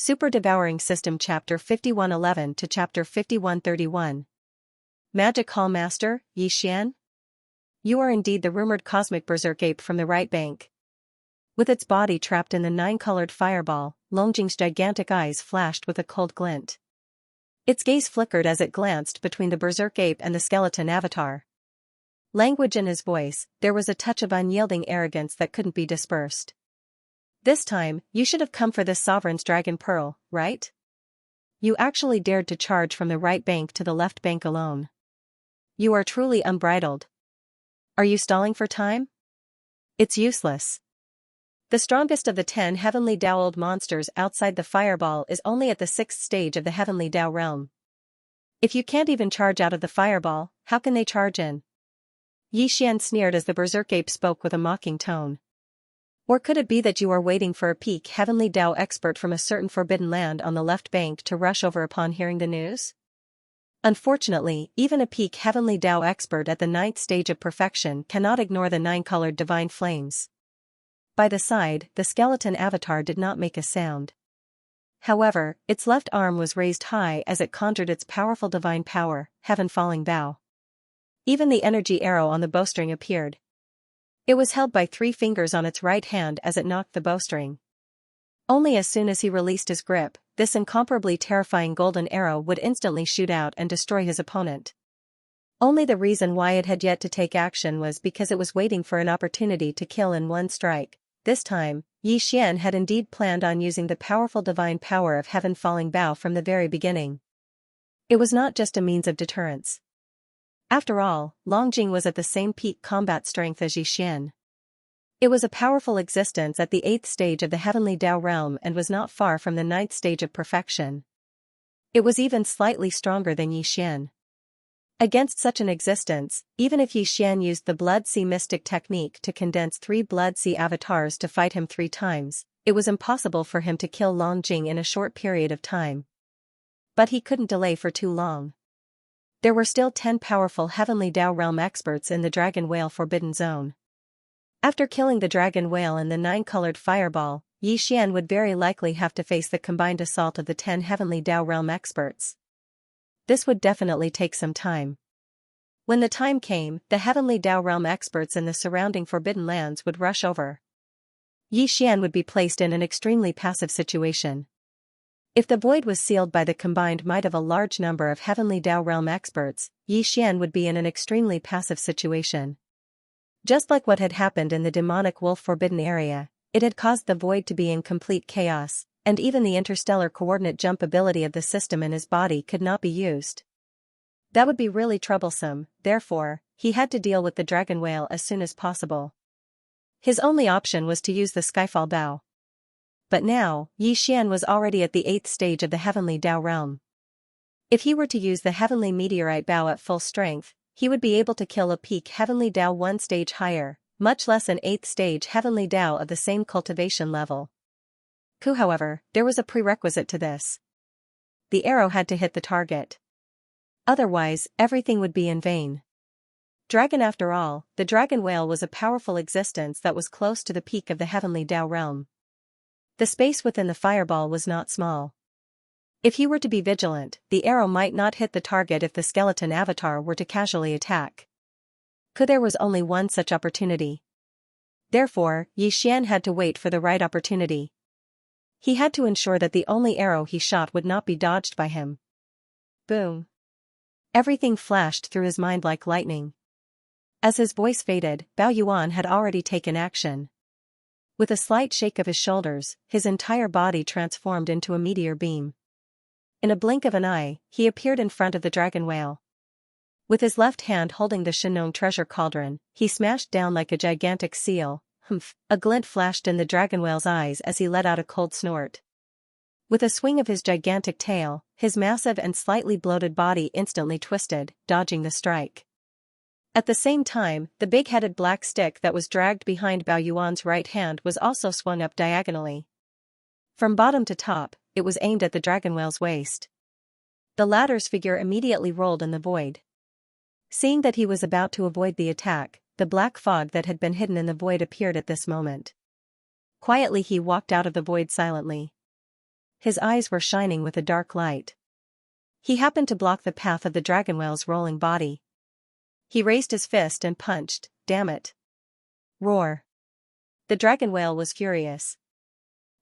Super Devouring System Chapter 5111 to Chapter 5131. Magic Hall Master, Xian? You are indeed the rumored cosmic berserk ape from the right bank. With its body trapped in the nine-colored fireball, Longjing's gigantic eyes flashed with a cold glint. Its gaze flickered as it glanced between the berserk ape and the skeleton avatar. Language in his voice, there was a touch of unyielding arrogance that couldn't be dispersed. This time, you should have come for this sovereign's dragon pearl, right? You actually dared to charge from the right bank to the left bank alone. You are truly unbridled. Are you stalling for time? It's useless. The strongest of the 10 heavenly Dao monsters outside the fireball is only at the 6th stage of the heavenly Dao realm. If you can't even charge out of the fireball, how can they charge in? Xian sneered as the berserk ape spoke with a mocking tone. Or could it be that you are waiting for a peak heavenly Dao expert from a certain forbidden land on the left bank to rush over upon hearing the news? Unfortunately, even a peak heavenly Dao expert at the 9th stage of perfection cannot ignore the 9-colored divine flames. By the side, the skeleton avatar did not make a sound. However, its left arm was raised high as it conjured its powerful divine power, Heaven Falling Bow. Even the energy arrow on the bowstring appeared. It was held by 3 fingers on its right hand as it knocked the bowstring. Only as soon as he released his grip, this incomparably terrifying golden arrow would instantly shoot out and destroy his opponent. Only the reason why it had yet to take action was because it was waiting for an opportunity to kill in one strike. This time, Xian had indeed planned on using the powerful divine power of Heaven Falling Bow from the very beginning. It was not just a means of deterrence. After all, Longjing was at the same peak combat strength as Xian. It was a powerful existence at the 8th stage of the heavenly Dao realm and was not far from the 9th stage of perfection. It was even slightly stronger than Xian. Against such an existence, even if Xian used the Blood Sea Mystic technique to condense 3 Blood Sea avatars to fight him 3 times, it was impossible for him to kill Longjing in a short period of time. But he couldn't delay for too long. There were still 10 powerful heavenly Dao realm experts in the Dragon Whale Forbidden Zone. After killing the Dragon Whale and the 9-colored fireball, Xian would very likely have to face the combined assault of the 10 heavenly Dao realm experts. This would definitely take some time. When the time came, the heavenly Dao realm experts in the surrounding forbidden lands would rush over. Xian would be placed in an extremely passive situation. If the void was sealed by the combined might of a large number of heavenly Dao realm experts, Xian would be in an extremely passive situation. Just like what had happened in the demonic wolf forbidden area, it had caused the void to be in complete chaos, and even the interstellar coordinate jump ability of the system in his body could not be used. That would be really troublesome, therefore, he had to deal with the dragon whale as soon as possible. His only option was to use the Skyfall Bow. But now, Xian was already at the 8th stage of the heavenly Dao realm. If he were to use the heavenly meteorite bow at full strength, he would be able to kill a peak heavenly Dao 1 stage higher, much less an 8th stage heavenly Dao of the same cultivation level. However, there was a prerequisite to this. The arrow had to hit the target. Otherwise, everything would be in vain. Dragon after all, the dragon whale was a powerful existence that was close to the peak of the heavenly Dao realm. The space within the fireball was not small. If he were to be vigilant, the arrow might not hit the target if the skeleton avatar were to casually attack. There was only one such opportunity. Therefore, Xian had to wait for the right opportunity. He had to ensure that the only arrow he shot would not be dodged by him. Boom. Everything flashed through his mind like lightning. As his voice faded, Bao Yuan had already taken action. With a slight shake of his shoulders, his entire body transformed into a meteor beam. In a blink of an eye, he appeared in front of the dragon whale. With his left hand holding the Shenong treasure cauldron, he smashed down like a gigantic seal. A glint flashed in the dragon whale's eyes as he let out a cold snort. With a swing of his gigantic tail, his massive and slightly bloated body instantly twisted, dodging the strike. At the same time, the big-headed black stick that was dragged behind Bao Yuan's right hand was also swung up diagonally. From bottom to top, it was aimed at the dragon whale's waist. The latter's figure immediately rolled in the void. Seeing that he was about to avoid the attack, the black fog that had been hidden in the void appeared at this moment. Quietly he walked out of the void silently. his eyes were shining with a dark light. He happened to block the path of the dragon whale's rolling body. He raised his fist and punched. Damn it. Roar. The dragon whale was furious.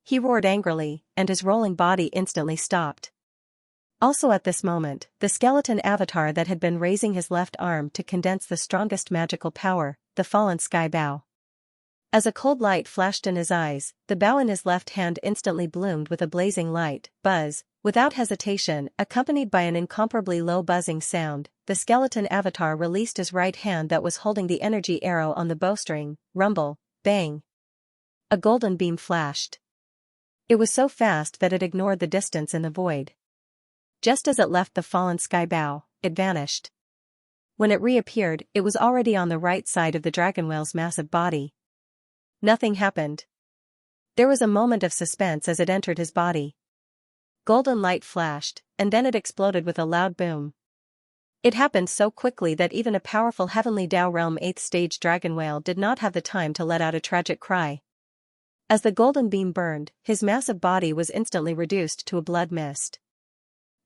He roared angrily, and his rolling body instantly stopped. Also at this moment, the skeleton avatar that had been raising his left arm to condense the strongest magical power, the fallen sky bow. As a cold light flashed in his eyes, the bow in his left hand instantly bloomed with a blazing light. Buzz, without hesitation, accompanied by an incomparably low buzzing sound, the skeleton avatar released his right hand that was holding the energy arrow on the bowstring. Rumble, bang. A golden beam flashed. It was so fast that it ignored the distance in the void. Just as it left the fallen sky bow, it vanished. When it reappeared, it was already on the right side of the dragon whale's massive body. Nothing happened. There was a moment of suspense as it entered his body. Golden light flashed, and then it exploded with a loud boom. It happened so quickly that even a powerful heavenly Dao realm 8th stage dragon whale did not have the time to let out a tragic cry. As the golden beam burned, his massive body was instantly reduced to a blood mist.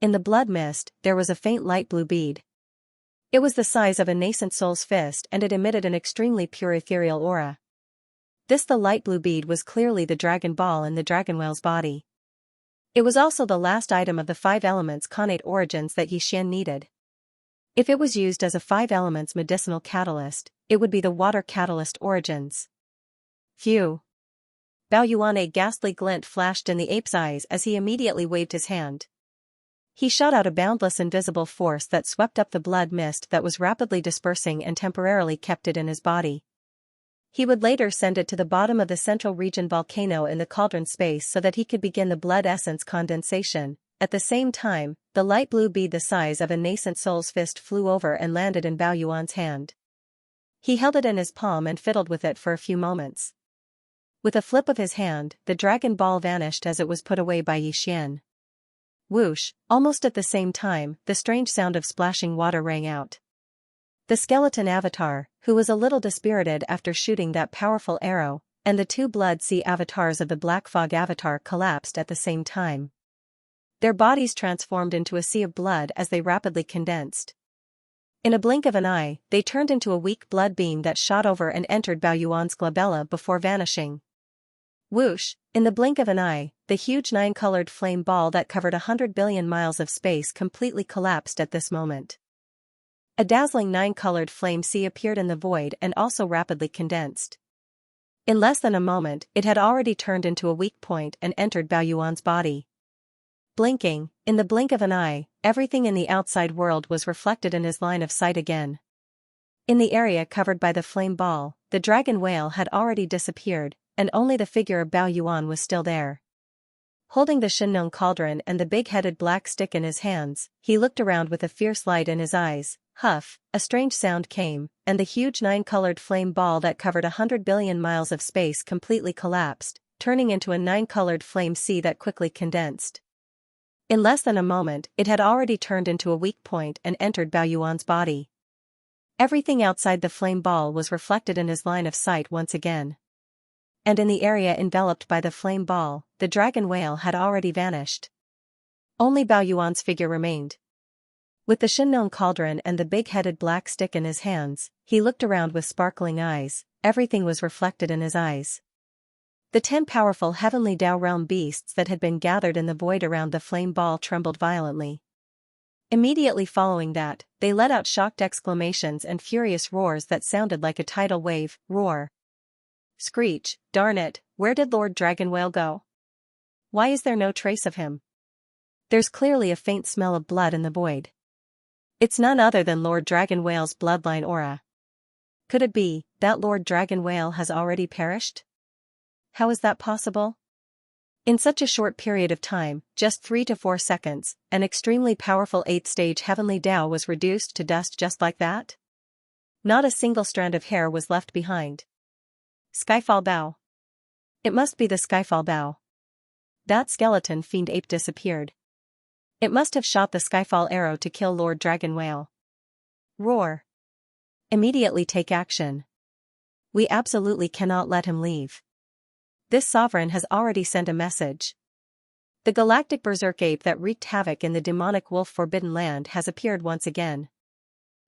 In the blood mist, there was a faint light blue bead. It was the size of a nascent soul's fist and it emitted an extremely pure ethereal aura. The light blue bead was clearly the dragon ball in the dragon whale's body. It was also the last item of the 5 elements connate origins that Xianxia needed. If it was used as a 5 elements medicinal catalyst, it would be the water catalyst origins. Phew. Bao Yuan, a ghastly glint flashed in the ape's eyes as he immediately waved his hand. He shot out a boundless invisible force that swept up the blood mist that was rapidly dispersing and temporarily kept it in his body. He would later send it to the bottom of the central region volcano in the cauldron space so that he could begin the blood essence condensation. At the same time, the light blue bead the size of a nascent soul's fist flew over and landed in Bao Yuan's hand. He held it in his palm and fiddled with it for a few moments. With a flip of his hand, the dragon ball vanished as it was put away by Xianxia. Whoosh, almost at the same time, the strange sound of splashing water rang out. The skeleton avatar, who was a little dispirited after shooting that powerful arrow, and the 2 blood sea avatars of the black fog avatar collapsed at the same time. Their bodies transformed into a sea of blood as they rapidly condensed. In a blink of an eye, they turned into a weak blood beam that shot over and entered Bao Yuan's glabella before vanishing. Whoosh, in the blink of an eye, the huge 9-colored flame ball that covered 100 billion miles of space completely collapsed at this moment. A dazzling 9-colored flame sea appeared in the void and also rapidly condensed. In less than a moment, it had already turned into a weak point and entered Bao Yuan's body. Blinking, in the blink of an eye, everything in the outside world was reflected in his line of sight again. In the area covered by the flame ball, the dragon whale had already disappeared, and only the figure of Bao Yuan was still there. Holding the Xianxia cauldron and the big-headed black stick in his hands, he looked around with a fierce light in his eyes. Huff, a strange sound came, and the huge 9-colored flame ball that covered 100 billion miles of space completely collapsed, turning into a 9-colored flame sea that quickly condensed. In less than a moment, it had already turned into a weak point and entered Bao Yuan's body. Everything outside the flame ball was reflected in his line of sight once again. And in the area enveloped by the flame ball, the dragon whale had already vanished. Only Bao Yuan's figure remained. With the Xianxia cauldron and the big-headed black stick in his hands, he looked around with sparkling eyes. Everything was reflected in his eyes. The 10 powerful heavenly Dao realm beasts that had been gathered in the void around the flame ball trembled violently. Immediately following that, they let out shocked exclamations and furious roars that sounded like a tidal wave. Roar. Screech, darn it, where did Lord Dragon Whale go? Why is there no trace of him? There's clearly a faint smell of blood in the void. It's none other than Lord Dragon Whale's bloodline aura. Could it be that Lord Dragon Whale has already perished? How is that possible? In such a short period of time, just 3 to 4 seconds, an extremely powerful 8th stage heavenly Dao was reduced to dust just like that? Not a single strand of hair was left behind. Skyfall Bao. It must be the Skyfall Bao. That skeleton fiend ape disappeared. It must have shot the Skyfall arrow to kill Lord Dragon Whale. Roar. Immediately take action. We absolutely cannot let him leave. This sovereign has already sent a message. The galactic berserk ape that wreaked havoc in the demonic wolf Forbidden Land has appeared once again.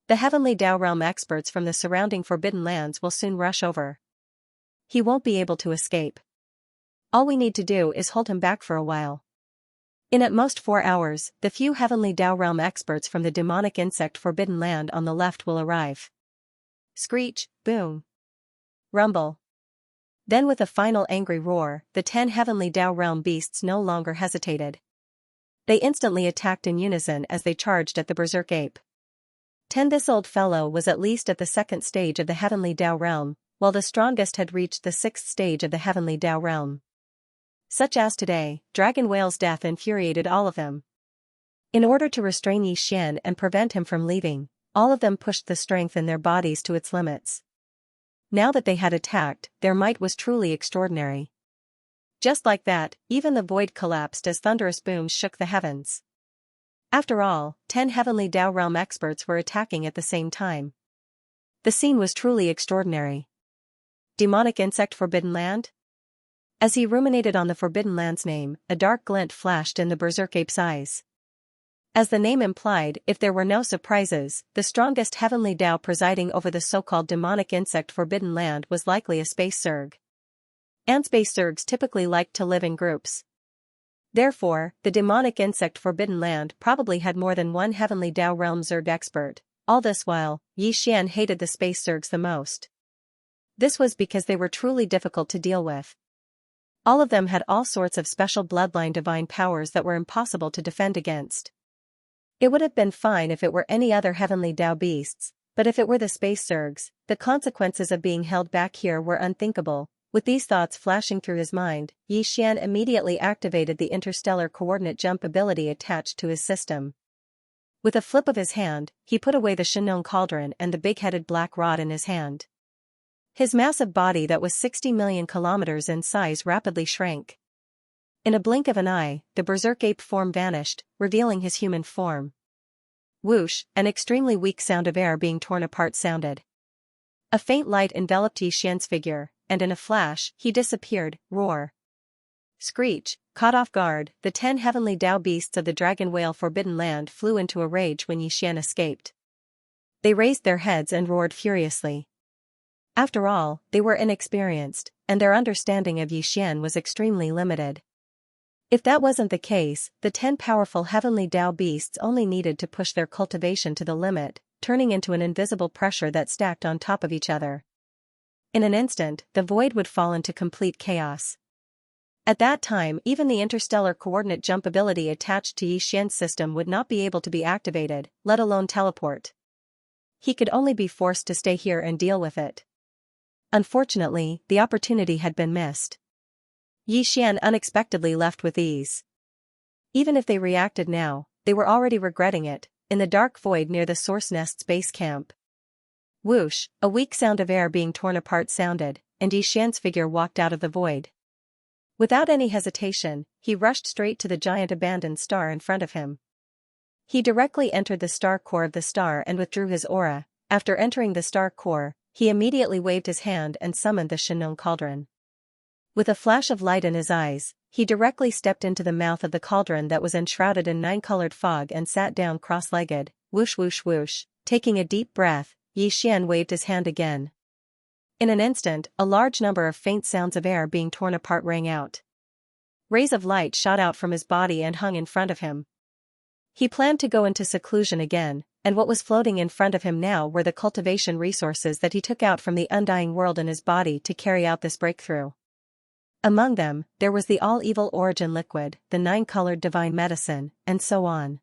The heavenly Dao realm experts from the surrounding Forbidden Lands will soon rush over. He won't be able to escape. All we need to do is hold him back for a while. In at most 4 hours, the few heavenly Dao realm experts from the demonic insect Forbidden Land on the left will arrive. Screech, boom, rumble. Then with a final angry roar, the 10 heavenly Dao realm beasts no longer hesitated. They instantly attacked in unison as they charged at the berserk ape. This old fellow was at least at the 2nd stage of the heavenly Dao realm, while the strongest had reached the 6th stage of the heavenly Dao realm. Such as today, Dragon Whale's death infuriated all of them. In order to restrain Xian and prevent him from leaving, all of them pushed the strength in their bodies to its limits. Now that they had attacked, their might was truly extraordinary. Just like that, even the void collapsed as thunderous booms shook the heavens. After all, 10 heavenly Dao realm experts were attacking at the same time. The scene was truly extraordinary. Demonic insect Forbidden Land? As he ruminated on the Forbidden Land's name, a dark glint flashed in the berserk ape's eyes. As the name implied, if there were no surprises, the strongest heavenly Dao presiding over the so-called demonic insect Forbidden Land was likely a space zerg. And space zergs typically liked to live in groups. Therefore, the demonic insect Forbidden Land probably had more than one heavenly Dao realm zerg expert. All this while, Xian hated the space zergs the most. This was because they were truly difficult to deal with. All of them had all sorts of special bloodline divine powers that were impossible to defend against. It would have been fine if it were any other heavenly Dao beasts, but if it were the space zergs, the consequences of being held back here were unthinkable. With these thoughts flashing through his mind, Xian immediately activated the interstellar coordinate jump ability attached to his system. With a flip of his hand, he put away the Xianxia cauldron and the big-headed black rod in his hand. His massive body that was 60 million kilometers in size rapidly shrank. In a blink of an eye, the berserk ape form vanished, revealing his human form. Whoosh, an extremely weak sound of air being torn apart sounded. A faint light enveloped Xian's figure, and in a flash, he disappeared. Roar. Screech, caught off guard, the 10 heavenly Dao beasts of the Dragon Whale Forbidden Land flew into a rage when Xian escaped. They raised their heads and roared furiously. After all, they were inexperienced, and their understanding of Xian was extremely limited. If that wasn't the case, the 10 powerful heavenly Dao beasts only needed to push their cultivation to the limit, turning into an invisible pressure that stacked on top of each other. In an instant, the void would fall into complete chaos. At that time, even the interstellar coordinate jump ability attached to Xian's system would not be able to be activated, let alone teleport. He could only be forced to stay here and deal with it. Unfortunately, the opportunity had been missed. Xian unexpectedly left with ease. Even if they reacted now, they were already regretting it, in the dark void near the Source Nest's base camp. Whoosh, a weak sound of air being torn apart sounded, and Xian's figure walked out of the void. Without any hesitation, he rushed straight to the giant abandoned star in front of him. He directly entered the star core of the star and withdrew his aura. After entering the star core, he immediately waved his hand and summoned the Xianxia cauldron. With a flash of light in his eyes, he directly stepped into the mouth of the cauldron that was enshrouded in 9-colored fog and sat down cross-legged. Whoosh whoosh whoosh, taking a deep breath, Xian waved his hand again. In an instant, a large number of faint sounds of air being torn apart rang out. Rays of light shot out from his body and hung in front of him. He planned to go into seclusion again, and what was floating in front of him now were the cultivation resources that he took out from the undying world in his body to carry out this breakthrough. Among them, there was the all-evil origin liquid, the 9-colored divine medicine, and so on.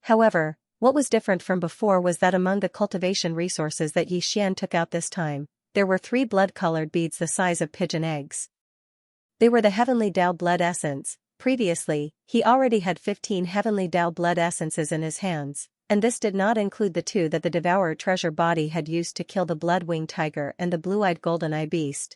However, what was different from before was that among the cultivation resources that Xian took out this time, there were 3 blood-colored beads the size of pigeon eggs. They were the heavenly Dao blood essence. Previously, he already had 15 heavenly Dao blood essences in his hands, and this did not include the 2 that the Devourer treasure body had used to kill the blood-winged tiger and the blue-eyed golden-eye beast.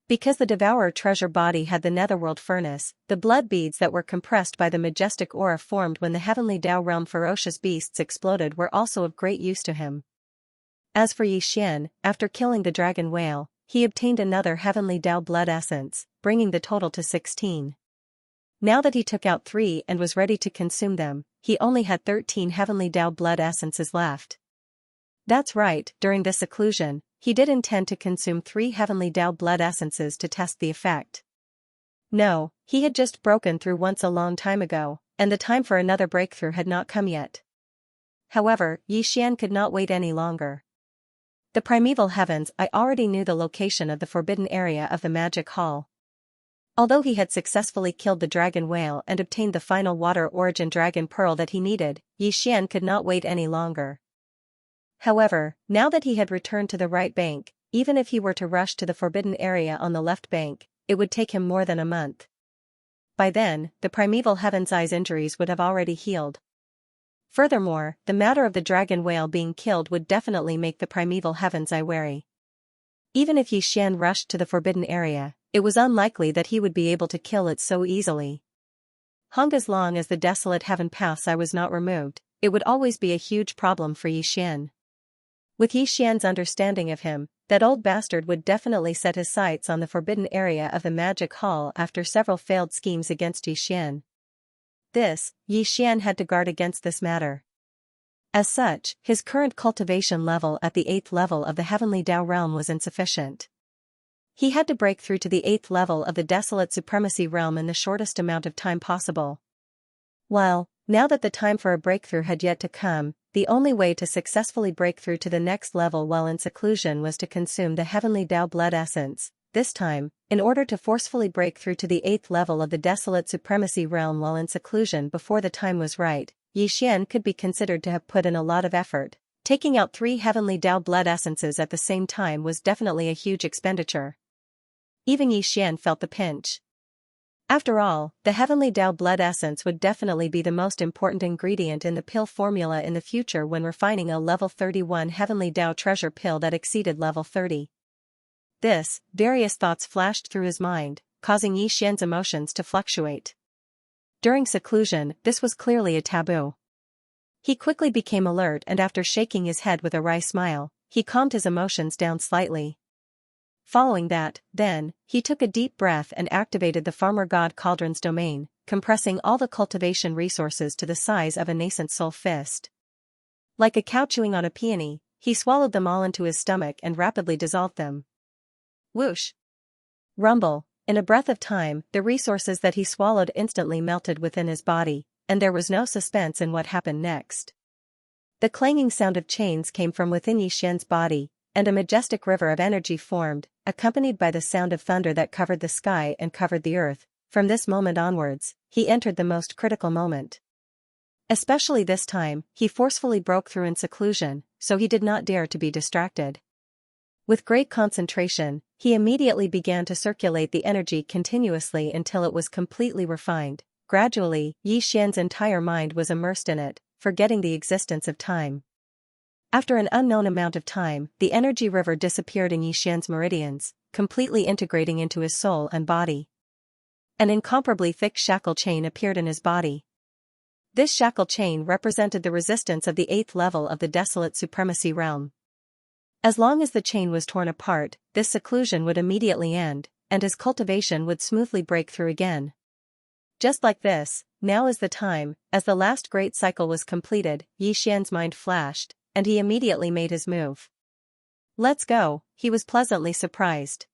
Because the Devourer treasure body had the netherworld furnace, the blood beads that were compressed by the majestic aura formed when the heavenly Dao realm ferocious beasts exploded were also of great use to him. As for Xian, after killing the dragon whale, he obtained another heavenly Dao blood essence, bringing the total to 16. Now that he took out 3 and was ready to consume them, he only had 13 heavenly Dao blood essences left. That's right, during this seclusion, he did intend to consume 3 heavenly Dao blood essences to test the effect. No, he had just broken through once a long time ago, and the time for another breakthrough had not come yet. However, Xian could not wait any longer. The primeval heavens. I already knew the location of the forbidden area of the magic hall. Although he had successfully killed the dragon whale and obtained the final water origin dragon pearl that he needed, Xian could not wait any longer. However, now that he had returned to the right bank, even if he were to rush to the forbidden area on the left bank, it would take him more than a month. By then, the primeval heaven's eye's injuries would have already healed. Furthermore, the matter of the dragon whale being killed would definitely make the primeval heaven's eye wary. Even if Xian rushed to the forbidden area, it was unlikely that he would be able to kill it so easily. As long as the desolate heaven path's eye was not removed, it would always be a huge problem for Xian. With Xian's understanding of him, that old bastard would definitely set his sights on the forbidden area of the magic hall after several failed schemes against Xian. Xian had to guard against this matter. As such, his current cultivation level at the 8th level of the heavenly Dao realm was insufficient. He had to break through to the 8th level of the desolate supremacy realm in the shortest amount of time possible. While, now that the time for a breakthrough had yet to come, the only way to successfully break through to the next level while in seclusion was to consume the heavenly Dao blood essence. This time, in order to forcefully break through to the 8th level of the desolate supremacy realm while in seclusion before the time was right, Xian could be considered to have put in a lot of effort. Taking out 3 heavenly Dao blood essences at the same time was definitely a huge expenditure. Even Xian felt the pinch. After all, the heavenly Dao blood essence would definitely be the most important ingredient in the pill formula in the future when refining a level 31 heavenly Dao treasure pill that exceeded level 30. Various thoughts flashed through his mind, causing Xian's emotions to fluctuate. During seclusion, this was clearly a taboo. He quickly became alert, and after shaking his head with a wry smile, he calmed his emotions down slightly. Following that, then, he took a deep breath and activated the Farmer God Cauldron's domain, compressing all the cultivation resources to the size of a nascent soul fist. Like a cow chewing on a peony, he swallowed them all into his stomach and rapidly dissolved them. Whoosh! Rumble! In a breath of time, the resources that he swallowed instantly melted within his body, and there was no suspense in what happened next. The clanging sound of chains came from within Xian's body, and a majestic river of energy formed, accompanied by the sound of thunder that covered the sky and covered the earth. From this moment onwards, he entered the most critical moment. Especially this time, he forcefully broke through in seclusion, so he did not dare to be distracted. With great concentration, he immediately began to circulate the energy continuously until it was completely refined. Gradually, Xian's entire mind was immersed in it, forgetting the existence of time. After an unknown amount of time, the energy river disappeared in Xian's meridians, completely integrating into his soul and body. An incomparably thick shackle chain appeared in his body. This shackle chain represented the resistance of the 8th level of the desolate supremacy realm. As long as the chain was torn apart, this seclusion would immediately end, and his cultivation would smoothly break through again. Just like this, now is the time. As the last great cycle was completed, Xian's mind flashed, and he immediately made his move. Let's go, he was pleasantly surprised.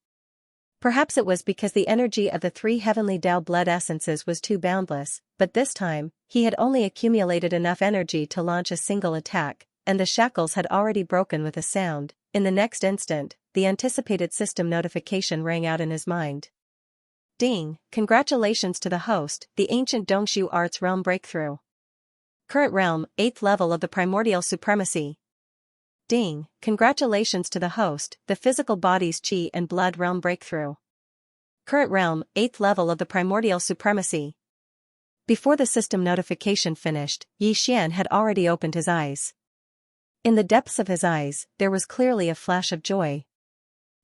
Perhaps it was because the energy of the 3 heavenly Dao blood essences was too boundless, but this time, he had only accumulated enough energy to launch a single attack, and the shackles had already broken with a sound. In the next instant, the anticipated system notification rang out in his mind. Ding! Congratulations to the host, the ancient Dongshu Arts Realm Breakthrough. Current realm, 8th level of the Primordial Supremacy. Ding! Congratulations to the host, the physical body's Qi and Blood Realm Breakthrough. Current realm, 8th level of the Primordial Supremacy. Before the system notification finished, Xian had already opened his eyes. In the depths of his eyes, there was clearly a flash of joy.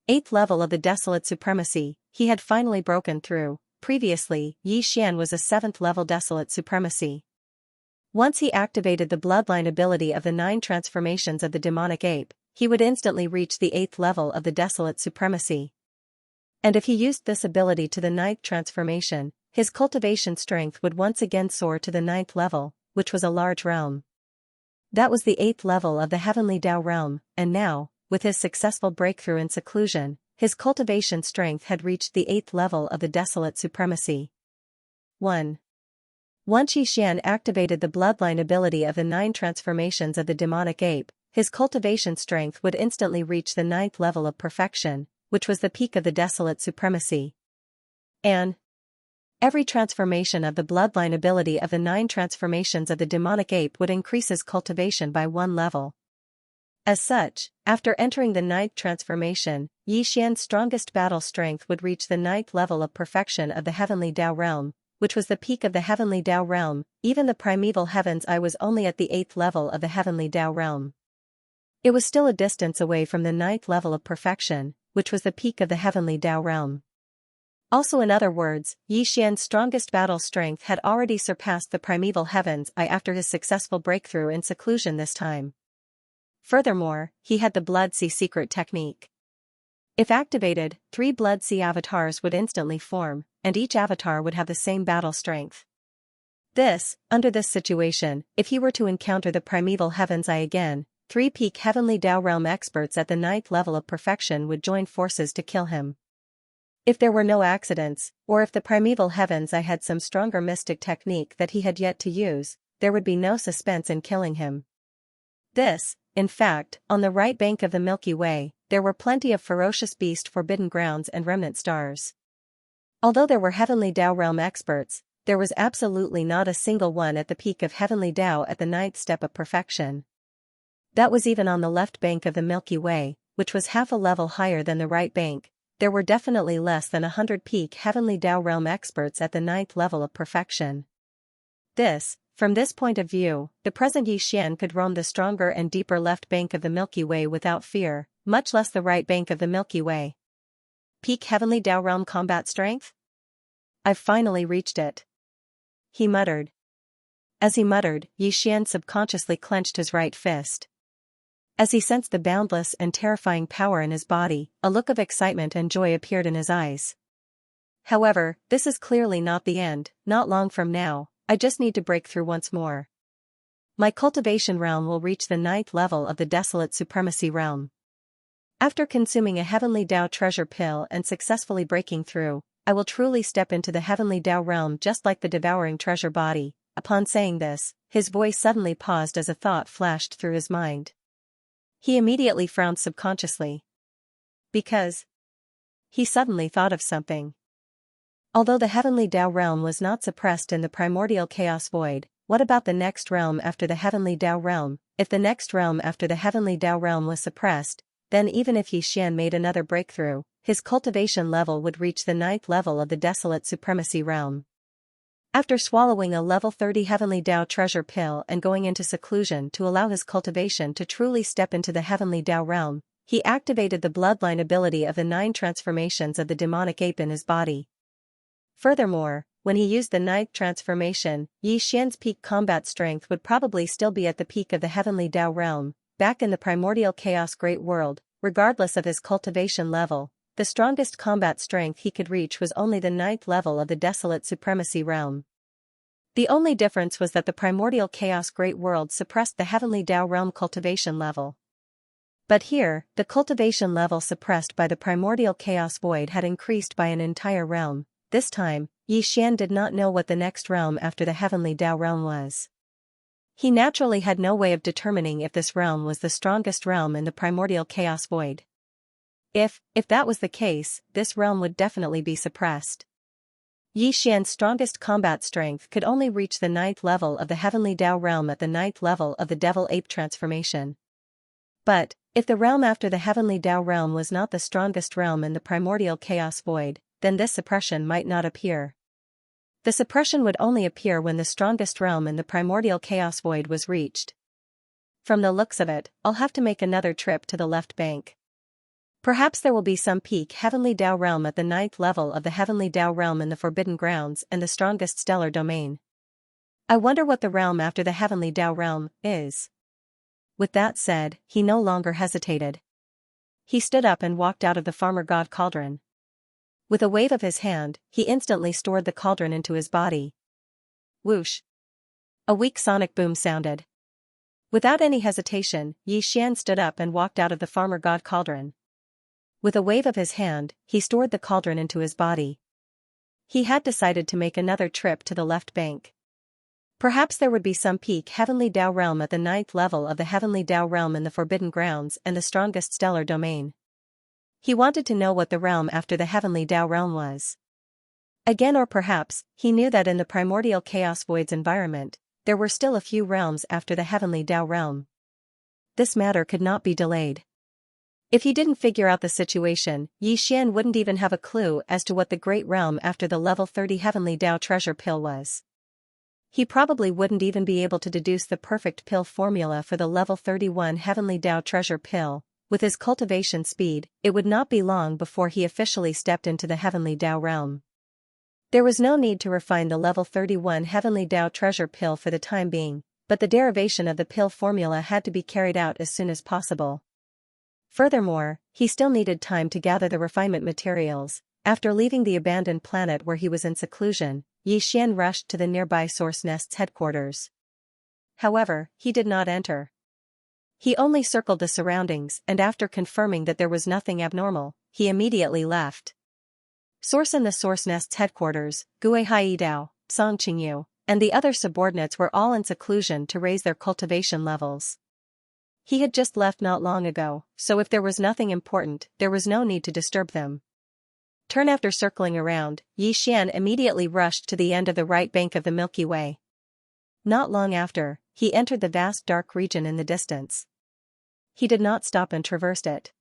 8th level of the desolate supremacy, he had finally broken through. Previously, Xian was a 7th level desolate supremacy. Once he activated the bloodline ability of the 9 transformations of the demonic ape, he would instantly reach the 8th level of the desolate supremacy. And if he used this ability to the 9th transformation, his cultivation strength would once again soar to the 9th level, which was a large realm. That was the 8th level of the heavenly Tao realm, and now, with his successful breakthrough in seclusion, his cultivation strength had reached the 8th level of the desolate supremacy. 1. Once Xian activated the bloodline ability of the 9 transformations of the demonic ape, his cultivation strength would instantly reach the 9th level of perfection, which was the peak of the desolate supremacy. And every transformation of the bloodline ability of the 9 transformations of the demonic ape would increase his cultivation by 1 level. As such, after entering the 9th transformation, Xian's strongest battle strength would reach the 9th level of perfection of the heavenly Tao realm, which was the peak of the heavenly Tao realm. Even the primeval heavens I was only at the 8th level of the heavenly Tao realm. It was still a distance away from the 9th level of perfection, which was the peak of the heavenly Tao realm. Also, in other words, Xian's strongest battle strength had already surpassed the primeval heavens I after his successful breakthrough in seclusion this time. Furthermore, he had the Blood Sea secret technique. If activated, 3 Blood Sea avatars would instantly form, and each avatar would have the same battle strength. Under this situation, if he were to encounter the primeval heavens I again, 3 peak heavenly Tao realm experts at the 9th level of perfection would join forces to kill him. If there were no accidents, or if the primeval heavens I had some stronger mystic technique that he had yet to use, there would be no suspense in killing him. In fact, on the right bank of the Milky Way, there were plenty of ferocious beast forbidden grounds and remnant stars. Although there were heavenly Tao realm experts, there was absolutely not a single one at the peak of heavenly Tao at the 9th step of perfection. That was even on the left bank of the Milky Way, which was half a level higher than the right bank. There were definitely less than 100 peak heavenly Tao realm experts at the 9th level of perfection. From this point of view, the present Xian could roam the stronger and deeper left bank of the Milky Way without fear, much less the right bank of the Milky Way. Peak heavenly Tao realm combat strength? I've finally reached it, he muttered. As he muttered, Xian subconsciously clenched his right fist. As he sensed the boundless and terrifying power in his body, a look of excitement and joy appeared in his eyes. However, this is clearly not the end. Not long from now, I just need to break through once more. My cultivation realm will reach the 9th level of the desolate supremacy realm. After consuming a heavenly Tao treasure pill and successfully breaking through, I will truly step into the heavenly Tao realm just like the devouring treasure body. Upon saying this, his voice suddenly paused as a thought flashed through his mind. He immediately frowned subconsciously. Because he suddenly thought of something. Although the heavenly Tao realm was not suppressed in the primordial chaos void, what about the next realm after the heavenly Tao realm? If the next realm after the heavenly Tao realm was suppressed, then even if Xian made another breakthrough, his cultivation level would reach the 9th level of the desolate supremacy realm. After swallowing a level 30 heavenly Tao treasure pill and going into seclusion to allow his cultivation to truly step into the heavenly Tao realm, he activated the bloodline ability of the 9 transformations of the demonic ape in his body. Furthermore, when he used the 9th transformation, Xian's peak combat strength would probably still be at the peak of the heavenly Tao realm, back in the primordial chaos great world. Regardless of his cultivation level, the strongest combat strength he could reach was only the 9th level of the desolate supremacy realm. The only difference was that the primordial chaos great world suppressed the heavenly Tao realm cultivation level. But here, the cultivation level suppressed by the primordial chaos void had increased by an entire realm. This time, Xian did not know what the next realm after the heavenly Tao realm was. He naturally had no way of determining if this realm was the strongest realm in the primordial chaos void. If that was the case, this realm would definitely be suppressed. Xian's strongest combat strength could only reach the 9th level of the heavenly Tao realm at the 9th level of the devil ape transformation. But, if the realm after the heavenly Tao realm was not the strongest realm in the primordial chaos void, then this suppression might not appear. The suppression would only appear when the strongest realm in the primordial chaos void was reached. From the looks of it, I'll have to make another trip to the left bank. Perhaps there will be some peak heavenly Tao realm at the 9th level of the heavenly Tao realm in the forbidden grounds and the strongest stellar domain. I wonder what the realm after the heavenly Tao realm is. With that said, he no longer hesitated. He stood up and walked out of the farmer god cauldron. With a wave of his hand, he instantly stored the cauldron into his body. Whoosh! A weak sonic boom sounded. Without any hesitation, Xian stood up and walked out of the farmer god cauldron. With a wave of his hand, he stored the cauldron into his body. He had decided to make another trip to the left bank. Perhaps there would be some peak Heavenly Dao realm at the 9th level of the Heavenly Dao realm in the Forbidden Grounds and the strongest stellar domain. He wanted to know what the realm after the Heavenly Dao realm was. Again, or perhaps, he knew that in the primordial Chaos Void's environment, there were still a few realms after the Heavenly Dao realm. This matter could not be delayed. If he didn't figure out the situation, Xian wouldn't even have a clue as to what the great realm after the level 30 Heavenly Dao treasure pill was. He probably wouldn't even be able to deduce the perfect pill formula for the level 31 Heavenly Dao treasure pill. With his cultivation speed, it would not be long before he officially stepped into the Heavenly Dao realm. There was no need to refine the level 31 Heavenly Dao treasure pill for the time being, but the derivation of the pill formula had to be carried out as soon as possible. Furthermore, he still needed time to gather the refinement materials. After leaving the abandoned planet where he was in seclusion, Xian rushed to the nearby Source Nest's headquarters. However, he did not enter. He only circled the surroundings, and after confirming that there was nothing abnormal, he immediately left. Source in the Source Nest's headquarters, Gui Haidao, Song Qingyu, and the other subordinates were all in seclusion to raise their cultivation levels. He had just left not long ago, so if there was nothing important, there was no need to disturb them. After circling around, Xian immediately rushed to the end of the right bank of the Milky Way. Not long after, he entered the vast dark region in the distance. He did not stop and traversed it.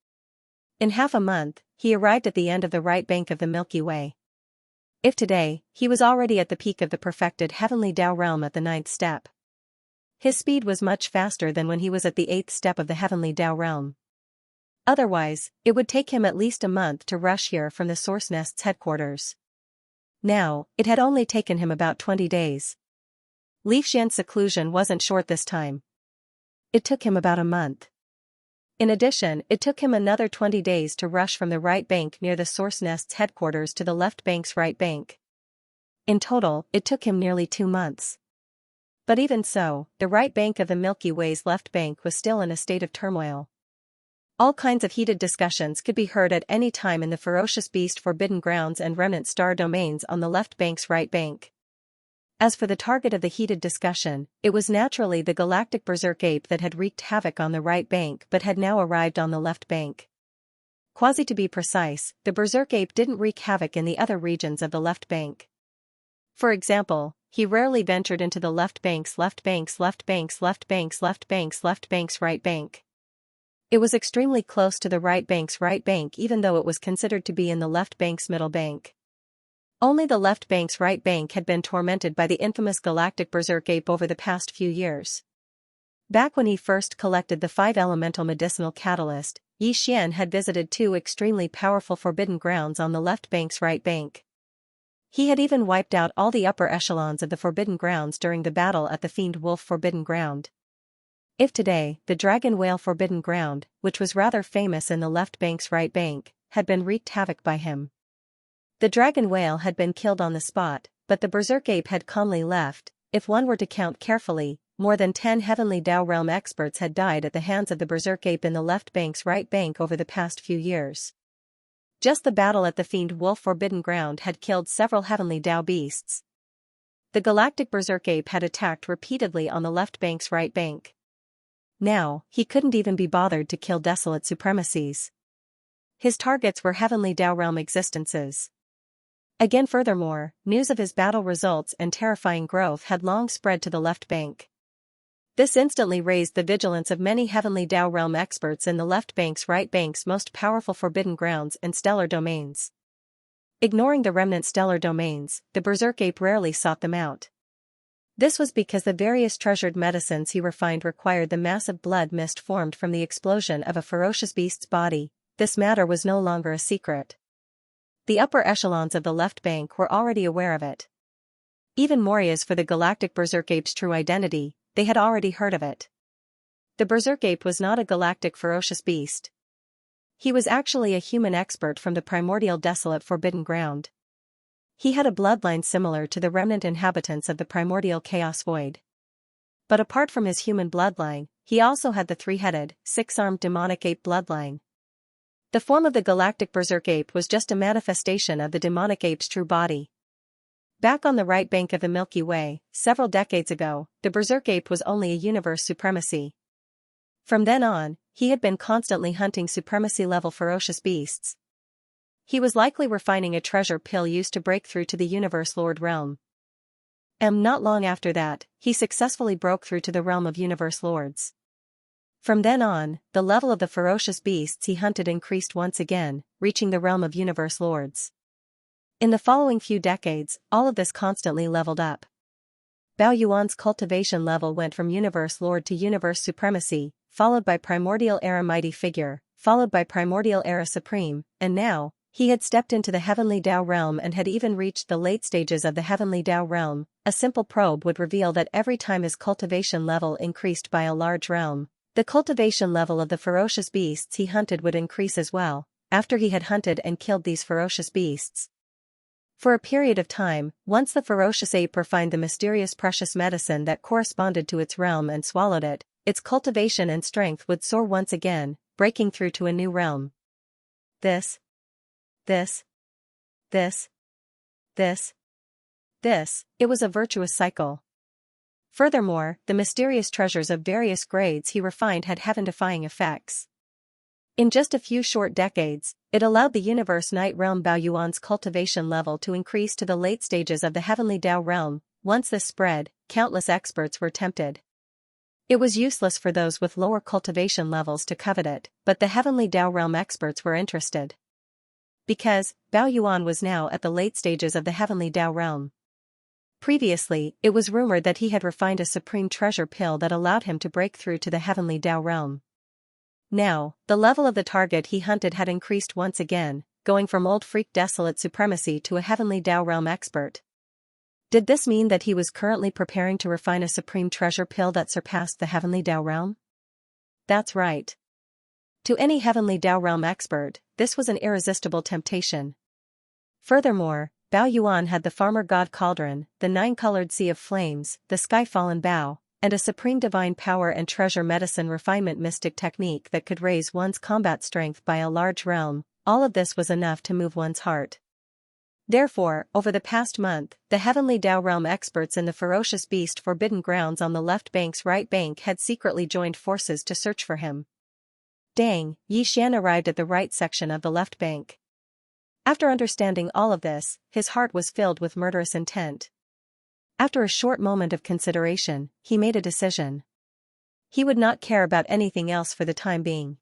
In half a month, he arrived at the end of the right bank of the Milky Way. If today, he was already at the peak of the perfected Heavenly Dao realm at the 9th step. His speed was much faster than when he was at the 8th step of the Heavenly Dao realm. Otherwise, it would take him at least a month to rush here from the Source Nest's headquarters. Now, it had only taken him about 20 days. Li Xian's seclusion wasn't short this time. It took him about a month. In addition, it took him another 20 days to rush from the right bank near the Source Nest's headquarters to the left bank's right bank. In total, it took him nearly 2 months. But even so, the right bank of the Milky Way's left bank was still in a state of turmoil. All kinds of heated discussions could be heard at any time in the Ferocious Beast Forbidden Grounds and Remnant Star domains on the left bank's right bank. As for the target of the heated discussion, it was naturally the galactic berserk ape that had wreaked havoc on the right bank but had now arrived on the left bank. To be precise, the berserk ape didn't wreak havoc in the other regions of the left bank. For example, he rarely ventured into the left bank's right bank. It was extremely close to the right bank's right bank even though it was considered to be in the left bank's middle bank. Only the left bank's right bank had been tormented by the infamous galactic berserk ape over the past few years. Back when he first collected the 5 elemental medicinal catalyst, Xian had visited 2 extremely powerful forbidden grounds on the left bank's right bank. He had even wiped out all the upper echelons of the forbidden grounds during the battle at the Fiend Wolf Forbidden Ground. If today, the Dragon Whale Forbidden Ground, which was rather famous in the left bank's right bank, had been wreaked havoc by him. The dragon whale had been killed on the spot, but the berserk ape had calmly left. If one were to count carefully, more than 10 Heavenly Dao realm experts had died at the hands of the berserk ape in the left bank's right bank over the past few years. Just the battle at the Fiend Wolf Forbidden Ground had killed several Heavenly Dao beasts. The galactic berserk ape had attacked repeatedly on the left bank's right bank. Now, he couldn't even be bothered to kill desolate supremacies. His targets were Heavenly Dao realm existences. Again, furthermore, news of his battle results and terrifying growth had long spread to the left bank. This instantly raised the vigilance of many Heavenly Dao realm experts in the left bank's right bank's most powerful forbidden grounds and stellar domains. Ignoring the remnant stellar domains, the berserk ape rarely sought them out. This was because the various treasured medicines he refined required the massive blood mist formed from the explosion of a ferocious beast's body. This matter was no longer a secret. The upper echelons of the left bank were already aware of it. Even more as for the galactic berserk ape's true identity, they had already heard of it. The berserk ape was not a galactic ferocious beast. He was actually a human expert from the primordial desolate forbidden ground. He had a bloodline similar to the remnant inhabitants of the primordial chaos void. But apart from his human bloodline, he also had the three-headed, six-armed demonic ape bloodline. The form of the galactic berserk ape was just a manifestation of the demonic ape's true body. Back on the right bank of the Milky Way, several decades ago, the berserk ape was only a universe supremacy. From then on, he had been constantly hunting supremacy-level ferocious beasts. He was likely refining a treasure pill used to break through to the Universe Lord realm. Not long after that, he successfully broke through to the realm of Universe Lords. From then on, the level of the ferocious beasts he hunted increased once again, reaching the realm of Universe Lords. In the following few decades, all of this constantly leveled up. Bao Yuan's cultivation level went from Universe Lord to Universe Supremacy, followed by Primordial Era Mighty Figure, followed by Primordial Era Supreme, and now, he had stepped into the Heavenly Tao realm and had even reached the late stages of the Heavenly Tao realm. A simple probe would reveal that every time his cultivation level increased by a large realm, the cultivation level of the ferocious beasts he hunted would increase as well, after he had hunted and killed these ferocious beasts. For a period of time, once the ferocious ape refined the mysterious precious medicine that corresponded to its realm and swallowed it, its cultivation and strength would soar once again, breaking through to a new realm. This. It was a virtuous cycle. Furthermore, the mysterious treasures of various grades he refined had heaven-defying effects. In just a few short decades, it allowed the Universe Night Realm Bao Yuan's cultivation level to increase to the late stages of the Heavenly Tao realm. Once this spread, countless experts were tempted. It was useless for those with lower cultivation levels to covet it, but the Heavenly Tao realm experts were interested. Because, Bao Yuan was now at the late stages of the Heavenly Tao realm. Previously, it was rumored that he had refined a supreme treasure pill that allowed him to break through to the Heavenly Tao realm. Now, the level of the target he hunted had increased once again, going from old freak desolate supremacy to a Heavenly Tao realm expert. Did this mean that he was currently preparing to refine a supreme treasure pill that surpassed the Heavenly Tao realm? That's right. To any Heavenly Tao realm expert, this was an irresistible temptation. Furthermore, Bao Yuan had the Farmer God Cauldron, the nine-colored Sea of Flames, the Sky-Fallen Bao, and a supreme divine power and treasure medicine refinement mystic technique that could raise one's combat strength by a large realm. All of this was enough to move one's heart. Therefore, over the past month, the Heavenly Tao realm experts in the ferocious beast forbidden grounds on the left bank's right bank had secretly joined forces to search for him. Dang, Xian arrived at the right section of the left bank. After understanding all of this, his heart was filled with murderous intent. After a short moment of consideration, he made a decision. He would not care about anything else for the time being.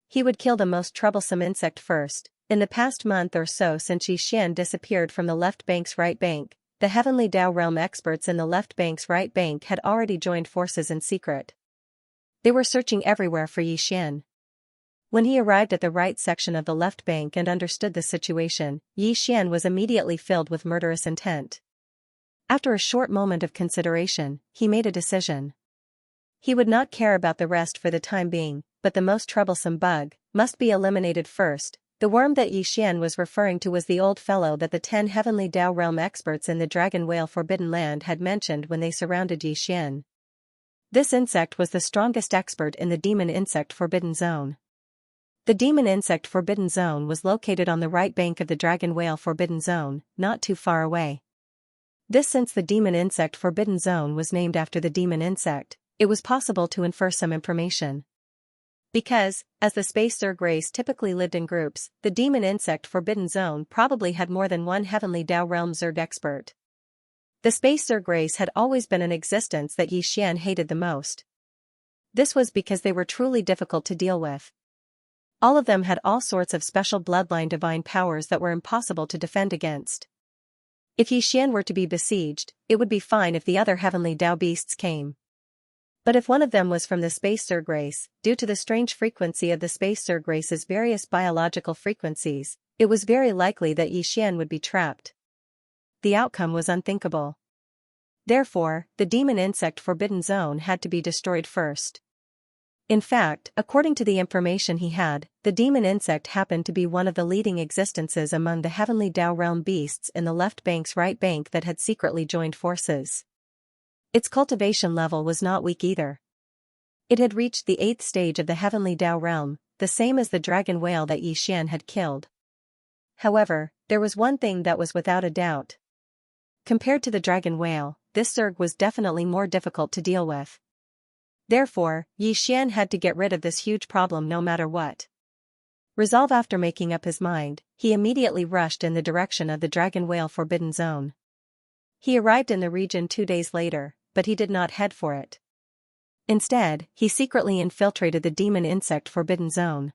He would kill the most troublesome insect first. In the past month or so since Xian disappeared from the left bank's right bank, the Heavenly Tao realm experts in the left bank's right bank had already joined forces in secret. They were searching everywhere for Xian. When he arrived at the right section of the left bank and understood the situation, Xian was immediately filled with murderous intent. After a short moment of consideration, he made a decision. He would not care about the rest for the time being, but the most troublesome bug must be eliminated first. The worm that Xian was referring to was the old fellow that the 10 Heavenly Tao realm experts in the Dragon Whale Forbidden Land had mentioned when they surrounded Xian. This insect was the strongest expert in the Demon Insect Forbidden Zone. The Demon Insect Forbidden Zone was located on the right bank of the Dragon Whale Forbidden Zone, not too far away. Since the Demon Insect Forbidden Zone was named after the demon insect, it was possible to infer some information. Because, as the Space Zerg race typically lived in groups, the Demon Insect Forbidden Zone probably had more than one Heavenly Tao realm Zerg expert. The Space Zerg race had always been an existence that Xian hated the most. This was because they were truly difficult to deal with. All of them had all sorts of special bloodline divine powers that were impossible to defend against. If Xian were to be besieged, it would be fine if the other Heavenly Tao beasts came. But if one of them was from the Space Zerg race, due to the strange frequency of the Space Zerg race's various biological frequencies, it was very likely that Xian would be trapped. The outcome was unthinkable. Therefore, the Demon Insect Forbidden Zone had to be destroyed first. In fact, according to the information he had, the demon insect happened to be one of the leading existences among the heavenly Dao realm beasts in the left bank's right bank that had secretly joined forces. Its cultivation level was not weak either. It had reached the 8th stage of the heavenly Dao realm, the same as the dragon whale that Yixian had killed. However, there was one thing that was without a doubt. Compared to the dragon whale, this Zerg was definitely more difficult to deal with. Therefore, Yixian had to get rid of this huge problem no matter what. Resolve after making up his mind, he immediately rushed in the direction of the dragon whale forbidden zone. He arrived in the region 2 days later, but he did not head for it. Instead, he secretly infiltrated the demon insect forbidden zone.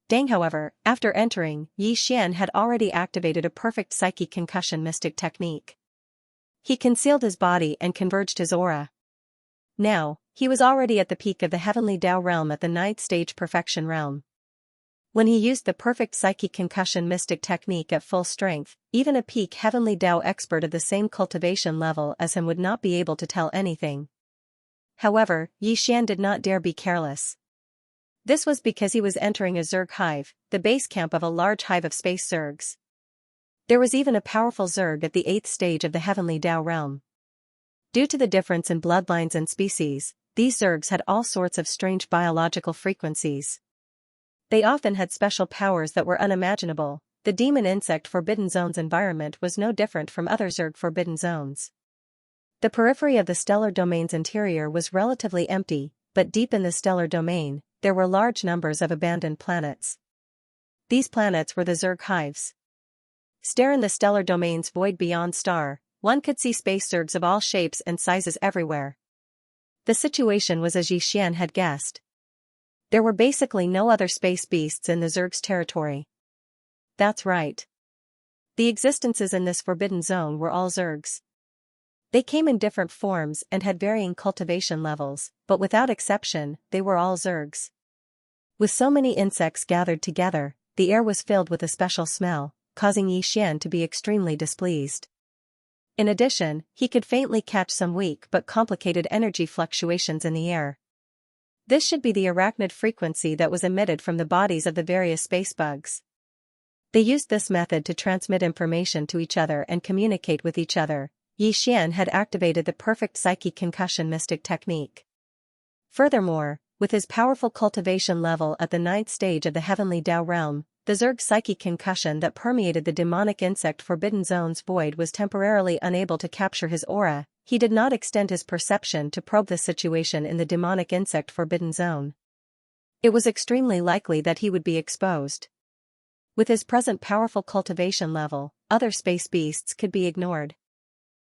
Dang, however, after entering, Yixian had already activated a perfect psychic concussion mystic technique. He concealed his body and converged his aura. Now, he was already at the peak of the heavenly Dao realm at the 9th stage perfection realm. When he used the perfect psychic concussion mystic technique at full strength, even a peak heavenly Dao expert of the same cultivation level as him would not be able to tell anything. However, Yixian did not dare be careless. This was because he was entering a Zerg hive, the base camp of a large hive of space Zergs. There was even a powerful Zerg at the 8th stage of the heavenly Dao realm. Due to the difference in bloodlines and species, these Zergs had all sorts of strange biological frequencies. They often had special powers that were unimaginable. The demon insect forbidden zone's environment was no different from other Zerg forbidden zones. The periphery of the stellar domain's interior was relatively empty, but deep in the stellar domain, there were large numbers of abandoned planets. These planets were the Zerg hives. Stare in the stellar domain's void beyond star, one could see space Zergs of all shapes and sizes everywhere. The situation was as Yixian had guessed. There were basically no other space beasts in the Zerg's territory. That's right. The existences in this forbidden zone were all Zergs. They came in different forms and had varying cultivation levels, but without exception, they were all Zergs. With so many insects gathered together, the air was filled with a special smell, causing Yixian to be extremely displeased. In addition, he could faintly catch some weak but complicated energy fluctuations in the air. This should be the arachnid frequency that was emitted from the bodies of the various space bugs. They used this method to transmit information to each other and communicate with each other. Yixian had activated the perfect psychic concussion mystic technique. Furthermore, with his powerful cultivation level at the 9th stage of the heavenly Dao realm, the Zerg psychic concussion that permeated the demonic insect forbidden zone's void was temporarily unable to capture his aura. He did not extend his perception to probe the situation in the demonic insect forbidden zone. It was extremely likely that he would be exposed. With his present powerful cultivation level, other space beasts could be ignored.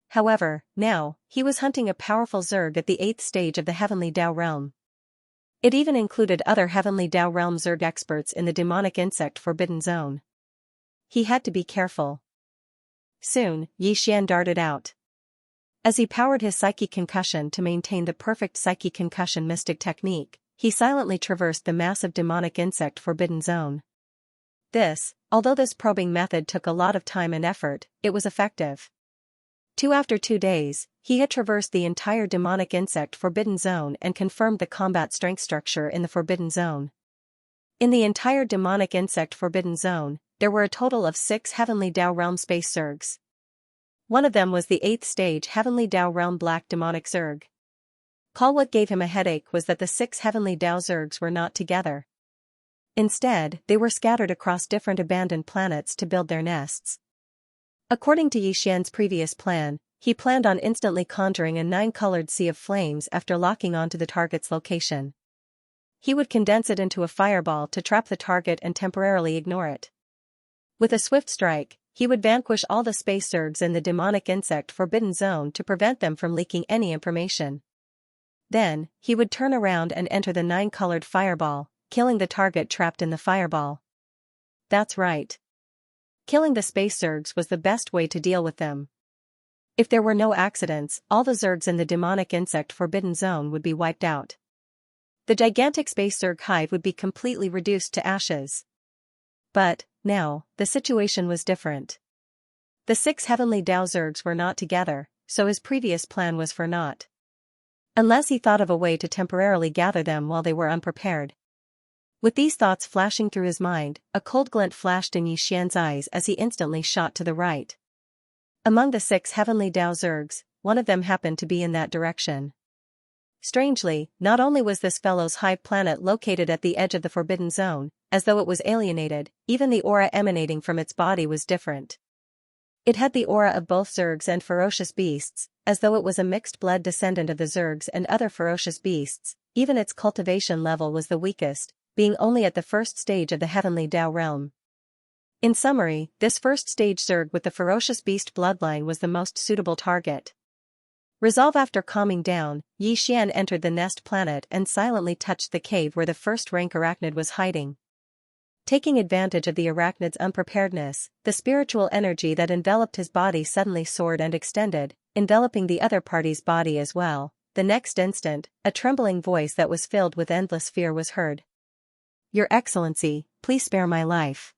However, now, he was hunting a powerful Zerg at the 8th stage of the heavenly Dao realm. It even included other heavenly Dao realm Zerg experts in the demonic insect forbidden zone. He had to be careful. Soon, Yixian darted out. As he powered his psychic concussion to maintain the perfect psychic concussion mystic technique, he silently traversed the massive demonic insect forbidden zone. Although this probing method took a lot of time and effort, it was effective. After 2 days, he had traversed the entire demonic insect forbidden zone and confirmed the combat strength structure in the forbidden zone. In the entire demonic insect forbidden zone, there were a total of 6 heavenly Dao realm space Zergs. One of them was the 8th stage heavenly Dao realm black demonic Zerg. What gave him a headache was that the 6 heavenly Dao Zergs were not together. Instead, they were scattered across different abandoned planets to build their nests. According to Yixian's previous plan, he planned on instantly conjuring a 9-colored sea of flames after locking onto the target's location. He would condense it into a fireball to trap the target and temporarily ignore it. With a swift strike, he would vanquish all the space Zergs in the demonic insect forbidden zone to prevent them from leaking any information. Then, he would turn around and enter the 9-colored fireball, killing the target trapped in the fireball. That's right. Killing the space Zergs was the best way to deal with them. If there were no accidents, all the Zergs in the demonic insect forbidden zone would be wiped out. The gigantic space Zerg hive would be completely reduced to ashes. But, now, the situation was different. The 6 heavenly Dao Zergs were not together, so his previous plan was for naught. Unless he thought of a way to temporarily gather them while they were unprepared. With these thoughts flashing through his mind, a cold glint flashed in Yixian's eyes as he instantly shot to the right. Among the 6 heavenly Dao Zergs, one of them happened to be in that direction. Strangely, not only was this fellow's hive planet located at the edge of the Forbidden Zone, as though it was alienated, even the aura emanating from its body was different. It had the aura of both Zergs and ferocious beasts, as though it was a mixed-blood descendant of the Zergs and other ferocious beasts. Even its cultivation level was the weakest, being only at the first stage of the heavenly Dao realm. In summary, this first stage Zerg with the ferocious beast bloodline was the most suitable target. Resolve after calming down, Yixian entered the nest planet and silently touched the cave where the first-rank arachnid was hiding. Taking advantage of the arachnid's unpreparedness, the spiritual energy that enveloped his body suddenly soared and extended, enveloping the other party's body as well. The next instant, a trembling voice that was filled with endless fear was heard. "Your Excellency, please spare my life."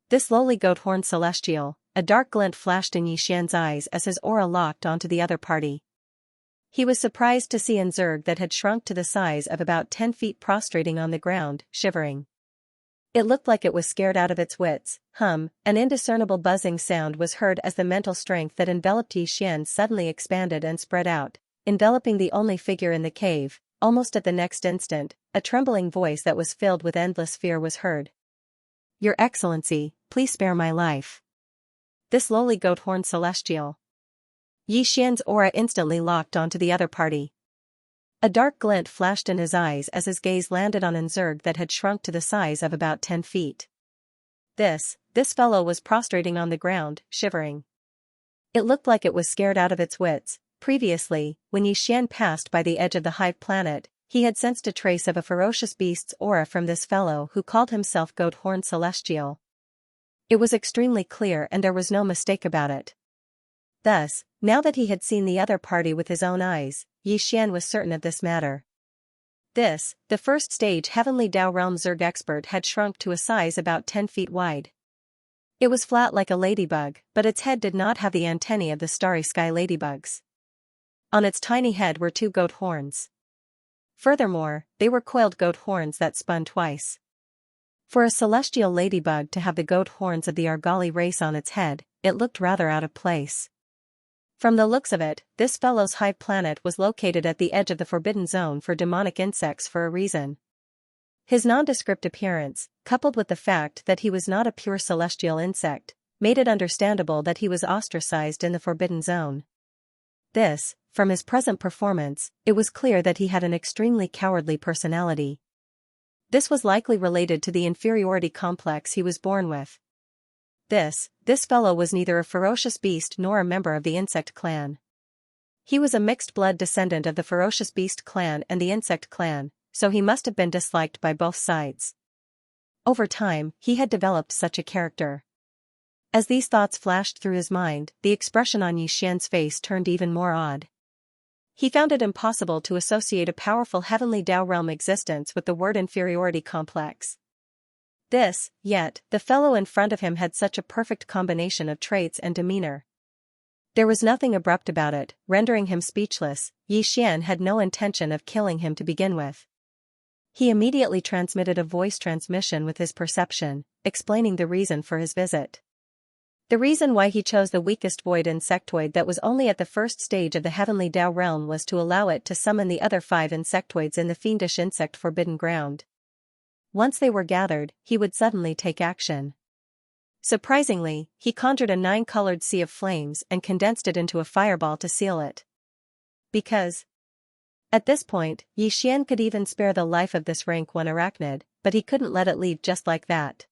This lowly goat-horned celestial, a dark glint flashed in Yixian's eyes as his aura locked onto the other party. He was surprised to see an Zerg that had shrunk to the size of about 10 feet prostrating on the ground, shivering. It looked like it was scared out of its wits. An indiscernible buzzing sound was heard as the mental strength that enveloped Yixian suddenly expanded and spread out, enveloping the only figure in the cave. Almost at the next instant, a trembling voice that was filled with endless fear was heard. "Your Excellency, please spare my life." This lowly goat-horned celestial. Yixian's aura instantly locked onto the other party. A dark glint flashed in his eyes as his gaze landed on an Zerg that had shrunk to the size of about 10 feet. This fellow was prostrating on the ground, shivering. It looked like it was scared out of its wits. Previously, when Yixian passed by the edge of the hive planet, he had sensed a trace of a ferocious beast's aura from this fellow who called himself Goat-Horned Celestial. It was extremely clear and there was no mistake about it. Thus, now that he had seen the other party with his own eyes, Yixian was certain of this matter. The first stage Heavenly Dao Realm Zerg expert had shrunk to a size about 10 feet wide. It was flat like a ladybug, but its head did not have the antennae of the starry sky ladybugs. On its tiny head were 2 goat horns. Furthermore, they were coiled goat horns that spun twice. For a celestial ladybug to have the goat horns of the Argali race on its head, it looked rather out of place. From the looks of it, this fellow's hive planet was located at the edge of the Forbidden Zone for demonic insects for a reason. His nondescript appearance, coupled with the fact that he was not a pure celestial insect, made it understandable that he was ostracized in the Forbidden Zone. From his present performance, it was clear that he had an extremely cowardly personality. This was likely related to the inferiority complex he was born with. This fellow was neither a ferocious beast nor a member of the insect clan. He was a mixed-blood descendant of the ferocious beast clan and the insect clan, so he must have been disliked by both sides. Over time, he had developed such a character. As these thoughts flashed through his mind, the expression on Yixian's face turned even more odd. He found it impossible to associate a powerful heavenly Dao realm existence with the word inferiority complex. Yet, the fellow in front of him had such a perfect combination of traits and demeanor. There was nothing abrupt about it, rendering him speechless. Yixian had no intention of killing him to begin with. He immediately transmitted a voice transmission with his perception, explaining the reason for his visit. The reason why he chose the weakest void insectoid that was only at the first stage of the heavenly Dao realm was to allow it to summon the other 5 insectoids in the fiendish insect forbidden ground. Once they were gathered, he would suddenly take action. Surprisingly, he conjured a 9-colored sea of flames and condensed it into a fireball to seal it. Because at this point, Yixian could even spare the life of this rank 1 arachnid, but he couldn't let it leave just like that.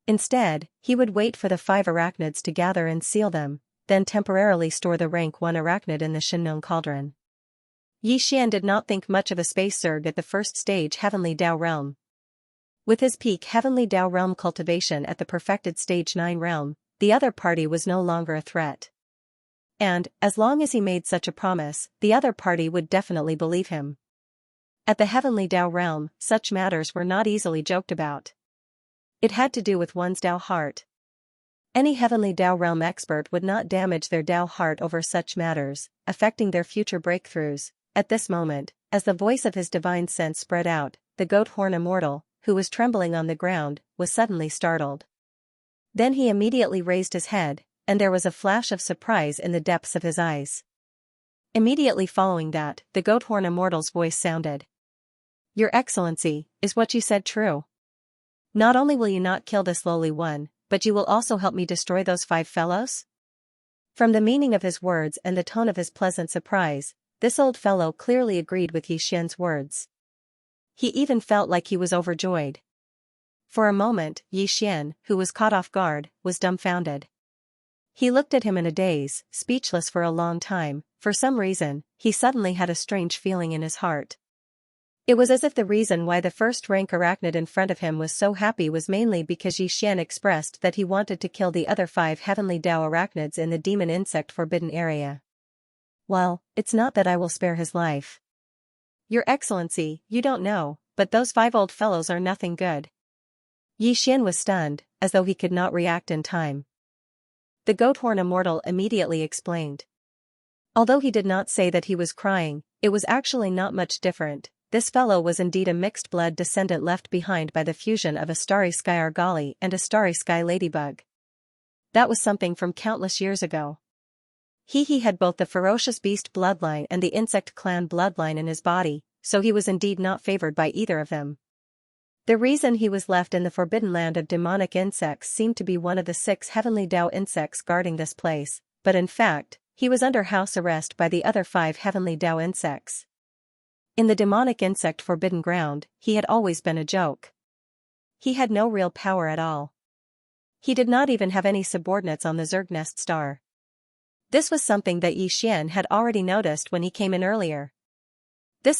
Instead, he would wait for the 5 arachnids to gather and seal them, then temporarily store the rank 1 arachnid in the Shinnon cauldron. Yixian did not think much of a space Zerg at the first stage Heavenly Dao realm. With his peak Heavenly Dao realm cultivation at the perfected stage 9 realm, the other party was no longer a threat. And, as long as he made such a promise, the other party would definitely believe him. At the Heavenly Dao realm, such matters were not easily joked about. It had to do with one's Dao heart. Any Heavenly Dao realm expert would not damage their Dao heart over such matters, affecting their future breakthroughs, At this moment, as the voice of his divine sense spread out, the goat horn immortal, who was trembling on the ground, was suddenly startled. Then he immediately raised his head, and there was a flash of surprise in the depths of his eyes. Immediately following that, the goat horn immortal's voice sounded. "Your Excellency, is what you said true? Not only will you not kill this lowly one, but you will also help me destroy those 5 fellows?" From the meaning of his words and the tone of his pleasant surprise, this old fellow clearly agreed with Yixian's words. He even felt like he was overjoyed. For a moment, Yixian, who was caught off guard, was dumbfounded. He looked at him in a daze, speechless for a long time. For some reason, he suddenly had a strange feeling in his heart. It was as if the reason why the first-rank arachnid in front of him was so happy was mainly because Yixian expressed that he wanted to kill the other 5 heavenly Dao arachnids in the demon insect forbidden area. "Well, it's not that I will spare his life. Your Excellency, you don't know, but those 5 old fellows are nothing good." Yixian was stunned, as though he could not react in time. The goat horn immortal immediately explained. Although he did not say that he was crying, it was actually not much different. This fellow was indeed a mixed-blood descendant left behind by the fusion of a starry sky argali and a starry sky ladybug. That was something from countless years ago. He had both the ferocious beast bloodline and the insect clan bloodline in his body, so he was indeed not favored by either of them. The reason he was left in the forbidden land of demonic insects seemed to be one of the 6 heavenly Dao insects guarding this place, but in fact, he was under house arrest by the other 5 heavenly Dao insects. In the demonic insect forbidden ground, he had always been a joke. He had no real power at all. He did not even have any subordinates on the Zergnest star. This was something that Yixian had already noticed when he came in earlier.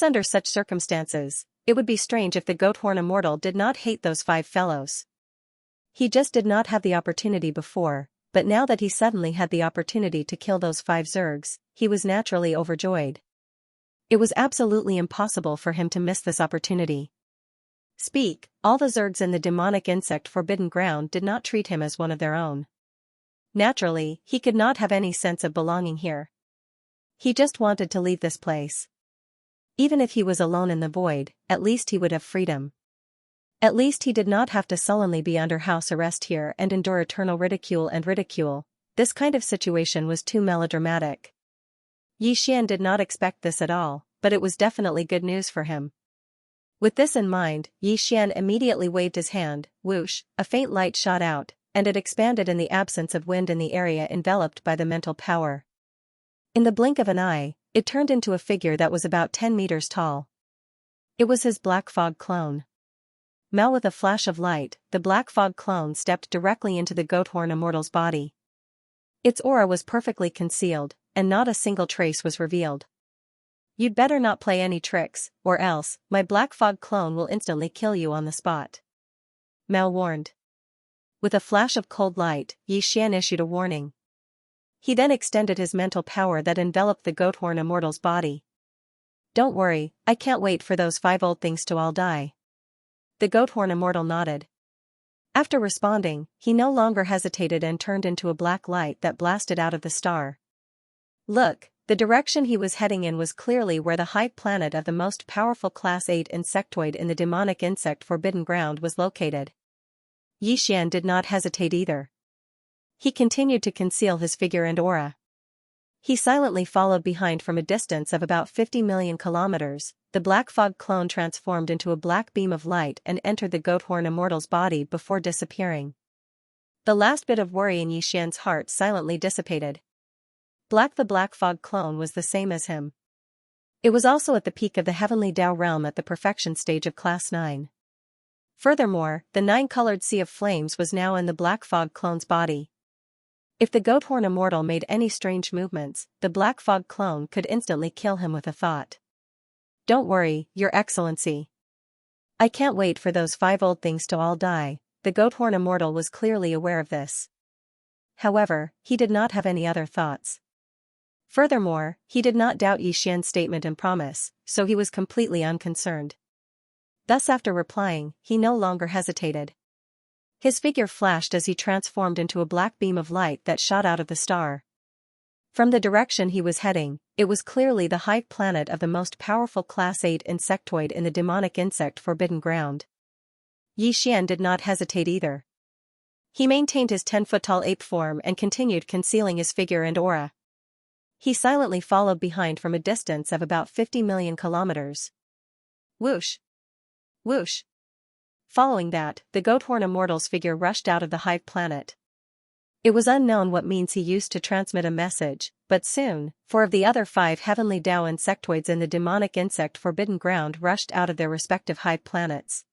Under such circumstances, it would be strange if the goat horn immortal did not hate those 5 fellows. He just did not have the opportunity before, but now that he suddenly had the opportunity to kill those 5 Zergs, he was naturally overjoyed. It was absolutely impossible for him to miss this opportunity. All the Zergs in the demonic insect forbidden ground did not treat him as one of their own. Naturally, he could not have any sense of belonging here. He just wanted to leave this place. Even if he was alone in the void, at least he would have freedom. At least he did not have to sullenly be under house arrest here and endure eternal ridicule and ridicule. This kind of situation was too melodramatic. Yixian did not expect this at all, but it was definitely good news for him. With this in mind, Yixian immediately waved his hand. Whoosh, a faint light shot out, and it expanded in the absence of wind in the area enveloped by the mental power. In the blink of an eye, it turned into a figure that was about 10 meters tall. It was his black fog clone. Now with a flash of light, the black fog clone stepped directly into the goat horn immortal's body. Its aura was perfectly concealed, and not a single trace was revealed. "You'd better not play any tricks, or else, my black fog clone will instantly kill you on the spot," Mao warned. With a flash of cold light, Yixian issued a warning. He then extended his mental power that enveloped the goat horn immortal's body. "Don't worry, I can't wait for those 5 old things to all die." The goat horn immortal nodded. After responding, he no longer hesitated and turned into a black light that blasted out of the star. Look, the direction he was heading in was clearly where the hive planet of the most powerful Class 8 insectoid in the demonic insect forbidden ground was located. Yixian did not hesitate either. He continued to conceal his figure and aura. He silently followed behind from a distance of about 50 million kilometers. The black fog clone transformed into a black beam of light and entered the goat horn immortal's body before disappearing. The last bit of worry in Yixian's heart silently dissipated. The black fog clone was the same as him. It was also at the peak of the heavenly Dao realm at the perfection stage of Class 9. Furthermore, the 9-colored sea of flames was now in the black fog clone's body. If the goat horn immortal made any strange movements, the black fog clone could instantly kill him with a thought. "Don't worry, Your Excellency. I can't wait for those 5 old things to all die." The goat horn immortal was clearly aware of this. However, he did not have any other thoughts. Furthermore, he did not doubt Yixian's statement and promise, so he was completely unconcerned. Thus after replying, he no longer hesitated. His figure flashed as he transformed into a black beam of light that shot out of the star. From the direction he was heading, it was clearly the hive planet of the most powerful Class 8 insectoid in the demonic insect forbidden ground. Xian did not hesitate either. He maintained his 10-foot-tall ape form and continued concealing his figure and aura. He silently followed behind from a distance of about 50 million kilometers. Whoosh! Whoosh! Following that, the Goathorn Immortal's figure rushed out of the hive planet. It was unknown what means he used to transmit a message, but soon, 4 of the other 5 heavenly Dao insectoids in the demonic insect forbidden ground rushed out of their respective hive planets.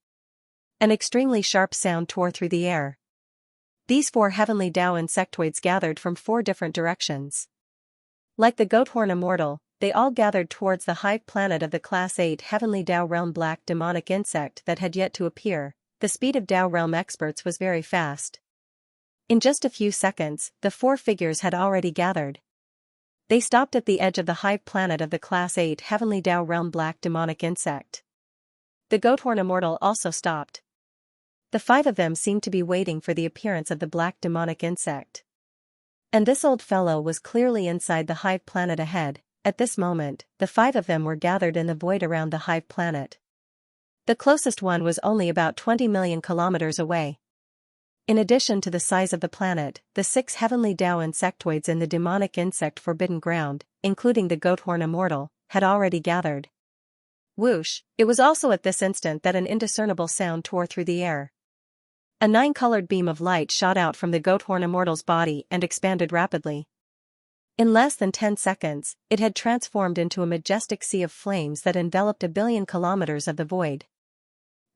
An extremely sharp sound tore through the air. These 4 heavenly Dao insectoids gathered from 4 different directions. Like the Goathorn Immortal, they all gathered towards the hive planet of the Class 8 heavenly Dao realm black demonic insect that had yet to appear. The speed of Dao realm experts was very fast. In just a few seconds, the 4 figures had already gathered. They stopped at the edge of the hive planet of the Class 8 heavenly Dao realm black demonic insect. The Goathorn Immortal also stopped. The 5 of them seemed to be waiting for the appearance of the black demonic insect. And this old fellow was clearly inside the hive planet ahead. At this moment, the 5 of them were gathered in the void around the hive planet. The closest one was only about 20 million kilometers away. In addition to the size of the planet, the 6 heavenly Dao insectoids in the demonic insect forbidden ground, including the Goathorn Immortal, had already gathered. Whoosh! It was also at this instant that an indiscernible sound tore through the air. A 9-colored beam of light shot out from the Goathorn Immortal's body and expanded rapidly. In less than 10 seconds, it had transformed into a majestic sea of flames that enveloped a billion kilometers of the void.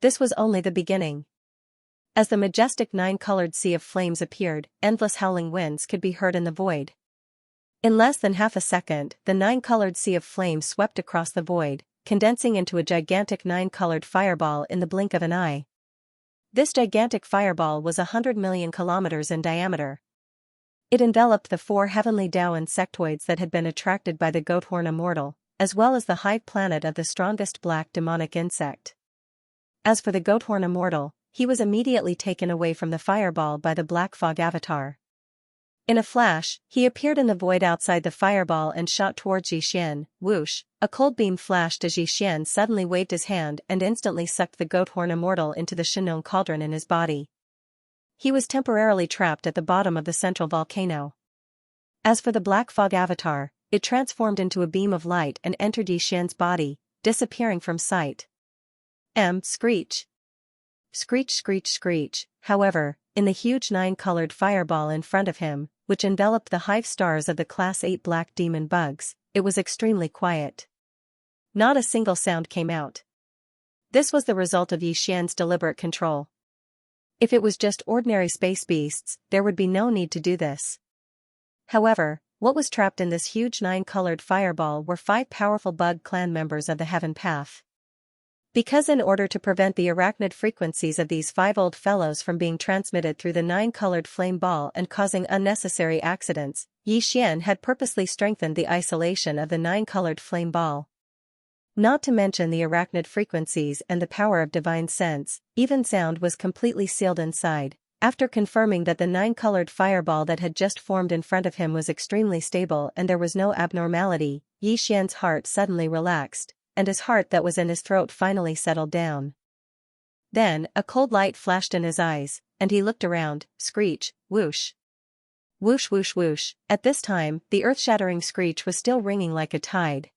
This was only the beginning. As the majestic 9-colored sea of flames appeared, endless howling winds could be heard in the void. In less than half a second, the 9-colored sea of flames swept across the void, condensing into a gigantic 9-colored fireball in the blink of an eye. This gigantic fireball was 100 million kilometers in diameter. It enveloped the 4 heavenly Dao insectoids that had been attracted by the Goathorn Immortal, as well as the hive planet of the strongest black demonic insect. As for the Goathorn Immortal, he was immediately taken away from the fireball by the Black Fog Avatar. In a flash, he appeared in the void outside the fireball and shot towards Xian. Whoosh! A cold beam flashed as Xian suddenly waved his hand and instantly sucked the Goathorn Immortal into the Shinon cauldron in his body. He was temporarily trapped at the bottom of the central volcano. As for the Black Fog Avatar, it transformed into a beam of light and entered Xian's body, disappearing from sight. Screech! Screech, screech, screech. However, in the huge 9-colored fireball in front of him, which enveloped the hive stars of the Class 8 black demon bugs, it was extremely quiet. Not a single sound came out. This was the result of Xian's deliberate control. If it was just ordinary space beasts, there would be no need to do this. However, what was trapped in this huge 9-colored fireball were 5 powerful bug clan members of the Heaven Path. Because in order to prevent the arachnid frequencies of these 5 old fellows from being transmitted through the 9-colored flame ball and causing unnecessary accidents, Xian had purposely strengthened the isolation of the 9-colored flame ball. Not to mention the arachnid frequencies and the power of divine sense, even sound was completely sealed inside. After confirming that the 9-colored fireball that had just formed in front of him was extremely stable and there was no abnormality, Xian's heart suddenly relaxed, and his heart that was in his throat finally settled down. Then, a cold light flashed in his eyes, and he looked around. Screech, whoosh. Whoosh whoosh whoosh. At this time, the earth-shattering screech was still ringing like a tide.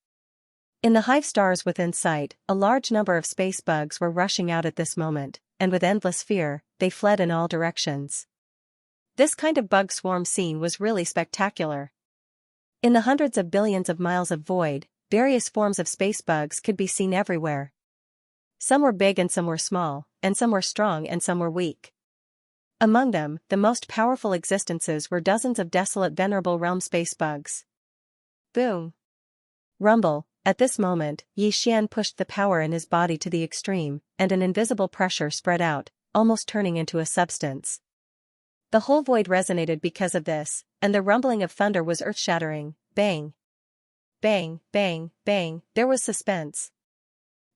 In the hive stars within sight, a large number of space bugs were rushing out at this moment, and with endless fear, they fled in all directions. This kind of bug swarm scene was really spectacular. In the hundreds of billions of miles of void, various forms of space bugs could be seen everywhere. Some were big and some were small, and some were strong and some were weak. Among them, the most powerful existences were dozens of desolate venerable realm space bugs. Boom! Rumble! At this moment, Xian pushed the power in his body to the extreme, and an invisible pressure spread out, almost turning into a substance. The whole void resonated because of this, and the rumbling of thunder was earth-shattering. Bang! Bang, bang, bang, there was suspense.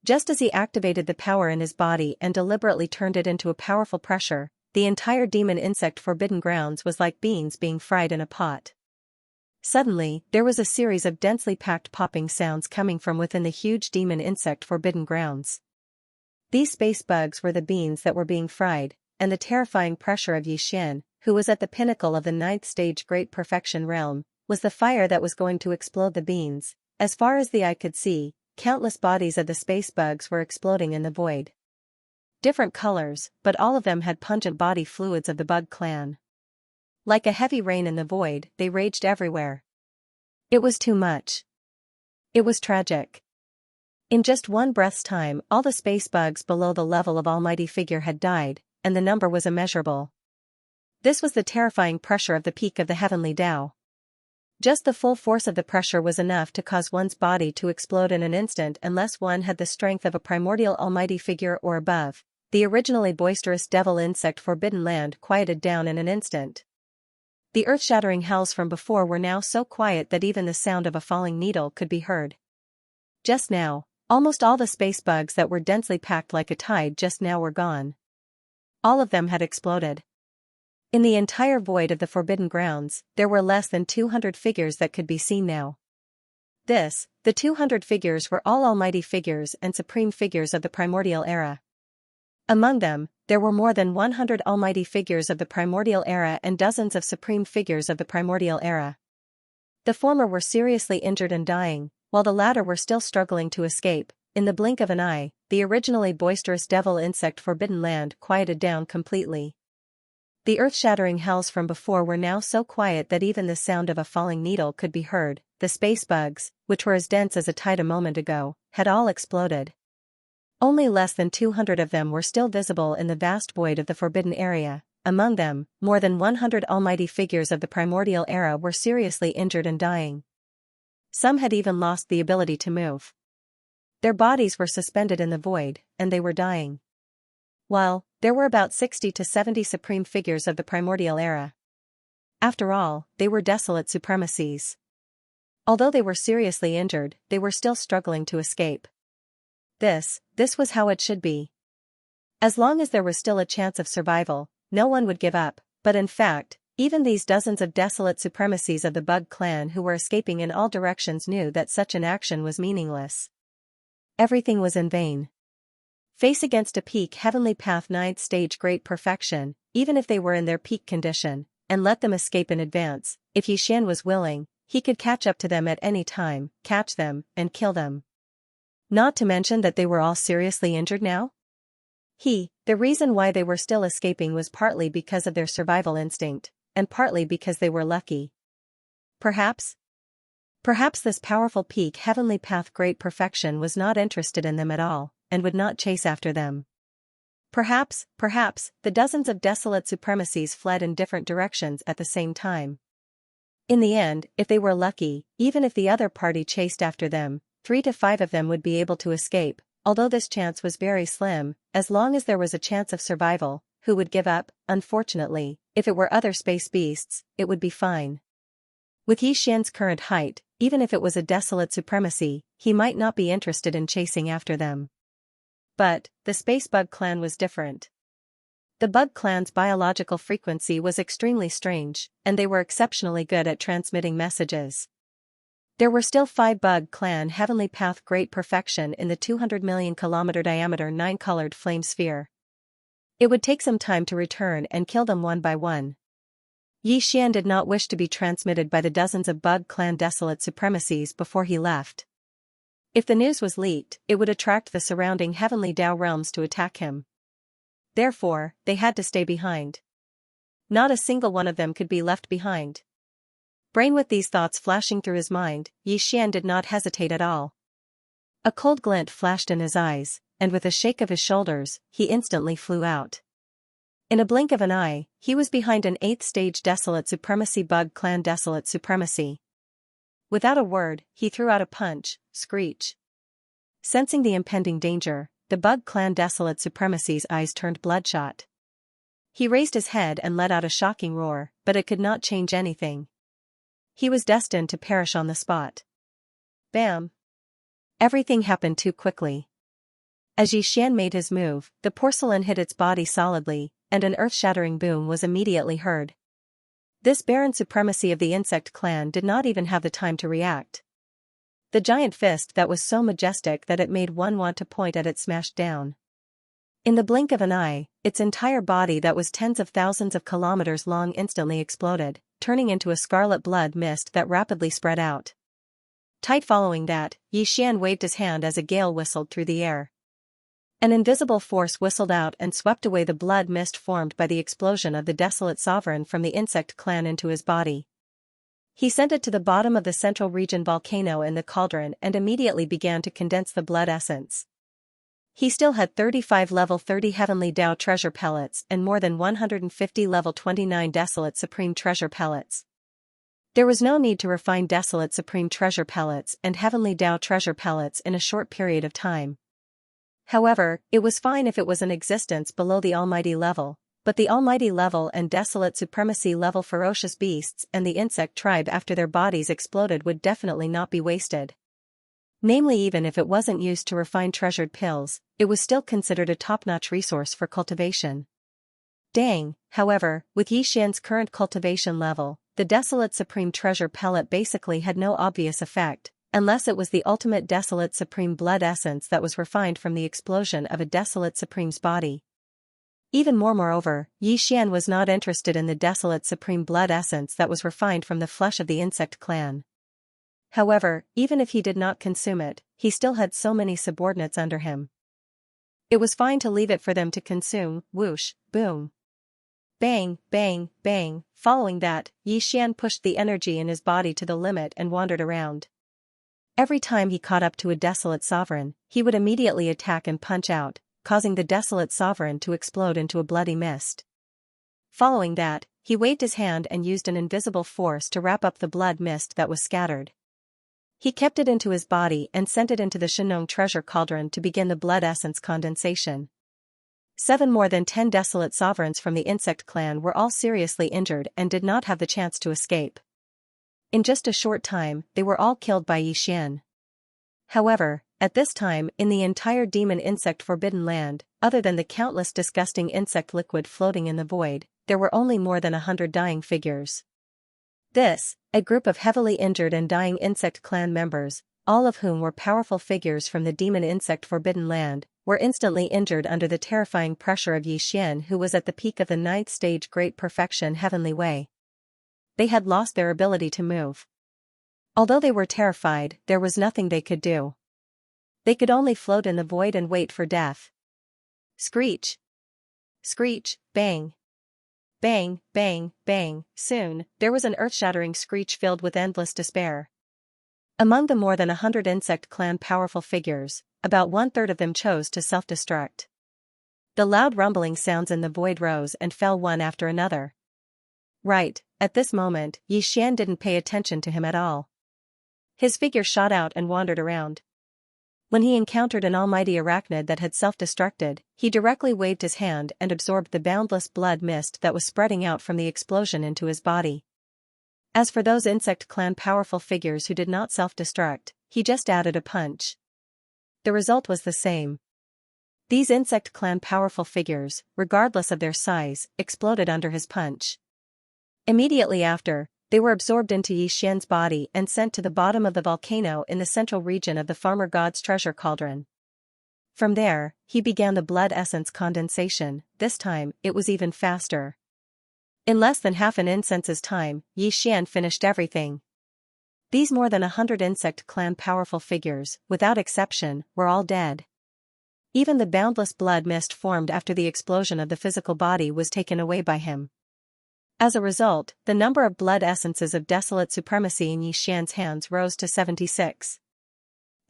Just as he activated the power in his body and deliberately turned it into a powerful pressure, the entire demon insect forbidden grounds was like beans being fried in a pot. Suddenly, there was a series of densely packed popping sounds coming from within the huge demon insect forbidden grounds. These space bugs were the beans that were being fried, and the terrifying pressure of Xian, who was at the pinnacle of the 9th stage great perfection realm, was the fire that was going to explode the beans. As far as the eye could see, countless bodies of the space bugs were exploding in the void. Different colors, but all of them had pungent body fluids of the bug clan. Like a heavy rain in the void, they raged everywhere. It was too much. It was tragic. In just one breath's time, all the space bugs below the level of Almighty Figure had died, and the number was immeasurable. This was the terrifying pressure of the peak of the heavenly Tao. Just the full force of the pressure was enough to cause one's body to explode in an instant unless one had the strength of a primordial Almighty Figure or above. The originally boisterous devil insect forbidden land quieted down in an instant. The earth-shattering howls from before were now so quiet that even the sound of a falling needle could be heard. Just now, almost all the space bugs that were densely packed like a tide just now were gone. All of them had exploded. In the entire void of the forbidden grounds, there were less than 200 figures that could be seen now. The 200 figures were all almighty figures and supreme figures of the primordial era. Among them, there were more than 100 almighty figures of the primordial era and dozens of supreme figures of the primordial era. The former were seriously injured and dying, while the latter were still struggling to escape. In the blink of an eye, the originally boisterous devil insect forbidden land quieted down completely. The earth-shattering howls from before were now so quiet that even the sound of a falling needle could be heard. The space bugs, which were as dense as a tide a moment ago, had all exploded. Only less than 200 of them were still visible in the vast void of the forbidden area. Among them, more than 100 almighty figures of the primordial era were seriously injured and dying. Some had even lost the ability to move. Their bodies were suspended in the void, and they were dying. While there were about 60 to 70 supreme figures of the primordial era. After all, they were desolate supremacies. Although they were seriously injured, they were still struggling to escape. This was how it should be. As long as there was still a chance of survival, no one would give up, but in fact, even these dozens of desolate supremacies of the Bug clan who were escaping in all directions knew that such an action was meaningless. Everything was in vain. Face against a peak heavenly path 9th stage great perfection, even if they were in their peak condition, and let them escape in advance. If Xian was willing, he could catch up to them at any time, catch them, and kill them. Not to mention that they were all seriously injured now? The reason why they were still escaping was partly because of their survival instinct, and partly because they were lucky. Perhaps this powerful peak heavenly path great perfection was not interested in them at all, and would not chase after them. Perhaps, the dozens of desolate supremacies fled in different directions at the same time. In the end, if they were lucky, even if the other party chased after them, 3 to 5 of them would be able to escape, although this chance was very slim. As long as there was a chance of survival, who would give up? Unfortunately, if it were other space beasts, it would be fine. With Xian's current height, even if it was a desolate supremacy, he might not be interested in chasing after them. But the space bug clan was different. The bug clan's biological frequency was extremely strange, and they were exceptionally good at transmitting messages. There were still 5 bug clan heavenly path great perfection in the 200 million kilometer diameter 9-colored flame sphere. It would take some time to return and kill them one by one. Xian did not wish to be transmitted by the dozens of bug clan desolate supremacies before he left. If the news was leaked, it would attract the surrounding heavenly Tao realms to attack him. Therefore, they had to stay behind. Not a single one of them could be left behind. Brain with these thoughts flashing through his mind, Xian did not hesitate at all. A cold glint flashed in his eyes, and with a shake of his shoulders, he instantly flew out. In a blink of an eye, he was behind an 8th stage desolate supremacy bug clan desolate supremacy. Without a word, he threw out a punch, screech. Sensing the impending danger, the bug clan desolate supremacy's eyes turned bloodshot. He raised his head and let out a shocking roar, but it could not change anything. He was destined to perish on the spot. Bam! Everything happened too quickly. As Xian made his move, the porcelain hit its body solidly, and an earth-shattering boom was immediately heard. This barren supremacy of the insect clan did not even have the time to react. The giant fist that was so majestic that it made one want to point at it smashed down. In the blink of an eye, its entire body that was tens of thousands of kilometers long instantly exploded, turning into a scarlet blood mist that rapidly spread out. Tight following that, Yixian waved his hand as a gale whistled through the air. An invisible force whistled out and swept away the blood mist formed by the explosion of the desolate sovereign from the insect clan into his body. He sent it to the bottom of the central region volcano in the cauldron and immediately began to condense the blood essence. He still had 35 level 30 heavenly Tao treasure pellets and more than 150 level 29 desolate supreme treasure pellets. There was no need to refine desolate supreme treasure pellets and heavenly Tao treasure pellets in a short period of time. However, it was fine if it was in existence below the almighty level, but the almighty level and desolate supremacy level ferocious beasts and the insect tribe after their bodies exploded would definitely not be wasted. Namely, even if it wasn't used to refine treasured pills, it was still considered a top-notch resource for cultivation. Dang, however, with Yixian's current cultivation level, the desolate supreme treasure pellet basically had no obvious effect, unless it was the ultimate desolate supreme blood essence that was refined from the explosion of a desolate supreme's body. Even moreover, Yixian was not interested in the desolate supreme blood essence that was refined from the flesh of the insect clan. However, even if he did not consume it, he still had so many subordinates under him. It was fine to leave it for them to consume. Whoosh, boom. Bang, bang, bang. Following that, Yixian pushed the energy in his body to the limit and wandered around. Every time he caught up to a desolate sovereign, he would immediately attack and punch out, causing the desolate sovereign to explode into a bloody mist. Following that, he waved his hand and used an invisible force to wrap up the blood mist that was scattered. He kept it into his body and sent it into the Shenong treasure cauldron to begin the blood essence condensation. 7 more than 10 desolate sovereigns from the insect clan were all seriously injured and did not have the chance to escape. In just a short time, they were all killed by Yixian. However, at this time in the entire demon insect forbidden land, other than the countless disgusting insect liquid floating in the void, there were only more than 100 dying figures. This, a group of heavily injured and dying insect clan members, all of whom were powerful figures from the demon insect forbidden land, were instantly injured under the terrifying pressure of Yixian, who was at the peak of the 9th stage great perfection heavenly way. They had lost their ability to move. Although they were terrified, there was nothing they could do. They could only float in the void and wait for death. Screech! Screech, bang! Bang, bang, bang. Soon, there was an earth-shattering screech filled with endless despair. Among the more than 100 insect clan powerful figures, about 1/3 of them chose to self-destruct. The loud rumbling sounds in the void rose and fell one after another. Right, at this moment, Yixian didn't pay attention to him at all. His figure shot out and wandered around. When he encountered an almighty arachnid that had self-destructed, he directly waved his hand and absorbed the boundless blood mist that was spreading out from the explosion into his body. As for those insect clan powerful figures who did not self-destruct, he just added a punch. The result was the same. These insect clan powerful figures, regardless of their size, exploded under his punch. Immediately after, they were absorbed into Yixian's body and sent to the bottom of the volcano in the central region of the farmer god's treasure cauldron. From there, he began the blood essence condensation. This time, it was even faster. In less than half an incense's time, Yixian finished everything. These more than 100 insect clan powerful figures, without exception, were all dead. Even the boundless blood mist formed after the explosion of the physical body was taken away by him. As a result, the number of blood essences of desolate supremacy in Yixian's hands rose to 76.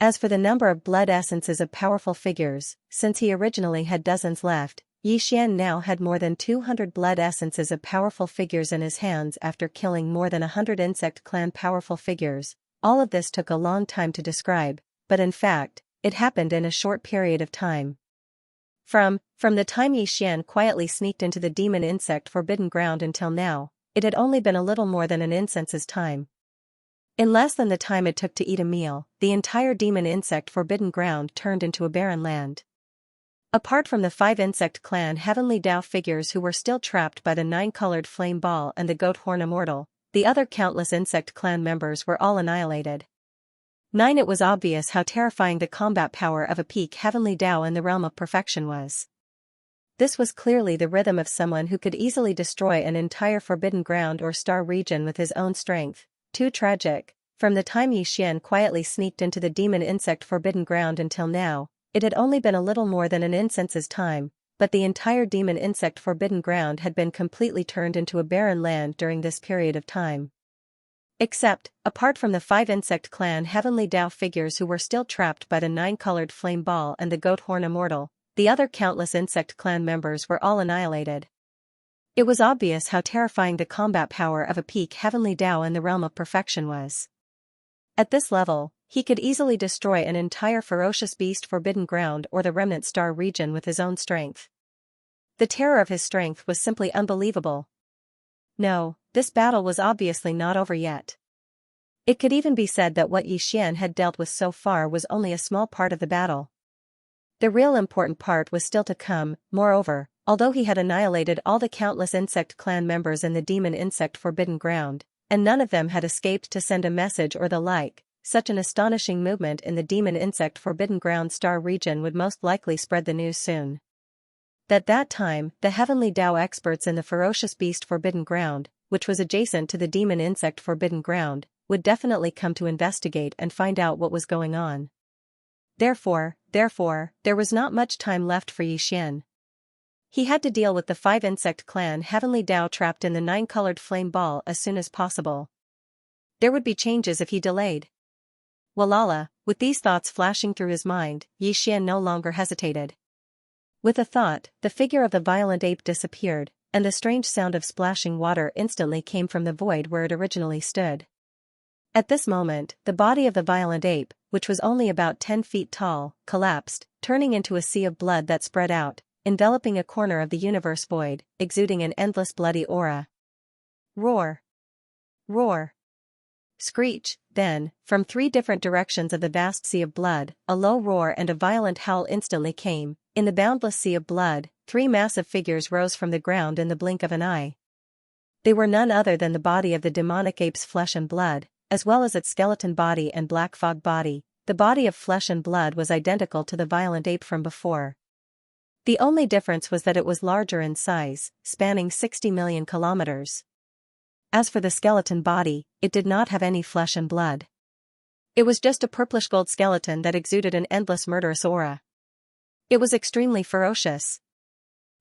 As for the number of blood essences of powerful figures, since he originally had dozens left, Yixian now had more than 200 blood essences of powerful figures in his hands after killing more than 100 insect clan powerful figures. All of this took a long time to describe, but in fact, it happened in a short period of time. From the time Yixian quietly sneaked into the demon insect forbidden ground until now, it had only been a little more than an incense's time. In less than the time it took to eat a meal, the entire demon insect forbidden ground turned into a barren land. Apart from the 5 insect clan Heavenly Dao figures who were still trapped by the 9-colored flame ball and the goat horn immortal, the other countless insect clan members were all annihilated. 9. It was obvious how terrifying the combat power of a peak Heavenly Dao in the realm of perfection was. This was clearly the rhythm of someone who could easily destroy an entire forbidden ground or star region with his own strength. Too tragic. From the time Yixian quietly sneaked into the demon insect forbidden ground until now, it had only been a little more than an incense's time, but the entire demon insect forbidden ground had been completely turned into a barren land during this period of time. Except, apart from the 5 insect clan Heavenly Dao figures who were still trapped by the 9-colored flame ball and the goat horn immortal, the other countless insect clan members were all annihilated. It was obvious how terrifying the combat power of a peak Heavenly Dao in the realm of perfection was. At this level, he could easily destroy an entire ferocious beast forbidden ground or the remnant star region with his own strength. The terror of his strength was simply unbelievable. No, this battle was obviously not over yet. It could even be said that what Yixian had dealt with so far was only a small part of the battle. The real important part was still to come. Moreover, although he had annihilated all the countless insect clan members in the demon insect forbidden ground, and none of them had escaped to send a message or the like, such an astonishing movement in the demon insect forbidden ground star region would most likely spread the news soon. At that time, the Heavenly Dao experts in the ferocious beast forbidden ground, which was adjacent to the demon insect forbidden ground, would definitely come to investigate and find out what was going on. Therefore, there was not much time left for Yixian. He had to deal with the 5 insect clan Heavenly Dao trapped in the 9-colored flame ball as soon as possible. There would be changes if he delayed. Walala, with these thoughts flashing through his mind, Yixian no longer hesitated. With a thought, the figure of the violent ape disappeared, and the strange sound of splashing water instantly came from the void where it originally stood. At this moment, the body of the violent ape, which was only about 10 feet tall, collapsed, turning into a sea of blood that spread out, enveloping a corner of the universe void, exuding an endless bloody aura. Roar! Roar! Screech! Then, from 3 different directions of the vast sea of blood, a low roar and a violent howl instantly came. In the boundless sea of blood, 3 massive figures rose from the ground in the blink of an eye. They were none other than the body of the demonic ape's flesh and blood, as well as its skeleton body and black fog body. The body of flesh and blood was identical to the violent ape from before. The only difference was that it was larger in size, spanning 60 million kilometers. As for the skeleton body, it did not have any flesh and blood. It was just a purplish gold skeleton that exuded an endless murderous aura. It was extremely ferocious.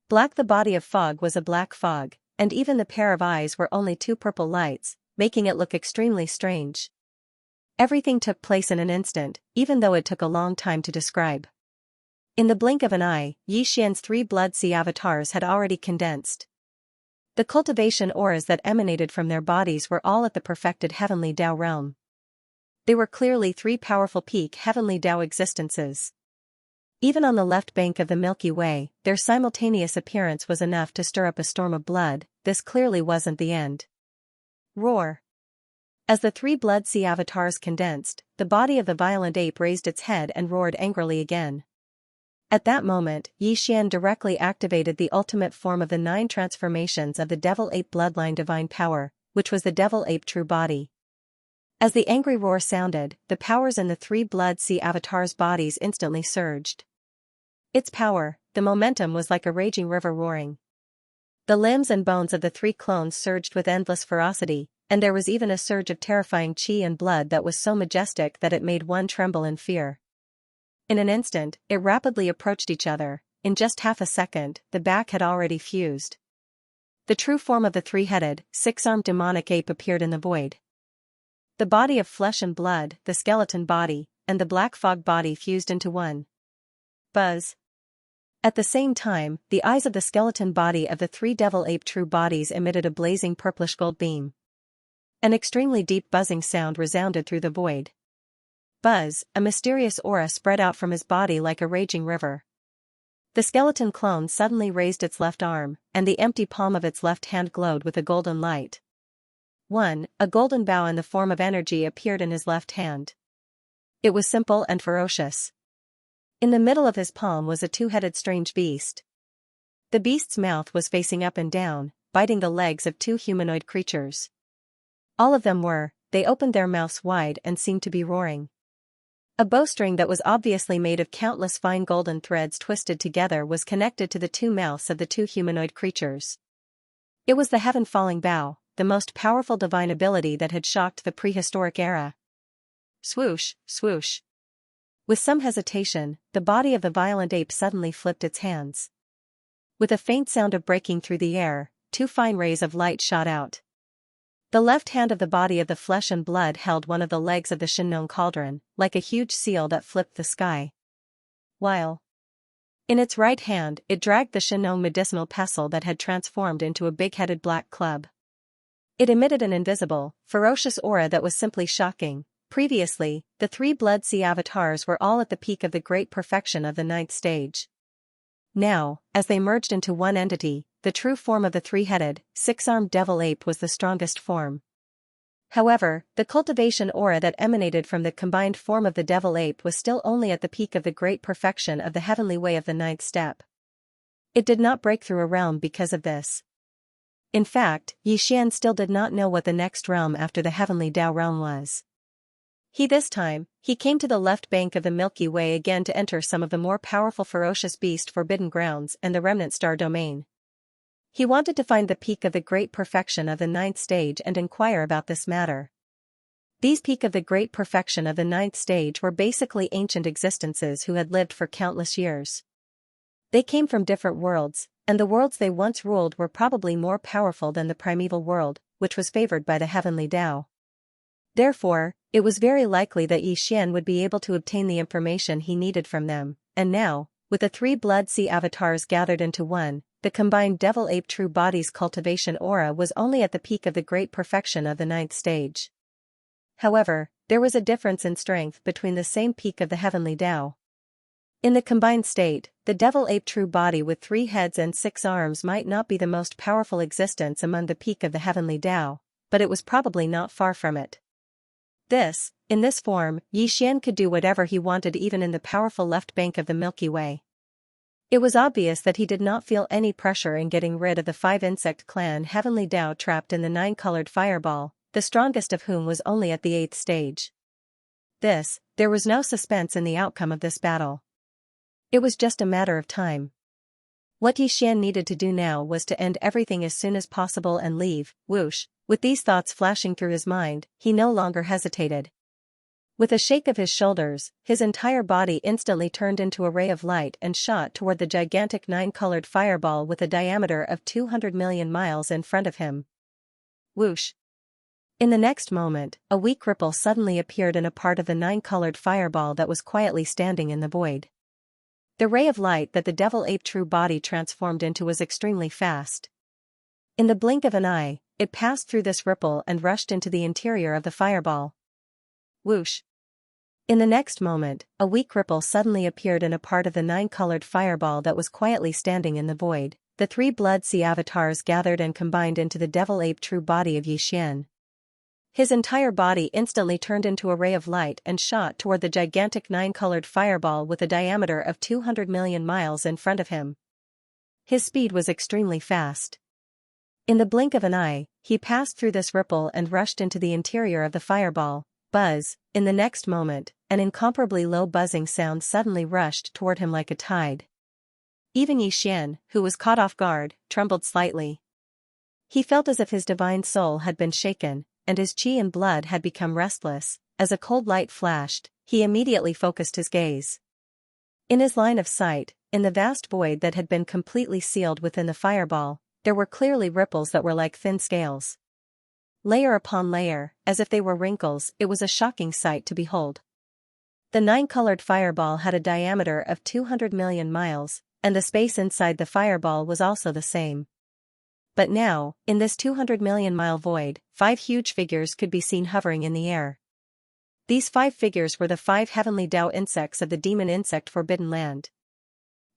Black the body of fog was a black fog, and even the pair of eyes were only 2 purple lights, making it look extremely strange. Everything took place in an instant, even though it took a long time to describe. In the blink of an eye, Yixian's 3 blood sea avatars had already condensed. The cultivation auras that emanated from their bodies were all at the perfected Heavenly Dao realm. They were clearly 3 powerful peak Heavenly Dao existences. Even on the left bank of the Milky Way, their simultaneous appearance was enough to stir up a storm of blood. This clearly wasn't the end. Roar! As the 3 blood sea avatars condensed, the body of the violent ape raised its head and roared angrily again. At that moment, Yixian directly activated the ultimate form of the 9 transformations of the Devil Ape Bloodline Divine Power, which was the Devil Ape True Body. As the angry roar sounded, the powers in the 3 blood sea avatars' bodies instantly surged. Its power, the momentum was like a raging river roaring. The limbs and bones of the 3 clones surged with endless ferocity, and there was even a surge of terrifying chi and blood that was so majestic that it made one tremble in fear. In an instant, it rapidly approached each other. In just half a second, the back had already fused. The true form of the 3-headed, 6-armed demonic ape appeared in the void. The body of flesh and blood, the skeleton body, and the black fog body fused into one. Buzz! At the same time, the eyes of the skeleton body of the 3 devil ape true bodies emitted a blazing purplish gold beam. An extremely deep buzzing sound resounded through the void. Buzz, a mysterious aura spread out from his body like a raging river. The skeleton clone suddenly raised its left arm, and the empty palm of its left hand glowed with a golden light. A golden bow in the form of energy appeared in his left hand. It was simple and ferocious. In the middle of his palm was a two-headed strange beast. The beast's mouth was facing up and down, biting the legs of two humanoid creatures. All of them they opened their mouths wide and seemed to be roaring. A bowstring that was obviously made of countless fine golden threads twisted together was connected to the two mouths of the two humanoid creatures. It was the heaven-falling bow, the most powerful divine ability that had shocked the prehistoric era. Swoosh, swoosh. With some hesitation, the body of the violent ape suddenly flipped its hands. With a faint sound of breaking through the air, two fine rays of light shot out. The left hand of the body of the flesh and blood held one of the legs of the Shinnon cauldron, like a huge seal that flipped the sky. While in its right hand, it dragged the Shinnon medicinal pestle that had transformed into a big-headed black club. It emitted an invisible, ferocious aura that was simply shocking. Previously, the three Blood Sea avatars were all at the peak of the great perfection of the ninth stage. Now, as they merged into one entity, the true form of the three-headed, six-armed devil ape was the strongest form. However, the cultivation aura that emanated from the combined form of the devil ape was still only at the peak of the great perfection of the heavenly way of the ninth step. It did not break through a realm because of this. In fact, Xian still did not know what the next realm after the heavenly Tao realm was. This time, he came to the left bank of the Milky Way again to enter some of the more powerful ferocious beast forbidden grounds and the remnant star domain. He wanted to find the peak of the great perfection of the ninth stage and inquire about this matter. These peak of the great perfection of the ninth stage were basically ancient existences who had lived for countless years. They came from different worlds, and the worlds they once ruled were probably more powerful than the primeval world, which was favored by the heavenly Tao. Therefore, it was very likely that Xian would be able to obtain the information he needed from them, and now, with the three Blood Sea avatars gathered into one, the combined devil-ape true body's cultivation aura was only at the peak of the great perfection of the ninth stage. However, there was a difference in strength between the same peak of the heavenly Tao. In the combined state, the devil-ape true body with 3 heads and 6 arms might not be the most powerful existence among the peak of the heavenly Tao, but it was probably not far from it. In this form, Xian could do whatever he wanted even in the powerful left bank of the Milky Way. It was obvious that he did not feel any pressure in getting rid of the 5-insect clan heavenly Tao trapped in the 9-colored fireball, the strongest of whom was only at the 8th stage. There was no suspense in the outcome of this battle. It was just a matter of time. What Xian needed to do now was to end everything as soon as possible and leave. Whoosh. With these thoughts flashing through his mind, he no longer hesitated. With a shake of his shoulders, his entire body instantly turned into a ray of light and shot toward the gigantic 9-colored fireball with a diameter of 200 million miles in front of him. Whoosh. In the next moment, a weak ripple suddenly appeared in a part of the 9-colored fireball that was quietly standing in the void. The ray of light that the devil-ape true body transformed into was extremely fast. In the blink of an eye, it passed through this ripple and rushed into the interior of the fireball. Whoosh. In the next moment, a weak ripple suddenly appeared in a part of the 9-colored fireball that was quietly standing in the void. The 3 Blood Sea avatars gathered and combined into the devil-ape true body of Xian. His entire body instantly turned into a ray of light and shot toward the gigantic 9-colored fireball with a diameter of 200 million miles in front of him. His speed was extremely fast. In the blink of an eye, he passed through this ripple and rushed into the interior of the fireball. Buzz. In the next moment, an incomparably low buzzing sound suddenly rushed toward him like a tide. Even Xian, who was caught off guard, trembled slightly. He felt as if his divine soul had been shaken, and his chi and blood had become restless. As a cold light flashed, he immediately focused his gaze. In his line of sight, in the vast void that had been completely sealed within the fireball, there were clearly ripples that were like thin scales. Layer upon layer, as if they were wrinkles, it was a shocking sight to behold. The 9-colored fireball had a diameter of 200 million miles, and the space inside the fireball was also the same. But now, in this 200 million mile void, 5 huge figures could be seen hovering in the air. These 5 figures were the 5 heavenly Tao insects of the demon insect forbidden land.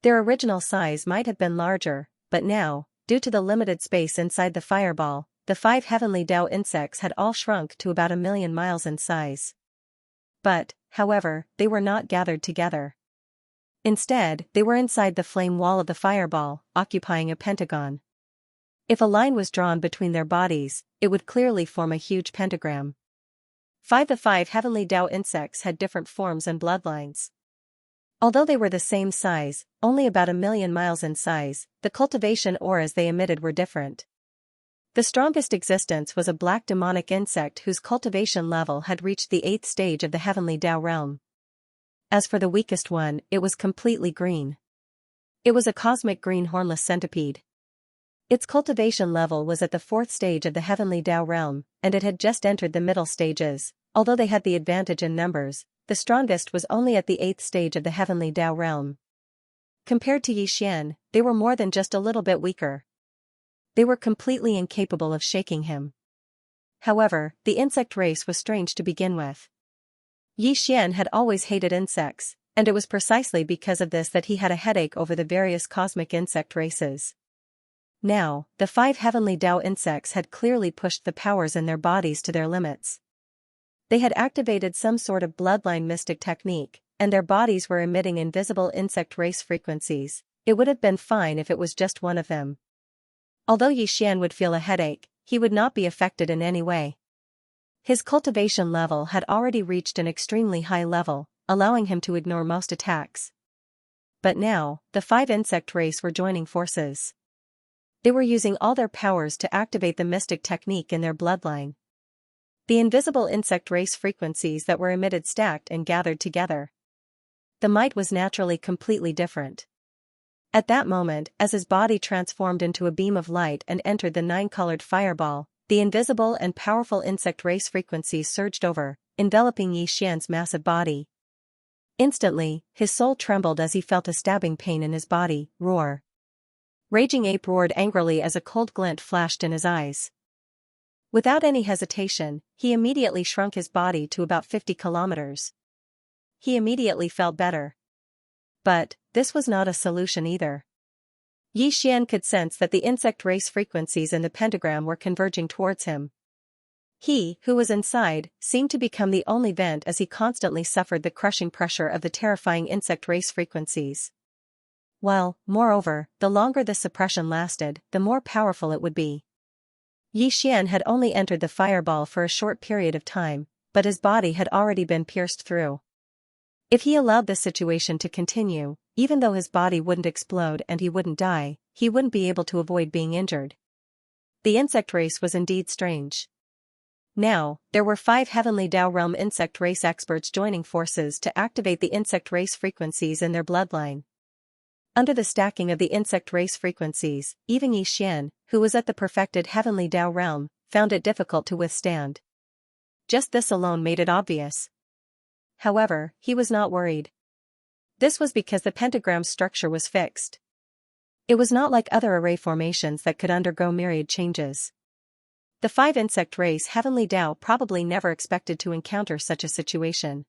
Their original size might have been larger, but now, due to the limited space inside the fireball, the 5 heavenly Tao insects had all shrunk to about 1 million miles in size. But, however, they were not gathered together. Instead, they were inside the flame wall of the fireball, occupying a pentagon. If a line was drawn between their bodies, it would clearly form a huge pentagram. The five heavenly Dao insects had different forms and bloodlines. Although they were the same size, only about 1,000,000 miles in size, the cultivation auras they emitted were different. The strongest existence was a black demonic insect whose cultivation level had reached the 8th stage of the heavenly Dao realm. As for the weakest one, it was completely green. It was a cosmic green hornless centipede. Its cultivation level was at the 4th stage of the heavenly Dao realm, and it had just entered the middle stages. Although they had the advantage in numbers, the strongest was only at the 8th stage of the heavenly Dao realm. Compared to Yixian, they were more than just a little bit weaker. They were completely incapable of shaking him. However, the insect race was strange to begin with. Yixian had always hated insects, and it was precisely because of this that he had a headache over the various cosmic insect races. Now, the 5 heavenly Dao insects had clearly pushed the powers in their bodies to their limits. They had activated some sort of bloodline mystic technique, and their bodies were emitting invisible insect race frequencies. It would have been fine if it was just one of them. Although Yixian would feel a headache, he would not be affected in any way. His cultivation level had already reached an extremely high level, allowing him to ignore most attacks. But now, the 5 insect race were joining forces. They were using all their powers to activate the mystic technique in their bloodline. The invisible insect race frequencies that were emitted stacked and gathered together. The might was naturally completely different. At that moment, as his body transformed into a beam of light and entered the 9-colored fireball, the invisible and powerful insect race frequencies surged over, enveloping Yixian's massive body. Instantly, his soul trembled as he felt a stabbing pain in his body. Roar. Raging Ape roared angrily as a cold glint flashed in his eyes. Without any hesitation, he immediately shrunk his body to about 50 kilometers. He immediately felt better. But this was not a solution either. Yixian could sense that the insect race frequencies in the pentagram were converging towards him. He, who was inside, seemed to become the only vent as he constantly suffered the crushing pressure of the terrifying insect race frequencies. While, moreover, the longer the suppression lasted, the more powerful it would be. Yixian had only entered the fireball for a short period of time, but his body had already been pierced through. If he allowed this situation to continue, even though his body wouldn't explode and he wouldn't die, he wouldn't be able to avoid being injured. The insect race was indeed strange. Now, there were 5 heavenly Dao realm insect race experts joining forces to activate the insect race frequencies in their bloodline. Under the stacking of the insect race frequencies, even Yixian, who was at the perfected heavenly Dao realm, found it difficult to withstand. Just this alone made it obvious. However, he was not worried. This was because the pentagram's structure was fixed. It was not like other array formations that could undergo myriad changes. The 5 insect race heavenly Dao probably never expected to encounter such a situation.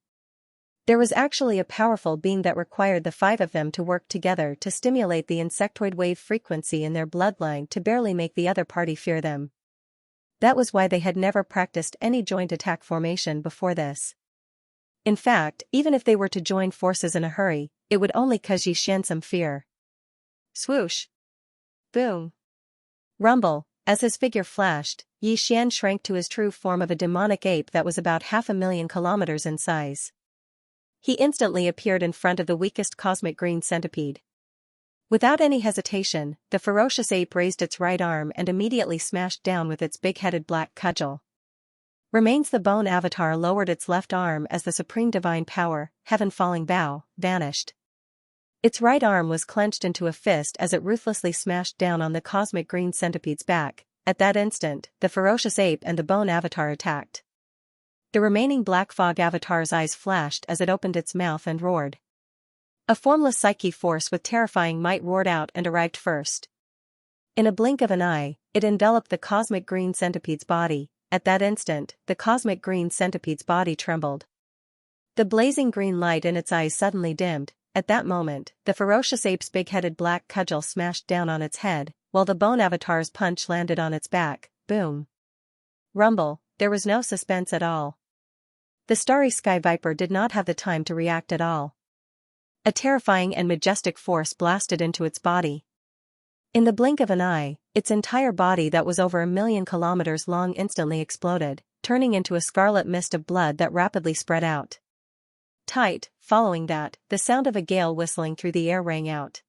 There was actually a powerful being that required the 5 of them to work together to stimulate the insectoid wave frequency in their bloodline to barely make the other party fear them. That was why they had never practiced any joint attack formation before this. In fact, even if they were to join forces in a hurry, it would only cause Yixian some fear. Swoosh! Boom! Rumble! As his figure flashed, Yixian shrank to his true form of a demonic ape that was about 500,000 kilometers in size. He instantly appeared in front of the weakest cosmic green centipede. Without any hesitation, the ferocious ape raised its right arm and immediately smashed down with its big-headed black cudgel. Remains the bone avatar lowered its left arm as the supreme divine power, heaven-falling bow, vanished. Its right arm was clenched into a fist as it ruthlessly smashed down on the cosmic green centipede's back. At that instant, the ferocious ape and the bone avatar attacked. The remaining black fog avatar's eyes flashed as it opened its mouth and roared. A formless psyche force with terrifying might roared out and arrived first. In a blink of an eye, it enveloped the cosmic green centipede's body. At that instant, the cosmic green centipede's body trembled. The blazing green light in its eyes suddenly dimmed. At that moment, the ferocious ape's big-headed black cudgel smashed down on its head, while the bone avatar's punch landed on its back. Boom! Rumble! There was no suspense at all. The starry sky viper did not have the time to react at all. A terrifying and majestic force blasted into its body. In the blink of an eye, its entire body that was over 1,000,000 kilometers long instantly exploded, turning into a scarlet mist of blood that rapidly spread out. Tight, following that, the sound of a gale whistling through the air rang out.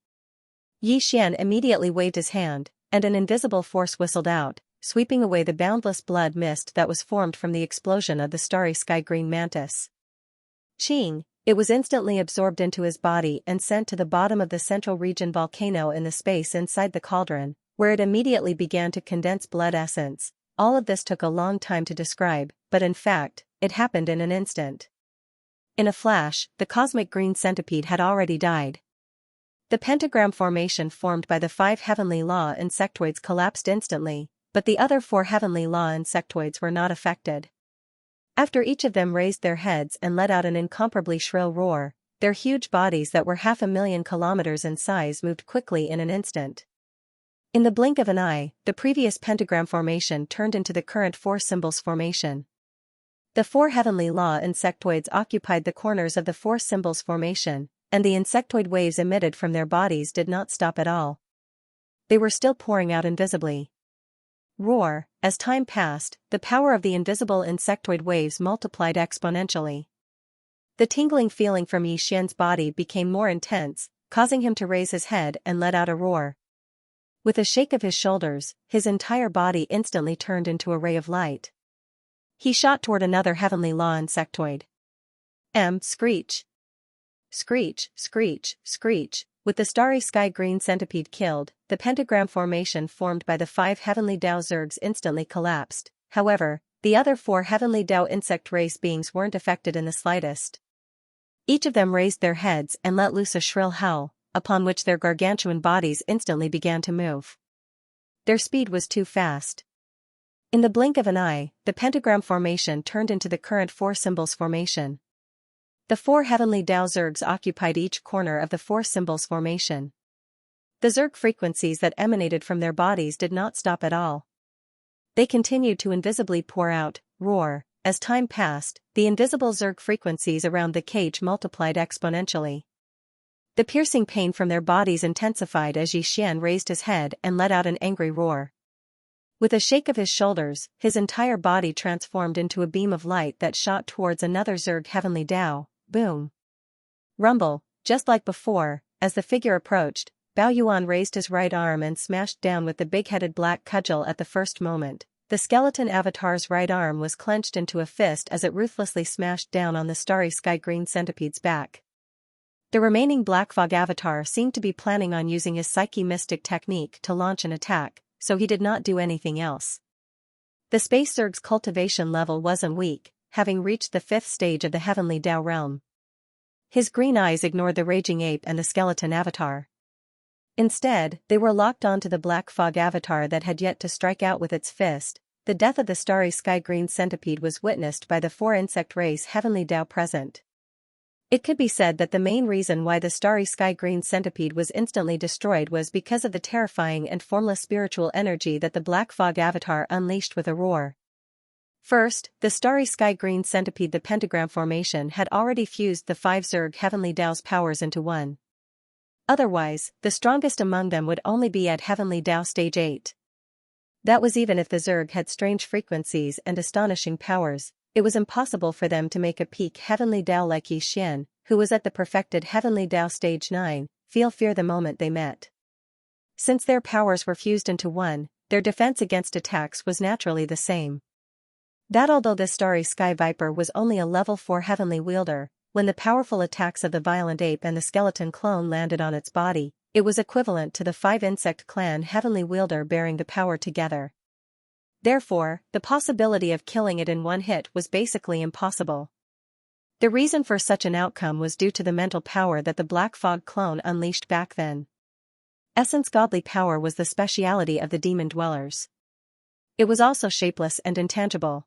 Xian immediately waved his hand, and an invisible force whistled out, sweeping away the boundless blood mist that was formed from the explosion of the starry sky-green mantis. Ching! It was instantly absorbed into his body and sent to the bottom of the central region volcano in the space inside the cauldron, where it immediately began to condense blood essence. All of this took a long time to describe, but in fact, it happened in an instant. In a flash, the cosmic green centipede had already died. The pentagram formation formed by the 5 heavenly law insectoids collapsed instantly, but the other 4 heavenly law insectoids were not affected. After each of them raised their heads and let out an incomparably shrill roar, their huge bodies that were 500,000 kilometers in size moved quickly in an instant. In the blink of an eye, the previous pentagram formation turned into the current 4 symbols formation. The 4 heavenly law insectoids occupied the corners of the 4 symbols formation, and the insectoid waves emitted from their bodies did not stop at all. They were still pouring out invisibly. Roar! As time passed, the power of the invisible insectoid waves multiplied exponentially. The tingling feeling from Xian's body became more intense, causing him to raise his head and let out a roar. With a shake of his shoulders, his entire body instantly turned into a ray of light. He shot toward another heavenly law insectoid. Screech! Screech, screech, screech. With the starry sky green centipede killed, the pentagram formation formed by the 5 heavenly Dao zergs instantly collapsed. However, the other 4 heavenly Dao insect race beings weren't affected in the slightest. Each of them raised their heads and let loose a shrill howl, upon which their gargantuan bodies instantly began to move. Their speed was too fast. In the blink of an eye, the pentagram formation turned into the current 4 symbols formation. The 4 heavenly Dao zergs occupied each corner of the 4 symbols formation. The zerg frequencies that emanated from their bodies did not stop at all. They continued to invisibly pour out, roar. As time passed, the invisible zerg frequencies around the cage multiplied exponentially. The piercing pain from their bodies intensified as Xian raised his head and let out an angry roar. With a shake of his shoulders, his entire body transformed into a beam of light that shot towards another zerg heavenly Dao. Boom! Rumble! Just like before, as the figure approached, Bao Yuan raised his right arm and smashed down with the big-headed black cudgel at the first moment. The skeleton avatar's right arm was clenched into a fist as it ruthlessly smashed down on the starry sky-green centipede's back. The remaining black fog avatar seemed to be planning on using his psyche mystic technique to launch an attack, so he did not do anything else. The space zerg's cultivation level wasn't weak, having reached the 5th stage of the heavenly Dao realm. His green eyes ignored the raging ape and the skeleton avatar. Instead, they were locked onto the black fog avatar that had yet to strike out with its fist. The death of the starry sky-green centipede was witnessed by the 4 insect race heavenly Dao present. It could be said that the main reason why the starry sky-green centipede was instantly destroyed was because of the terrifying and formless spiritual energy that the black fog avatar unleashed with a roar. First, the starry sky-green centipede, the pentagram formation, had already fused the 5 zerg heavenly Dao's powers into one. Otherwise, the strongest among them would only be at heavenly Dao stage 8. That was even if the zerg had strange frequencies and astonishing powers. It was impossible for them to make a peak heavenly Dao like Xian, who was at the perfected heavenly Dao stage 9, feel fear the moment they met. Since their powers were fused into one, their defense against attacks was naturally the same. That although the starry sky viper was only a level 4 heavenly wielder, when the powerful attacks of the violent ape and the skeleton clone landed on its body, it was equivalent to the 5 insect clan heavenly wielder bearing the power together. Therefore, the possibility of killing it in one hit was basically impossible. The reason for such an outcome was due to the mental power that the Black Fog clone unleashed back then. Essence godly power was the speciality of the demon dwellers. It was also shapeless and intangible.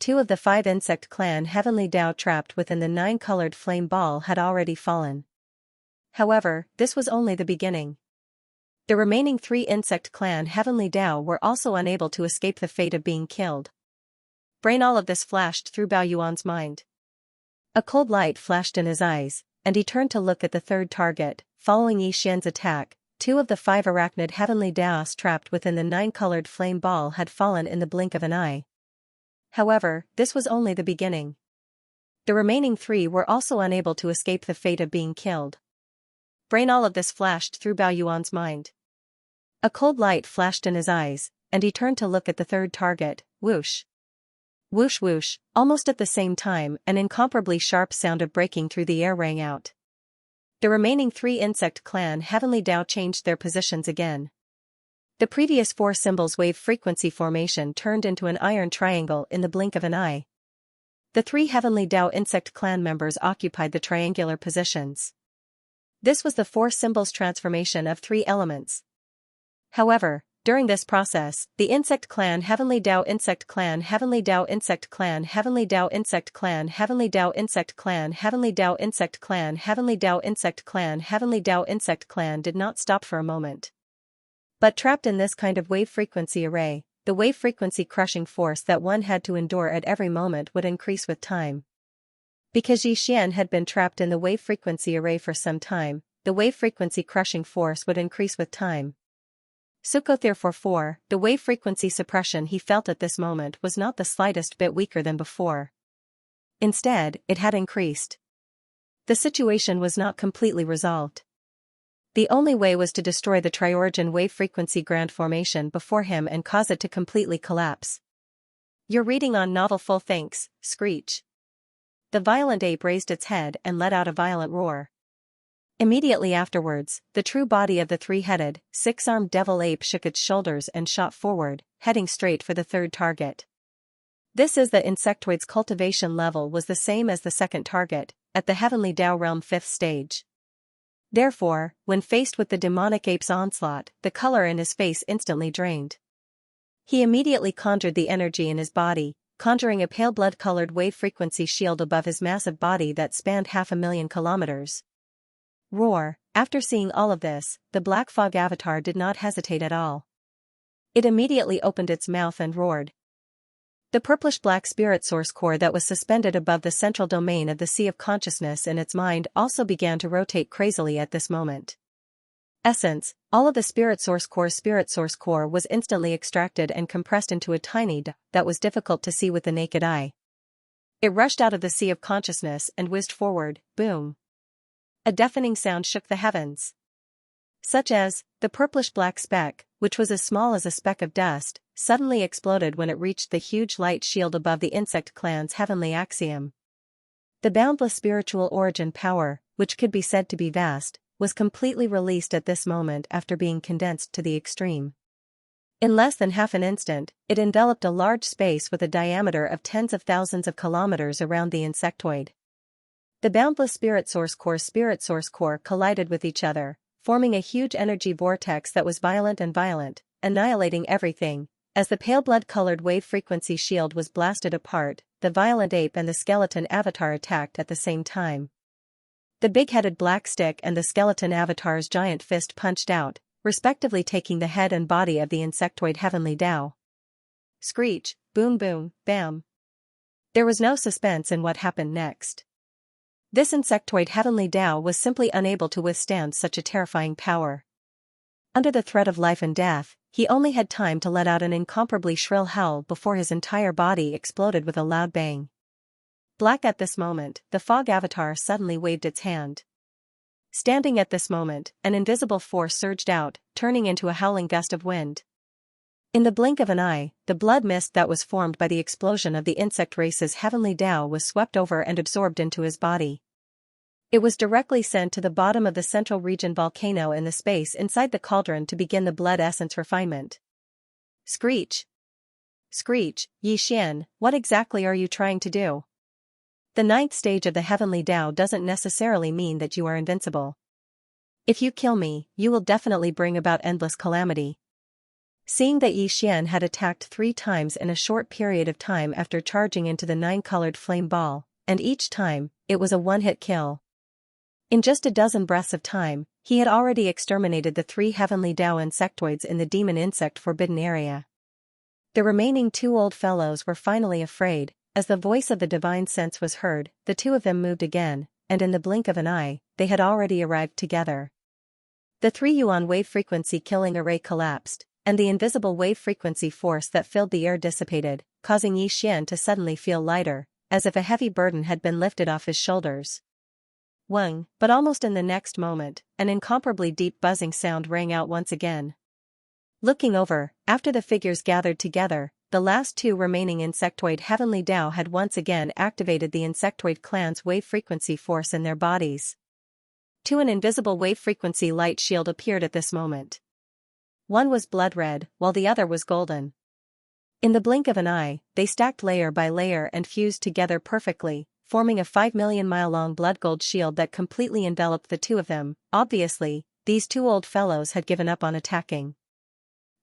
2 of the 5 insect clan Heavenly Dao trapped within the 9-colored flame ball had already fallen. However, this was only the beginning. The remaining 3 insect clan Heavenly Dao were also unable to escape the fate of being killed. Brain, all of this flashed through Bao Yuan's mind. A cold light flashed in his eyes, and he turned to look at the third target. Following Xianxia's attack, 2 of the 5 arachnid Heavenly Daos trapped within the 9-colored flame ball had fallen in the blink of an eye. However, this was only the beginning. The remaining 3 were also unable to escape the fate of being killed. Brain, all of this flashed through Bao Yuan's mind. A cold light flashed in his eyes, and he turned to look at the third target. Whoosh! Whoosh whoosh! Almost at the same time, an incomparably sharp sound of breaking through the air rang out. The remaining 3 insect clan Heavenly Dao changed their positions again. The previous 4 symbols wave frequency formation turned into an iron triangle in the blink of an eye. The 3 Heavenly Dao insect clan members occupied the triangular positions. This was the 4 symbols transformation of 3 elements. However, during this process, the insect clan Heavenly Dao insect clan Heavenly Dao insect clan Heavenly Dao insect clan Heavenly Dao insect clan Heavenly Dao insect clan Heavenly Dao insect clan Heavenly Dao insect clan did not stop for a moment. But trapped in this kind of wave frequency array, the wave frequency crushing force that one had to endure at every moment would increase with time. Because Yixian had been trapped in the wave frequency array for some time, the wave frequency crushing force would increase with time. Therefore 4, the wave frequency suppression he felt at this moment was not the slightest bit weaker than before. Instead, it had increased. The situation was not completely resolved. The only way was to destroy the Triorigin wave frequency grand formation before him and cause it to completely collapse. You're reading on Novel Full Thanks, Screech. The violent ape raised its head and let out a violent roar. Immediately afterwards, the true body of the 3-headed, 6-armed devil ape shook its shoulders and shot forward, heading straight for the third target. This is the insectoid's cultivation level was the same as the second target, at the Heavenly Dao realm 5th stage. Therefore, when faced with the demonic ape's onslaught, the color in his face instantly drained. He immediately conjured the energy in his body, conjuring a pale blood-colored wave frequency shield above his massive body that spanned 500,000 kilometers. Roar! After seeing all of this, the Black Fog avatar did not hesitate at all. It immediately opened its mouth and roared. The purplish-black spirit source core that was suspended above the central domain of the Sea of Consciousness in its mind also began to rotate crazily at this moment. Essence, all of the spirit source core was instantly extracted and compressed into a tiny dot that was difficult to see with the naked eye. It rushed out of the Sea of Consciousness and whizzed forward, boom. A deafening sound shook the heavens. Such as, the purplish-black speck, which was as small as a speck of dust, suddenly exploded when it reached the huge light shield above the insect clan's heavenly axiom. The boundless spiritual origin power, which could be said to be vast, was completely released at this moment after being condensed to the extreme. In less than half an instant, it enveloped a large space with a diameter of tens of thousands of kilometers around the insectoid. The boundless spirit source core collided with each other, forming a huge energy vortex that was violent, annihilating everything. As the pale blood-colored wave frequency shield was blasted apart, the violent ape and the skeleton avatar attacked at the same time. The big-headed black stick and the skeleton avatar's giant fist punched out, respectively taking the head and body of the insectoid Heavenly Dao. Screech, boom boom, bam. There was no suspense in what happened next. This insectoid Heavenly Dao was simply unable to withstand such a terrifying power. Under the threat of life and death, he only had time to let out an incomparably shrill howl before his entire body exploded with a loud bang. Black at this moment, the fog avatar suddenly waved its hand. Standing at this moment, an invisible force surged out, turning into a howling gust of wind. In the blink of an eye, the blood mist that was formed by the explosion of the insect race's Heavenly Dao was swept over and absorbed into his body. It was directly sent to the bottom of the central region volcano in the space inside the cauldron to begin the blood essence refinement. Screech! Screech, Yixian, what exactly are you trying to do? The 9th stage of the Heavenly Dao doesn't necessarily mean that you are invincible. If you kill me, you will definitely bring about endless calamity. Seeing that Xian had attacked 3 times in a short period of time after charging into the 9-colored flame ball, and each time, it was a one-hit kill. In just a dozen breaths of time, he had already exterminated the 3 heavenly Dao insectoids in the demon insect forbidden area. The remaining 2 old fellows were finally afraid. As the voice of the divine sense was heard, the 2 of them moved again, and in the blink of an eye, they had already arrived together. The 3 yuan wave frequency killing array collapsed, and the invisible wave frequency force that filled the air dissipated, causing Xian to suddenly feel lighter, as if a heavy burden had been lifted off his shoulders. Wang, but almost in the next moment, an incomparably deep buzzing sound rang out once again. Looking over, after the figures gathered together, the last 2 remaining insectoid heavenly Dao had once again activated the insectoid clan's wave frequency force in their bodies. An invisible wave frequency light shield appeared at this moment. One was blood red, while the other was golden. In the blink of an eye, they stacked layer by layer and fused together perfectly, forming a 5 million mile long blood gold shield that completely enveloped the 2 of them. Obviously, these 2 old fellows had given up on attacking.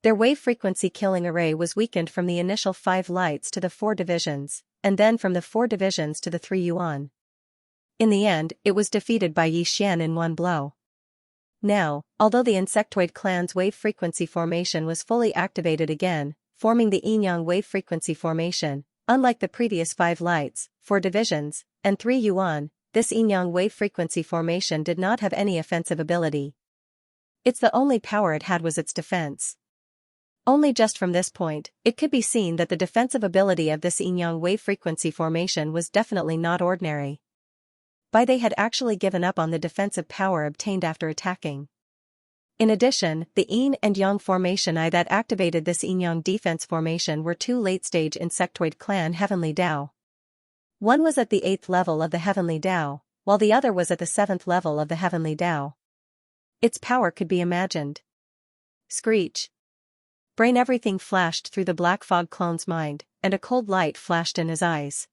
Their wave frequency killing array was weakened from the initial 5 lights to the 4 divisions, and then from the 4 divisions to the 3 yuan. In the end, it was defeated by Xian in one blow. Now, although the insectoid clan's wave frequency formation was fully activated again, forming the yin-yang wave frequency formation, unlike the previous 5 lights, 4 divisions, and 3 yuan, this yin-yang wave frequency formation did not have any offensive ability. The only power it had was its defense. Only just from this point, it could be seen that the defensive ability of this yin-yang wave frequency formation was definitely not ordinary. They had actually given up on the defensive power obtained after attacking. In addition, the yin and yang formation that activated this yin-yang defense formation were 2 late-stage insectoid clan heavenly Dao. One was at the 8th level of the heavenly Dao, while the other was at the 7th level of the heavenly Dao. Its power could be imagined. Screech. Brain everything flashed through the Black Fog clone's mind, and a cold light flashed in his eyes.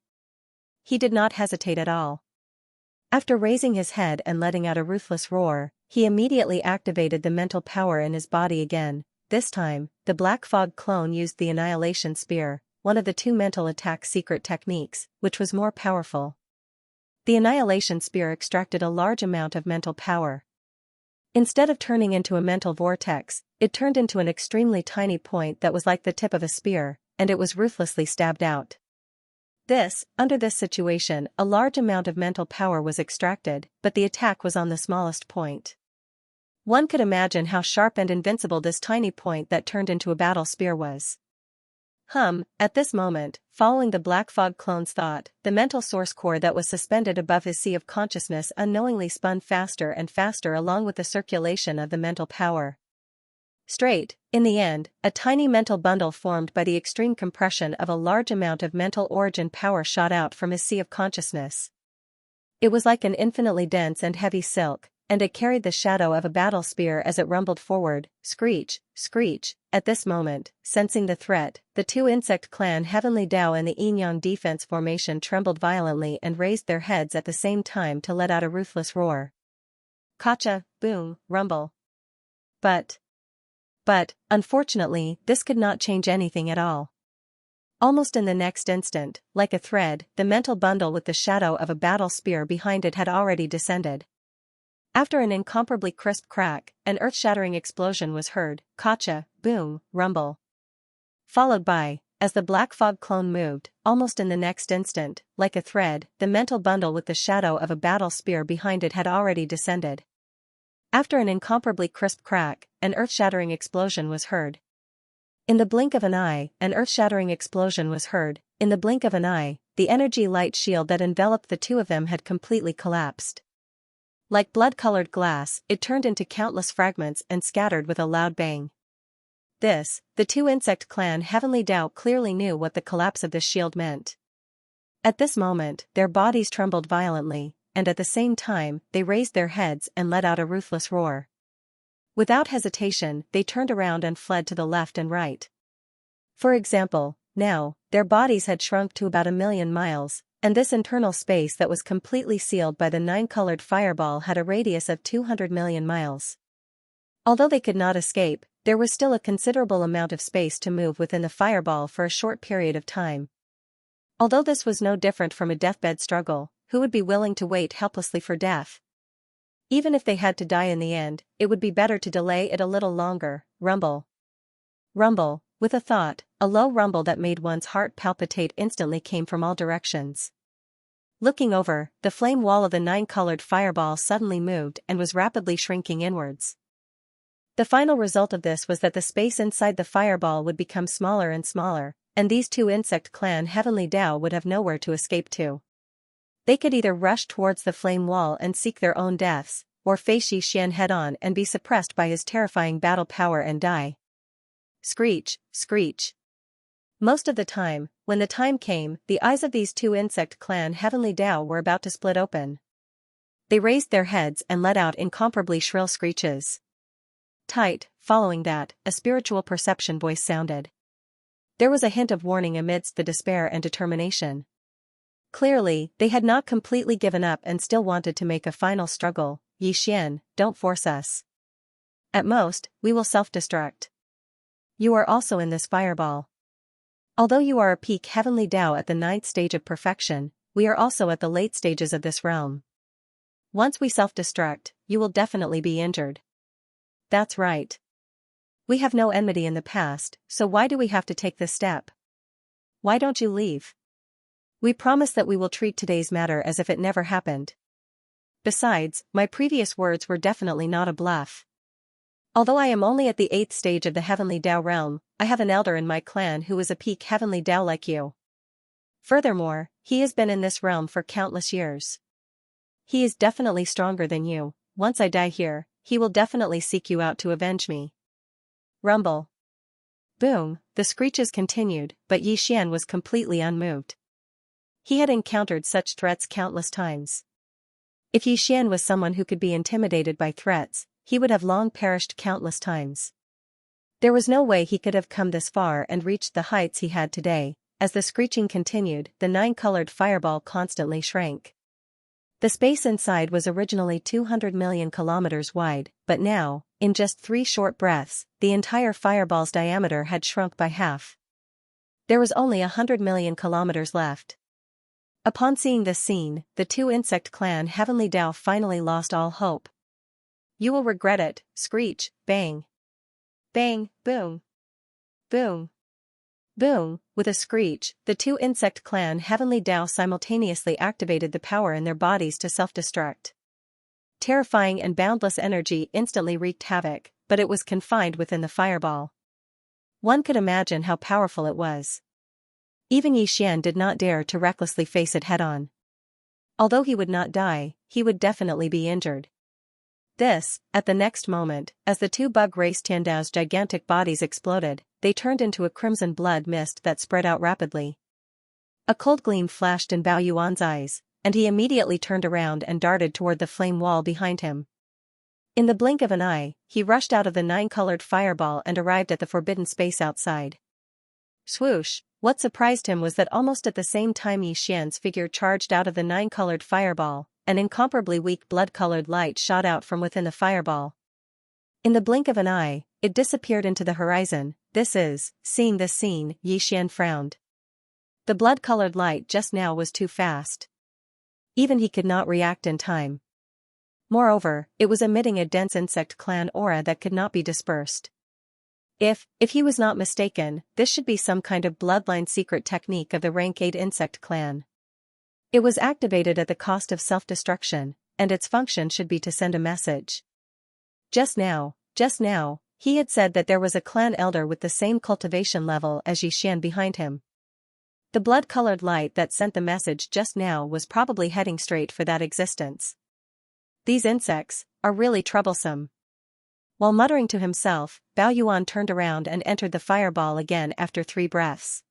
He did not hesitate at all. After raising his head and letting out a ruthless roar, he immediately activated the mental power in his body again. This time, the Black Fog clone used the Annihilation Spear, one of the 2 mental attack secret techniques, which was more powerful. The Annihilation Spear extracted a large amount of mental power. Instead of turning into a mental vortex, it turned into an extremely tiny point that was like the tip of a spear, and it was ruthlessly stabbed out. Under this situation, a large amount of mental power was extracted, but the attack was on the smallest point. One could imagine how sharp and invincible this tiny point that turned into a battle spear was. At this moment, following the Black Fog clone's thought, the mental source core that was suspended above his sea of consciousness unknowingly spun faster and faster along with the circulation of the mental power. In the end, a tiny mental bundle formed by the extreme compression of a large amount of mental origin power shot out from his sea of consciousness. It was like an infinitely dense and heavy silk, and it carried the shadow of a battle spear as it rumbled forward. Screech, screech. At this moment, sensing the threat, the 2 insect clan heavenly Dao and the yin-yang defense formation trembled violently and raised their heads at the same time to let out a ruthless roar. Kacha, boom, rumble. But, unfortunately, this could not change anything at all. Almost in the next instant, like a thread, the mental bundle with the shadow of a battle spear behind it had already descended. After an incomparably crisp crack, an earth-shattering explosion was heard, kacha, boom, rumble. Followed by, as the Black Fog clone moved, almost in the next instant, like a thread, the mental bundle with the shadow of a battle spear behind it had already descended. After an incomparably crisp crack, an earth-shattering explosion was heard. In the blink of an eye, an earth-shattering explosion was heard. In the blink of an eye, the energy light shield that enveloped the 2 of them had completely collapsed. Like blood-colored glass, it turned into countless fragments and scattered with a loud bang. The 2 insect clan heavenly Dao clearly knew what the collapse of this shield meant. At this moment, their bodies trembled violently, and at the same time, they raised their heads and let out a ruthless roar. Without hesitation, they turned around and fled to the left and right. For example, now, their bodies had shrunk to about 1 million miles, and this internal space that was completely sealed by the 9-colored fireball had a radius of 200 million miles. Although they could not escape, There was still a considerable amount of space to move within the fireball for a short period of time. Although this was no different from a deathbed struggle, who would be willing to wait helplessly for death? Even if they had to die in the end, it would be better to delay it a little longer. Rumble. Rumble, with a thought, a low rumble that made one's heart palpitate instantly came from all directions. Looking over, the flame wall of the 9-colored fireball suddenly moved and was rapidly shrinking inwards. The final result of this was that the space inside the fireball would become smaller and smaller, and these two insect clan Heavenly Dao would have nowhere to escape to. They could either rush towards the flame wall and seek their own deaths, or face Xianxia head-on and be suppressed by his terrifying battle power and die. Screech, screech. Most of the time, when the time came, the eyes of these two insect clan Heavenly Dao were about to split open. They raised their heads and let out incomparably shrill screeches. Tight, following that, a spiritual perception voice sounded. There was a hint of warning amidst the despair and determination. Clearly, they had not completely given up and still wanted to make a final struggle. Xianxia, don't force us. At most, we will self-destruct. You are also in this fireball. Although you are a peak Heavenly Dao at the 9th stage of perfection, we are also at the late stages of this realm. Once we self-destruct, you will definitely be injured. That's right. We have no enmity in the past, so why do we have to take this step? Why don't you leave? We promise that we will treat today's matter as if it never happened. Besides, my previous words were definitely not a bluff. Although I am only at the 8th stage of the Heavenly Dao realm, I have an elder in my clan who is a peak Heavenly Dao like you. Furthermore, he has been in this realm for countless years. He is definitely stronger than you. Once I die here, he will definitely seek you out to avenge me. Rumble. Boom, the screeches continued, but Xianxia was completely unmoved. He had encountered such threats countless times. If Xianxia was someone who could be intimidated by threats, he would have long perished countless times. There was no way he could have come this far and reached the heights he had today. As the screeching continued, the 9-colored fireball constantly shrank. The space inside was originally 200 million kilometers wide, but now, in just 3 short breaths, the entire fireball's diameter had shrunk by half. There was only 100 million kilometers left. Upon seeing this scene, the two insect clan Heavenly Dao finally lost all hope. You will regret it. Screech, bang. Bang, boom. Boom. Boom, with a screech, the two insect clan Heavenly Dao simultaneously activated the power in their bodies to self-destruct. Terrifying and boundless energy instantly wreaked havoc, but it was confined within the fireball. One could imagine how powerful it was. Even Xianxia did not dare to recklessly face it head-on. Although he would not die, he would definitely be injured. At the next moment, as the two bug-race Tiandao's gigantic bodies exploded, they turned into a crimson blood mist that spread out rapidly. A cold gleam flashed in Bao Yuan's eyes, and he immediately turned around and darted toward the flame wall behind him. In the blink of an eye, he rushed out of the 9-colored fireball and arrived at the forbidden space outside. Swoosh! What surprised him was that almost at the same time Xianxia's figure charged out of the 9-colored fireball, an incomparably weak blood-colored light shot out from within the fireball. In the blink of an eye, it disappeared into the horizon. Seeing this scene, Xianxia frowned. The blood-colored light just now was too fast. Even he could not react in time. Moreover, it was emitting a dense insect clan aura that could not be dispersed. If he was not mistaken, this should be some kind of bloodline secret technique of the rank 8 insect clan. It was activated at the cost of self-destruction, and its function should be to send a message. Just now, he had said that there was a clan elder with the same cultivation level as Xianxia behind him. The blood-colored light that sent the message just now was probably heading straight for that existence. These insects are really troublesome. While muttering to himself, Bao Yuan turned around and entered the fireball again after 3 breaths.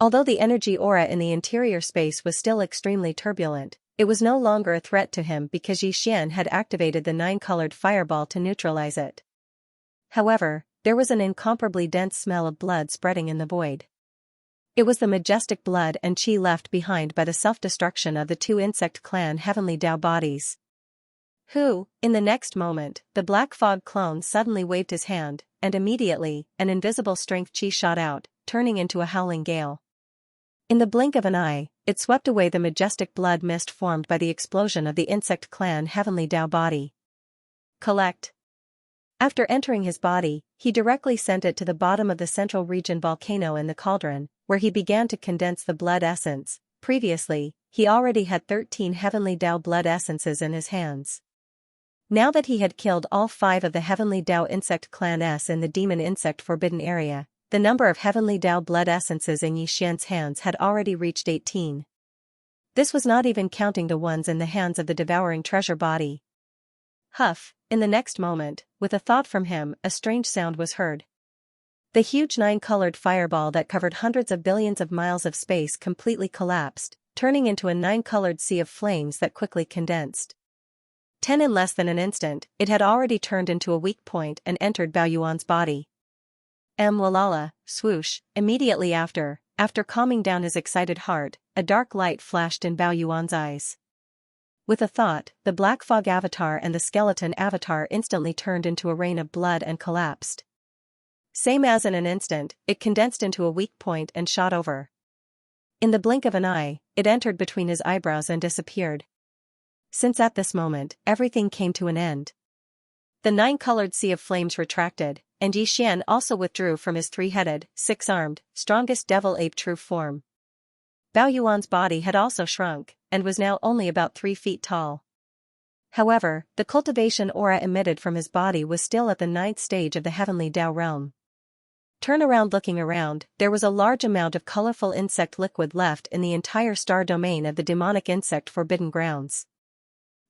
Although the energy aura in the interior space was still extremely turbulent, it was no longer a threat to him because Xianxia had activated the 9-colored fireball to neutralize it. However, there was an incomparably dense smell of blood spreading in the void. It was the majestic blood and qi left behind by the self-destruction of the two insect clan Heavenly Dao bodies. In the next moment, the Black Fog clone suddenly waved his hand, and immediately, an invisible strength chi shot out, turning into a howling gale. In the blink of an eye, it swept away the majestic blood mist formed by the explosion of the insect clan Heavenly Tao body. Collect. After entering his body, he directly sent it to the bottom of the central region volcano in the cauldron, where he began to condense the blood essence. Previously, he already had 13 Heavenly Tao blood essences in his hands. Now that he had killed all 5 of the Heavenly Tao insect clan S in the demon insect forbidden area, the number of Heavenly Tao blood essences in Yixian's hands had already reached 18. This was not even counting the ones in the hands of the devouring treasure body. Huff, in the next moment, with a thought from him, a strange sound was heard. The huge 9-colored fireball that covered hundreds of billions of miles of space completely collapsed, turning into a 9-colored sea of flames that quickly condensed. In less than an instant, it had already turned into a weak point and entered Bao Yuan's body. Walala, swoosh, immediately after calming down his excited heart, a dark light flashed in Bao Yuan's eyes. With a thought, the black fog avatar and the skeleton avatar instantly turned into a rain of blood and collapsed. Same as in an instant, it condensed into a weak point and shot over. In the blink of an eye, it entered between his eyebrows and disappeared. Since at this moment, everything came to an end. The 9-colored sea of flames retracted, and Yixian also withdrew from his 3-headed, 6-armed, strongest devil ape true form. Bao Yuan's body had also shrunk, and was now only about 3 feet tall. However, the cultivation aura emitted from his body was still at the 9th stage of the Heavenly Tao realm. Looking around, there was a large amount of colorful insect liquid left in the entire star domain of the demonic insect forbidden grounds.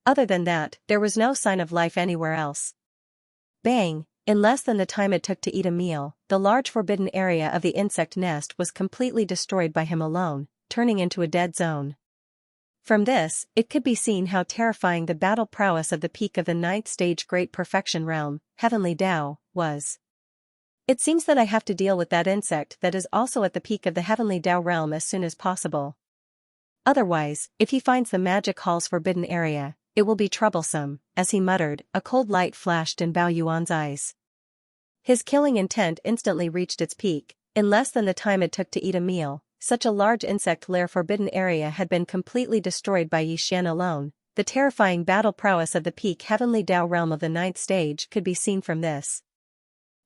Other than that, there was no sign of life anywhere else. Bang! In less than the time it took to eat a meal, the large forbidden area of the insect nest was completely destroyed by him alone, turning into a dead zone. From this, it could be seen how terrifying the battle prowess of the peak of the 9th stage Great Perfection realm, Heavenly Tao, was. It seems that I have to deal with that insect that is also at the peak of the Heavenly Tao realm as soon as possible. Otherwise, if he finds the magic hall's forbidden area, it will be troublesome. As he muttered, a cold light flashed in Bao Yuan's eyes. His killing intent instantly reached its peak. In less than the time it took to eat a meal, such a large insect lair forbidden area had been completely destroyed by Yixian alone. The terrifying battle prowess of the peak Heavenly Tao realm of the 9th stage could be seen from this.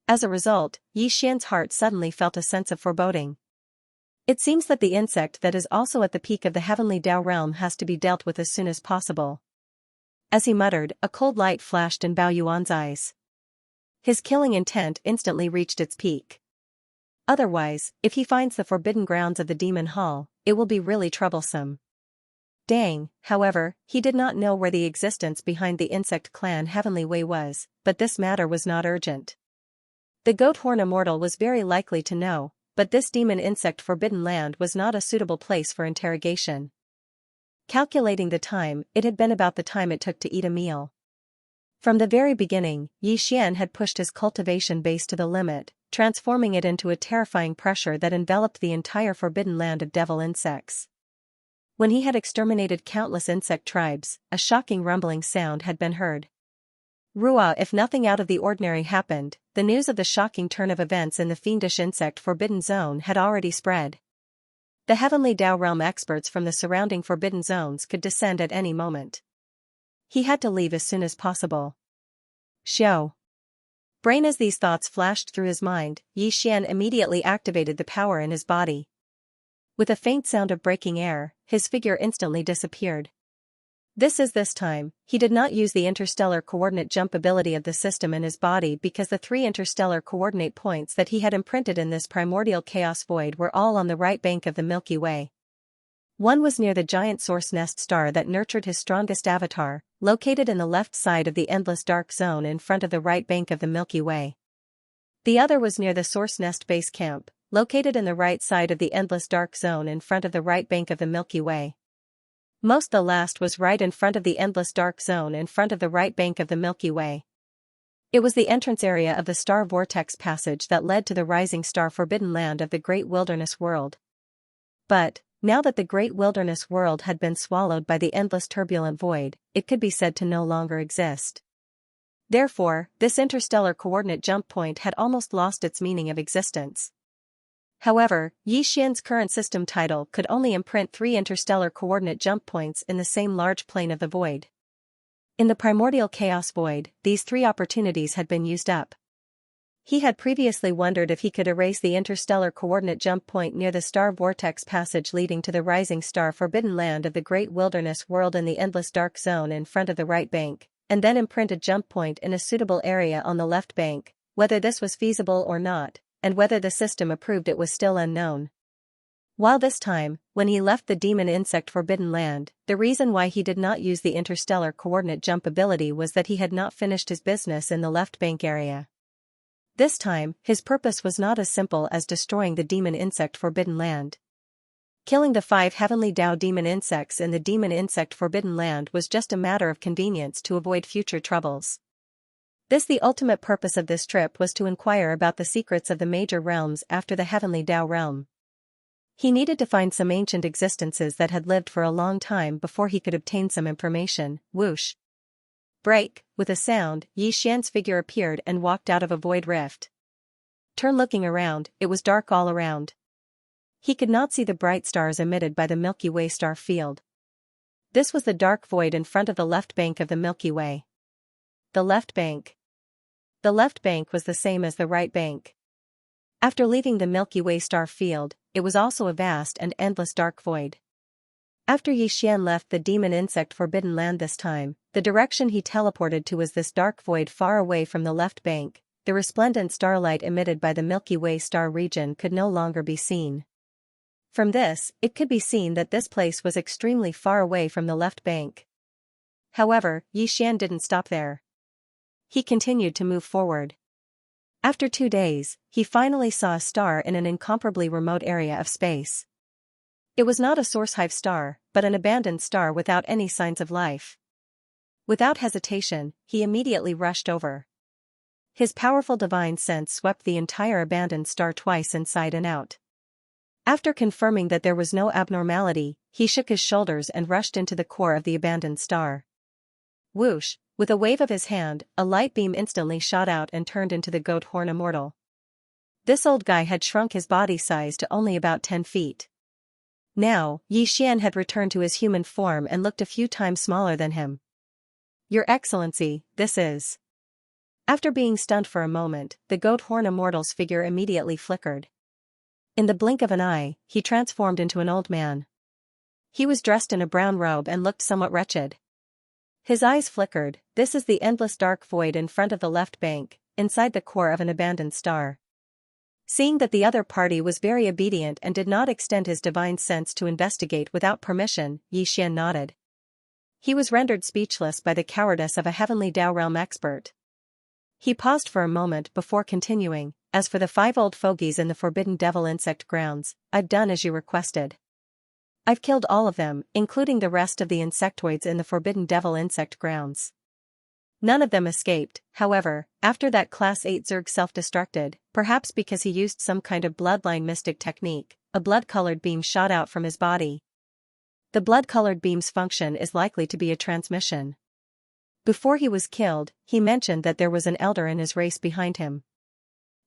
As a result, Yixian's heart suddenly felt a sense of foreboding. It seems that the insect that is also at the peak of the Heavenly Tao realm has to be dealt with as soon as possible. As he muttered, a cold light flashed in Bao Yuan's eyes. His killing intent instantly reached its peak. Otherwise, if he finds the forbidden grounds of the Demon Hall, it will be really troublesome. Dang, however, he did not know where the existence behind the insect clan Heavenly Way was, but this matter was not urgent. The goat horn immortal was very likely to know, but this demon insect forbidden land was not a suitable place for interrogation. Calculating the time, it had been about the time it took to eat a meal. From the very beginning, Yixian had pushed his cultivation base to the limit, transforming it into a terrifying pressure that enveloped the entire forbidden land of devil insects. When he had exterminated countless insect tribes, a shocking rumbling sound had been heard. Rua, if nothing out of the ordinary happened, the news of the shocking turn of events in the fiendish insect forbidden zone had already spread. The Heavenly Tao realm experts from the surrounding forbidden zones could descend at any moment. He had to leave as soon as possible. Xiao. Brain. As these thoughts flashed through his mind, Yixian immediately activated the power in his body. With a faint sound of breaking air, his figure instantly disappeared. This time, he did not use the interstellar coordinate jump ability of the system in his body because the 3 interstellar coordinate points that he had imprinted in this primordial chaos void were all on the right bank of the Milky Way. One was near the giant source nest star that nurtured his strongest avatar, located in the left side of the endless dark zone in front of the right bank of the Milky Way. The other was near the source nest base camp, located in the right side of the endless dark zone in front of the right bank of the Milky Way. The last was right in front of the endless dark zone in front of the right bank of the Milky Way. It was the entrance area of the star vortex passage that led to the rising star forbidden land of the great wilderness world. But, now that the great wilderness world had been swallowed by the endless turbulent void, it could be said to no longer exist. Therefore, this interstellar coordinate jump point had almost lost its meaning of existence. However, Yixian's current system title could only imprint 3 interstellar coordinate jump points in the same large plane of the void. In the primordial chaos void, these 3 opportunities had been used up. He had previously wondered if he could erase the interstellar coordinate jump point near the star vortex passage leading to the rising star forbidden land of the great wilderness world in the endless dark zone in front of the right bank, and then imprint a jump point in a suitable area on the left bank. Whether this was feasible or not, and whether the system approved it, was still unknown. While this time, when he left the demon insect forbidden land, the reason why he did not use the interstellar coordinate jump ability was that he had not finished his business in the left bank area. This time, his purpose was not as simple as destroying the demon insect forbidden land. Killing the 5 heavenly Dao demon insects in the demon insect forbidden land was just a matter of convenience to avoid future troubles. The ultimate purpose of this trip was to inquire about the secrets of the major realms after the heavenly Dao realm. He needed to find some ancient existences that had lived for a long time before he could obtain some information. Whoosh! Break! With a sound, Yixian's figure appeared and walked out of a void rift. Looking around, it was dark all around. He could not see the bright stars emitted by the Milky Way star field. This was the dark void in front of the left bank of the Milky Way. The left bank. The left bank was the same as the right bank. After leaving the Milky Way star field, it was also a vast and endless dark void. After Yixian left the demon insect forbidden land this time, the direction he teleported to was this dark void far away from the left bank. The resplendent starlight emitted by the Milky Way star region could no longer be seen. From this, it could be seen that this place was extremely far away from the left bank. However, Yixian didn't stop there. He continued to move forward. After 2 days, he finally saw a star in an incomparably remote area of space. It was not a source hive star, but an abandoned star without any signs of life. Without hesitation, he immediately rushed over. His powerful divine sense swept the entire abandoned star twice inside and out. After confirming that there was no abnormality, he shook his shoulders and rushed into the core of the abandoned star. Whoosh! With a wave of his hand, a light beam instantly shot out and turned into the goat horn immortal. This old guy had shrunk his body size to only about 10 feet. Now, Yixian had returned to his human form and looked a few times smaller than him. Your Excellency, this is... After being stunned for a moment, the goat horn immortal's figure immediately flickered. In the blink of an eye, he transformed into an old man. He was dressed in a brown robe and looked somewhat wretched. His eyes flickered. This is the endless dark void in front of the left bank, inside the core of an abandoned star. Seeing that the other party was very obedient and did not extend his divine sense to investigate without permission, Yixian nodded. He was rendered speechless by the cowardice of a heavenly Dao realm expert. He paused for a moment before continuing, as for the 5 old fogies in the forbidden devil insect grounds, I've done as you requested. I've killed all of them, including the rest of the insectoids in the forbidden devil insect grounds. None of them escaped, however, after that Class 8 Zerg self-destructed, perhaps because he used some kind of bloodline mystic technique. A blood-colored beam shot out from his body. The blood-colored beam's function is likely to be a transmission. Before he was killed, he mentioned that there was an elder in his race behind him.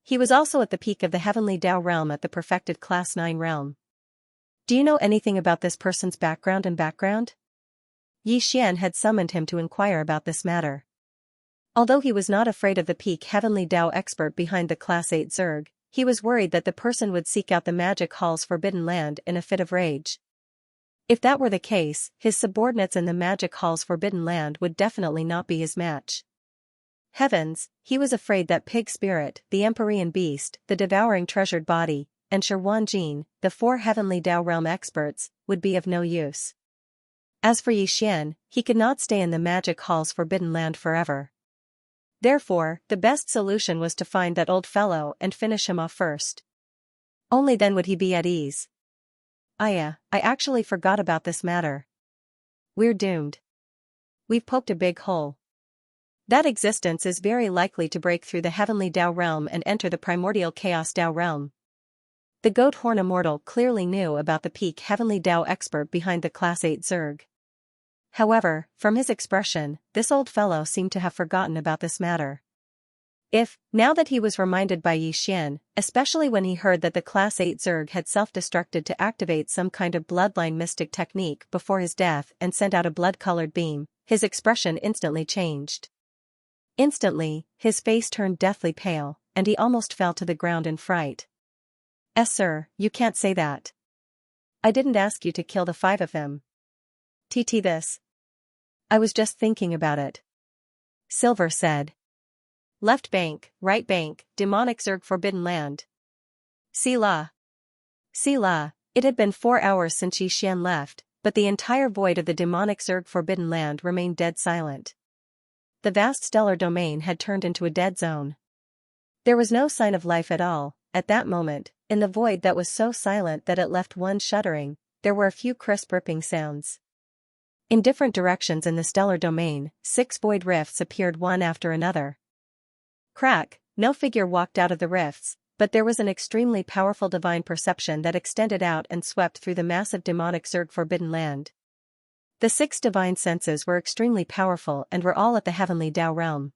He was also at the peak of the heavenly Dao realm at the perfected Class 9 realm. Do you know anything about this person's background and background? Yixian had summoned him to inquire about this matter. Although he was not afraid of the peak heavenly Dao expert behind the Class 8 Zerg, he was worried that the person would seek out the magic hall's forbidden land in a fit of rage. If that were the case, his subordinates in the magic hall's forbidden land would definitely not be his match. Heavens, he was afraid that Pig Spirit, the Empyrean Beast, the Devouring Treasured Body, and Shirwan Jin, the 4 heavenly Dao realm experts, would be of no use. As for Yixian, he could not stay in the magic hall's forbidden land forever. Therefore, the best solution was to find that old fellow and finish him off first. Only then would he be at ease. I actually forgot about this matter. We're doomed. We've poked a big hole. That existence is very likely to break through the heavenly Dao realm and enter the primordial chaos Dao realm. The goat horn immortal clearly knew about the peak heavenly Dao expert behind the Class 8 Zerg. However, from his expression, this old fellow seemed to have forgotten about this matter. Now that he was reminded by Yixian, especially when he heard that the Class 8 Zerg had self-destructed to activate some kind of bloodline mystic technique before his death and sent out a blood-colored beam, his expression instantly changed. Instantly, his face turned deathly pale, and he almost fell to the ground in fright. Sir, you can't say that. I didn't ask you to kill the 5 of them. This. I was just thinking about it. Silver said. Left bank, right bank, demonic Zerg forbidden land. Sila. It had been 4 hours since Yixian left, but the entire void of the demonic Zerg forbidden land remained dead silent. The vast stellar domain had turned into a dead zone. There was no sign of life at all, at that moment, in the void that was so silent that it left one shuddering. There were a few crisp ripping sounds. In different directions in the stellar domain, 6 void rifts appeared one after another. Crack, no figure walked out of the rifts, but there was an extremely powerful divine perception that extended out and swept through the massive demonic Zerg forbidden land. The 6 divine senses were extremely powerful and were all at the heavenly Dao realm.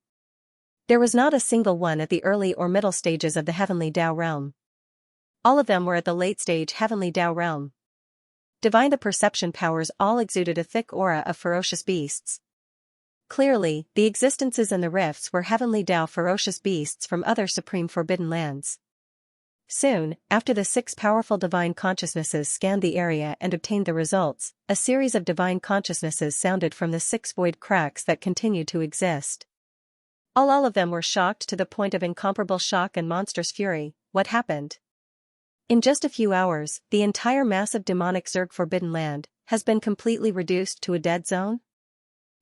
There was not a single one at the early or middle stages of the heavenly Dao realm. All of them were at the late stage heavenly Dao realm. Divine the perception powers all exuded a thick aura of ferocious beasts. Clearly, the existences in the rifts were heavenly Dao ferocious beasts from other supreme forbidden lands. Soon, after the 6 powerful divine consciousnesses scanned the area and obtained the results, a series of divine consciousnesses sounded from the 6 void cracks that continued to exist. All of them were shocked to the point of incomparable shock and monstrous fury. What happened? In just a few hours, the entire massive demonic Zerg forbidden land has been completely reduced to a dead zone?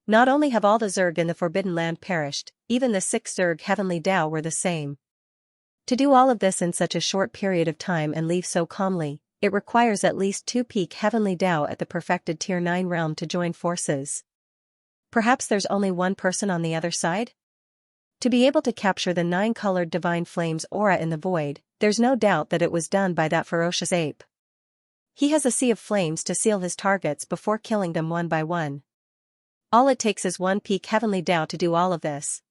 Not only have all the Zerg in the forbidden land perished, even the 6 Zerg heavenly Dao were the same. To do all of this in such a short period of time and leave so calmly, it requires at least 2 peak heavenly Dao at the perfected Tier 9 realm to join forces. Perhaps there's only one person on the other side? To be able to capture the 9-colored divine flames aura in the void, there's no doubt that it was done by that ferocious ape. He has a sea of flames to seal his targets before killing them one by one. All it takes is 1 peak heavenly Dao to do all of this.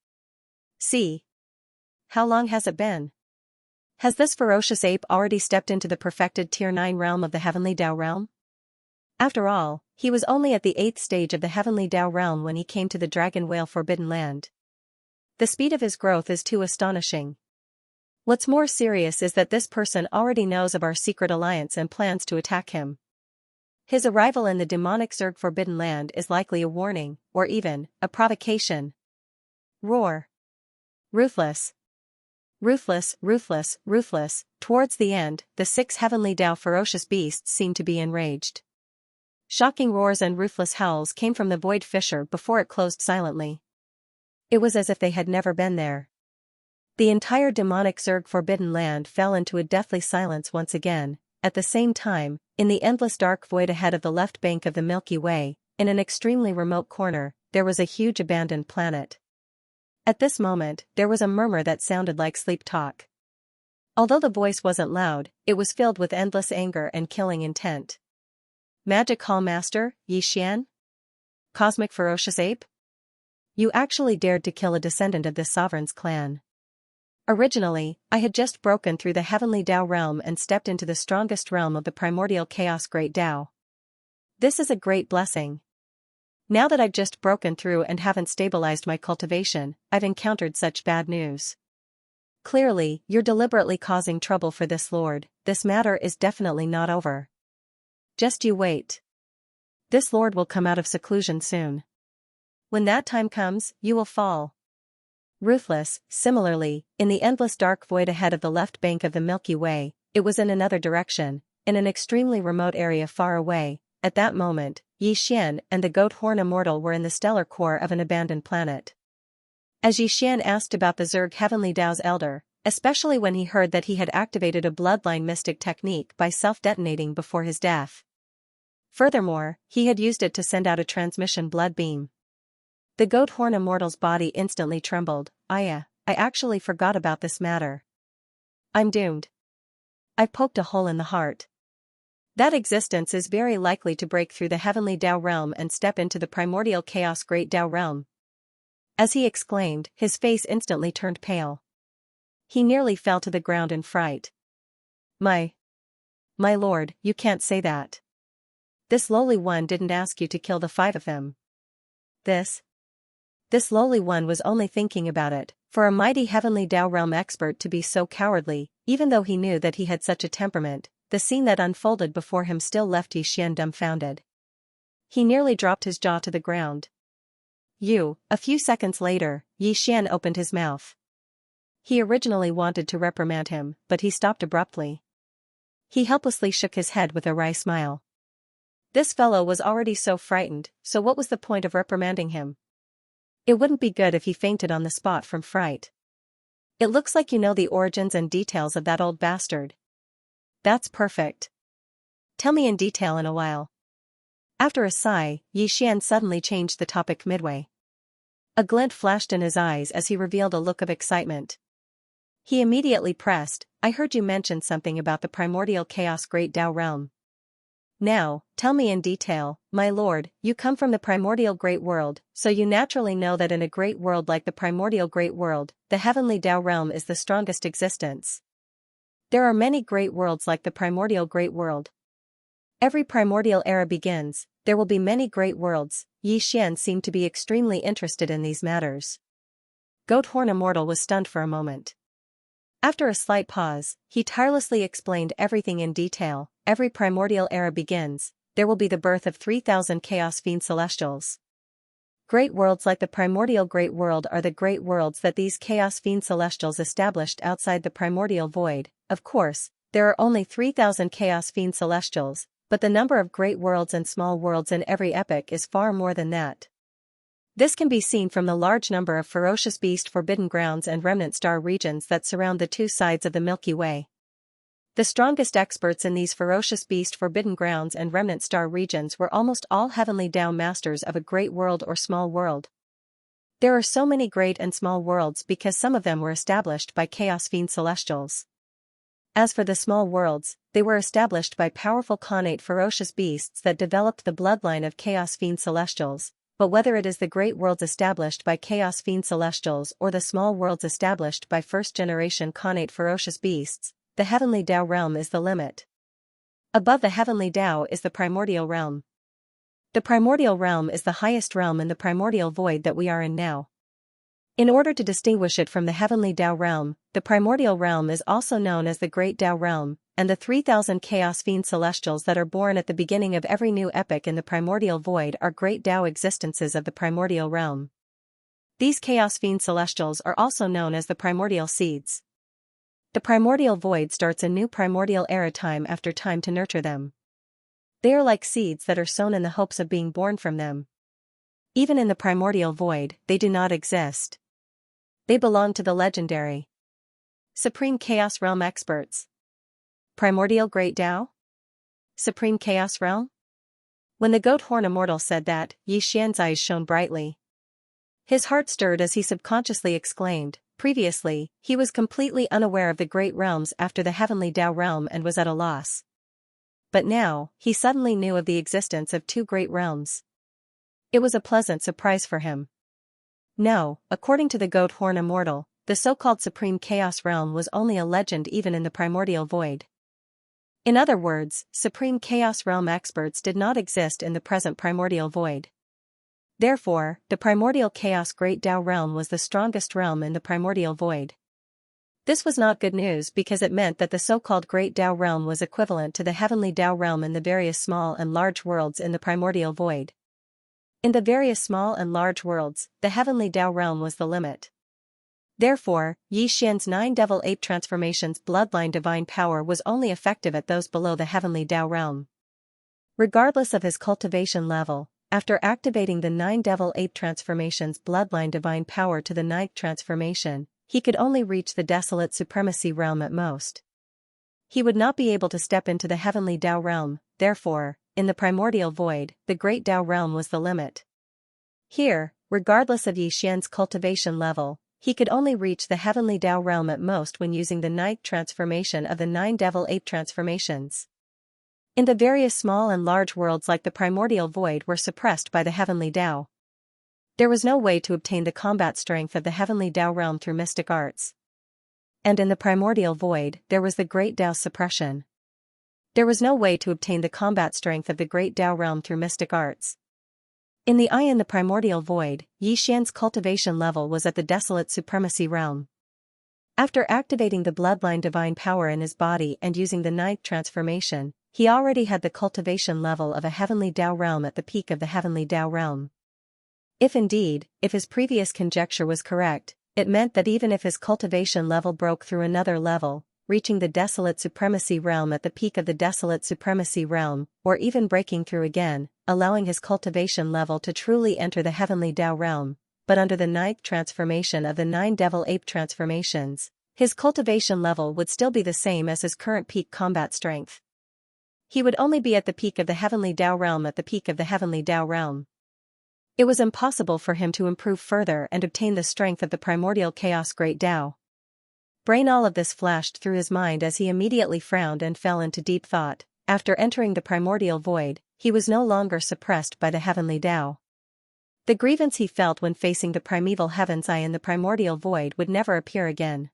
See. How long has it been? Has this ferocious ape already stepped into the perfected Tier 9 realm of the heavenly Dao realm? After all, he was only at the 8th stage of the heavenly Dao realm when he came to the Dragon Whale forbidden land. The speed of his growth is too astonishing. What's more serious is that this person already knows of our secret alliance and plans to attack him. His arrival in the demonic Zerg forbidden land is likely a warning, or even, a provocation. Roar. Ruthless. Towards the end, the 6 heavenly Dao ferocious beasts seemed to be enraged. Shocking roars and ruthless howls came from the void fissure before it closed silently. It was as if they had never been there. The entire demonic Zerg forbidden land fell into a deathly silence once again. At the same time, in the endless dark void ahead of the left bank of the Milky Way, in an extremely remote corner, there was a huge abandoned planet. At this moment, there was a murmur that sounded like sleep talk. Although the voice wasn't loud, it was filled with endless anger and killing intent. Magic Hall Master, Yixian? Cosmic Ferocious Ape? You actually dared to kill a descendant of this sovereign's clan. Originally, I had just broken through the heavenly Dao realm and stepped into the strongest realm of the primordial chaos Great Dao. This is a great blessing. Now that I've just broken through and haven't stabilized my cultivation, I've encountered such bad news. Clearly, you're deliberately causing trouble for this lord. This matter is definitely not over. Just you wait. This lord will come out of seclusion soon. When that time comes, you will fall. Ruthless. Similarly, in the endless dark void ahead of the left bank of the Milky Way, it was in another direction, in an extremely remote area far away. At that moment, Yixian and the goat horn immortal were in the stellar core of an abandoned planet. As Yixian asked about the Zerg heavenly Dao's elder, especially when he heard that he had activated a bloodline mystic technique by self-detonating before his death. Furthermore, he had used it to send out a transmission blood beam. The goat horn immortal's body instantly trembled. I actually forgot about this matter. I'm doomed. I've poked a hole in the heart. That existence is very likely to break through the heavenly Tao realm and step into the primordial chaos great Tao realm. As he exclaimed, his face instantly turned pale. He nearly fell to the ground in fright. My lord, you can't say that. This lowly one didn't ask you to kill the 5 of them. This lowly one was only thinking about it. For a mighty heavenly Tao realm expert to be so cowardly, even though he knew that he had such a temperament, the scene that unfolded before him still left Yixian dumbfounded. He nearly dropped his jaw to the ground. A few seconds later, Yixian opened his mouth. He originally wanted to reprimand him, but he stopped abruptly. He helplessly shook his head with a wry smile. This fellow was already so frightened, so what was the point of reprimanding him? It wouldn't be good if he fainted on the spot from fright. It looks like you know the origins and details of that old bastard. That's perfect. Tell me in detail in a while. After a sigh, Yixian suddenly changed the topic midway. A glint flashed in his eyes as he revealed a look of excitement. He immediately pressed, I heard you mention something about the primordial chaos great Tao realm. Now, tell me in detail, my lord, you come from the primordial great world, so you naturally know that in a great world like the primordial great world, the heavenly Tao realm is the strongest existence. There are many great worlds like the primordial great world. Every primordial era begins, there will be many great worlds. Yixian seemed to be extremely interested in these matters. Goathorn Immortal was stunned for a moment. After a slight pause, he tirelessly explained everything in detail. Every primordial era begins, there will be the birth of 3,000 Chaos Fiend Celestials. Great worlds like the primordial great world are the great worlds that these Chaos Fiend Celestials established outside the primordial void. Of course, there are only 3,000 Chaos Fiend Celestials, but the number of great worlds and small worlds in every epoch is far more than that. This can be seen from the large number of ferocious beast forbidden grounds and remnant star regions that surround the 2 sides of the Milky Way. The strongest experts in these ferocious beast forbidden grounds and remnant star regions were almost all heavenly Tao masters of a great world or small world. There are so many great and small worlds because some of them were established by Chaos Fiend Celestials. As for the small worlds, they were established by powerful Khanate ferocious beasts that developed the bloodline of Chaos Fiend Celestials. But whether it is the great worlds established by Chaos Fiend Celestials or the small worlds established by first-generation Khanate ferocious beasts, the heavenly Tao realm is the limit. Above the heavenly Tao is the primordial realm. The primordial realm is the highest realm in the primordial void that we are in now. In order to distinguish it from the heavenly Tao realm, the primordial realm is also known as the great Tao realm, and the 3,000 Chaos Fiend Celestials that are born at the beginning of every new epoch in the primordial void are great Tao existences of the primordial realm. These Chaos Fiend Celestials are also known as the primordial seeds. The primordial void starts a new primordial era time after time to nurture them. They are like seeds that are sown in the hopes of being born from them. Even in the primordial void, they do not exist. They belong to the legendary Supreme Chaos Realm experts. Primordial Great Tao? Supreme Chaos Realm? When the Goathorn Immortal said that, Yixian's eyes shone brightly. His heart stirred as he subconsciously exclaimed, previously, he was completely unaware of the great realms after the heavenly Tao realm and was at a loss. But now, he suddenly knew of the existence of 2 great realms. It was a pleasant surprise for him. No, according to the Goathorn Immortal, the so-called Supreme Chaos Realm was only a legend even in the primordial void. In other words, Supreme Chaos Realm experts did not exist in the present primordial void. Therefore, the primordial chaos great Tao realm was the strongest realm in the primordial void. This was not good news because it meant that the so-called great Tao realm was equivalent to the heavenly Tao realm in the various small and large worlds in the primordial void. In the various small and large worlds, the heavenly Tao realm was the limit. Therefore, Yixian's 9 devil ape transformations bloodline divine power was only effective at those below the heavenly Tao realm. Regardless of his cultivation level, after activating the 9 devil ape transformations bloodline divine power to the 9th transformation, he could only reach the desolate supremacy realm at most. He would not be able to step into the heavenly Tao realm, therefore, in the primordial void, the great Tao realm was the limit. Here, regardless of Yixian's cultivation level, he could only reach the heavenly Tao realm at most when using the 9th transformation of the 9 devil ape transformations. In the various small and large worlds like the primordial void were suppressed by the heavenly Tao. There was no way to obtain the combat strength of the heavenly Tao realm through mystic arts. And in the primordial void, there was the great Tao suppression. There was no way to obtain the combat strength of the great Tao realm through mystic arts. In the primordial void, Yixian's cultivation level was at the desolate supremacy realm. After activating the bloodline divine power in his body and using the ninth transformation, he already had the cultivation level of a heavenly Tao realm at the peak of the heavenly Tao realm. If his previous conjecture was correct, it meant that even if his cultivation level broke through another level, reaching the desolate supremacy realm at the peak of the desolate supremacy realm, or even breaking through again, allowing his cultivation level to truly enter the heavenly Tao realm, but under the ninth transformation of the 9 devil ape transformations, his cultivation level would still be the same as his current peak combat strength. He would only be at the peak of the heavenly Tao realm at the peak of the heavenly Tao realm. It was impossible for him to improve further and obtain the strength of the primordial chaos great Tao. All of this flashed through his mind as he immediately frowned and fell into deep thought. After entering the primordial void, he was no longer suppressed by the heavenly Tao. The grievance he felt when facing the primeval heaven's eye in the primordial void would never appear again.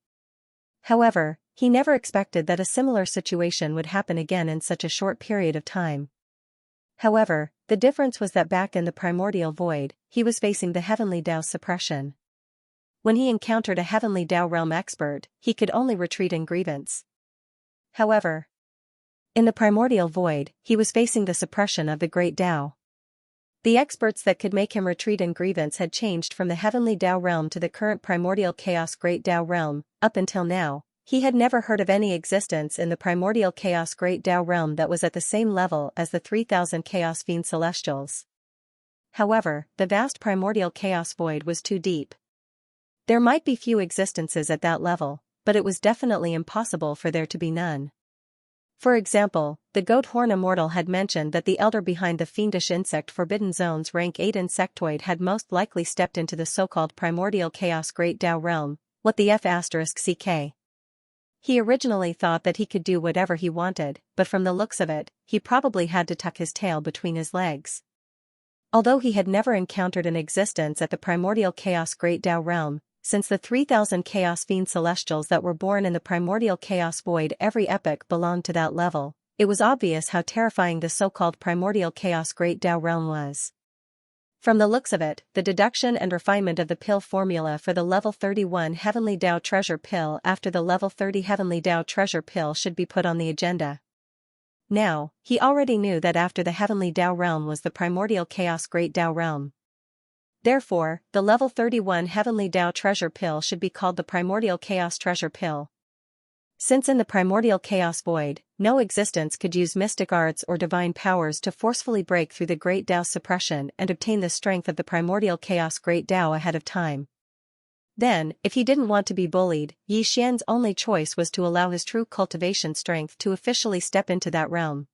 However, he never expected that a similar situation would happen again in such a short period of time. However, the difference was that back in the primordial void, he was facing the heavenly Tao's suppression. When he encountered a heavenly Tao realm expert, he could only retreat in grievance. However, in the primordial void, he was facing the suppression of the great Tao. The experts that could make him retreat in grievance had changed from the heavenly Tao realm to the current primordial chaos great Tao realm. Up until now, he had never heard of any existence in the primordial chaos great Tao realm that was at the same level as the 3,000 chaos fiend celestials. However, the vast primordial chaos void was too deep. There might be few existences at that level, but it was definitely impossible for there to be none. For example, the goat horn immortal had mentioned that the elder behind the fiendish insect forbidden zone's rank 8 insectoid had most likely stepped into the so-called primordial chaos great Tao realm, what the F***ck. He originally thought that he could do whatever he wanted, but from the looks of it, he probably had to tuck his tail between his legs. Although he had never encountered an existence at the primordial chaos great Tao realm, since the 3,000 chaos fiend celestials that were born in the primordial chaos void every epoch belonged to that level, it was obvious how terrifying the so-called primordial chaos great Tao realm was. From the looks of it, the deduction and refinement of the pill formula for the level 31 heavenly Tao treasure pill after the level 30 heavenly Tao treasure pill should be put on the agenda. Now, he already knew that after the heavenly Tao realm was the primordial chaos great Tao realm. Therefore, the level 31 heavenly Tao treasure pill should be called the primordial chaos treasure pill. Since in the primordial chaos void, no existence could use mystic arts or divine powers to forcefully break through the great Tao's suppression and obtain the strength of the primordial chaos great Tao ahead of time. Then, if he didn't want to be bullied, Yixian's only choice was to allow his true cultivation strength to officially step into that realm.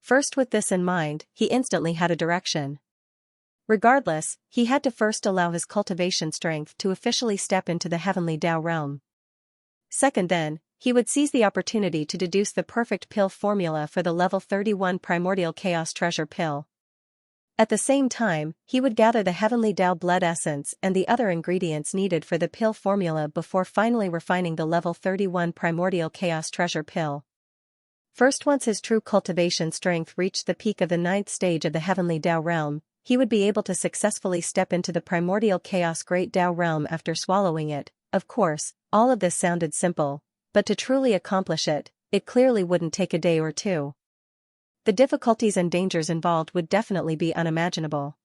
First, with this in mind, he instantly had a direction. Regardless, he had to first allow his cultivation strength to officially step into the heavenly Tao realm. Second then, he would seize the opportunity to deduce the perfect pill formula for the level 31 primordial chaos treasure pill. At the same time, he would gather the heavenly Tao blood essence and the other ingredients needed for the pill formula before finally refining the level 31 primordial chaos treasure pill. First, once his true cultivation strength reached the peak of the 9th stage of the heavenly Tao realm, he would be able to successfully step into the primordial chaos great Tao realm after swallowing it. Of course, all of this sounded simple, but to truly accomplish it, it clearly wouldn't take a day or two. The difficulties and dangers involved would definitely be unimaginable.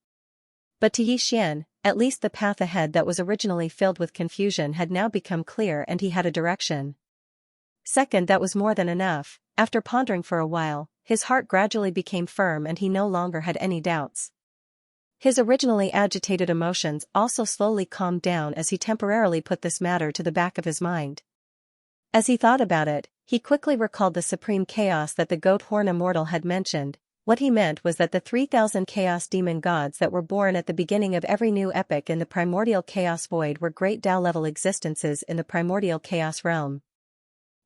But to Yixian, at least the path ahead that was originally filled with confusion had now become clear and he had a direction. Second, that was more than enough. After pondering for a while, his heart gradually became firm and he no longer had any doubts. His originally agitated emotions also slowly calmed down as he temporarily put this matter to the back of his mind. As he thought about it, he quickly recalled the supreme chaos that the goat horn immortal had mentioned. What he meant was that the 3,000 chaos demon gods that were born at the beginning of every new epoch in the primordial chaos void were great Tao level existences in the primordial chaos realm.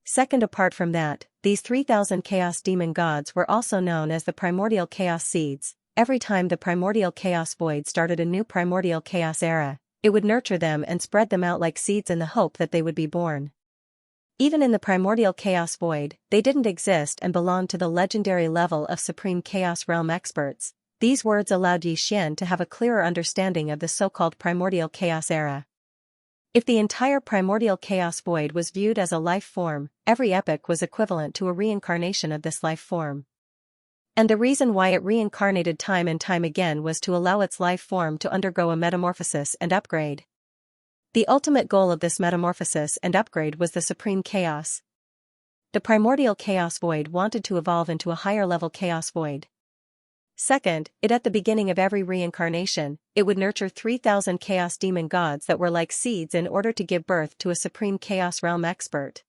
Second, apart from that, these 3,000 chaos demon gods were also known as the primordial chaos seeds. Every time the primordial chaos void started a new primordial chaos era, it would nurture them and spread them out like seeds in the hope that they would be born. Even in the primordial chaos void, they didn't exist and belonged to the legendary level of supreme chaos realm experts. These words allowed Xian to have a clearer understanding of the so-called primordial chaos era. If the entire primordial chaos void was viewed as a life form, every epoch was equivalent to a reincarnation of this life form. And the reason why it reincarnated time and time again was to allow its life form to undergo a metamorphosis and upgrade. The ultimate goal of this metamorphosis and upgrade was the supreme chaos. The primordial chaos void wanted to evolve into a higher level chaos void. Second, at the beginning of every reincarnation, it would nurture 3,000 chaos demon gods that were like seeds in order to give birth to a supreme chaos realm expert.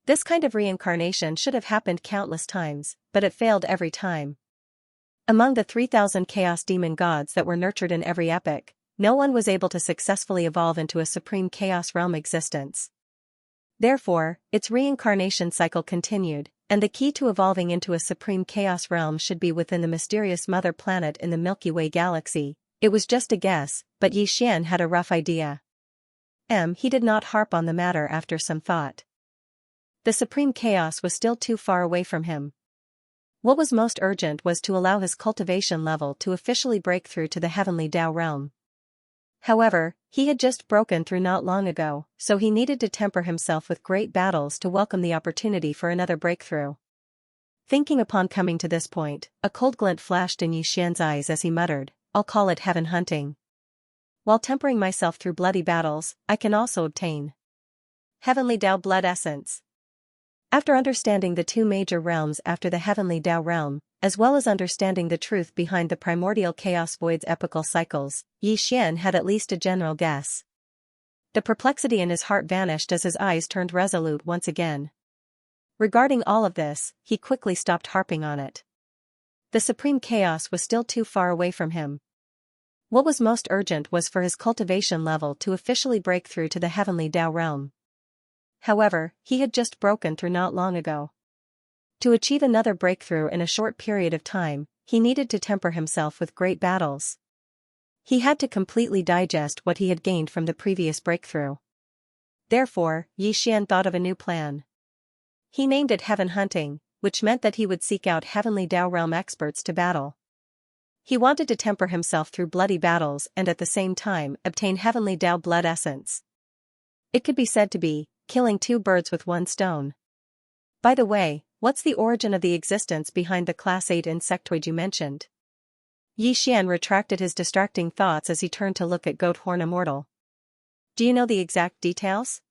This kind of reincarnation should have happened countless times, but it failed every time. Among the 3,000 chaos demon gods that were nurtured in every epoch, no one was able to successfully evolve into a supreme chaos realm existence. Therefore, its reincarnation cycle continued, and the key to evolving into a supreme chaos realm should be within the mysterious mother planet in the Milky Way galaxy. It was just a guess, but Xian had a rough idea. He did not harp on the matter after some thought. The supreme chaos was still too far away from him. What was most urgent was to allow his cultivation level to officially break through to the heavenly Tao realm. However, he had just broken through not long ago, so he needed to temper himself with great battles to welcome the opportunity for another breakthrough. Thinking upon coming to this point, a cold glint flashed in Xian's eyes as he muttered, "I'll call it heaven hunting. While tempering myself through bloody battles, I can also obtain heavenly Tao blood essence." After understanding the two major realms after the heavenly Tao realm, as well as understanding the truth behind the primordial chaos void's epochal cycles, Xian had at least a general guess. The perplexity in his heart vanished as his eyes turned resolute once again. Regarding all of this, he quickly stopped harping on it. The supreme chaos was still too far away from him. What was most urgent was for his cultivation level to officially break through to the heavenly Tao realm. However, he had just broken through not long ago. To achieve another breakthrough in a short period of time, he needed to temper himself with great battles. He had to completely digest what he had gained from the previous breakthrough. Therefore, Xian thought of a new plan. He named it heaven hunting, which meant that he would seek out heavenly Tao realm experts to battle. He wanted to temper himself through bloody battles and at the same time obtain heavenly Tao blood essence. It could be said to be killing two birds with one stone. By the way, what's the origin of the existence behind the Class 8 insectoid you mentioned? Xian retracted his distracting thoughts as he turned to look at Goathorn Immortal. Do you know the exact details?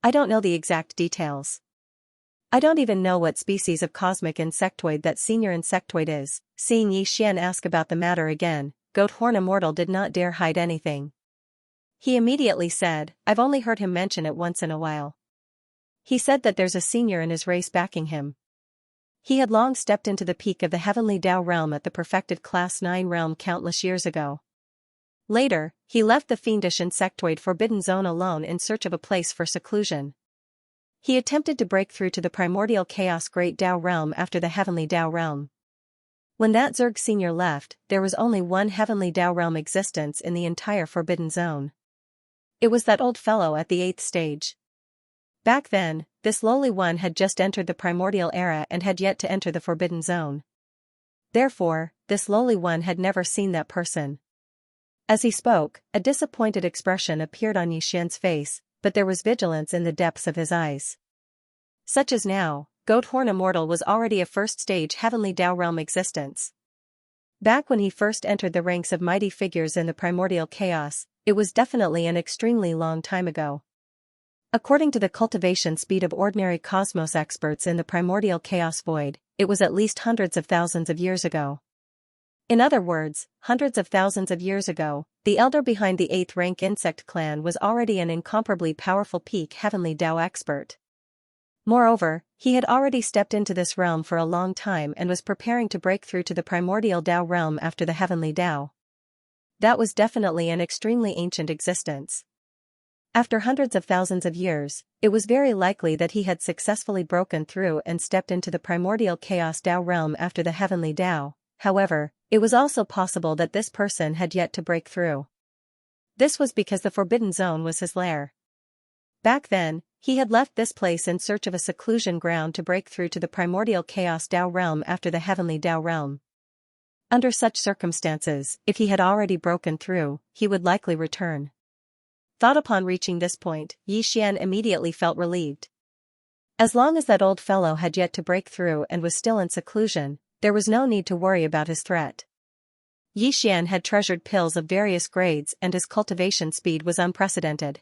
I don't know the exact details. I don't even know what species of cosmic insectoid that senior insectoid is. Seeing Xian ask about the matter again, Goathorn Immortal did not dare hide anything. He immediately said, "I've only heard him mention it once in a while." He said that there's a senior in his race backing him. He had long stepped into the peak of the heavenly Tao realm at the perfected Class 9 realm countless years ago. Later, he left the fiendish insectoid Forbidden Zone alone in search of a place for seclusion. He attempted to break through to the primordial chaos Great Tao realm after the heavenly Tao realm. When that Zerg senior left, there was only one heavenly Tao realm existence in the entire Forbidden Zone. It was that old fellow at the 8th stage. Back then, this lowly one had just entered the primordial era and had yet to enter the Forbidden Zone. Therefore, this lowly one had never seen that person. As he spoke, a disappointed expression appeared on Xian's face, but there was vigilance in the depths of his eyes. Such as now, Goathorn Immortal was already a first-stage heavenly Tao realm existence. Back when he first entered the ranks of mighty figures in the primordial chaos, it was definitely an extremely long time ago. According to the cultivation speed of ordinary cosmos experts in the primordial chaos void, it was at least hundreds of thousands of years ago. In other words, hundreds of thousands of years ago, the elder behind the 8th rank insect clan was already an incomparably powerful peak heavenly Tao expert. Moreover, he had already stepped into this realm for a long time and was preparing to break through to the primordial Tao realm after the heavenly Tao. That was definitely an extremely ancient existence. After hundreds of thousands of years, it was very likely that he had successfully broken through and stepped into the primordial chaos Tao realm after the heavenly Tao. However, it was also possible that this person had yet to break through. This was because the Forbidden Zone was his lair. Back then, he had left this place in search of a seclusion ground to break through to the primordial chaos Tao realm after the heavenly Tao realm. Under such circumstances, if he had already broken through, he would likely return. Thought upon reaching this point, Xian immediately felt relieved. As long as that old fellow had yet to break through and was still in seclusion, there was no need to worry about his threat. Xian had treasured pills of various grades and his cultivation speed was unprecedented.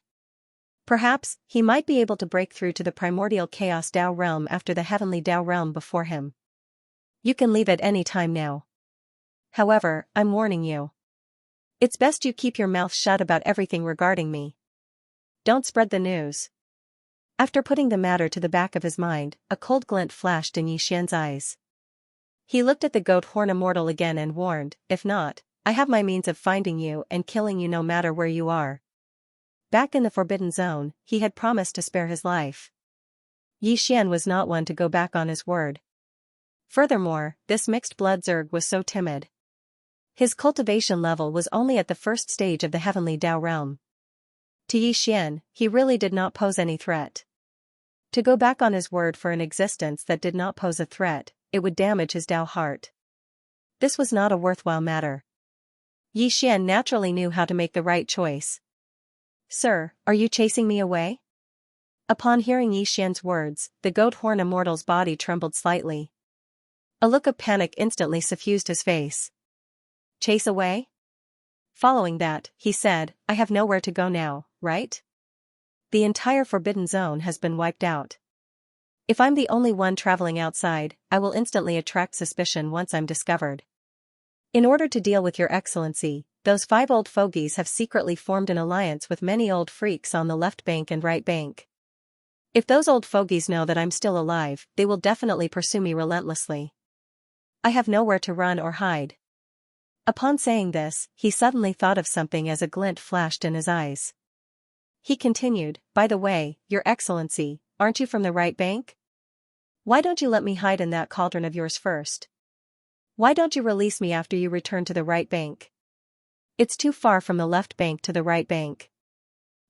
Perhaps, he might be able to break through to the primordial chaos Tao realm after the heavenly Tao realm before him. You can leave at any time now. However, I'm warning you. It's best you keep your mouth shut about everything regarding me. Don't spread the news. After putting the matter to the back of his mind, a cold glint flashed in Xian's eyes. He looked at the goat horn immortal again and warned, if not, I have my means of finding you and killing you no matter where you are. Back in the Forbidden Zone, he had promised to spare his life. Xian was not one to go back on his word. Furthermore, this mixed-blood Zerg was so timid. His cultivation level was only at the first stage of the heavenly Tao realm. To Xian, he really did not pose any threat. To go back on his word for an existence that did not pose a threat, it would damage his Tao heart. This was not a worthwhile matter. Xian naturally knew how to make the right choice. Sir, are you chasing me away? Upon hearing Xian's words, the goat horn immortal's body trembled slightly. A look of panic instantly suffused his face. Chase away? Following that, he said, I have nowhere to go now, right? The entire Forbidden Zone has been wiped out. If I'm the only one traveling outside, I will instantly attract suspicion once I'm discovered. In order to deal with your excellency, those 5 old fogies have secretly formed an alliance with many old freaks on the left bank and right bank. If those old fogies know that I'm still alive, they will definitely pursue me relentlessly. I have nowhere to run or hide. Upon saying this, he suddenly thought of something as a glint flashed in his eyes. He continued, by the way, Your Excellency, aren't you from the right bank? Why don't you let me hide in that cauldron of yours first? Why don't you release me after you return to the right bank? It's too far from the left bank to the right bank.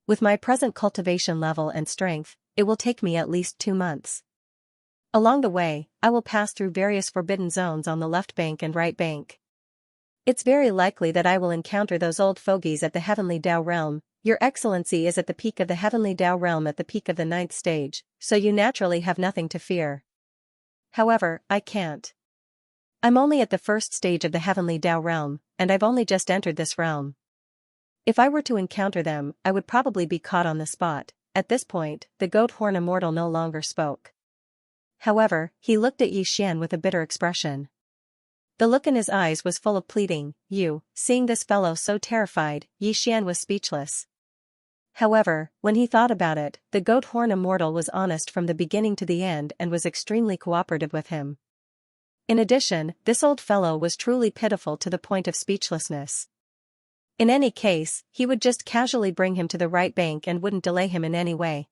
With my present cultivation level and strength, it will take me at least 2 months. Along the way, I will pass through various forbidden zones on the left bank and right bank. It's very likely that I will encounter those old fogies at the heavenly Tao realm. Your Excellency is at the peak of the heavenly Tao realm at the peak of the 9th stage, so you naturally have nothing to fear. However, I can't. I'm only at the first stage of the heavenly Tao realm, and I've only just entered this realm. If I were to encounter them, I would probably be caught on the spot. At this point, the goat horn immortal no longer spoke. However, he looked at Xian with a bitter expression. The look in his eyes was full of pleading. Seeing this fellow so terrified, Xian was speechless. However, when he thought about it, the goat horn immortal was honest from the beginning to the end and was extremely cooperative with him. In addition, this old fellow was truly pitiful to the point of speechlessness. In any case, he would just casually bring him to the right bank and wouldn't delay him in any way.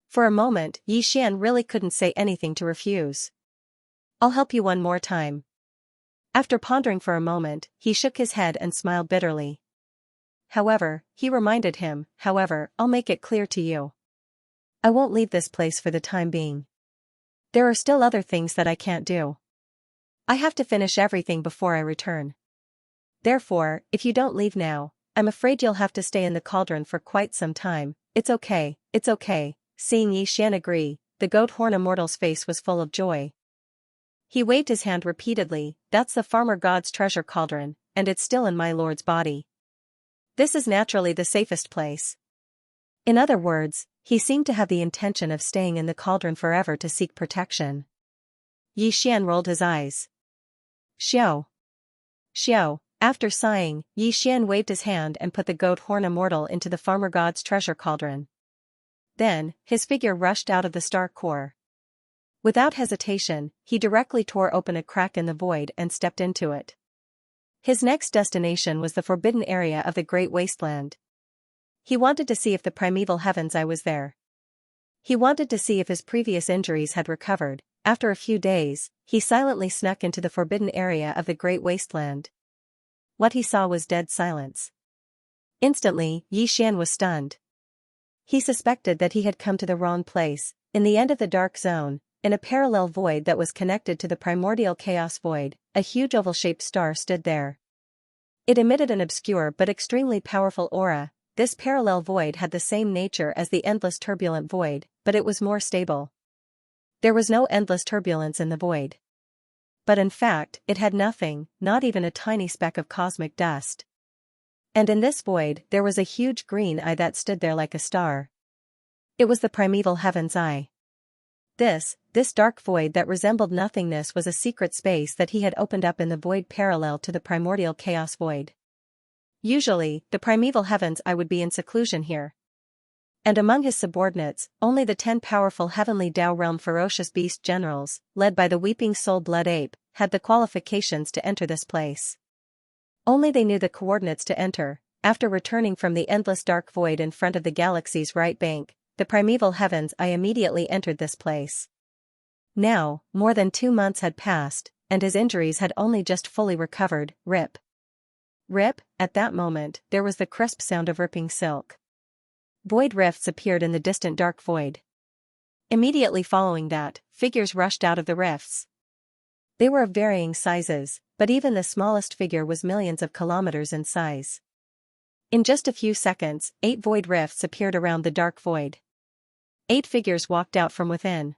For a moment, Xian really couldn't say anything to refuse. I'll help you one more time. After pondering for a moment, he shook his head and smiled bitterly. However, he reminded him, I'll make it clear to you. I won't leave this place for the time being. There are still other things that I can't do. I have to finish everything before I return. Therefore, if you don't leave now, I'm afraid you'll have to stay in the cauldron for quite some time. It's okay. Seeing Xian agree, the goat horn immortal's face was full of joy. He waved his hand repeatedly. That's the farmer god's treasure cauldron, and it's still in my lord's body. This is naturally the safest place. In other words, he seemed to have the intention of staying in the cauldron forever to seek protection. Xian rolled his eyes. Xiao. After sighing, Xian waved his hand and put the goat horn immortal into the farmer god's treasure cauldron. Then, his figure rushed out of the star core. Without hesitation, he directly tore open a crack in the void and stepped into it. His next destination was the forbidden area of the Great Wasteland. He wanted to see if the primeval heaven's eye was there. He wanted to see if his previous injuries had recovered. After a few days, he silently snuck into the forbidden area of the great wasteland. What he saw was dead silence. Instantly, Yixian was stunned. He suspected that he had come to the wrong place, in the end of the dark zone, in a parallel void that was connected to the primordial chaos void. A huge oval-shaped star stood there. It emitted an obscure but extremely powerful aura. This parallel void had the same nature as the endless turbulent void, but it was more stable. There was no endless turbulence in the void. But in fact, it had nothing, not even a tiny speck of cosmic dust. And in this void, there was a huge green eye that stood there like a star. It was the primeval heaven's eye. This dark void that resembled nothingness was a secret space that he had opened up in the void parallel to the primordial chaos void. Usually, the primeval heaven's eye would be in seclusion here. And among his subordinates, only the 10 powerful heavenly Dao realm ferocious beast generals, led by the weeping soul blood ape, had the qualifications to enter this place. Only they knew the coordinates to enter. After returning from the endless dark void in front of the galaxy's right bank, the primeval heaven's eye immediately entered this place. Now, more than 2 months had passed, and his injuries had only just fully recovered. Rip. Rip. At that moment, there was the crisp sound of ripping silk. Void rifts appeared in the distant dark void. Immediately following that, figures rushed out of the rifts. They were of varying sizes, but even the smallest figure was millions of kilometers in size. In just a few seconds, 8 void rifts appeared around the dark void. 8 figures walked out from within.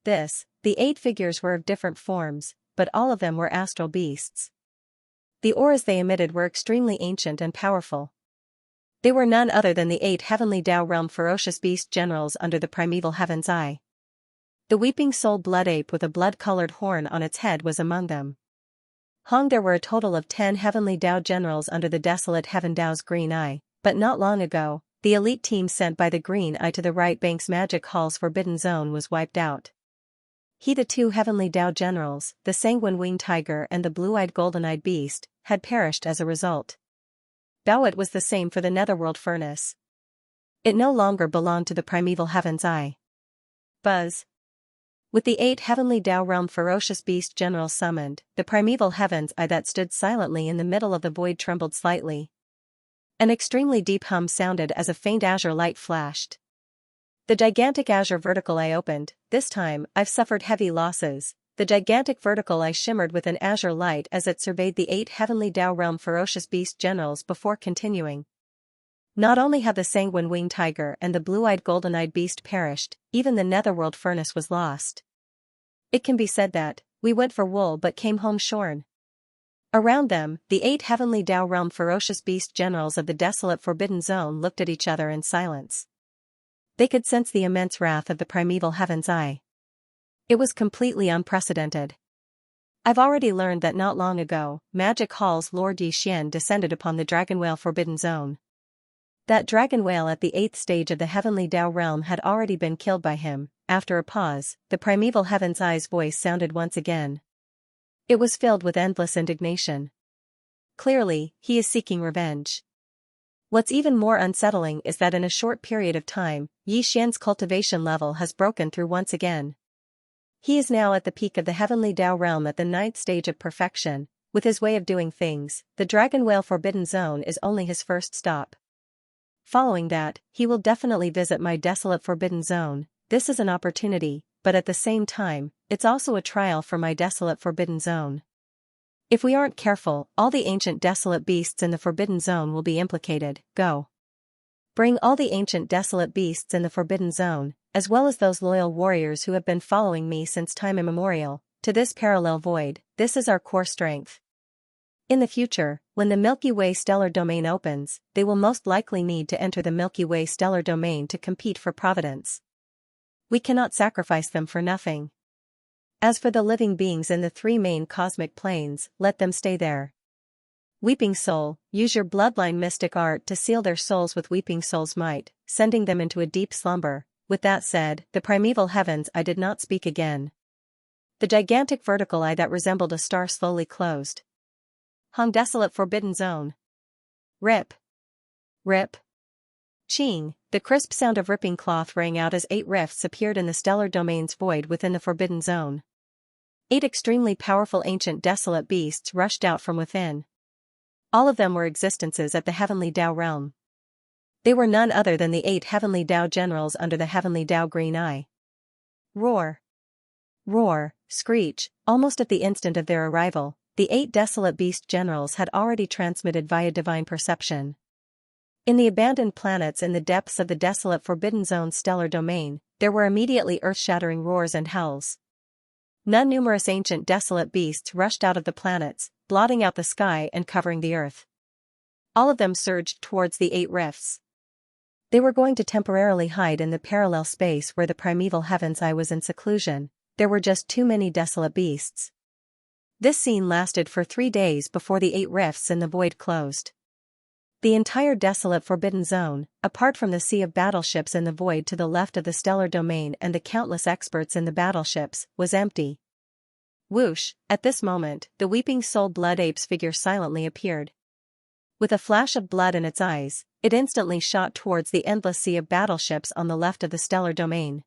The 8 figures were of different forms, but all of them were astral beasts. The auras they emitted were extremely ancient and powerful. They were none other than the 8 heavenly Dao realm ferocious beast generals under the primeval heaven's eye. The weeping soul blood ape with a blood-colored horn on its head was among them. There were a total of 10 heavenly Dao generals under the desolate heaven Dao's green eye, but not long ago, the elite team sent by the green eye to the right bank's magic hall's forbidden zone was wiped out. The 2 heavenly Dao generals, the sanguine-winged tiger and the blue-eyed golden-eyed beast, had perished as a result. It was the same for the netherworld furnace. It no longer belonged to the primeval heaven's eye. Buzz. With the 8 heavenly Dao realm ferocious beast generals summoned, the primeval heaven's eye that stood silently in the middle of the void trembled slightly. An extremely deep hum sounded as a faint azure light flashed. The gigantic azure vertical eye opened. This time, I've suffered heavy losses. The gigantic vertical eye shimmered with an azure light as it surveyed the 8 heavenly Dao realm ferocious beast generals before continuing. Not only have the sanguine-winged tiger and the blue-eyed golden-eyed beast perished, even the netherworld furnace was lost. It can be said that, we went for wool but came home shorn. Around them, the 8 heavenly Dao realm ferocious beast generals of the desolate forbidden zone looked at each other in silence. They could sense the immense wrath of the primeval heaven's eye. It was completely unprecedented. I've already learned that not long ago, Magic Hall's Lord Yixian descended upon the dragon whale forbidden zone. That dragon whale at the 8th stage of the heavenly Dao realm had already been killed by him. After a pause, the primeval heaven's eye's voice sounded once again. It was filled with endless indignation. Clearly, he is seeking revenge. What's even more unsettling is that in a short period of time, Yixian's cultivation level has broken through once again. He is now at the peak of the heavenly Dao realm at the 9th stage of perfection. With his way of doing things, the dragon whale forbidden zone is only his first stop. Following that, he will definitely visit my desolate forbidden zone. This is an opportunity, but at the same time, it's also a trial for my desolate forbidden zone. If we aren't careful, all the ancient desolate beasts in the forbidden zone will be implicated. Go. Bring all the ancient desolate beasts in the forbidden zone, as well as those loyal warriors who have been following me since time immemorial, to this parallel void. This is our core strength. In the future, when the Milky Way stellar domain opens, they will most likely need to enter the Milky Way stellar domain to compete for providence. We cannot sacrifice them for nothing. As for the living beings in the 3 main cosmic planes, let them stay there. Weeping Soul, use your bloodline mystic art to seal their souls with Weeping Soul's might, sending them into a deep slumber. With that said, the primeval heavens I did not speak again. The gigantic vertical eye that resembled a star slowly closed. Desolate forbidden zone. Rip. Rip. Ching, the crisp sound of ripping cloth rang out as 8 rifts appeared in the stellar domain's void within the forbidden zone. 8 extremely powerful ancient desolate beasts rushed out from within. All of them were existences at the heavenly Tao realm. They were none other than the 8 heavenly Tao generals under the heavenly Tao green eye. Roar. Roar, screech, almost at the instant of their arrival, the 8 desolate beast generals had already transmitted via divine perception. In the abandoned planets in the depths of the desolate Forbidden Zone's stellar domain, there were immediately earth-shattering roars and howls. Numerous ancient desolate beasts rushed out of the planets, blotting out the sky and covering the earth. All of them surged towards the 8 rifts. They were going to temporarily hide in the parallel space where the primeval heaven's eye was in seclusion. There were just too many desolate beasts. This scene lasted for 3 days before the 8 rifts in the void closed. The entire desolate Forbidden Zone, apart from the sea of battleships in the void to the left of the stellar domain and the countless experts in the battleships, was empty. Whoosh, at this moment, the weeping soul blood ape's figure silently appeared. With a flash of blood in its eyes, it instantly shot towards the endless sea of battleships on the left of the stellar domain.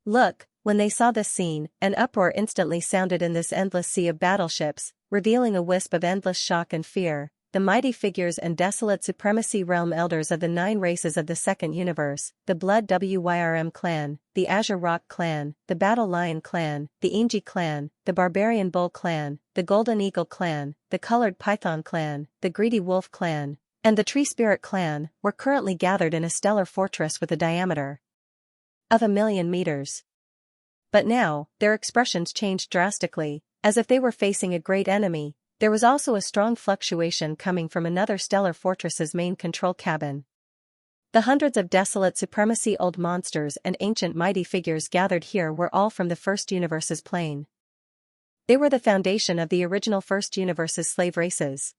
Look, when they saw this scene, an uproar instantly sounded in this endless sea of battleships, revealing a wisp of endless shock and fear. The mighty figures and desolate supremacy realm elders of the 9 races of the Second Universe, the Blood Wyrm clan, the Azure Rock clan, the Battle Lion clan, the Inji clan, the Barbarian Bull clan, the Golden Eagle clan, the Colored Python clan, the Greedy Wolf clan, and the Tree Spirit clan, were currently gathered in a stellar fortress with a diameter of 1,000,000 meters. But now, their expressions changed drastically, as if they were facing a great enemy. There was also a strong fluctuation coming from another stellar fortress's main control cabin. The hundreds of desolate supremacy old monsters and ancient mighty figures gathered here were all from the First Universe's plane. They were the foundation of the original First Universe's slave races.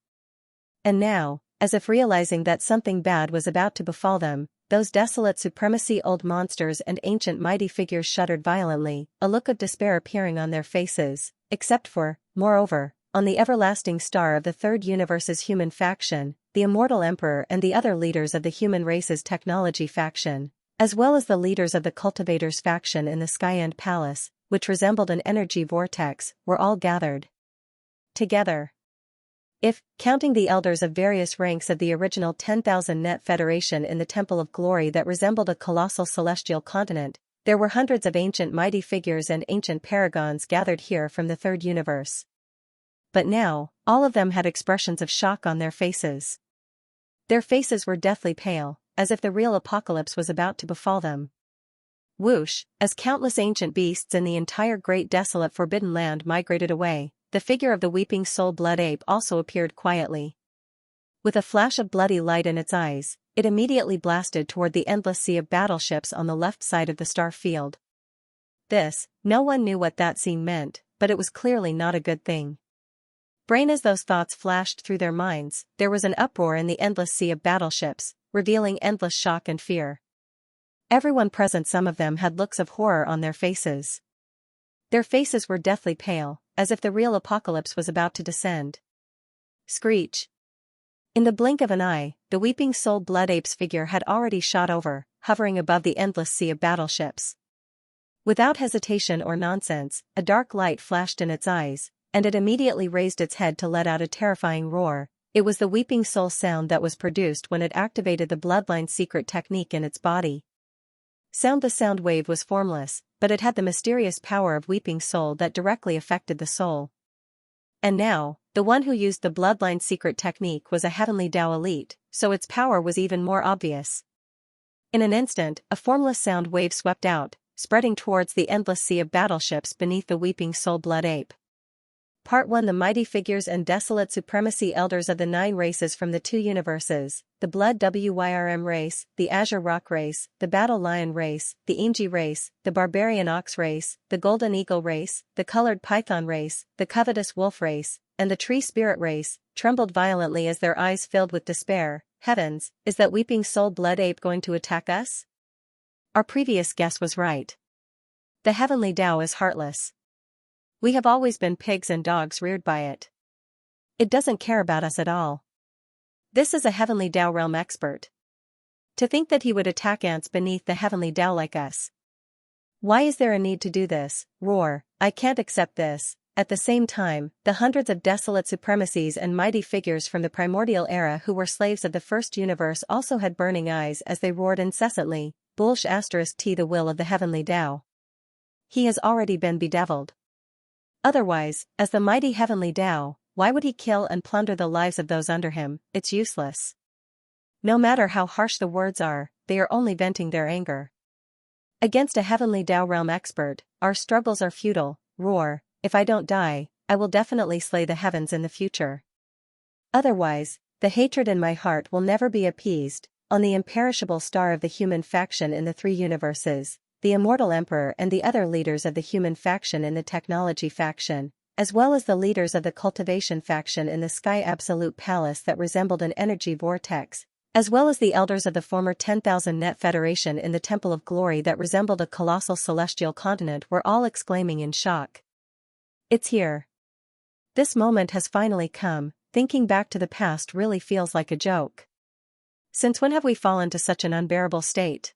And now, as if realizing that something bad was about to befall them, those desolate supremacy old monsters and ancient mighty figures shuddered violently, a look of despair appearing on their faces, except for, moreover, on the everlasting star of the Third Universe's human faction, the Immortal Emperor and the other leaders of the human race's technology faction, as well as the leaders of the Cultivators faction in the Skyend Palace, which resembled an energy vortex, were all gathered together. If, counting the elders of various ranks of the original 10,000 net federation in the Temple of Glory that resembled a colossal celestial continent, there were hundreds of ancient mighty figures and ancient paragons gathered here from the Third Universe. But now, all of them had expressions of shock on their faces. Their faces were deathly pale, as if the real apocalypse was about to befall them. Whoosh, as countless ancient beasts in the entire great desolate forbidden land migrated away, the figure of the weeping soul blood ape also appeared quietly. With a flash of bloody light in its eyes, it immediately blasted toward the endless sea of battleships on the left side of the star field. No one knew what that scene meant, but it was clearly not a good thing. Brain as those thoughts flashed through their minds, there was an uproar in the endless sea of battleships, revealing endless shock and fear. Everyone present, some of them had looks of horror on their faces. Their faces were deathly pale, as if the real apocalypse was about to descend. Screech. In the blink of an eye, the weeping soul blood ape's figure had already shot over, hovering above the endless sea of battleships. Without hesitation or nonsense, a dark light flashed in its eyes, and it immediately raised its head to let out a terrifying roar. It was the weeping soul sound that was produced when it activated the bloodline secret technique in its body. The sound wave was formless, but it had the mysterious power of weeping soul that directly affected the soul. And now, the one who used the bloodline secret technique was a heavenly Tao elite, so its power was even more obvious. In an instant, a formless sound wave swept out, spreading towards the endless sea of battleships beneath the weeping soul blood ape. Part 1. The mighty figures and desolate supremacy elders of the 9 races from the 2 universes, the Blood Wyrm race, the Azure Rock race, the Battle Lion race, the Inji race, the Barbarian Ox race, the Golden Eagle race, the Colored Python race, the Covetous Wolf race, and the Tree Spirit race, trembled violently as their eyes filled with despair. Heavens, is that weeping soul blood ape going to attack us? Our previous guess was right. The heavenly Tao is heartless. We have always been pigs and dogs reared by it. It doesn't care about us at all. This is a heavenly Tao realm expert. To think that he would attack ants beneath the heavenly Tao like us. Why is there a need to do this? Roar, I can't accept this. At the same time, the hundreds of desolate supremacies and mighty figures from the primordial era who were slaves of the first universe also had burning eyes as they roared incessantly, Bulsh *T the will of the heavenly Tao. He has already been bedeviled. Otherwise, as the mighty heavenly Tao, why would he kill and plunder the lives of those under him? It's useless. No matter how harsh the words are, they are only venting their anger. Against a heavenly Tao realm expert, our struggles are futile. Roar, if I don't die, I will definitely slay the heavens in the future. Otherwise, the hatred in my heart will never be appeased. On the imperishable star of the human faction in the three universes, the immortal emperor and the other leaders of the human faction in the technology faction, as well as the leaders of the cultivation faction in the sky absolute palace that resembled an energy vortex, as well as the elders of the former 10,000 net federation in the temple of glory that resembled a colossal celestial continent were all exclaiming in shock. It's here. This moment has finally come. Thinking back to the past really feels like a joke. Since when have we fallen to such an unbearable state?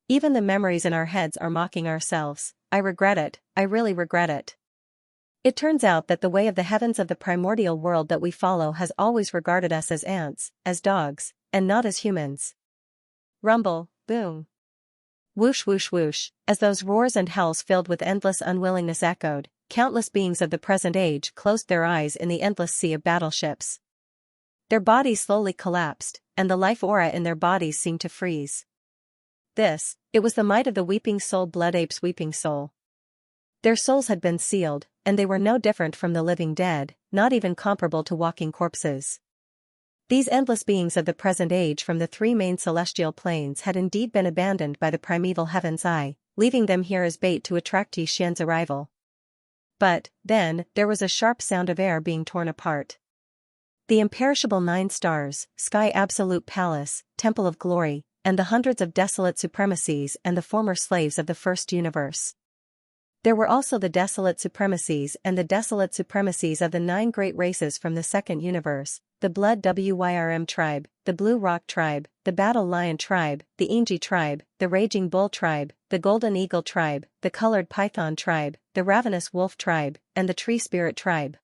Even the memories in our heads are mocking ourselves. I regret it, I really regret it. It turns out that the way of the heavens of the primordial world that we follow has always regarded us as ants, as dogs, and not as humans. Rumble, boom. Whoosh whoosh whoosh, as those roars and howls filled with endless unwillingness echoed, countless beings of the present age closed their eyes in the endless sea of battleships. Their bodies slowly collapsed, and the life aura in their bodies seemed to freeze. It was the might of the weeping soul blood ape's weeping soul. Their souls had been sealed, and they were no different from the living dead, not even comparable to walking corpses. These endless beings of the present age from the three main celestial planes had indeed been abandoned by the primeval heaven's eye, leaving them here as bait to attract Xianxia's arrival. But, then, there was a sharp sound of air being torn apart. The imperishable 9 stars, sky absolute palace, temple of glory, and the hundreds of desolate supremacies and the former slaves of the first universe. There were also the desolate supremacies and the desolate supremacies of the 9 great races from the second universe, the Blood Wyrm tribe, the Blue Rock tribe, the Battle Lion tribe, the Inji tribe, the Raging Bull tribe, the Golden Eagle tribe, the Colored Python tribe, the Ravenous Wolf tribe, and the Tree Spirit tribe.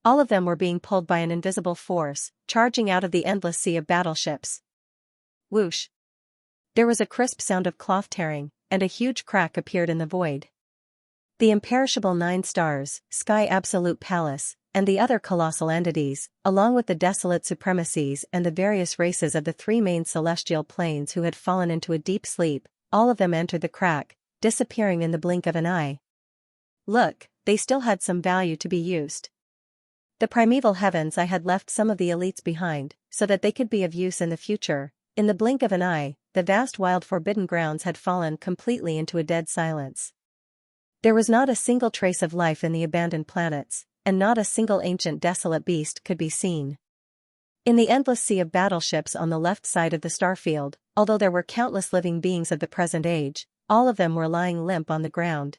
All of them were being pulled by an invisible force, charging out of the endless sea of battleships. Whoosh! There was a crisp sound of cloth tearing, and a huge crack appeared in the void. The imperishable 9 stars, sky absolute palace, and the other colossal entities, along with the desolate supremacies and the various races of the 3 main celestial planes who had fallen into a deep sleep, all of them entered the crack, disappearing in the blink of an eye. Look, they still had some value to be used. The primeval heavens I had left some of the elites behind, so that they could be of use in the future. In the blink of an eye, the vast wild forbidden grounds had fallen completely into a dead silence. There was not a single trace of life in the abandoned planets, and not a single ancient desolate beast could be seen. In the endless sea of battleships on the left side of the starfield, although there were countless living beings of the present age, all of them were lying limp on the ground.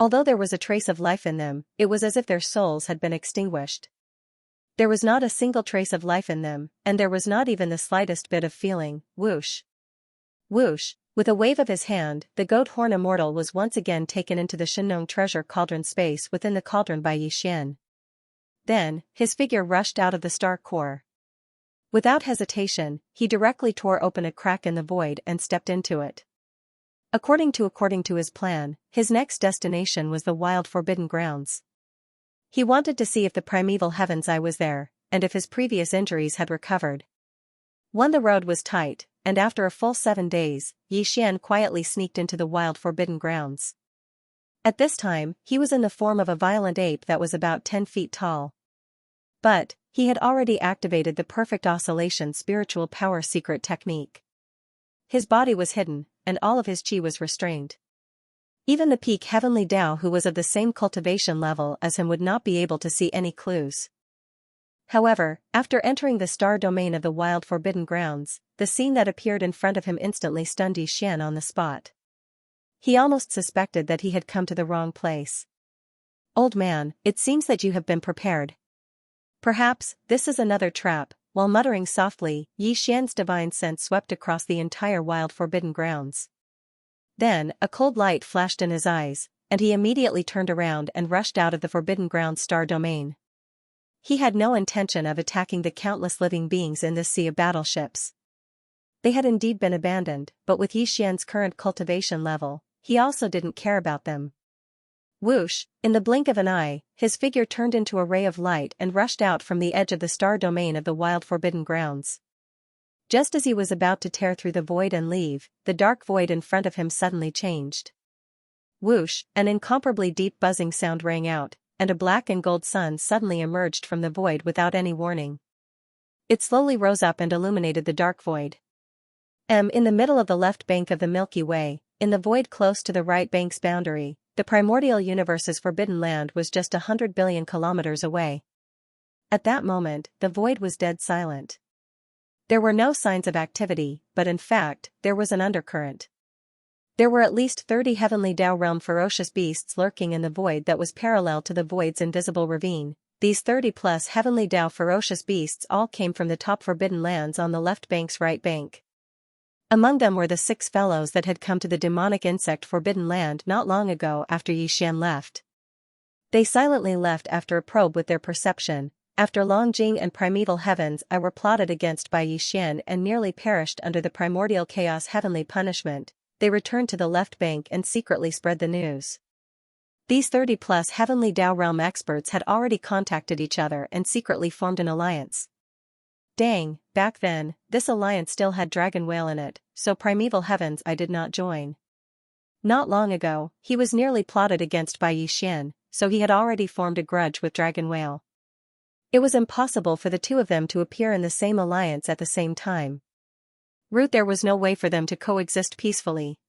Although there was a trace of life in them, it was as if their souls had been extinguished. There was not a single trace of life in them, and there was not even the slightest bit of feeling. Whoosh! Whoosh! With a wave of his hand, the goat horn immortal was once again taken into the Shenong treasure cauldron space within the cauldron by Yixian. Then, his figure rushed out of the star core. Without hesitation, he directly tore open a crack in the void and stepped into it. According to his plan, his next destination was the wild forbidden grounds. He wanted to see if the primeval heaven's eye was there, and if his previous injuries had recovered. The road was tight, and after a full 7 days, Yixian quietly sneaked into the wild forbidden grounds. At this time, he was in the form of a violent ape that was about 10 feet tall. But, he had already activated the perfect oscillation spiritual power secret technique. His body was hidden, and all of his chi was restrained. Even the peak heavenly Tao who was of the same cultivation level as him would not be able to see any clues. However, after entering the star domain of the wild forbidden grounds, the scene that appeared in front of him instantly stunned Yixian on the spot. He almost suspected that he had come to the wrong place. "Old man, it seems that you have been prepared. Perhaps, this is another trap," while muttering softly, Xian's divine scent swept across the entire wild forbidden grounds. Then, a cold light flashed in his eyes, and he immediately turned around and rushed out of the Forbidden Grounds star domain. He had no intention of attacking the countless living beings in this sea of battleships. They had indeed been abandoned, but with Xian's current cultivation level, he also didn't care about them. Whoosh, in the blink of an eye, his figure turned into a ray of light and rushed out from the edge of the star domain of the wild Forbidden Grounds. Just as he was about to tear through the void and leave, the dark void in front of him suddenly changed. Whoosh, an incomparably deep buzzing sound rang out, and a black and gold sun suddenly emerged from the void without any warning. It slowly rose up and illuminated the dark void. In the middle of the left bank of the Milky Way, in the void close to the right bank's boundary, the primordial universe's forbidden land was just 100 billion kilometers away. At that moment, the void was dead silent. There were no signs of activity, but in fact, there was an undercurrent. There were at least 30 heavenly Dao realm ferocious beasts lurking in the void that was parallel to the void's invisible ravine. These 30+ heavenly Dao ferocious beasts all came from the top forbidden lands on the left bank's right bank. Among them were the 6 fellows that had come to the demonic insect forbidden land not long ago after Xian left. They silently left after a probe with their perception. After Longjing and primeval heavens I were plotted against by Xian and nearly perished under the primordial chaos heavenly punishment, they returned to the left bank and secretly spread the news. These 30+ heavenly Dao realm experts had already contacted each other and secretly formed an alliance. Dang, back then, this alliance still had Dragon Whale in it, so primeval heavens I did not join. Not long ago, he was nearly plotted against by Xian, so he had already formed a grudge with Dragon Whale. It was impossible for the two of them to appear in the same alliance at the same time. There was no way for them to coexist peacefully.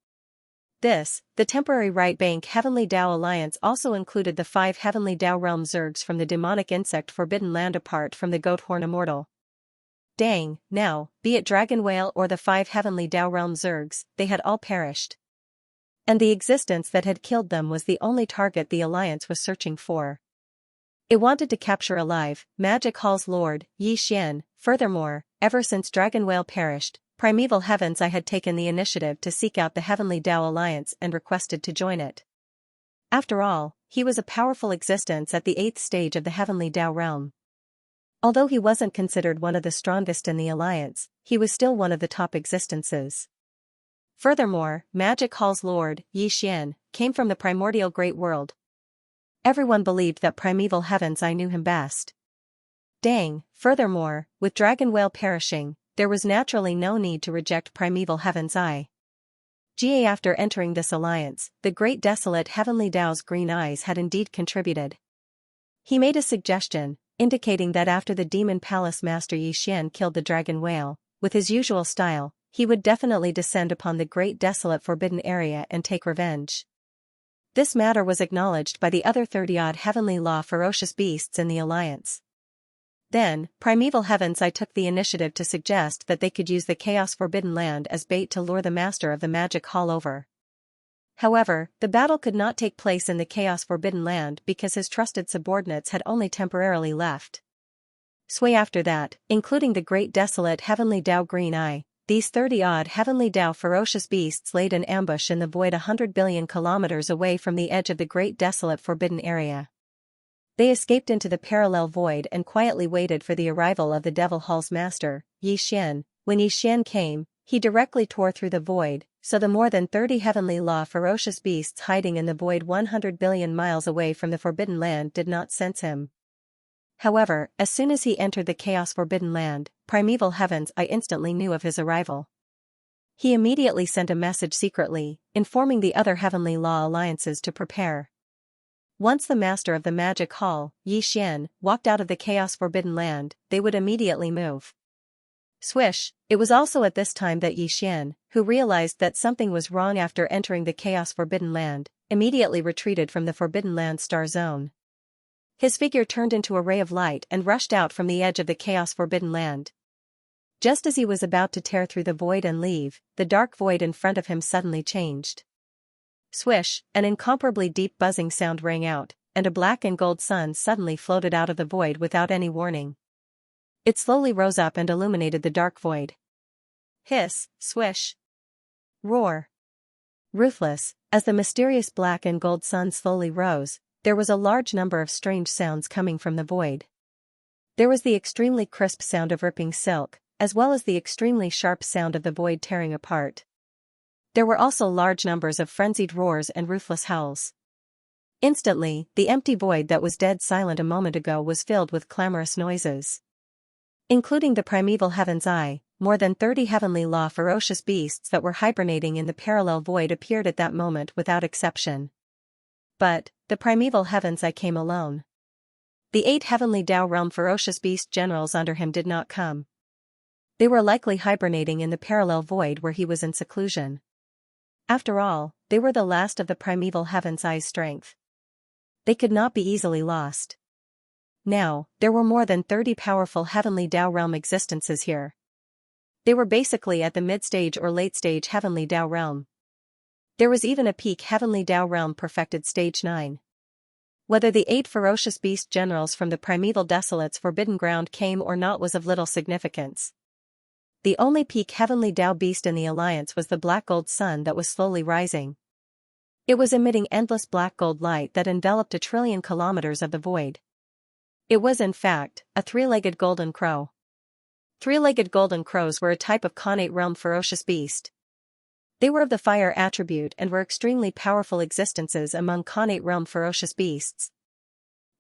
The temporary right bank heavenly Dao alliance also included the 5 heavenly Dao realm zergs from the demonic insect forbidden land apart from the Goathorn immortal. Dang, now, be it Dragon Whale or the 5 heavenly Dao realm zergs, they had all perished. And the existence that had killed them was the only target the alliance was searching for. It wanted to capture alive Magic Hall's lord, Xian. Furthermore, ever since Dragon Whale perished, primeval heavens I had taken the initiative to seek out the heavenly Dao alliance and requested to join it. After all, he was a powerful existence at the 8th stage of the heavenly Dao realm. Although he wasn't considered one of the strongest in the alliance, he was still one of the top existences. Furthermore, Magic Hall's lord, Xian, came from the primordial great world. Everyone believed that primeval heavens I knew him best. Dang, furthermore, with Dragon Whale perishing, there was naturally no need to reject primeval heavens I. After entering this alliance, the great desolate heavenly Dao's green eyes had indeed contributed. He made a suggestion, indicating that after the Demon Palace Master Xian killed the Dragon Whale, with his usual style, he would definitely descend upon the great desolate forbidden area and take revenge. This matter was acknowledged by the other 30-odd heavenly law ferocious beasts in the alliance. Then, primeval heavens I took the initiative to suggest that they could use the Chaos Forbidden Land as bait to lure the master of the Magic Hall over. However, the battle could not take place in the Chaos Forbidden Land because his trusted subordinates had only temporarily left. After that, including the great desolate heavenly Dao Green Eye, these 30-odd heavenly Dao ferocious beasts laid an ambush in the void 100 billion kilometers away from the edge of the great desolate forbidden area. They escaped into the parallel void and quietly waited for the arrival of the Devil Hall's master, Xian. When Xian came, he directly tore through the void, so the more than 30 heavenly law ferocious beasts hiding in the void 100 billion miles away from the Forbidden Land did not sense him. However, as soon as he entered the Chaos Forbidden Land, primeval heavens I instantly knew of his arrival. He immediately sent a message secretly, informing the other heavenly law alliances to prepare. Once the master of the Magic Hall, Xian, walked out of the Chaos Forbidden Land, they would immediately move. Swish, it was also at this time that Xian, who realized that something was wrong after entering the Chaos Forbidden Land, immediately retreated from the Forbidden Land star zone. His figure turned into a ray of light and rushed out from the edge of the Chaos Forbidden Land. Just as he was about to tear through the void and leave, the dark void in front of him suddenly changed. Swish, an incomparably deep buzzing sound rang out, and a black and gold sun suddenly floated out of the void without any warning. It slowly rose up and illuminated the dark void. Hiss, swish, roar. Ruthless, as the mysterious black and gold sun slowly rose, there was a large number of strange sounds coming from the void. There was the extremely crisp sound of ripping silk, as well as the extremely sharp sound of the void tearing apart. There were also large numbers of frenzied roars and ruthless howls. Instantly, the empty void that was dead silent a moment ago was filled with clamorous noises. Including the primeval heaven's eye, more than 30 heavenly law ferocious beasts that were hibernating in the parallel void appeared at that moment without exception. But, the primeval heaven's eye came alone. The 8 heavenly Tao realm ferocious beast generals under him did not come. They were likely hibernating in the parallel void where he was in seclusion. After all, they were the last of the primeval heaven's eye's strength. They could not be easily lost. Now, there were more than 30 powerful heavenly Tao realm existences here. They were basically at the mid-stage or late-stage heavenly Tao realm. There was even a peak heavenly Tao realm perfected stage 9. Whether the 8 ferocious beast generals from the primeval desolate's forbidden ground came or not was of little significance. The only peak heavenly Tao beast in the alliance was the black gold sun that was slowly rising. It was emitting endless black gold light that enveloped 1 trillion kilometers of the void. It was in fact, a 3-legged golden crow. 3-legged golden crows were a type of Khanate realm ferocious beast. They were of the fire attribute and were extremely powerful existences among Khanate realm ferocious beasts.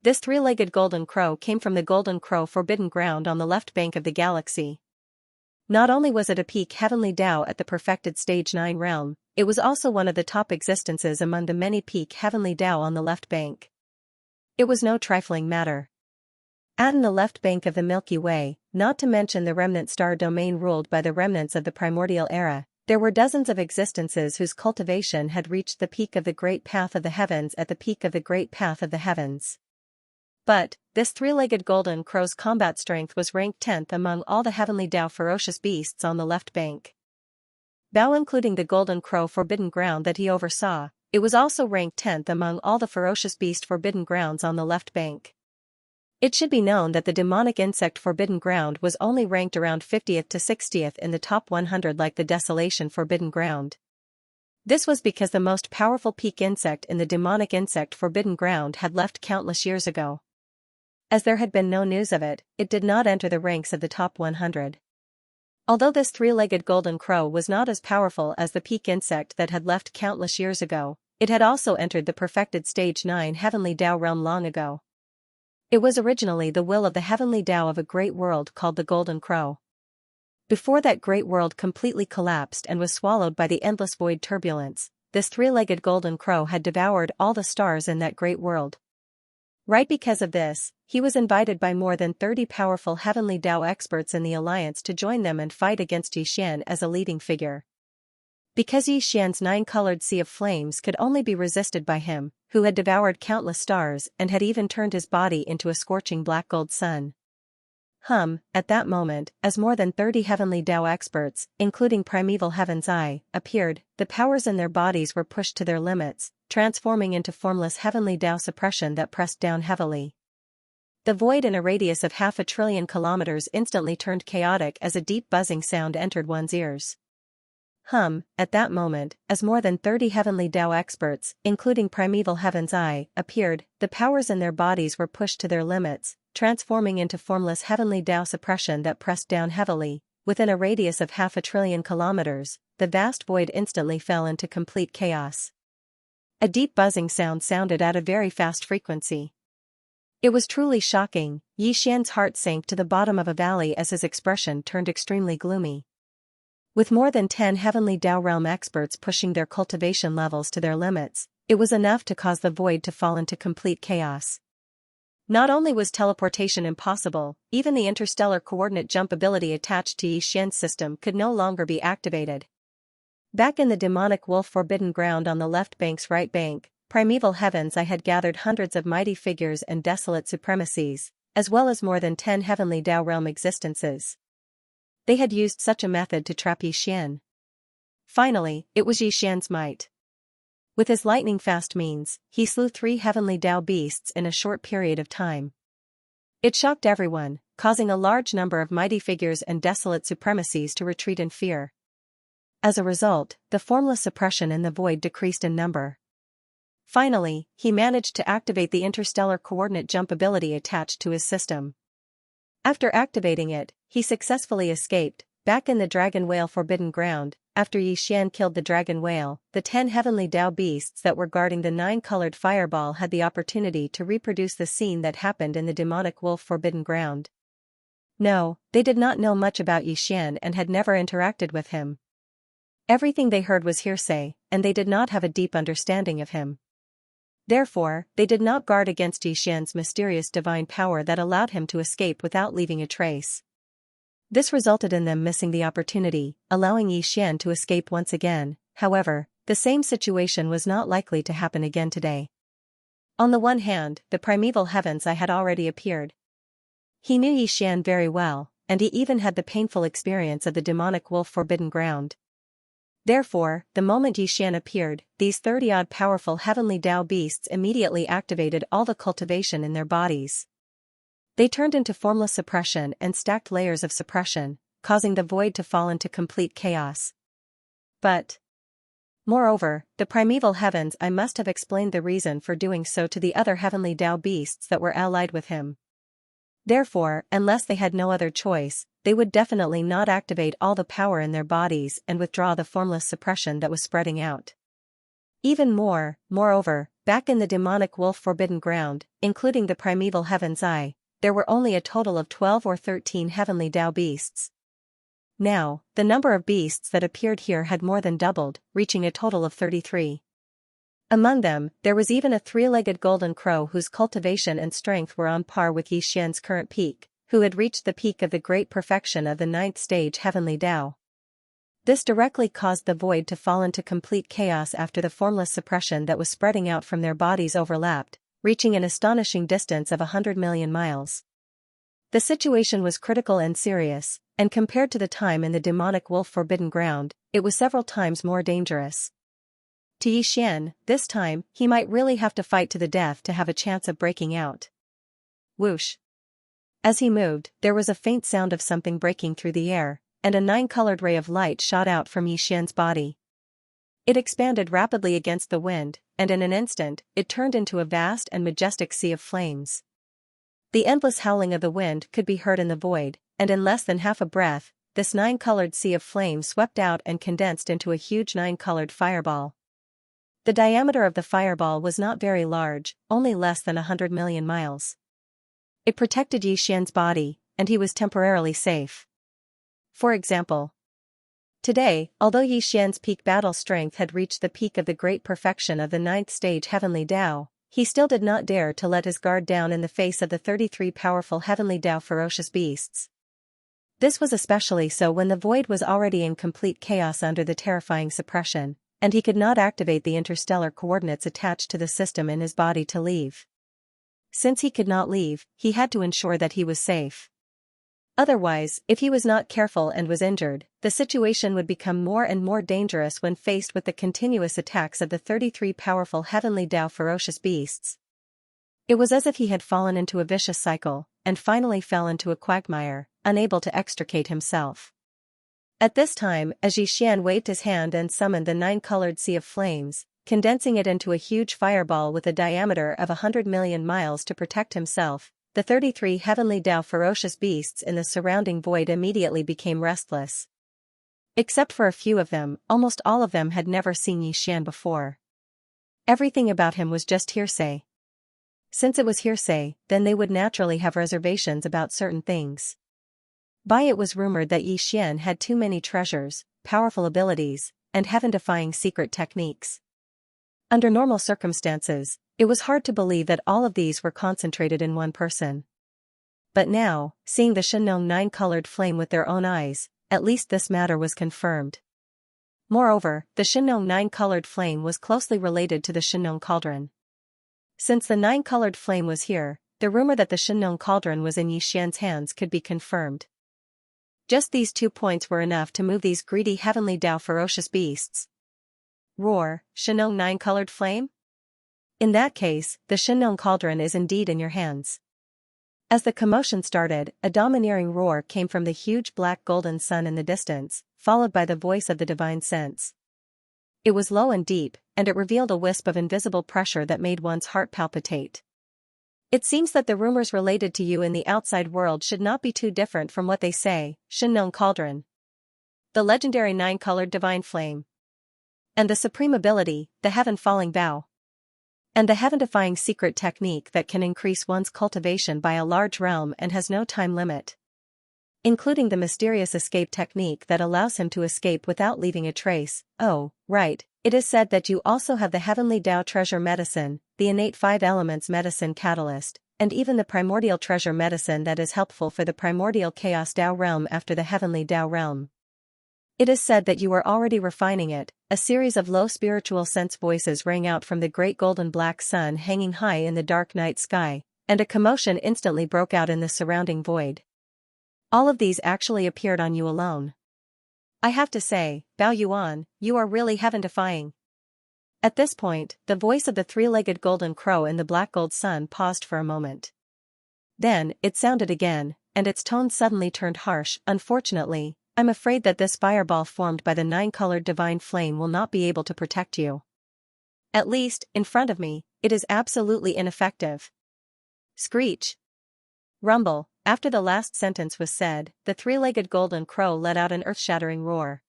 This 3-legged golden crow came from the golden crow forbidden ground on the left bank of the galaxy. Not only was it a peak heavenly Tao at the perfected stage 9 realm, it was also one of the top existences among the many peak heavenly Tao on the left bank. It was no trifling matter. On the left bank of the Milky Way, not to mention the remnant star domain ruled by the remnants of the primordial era, there were dozens of existences whose cultivation had reached the peak of the great path of the heavens at the peak of the great path of the heavens. But, this 3-legged golden crow's combat strength was ranked 10th among all the heavenly Tao ferocious beasts on the left bank. Bao including the golden crow forbidden ground that he oversaw, it was also ranked 10th among all the ferocious beast forbidden grounds on the left bank. It should be known that the demonic insect forbidden ground was only ranked around 50th to 60th in the top 100 like the desolation forbidden ground. This was because the most powerful peak insect in the demonic insect forbidden ground had left countless years ago. As there had been no news of it, it did not enter the ranks of the top 100. Although this 3-legged golden crow was not as powerful as the peak insect that had left countless years ago, it had also entered the perfected stage 9 heavenly Tao realm long ago. It was originally the will of the heavenly Tao of a great world called the Golden Crow. Before that great world completely collapsed and was swallowed by the endless void turbulence, this 3-legged golden crow had devoured all the stars in that great world. Right because of this, he was invited by more than 30 powerful heavenly Tao experts in the alliance to join them and fight against Xian as a leading figure. Because Xian's 9-colored sea of flames could only be resisted by him, who had devoured countless stars and had even turned his body into a scorching black gold sun. At that moment, as more than 30 heavenly Tao experts, including primeval heaven's eye, appeared, the powers in their bodies were pushed to their limits, transforming into formless heavenly Tao suppression that pressed down heavily. The void in a radius of 500 billion kilometers instantly turned chaotic as a deep buzzing sound entered one's ears. At that moment, as more than 30 heavenly Tao experts, including primeval heaven's eye, appeared, the powers in their bodies were pushed to their limits, transforming into formless heavenly Tao suppression that pressed down heavily. Within a radius of 500 billion kilometers, the vast void instantly fell into complete chaos. A deep buzzing sound sounded at a very fast frequency. It was truly shocking. Xian's heart sank to the bottom of a valley as his expression turned extremely gloomy. With more than 10 heavenly Tao realm experts pushing their cultivation levels to their limits, it was enough to cause the void to fall into complete chaos. Not only was teleportation impossible, even the interstellar coordinate jump ability attached to Xian's system could no longer be activated. Back in the demonic wolf forbidden ground on the left bank's right bank, primeval heavens I had gathered hundreds of mighty figures and desolate supremacies, as well as more than 10 heavenly Tao realm existences. They had used such a method to trap Xian. Finally, it was Xian's might. With his lightning-fast means, he slew 3 heavenly Tao beasts in a short period of time. It shocked everyone, causing a large number of mighty figures and desolate supremacies to retreat in fear. As a result, the formless suppression in the void decreased in number. Finally, he managed to activate the interstellar coordinate jump ability attached to his system. After activating it, he successfully escaped, back in the dragon whale forbidden ground. After Yixian killed the dragon whale, the 10 heavenly Dao beasts that were guarding the 9-colored fireball had the opportunity to reproduce the scene that happened in the demonic wolf forbidden ground. No, they did not know much about Yixian and had never interacted with him. Everything they heard was hearsay, and they did not have a deep understanding of him. Therefore, they did not guard against Yixian's mysterious divine power that allowed him to escape without leaving a trace. This resulted in them missing the opportunity, allowing Yixian to escape once again. However, the same situation was not likely to happen again today. On the one hand, the primeval heavens had already appeared. He knew Yixian very well, and he even had the painful experience of the demonic wolf forbidden ground. Therefore, the moment Yixian appeared, these 30-odd powerful heavenly Dao beasts immediately activated all the cultivation in their bodies. They turned into formless suppression and stacked layers of suppression, causing the void to fall into complete chaos. But, moreover, the primeval heavens must have explained the reason for doing so to the other heavenly Dao beasts that were allied with him. Therefore, unless they had no other choice, they would definitely not activate all the power in their bodies and withdraw the formless suppression that was spreading out. Moreover, back in the demonic wolf forbidden ground, including the primeval heavens there were only a total of 12 or 13 heavenly Dao beasts. Now, the number of beasts that appeared here had more than doubled, reaching a total of 33. Among them, there was even a 3-legged golden crow whose cultivation and strength were on par with Yixian's current peak, who had reached the peak of the great perfection of the 9th stage heavenly Dao. This directly caused the void to fall into complete chaos after the formless suppression that was spreading out from their bodies overlapped, reaching an astonishing distance of 100 million miles. The situation was critical and serious, and compared to the time in the demonic wolf forbidden ground, it was several times more dangerous. To Yixian, this time, he might really have to fight to the death to have a chance of breaking out. Whoosh! As he moved, there was a faint sound of something breaking through the air, and a 9-colored ray of light shot out from Yixian's body. It expanded rapidly against the wind, and in an instant, it turned into a vast and majestic sea of flames. The endless howling of the wind could be heard in the void, and in less than half a breath, this 9-colored sea of flame swept out and condensed into a huge 9-colored fireball. The diameter of the fireball was not very large, only less than 100 million miles. It protected Yixian's body, and he was temporarily safe. For example, today, although Yixian's peak battle strength had reached the peak of the great perfection of the 9th stage heavenly Dao, he still did not dare to let his guard down in the face of the 33 powerful heavenly Dao ferocious beasts. This was especially so when the void was already in complete chaos under the terrifying suppression, and he could not activate the interstellar coordinates attached to the system in his body to leave. Since he could not leave, he had to ensure that he was safe. Otherwise, if he was not careful and was injured, the situation would become more and more dangerous when faced with the continuous attacks of the 33 powerful heavenly Dao ferocious beasts. It was as if he had fallen into a vicious cycle, and finally fell into a quagmire, unable to extricate himself. At this time, as Yixian waved his hand and summoned the 9-colored sea of flames, condensing it into a huge fireball with a diameter of 100 million miles to protect himself, the 33 heavenly Dao ferocious beasts in the surrounding void immediately became restless. Except for a few of them, almost all of them had never seen Yixian before. Everything about him was just hearsay. Since it was hearsay, then they would naturally have reservations about certain things. It was rumored that Yixian had too many treasures, powerful abilities, and heaven-defying secret techniques. Under normal circumstances, it was hard to believe that all of these were concentrated in one person. But now, seeing the Shenong 9-colored flame with their own eyes, at least this matter was confirmed. Moreover, the Shenong 9-colored flame was closely related to the Shenong cauldron. Since the 9-colored flame was here, the rumor that the Shenong cauldron was in Yixian's hands could be confirmed. Just these 2 points were enough to move these greedy heavenly Dao ferocious beasts. Roar, Shenong 9-colored flame? In that case, the Shenong cauldron is indeed in your hands. As the commotion started, a domineering roar came from the huge black golden sun in the distance, followed by the voice of the divine sense. It was low and deep, and it revealed a wisp of invisible pressure that made one's heart palpitate. It seems that the rumors related to you in the outside world should not be too different from what they say, Shinnon Cauldron. The legendary nine-colored divine flame. And the supreme ability, the heaven-falling bow. And the heaven-defying secret technique that can increase one's cultivation by a large realm and has no time limit. Including the mysterious escape technique that allows him to escape without leaving a trace. Oh, right, it is said that you also have the heavenly Tao treasure medicine, the innate 5 elements medicine catalyst, and even the primordial treasure medicine that is helpful for the primordial chaos Tao realm after the heavenly Tao realm. It is said that you are already refining it. A series of low spiritual sense voices rang out from the great golden black sun hanging high in the dark night sky, and a commotion instantly broke out in the surrounding void. All of these actually appeared on you alone. I have to say, Bao Yuan, you are really heaven-defying. At this point, the voice of the three-legged golden crow in the black gold sun paused for a moment. Then, it sounded again, and its tone suddenly turned harsh. Unfortunately, I'm afraid that this fireball formed by the nine-colored divine flame will not be able to protect you. At least, in front of me, it is absolutely ineffective. Screech. Rumble. After the last sentence was said, the three-legged golden crow let out an earth-shattering roar.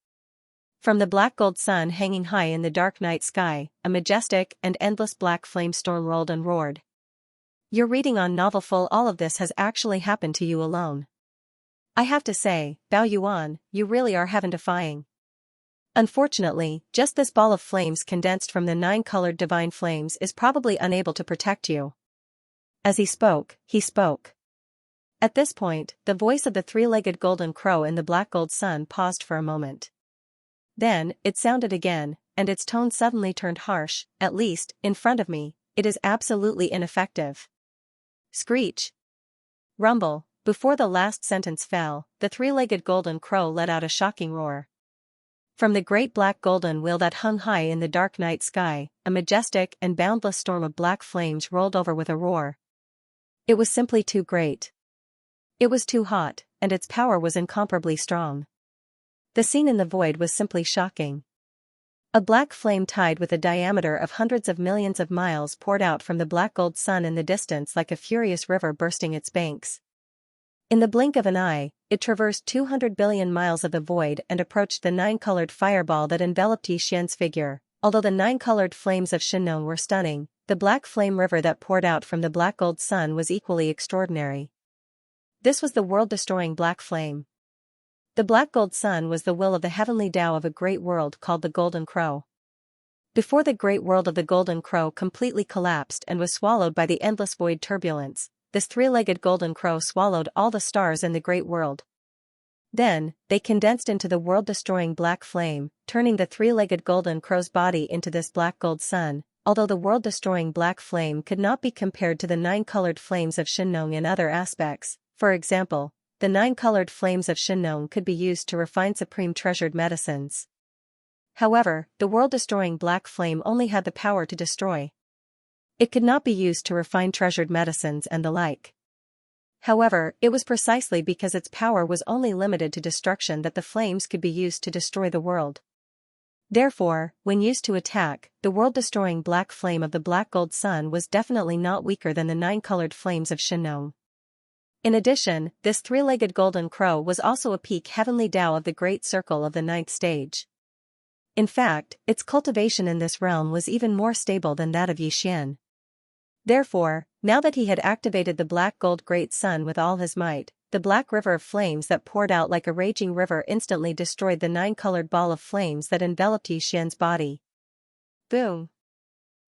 From the black gold sun hanging high in the dark night sky, a majestic and endless black flame storm rolled and roared. Your reading on novel full all of this has actually happened to you alone. I have to say, Bao Yuan, you really are heaven-defying. Unfortunately, just this ball of flames condensed from the nine-colored divine flames is probably unable to protect you. As he spoke, he spoke. At this point, the voice of the three-legged golden crow in the black gold sun paused for a moment. Then, it sounded again, and its tone suddenly turned harsh. At least, in front of me, it is absolutely ineffective. Screech. Rumble. Before the last sentence fell, the three-legged golden crow let out a shocking roar. From the great black golden wheel that hung high in the dark night sky, a majestic and boundless storm of black flames rolled over with a roar. It was simply too great. It was too hot, and its power was incomparably strong. The scene in the void was simply shocking. A black flame tied with a diameter of hundreds of millions of miles poured out from the black gold sun in the distance like a furious river bursting its banks. In the blink of an eye, it traversed 200 billion miles of the void and approached the nine-colored fireball that enveloped Yi Xian's figure. Although the nine-colored flames of Shinnon were stunning, the black flame river that poured out from the black gold sun was equally extraordinary. This was the world-destroying black flame. The black gold sun was the will of the heavenly Tao of a great world called the Golden Crow. Before the great world of the Golden Crow completely collapsed and was swallowed by the endless void turbulence, this three-legged golden crow swallowed all the stars in the great world. Then, they condensed into the world-destroying black flame, turning the three-legged golden crow's body into this black gold sun. Although the world-destroying black flame could not be compared to the nine-colored flames of Shinnon in other aspects, for example, the nine-colored flames of Shinnon could be used to refine supreme treasured medicines. However, the world-destroying black flame only had the power to destroy. It could not be used to refine treasured medicines and the like. However, it was precisely because its power was only limited to destruction that the flames could be used to destroy the world. Therefore, when used to attack, the world-destroying black flame of the black gold sun was definitely not weaker than the nine-colored flames of Shinnon. In addition, this three-legged golden crow was also a peak heavenly Tao of the great circle of the ninth stage. In fact, its cultivation in this realm was even more stable than that of Yi Xian. Therefore, now that he had activated the black gold great sun with all his might, the black river of flames that poured out like a raging river instantly destroyed the nine-colored ball of flames that enveloped Yi Xian's body. Boom!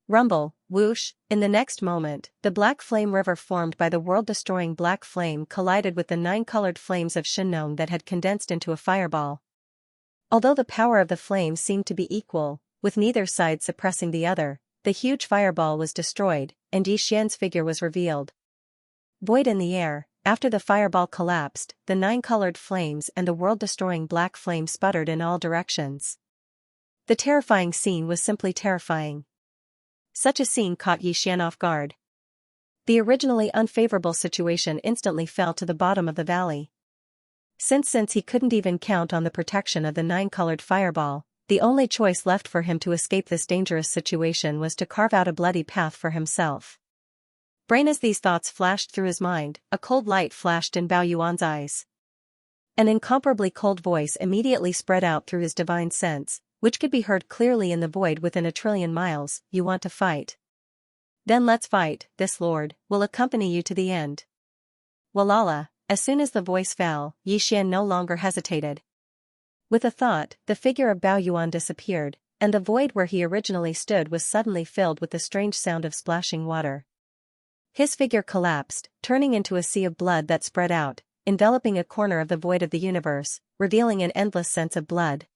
Rumble, whoosh! In the next moment, the black flame river formed by the world-destroying black flame collided with the nine-colored flames of Shinnon that had condensed into a fireball. Although the power of the flames seemed to be equal, with neither side suppressing the other, the huge fireball was destroyed, and Yi Xian's figure was revealed. Void in the air, after the fireball collapsed, the nine-colored flames and the world-destroying black flame sputtered in all directions. The terrifying scene was simply terrifying. Such a scene caught Yi Xian off guard. The originally unfavorable situation instantly fell to the bottom of the valley. Since he couldn't even count on the protection of the nine-colored fireball, the only choice left for him to escape this dangerous situation was to carve out a bloody path for himself. Brain as these thoughts flashed through his mind, a cold light flashed in Bao Yuan's eyes. An incomparably cold voice immediately spread out through his divine sense, which could be heard clearly in the void within 1,000,000,000 miles. You want to fight? Then let's fight. This lord will accompany you to the end. Walala. As soon as the voice fell, Xian no longer hesitated. With a thought, the figure of Bao Yuan disappeared, and the void where he originally stood was suddenly filled with the strange sound of splashing water. His figure collapsed, turning into a sea of blood that spread out, enveloping a corner of the void of the universe, revealing an endless sense of blood.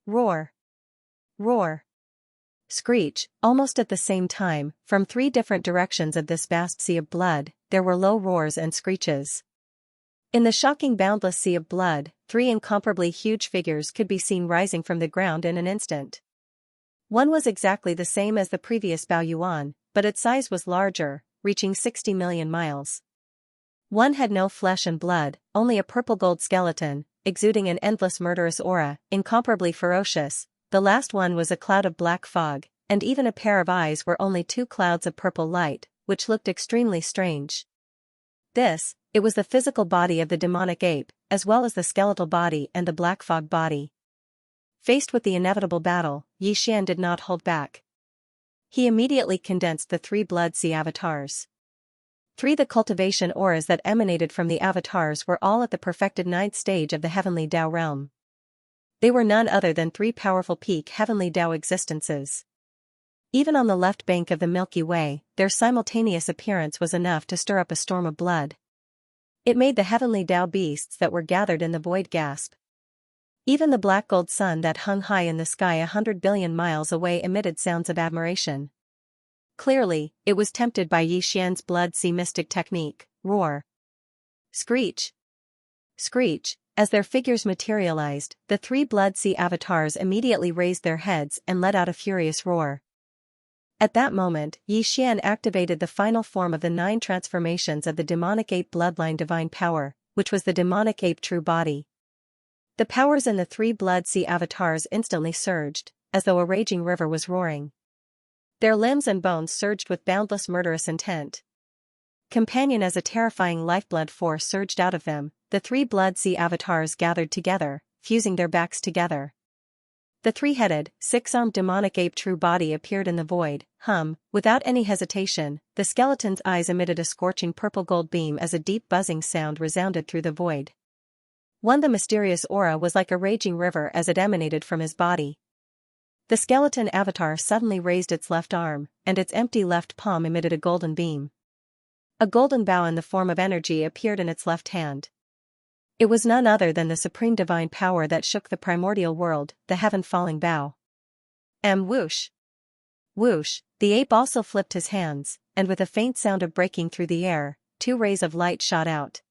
Roar! Roar! Screech! Almost at the same time, from 3 different directions of this vast sea of blood, there were low roars and screeches. In the shocking boundless sea of blood, 3 incomparably huge figures could be seen rising from the ground in an instant. One was exactly the same as the previous Bao Yuan, but its size was larger, reaching 60 million miles. One had no flesh and blood, only a purple-gold skeleton, exuding an endless murderous aura, incomparably ferocious. The last one was a cloud of black fog, and even a pair of eyes were only 2 clouds of purple light, which looked extremely strange. It was the physical body of the demonic ape, as well as the skeletal body and the black fog body. Faced with the inevitable battle, Xian did not hold back. He immediately condensed the 3 blood sea avatars. 3 The cultivation auras that emanated from the avatars were all at the perfected 9th stage of the heavenly Tao realm. They were none other than 3 powerful peak heavenly Tao existences. Even on the left bank of the Milky Way, their simultaneous appearance was enough to stir up a storm of blood. It made the heavenly Tao beasts that were gathered in the void gasp. Even the black gold sun that hung high in the sky 100 billion miles away emitted sounds of admiration. Clearly, it was tempted by Xian's blood sea mystic technique. Roar! Screech! Screech! As their figures materialized, the 3 blood sea avatars immediately raised their heads and let out a furious roar. At that moment, Xian activated the final form of the 9 transformations of the demonic ape bloodline divine power, which was the demonic ape true body. The powers in the 3 blood sea avatars instantly surged, as though a raging river was roaring. Their limbs and bones surged with boundless murderous intent. Companion as a terrifying lifeblood force surged out of them, the 3 blood sea avatars gathered together, fusing their backs together. The 3-headed, 6-armed demonic ape true body appeared in the void. Without any hesitation, the skeleton's eyes emitted a scorching purple-gold beam as a deep buzzing sound resounded through the void. The mysterious aura was like a raging river as it emanated from his body. The skeleton avatar suddenly raised its left arm, and its empty left palm emitted a golden beam. A golden bow in the form of energy appeared in its left hand. It was none other than the supreme divine power that shook the primordial world, the heaven-falling bow. Whoosh! Whoosh! The ape also flipped his hands, and with a faint sound of breaking through the air, 2 rays of light shot out.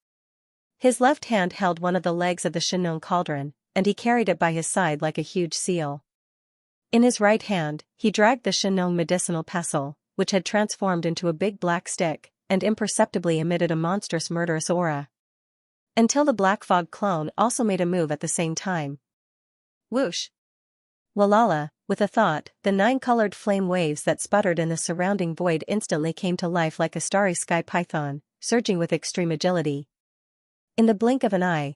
His left hand held one of the legs of the Xianxia cauldron, and he carried it by his side like a huge seal. In his right hand, he dragged the Xianxia medicinal pestle, which had transformed into a big black stick, and imperceptibly emitted a monstrous murderous aura. Until the black fog clone also made a move at the same time. Whoosh! Walala! With a thought, the 9-colored flame waves that sputtered in the surrounding void instantly came to life like a starry sky python, surging with extreme agility. In the blink of an eye,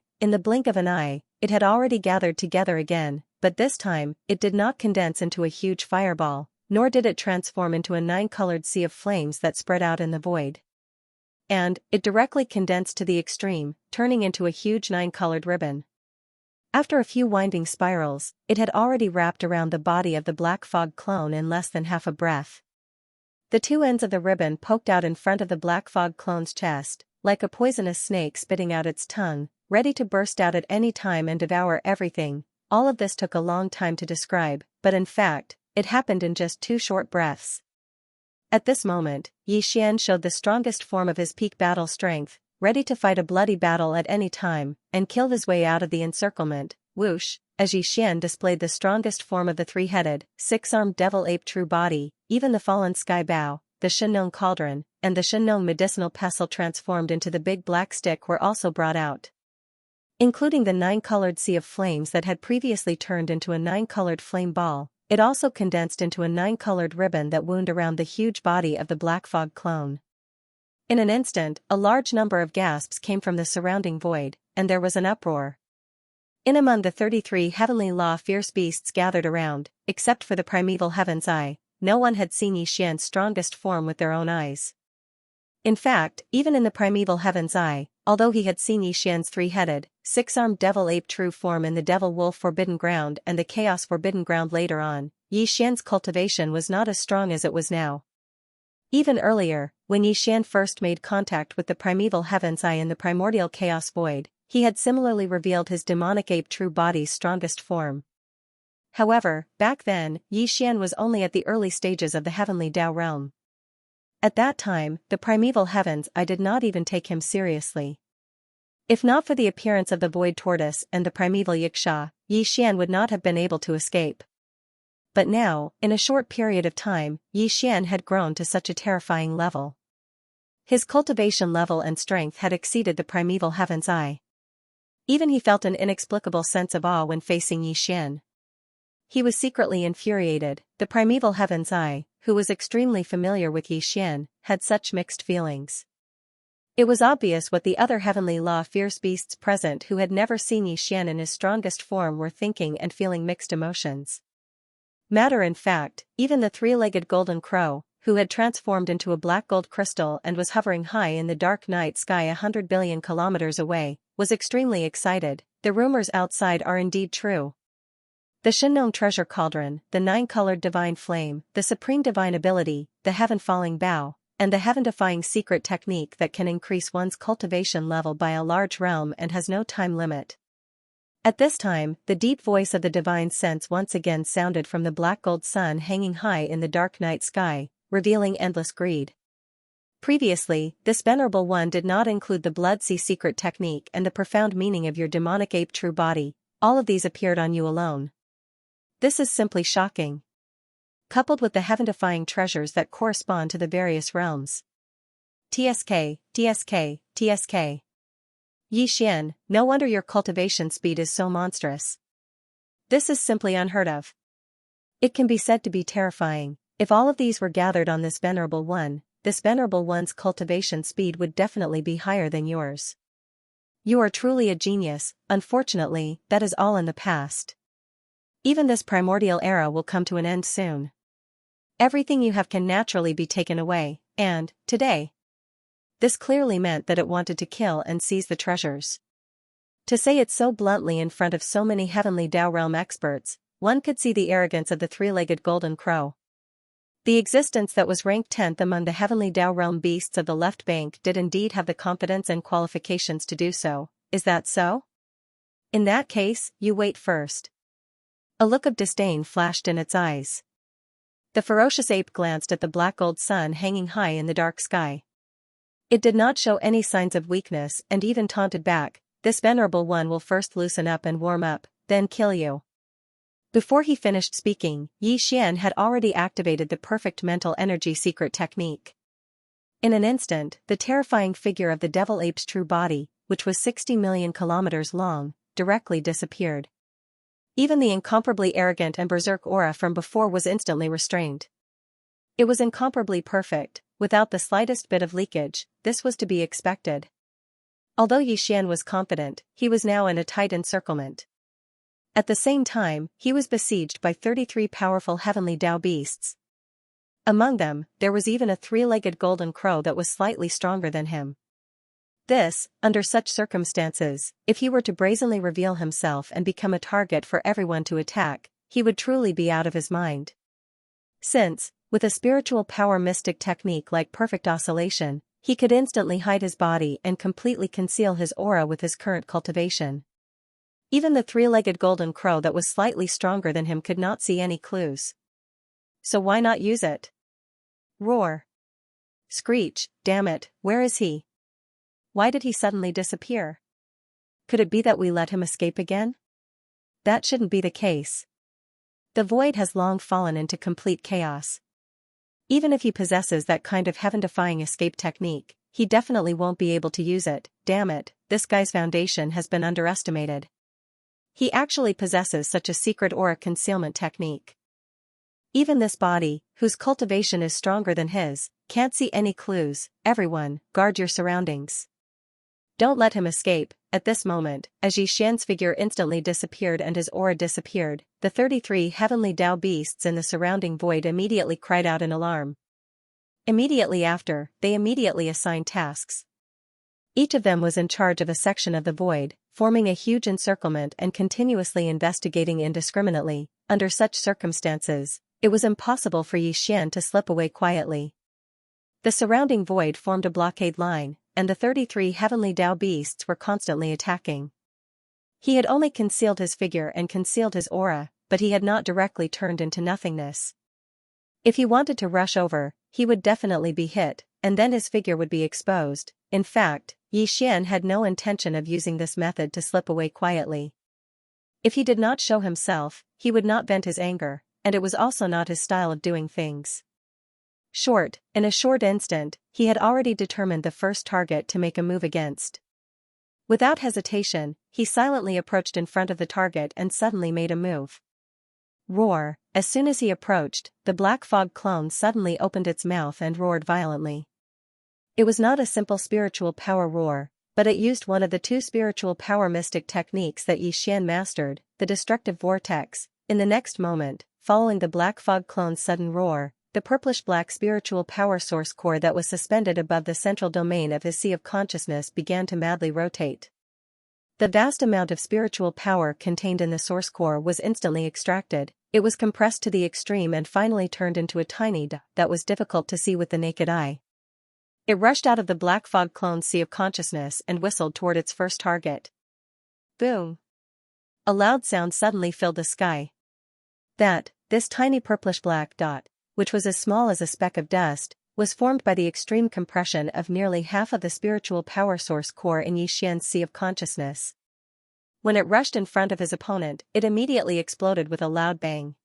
it had already gathered together again, but this time, it did not condense into a huge fireball, nor did it transform into a 9-colored sea of flames that spread out in the void. And, it directly condensed to the extreme, turning into a huge 9-colored ribbon. After a few winding spirals, it had already wrapped around the body of the black fog clone in less than half a breath. The 2 ends of the ribbon poked out in front of the black fog clone's chest, like a poisonous snake spitting out its tongue, ready to burst out at any time and devour everything. All of this took a long time to describe, but in fact, it happened in just 2 short breaths. At this moment, Xian showed the strongest form of his peak battle strength, ready to fight a bloody battle at any time, and kill his way out of the encirclement. Whoosh! As Xian displayed the strongest form of the 3-headed, 6-armed devil ape true body, even the fallen sky bow, the Xianxia cauldron, and the Shenong medicinal pestle transformed into the big black stick were also brought out. Including the 9-colored sea of flames that had previously turned into a 9-colored flame ball, it also condensed into a 9-colored ribbon that wound around the huge body of the Black Fog clone. In an instant, a large number of gasps came from the surrounding void, and there was an uproar. In among the 33 heavenly law fierce beasts gathered around, except for the primeval heaven's eye, no one had seen Yixian's strongest form with their own eyes. In fact, even in the primeval heaven's eye, although he had seen Yixian's 3-headed, 6-armed devil ape true form in the devil wolf forbidden ground and the chaos forbidden ground later on, Yixian's cultivation was not as strong as it was now. Even earlier, when Yixian first made contact with the primeval heaven's eye in the primordial chaos void, he had similarly revealed his demonic ape true body's strongest form. However, back then, Yixian was only at the early stages of the heavenly Tao realm. At that time, the primeval heavens eye did not even take him seriously. If not for the appearance of the void tortoise and the primeval Xianxia, Yixian would not have been able to escape. But now, in a short period of time, Yixian had grown to such a terrifying level. His cultivation level and strength had exceeded the primeval heaven's eye. Even he felt an inexplicable sense of awe when facing Yixian. He was secretly infuriated. The primeval heaven's eye, who was extremely familiar with Yixian, had such mixed feelings. It was obvious what the other heavenly law fierce beasts present who had never seen Yixian in his strongest form were thinking and feeling mixed emotions. Matter in fact, even the 3-legged golden crow, who had transformed into a black gold crystal and was hovering high in the dark night sky 100 billion kilometers away, was extremely excited. The rumors outside are indeed true. The Shenong treasure cauldron, the 9-colored divine flame, the supreme divine ability, the heaven-falling bow, and the heaven-defying secret technique that can increase one's cultivation level by a large realm and has no time limit. At this time, the deep voice of the divine sense once again sounded from the black gold sun hanging high in the dark night sky, revealing endless greed. Previously, this venerable one did not include the blood sea secret technique and the profound meaning of your demonic ape true body. All of these appeared on you alone. This is simply shocking. Coupled with the heaven-defying treasures that correspond to the various realms. TSK, TSK, TSK. Yixian, no wonder your cultivation speed is so monstrous. This is simply unheard of. It can be said to be terrifying. If all of these were gathered on this venerable one's cultivation speed would definitely be higher than yours. You are truly a genius. Unfortunately, that is all in the past. Even this primordial era will come to an end soon. Everything you have can naturally be taken away, and, today. This clearly meant that it wanted to kill and seize the treasures. To say it so bluntly in front of so many heavenly Tao realm experts, one could see the arrogance of the 3-legged golden crow. The existence that was ranked 10th among the heavenly Tao realm beasts of the left bank did indeed have the confidence and qualifications to do so. Is that so? In that case, you wait first. A look of disdain flashed in its eyes. The ferocious ape glanced at the black gold sun hanging high in the dark sky. It did not show any signs of weakness and even taunted back, "This venerable one will first loosen up and warm up, then kill you." Before he finished speaking, Yixian had already activated the perfect mental energy secret technique. In an instant, the terrifying figure of the devil ape's true body, which was 60 million kilometers long, directly disappeared. Even the incomparably arrogant and berserk aura from before was instantly restrained. It was incomparably perfect, without the slightest bit of leakage. This was to be expected. Although Yixian was confident, he was now in a tight encirclement. At the same time, he was besieged by 33 powerful heavenly Tao beasts. Among them, there was even a 3-legged golden crow that was slightly stronger than him. This, under such circumstances, if he were to brazenly reveal himself and become a target for everyone to attack, he would truly be out of his mind. Since, with a spiritual power mystic technique like perfect oscillation, he could instantly hide his body and completely conceal his aura with his current cultivation. Even the 3-legged golden crow that was slightly stronger than him could not see any clues. So why not use it? Roar. Screech, damn it, where is he? Why did he suddenly disappear? Could it be that we let him escape again? That shouldn't be the case. The void has long fallen into complete chaos. Even if he possesses that kind of heaven-defying escape technique, he definitely won't be able to use it. Damn it, this guy's foundation has been underestimated. He actually possesses such a secret aura concealment technique. Even this body, whose cultivation is stronger than his, can't see any clues. Everyone, guard your surroundings. Don't let him escape. At this moment, as Xian's figure instantly disappeared and his aura disappeared, the 33 heavenly Dao beasts in the surrounding void immediately cried out in alarm. Immediately after, they immediately assigned tasks. Each of them was in charge of a section of the void, forming a huge encirclement and continuously investigating indiscriminately. Under such circumstances, it was impossible for Xian to slip away quietly. The surrounding void formed a blockade line, and the 33 heavenly Dao beasts were constantly attacking. He had only concealed his figure and concealed his aura, but he had not directly turned into nothingness. If he wanted to rush over, he would definitely be hit, and then his figure would be exposed. In fact, Xian had no intention of using this method to slip away quietly. If he did not show himself, he would not vent his anger, and it was also not his style of doing things. In a short instant, he had already determined the first target to make a move against. Without hesitation, he silently approached in front of the target and suddenly made a move. Roar! As soon as he approached, the black fog clone suddenly opened its mouth and roared violently. It was not a simple spiritual power roar, but it used one of the two spiritual power mystic techniques that Xian mastered, the destructive vortex. In the next moment, following the black fog clone's sudden roar, the purplish-black spiritual power source core that was suspended above the central domain of his sea of consciousness began to madly rotate. The vast amount of spiritual power contained in the source core was instantly extracted. It was compressed to the extreme and finally turned into a tiny dot that was difficult to see with the naked eye. It rushed out of the black fog clone's sea of consciousness and whistled toward its first target. Boom! A loud sound suddenly filled the sky. This tiny purplish-black dot, which was as small as a speck of dust, was formed by the extreme compression of nearly half of the spiritual power source core in Xian's sea of consciousness. When it rushed in front of his opponent, it immediately exploded with a loud bang.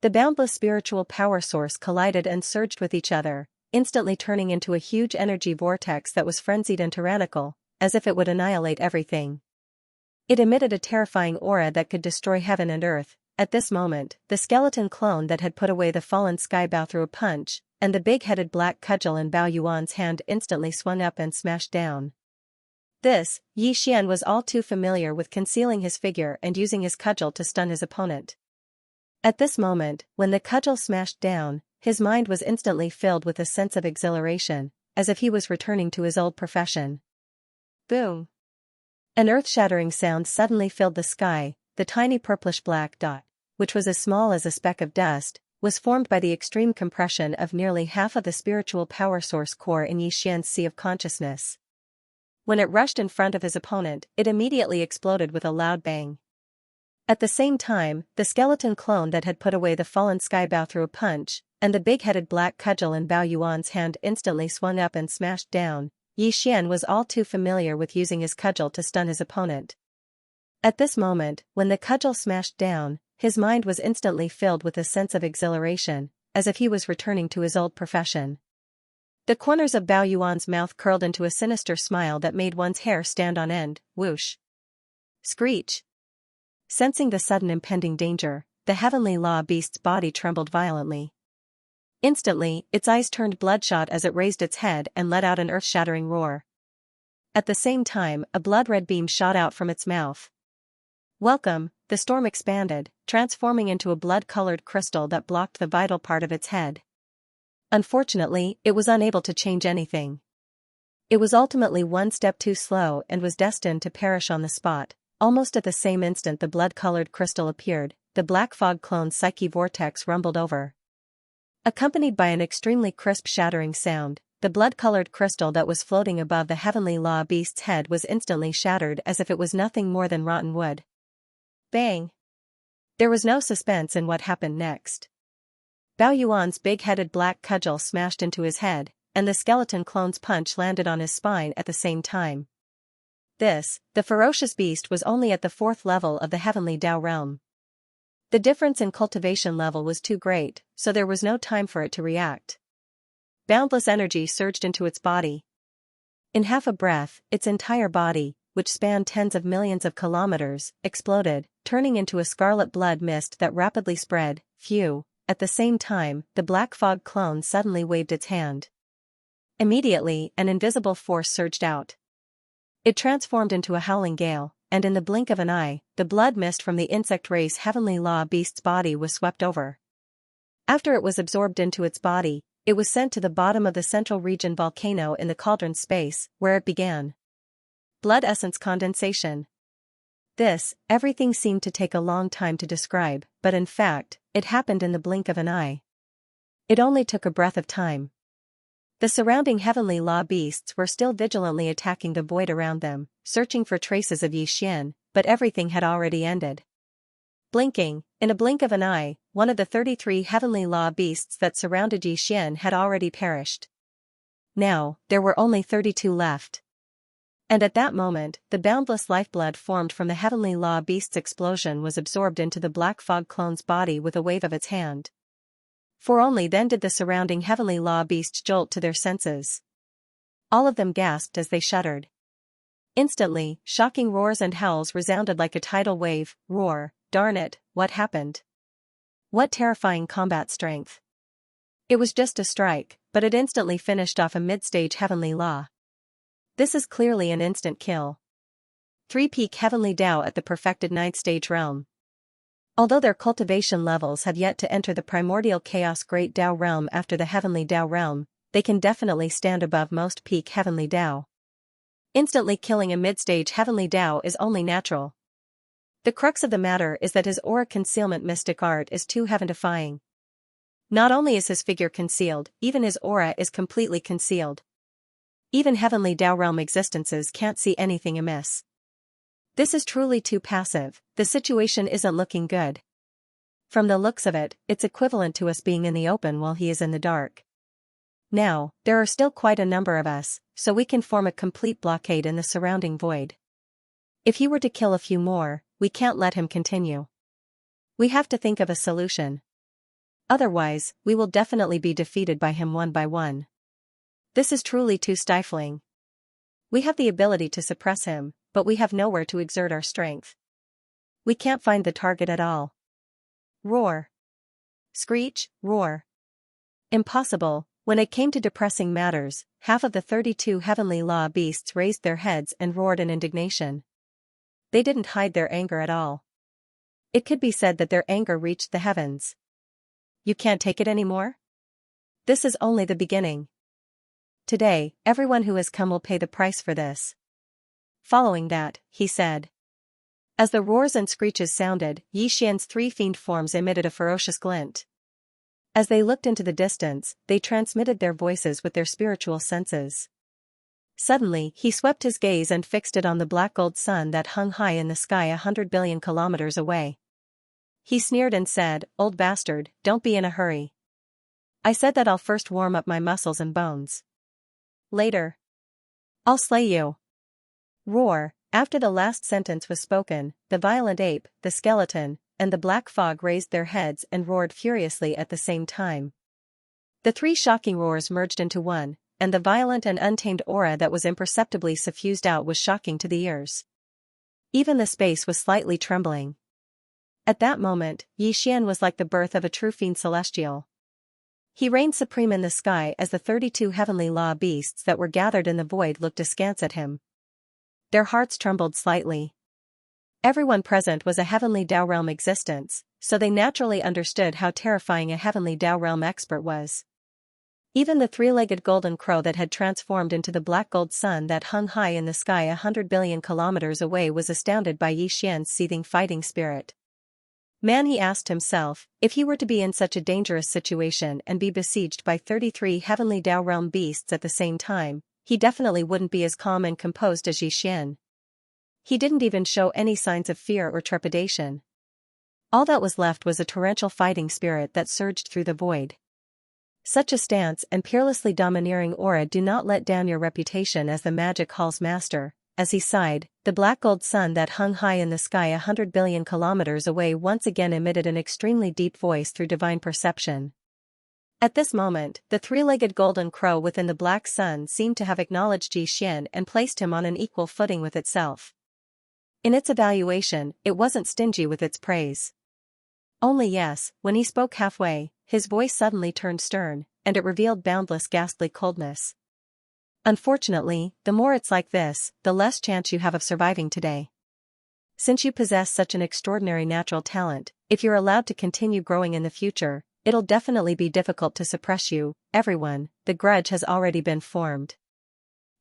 The boundless spiritual power source collided and surged with each other, instantly turning into a huge energy vortex that was frenzied and tyrannical, as if it would annihilate everything. It emitted a terrifying aura that could destroy heaven and earth. At this moment, the skeleton clone that had put away the fallen Skybow threw a punch, and the big-headed black cudgel in Bao Yuan's hand instantly swung up and smashed down. Xian was all too familiar with concealing his figure and using his cudgel to stun his opponent. At this moment, when the cudgel smashed down, his mind was instantly filled with a sense of exhilaration, as if he was returning to his old profession. Boom! An earth-shattering sound suddenly filled the sky. The tiny purplish-black dot, which was as small as a speck of dust, was formed by the extreme compression of nearly half of the spiritual power source core in Xian's sea of consciousness. When it rushed in front of his opponent, it immediately exploded with a loud bang. At the same time, the skeleton clone that had put away the fallen Skybow threw a punch, and the big-headed black cudgel in Bao Yuan's hand instantly swung up and smashed down. Xian was all too familiar with using his cudgel to stun his opponent. At this moment, when the cudgel smashed down, his mind was instantly filled with a sense of exhilaration, as if he was returning to his old profession. The corners of Bao Yuan's mouth curled into a sinister smile that made one's hair stand on end. Whoosh! Screech! Sensing the sudden impending danger, the heavenly law beast's body trembled violently. Instantly, its eyes turned bloodshot as it raised its head and let out an earth-shattering roar. At the same time, a blood-red beam shot out from its mouth. Welcome! The storm expanded, transforming into a blood-colored crystal that blocked the vital part of its head. Unfortunately, it was unable to change anything. It was ultimately one step too slow and was destined to perish on the spot. Almost at the same instant the blood-colored crystal appeared, the black fog clone's psyche vortex rumbled over. Accompanied by an extremely crisp shattering sound, the blood-colored crystal that was floating above the heavenly law beast's head was instantly shattered as if it was nothing more than rotten wood. Bang! There was no suspense in what happened next. Bao Yuan's big-headed black cudgel smashed into his head, and the skeleton clone's punch landed on his spine at the same time. The ferocious beast was only at the 4th level of the heavenly Dao realm. The difference in cultivation level was too great, so there was no time for it to react. boundless energy surged into its body. In half a breath, its entire body, which spanned tens of millions of kilometers, exploded, turning into a scarlet blood mist that rapidly spread. Phew! At the same time, the black fog clone suddenly waved its hand. Immediately, an invisible force surged out. It transformed into a howling gale, and in the blink of an eye, the blood mist from the insect race heavenly law beast's body was swept over. After it was absorbed into its body, it was sent to the bottom of the central region volcano in the cauldron space, where it began. Blood essence condensation. Everything seemed to take a long time to describe, but in fact, it happened in the blink of an eye. It only took a breath of time. The surrounding heavenly law beasts were still vigilantly attacking the void around them, searching for traces of Xian, but everything had already ended. Blinking, in a blink of an eye, one of the 33 heavenly law beasts that surrounded Xian had already perished. Now, there were only 32 left. And at that moment, the boundless lifeblood formed from the heavenly law beast's explosion was absorbed into the black fog clone's body with a wave of its hand. For only then did the surrounding heavenly law beast jolt to their senses. All of them gasped as they shuddered. Instantly, shocking roars and howls resounded like a tidal wave. Roar, darn it, what happened? What terrifying combat strength. It was just a strike, but it instantly finished off a mid-stage heavenly law. This is clearly an instant kill. 3-peak heavenly Tao at the perfected 9th stage realm. Although their cultivation levels have yet to enter the primordial chaos great Tao realm after the heavenly Tao realm, they can definitely stand above most peak heavenly Tao. Instantly killing a mid-stage heavenly Tao is only natural. The crux of the matter is that his aura concealment mystic art is too heaven-defying. Not only is his figure concealed, even his aura is completely concealed. Even heavenly Tao realm existences can't see anything amiss. This is truly too passive, the situation isn't looking good. From the looks of it, it's equivalent to us being in the open while he is in the dark. Now, there are still quite a number of us, so we can form a complete blockade in the surrounding void. If he were to kill a few more, we can't let him continue. We have to think of a solution. Otherwise, we will definitely be defeated by him one by one. This is truly too stifling. We have the ability to suppress him, but we have nowhere to exert our strength. We can't find the target at all. Roar. Screech, roar. Impossible. When it came to depressing matters, half of the 32 heavenly law beasts raised their heads and roared in indignation. They didn't hide their anger at all. It could be said that their anger reached the heavens. You can't take it anymore? This is only the beginning. Today, everyone who has come will pay the price for this. Following that, he said. As the roars and screeches sounded, Xian's 3 fiend forms emitted a ferocious glint. As they looked into the distance, they transmitted their voices with their spiritual senses. Suddenly, he swept his gaze and fixed it on the black gold sun that hung high in the sky 100 billion kilometers away. He sneered and said, "Old bastard, don't be in a hurry. I said that I'll first warm up my muscles and bones. Later, I'll slay you." Roar. After the last sentence was spoken, the violent ape, the skeleton, and the black fog raised their heads and roared furiously at the same time. The 3 shocking roars merged into one, and the violent and untamed aura that was imperceptibly suffused out was shocking to the ears. Even the space was slightly trembling. At that moment, Xian was like the birth of a true fiend celestial. He reigned supreme in the sky as the 32 heavenly law beasts that were gathered in the void looked askance at him. Their hearts trembled slightly. Everyone present was a heavenly Tao realm existence, so they naturally understood how terrifying a heavenly Tao realm expert was. Even the 3-legged golden crow that had transformed into the black gold sun that hung high in the sky 100 billion kilometers away was astounded by Xian's seething fighting spirit. Man, he asked himself, if he were to be in such a dangerous situation and be besieged by 33 heavenly Tao realm beasts at the same time, he definitely wouldn't be as calm and composed as Xian. He didn't even show any signs of fear or trepidation. All that was left was a torrential fighting spirit that surged through the void. Such a stance and peerlessly domineering aura do not let down your reputation as the magic hall's master. As he sighed, the black gold sun that hung high in the sky 100 billion kilometers away once again emitted an extremely deep voice through divine perception. At this moment, the three-legged golden crow within the black sun seemed to have acknowledged Xian and placed him on an equal footing with itself. In its evaluation, it wasn't stingy with its praise. Only yes, when he spoke halfway, his voice suddenly turned stern, and it revealed boundless ghastly coldness. Unfortunately, the more it's like this, the less chance you have of surviving today. Since you possess such an extraordinary natural talent, if you're allowed to continue growing in the future, it'll definitely be difficult to suppress you, everyone. The grudge has already been formed.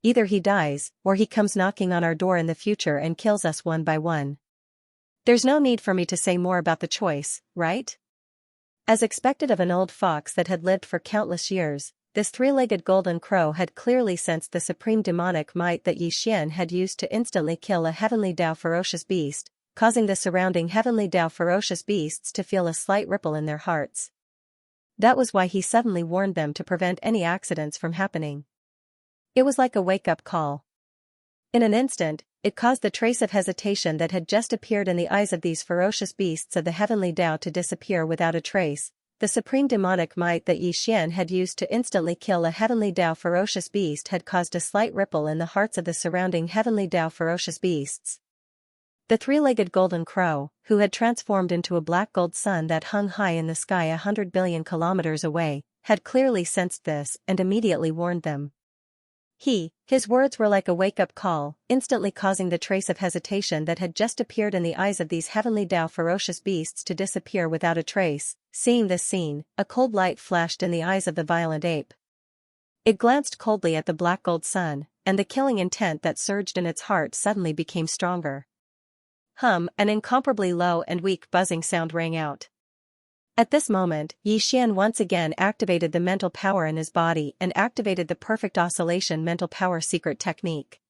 Either he dies, or he comes knocking on our door in the future and kills us one by one. There's no need for me to say more about the choice, right? As expected of an old fox that had lived for countless years, this three-legged golden crow had clearly sensed the supreme demonic might that Xian had used to instantly kill a heavenly Dao ferocious beast, causing the surrounding heavenly Dao ferocious beasts to feel a slight ripple in their hearts. That was why he suddenly warned them to prevent any accidents from happening. It was like a wake-up call. In an instant, it caused the trace of hesitation that had just appeared in the eyes of these ferocious beasts of the heavenly Dao to disappear without a trace. The supreme demonic might that Xian had used to instantly kill a heavenly Dao ferocious beast had caused a slight ripple in the hearts of the surrounding heavenly Dao ferocious beasts. The three-legged golden crow, who had transformed into a black gold sun that hung high in the sky 100 billion kilometers away, had clearly sensed this and immediately warned them. His words were like a wake-up call, instantly causing the trace of hesitation that had just appeared in the eyes of these heavenly Dao ferocious beasts to disappear without a trace. Seeing this scene, a cold light flashed in the eyes of the violent ape. It glanced coldly at the black gold sun, and the killing intent that surged in its heart suddenly became stronger. An incomparably low and weak buzzing sound rang out. At this moment, Xian once again activated the mental power in his body and activated the perfect oscillation mental power secret technique.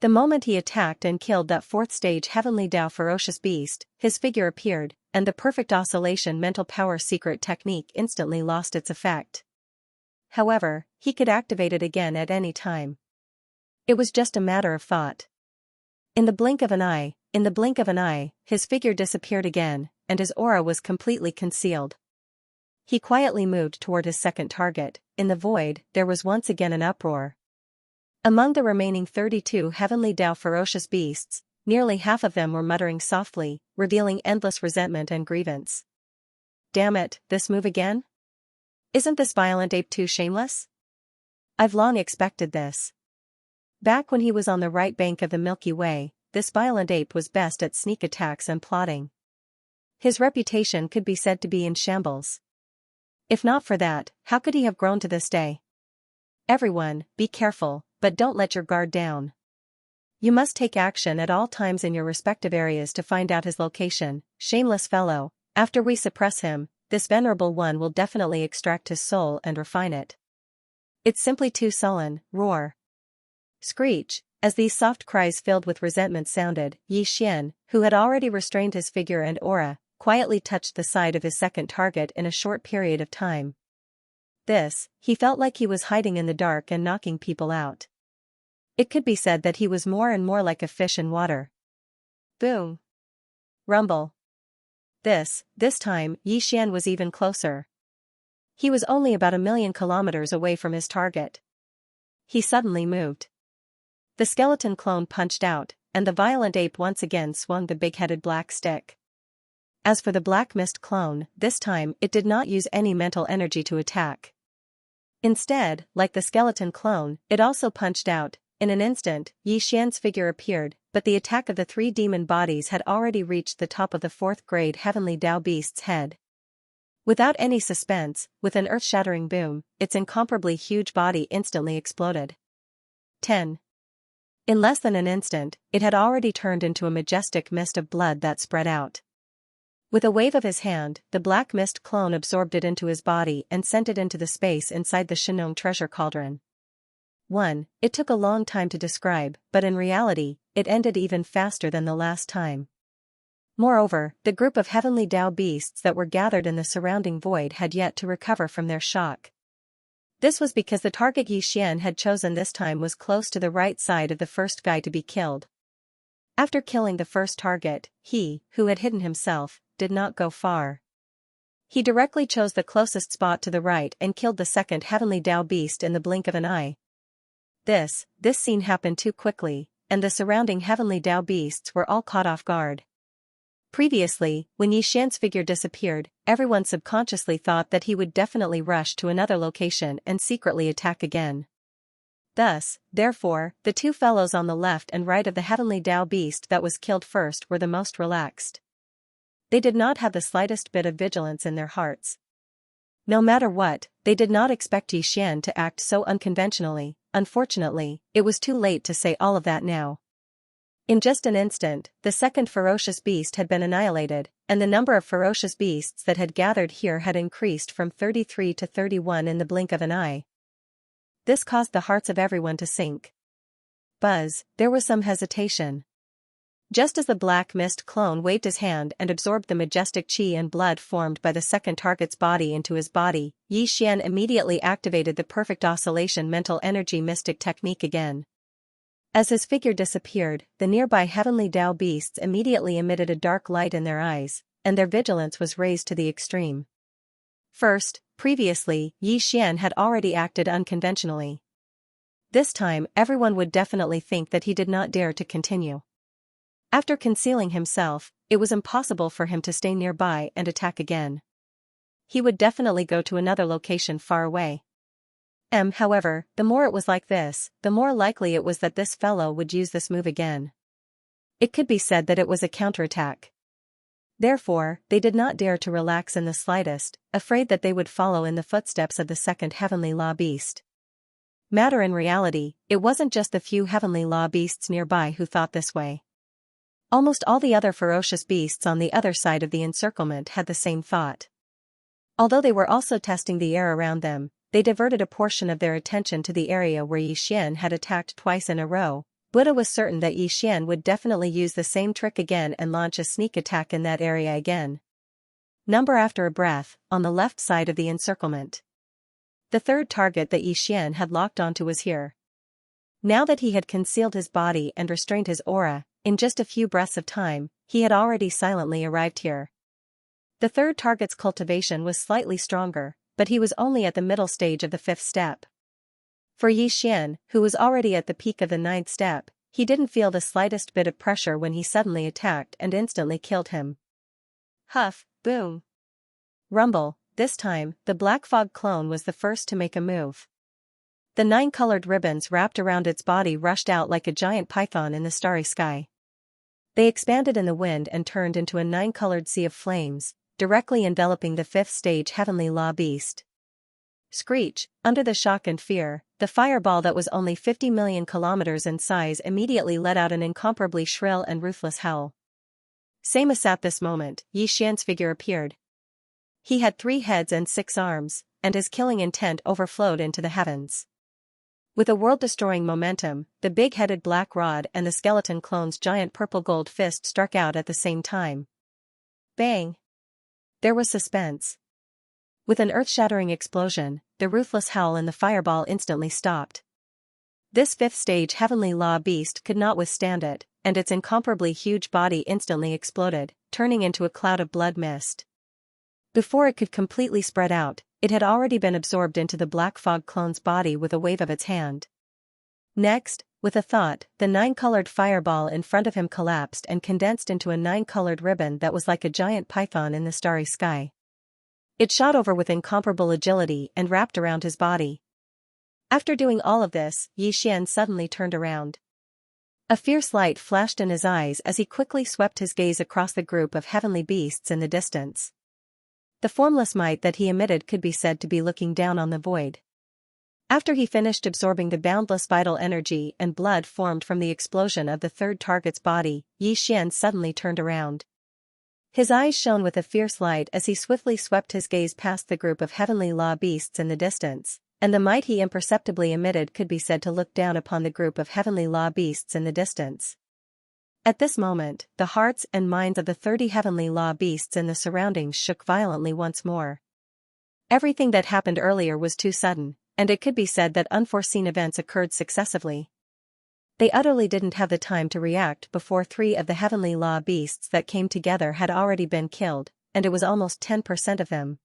The moment he attacked and killed that fourth stage heavenly Dao ferocious beast, his figure appeared, and the perfect oscillation mental power secret technique instantly lost its effect. However, he could activate it again at any time. It was just a matter of thought. In the blink of an eye, his figure disappeared again, and his aura was completely concealed. He quietly moved toward his second target. In the void, there was once again an uproar. Among the remaining 32 heavenly Dao ferocious beasts, nearly half of them were muttering softly, revealing endless resentment and grievance. Damn it, this move again? Isn't this violent ape too shameless? I've long expected this. Back when he was on the right bank of the Milky Way, this violent ape was best at sneak attacks and plotting. His reputation could be said to be in shambles. If not for that, how could he have grown to this day? Everyone, be careful, but don't let your guard down. You must take action at all times in your respective areas to find out his location. Shameless fellow, after we suppress him, this venerable one will definitely extract his soul and refine it. It's simply too sullen. Roar. Screech. As these soft cries filled with resentment sounded, Xian, who had already restrained his figure and aura, quietly touched the side of his second target in a short period of time. He felt like he was hiding in the dark and knocking people out. It could be said that he was more and more like a fish in water. Boom. Rumble. This time, Xian was even closer. He was only about 1,000,000 kilometers away from his target. He suddenly moved. The skeleton clone punched out, and the violent ape once again swung the big-headed black stick. As for the black mist clone, this time it did not use any mental energy to attack. Instead, like the skeleton clone, it also punched out. In an instant, Xian's figure appeared, but the attack of the 3 demon bodies had already reached the top of the 4th-grade heavenly Dao beast's head. Without any suspense, with an earth-shattering boom, its incomparably huge body instantly exploded. 10. In less than an instant, it had already turned into a majestic mist of blood that spread out. With a wave of his hand, the black mist clone absorbed it into his body and sent it into the space inside the Shinong treasure cauldron. It took a long time to describe, but in reality, it ended even faster than the last time. Moreover, the group of heavenly Dao beasts that were gathered in the surrounding void had yet to recover from their shock. This was because the target Xian had chosen this time was close to the right side of the first guy to be killed. After killing the first target, he, who had hidden himself, did not go far. He directly chose the closest spot to the right and killed the second heavenly Dao beast in the blink of an eye. This scene happened too quickly, and the surrounding heavenly Dao beasts were all caught off guard. Previously, when Yixian's figure disappeared, everyone subconsciously thought that he would definitely rush to another location and secretly attack again. Thus, therefore, the two fellows on the left and right of the heavenly Dao beast that was killed first were the most relaxed. They did not have the slightest bit of vigilance in their hearts. No matter what, they did not expect Yixian to act so unconventionally. Unfortunately, it was too late to say all of that now. In just an instant, the second ferocious beast had been annihilated, and the number of ferocious beasts that had gathered here had increased from 33 to 31 in the blink of an eye. This caused the hearts of everyone to sink. Buzz, there was some hesitation. Just as the black mist clone waved his hand and absorbed the majestic qi and blood formed by the second target's body into his body, Yixian immediately activated the perfect oscillation mental energy mystic technique again. As his figure disappeared, the nearby heavenly Dao beasts immediately emitted a dark light in their eyes, and their vigilance was raised to the extreme. First, previously, Yixian had already acted unconventionally. This time, everyone would definitely think that he did not dare to continue. After concealing himself, it was impossible for him to stay nearby and attack again. He would definitely go to another location far away. However, the more it was like this, the more likely it was that this fellow would use this move again. It could be said that it was a counterattack. Therefore, they did not dare to relax in the slightest, afraid that they would follow in the footsteps of the second heavenly law beast. Matter in reality, it wasn't just the few heavenly law beasts nearby who thought this way. Almost all the other ferocious beasts on the other side of the encirclement had the same thought. Although they were also testing the air around them, they diverted a portion of their attention to the area where Yixian had attacked twice in a row. Buddha was certain that Yixian would definitely use the same trick again and launch a sneak attack in that area again. Number after a breath, on the left side of the encirclement. The third target that Yixian had locked onto was here. Now that he had concealed his body and restrained his aura, in just a few breaths of time, he had already silently arrived here. The third target's cultivation was slightly stronger, but he was only at the middle stage of the fifth step. For Yixian, who was already at the peak of the ninth step, he didn't feel the slightest bit of pressure when he suddenly attacked and instantly killed him. Huff, boom. Rumble, this time, the black fog clone was the first to make a move. The 9 colored ribbons wrapped around its body rushed out like a giant python in the starry sky. They expanded in the wind and turned into a 9-colored sea of flames, directly enveloping the fifth stage heavenly law beast. Screech, under the shock and fear, the fireball that was only 50 million kilometers in size immediately let out an incomparably shrill and ruthless howl. Same as at this moment, Yixian's figure appeared. He had 3 heads and 6 arms, and his killing intent overflowed into the heavens. With a world-destroying momentum, the big-headed black rod and the skeleton clone's giant purple-gold fist struck out at the same time. Bang! There was suspense. With an earth-shattering explosion, the ruthless howl in the fireball instantly stopped. This fifth-stage heavenly law beast could not withstand it, and its incomparably huge body instantly exploded, turning into a cloud of blood mist. Before it could completely spread out, it had already been absorbed into the black fog clone's body with a wave of its hand. Next, with a thought, the 9-colored fireball in front of him collapsed and condensed into a 9-colored ribbon that was like a giant python in the starry sky. It shot over with incomparable agility and wrapped around his body. After doing all of this, Yixian suddenly turned around. A fierce light flashed in his eyes as he quickly swept his gaze across the group of heavenly beasts in the distance. The formless might that he emitted could be said to be looking down on the void. After he finished absorbing the boundless vital energy and blood formed from the explosion of the third target's body, Yixian suddenly turned around. His eyes shone with a fierce light as he swiftly swept his gaze past the group of heavenly law beasts in the distance, and the might he imperceptibly emitted could be said to look down upon the group of heavenly law beasts in the distance. At this moment, the hearts and minds of the 30 heavenly law beasts in the surroundings shook violently once more. Everything that happened earlier was too sudden, and it could be said that unforeseen events occurred successively. They utterly didn't have the time to react before 3 of the heavenly law beasts that came together had already been killed, and it was almost 10% of them.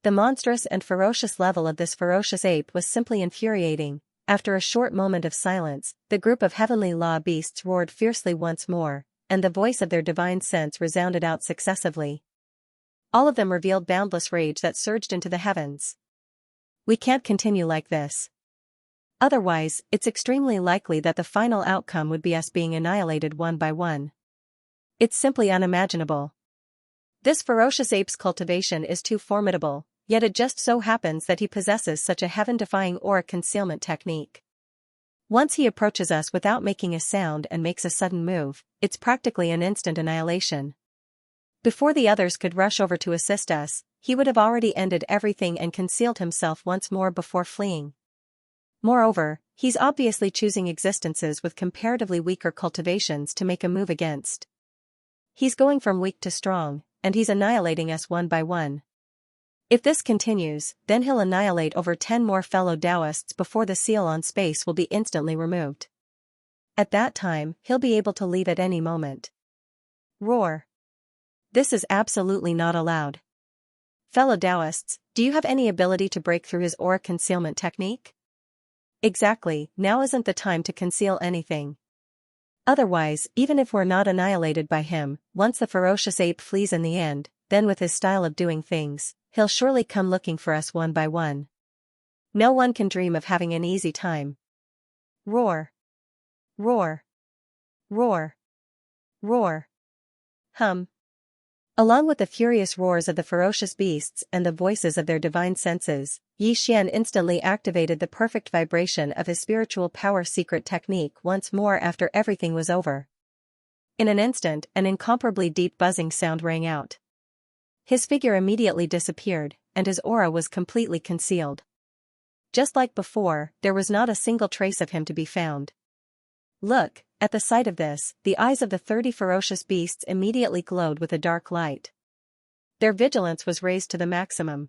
The monstrous and ferocious level of this ferocious ape was simply infuriating. After a short moment of silence, the group of heavenly law beasts roared fiercely once more, and the voice of their divine sense resounded out successively. All of them revealed boundless rage that surged into the heavens. We can't continue like this. Otherwise, it's extremely likely that the final outcome would be us being annihilated one by one. It's simply unimaginable. This ferocious ape's cultivation is too formidable, yet it just so happens that he possesses such a heaven-defying aura concealment technique. Once he approaches us without making a sound and makes a sudden move, it's practically an instant annihilation. Before the others could rush over to assist us, he would have already ended everything and concealed himself once more before fleeing. Moreover, he's obviously choosing existences with comparatively weaker cultivations to make a move against. He's going from weak to strong, and he's annihilating us one by one. If this continues, then he'll annihilate over 10 more fellow Taoists before the seal on space will be instantly removed. At that time, he'll be able to leave at any moment. Roar. This is absolutely not allowed. Fellow Taoists, do you have any ability to break through his aura concealment technique? Exactly, now isn't the time to conceal anything. Otherwise, even if we're not annihilated by him, once the ferocious ape flees in the end, then with his style of doing things, he'll surely come looking for us one by one. No one can dream of having an easy time. Roar. Roar. Roar. Roar. Hum. Along with the furious roars of the ferocious beasts and the voices of their divine senses, Xian instantly activated the perfect vibration of his spiritual power secret technique once more after everything was over. In an instant, an incomparably deep buzzing sound rang out. His figure immediately disappeared, and his aura was completely concealed. Just like before, there was not a single trace of him to be found. Look, at the sight of this, the eyes of the 30 ferocious beasts immediately glowed with a dark light. Their vigilance was raised to the maximum.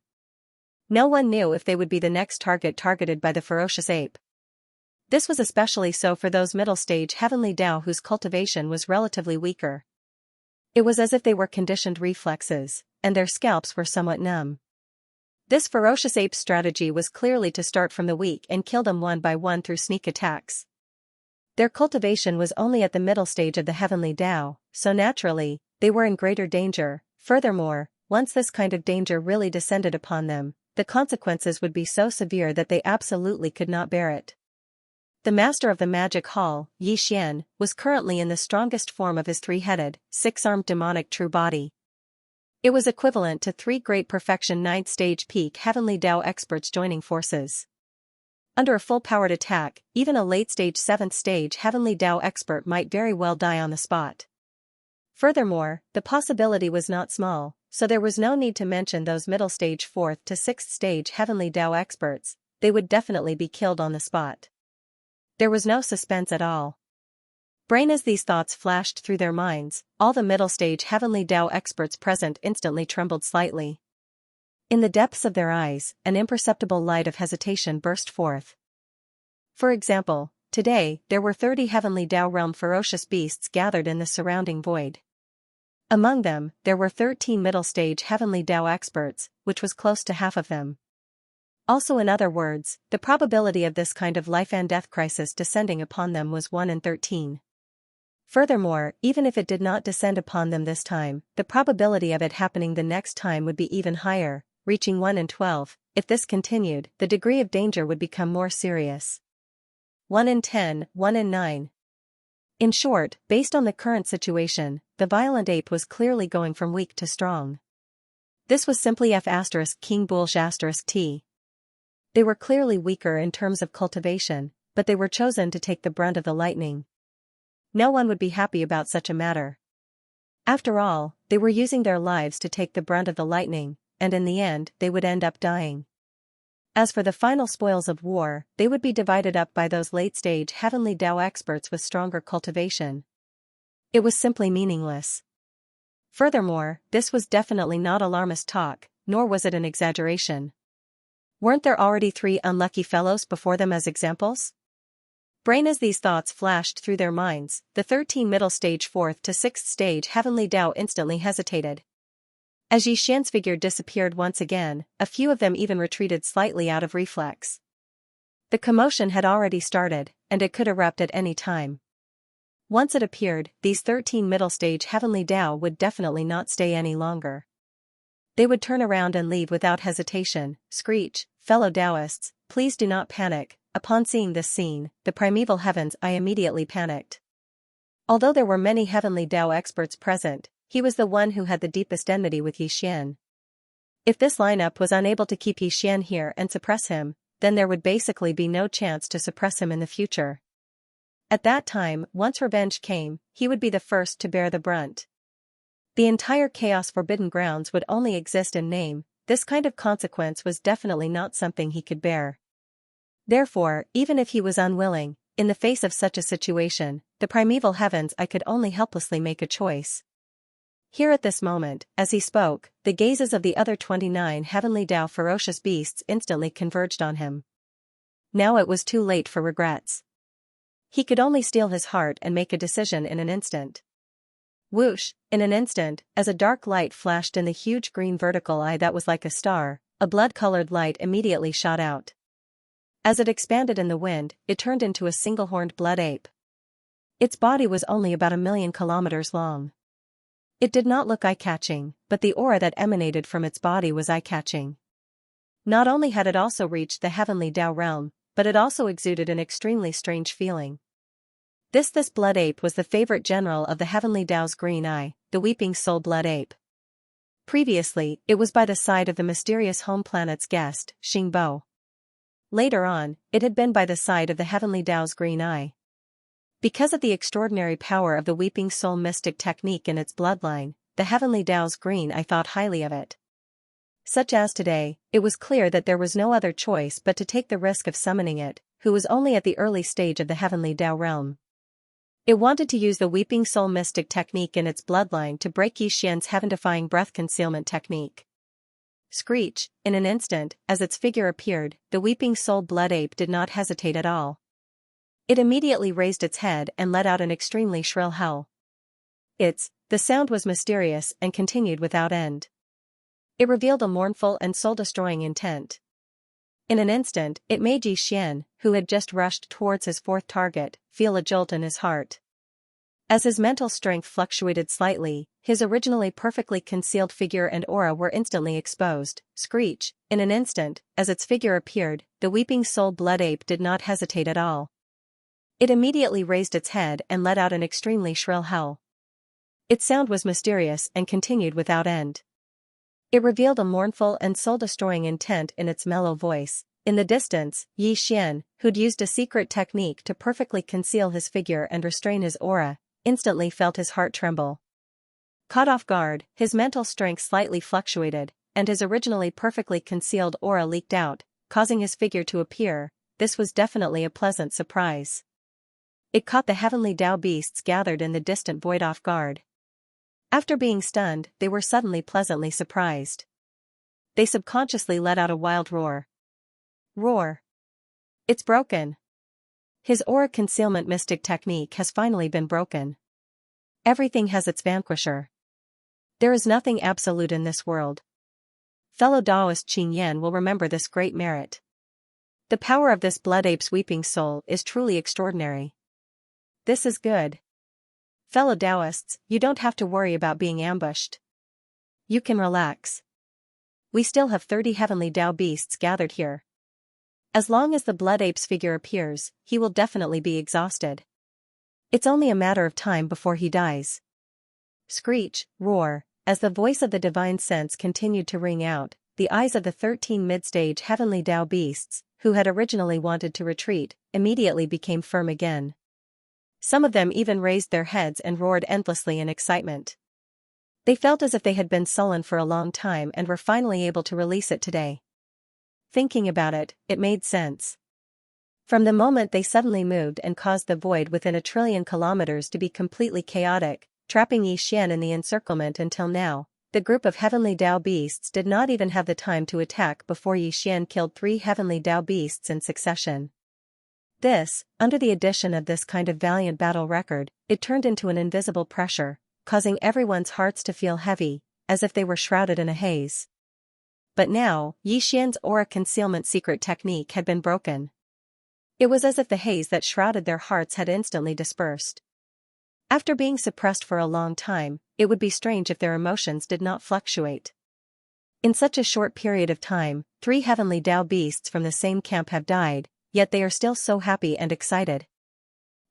No one knew if they would be the next target targeted by the ferocious ape. This was especially so for those middle-stage heavenly Tao whose cultivation was relatively weaker. It was as if they were conditioned reflexes, and their scalps were somewhat numb. This ferocious ape's strategy was clearly to start from the weak and kill them one by one through sneak attacks. Their cultivation was only at the middle stage of the heavenly Tao, so naturally, they were in greater danger. Furthermore, once this kind of danger really descended upon them, the consequences would be so severe that they absolutely could not bear it. The master of the magic hall, Xian, was currently in the strongest form of his 3-headed, 6-armed demonic true body. It was equivalent to 3 great perfection 9th stage peak heavenly Tao experts joining forces. Under a full-powered attack, even a late-stage 7th stage heavenly Tao expert might very well die on the spot. Furthermore, the possibility was not small, so there was no need to mention those middle-stage 4th to 6th stage heavenly Tao experts. They would definitely be killed on the spot. There was no suspense at all. Brain as these thoughts flashed through their minds, all the middle-stage heavenly Tao experts present instantly trembled slightly. In the depths of their eyes, an imperceptible light of hesitation burst forth. For example, today, there were 30 heavenly Tao realm ferocious beasts gathered in the surrounding void. Among them, there were 13 middle-stage heavenly Tao experts, which was close to half of them. Also, in other words, the probability of this kind of life and death crisis descending upon them was 1 in 13. Furthermore, even if it did not descend upon them this time, the probability of it happening the next time would be even higher, reaching 1 in 12. If this continued, the degree of danger would become more serious. 1 in 10, 1 in 9. In short, based on the current situation, the violent ape was clearly going from weak to strong. This was simply F*King Bulsh**T. They were clearly weaker in terms of cultivation, but they were chosen to take the brunt of the lightning. No one would be happy about such a matter. After all, they were using their lives to take the brunt of the lightning, and in the end, they would end up dying. As for the final spoils of war, they would be divided up by those late-stage heavenly Tao experts with stronger cultivation. It was simply meaningless. Furthermore, this was definitely not alarmist talk, nor was it an exaggeration. Weren't there already 3 unlucky fellows before them as examples? Brain as these thoughts flashed through their minds, the 13 middle stage 4th to 6th stage heavenly Tao instantly hesitated. As Yixian's figure disappeared once again, a few of them even retreated slightly out of reflex. The commotion had already started, and it could erupt at any time. Once it appeared, these 13 middle-stage heavenly Dao would definitely not stay any longer. They would turn around and leave without hesitation. Screech, fellow Taoists, please do not panic. Upon seeing this scene, the primeval heavens, I immediately panicked. Although there were many heavenly Dao experts present, he was the one who had the deepest enmity with Yixian. If this lineup was unable to keep Yixian here and suppress him, then there would basically be no chance to suppress him in the future. At that time, once revenge came, he would be the first to bear the brunt. The entire Chaos Forbidden Grounds would only exist in name. This kind of consequence was definitely not something he could bear. Therefore, even if he was unwilling, in the face of such a situation, the primeval heavens, I could only helplessly make a choice. Here at this moment, as he spoke, the gazes of the other 29 heavenly Dao ferocious beasts instantly converged on him. Now it was too late for regrets. He could only steel his heart and make a decision in an instant. Whoosh, in an instant, as a dark light flashed in the huge green vertical eye that was like a star, a blood-colored light immediately shot out. As it expanded in the wind, it turned into a single-horned blood ape. Its body was only about 1,000,000 kilometers long. It did not look eye-catching, but the aura that emanated from its body was eye-catching. Not only had it also reached the heavenly Dao realm, but it also exuded an extremely strange feeling. This blood ape was the favorite general of the heavenly Dao's green eye, the weeping soul blood ape. Previously, it was by the side of the mysterious home planet's guest, Xingbo. Later on, it had been by the side of the heavenly Dao's green eye. Because of the extraordinary power of the weeping soul mystic technique in its bloodline, the heavenly Dao's green eye thought highly of it. Such as today, it was clear that there was no other choice but to take the risk of summoning it, who was only at the early stage of the heavenly Dao realm. It wanted to use the weeping soul mystic technique in its bloodline to break Yixian's heaven-defying breath concealment technique. Screech, in an instant, as its figure appeared, the weeping soul blood ape did not hesitate at all. It immediately raised its head and let out an extremely shrill howl. The sound was mysterious and continued without end. It revealed a mournful and soul-destroying intent. In an instant, it made Yixian, who had just rushed towards his fourth target, feel a jolt in his heart. As his mental strength fluctuated slightly, his originally perfectly concealed figure and aura were instantly exposed. Screech, in an instant, as its figure appeared, the weeping soul blood ape did not hesitate at all. It immediately raised its head and let out an extremely shrill howl. Its sound was mysterious and continued without end. It revealed a mournful and soul-destroying intent in its mellow voice. In the distance, Yixian, who'd used a secret technique to perfectly conceal his figure and restrain his aura, instantly felt his heart tremble. Caught off guard, his mental strength slightly fluctuated, and his originally perfectly concealed aura leaked out, causing his figure to appear. This was definitely a pleasant surprise. It caught the heavenly Dao beasts gathered in the distant void off guard. After being stunned, they were suddenly pleasantly surprised. They subconsciously let out a wild roar. Roar! It's broken! His aura concealment mystic technique has finally been broken. Everything has its vanquisher. There is nothing absolute in this world. Fellow Taoist Qing Yan will remember this great merit. The power of this blood ape's weeping soul is truly extraordinary. This is good. Fellow Taoists, you don't have to worry about being ambushed. You can relax. We still have 30 heavenly Dao beasts gathered here. As long as the blood ape's figure appears, he will definitely be exhausted. It's only a matter of time before he dies. Screech, roar, as the voice of the divine sense continued to ring out, the eyes of the 13 mid-stage heavenly Dao beasts, who had originally wanted to retreat, immediately became firm again. Some of them even raised their heads and roared endlessly in excitement. They felt as if they had been sullen for a long time and were finally able to release it today. Thinking about it, it made sense. From the moment they suddenly moved and caused the void within 1,000,000,000,000 kilometers to be completely chaotic, trapping Yixian in the encirclement until now, the group of heavenly Dao beasts did not even have the time to attack before Yixian killed 3 heavenly Dao beasts in succession. This, under the addition of this kind of valiant battle record, it turned into an invisible pressure, causing everyone's hearts to feel heavy, as if they were shrouded in a haze. But now, Yixian's aura concealment secret technique had been broken. It was as if the haze that shrouded their hearts had instantly dispersed. After being suppressed for a long time, it would be strange if their emotions did not fluctuate. In such a short period of time, 3 heavenly Tao beasts from the same camp have died, yet they are still so happy and excited.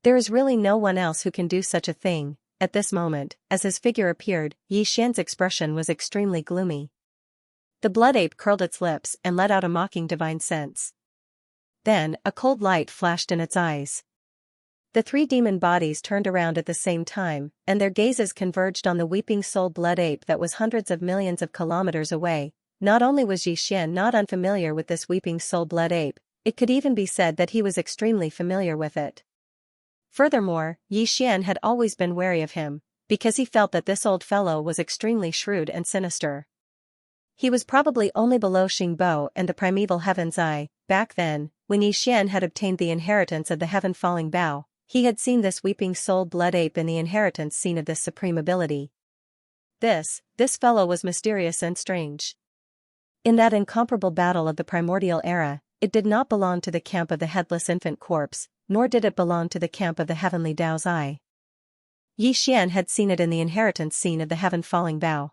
There is really no one else who can do such a thing. At this moment, as his figure appeared, Yixian's expression was extremely gloomy. The blood ape curled its lips and let out a mocking divine sense. Then, a cold light flashed in its eyes. The 3 demon bodies turned around at the same time, and their gazes converged on the weeping soul blood ape that was hundreds of millions of kilometers away. Not only was Yixian not unfamiliar with this weeping soul blood ape, it could even be said that he was extremely familiar with it. Furthermore, Yixian had always been wary of him, because he felt that this old fellow was extremely shrewd and sinister. He was probably only below Xingbo and the primeval heaven's eye. Back then, when Yixian had obtained the inheritance of the heaven-falling bow, he had seen this weeping soul blood ape in the inheritance scene of this supreme ability. This fellow was mysterious and strange. In that incomparable battle of the primordial era, it did not belong to the camp of the headless infant corpse, nor did it belong to the camp of the heavenly Tao's eye. Yixian had seen it in the inheritance scene of the heaven-falling bow.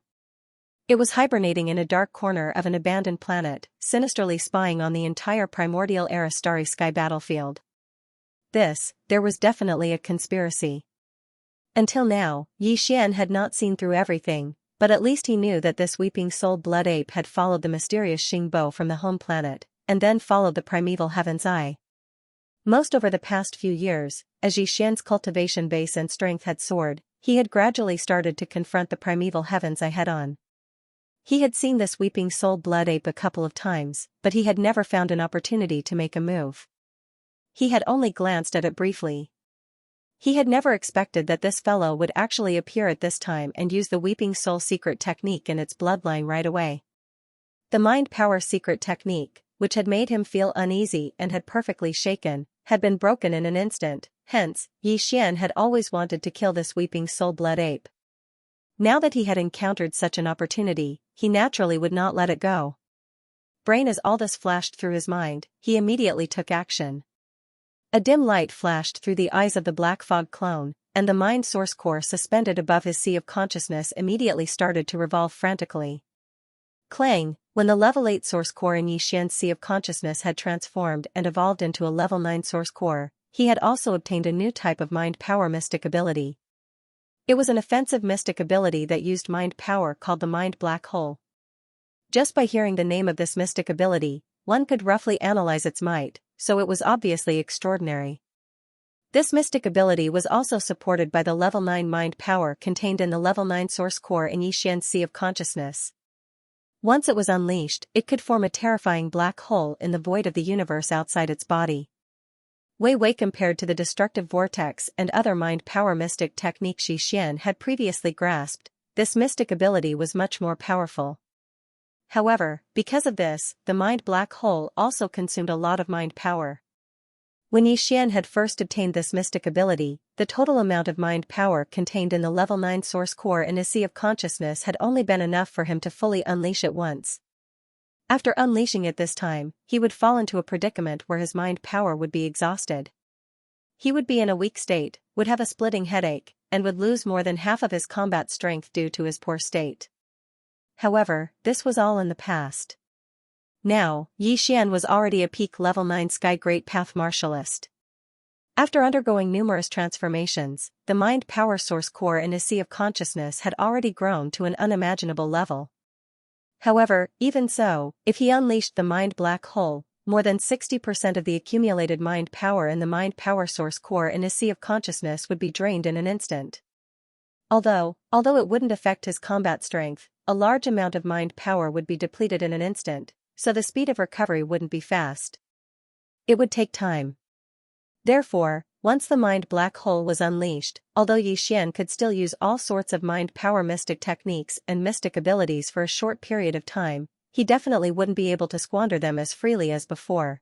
It was hibernating in a dark corner of an abandoned planet, sinisterly spying on the entire primordial era starry sky battlefield. There was definitely a conspiracy. Until now, Yixian had not seen through everything, but at least he knew that this weeping soul blood ape had followed the mysterious Xingbo from the home planet, and then followed the primeval heaven's eye. Most over the past few years, as Yixian's cultivation base and strength had soared, he had gradually started to confront the primeval heaven's eye head-on. He had seen this weeping soul blood ape a couple of times, but he had never found an opportunity to make a move. He had only glanced at it briefly. He had never expected that this fellow would actually appear at this time and use the weeping soul secret technique in its bloodline right away. The mind power secret technique, which had made him feel uneasy and had perfectly shaken, had been broken in an instant. Hence, Yixian had always wanted to kill this weeping soul blood ape. Now that he had encountered such an opportunity, he naturally would not let it go. Brain as all this flashed through his mind, he immediately took action. A dim light flashed through the eyes of the Black Fog clone, and the mind source core suspended above his sea of consciousness immediately started to revolve frantically. Clang, when the level 8 source core in Yixian's sea of consciousness had transformed and evolved into a level 9 source core, he had also obtained a new type of mind power mystic ability. It was an offensive mystic ability that used mind power called the Mind Black Hole. Just by hearing the name of this mystic ability, one could roughly analyze its might, so it was obviously extraordinary. This mystic ability was also supported by the level 9 mind power contained in the level 9 source core in Yixian's sea of consciousness. Once it was unleashed, it could form a terrifying black hole in the void of the universe outside its body. Way compared to the destructive vortex and other mind power mystic techniques Yixian had previously grasped, this mystic ability was much more powerful. However, because of this, the mind black hole also consumed a lot of mind power. When Yixian had first obtained this mystic ability, the total amount of mind power contained in the level 9 source core in his sea of consciousness had only been enough for him to fully unleash it once. After unleashing it this time, he would fall into a predicament where his mind power would be exhausted. He would be in a weak state, would have a splitting headache, and would lose more than half of his combat strength due to his poor state. However, this was all in the past. Now, Yixian was already a peak level 9 Sky Great Path Martialist. After undergoing numerous transformations, the mind power source core in his sea of consciousness had already grown to an unimaginable level. However, even so, if he unleashed the mind black hole, more than 60% of the accumulated mind power in the mind power source core in his sea of consciousness would be drained in an instant. Although it wouldn't affect his combat strength, a large amount of mind power would be depleted in an instant, so the speed of recovery wouldn't be fast. It would take time. Therefore, once the mind black hole was unleashed, although Yixian could still use all sorts of mind power mystic techniques and mystic abilities for a short period of time, he definitely wouldn't be able to squander them as freely as before.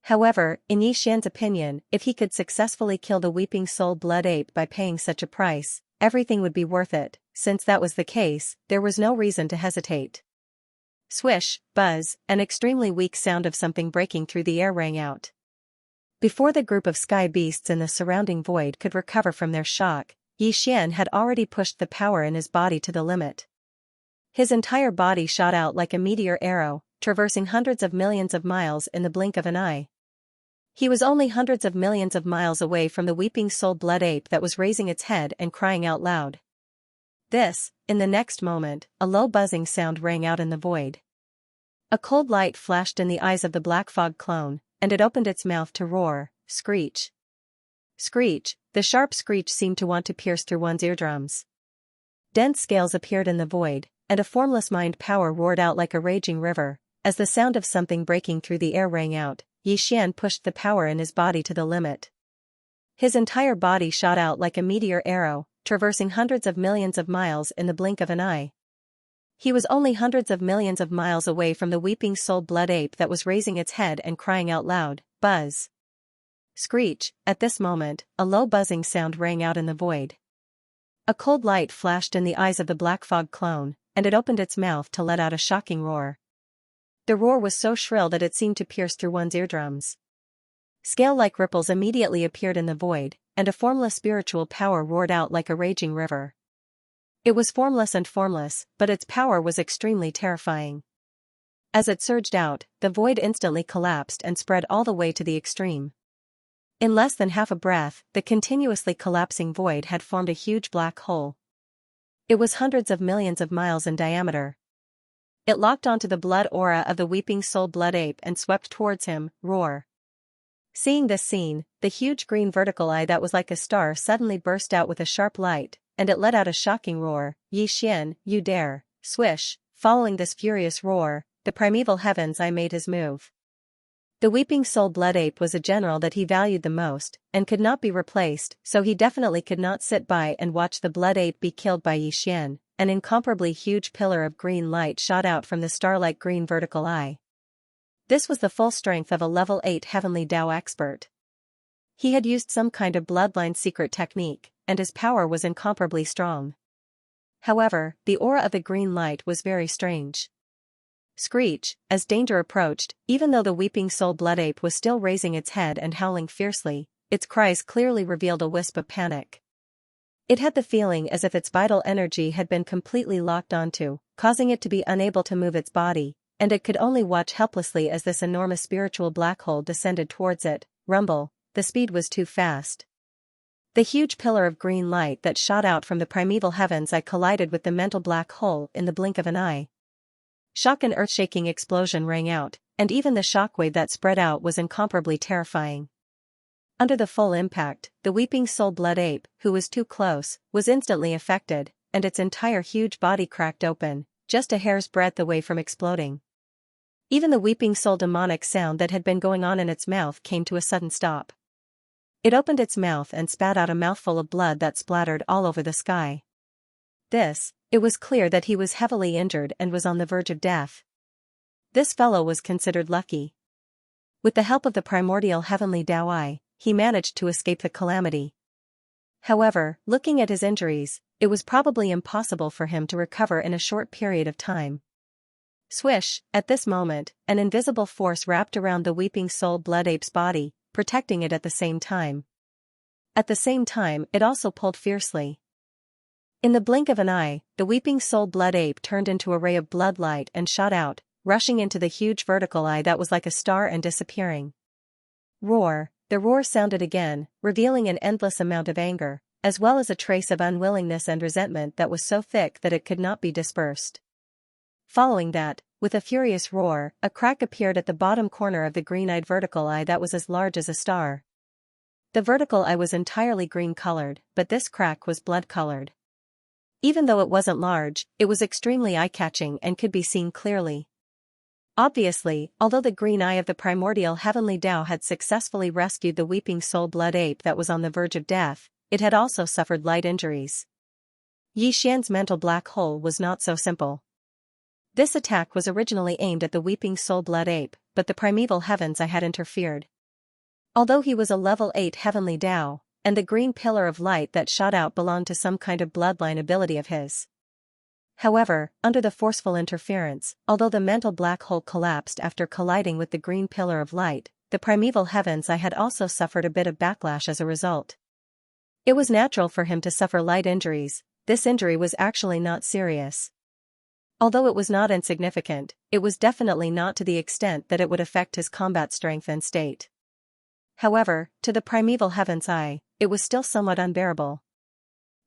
However, in Yixian's opinion, if he could successfully kill the weeping soul blood ape by paying such a price, everything would be worth it, since that was the case, there was no reason to hesitate. Swish, buzz, an extremely weak sound of something breaking through the air rang out. Before the group of sky beasts in the surrounding void could recover from their shock, Yixian had already pushed the power in his body to the limit. His entire body shot out like a meteor arrow, traversing hundreds of millions of miles in the blink of an eye. He was only hundreds of millions of miles away from the weeping soul blood ape that was raising its head and crying out loud. In the next moment, a low buzzing sound rang out in the void. A cold light flashed in the eyes of the black fog clone, and it opened its mouth to roar, screech. Screech, the sharp screech seemed to want to pierce through one's eardrums. Dense scales appeared in the void, and a formless mind power roared out like a raging river. As the sound of something breaking through the air rang out, Yixian pushed the power in his body to the limit. His entire body shot out like a meteor arrow, traversing hundreds of millions of miles in the blink of an eye. He was only hundreds of millions of miles away from the weeping soul blood ape that was raising its head and crying out loud, buzz. Screech, at this moment, a low buzzing sound rang out in the void. A cold light flashed in the eyes of the black fog clone, and it opened its mouth to let out a shocking roar. The roar was so shrill that it seemed to pierce through one's eardrums. Scale-like ripples immediately appeared in the void, and a formless spiritual power roared out like a raging river. It was formless and formless, but its power was extremely terrifying. As it surged out, the void instantly collapsed and spread all the way to the extreme. In less than half a breath, the continuously collapsing void had formed a huge black hole. It was hundreds of millions of miles in diameter. It locked onto the blood aura of the weeping soul blood ape and swept towards him, roar. Seeing this scene, the huge green vertical eye that was like a star suddenly burst out with a sharp light, and it let out a shocking roar, Yixian, you dare, swish. Following this furious roar, the primeval heavens eye made his move. The weeping soul blood ape was a general that he valued the most, and could not be replaced, so he definitely could not sit by and watch the blood ape be killed by Yixian. An incomparably huge pillar of green light shot out from the star-like green vertical eye. This was the full strength of a level 8 heavenly Dao expert. He had used some kind of bloodline secret technique, and his power was incomparably strong. However, the aura of the green light was very strange. Screech, as danger approached, even though the weeping soul blood ape was still raising its head and howling fiercely, its cries clearly revealed a wisp of panic. It had the feeling as if its vital energy had been completely locked onto, causing it to be unable to move its body, and it could only watch helplessly as this enormous spiritual black hole descended towards it. Rumble, the speed was too fast. The huge pillar of green light that shot out from the primeval heavens eye collided with the mental black hole in the blink of an eye. Shock and earth-shaking explosion rang out, and even the shockwave that spread out was incomparably terrifying. Under the full impact, the weeping soul blood ape, who was too close, was instantly affected, and its entire huge body cracked open, just a hair's breadth away from exploding. Even the weeping soul demonic sound that had been going on in its mouth came to a sudden stop. It opened its mouth and spat out a mouthful of blood that splattered all over the sky. It was clear that he was heavily injured and was on the verge of death. This fellow was considered lucky. With the help of the primordial heavenly Dao Eye, he managed to escape the calamity. However, looking at his injuries, it was probably impossible for him to recover in a short period of time. Swish, at this moment, an invisible force wrapped around the weeping soul blood ape's body, protecting it at the same time. At the same time, it also pulled fiercely. In the blink of an eye, the weeping soul blood ape turned into a ray of blood light and shot out, rushing into the huge vertical eye that was like a star and disappearing. Roar. The roar sounded again, revealing an endless amount of anger, as well as a trace of unwillingness and resentment that was so thick that it could not be dispersed. Following that, with a furious roar, a crack appeared at the bottom corner of the green-eyed vertical eye that was as large as a star. The vertical eye was entirely green-colored, but this crack was blood-colored. Even though it wasn't large, it was extremely eye-catching and could be seen clearly. Obviously, although the green eye of the primordial heavenly Dao had successfully rescued the weeping soul blood ape that was on the verge of death, it had also suffered light injuries. Yixian's mental black hole was not so simple. This attack was originally aimed at the weeping soul blood ape, but the primeval heavens eye had interfered. Although he was a level 8 heavenly Dao, and the green pillar of light that shot out belonged to some kind of bloodline ability of his. However, under the forceful interference, although the mental black hole collapsed after colliding with the green pillar of light, the primeval heavens I had also suffered a bit of backlash as a result. It was natural for him to suffer light injuries. This injury was actually not serious. Although it was not insignificant, it was definitely not to the extent that it would affect his combat strength and state. However, to the primeval heaven's eye, it was still somewhat unbearable.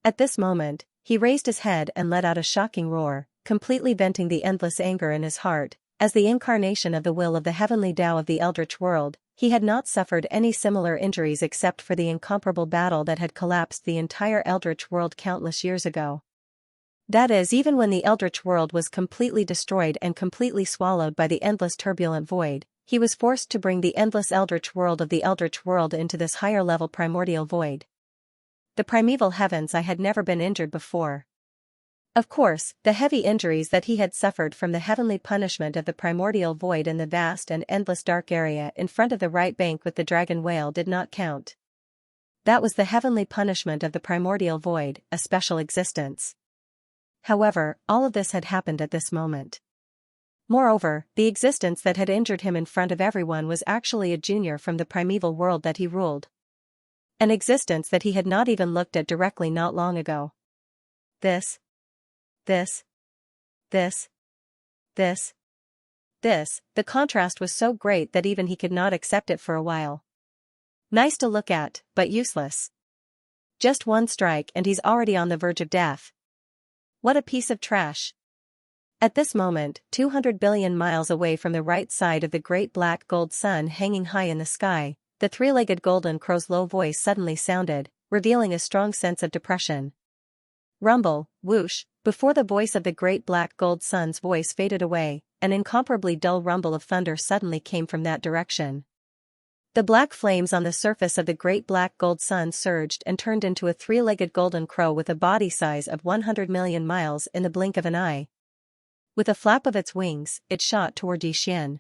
At this moment, he raised his head and let out a shocking roar, completely venting the endless anger in his heart. As the incarnation of the will of the heavenly Tao of the Eldritch world, he had not suffered any similar injuries except for the incomparable battle that had collapsed the entire Eldritch world countless years ago. That is, even when the Eldritch world was completely destroyed and completely swallowed by the endless turbulent void, he was forced to bring the endless Eldritch world of the Eldritch world into this higher level primordial void. The primeval heavens I had never been injured before. Of course, the heavy injuries that he had suffered from the heavenly punishment of the primordial void in the vast and endless dark area in front of the right bank with the dragon whale did not count. That was the heavenly punishment of the primordial void, a special existence. However, all of this had happened at this moment. Moreover, the existence that had injured him in front of everyone was actually a junior from the primeval world that he ruled. An existence that he had not even looked at directly not long ago. The contrast was so great that even he could not accept it for a while. Nice to look at, but useless. Just one strike and he's already on the verge of death. What a piece of trash. At this moment, 200 billion miles away from the right side of the great black gold sun hanging high in the sky, the three-legged golden crow's low voice suddenly sounded, revealing a strong sense of depression. Rumble, whoosh, before the voice of the great black gold sun's voice faded away, an incomparably dull rumble of thunder suddenly came from that direction. The black flames on the surface of the great black gold sun surged and turned into a three-legged golden crow with a body size of 100 million miles in the blink of an eye. With a flap of its wings, it shot toward Yixian.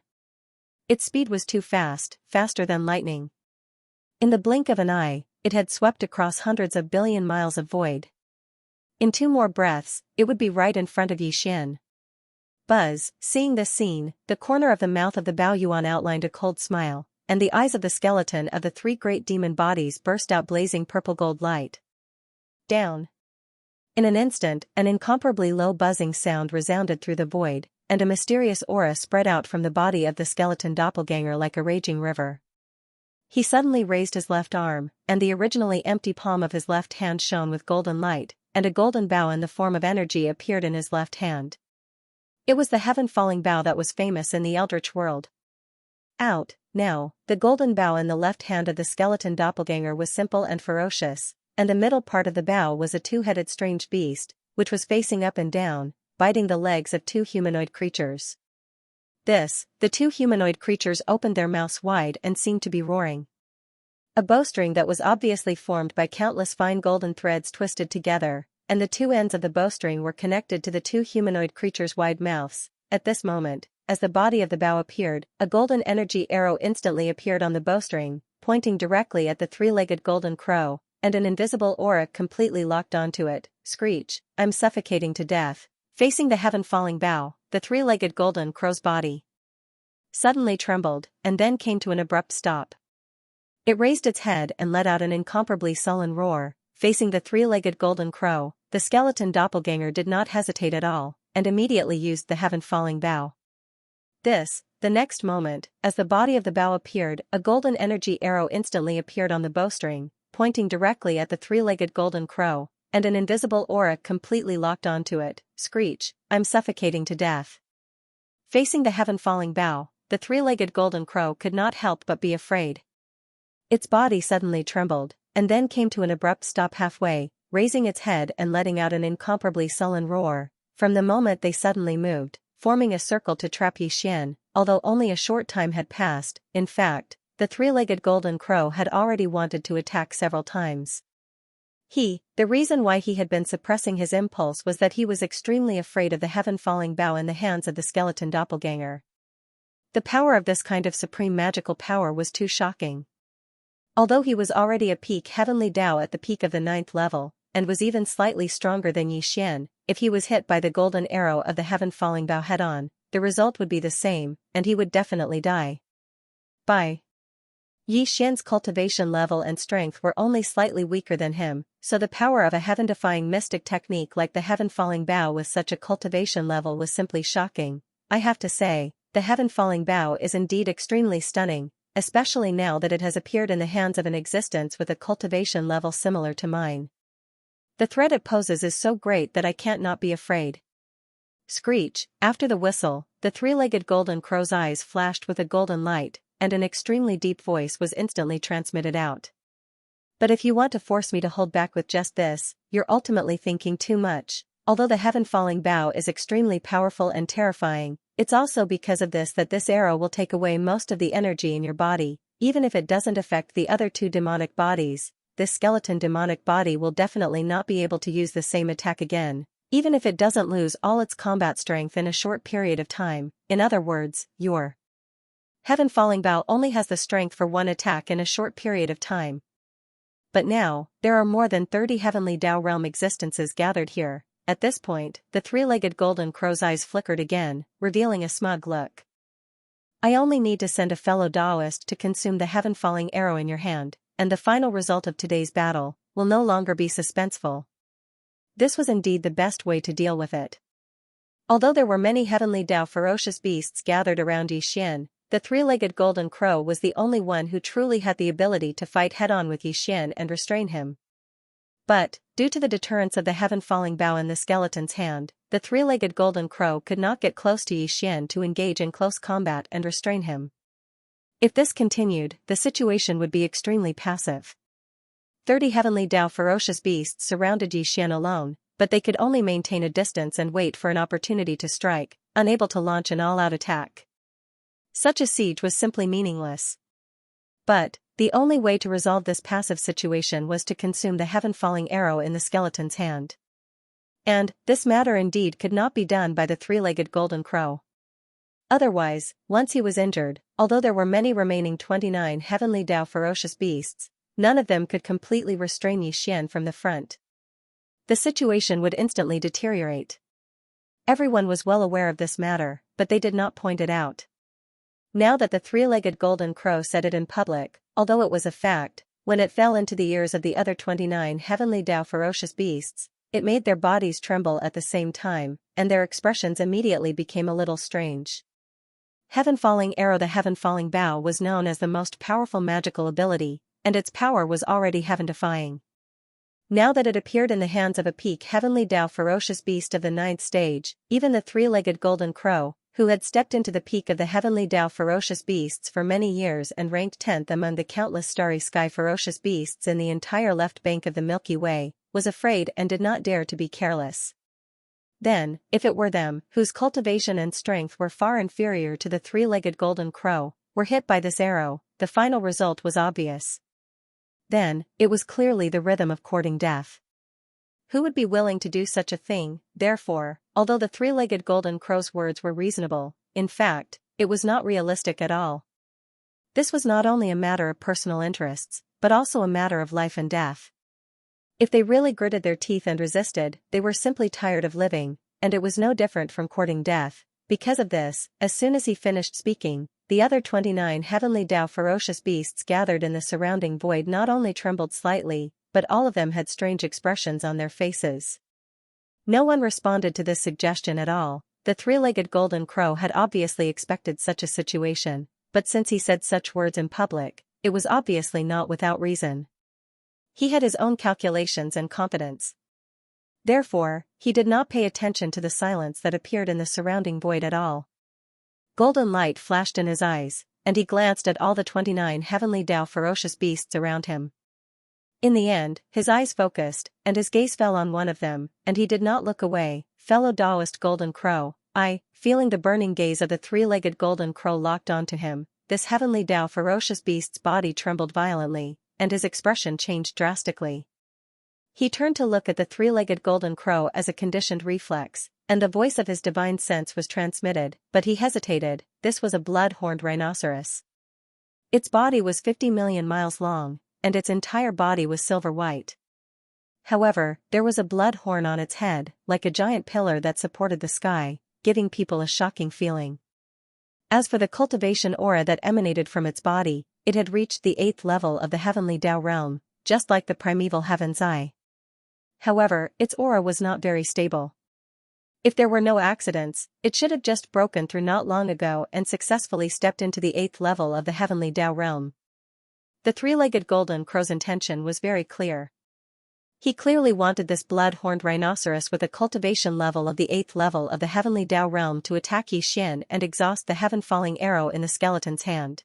Its speed was too fast, faster than lightning. In the blink of an eye, it had swept across hundreds of billion miles of void. In 2 more breaths, it would be right in front of Yixian. Buzz, seeing this scene, the corner of the mouth of the Bao Yuan outlined a cold smile, and the eyes of the skeleton of the 3 great demon bodies burst out blazing purple gold light. Down. In an instant, an incomparably low buzzing sound resounded through the void, and a mysterious aura spread out from the body of the skeleton doppelganger like a raging river. He suddenly raised his left arm, and the originally empty palm of his left hand shone with golden light, and a golden bow in the form of energy appeared in his left hand. It was the heaven-falling bow that was famous in the Eldritch world. Out, now, the golden bow in the left hand of the skeleton doppelganger was simple and ferocious, and the middle part of the bow was a 2-headed strange beast, which was facing up and down, biting the legs of 2 humanoid creatures. The 2 humanoid creatures opened their mouths wide and seemed to be roaring. A bowstring that was obviously formed by countless fine golden threads twisted together, and the 2 ends of the bowstring were connected to the 2 humanoid creatures' wide mouths. At this moment, as the body of the bow appeared, a golden energy arrow instantly appeared on the bowstring, pointing directly at the 3-legged golden crow, and an invisible aura completely locked onto it. Screech, I'm suffocating to death. Facing the heaven-falling bow, the 3-legged golden crow's body suddenly trembled, and then came to an abrupt stop. It raised its head and let out an incomparably sullen roar. Facing the 3-legged golden crow, the skeleton doppelganger did not hesitate at all, and immediately used the heaven-falling bow. The next moment, as the body of the bow appeared, a golden energy arrow instantly appeared on the bowstring, pointing directly at the 3-legged golden crow, and an invisible aura completely locked onto it. Screech, I'm suffocating to death. Facing the heaven-falling bow, the 3-legged golden crow could not help but be afraid. Its body suddenly trembled, and then came to an abrupt stop halfway, raising its head and letting out an incomparably sullen roar. From the moment they suddenly moved, forming a circle to trap Yixian, although only a short time had passed. In fact, the 3-legged golden crow had already wanted to attack several times. The reason why he had been suppressing his impulse was that he was extremely afraid of the heaven-falling bow in the hands of the skeleton doppelganger. The power of this kind of supreme magical power was too shocking. Although he was already a peak heavenly Tao at the peak of the 9th level, and was even slightly stronger than Yixian, if he was hit by the golden arrow of the heaven-falling Bao head-on, the result would be the same, and he would definitely die. By Yixian's cultivation level and strength were only slightly weaker than him, so the power of a heaven-defying mystic technique like the heaven-falling Bao with such a cultivation level was simply shocking. I have to say, the heaven-falling Bao is indeed extremely stunning, especially now that it has appeared in the hands of an existence with a cultivation level similar to mine. The threat it poses is so great that I can't not be afraid. Screech, after the whistle, the three-legged golden crow's eyes flashed with a golden light, and an extremely deep voice was instantly transmitted out. But if you want to force me to hold back with just this, you're ultimately thinking too much. Although the heaven-falling Bao is extremely powerful and terrifying, it's also because of this that this arrow will take away most of the energy in your body, even if it doesn't affect the other two demonic bodies. This skeleton demonic body will definitely not be able to use the same attack again, even if it doesn't lose all its combat strength in a short period of time. In other words, your heaven-falling Bao only has the strength for one attack in a short period of time. But now, there are more than 30 heavenly Tao realm existences gathered here. At this point, the three-legged golden crow's eyes flickered again, revealing a smug look. I only need to send a fellow Taoist to consume the heaven-falling arrow in your hand, and the final result of today's battle will no longer be suspenseful. This was indeed the best way to deal with it. Although there were many heavenly Tao ferocious beasts gathered around Yixian, the three-legged golden crow was the only one who truly had the ability to fight head-on with Yixian and restrain him. But, due to the deterrence of the heaven-falling Bao in the skeleton's hand, the three-legged golden crow could not get close to Yixian to engage in close combat and restrain him. If this continued, the situation would be extremely passive. 30 heavenly Tao ferocious beasts surrounded Yixian alone, but they could only maintain a distance and wait for an opportunity to strike, unable to launch an all-out attack. Such a siege was simply meaningless. But, the only way to resolve this passive situation was to consume the heaven-falling arrow in the skeleton's hand. And, this matter indeed could not be done by the three-legged golden crow. Otherwise, once he was injured, although there were many remaining 29 heavenly Tao ferocious beasts, none of them could completely restrain Yixian from the front. The situation would instantly deteriorate. Everyone was well aware of this matter, but they did not point it out. Now that the three-legged golden crow said it in public, although it was a fact, when it fell into the ears of the other 29 heavenly Tao ferocious beasts, it made their bodies tremble at the same time, and their expressions immediately became a little strange. Heaven-falling arrow. The heaven-falling Bao was known as the most powerful magical ability, and its power was already heaven-defying. Now that it appeared in the hands of a peak heavenly Tao ferocious beast of the 9th stage, even the three-legged golden crow, who had stepped into the peak of the heavenly Tao ferocious beasts for many years and ranked 10th among the countless starry sky ferocious beasts in the entire left bank of the Milky Way, was afraid and did not dare to be careless. Then, if it were them, whose cultivation and strength were far inferior to the three-legged golden crow, were hit by this arrow, the final result was obvious. Then, it was clearly the rhythm of courting death. Who would be willing to do such a thing? Therefore, although the three-legged golden crow's words were reasonable, in fact, it was not realistic at all. This was not only a matter of personal interests, but also a matter of life and death. If they really gritted their teeth and resisted, they were simply tired of living, and it was no different from courting death. Because of this, as soon as he finished speaking, the other 29 heavenly Tao ferocious beasts gathered in the surrounding void not only trembled slightly, but all of them had strange expressions on their faces. No one responded to this suggestion at all. The three-legged golden crow had obviously expected such a situation, but since he said such words in public, it was obviously not without reason. He had his own calculations and confidence. Therefore, he did not pay attention to the silence that appeared in the surrounding void at all. Golden light flashed in his eyes, and he glanced at all the 29 heavenly Tao ferocious beasts around him. In the end, his eyes focused, and his gaze fell on one of them, and he did not look away. Fellow Taoist golden crow, feeling the burning gaze of the three-legged golden crow locked onto him, this heavenly Tao ferocious beast's body trembled violently, and his expression changed drastically. He turned to look at the three-legged golden crow as a conditioned reflex, and the voice of his divine sense was transmitted, but he hesitated. This was a blood-horned rhinoceros. Its body was 50 million miles long, and its entire body was silver white. However, there was a blood horn on its head, like a giant pillar that supported the sky, giving people a shocking feeling. As for the cultivation aura that emanated from its body, it had reached the 8th level of the heavenly Tao realm, just like the primeval heaven's eye. However, its aura was not very stable. If there were no accidents, it should have just broken through not long ago and successfully stepped into the 8th level of the heavenly Tao realm. The three-legged golden crow's intention was very clear. He clearly wanted this blood-horned rhinoceros with a cultivation level of the 8th level of the heavenly Tao realm to attack Yixian and exhaust the heaven-falling arrow in the skeleton's hand.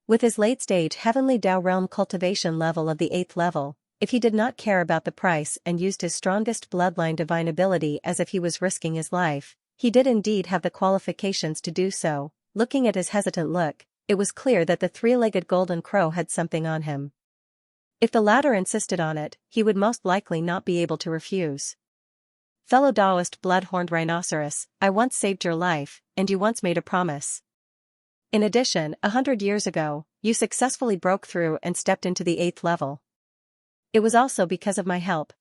With his late-stage heavenly Tao realm cultivation level of the 8th level, if he did not care about the price and used his strongest bloodline divine ability as if he was risking his life, he did indeed have the qualifications to do so. Looking at his hesitant look, it was clear that the three-legged golden crow had something on him. If the latter insisted on it, he would most likely not be able to refuse. Fellow Taoist blood-horned rhinoceros, I once saved your life, and you once made a promise. In addition, 100 years ago, you successfully broke through and stepped into the 8th level. It was also because of my help.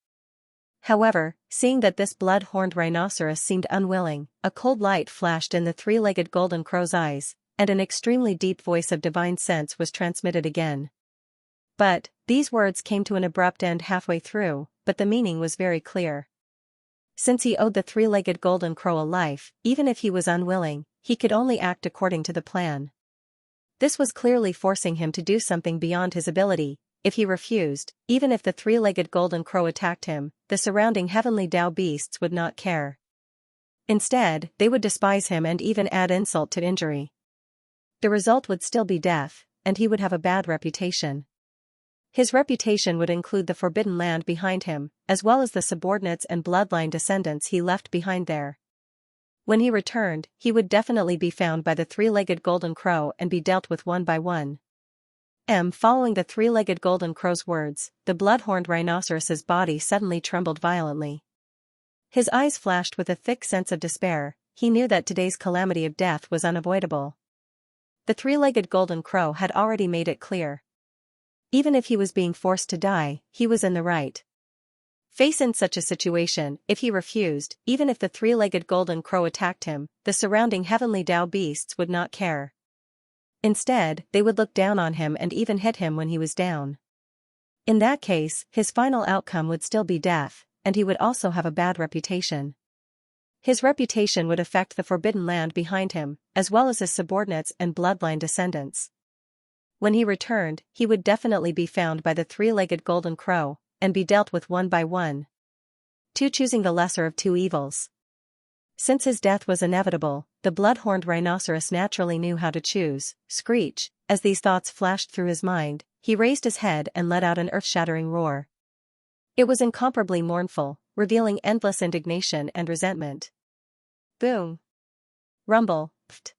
However, seeing that this blood-horned rhinoceros seemed unwilling, a cold light flashed in the three-legged golden crow's eyes, and an extremely deep voice of divine sense was transmitted again. But, these words came to an abrupt end halfway through, but the meaning was very clear. Since he owed the three-legged golden crow a life, even if he was unwilling, he could only act according to the plan. This was clearly forcing him to do something beyond his ability. If he refused, even if the three-legged golden crow attacked him, the surrounding heavenly Tao beasts would not care. Instead, they would despise him and even add insult to injury. The result would still be death, and he would have a bad reputation. His reputation would include the forbidden land behind him, as well as the subordinates and bloodline descendants he left behind there. When he returned, he would definitely be found by the three-legged golden crow and be dealt with one by one. Following the three-legged golden crow's words, the blood-horned rhinoceros's body suddenly trembled violently. His eyes flashed with a thick sense of despair. He knew that today's calamity of death was unavoidable. The three-legged golden crow had already made it clear. Even if he was being forced to die, he was in the right. Faced in such a situation, if he refused, even if the three-legged golden crow attacked him, the surrounding heavenly Tao beasts would not care. Instead, they would look down on him and even hit him when he was down. In that case, his final outcome would still be death, and he would also have a bad reputation. His reputation would affect the forbidden land behind him, as well as his subordinates and bloodline descendants. When he returned, he would definitely be found by the three-legged golden crow, and be dealt with one by one. Choosing the lesser of two evils. Since his death was inevitable, the blood-horned rhinoceros naturally knew how to choose. Screech, as these thoughts flashed through his mind, he raised his head and let out an earth-shattering roar. It was incomparably mournful, revealing endless indignation and resentment. Boom! Rumble! Pft!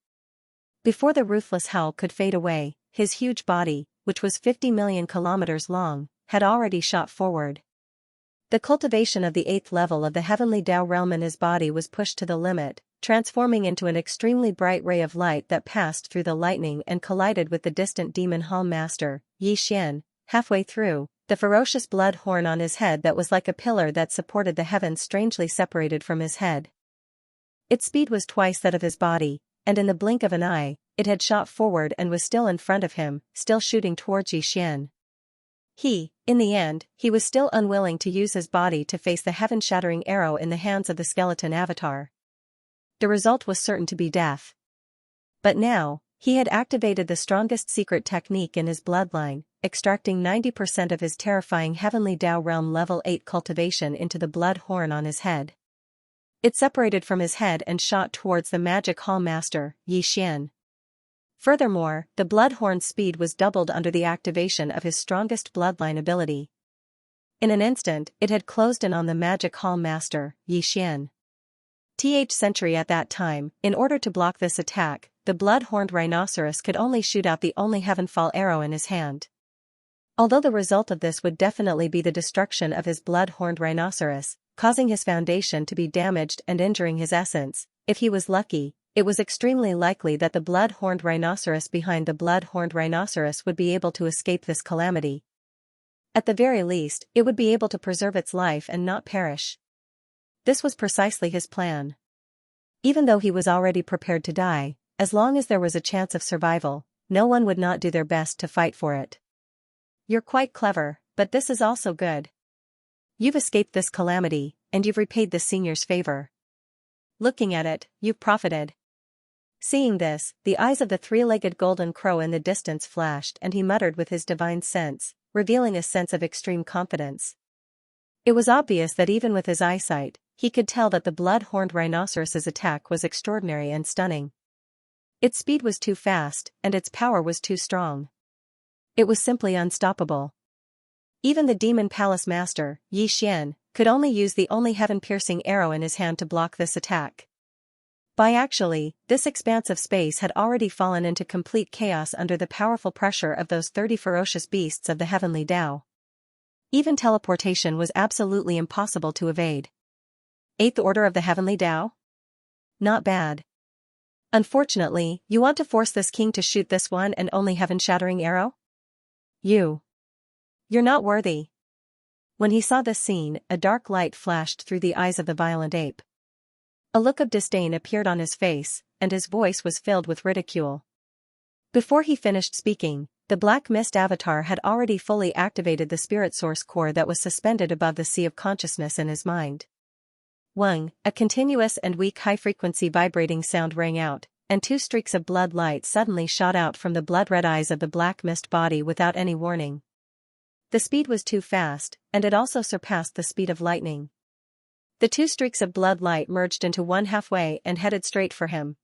Before the ruthless howl could fade away, his huge body, which was 50 million kilometers long, had already shot forward. The cultivation of the 8th level of the heavenly Tao realm in his body was pushed to the limit, transforming into an extremely bright ray of light that passed through the lightning and collided with the distant demon hall master, Yixian. Halfway through, the ferocious blood horn on his head that was like a pillar that supported the heavens strangely separated from his head. Its speed was twice that of his body, and in the blink of an eye, it had shot forward and was still in front of him, still shooting towards Yixian. In the end, he was still unwilling to use his body to face the heaven-shattering arrow in the hands of the skeleton avatar. The result was certain to be death. But now, he had activated the strongest secret technique in his bloodline, extracting 90% of his terrifying heavenly Tao realm level 8 cultivation into the blood horn on his head. It separated from his head and shot towards the magic hall master, Yixian. Furthermore, the bloodhorn's speed was doubled under the activation of his strongest bloodline ability. In an instant, it had closed in on the magic hall master, Yixian. Sentry at that time, in order to block this attack, the blood-horned rhinoceros could only shoot out the only heavenfall arrow in his hand. Although the result of this would definitely be the destruction of his blood-horned rhinoceros, causing his foundation to be damaged and injuring his essence, if he was lucky, it was extremely likely that the blood-horned rhinoceros behind the blood-horned rhinoceros would be able to escape this calamity. At the very least, it would be able to preserve its life and not perish. This was precisely his plan. Even though he was already prepared to die, as long as there was a chance of survival, no one would not do their best to fight for it. You're quite clever, but this is also good. You've escaped this calamity, and you've repaid the senior's favor. Looking at it, you've profited. Seeing this, the eyes of the three-legged golden crow in the distance flashed and he muttered with his divine sense, revealing a sense of extreme confidence. It was obvious that even with his eyesight, he could tell that the blood-horned rhinoceros's attack was extraordinary and stunning. Its speed was too fast, and its power was too strong. It was simply unstoppable. Even the demon palace master, Xianxia, could only use the only heaven-piercing arrow in his hand to block this attack. This expanse of space had already fallen into complete chaos under the powerful pressure of those 30 ferocious beasts of the heavenly Tao. Even teleportation was absolutely impossible to evade. 8th Order of the Heavenly Tao? Not bad. Unfortunately, you want to force this king to shoot this one and only heaven-shattering arrow? You're not worthy. When he saw this scene, a dark light flashed through the eyes of the violent ape. A look of disdain appeared on his face, and his voice was filled with ridicule. Before he finished speaking, the Black Mist Avatar had already fully activated the spirit source core that was suspended above the sea of consciousness in his mind. Wung, a continuous and weak high-frequency vibrating sound rang out, and 2 streaks of blood light suddenly shot out from the blood-red eyes of the Black Mist body without any warning. The speed was too fast, and it also surpassed the speed of lightning. The 2 streaks of blood light merged into one halfway and headed straight for him.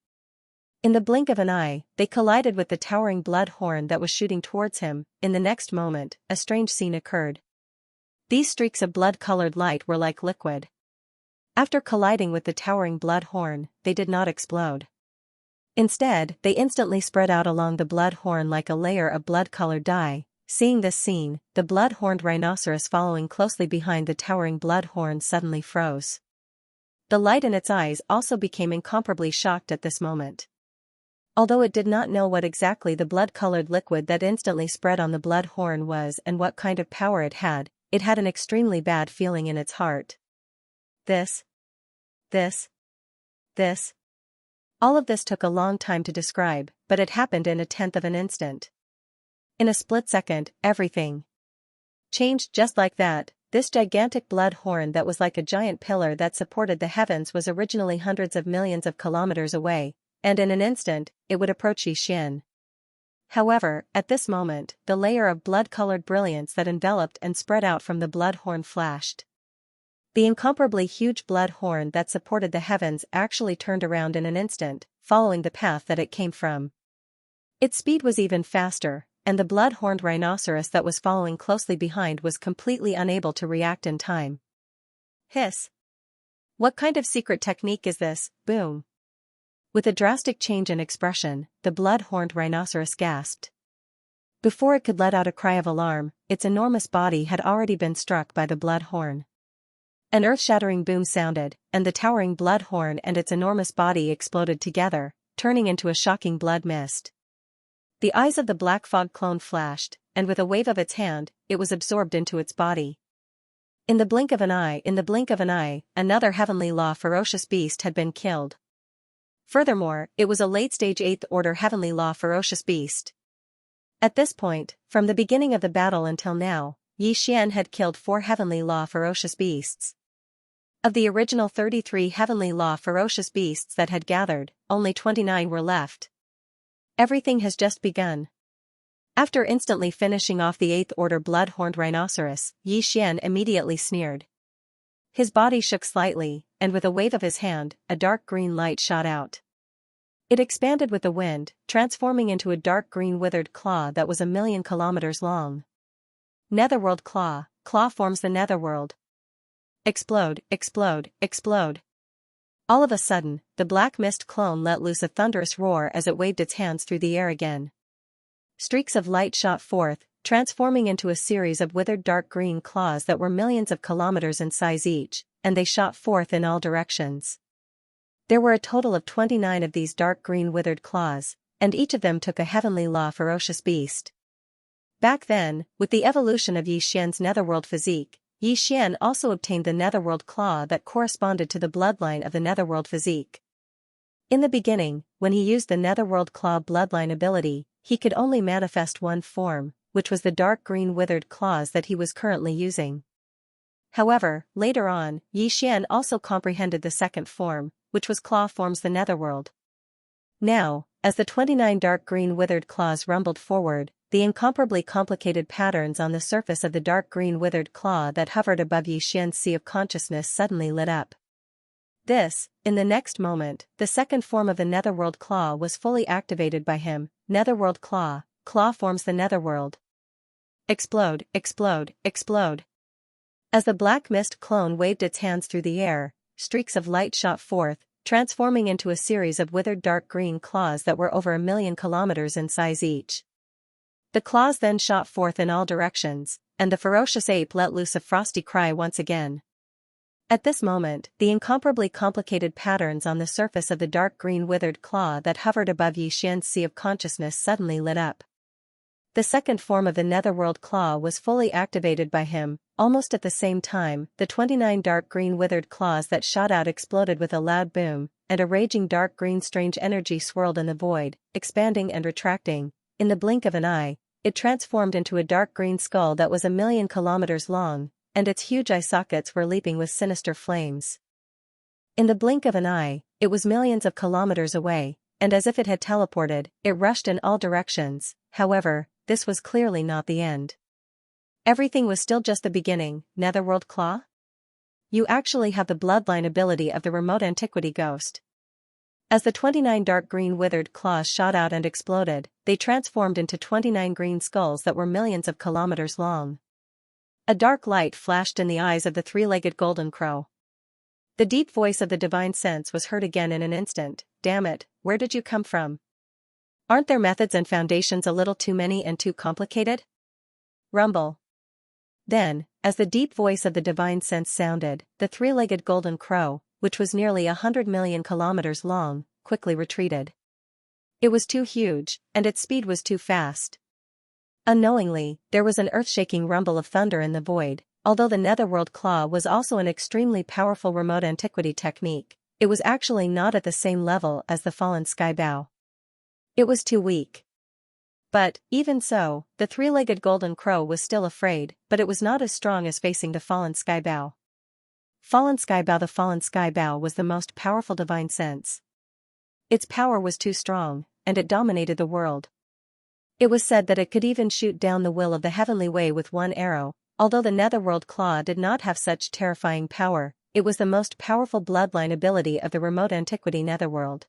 In the blink of an eye, they collided with the towering blood horn that was shooting towards him. In the next moment, a strange scene occurred. These streaks of blood-colored light were like liquid. After colliding with the towering blood horn, they did not explode. Instead, they instantly spread out along the blood horn like a layer of blood-colored dye. Seeing this scene, the blood-horned rhinoceros following closely behind the towering blood horn suddenly froze. The light in its eyes also became incomparably shocked at this moment. Although it did not know what exactly the blood-colored liquid that instantly spread on the blood horn was and what kind of power it had an extremely bad feeling in its heart. This. All of this took a long time to describe, but it happened in a tenth of an instant. In a split second, everything changed just like that. This gigantic blood horn that was like a giant pillar that supported the heavens was originally hundreds of millions of kilometers away, and in an instant, it would approach Xianxia. However, at this moment, the layer of blood-colored brilliance that enveloped and spread out from the blood horn flashed. The incomparably huge blood horn that supported the heavens actually turned around in an instant, following the path that it came from. Its speed was even faster, and the blood-horned rhinoceros that was following closely behind was completely unable to react in time. Hiss! What kind of secret technique is this? Boom! With a drastic change in expression, the blood-horned rhinoceros gasped. Before it could let out a cry of alarm, its enormous body had already been struck by the blood horn. An earth-shattering boom sounded, and the towering blood horn and its enormous body exploded together, turning into a shocking blood mist. The eyes of the Black Fog clone flashed, and with a wave of its hand, it was absorbed into its body. In the blink of an eye, another heavenly law ferocious beast had been killed. Furthermore, it was a late-stage 8th Order heavenly law ferocious beast. At this point, from the beginning of the battle until now, Xianxia had killed 4 heavenly law ferocious beasts. Of the original 33 heavenly law ferocious beasts that had gathered, only 29 were left. Everything has just begun. After instantly finishing off the 8th Order blood-horned rhinoceros, Xianxia immediately sneered. His body shook slightly, and with a wave of his hand, a dark green light shot out. It expanded with the wind, transforming into a dark green withered claw that was 1,000,000 kilometers long. Netherworld claw. Claw forms the netherworld. Explode, explode, explode. All of a sudden, the Black Mist clone let loose a thunderous roar as it waved its hands through the air again. Streaks of light shot forth, transforming into a series of withered dark green claws that were millions of kilometers in size each, and they shot forth in all directions. There were a total of 29 of these dark green withered claws, and each of them took a heavenly law ferocious beast. Back then, with the evolution of Yi Xian's netherworld physique, Yi Xian also obtained the netherworld claw that corresponded to the bloodline of the netherworld physique. In the beginning, when he used the netherworld claw bloodline ability, he could only manifest one form, which was the dark green withered claws that he was currently using. However, later on, Yi Xian also comprehended the second form, which was claw forms the netherworld. Now, as the 29 dark green withered claws rumbled forward, the incomparably complicated patterns on the surface of the dark green withered claw that hovered above Yi Xian's sea of consciousness suddenly lit up. In the next moment, the second form of the netherworld claw was fully activated by him. Netherworld claw forms the netherworld. Explode, explode, explode. As the black mist clone waved its hands through the air, streaks of light shot forth, transforming into a series of withered dark green claws that were over 1,000,000 kilometers in size each. The claws then shot forth in all directions, and the ferocious ape let loose a frosty cry once again. At this moment, the incomparably complicated patterns on the surface of the dark green withered claw that hovered above Yi Xian's sea of consciousness suddenly lit up. The second form of the netherworld claw was fully activated by him. Almost at the same time, the 29 dark green withered claws that shot out exploded with a loud boom, and a raging dark green strange energy swirled in the void, expanding and retracting. In the blink of an eye, it transformed into a dark green skull that was 1,000,000 kilometers long, and its huge eye sockets were leaping with sinister flames. In the blink of an eye, it was millions of kilometers away, and as if it had teleported, it rushed in all directions. However, this was clearly not the end. Everything was still just the beginning. Netherworld claw? You actually have the bloodline ability of the remote antiquity ghost. As the 29 dark green withered claws shot out and exploded, they transformed into 29 green skulls that were millions of kilometers long. A dark light flashed in the eyes of the three-legged golden crow. The deep voice of the divine sense was heard again in an instant. Damn it, where did you come from? Aren't their methods and foundations a little too many and too complicated? Rumble. Then, as the deep voice of the divine sense sounded, the three-legged golden crow, which was nearly 100 million kilometers long, quickly retreated. It was too huge, and its speed was too fast. Unknowingly, there was an earth-shaking rumble of thunder in the void. Although the netherworld claw was also an extremely powerful remote antiquity technique, it was actually not at the same level as the fallen skybow. It was too weak. But, even so, the three-legged golden crow was still afraid, but it was not as strong as facing the fallen skybow. The fallen skybow was the most powerful divine sense. Its power was too strong, and it dominated the world. It was said that it could even shoot down the will of the heavenly way with one arrow. Although the netherworld claw did not have such terrifying power, it was the most powerful bloodline ability of the remote antiquity netherworld.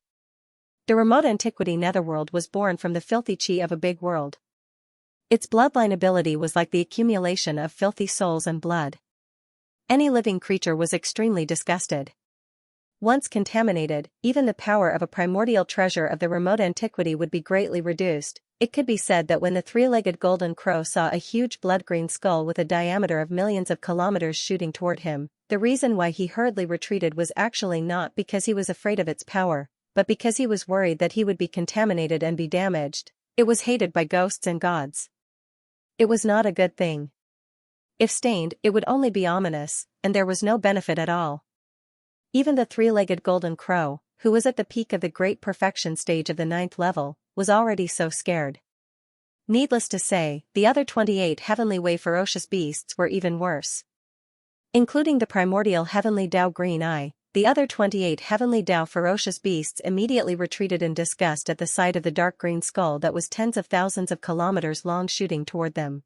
The remote antiquity netherworld was born from the filthy chi of a big world. Its bloodline ability was like the accumulation of filthy souls and blood. Any living creature was extremely disgusted. Once contaminated, even the power of a primordial treasure of the remote antiquity would be greatly reduced. It could be said that when the three-legged golden crow saw a huge blood-green skull with a diameter of millions of kilometers shooting toward him, the reason why he hurriedly retreated was actually not because he was afraid of its power, but because he was worried that he would be contaminated and be damaged. It was hated by ghosts and gods. It was not a good thing. If stained, it would only be ominous, and there was no benefit at all. Even the three-legged golden crow, who was at the peak of the great perfection stage of the 9th level, was already so scared. Needless to say, the other 28 heavenly way ferocious beasts were even worse. Including the primordial heavenly Dao green eye, the other 28 heavenly Dao ferocious beasts immediately retreated in disgust at the sight of the dark green skull that was tens of thousands of kilometers long shooting toward them.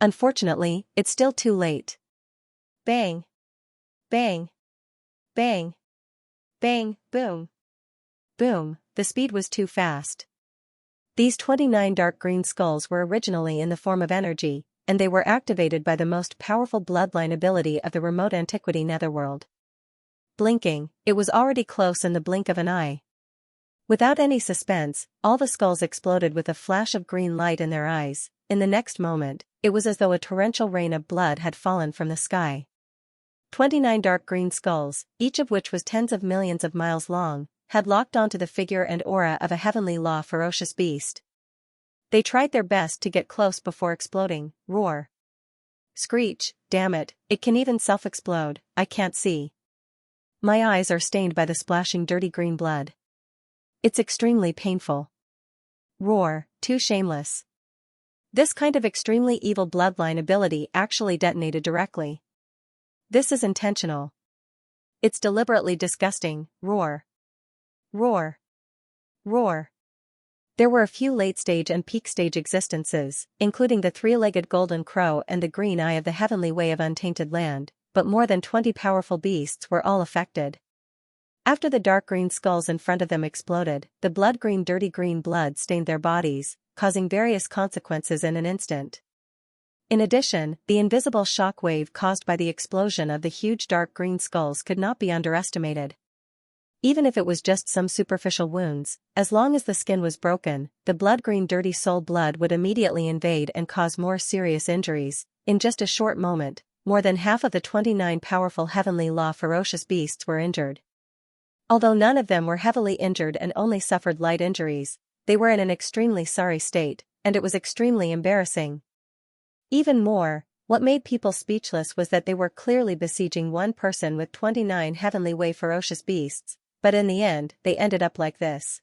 Unfortunately, it's still too late. Bang! Bang! Bang! Bang! Boom! Boom! The speed was too fast. These 29 dark green skulls were originally in the form of energy, and they were activated by the most powerful bloodline ability of the remote antiquity netherworld. Blinking, it was already close in the blink of an eye. Without any suspense, all the skulls exploded with a flash of green light in their eyes. In the next moment, it was as though a torrential rain of blood had fallen from the sky. 29 dark green skulls, each of which was tens of millions of miles long, had locked onto the figure and aura of a heavenly law ferocious beast. They tried their best to get close before exploding, roar. Screech, damn it, it can even self-explode, I can't see. My eyes are stained by the splashing dirty green blood. It's extremely painful. Roar, too shameless. This kind of extremely evil bloodline ability actually detonated directly. This is intentional. It's deliberately disgusting, roar. Roar. Roar. There were a few late-stage and peak-stage existences, including the three-legged golden crow and the green eye of the heavenly way of untainted land, but more than 20 powerful beasts were all affected. After the dark green skulls in front of them exploded, the blood-green dirty green blood stained their bodies, causing various consequences in an instant. In addition, the invisible shock wave caused by the explosion of the huge dark green skulls could not be underestimated. Even if it was just some superficial wounds, as long as the skin was broken, the blood-green dirty soul blood would immediately invade and cause more serious injuries. In just a short moment, more than half of the 29 powerful heavenly law ferocious beasts were injured. Although none of them were heavily injured and only suffered light injuries, they were in an extremely sorry state, and it was extremely embarrassing. Even more, what made people speechless was that they were clearly besieging one person with 29 heavenly way ferocious beasts, but in the end, they ended up like this.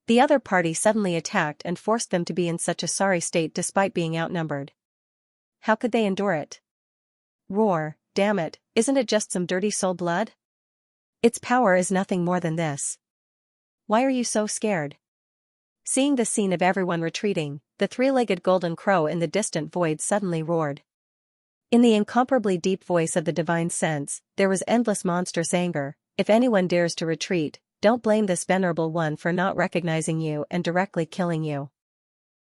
The other party suddenly attacked and forced them to be in such a sorry state despite being outnumbered. How could they endure it? Roar, damn it, isn't it just some dirty soul blood? Its power is nothing more than this. Why are you so scared? Seeing the scene of everyone retreating, the three-legged golden crow in the distant void suddenly roared. In the incomparably deep voice of the divine sense, there was endless monstrous anger. If anyone dares to retreat, don't blame this venerable one for not recognizing you and directly killing you.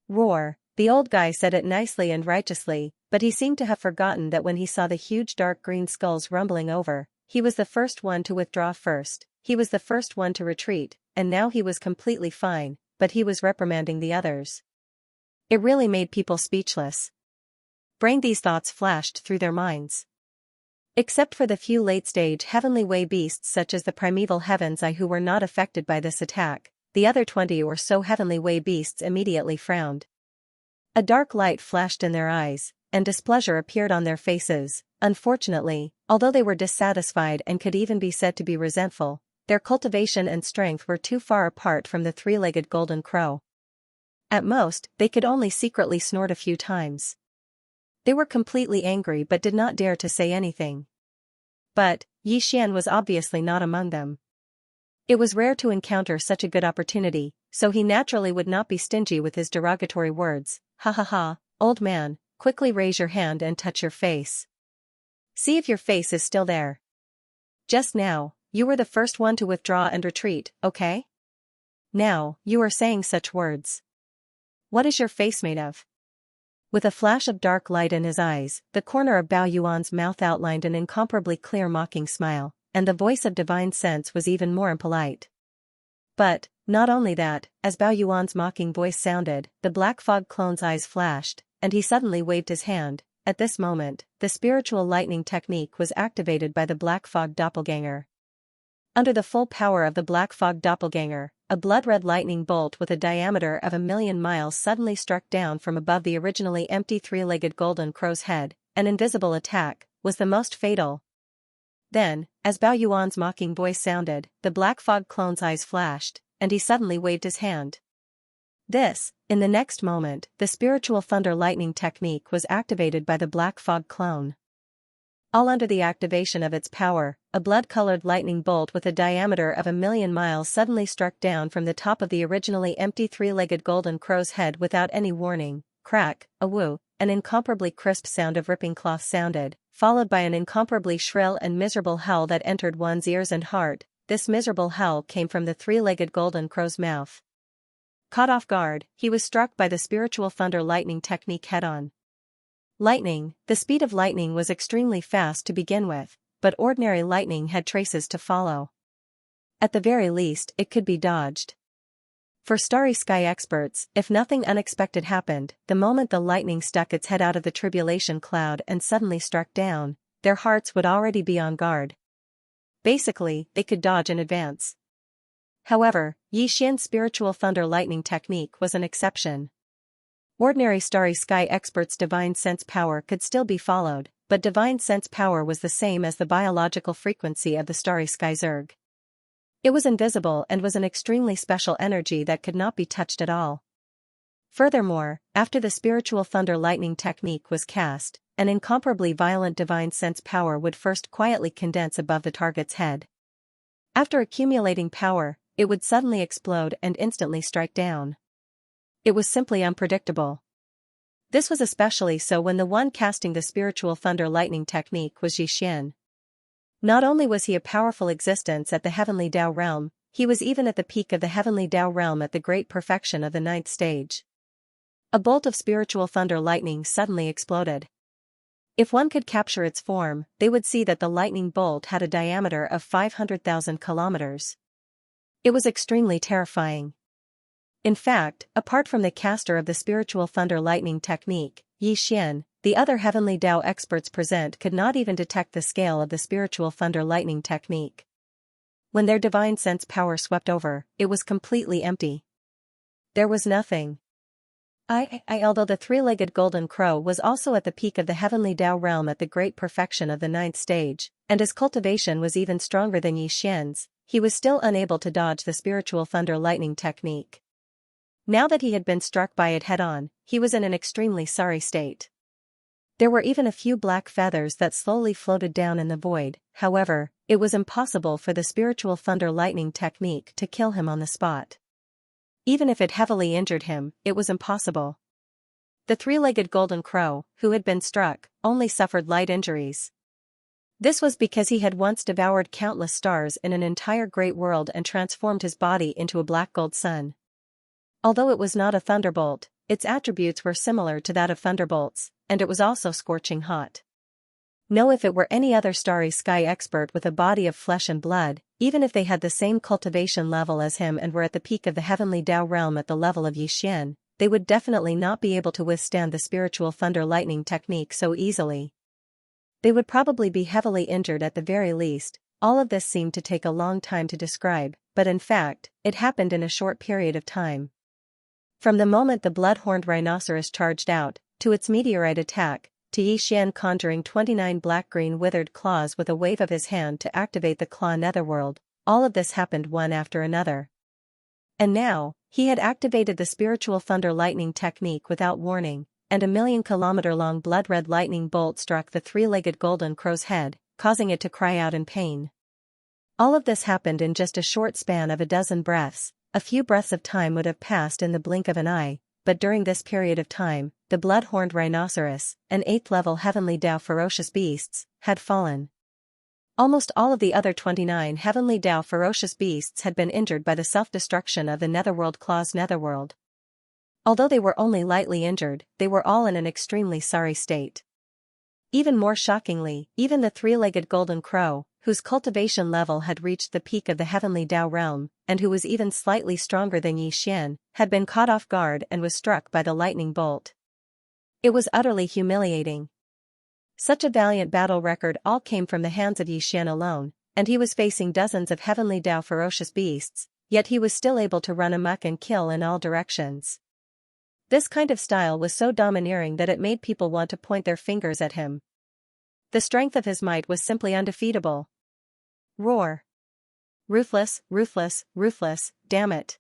Roar, the old guy said it nicely and righteously, but he seemed to have forgotten that when he saw the huge dark green skulls rumbling over, he was the first one to withdraw first, he was the first one to retreat, and now he was completely fine, but he was reprimanding the others. It really made people speechless. These thoughts flashed through their minds. Except for the few late-stage heavenly way beasts such as the primeval heavens who were not affected by this attack, the other 20 or so heavenly way beasts immediately frowned. A dark light flashed in their eyes, and displeasure appeared on their faces. Unfortunately, although they were dissatisfied and could even be said to be resentful, their cultivation and strength were too far apart from the three-legged golden crow. At most, they could only secretly snort a few times. They were completely angry but did not dare to say anything. But, Xianxia was obviously not among them. It was rare to encounter such a good opportunity, so he naturally would not be stingy with his derogatory words. Ha ha ha, old man, quickly raise your hand and touch your face. See if your face is still there. Just now, you were the first one to withdraw and retreat, okay? Now, you are saying such words. What is your face made of? With a flash of dark light in his eyes, the corner of Bao Yuan's mouth outlined an incomparably clear mocking smile, and the voice of divine sense was even more impolite. But, not only that, as Bao Yuan's mocking voice sounded, the black fog clone's eyes flashed, and he suddenly waved his hand. At this moment, the spiritual lightning technique was activated by the black fog doppelganger. Under the full power of the black fog doppelganger, a blood-red lightning bolt with a diameter of 1,000,000 miles suddenly struck down from above the originally empty three-legged golden crow's head. An invisible attack was the most fatal. Then, as Bao Yuan's mocking voice sounded, the black fog clone's eyes flashed, and he suddenly waved his hand. In the next moment, the spiritual thunder lightning technique was activated by the black fog clone. All under the activation of its power, a blood-colored lightning bolt with a diameter of 1,000,000 miles suddenly struck down from the top of the originally empty three-legged golden crow's head without any warning. Crack, a woo, an incomparably crisp sound of ripping cloth sounded, followed by an incomparably shrill and miserable howl that entered one's ears and heart. This miserable howl came from the three-legged golden crow's mouth. Caught off guard, he was struck by the spiritual thunder lightning technique head-on. Lightning, the speed of lightning was extremely fast to begin with, but ordinary lightning had traces to follow. At the very least, it could be dodged. For starry sky experts, if nothing unexpected happened, the moment the lightning stuck its head out of the tribulation cloud and suddenly struck down, their hearts would already be on guard. Basically, they could dodge in advance. However, Xian's spiritual thunder lightning technique was an exception. Ordinary starry sky experts' divine sense power could still be followed, but divine sense power was the same as the biological frequency of the starry sky Zerg. It was invisible and was an extremely special energy that could not be touched at all. Furthermore, after the spiritual thunder lightning technique was cast, an incomparably violent divine sense power would first quietly condense above the target's head. After accumulating power, it would suddenly explode and instantly strike down. It was simply unpredictable. This was especially so when the one casting the spiritual thunder lightning technique was Xian. Not only was he a powerful existence at the heavenly Dao realm, he was even at the peak of the heavenly Dao realm at the great perfection of the ninth stage. A bolt of spiritual thunder lightning suddenly exploded. If one could capture its form, they would see that the lightning bolt had a diameter of 500,000 kilometers. It was extremely terrifying. In fact, apart from the caster of the spiritual thunder lightning technique, Xian, the other heavenly Dao experts present could not even detect the scale of the spiritual thunder lightning technique. When their divine sense power swept over, it was completely empty. There was nothing. Although the three-legged golden crow was also at the peak of the heavenly Dao realm at the great perfection of the ninth stage, and his cultivation was even stronger than Xian's, he was still unable to dodge the spiritual thunder lightning technique. Now that he had been struck by it head-on, he was in an extremely sorry state. There were even a few black feathers that slowly floated down in the void. However, it was impossible for the spiritual thunder lightning technique to kill him on the spot. Even if it heavily injured him, it was impossible. The three-legged golden crow, who had been struck, only suffered light injuries. This was because he had once devoured countless stars in an entire great world and transformed his body into a black gold sun. Although it was not a thunderbolt, its attributes were similar to that of thunderbolts, and it was also scorching hot. No, if it were any other starry sky expert with a body of flesh and blood, even if they had the same cultivation level as him and were at the peak of the heavenly Dao realm at the level of Xian, they would definitely not be able to withstand the spiritual thunder lightning technique so easily. They would probably be heavily injured at the very least. All of this seemed to take a long time to describe, but in fact, it happened in a short period of time. From the moment the blood-horned rhinoceros charged out, to its meteorite attack, to Xian conjuring 29 black-green withered claws with a wave of his hand to activate the claw netherworld, all of this happened one after another. And now, he had activated the spiritual thunder lightning technique without warning, and a 1,000,000-kilometer-long blood-red lightning bolt struck the three-legged golden crow's head, causing it to cry out in pain. All of this happened in just a short span of a dozen breaths. A few breaths of time would have passed in the blink of an eye, but during this period of time, the blood-horned rhinoceros, an 8th-level heavenly Dao ferocious beasts, had fallen. Almost all of the other 29 heavenly Dao ferocious beasts had been injured by the self-destruction of the Netherworld Claw's netherworld. Although they were only lightly injured, they were all in an extremely sorry state. Even more shockingly, even the three-legged golden crow, whose cultivation level had reached the peak of the heavenly Dao realm, and who was even slightly stronger than Xian, had been caught off guard and was struck by the lightning bolt. It was utterly humiliating. Such a valiant battle record all came from the hands of Xian alone, and he was facing dozens of heavenly Dao ferocious beasts, yet he was still able to run amok and kill in all directions. This kind of style was so domineering that it made people want to point their fingers at him. The strength of his might was simply undefeatable. Roar. Ruthless, ruthless, ruthless, damn it.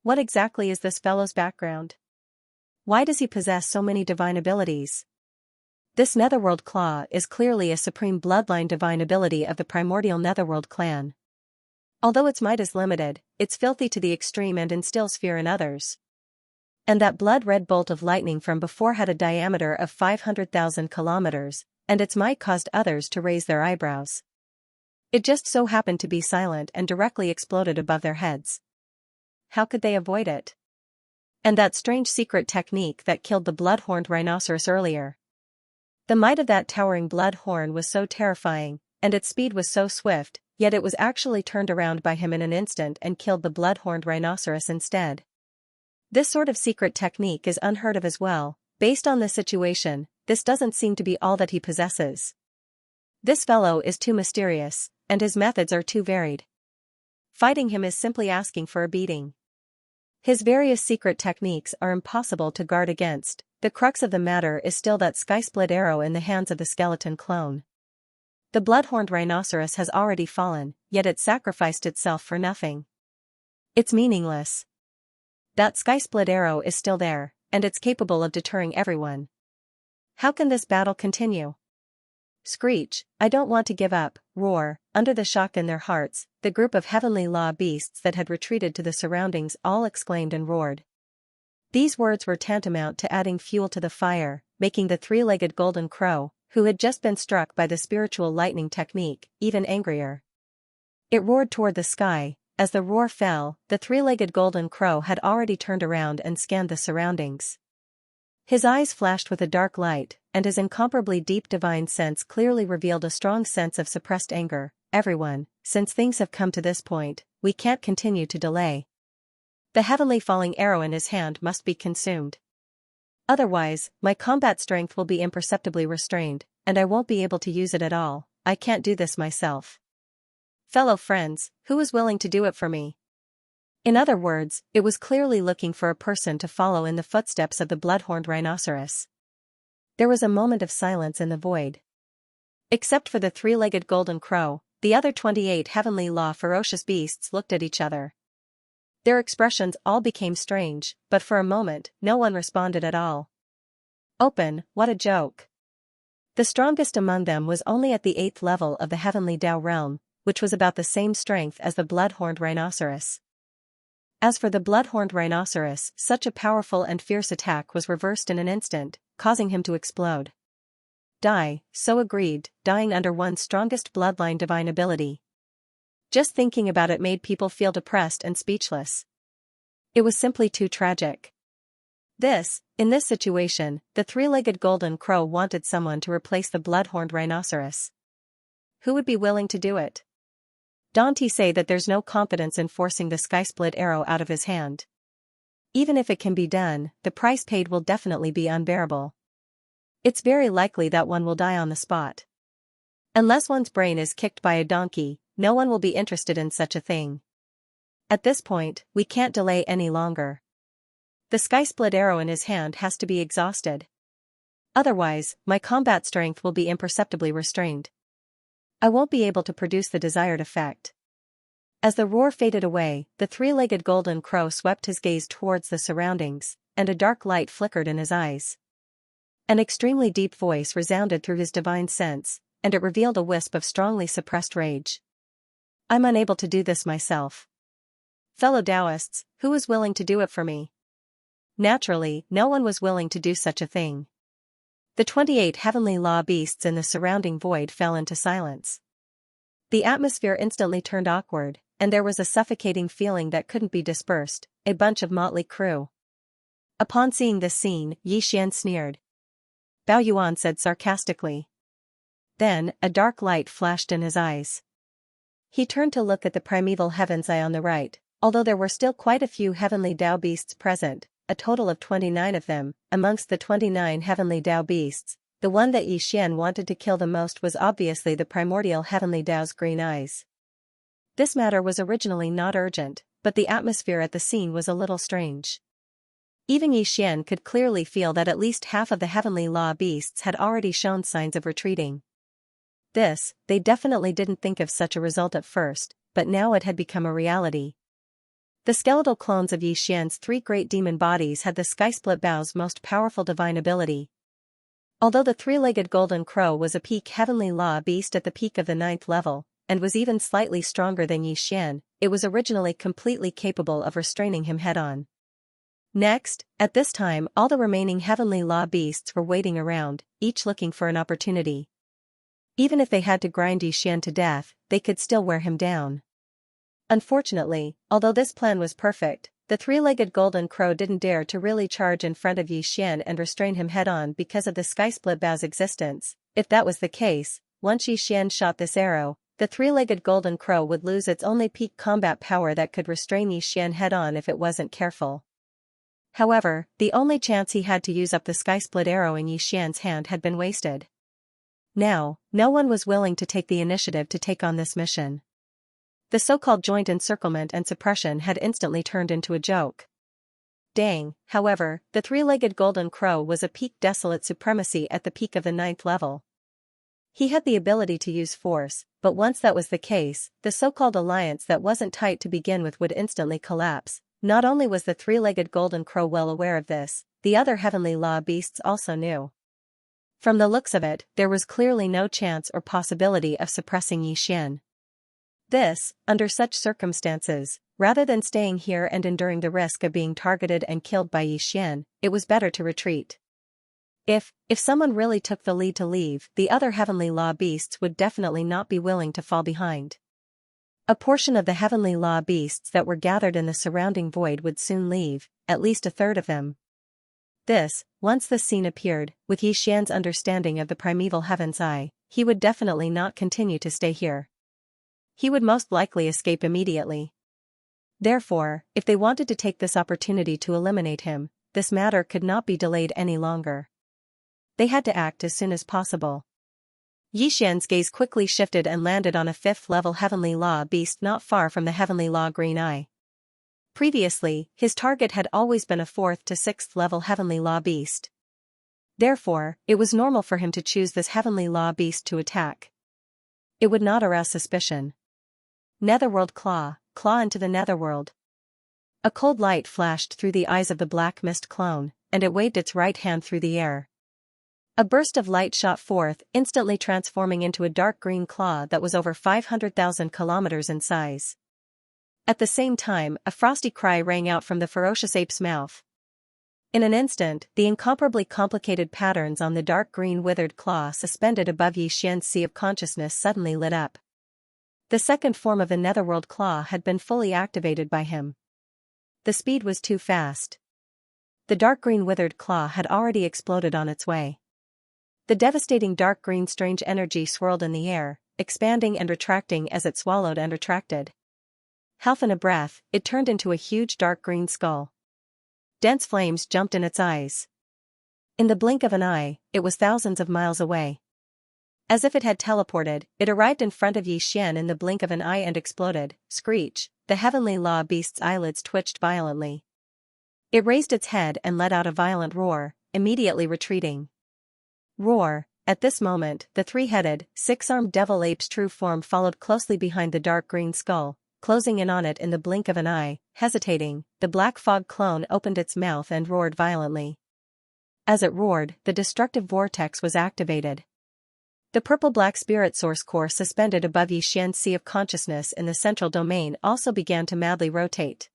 What exactly is this fellow's background? Why does he possess so many divine abilities? This Netherworld Claw is clearly a supreme bloodline divine ability of the primordial Netherworld clan. Although its might is limited, it's filthy to the extreme and instills fear in others. And that blood-red bolt of lightning from before had a diameter of 500,000 kilometers, and its might caused others to raise their eyebrows. It just so happened to be silent and directly exploded above their heads. How could they avoid it? And that strange secret technique that killed the blood-horned rhinoceros earlier. The might of that towering blood horn was so terrifying, and its speed was so swift, yet it was actually turned around by him in an instant and killed the blood-horned rhinoceros instead. This sort of secret technique is unheard of as well. Based on this situation, this doesn't seem to be all that he possesses. This fellow is too mysterious, and his methods are too varied. Fighting him is simply asking for a beating. His various secret techniques are impossible to guard against. The crux of the matter is still that sky-split arrow in the hands of the skeleton clone. The blood-horned rhinoceros has already fallen, yet it sacrificed itself for nothing. It's meaningless. That sky-split arrow is still there, and it's capable of deterring everyone. How can this battle continue? Screech, I don't want to give up, roar, under the shock in their hearts, the group of heavenly law beasts that had retreated to the surroundings all exclaimed and roared. These words were tantamount to adding fuel to the fire, making the three-legged golden crow, who had just been struck by the spiritual lightning technique, even angrier. It roared toward the sky. As the roar fell, the three-legged golden crow had already turned around and scanned the surroundings. His eyes flashed with a dark light, and his incomparably deep divine sense clearly revealed a strong sense of suppressed anger. Everyone, since things have come to this point, we can't continue to delay. The heavenly falling arrow in his hand must be consumed. Otherwise, my combat strength will be imperceptibly restrained, and I won't be able to use it at all. I can't do this myself. Fellow friends, who is willing to do it for me? In other words, it was clearly looking for a person to follow in the footsteps of the blood-horned rhinoceros. There was a moment of silence in the void. Except for the three-legged golden crow, the other 28 heavenly law ferocious beasts looked at each other. Their expressions all became strange, but for a moment, no one responded at all. Open, what a joke. The strongest among them was only at the 8th level of the heavenly Tao realm, which was about the same strength as the blood-horned rhinoceros. As for the blood-horned rhinoceros, such a powerful and fierce attack was reversed in an instant, causing him to explode. Die, so agreed, dying under one's strongest bloodline divine ability. Just thinking about it made people feel depressed and speechless. It was simply too tragic. In this situation, the three-legged golden crow wanted someone to replace the blood-horned rhinoceros. Who would be willing to do it? Dante say that there's no confidence in forcing the sky-split arrow out of his hand. Even if it can be done, the price paid will definitely be unbearable. It's very likely that one will die on the spot. Unless one's brain is kicked by a donkey, no one will be interested in such a thing. At this point, we can't delay any longer. The sky-split arrow in his hand has to be exhausted. Otherwise, my combat strength will be imperceptibly restrained. I won't be able to produce the desired effect. As the roar faded away, the three-legged golden crow swept his gaze towards the surroundings, and a dark light flickered in his eyes. An extremely deep voice resounded through his divine sense, and it revealed a wisp of strongly suppressed rage. I'm unable to do this myself. Fellow Taoists, who is willing to do it for me? Naturally, no one was willing to do such a thing. The 28 heavenly law beasts in the surrounding void fell into silence. The atmosphere instantly turned awkward, and there was a suffocating feeling that couldn't be dispersed, a bunch of motley crew. Upon seeing this scene, Xian sneered. Bao Yuan said sarcastically. Then, a dark light flashed in his eyes. He turned to look at the primeval heaven's eye on the right. Although there were still quite a few heavenly Tao beasts present, a total of 29 of them, amongst the 29 heavenly Tao beasts, the one that Xian wanted to kill the most was obviously the primordial heavenly Tao's green eyes. This matter was originally not urgent, but the atmosphere at the scene was a little strange. Even Xian could clearly feel that at least half of the heavenly law beasts had already shown signs of retreating. They definitely didn't think of such a result at first, but now it had become a reality. The skeletal clones of Xian's 3 great demon bodies had the Sky-Split Bao's most powerful divine ability. Although the 3-legged golden crow was a peak heavenly law beast at the peak of the 9th level, and was even slightly stronger than Xian, it was originally completely capable of restraining him head-on. Next, at this time all the remaining heavenly law beasts were waiting around, each looking for an opportunity. Even if they had to grind Xian to death, they could still wear him down. Unfortunately, although this plan was perfect, the 3-legged golden crow didn't dare to really charge in front of Xian and restrain him head-on because of the Sky-Split Bao's existence. If that was the case, once Xian shot this arrow, the 3-legged golden crow would lose its only peak combat power that could restrain Xian head-on if it wasn't careful. However, the only chance he had to use up the Sky-Split arrow in Xian's hand had been wasted. Now, no one was willing to take the initiative to take on this mission. The so-called joint encirclement and suppression had instantly turned into a joke. Dang, however, the three-legged golden crow was a peak desolate supremacy at the peak of the 9th level. He had the ability to use force, but once that was the case, the so-called alliance that wasn't tight to begin with would instantly collapse. Not only was the three-legged golden crow well aware of this, the other heavenly law beasts also knew. From the looks of it, there was clearly no chance or possibility of suppressing Xianxia. This, under such circumstances, rather than staying here and enduring the risk of being targeted and killed by Xianxia, it was better to retreat. If someone really took the lead to leave, the other heavenly law beasts would definitely not be willing to fall behind. A portion of the heavenly law beasts that were gathered in the surrounding void would soon leave, at least a third of them. Once the scene appeared, with Xianxia's understanding of the primeval heaven's eye, he would definitely not continue to stay here. He would most likely escape immediately. Therefore, if they wanted to take this opportunity to eliminate him, this matter could not be delayed any longer. They had to act as soon as possible. Xianxia's gaze quickly shifted and landed on a 5th-level heavenly law beast not far from the heavenly law green eye. Previously, his target had always been a 4th to 6th-level heavenly law beast. Therefore, it was normal for him to choose this heavenly law beast to attack. It would not arouse suspicion. Netherworld claw into the netherworld. A cold light flashed through the eyes of the black mist clone, and it waved its right hand through the air. A burst of light shot forth, instantly transforming into a dark green claw that was over 500,000 kilometers in size. At the same time, a frosty cry rang out from the ferocious ape's mouth. In an instant, the incomparably complicated patterns on the dark green withered claw suspended above Xianxia's sea of consciousness suddenly lit up. The second form of the netherworld claw had been fully activated by him. The speed was too fast. The dark green withered claw had already exploded on its way. The devastating dark green strange energy swirled in the air, expanding and retracting as it swallowed and retracted. Half in a breath, it turned into a huge dark green skull. Dense flames jumped in its eyes. In the blink of an eye, it was thousands of miles away. As if it had teleported, it arrived in front of Xianxia in the blink of an eye and exploded. Screech! The heavenly law beast's eyelids twitched violently. It raised its head and let out a violent roar, immediately retreating. Roar! At this moment, the three-headed, six-armed devil ape's true form followed closely behind the dark green skull, closing in on it in the blink of an eye. Hesitating, the black fog clone opened its mouth and roared violently. As it roared, the destructive vortex was activated. The purple-black spirit source core suspended above Xianxia's sea of consciousness in the central domain also began to madly rotate.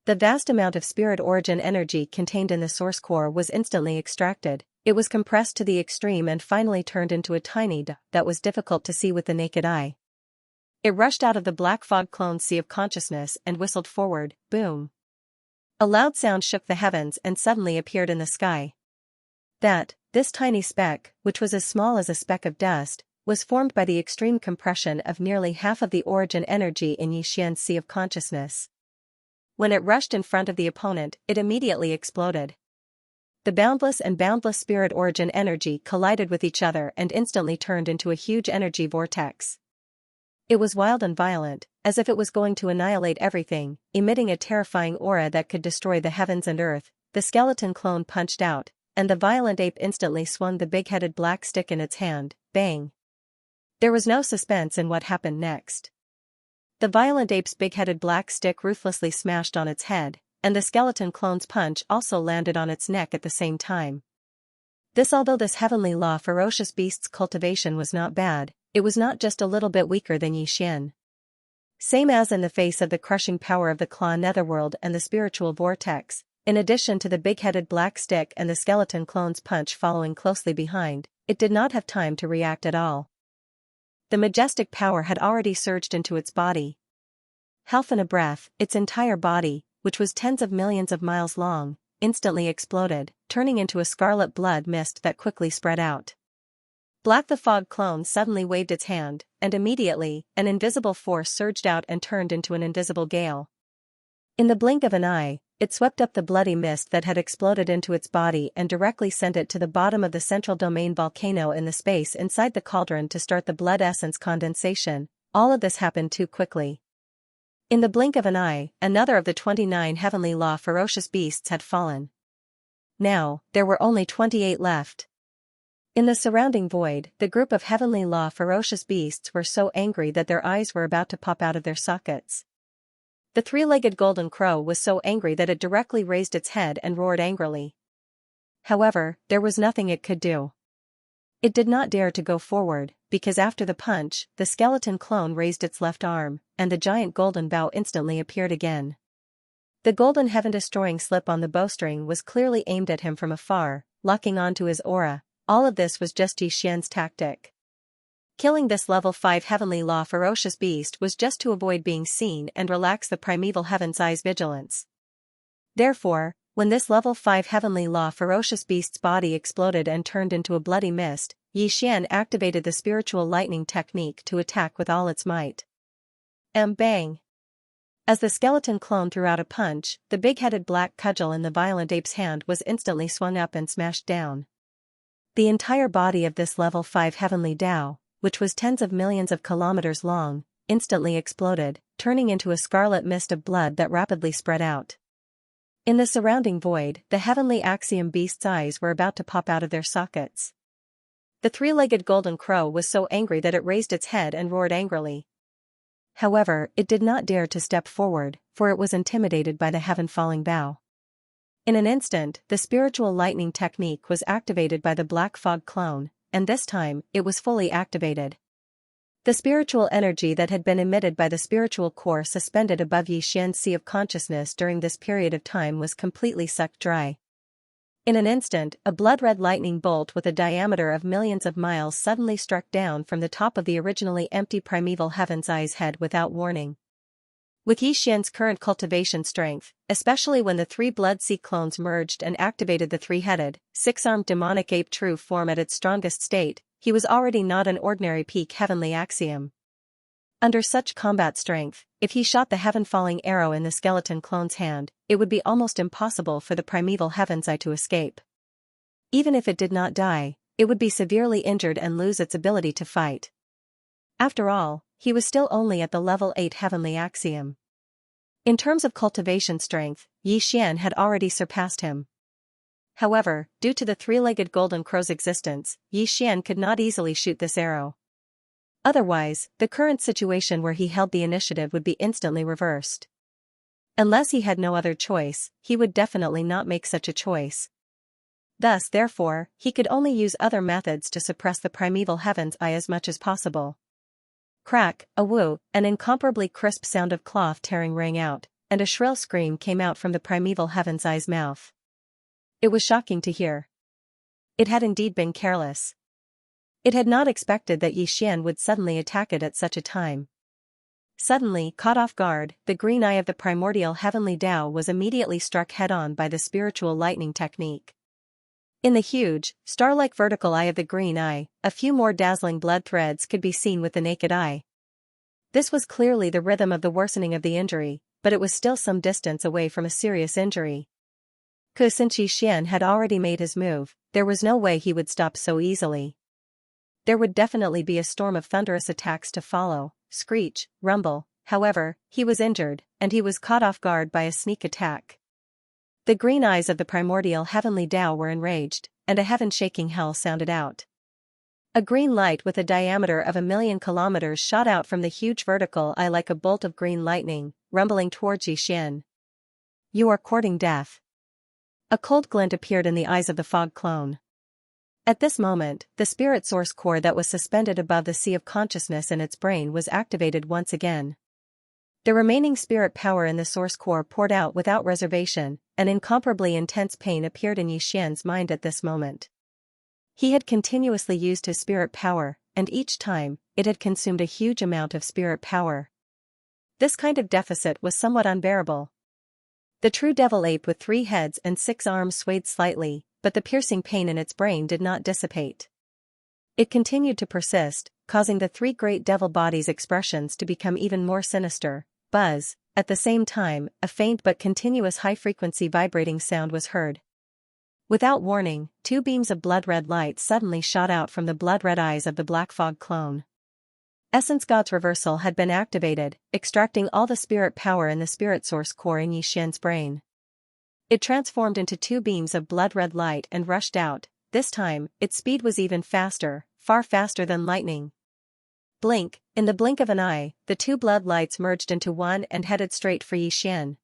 The vast amount of spirit origin energy contained in the source core was instantly extracted. It was compressed to the extreme and finally turned into a tiny dot that was difficult to see with the naked eye. It rushed out of the black fog clone's sea of consciousness and whistled forward. Boom! A loud sound shook the heavens and suddenly appeared in the sky. This tiny speck, which was as small as a speck of dust, was formed by the extreme compression of nearly half of the origin energy in Xianxia's sea of consciousness. When it rushed in front of the opponent, it immediately exploded. The boundless and boundless spirit origin energy collided with each other and instantly turned into a huge energy vortex. It was wild and violent, as if it was going to annihilate everything, emitting a terrifying aura that could destroy the heavens and earth. The skeleton clone punched out, and the violent ape instantly swung the big-headed black stick in its hand. Bang! There was no suspense in what happened next. The violent ape's big-headed black stick ruthlessly smashed on its head, and the skeleton clone's punch also landed on its neck at the same time. Although this heavenly law ferocious beast's cultivation was not bad, it was not just a little bit weaker than Xianxia. Same as in the face of the crushing power of the claw netherworld and the spiritual vortex, in addition to the big-headed black stick and the skeleton clone's punch following closely behind, it did not have time to react at all. The majestic power had already surged into its body. Half in a breath, its entire body, which was tens of millions of miles long, instantly exploded, turning into a scarlet blood mist that quickly spread out. Black the Fog clone suddenly waved its hand, and immediately, an invisible force surged out and turned into an invisible gale. In the blink of an eye, It swept up the bloody mist that had exploded into its body and directly sent it to the bottom of the central domain volcano in the space inside the cauldron to start the blood essence condensation. All of this happened too quickly. In the blink of an eye, another of the 29 heavenly law ferocious beasts had fallen. Now, there were only 28 left. In the surrounding void, the group of heavenly law ferocious beasts were so angry that their eyes were about to pop out of their sockets. The three-legged golden crow was so angry that it directly raised its head and roared angrily. However, there was nothing it could do. It did not dare to go forward, because after the punch, the skeleton clone raised its left arm, and the giant golden bow instantly appeared again. The golden heaven-destroying slip on the bowstring was clearly aimed at him from afar, locking onto his aura. All of this was just Xianxia's tactic. Killing this level 5 heavenly law ferocious beast was just to avoid being seen and relax the primeval heaven's eye's vigilance. Therefore, when this level 5 heavenly law ferocious beast's body exploded and turned into a bloody mist, Xian activated the spiritual lightning technique to attack with all its might. Bang! As the skeleton clone threw out a punch, the big-headed black cudgel in the violent ape's hand was instantly swung up and smashed down. The entire body of this level 5 heavenly Tao, which was tens of millions of kilometers long, instantly exploded, turning into a scarlet mist of blood that rapidly spread out. In the surrounding void, the heavenly axiom beast's eyes were about to pop out of their sockets. The three-legged golden crow was so angry that it raised its head and roared angrily. However, it did not dare to step forward, for it was intimidated by the heaven-falling bow. In an instant, the spiritual lightning technique was activated by the black fog clone, and this time, it was fully activated. The spiritual energy that had been emitted by the spiritual core suspended above Xianxia's sea of consciousness during this period of time was completely sucked dry. In an instant, a blood-red lightning bolt with a diameter of millions of miles suddenly struck down from the top of the originally empty primeval heaven's eye's head without warning. With Xianxia's current cultivation strength, especially when the 3 Blood Sea clones merged and activated the 3-headed, 6-armed demonic ape true form at its strongest state, he was already not an ordinary peak heavenly axiom. Under such combat strength, if he shot the heaven-falling arrow in the skeleton clone's hand, it would be almost impossible for the primeval heaven's eye to escape. Even if it did not die, it would be severely injured and lose its ability to fight. After all, he was still only at the level 8 heavenly axiom. In terms of cultivation strength, Xian had already surpassed him. However, due to the three-legged golden crow's existence, Xian could not easily shoot this arrow. Otherwise, the current situation where he held the initiative would be instantly reversed. Unless he had no other choice, he would definitely not make such a choice. Thus, therefore, he could only use other methods to suppress the primeval heaven's eye as much as possible. Crack, a woo, an incomparably crisp sound of cloth tearing rang out, and a shrill scream came out from the primeval heaven's eye's mouth. It was shocking to hear. It had indeed been careless. It had not expected that Xian would suddenly attack it at such a time. Suddenly, caught off guard, the green eye of the primordial heavenly Tao was immediately struck head-on by the spiritual lightning technique. In the huge, star-like vertical eye of the green eye, a few more dazzling blood threads could be seen with the naked eye. This was clearly the rhythm of the worsening of the injury, but it was still some distance away from a serious injury. Since Xian had already made his move, there was no way he would stop so easily. There would definitely be a storm of thunderous attacks to follow, screech, rumble. However, he was injured, and he was caught off guard by a sneak attack. The green eyes of the primordial heavenly Tao were enraged, and a heaven-shaking hell sounded out. A green light with a diameter of 1,000,000 kilometers shot out from the huge vertical eye like a bolt of green lightning, rumbling towards Xian. "You are courting death." A cold glint appeared in the eyes of the fog clone. At this moment, the spirit source core that was suspended above the sea of consciousness in its brain was activated once again. The remaining spirit power in the source core poured out without reservation, and incomparably intense pain appeared in Xian's mind at this moment. He had continuously used his spirit power, and each time, it had consumed a huge amount of spirit power. This kind of deficit was somewhat unbearable. The true devil ape with 3 heads and 6 arms swayed slightly, but the piercing pain in its brain did not dissipate. It continued to persist, causing the 3 great devil bodies' expressions to become even more sinister, buzz. At the same time, a faint but continuous high-frequency vibrating sound was heard. Without warning, two beams of blood-red light suddenly shot out from the blood-red eyes of the Black Fog clone. Essence God's reversal had been activated, extracting all the spirit power in the spirit source core in Yixian's brain. It transformed into two beams of blood-red light and rushed out. This time, its speed was even faster, far faster than lightning. Blink, in the blink of an eye, the two blood lights merged into one and headed straight for Yixian.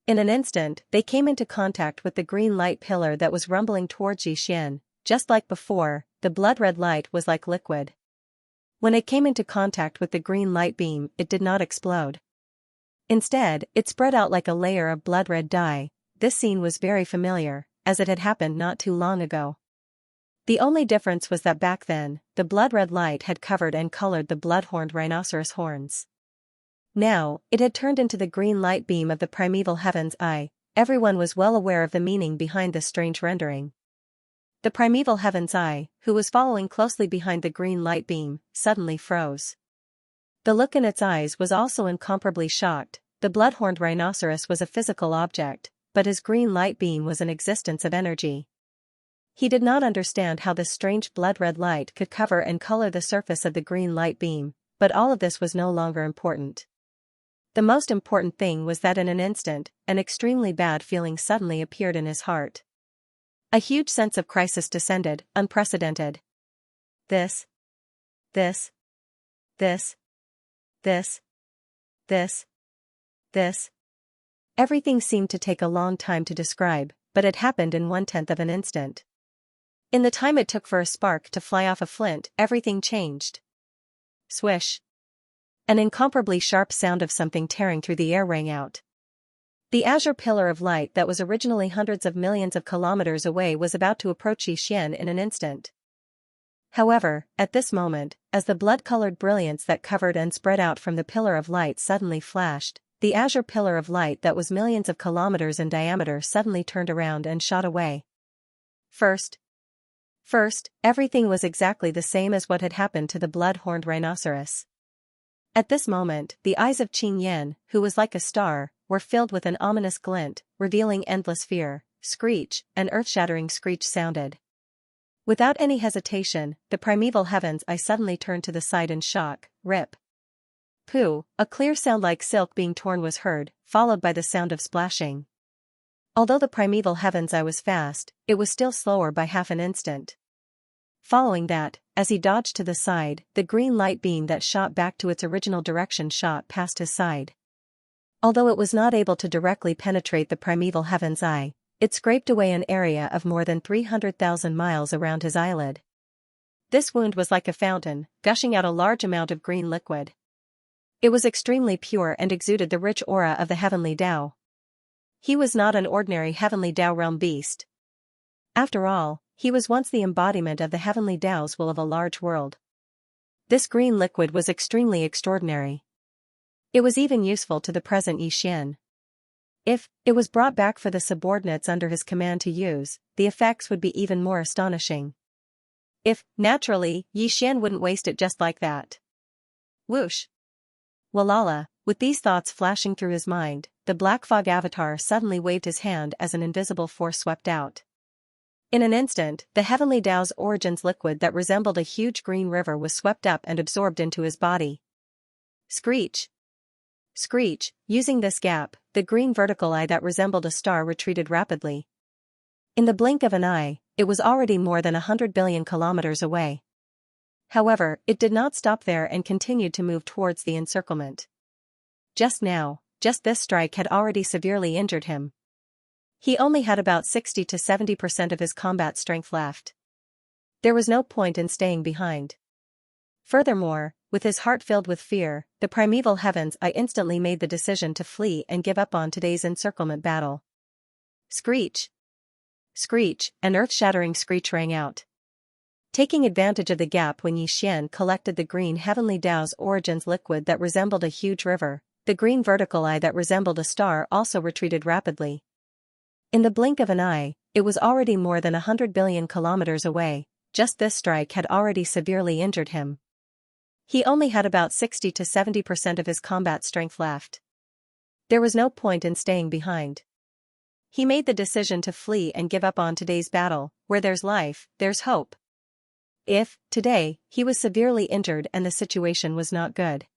In an instant, they came into contact with the green light pillar that was rumbling towards Yixian. Just like before, the blood-red light was like liquid. When it came into contact with the green light beam, it did not explode. Instead, it spread out like a layer of blood-red dye. This scene was very familiar, as it had happened not too long ago. The only difference was that back then, the blood-red light had covered and colored the blood-horned rhinoceros horns. Now, it had turned into the green light beam of the primeval heaven's eye. Everyone was well aware of the meaning behind this strange rendering. The primeval heaven's eye, who was following closely behind the green light beam, suddenly froze. The look in its eyes was also incomparably shocked. The blood-horned rhinoceros was a physical object, but his green light beam was an existence of energy. He did not understand how this strange blood-red light could cover and color the surface of the green light beam, but all of this was no longer important. The most important thing was that in an instant, an extremely bad feeling suddenly appeared in his heart. A huge sense of crisis descended, unprecedented. This. Everything seemed to take a long time to describe, but it happened in 1/10 of an instant. In the time it took for a spark to fly off a flint, everything changed. Swish. An incomparably sharp sound of something tearing through the air rang out. The azure pillar of light that was originally hundreds of millions of kilometers away was about to approach Yixian in an instant. However, at this moment, as the blood-colored brilliance that covered and spread out from the pillar of light suddenly flashed, the azure pillar of light that was millions of kilometers in diameter suddenly turned around and shot away. First, everything was exactly the same as what had happened to the blood-horned rhinoceros. At this moment, the eyes of Qin Yan, who was like a star, were filled with an ominous glint, revealing endless fear. Screech, an earth-shattering screech sounded. Without any hesitation, the primeval heaven's eye suddenly turned to the side in shock. Rip. Pooh, a clear sound like silk being torn was heard, followed by the sound of splashing. Although the primeval heaven's eye was fast, it was still slower by half an instant. Following that, as he dodged to the side, the green light beam that shot back to its original direction shot past his side. Although it was not able to directly penetrate the primeval heaven's eye, it scraped away an area of more than 300,000 miles around his eyelid. This wound was like a fountain, gushing out a large amount of green liquid. It was extremely pure and exuded the rich aura of the heavenly Tao. He was not an ordinary heavenly Tao realm beast. After all, he was once the embodiment of the heavenly Tao's will of a large world. This green liquid was extremely extraordinary. It was even useful to the present Yixian. If it was brought back for the subordinates under his command to use, the effects would be even more astonishing. Naturally, Yixian wouldn't waste it just like that. Whoosh. Walala, with these thoughts flashing through his mind, the Black Fog avatar suddenly waved his hand as an invisible force swept out. In an instant, the heavenly Tao's origins liquid that resembled a huge green river was swept up and absorbed into his body. Screech. Screech, using this gap, the green vertical eye that resembled a star retreated rapidly. In the blink of an eye, it was already more than 100 billion kilometers away. However, it did not stop there and continued to move towards the encirclement. Just this strike had already severely injured him. He only had about 60 to 70% of his combat strength left. There was no point in staying behind. Furthermore, with his heart filled with fear, the primeval heaven's eye instantly made the decision to flee and give up on today's encirclement battle. Screech! Screech, an earth-shattering screech rang out. Taking advantage of the gap when Yixian collected the green heavenly Tao's origins liquid that resembled a huge river, the green vertical eye that resembled a star also retreated rapidly. In the blink of an eye, it was already more than 100 billion kilometers away. Just this strike had already severely injured him. He only had about 60 to 70% of his combat strength left. There was no point in staying behind. He made the decision to flee and give up on today's battle. Where there's life, there's hope. If, today, he was severely injured and the situation was not good.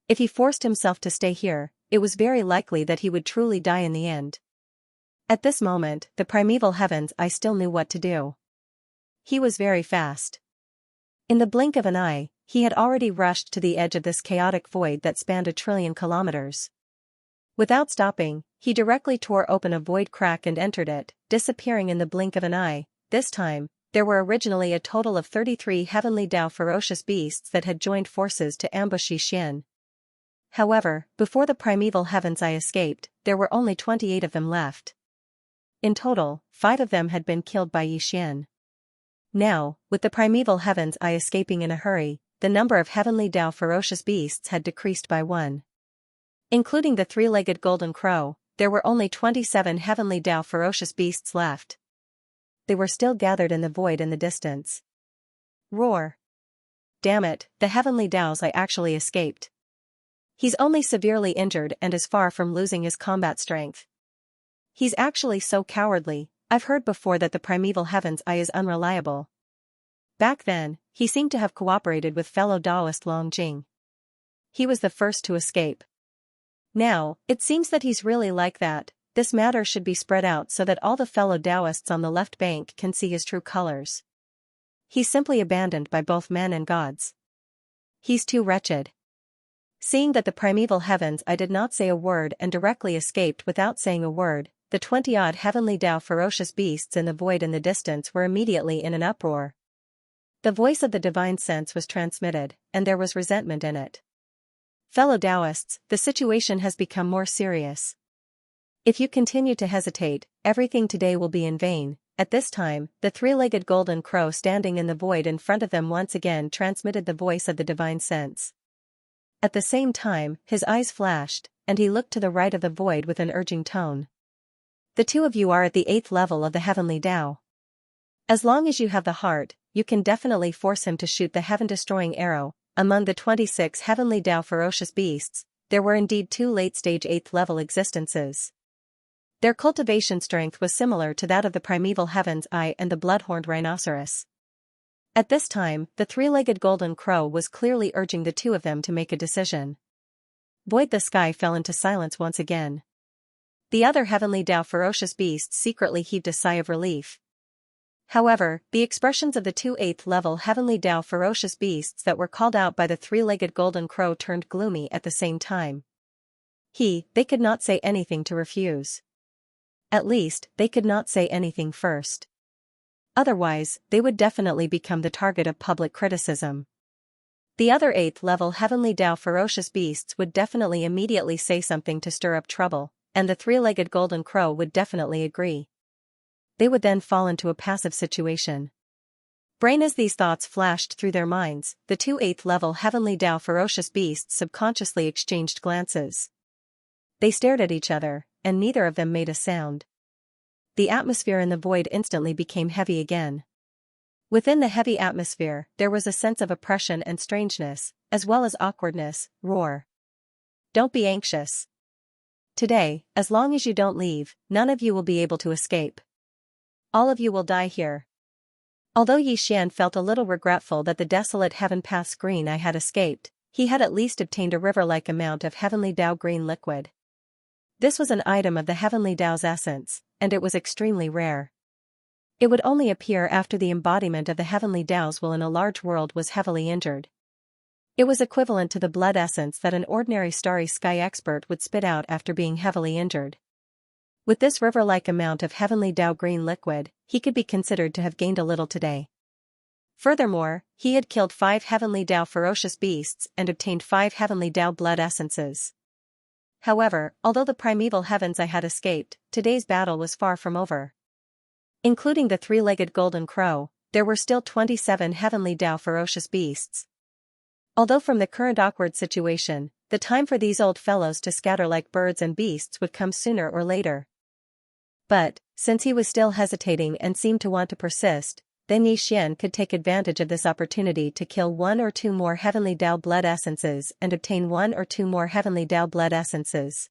If he forced himself to stay here, it was very likely that he would truly die in the end. At this moment, the primeval heavens I still knew what to do. He was very fast. In the blink of an eye, he had already rushed to the edge of this chaotic void that spanned 1,000,000,000,000 kilometers. Without stopping, he directly tore open a void crack and entered it, disappearing in the blink of an eye. This time, there were originally a total of 33 heavenly Dao ferocious beasts that had joined forces to ambush Xian. However, before the primeval heavens I escaped, there were only 28 of them left. In total, 5 of them had been killed by Xian. Now, with the primeval heavens I escaping in a hurry, the number of heavenly Dao ferocious beasts had decreased by 1. Including the 3-legged golden crow, there were only 27 heavenly Dao ferocious beasts left. They were still gathered in the void in the distance. Roar! Damn it, the heavenly Daos I actually escaped. He's only severely injured and is far from losing his combat strength. He's actually so cowardly. I've heard before that the primeval heavens I is unreliable. Back then, he seemed to have cooperated with fellow Daoist Long Jing. He was the first to escape. Now, it seems that he's really like that. This matter should be spread out so that all the fellow Daoists on the left bank can see his true colors. He's simply abandoned by both men and gods. He's too wretched. Seeing that the primeval heavens I did not say a word and directly escaped without saying a word, the 20-odd heavenly Dao ferocious beasts in the void in the distance were immediately in an uproar. The voice of the divine sense was transmitted, and there was resentment in it. Fellow Daoists, the situation has become more serious. If you continue to hesitate, everything today will be in vain. At this time, the 3-legged golden crow standing in the void in front of them once again transmitted the voice of the divine sense. At the same time, his eyes flashed, and he looked to the right of the void with an urging tone. The 2 of you are at the 8th level of the heavenly Dao. As long as you have the heart, you can definitely force him to shoot the heaven-destroying arrow. Among the 26 heavenly Dao ferocious beasts, there were indeed 2 late-stage 8th-level existences. Their cultivation strength was similar to that of the primeval heavens eye and the blood-horned rhinoceros. At this time, the 3-legged golden crow was clearly urging the 2 of them to make a decision. Void the sky fell into silence once again. The other heavenly Dao ferocious beasts secretly heaved a sigh of relief. However, the expressions of the 2 8th-level heavenly Dao ferocious beasts that were called out by the 3-legged golden crow turned gloomy at the same time. They could not say anything to refuse. At least, they could not say anything first. Otherwise, they would definitely become the target of public criticism. The other 8th-level heavenly Dao ferocious beasts would definitely immediately say something to stir up trouble, and the 3-legged golden crow would definitely agree. They would then fall into a passive situation. Brain as these thoughts flashed through their minds, the 2 8th-level heavenly Dao ferocious beasts subconsciously exchanged glances. They stared at each other, and neither of them made a sound. The atmosphere in the void instantly became heavy again. Within the heavy atmosphere, there was a sense of oppression and strangeness, as well as awkwardness. Roar! Don't be anxious. Today, as long as you don't leave, none of you will be able to escape. All of you will die here. Although Xian felt a little regretful that the desolate heaven path's green eye had escaped, he had at least obtained a river-like amount of heavenly Dao green liquid. This was an item of the heavenly Dao's essence, and it was extremely rare. It would only appear after the embodiment of the heavenly Daos will in a large world was heavily injured. It was equivalent to the blood essence that an ordinary starry sky expert would spit out after being heavily injured. With this river-like amount of heavenly Dao green liquid, he could be considered to have gained a little today. Furthermore, he had killed 5 heavenly Dao ferocious beasts and obtained 5 heavenly Dao blood essences. However, although the primeval heavens I had escaped, today's battle was far from over. Including the 3-legged golden crow, there were still 27 heavenly Dao ferocious beasts. Although from the current awkward situation, the time for these old fellows to scatter like birds and beasts would come sooner or later. But, since he was still hesitating and seemed to want to persist, then Xian could take advantage of this opportunity to kill 1 or 2 more heavenly Dao blood essences and obtain 1 or 2 more heavenly Dao blood essences.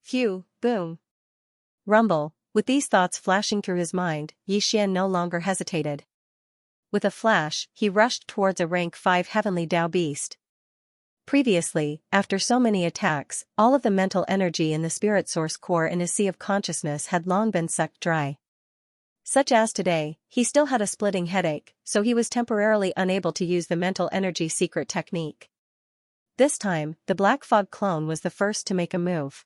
Phew, boom. Rumble. With these thoughts flashing through his mind, Yixian no longer hesitated. With a flash, he rushed towards a rank 5 heavenly Dao beast. Previously, after so many attacks, all of the mental energy in the spirit source core in his sea of consciousness had long been sucked dry. Such as today, he still had a splitting headache, so he was temporarily unable to use the mental energy secret technique. This time, the Black Fog clone was the first to make a move.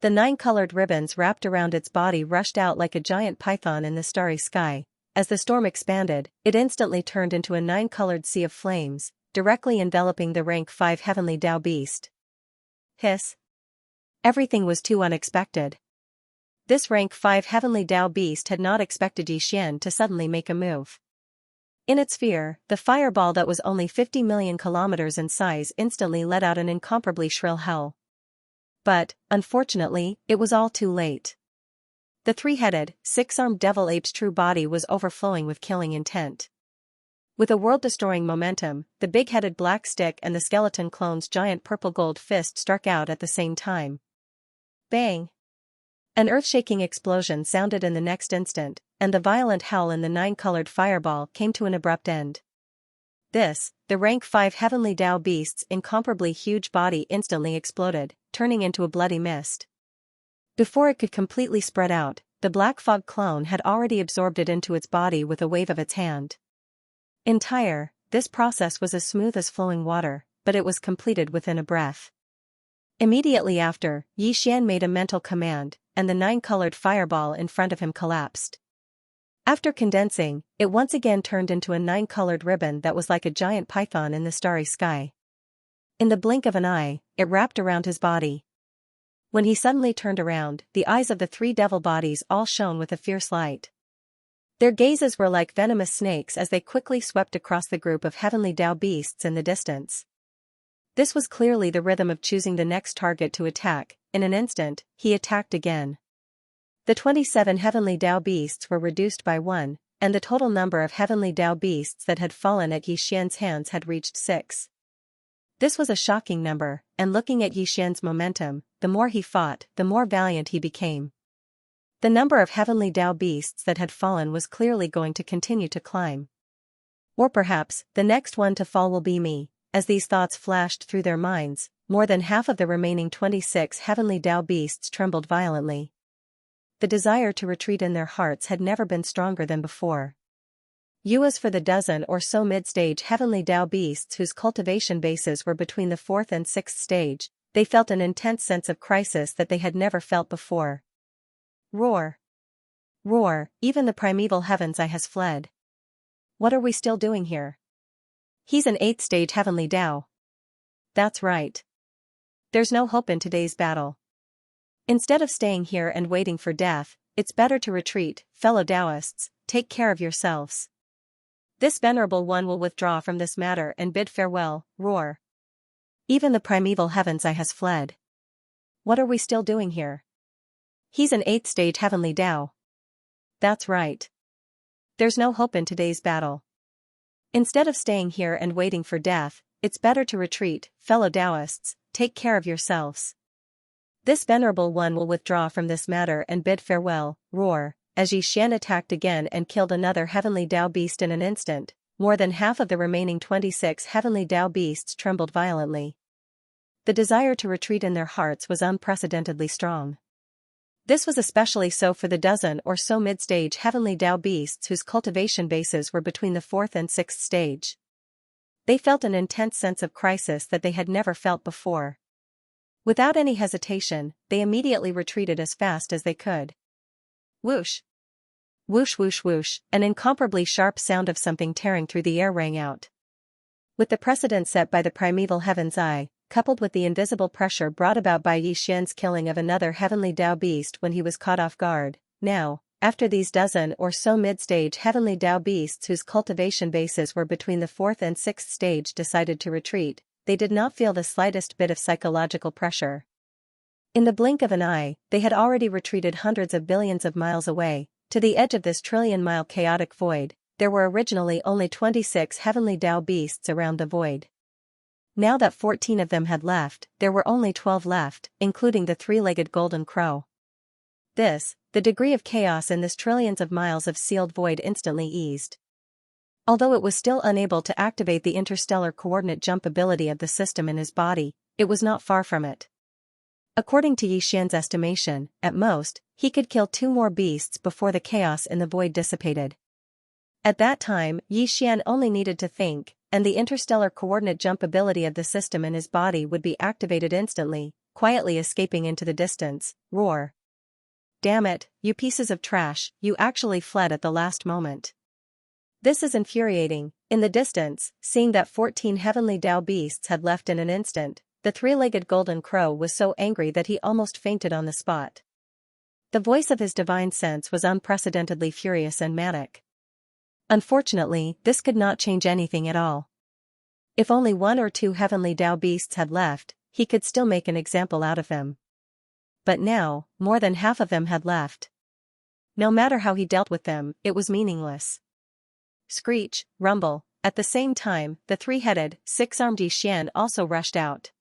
The 9 colored ribbons wrapped around its body rushed out like a giant python in the starry sky. As the storm expanded, it instantly turned into a 9-colored sea of flames, directly enveloping the rank 5 heavenly Dao beast. Hiss. Everything was too unexpected. This rank 5 heavenly Dao beast had not expected Yixian to suddenly make a move. In its fear, the fireball that was only 50 million kilometers in size instantly let out an incomparably shrill howl. But, unfortunately, it was all too late. The 3-headed, 6-armed devil ape's true body was overflowing with killing intent. With a world-destroying momentum, the big-headed black stick and the skeleton clone's giant purple-gold fist struck out at the same time. Bang! An earth-shaking explosion sounded in the next instant, and the violent howl in the 9-colored fireball came to an abrupt end. This, the rank 5 heavenly Dao beast's incomparably huge body instantly exploded, turning into a bloody mist. Before it could completely spread out, the Black Fog clone had already absorbed it into its body with a wave of its hand. This process was as smooth as flowing water, but it was completed within a breath. Immediately after, Yixian made a mental command, and the 9-colored fireball in front of him collapsed. After condensing, it once again turned into a 9-colored ribbon that was like a giant python in the starry sky. In the blink of an eye, it wrapped around his body. When he suddenly turned around, the eyes of the 3 devil bodies all shone with a fierce light. Their gazes were like venomous snakes as they quickly swept across the group of heavenly Dao beasts in the distance. This was clearly the rhythm of choosing the next target to attack. In an instant, he attacked again. The 27 heavenly Dao beasts were reduced by 1, and the total number of heavenly Dao beasts that had fallen at Yixian's hands had reached 6. This was a shocking number, and looking at Yixian's momentum, the more he fought, the more valiant he became. The number of heavenly Dao beasts that had fallen was clearly going to continue to climb. Or perhaps, the next one to fall will be me. As these thoughts flashed through their minds, more than half of the remaining 26 heavenly Dao beasts trembled violently. The desire to retreat in their hearts had never been stronger than before. As for the dozen or so mid-stage heavenly Dao beasts whose cultivation bases were between the 4th and 6th stage, they felt an intense sense of crisis that they had never felt before. Roar! Roar, even the primeval heaven's eye has fled. What are we still doing here? He's an 8th stage heavenly Dao. That's right. There's no hope in today's battle. Instead of staying here and waiting for death, it's better to retreat. Fellow Daoists, take care of yourselves. This venerable one will withdraw from this matter and bid farewell. Roar! Even the primeval heaven's eye has fled. What are we still doing here? He's an 8th stage heavenly Dao. That's right. There's no hope in today's battle. Instead of staying here and waiting for death, it's better to retreat. Fellow Daoists, take care of yourselves. This venerable one will withdraw from this matter and bid farewell. Roar! As Yixian attacked again and killed another heavenly Dao beast in an instant, more than half of the remaining 26 heavenly Dao beasts trembled violently. The desire to retreat in their hearts was unprecedentedly strong. This was especially so for the dozen or so mid-stage heavenly Dao beasts whose cultivation bases were between the 4th and 6th stage. They felt an intense sense of crisis that they had never felt before. Without any hesitation, they immediately retreated as fast as they could. Whoosh! Whoosh whoosh whoosh, an incomparably sharp sound of something tearing through the air rang out. With the precedent set by the primeval heaven's eye, coupled with the invisible pressure brought about by Yixian's killing of another heavenly Dao beast when he was caught off guard, now, after these dozen or so mid-stage heavenly Dao beasts whose cultivation bases were between the 4th and 6th stage decided to retreat, they did not feel the slightest bit of psychological pressure. In the blink of an eye, they had already retreated hundreds of billions of miles away. To the edge of this trillion-mile chaotic void, there were originally only 26 heavenly Dao beasts around the void. Now that 14 of them had left, there were only 12 left, including the three-legged golden crow. The degree of chaos in this trillions of miles of sealed void instantly eased. Although it was still unable to activate the interstellar coordinate jump ability of the system in his body, it was not far from it. According to Xianxia's estimation, at most, he could kill 2 more beasts before the chaos in the void dissipated. At that time, Xian only needed to think, and the interstellar coordinate jump ability of the system in his body would be activated instantly, quietly escaping into the distance. Roar. Damn it, you pieces of trash, you actually fled at the last moment. This is infuriating. In the distance, seeing that 14 heavenly Dao beasts had left in an instant, the three-legged golden crow was so angry that he almost fainted on the spot. The voice of his divine sense was unprecedentedly furious and manic. Unfortunately, this could not change anything at all. If only 1 or 2 heavenly Dao beasts had left, he could still make an example out of them. But now, more than half of them had left. No matter how he dealt with them, it was meaningless. Screech, rumble. At the same time, the 3-headed, 6-armed Xian also rushed out.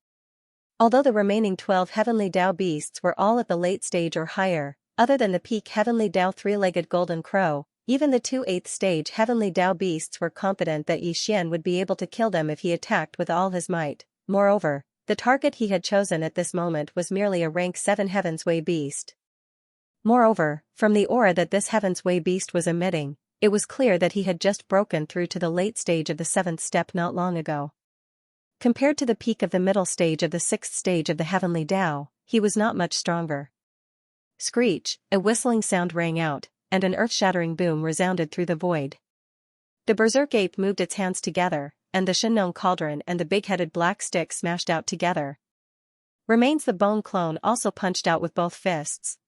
Although the remaining 12 heavenly Dao beasts were all at the late stage or higher, other than the peak heavenly Dao 3-legged golden crow, even the 2 8th stage heavenly Dao beasts were confident that Xian would be able to kill them if he attacked with all his might. Moreover, the target he had chosen at this moment was merely a rank 7 Heaven's Way beast. Moreover, from the aura that this Heaven's Way beast was emitting, it was clear that he had just broken through to the late stage of the 7th step not long ago. Compared to the peak of the middle stage of the 6th stage of the Heavenly Dao, he was not much stronger. Screech, a whistling sound rang out, and an earth-shattering boom resounded through the void. The berserk ape moved its hands together, and the Shenong cauldron and the big-headed black stick smashed out together. Remains the bone clone also punched out with both fists.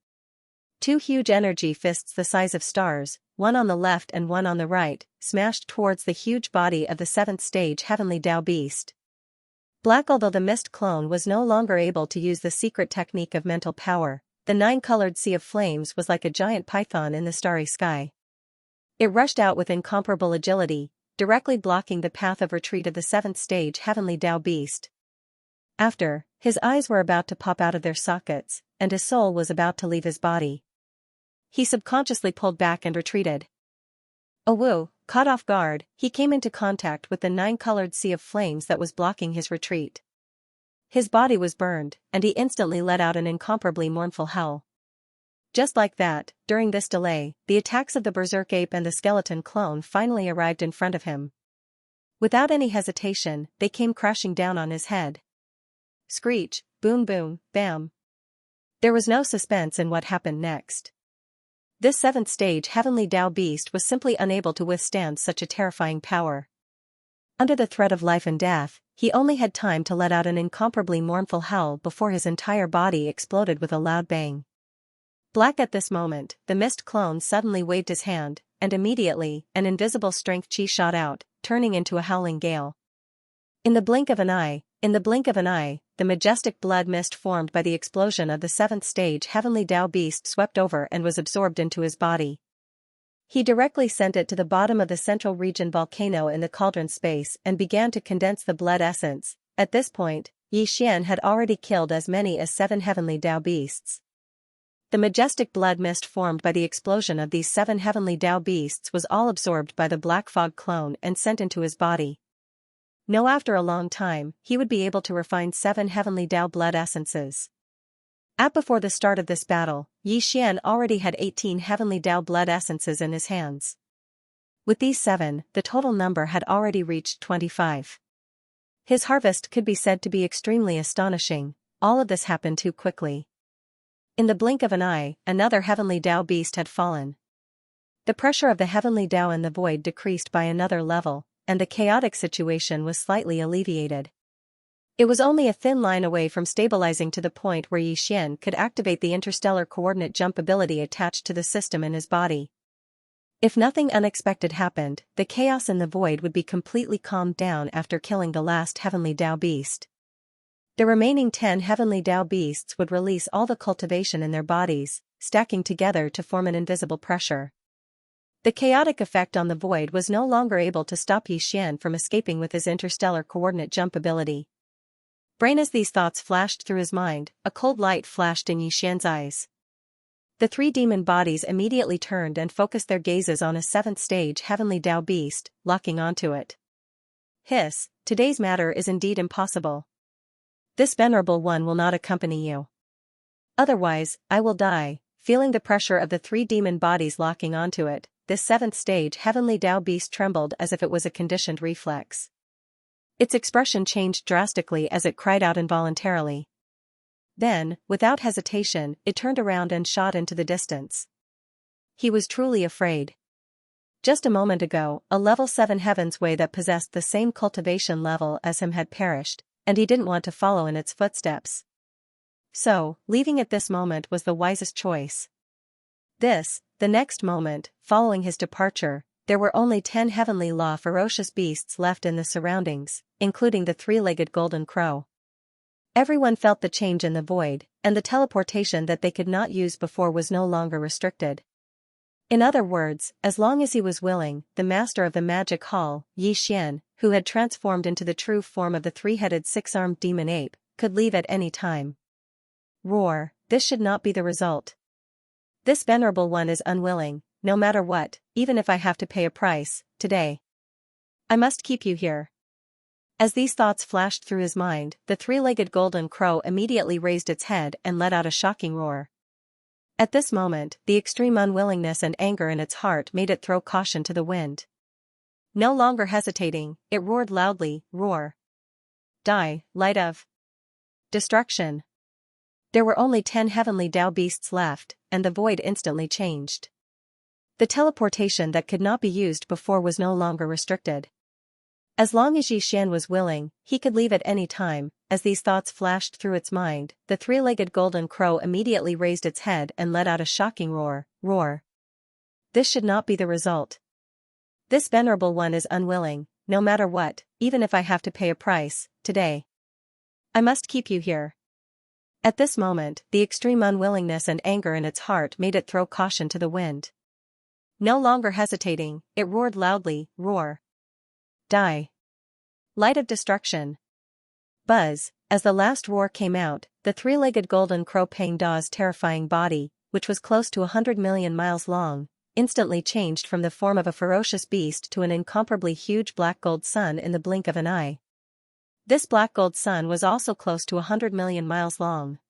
2 huge energy fists the size of stars, one on the left and one on the right, smashed towards the huge body of the 7th stage heavenly Dao beast. Black. Although the mist clone was no longer able to use the secret technique of mental power, the 9-colored sea of flames was like a giant python in the starry sky. It rushed out with incomparable agility, directly blocking the path of retreat of the 7th stage heavenly Dao beast. After, his eyes were about to pop out of their sockets, and his soul was about to leave his body. He subconsciously pulled back and retreated. Owu, caught off guard, he came into contact with the 9-colored sea of flames that was blocking his retreat. His body was burned, and he instantly let out an incomparably mournful howl. Just like that, during this delay, the attacks of the berserk ape and the skeleton clone finally arrived in front of him. Without any hesitation, they came crashing down on his head. Screech, boom boom, bam. There was no suspense in what happened next. This 7th stage heavenly Dao beast was simply unable to withstand such a terrifying power. Under the threat of life and death, he only had time to let out an incomparably mournful howl before his entire body exploded with a loud bang. Black. At this moment, the mist clone suddenly waved his hand, and immediately, an invisible strength chi shot out, turning into a howling gale. In the blink of an eye, the majestic blood mist formed by the explosion of the 7th stage heavenly Dao beast swept over and was absorbed into his body. He directly sent it to the bottom of the central region volcano in the cauldron space and began to condense the blood essence. At this point, Xian had already killed as many as 7 heavenly Dao beasts. The majestic blood mist formed by the explosion of these 7 heavenly Dao beasts was all absorbed by the black fog clone and sent into his body. Now after a long time, he would be able to refine 7 heavenly Dao blood essences. Before the start of this battle, Xian already had 18 heavenly Dao blood essences in his hands. With these 7, the total number had already reached 25. His harvest could be said to be extremely astonishing. All of this happened too quickly. In the blink of an eye, another heavenly Dao beast had fallen. The pressure of the heavenly Dao in the void decreased by another level, and the chaotic situation was slightly alleviated. It was only a thin line away from stabilizing to the point where Xian could activate the interstellar coordinate jump ability attached to the system in his body. If nothing unexpected happened, the chaos in the void would be completely calmed down after killing the last heavenly Dao beast. The remaining 10 heavenly Dao beasts would release all the cultivation in their bodies, stacking together to form an invisible pressure. The chaotic effect on the void was no longer able to stop Xian from escaping with his interstellar coordinate jump ability. Brain. As these thoughts flashed through his mind, a cold light flashed in Yixian's eyes. The three demon bodies immediately turned and focused their gazes on a seventh-stage heavenly Tao beast, locking onto it. Hiss, today's matter is indeed impossible. This venerable one will not accompany you. Otherwise, I will die. Feeling the pressure of the three demon bodies locking onto it, this seventh-stage heavenly Tao beast trembled as if it was a conditioned reflex. Its expression changed drastically as it cried out involuntarily. Then, without hesitation, it turned around and shot into the distance. He was truly afraid. Just a moment ago, a level 7 heavens way that possessed the same cultivation level as him had perished, and he didn't want to follow in its footsteps. So, leaving at this moment was the wisest choice. The next moment, following his departure, there were only 10 heavenly law ferocious beasts left in the surroundings, including the three-legged golden crow. Everyone felt the change in the void, and the teleportation that they could not use before was no longer restricted. In other words, as long as he was willing, the master of the magic hall, Yixian, who had transformed into the true form of the three-headed six-armed demon ape, could leave at any time. Roar, this should not be the result. This venerable one is unwilling, no matter what, even if I have to pay a price, today. I must keep you here. As these thoughts flashed through his mind, the three-legged golden crow immediately raised its head and let out a shocking roar. At this moment, the extreme unwillingness and anger in its heart made it throw caution to the wind. No longer hesitating, it roared loudly, roar. Die, light of destruction. There were only 10 heavenly Tao beasts left, and the void instantly changed. The teleportation that could not be used before was no longer restricted. As long as Yixian was willing, he could leave at any time. As these thoughts flashed through its mind, the three-legged golden crow immediately raised its head and let out a shocking roar, roar. This should not be the result. This venerable one is unwilling, no matter what, even if I have to pay a price, today. I must keep you here. At this moment, the extreme unwillingness and anger in its heart made it throw caution to the wind. No longer hesitating, it roared loudly, roar. Die. Light of destruction. Buzz, as the last roar came out, the three-legged golden crow Pang Da's terrifying body, which was close to 100 million miles long, instantly changed from the form of a ferocious beast to an incomparably huge black gold sun in the blink of an eye. This black gold sun was also close to 100 million miles long.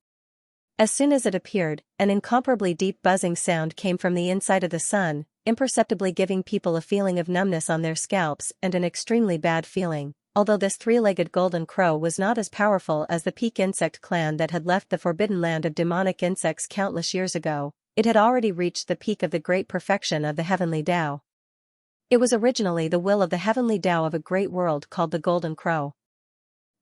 As soon as it appeared, an incomparably deep buzzing sound came from the inside of the sun, imperceptibly giving people a feeling of numbness on their scalps and an extremely bad feeling. Although this three-legged golden crow was not as powerful as the peak insect clan that had left the forbidden land of demonic insects countless years ago, it had already reached the peak of the great perfection of the heavenly Tao. It was originally the will of the heavenly Tao of a great world called the Golden Crow.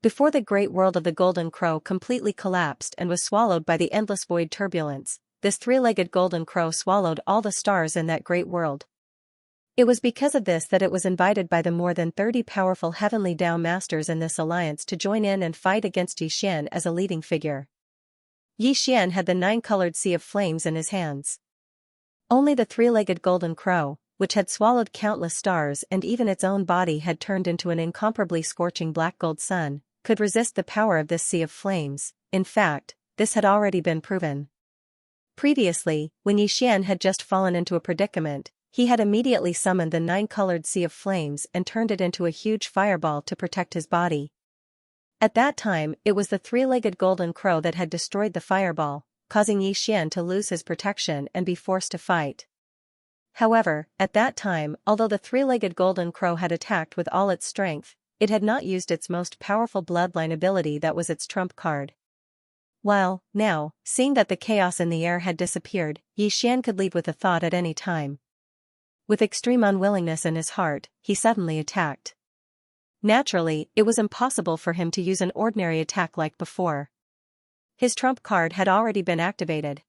Before the great world of the Golden Crow completely collapsed and was swallowed by the endless void turbulence, this three-legged golden crow swallowed all the stars in that great world. It was because of this that it was invited by the more than 30 powerful heavenly Tao masters in this alliance to join in and fight against Yixian as a leading figure. Yixian had the 9-colored sea of flames in his hands. Only the three-legged golden crow, which had swallowed countless stars and even its own body had turned into an incomparably scorching black gold sun, could resist the power of this sea of flames. In fact, this had already been proven. Previously, when Yixian had just fallen into a predicament, he had immediately summoned the 9-colored sea of flames and turned it into a huge fireball to protect his body. At that time, it was the three-legged golden crow that had destroyed the fireball, causing Yixian to lose his protection and be forced to fight. However, at that time, although the three-legged golden crow had attacked with all its strength, it had not used its most powerful bloodline ability that was its trump card. While, now, seeing that the chaos in the air had disappeared, Yixian could leave with a thought at any time. With extreme unwillingness in his heart, he suddenly attacked. Naturally, it was impossible for him to use an ordinary attack like before. His trump card had already been activated.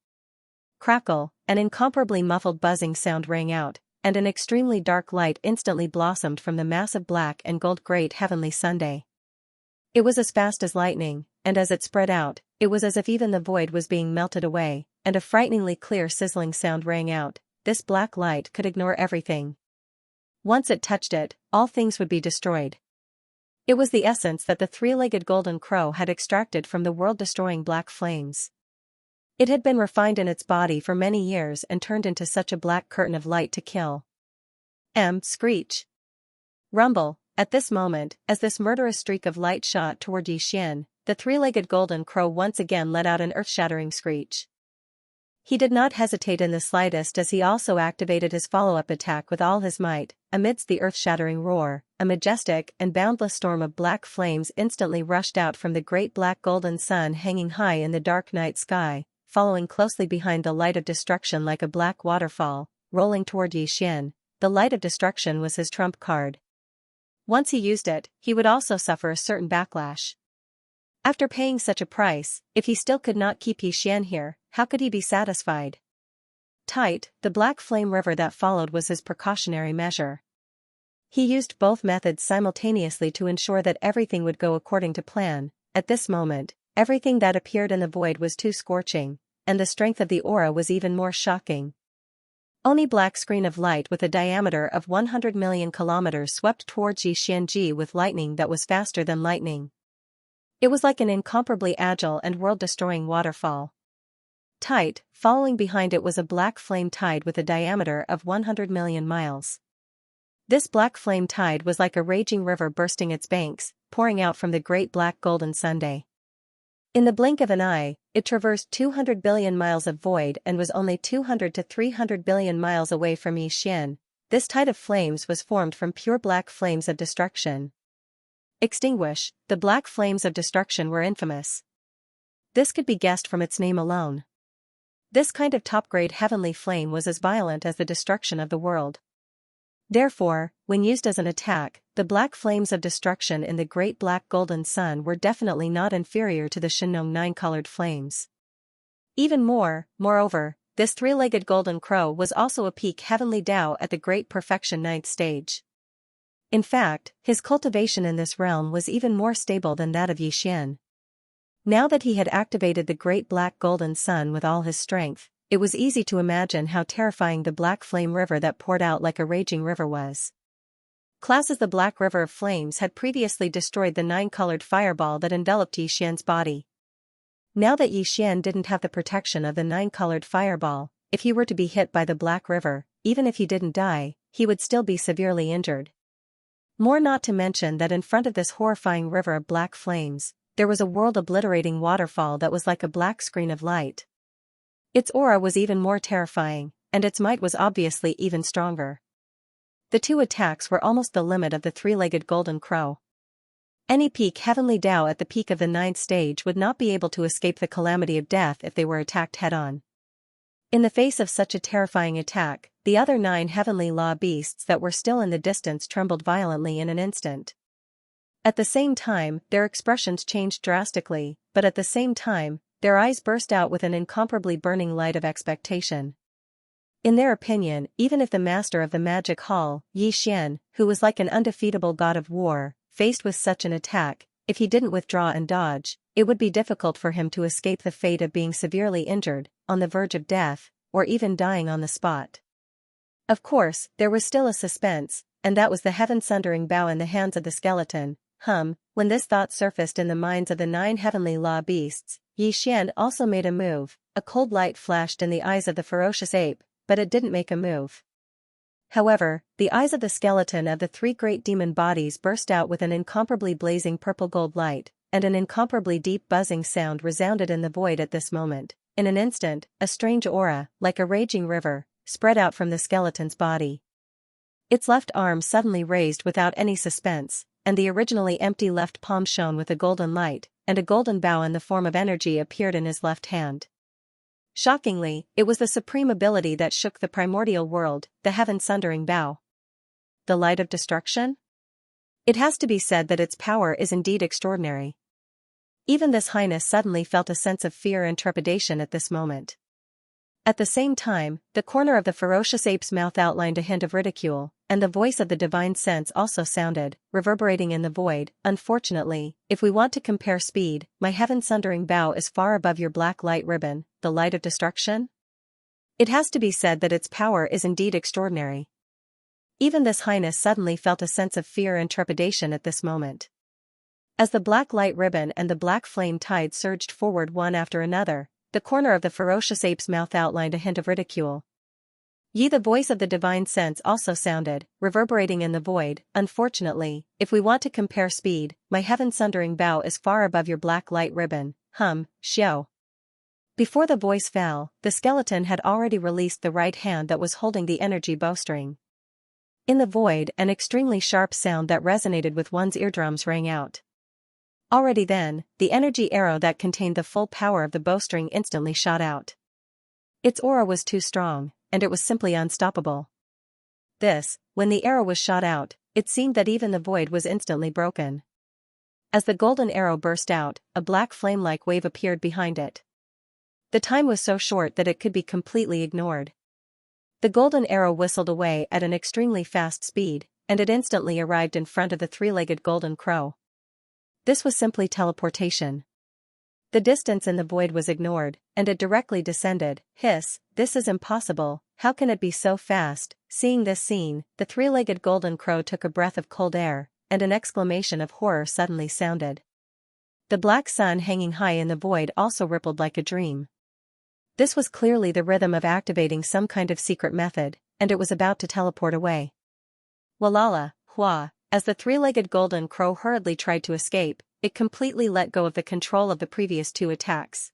Crackle, an incomparably muffled buzzing sound rang out, and an extremely dark light instantly blossomed from the massive black and gold great heavenly sundae. It was as fast as lightning, and as it spread out, it was as if even the void was being melted away, and a frighteningly clear sizzling sound rang out. This black light could ignore everything. Once it touched it, all things would be destroyed. It was the essence that the three-legged golden crow had extracted from the world-destroying black flames. It had been refined in its body for many years and turned into such a black curtain of light to kill. Screech. Rumble. At this moment, as this murderous streak of light shot toward Yixian, the three-legged golden crow once again let out an earth-shattering screech. He did not hesitate in the slightest as he also activated his follow-up attack with all his might. Amidst the earth-shattering roar, a majestic and boundless storm of black flames instantly rushed out from the great black golden sun hanging high in the dark night sky, following closely behind the light of destruction like a black waterfall, rolling toward Yixian. The light of destruction was his trump card. Once he used it, he would also suffer a certain backlash. After paying such a price, if he still could not keep Yixian here, how could he be satisfied? The black flame river that followed was his precautionary measure. He used both methods simultaneously to ensure that everything would go according to plan. At this moment, everything that appeared in the void was too scorching, and the strength of the aura was even more shocking. Only black screen of light with a diameter of 100 million kilometers swept towards Yixian with lightning that was faster than lightning. It was like an incomparably agile and world-destroying waterfall. Following behind it was a black flame tide with a diameter of 100 million miles. This black flame tide was like a raging river bursting its banks, pouring out from the great black golden Sunday. In the blink of an eye, it traversed 200 billion miles of void and was only 200 to 300 billion miles away from Yixian. This tide of flames was formed from pure black flames of destruction. Extinguish. The black flames of destruction were infamous. This could be guessed from its name alone. This kind of top-grade heavenly flame was as violent as the destruction of the world. Therefore, when used as an attack, the black flames of destruction in the great black golden sun were definitely not inferior to the Shenong nine-colored flames. Even moreover, this three-legged golden crow was also a peak heavenly Tao at the great perfection ninth stage. In fact, his cultivation in this realm was even more stable than that of Yixian. Now that he had activated the great black golden sun with all his strength, it was easy to imagine how terrifying the black flame river that poured out like a raging river was. As the black river of flames had previously destroyed the nine-colored fireball that enveloped Yixian's body. Now that Yixian didn't have the protection of the nine-colored fireball, if he were to be hit by the black river, even if he didn't die, he would still be severely injured. Not to mention that in front of this horrifying river of black flames, there was a world-obliterating waterfall that was like a black screen of light. Its aura was even more terrifying, and its might was obviously even stronger. The two attacks were almost the limit of the three-legged golden crow. Any peak heavenly Tao at the peak of the ninth stage would not be able to escape the calamity of death if they were attacked head-on. In the face of such a terrifying attack, the other 9 heavenly law beasts that were still in the distance trembled violently in an instant. At the same time, their expressions changed drastically, but at the same time, their eyes burst out with an incomparably burning light of expectation. In their opinion, even if the master of the magic hall, Yixian, who was like an undefeatable god of war, faced with such an attack, if he didn't withdraw and dodge, it would be difficult for him to escape the fate of being severely injured, on the verge of death, or even dying on the spot. Of course, there was still a suspense, and that was the heaven-sundering bow in the hands of the skeleton. When this thought surfaced in the minds of the 9 heavenly law beasts, Yixian also made a move. A cold light flashed in the eyes of the ferocious ape, but it didn't make a move. However, the eyes of the skeleton of the 3 great demon bodies burst out with an incomparably blazing purple-gold light, and an incomparably deep buzzing sound resounded in the void at this moment. In an instant, a strange aura, like a raging river, spread out from the skeleton's body. Its left arm suddenly raised without any suspense, and the originally empty left palm shone with a golden light, and a golden bow in the form of energy appeared in his left hand. Shockingly, it was the supreme ability that shook the primordial world, the heaven-sundering bow. The light of destruction? It has to be said that its power is indeed extraordinary. Even this highness suddenly felt a sense of fear and trepidation at this moment. At the same time, the corner of the ferocious ape's mouth outlined a hint of ridicule, and the voice of the divine sense also sounded, reverberating in the void. Unfortunately, if we want to compare speed, my heaven-sundering bow is far above your black light ribbon, the light of destruction. It has to be said that its power is indeed extraordinary. Even this highness suddenly felt a sense of fear and trepidation at this moment. As the black light ribbon and the black flame tide surged forward one after another, the corner of the ferocious ape's mouth outlined a hint of ridicule. Ye, the voice of the divine sense also sounded, reverberating in the void. Unfortunately, if we want to compare speed, my heaven-sundering bow is far above your black light ribbon, Xiao. Before the voice fell, the skeleton had already released the right hand that was holding the energy bowstring. In the void, an extremely sharp sound that resonated with one's eardrums rang out. Already then, the energy arrow that contained the full power of the bowstring instantly shot out. Its aura was too strong, and it was simply unstoppable. When the arrow was shot out, it seemed that even the void was instantly broken. As the golden arrow burst out, a black flame-like wave appeared behind it. The time was so short that it could be completely ignored. The golden arrow whistled away at an extremely fast speed, and it instantly arrived in front of the three-legged golden crow. This was simply teleportation. The distance in the void was ignored, and it directly descended. Hiss, this is impossible, how can it be so fast? Seeing this scene, the three-legged golden crow took a breath of cold air, and an exclamation of horror suddenly sounded. The black sun hanging high in the void also rippled like a dream. This was clearly the rhythm of activating some kind of secret method, and it was about to teleport away. Walala, hua, as the three-legged golden crow hurriedly tried to escape, it completely let go of the control of the previous two attacks.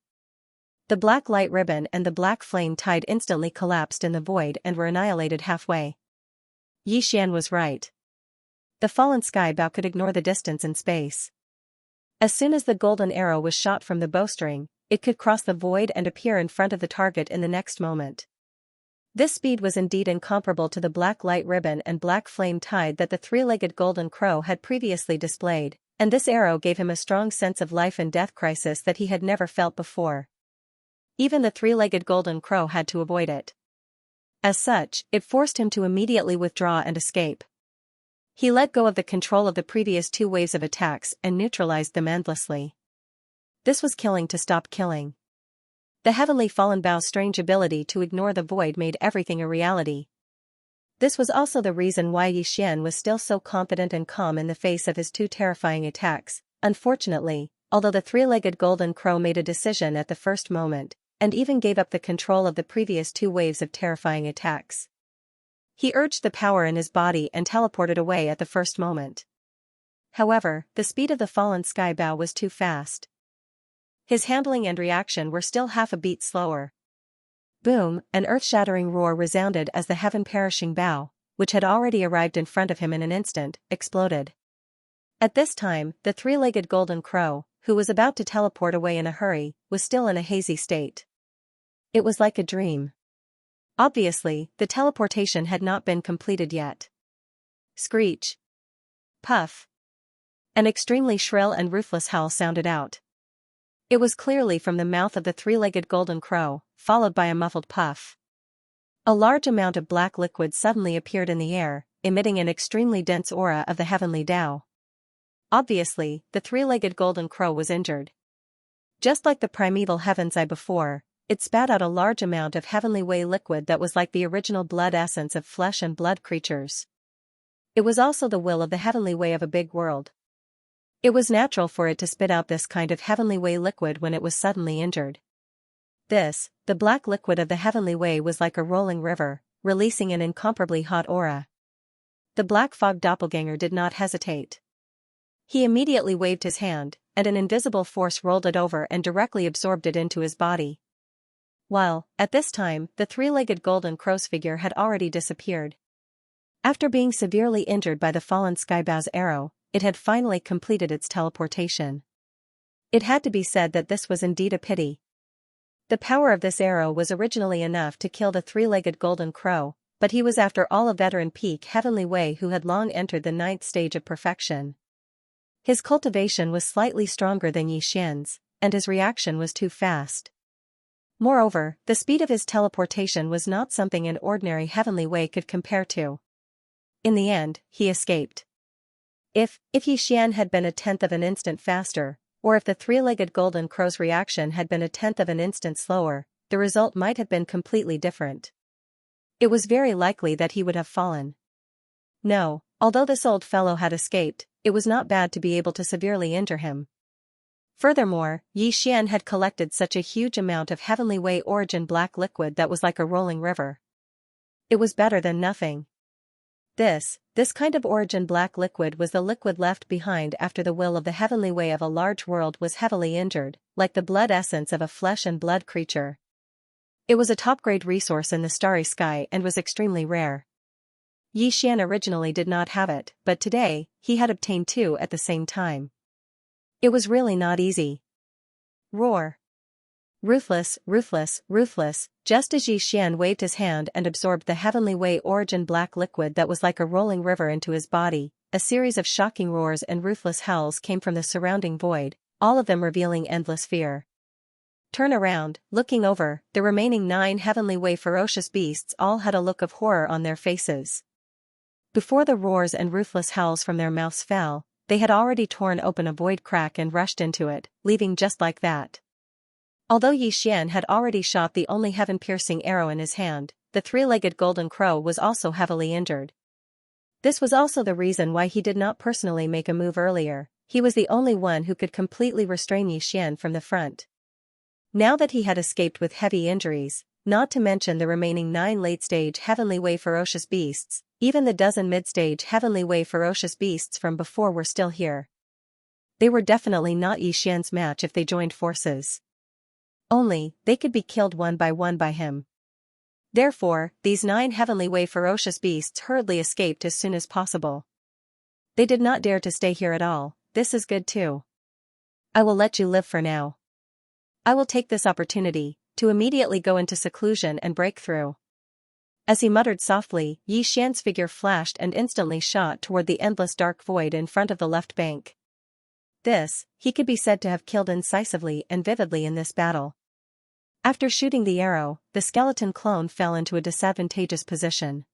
The black light ribbon and the black flame tide instantly collapsed in the void and were annihilated halfway. Yixian was right. The fallen sky bow could ignore the distance in space. As soon as the golden arrow was shot from the bowstring, it could cross the void and appear in front of the target in the next moment. This speed was indeed incomparable to the black light ribbon and black flame tide that the three-legged golden crow had previously displayed, and this arrow gave him a strong sense of life and death crisis that he had never felt before. Even the three-legged golden crow had to avoid it. As such, it forced him to immediately withdraw and escape. He let go of the control of the previous two waves of attacks and neutralized them endlessly. This was killing to stop killing. The heavenly fallen bow's strange ability to ignore the void made everything a reality. This was also the reason why Yixian was still so confident and calm in the face of his two terrifying attacks. Unfortunately, although the three-legged golden crow made a decision at the first moment, and even gave up the control of the previous two waves of terrifying attacks, he urged the power in his body and teleported away at the first moment. However, the speed of the fallen sky bow was too fast. His handling and reaction were still half a beat slower. Boom, an earth-shattering roar resounded as the heaven-perishing bow, which had already arrived in front of him in an instant, exploded. At this time, the three-legged golden crow, who was about to teleport away in a hurry, was still in a hazy state. It was like a dream. Obviously, the teleportation had not been completed yet. Screech. Puff. An extremely shrill and ruthless howl sounded out. It was clearly from the mouth of the three-legged golden crow, followed by a muffled puff. A large amount of black liquid suddenly appeared in the air, emitting an extremely dense aura of the heavenly Tao. Obviously, the three-legged golden crow was injured. Just like the primeval heaven's eye before, it spat out a large amount of heavenly way liquid that was like the original blood essence of flesh and blood creatures. It was also the will of the heavenly way of a big world. It was natural for it to spit out this kind of heavenly way liquid when it was suddenly injured. The black liquid of the heavenly way was like a rolling river, releasing an incomparably hot aura. The black fog doppelganger did not hesitate. He immediately waved his hand, and an invisible force rolled it over and directly absorbed it into his body. While, at this time, the three-legged golden crow's figure had already disappeared. After being severely injured by the fallen skybow's arrow, it had finally completed its teleportation. It had to be said that this was indeed a pity. The power of this arrow was originally enough to kill the three-legged golden crow, but he was after all a veteran peak heavenly way who had long entered the 9th stage of perfection. His cultivation was slightly stronger than Yixian's, and his reaction was too fast. Moreover, the speed of his teleportation was not something an ordinary heavenly way could compare to. In the end, he escaped. If Yixian had been a tenth of an instant faster, or if the three-legged golden crow's reaction had been a tenth of an instant slower, the result might have been completely different. It was very likely that he would have fallen. No, although this old fellow had escaped, it was not bad to be able to severely injure him. Furthermore, Xian had collected such a huge amount of Heavenly Way origin black liquid that was like a rolling river. It was better than nothing. This kind of origin black liquid was the liquid left behind after the will of the Heavenly Way of a large world was heavily injured, like the blood essence of a flesh and blood creature. It was a top-grade resource in the starry sky and was extremely rare. Xian originally did not have it, but today, he had obtained two at the same time. It was really not easy. Roar. Ruthless, ruthless, ruthless, just as Xian waved his hand and absorbed the Heavenly Way origin black liquid that was like a rolling river into his body, a series of shocking roars and ruthless howls came from the surrounding void, all of them revealing endless fear. Turn around, looking over, the remaining 9 Heavenly Way ferocious beasts all had a look of horror on their faces. Before the roars and ruthless howls from their mouths fell, they had already torn open a void crack and rushed into it, leaving just like that. Although Xian had already shot the only heaven-piercing arrow in his hand, the 3-legged golden crow was also heavily injured. This was also the reason why he did not personally make a move earlier. He was the only one who could completely restrain Xian from the front. Now that he had escaped with heavy injuries, not to mention the remaining 9 late-stage Heavenly Way ferocious beasts, even the dozen mid-stage Heavenly Way ferocious beasts from before were still here. They were definitely not Xian's match if they joined forces. Only, they could be killed one by him. Therefore, these 9 Heavenly Way ferocious beasts hurriedly escaped as soon as possible. They did not dare to stay here at all. This is good too. I will let you live for now. I will take this opportunity to immediately go into seclusion and break through. As he muttered softly, Xian's figure flashed and instantly shot toward the endless dark void in front of the left bank. He could be said to have killed incisively and vividly in this battle. After shooting the arrow, the skeleton clone fell into a disadvantageous position.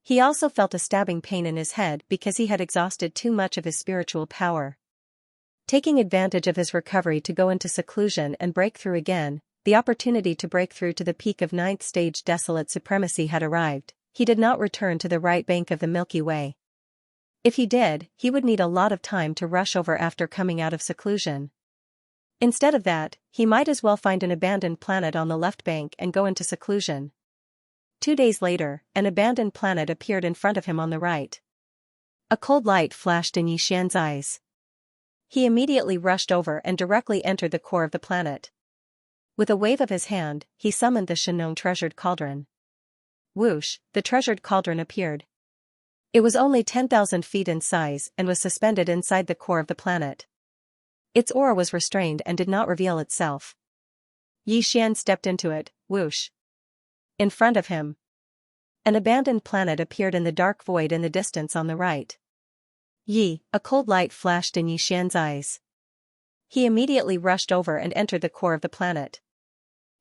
He also felt a stabbing pain in his head because he had exhausted too much of his spiritual power. Taking advantage of his recovery to go into seclusion and break through again, the opportunity to break through to the peak of 9th stage desolate supremacy had arrived. He did not return to the right bank of the Milky Way. If he did, he would need a lot of time to rush over after coming out of seclusion. Instead of that, he might as well find an abandoned planet on the left bank and go into seclusion. 2 days later, an abandoned planet appeared in front of him on the right. A cold light flashed in Xian's eyes. He immediately rushed over and directly entered the core of the planet. With a wave of his hand, he summoned the Xianxia treasured cauldron. Whoosh, the treasured cauldron appeared. It was only 10,000 feet in size and was suspended inside the core of the planet. Its aura was restrained and did not reveal itself. Xian stepped into it, whoosh. In front of him, an abandoned planet appeared in the dark void in the distance on the right. A cold light flashed in Xian's eyes. He immediately rushed over and entered the core of the planet.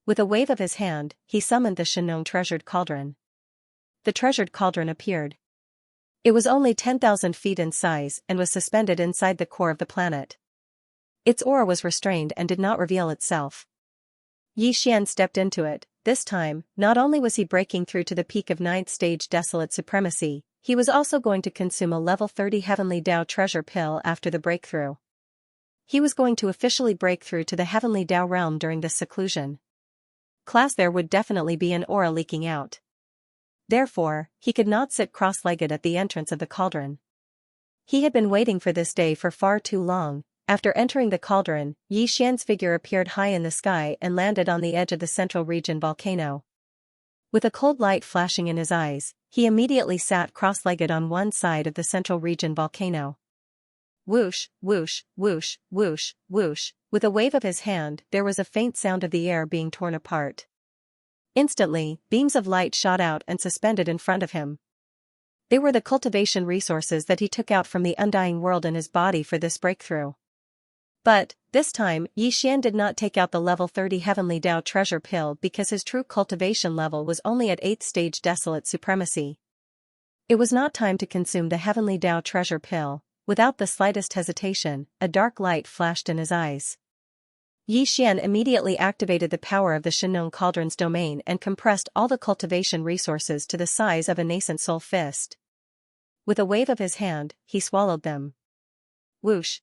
With a wave of his hand, he summoned the Xianxia treasured cauldron. The treasured cauldron appeared. It was only 10,000 feet in size and was suspended inside the core of the planet. Its aura was restrained and did not reveal itself. Xian stepped into it. This time, not only was he breaking through to the peak of 9th stage desolate supremacy, he was also going to consume a level 30 Heavenly Dao treasure pill after the breakthrough. He was going to officially break through to the Heavenly Dao realm during this seclusion. There would definitely be an aura leaking out. Therefore, he could not sit cross-legged at the entrance of the cauldron. He had been waiting for this day for far too long. After entering the cauldron, Xian's figure appeared high in the sky and landed on the edge of the central region volcano. With a cold light flashing in his eyes, he immediately sat cross-legged on one side of the central region volcano. Whoosh, whoosh, whoosh, whoosh, whoosh. With a wave of his hand, there was a faint sound of the air being torn apart. Instantly, beams of light shot out and suspended in front of him. They were the cultivation resources that he took out from the undying world in his body for this breakthrough. But, this time, Xian did not take out the level 30 Heavenly Dao treasure pill because his true cultivation level was only at 8th stage desolate supremacy. It was not time to consume the Heavenly Dao treasure pill. Without the slightest hesitation, a dark light flashed in his eyes. Xian immediately activated the power of the Xianxia cauldron's domain and compressed all the cultivation resources to the size of a nascent soul fist. With a wave of his hand, he swallowed them. Whoosh.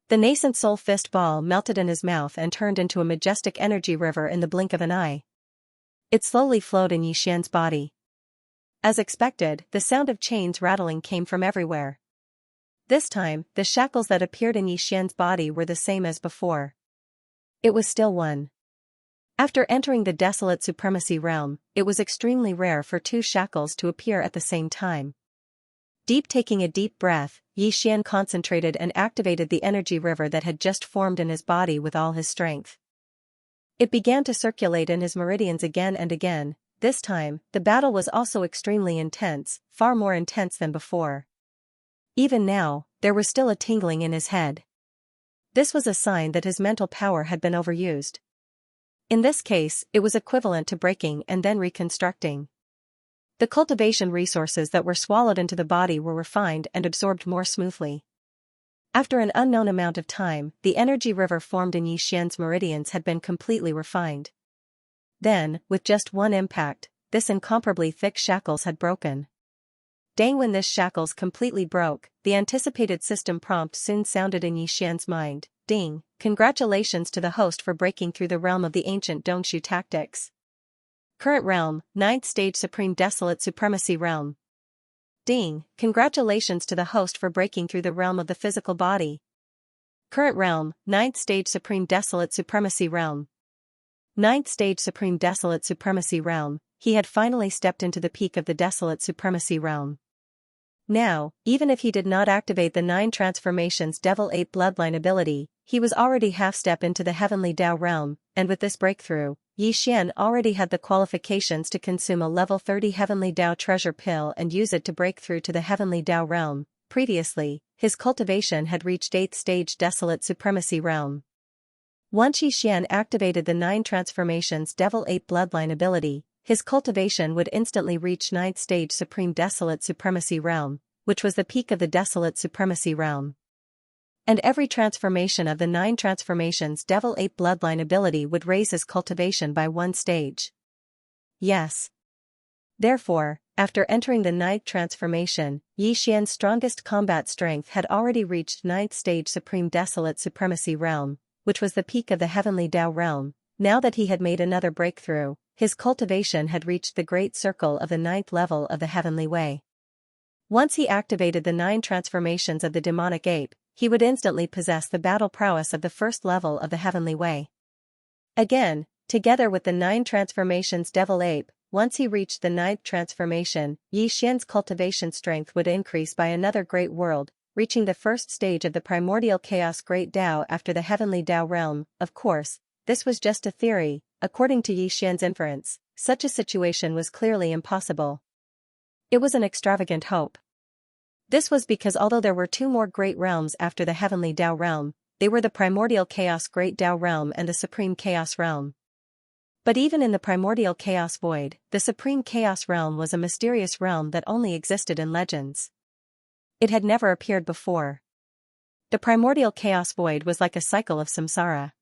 The nascent soul fist ball melted in his mouth and turned into a majestic energy river in the blink of an eye. It slowly flowed in Yixian's body. As expected, the sound of chains rattling came from everywhere. This time, the shackles that appeared in Yixian's body were the same as before. It was still one. After entering the desolate supremacy realm, it was extremely rare for two shackles to appear at the same time. Taking a deep breath, Yixian concentrated and activated the energy river that had just formed in his body with all his strength. It began to circulate in his meridians again and again. This time, the battle was also extremely intense, far more intense than before. Even now, there was still a tingling in his head. This was a sign that his mental power had been overused. In this case, it was equivalent to breaking and then reconstructing. The cultivation resources that were swallowed into the body were refined and absorbed more smoothly. After an unknown amount of time, the energy river formed in Yixian's meridians had been completely refined. Then, with just one impact, this incomparably thick shackles had broken. Dang, when this shackles completely broke, the anticipated system prompt soon sounded in Yixian's mind. Ding, congratulations to the host for breaking through the realm of the ancient Dongshu tactics. Current realm, 9th stage Supreme Desolate Supremacy Realm. Ding, congratulations to the host for breaking through the realm of the physical body. Current realm, 9th stage Supreme Desolate Supremacy Realm. 9th stage Supreme Desolate Supremacy Realm, he had finally stepped into the peak of the Desolate Supremacy Realm. Now, even if he did not activate the 9 transformations Devil 8 bloodline ability, he was already half-step into the Heavenly Dao realm, and with this breakthrough, Yixian already had the qualifications to consume a level 30 Heavenly Dao treasure pill and use it to break through to the Heavenly Dao realm. Previously, his cultivation had reached 8th stage Desolate Supremacy realm. Once Yixian activated the 9 transformations Devil 8 bloodline ability, his cultivation would instantly reach 9th stage Supreme Desolate Supremacy realm, which was the peak of the Desolate Supremacy realm. And every transformation of the 9 transformations Devil 8 bloodline ability would raise his cultivation by 1 stage. Yes. Therefore, after entering the 9th transformation, Yixian's strongest combat strength had already reached 9th stage Supreme Desolate Supremacy realm, which was the peak of the Heavenly Dao realm. Now that he had made another breakthrough, his cultivation had reached the great circle of the 9th level of the Heavenly Way. Once he activated the 9 transformations of the demonic ape, he would instantly possess the battle prowess of the first level of the Heavenly Way. Again, together with the 9 transformations Devil Ape, once he reached the 9th transformation, Yixian's cultivation strength would increase by another great world, reaching the first stage of the primordial chaos Great Dao after the Heavenly Dao realm. Of course, this was just a theory. According to Yixian's inference, such a situation was clearly impossible. It was an extravagant hope. This was because although there were 2 more great realms after the Heavenly Dao realm, they were the Primordial Chaos Great Dao realm and the Supreme Chaos realm. But even in the Primordial Chaos Void, the Supreme Chaos realm was a mysterious realm that only existed in legends. It had never appeared before. The Primordial Chaos Void was like a cycle of samsara.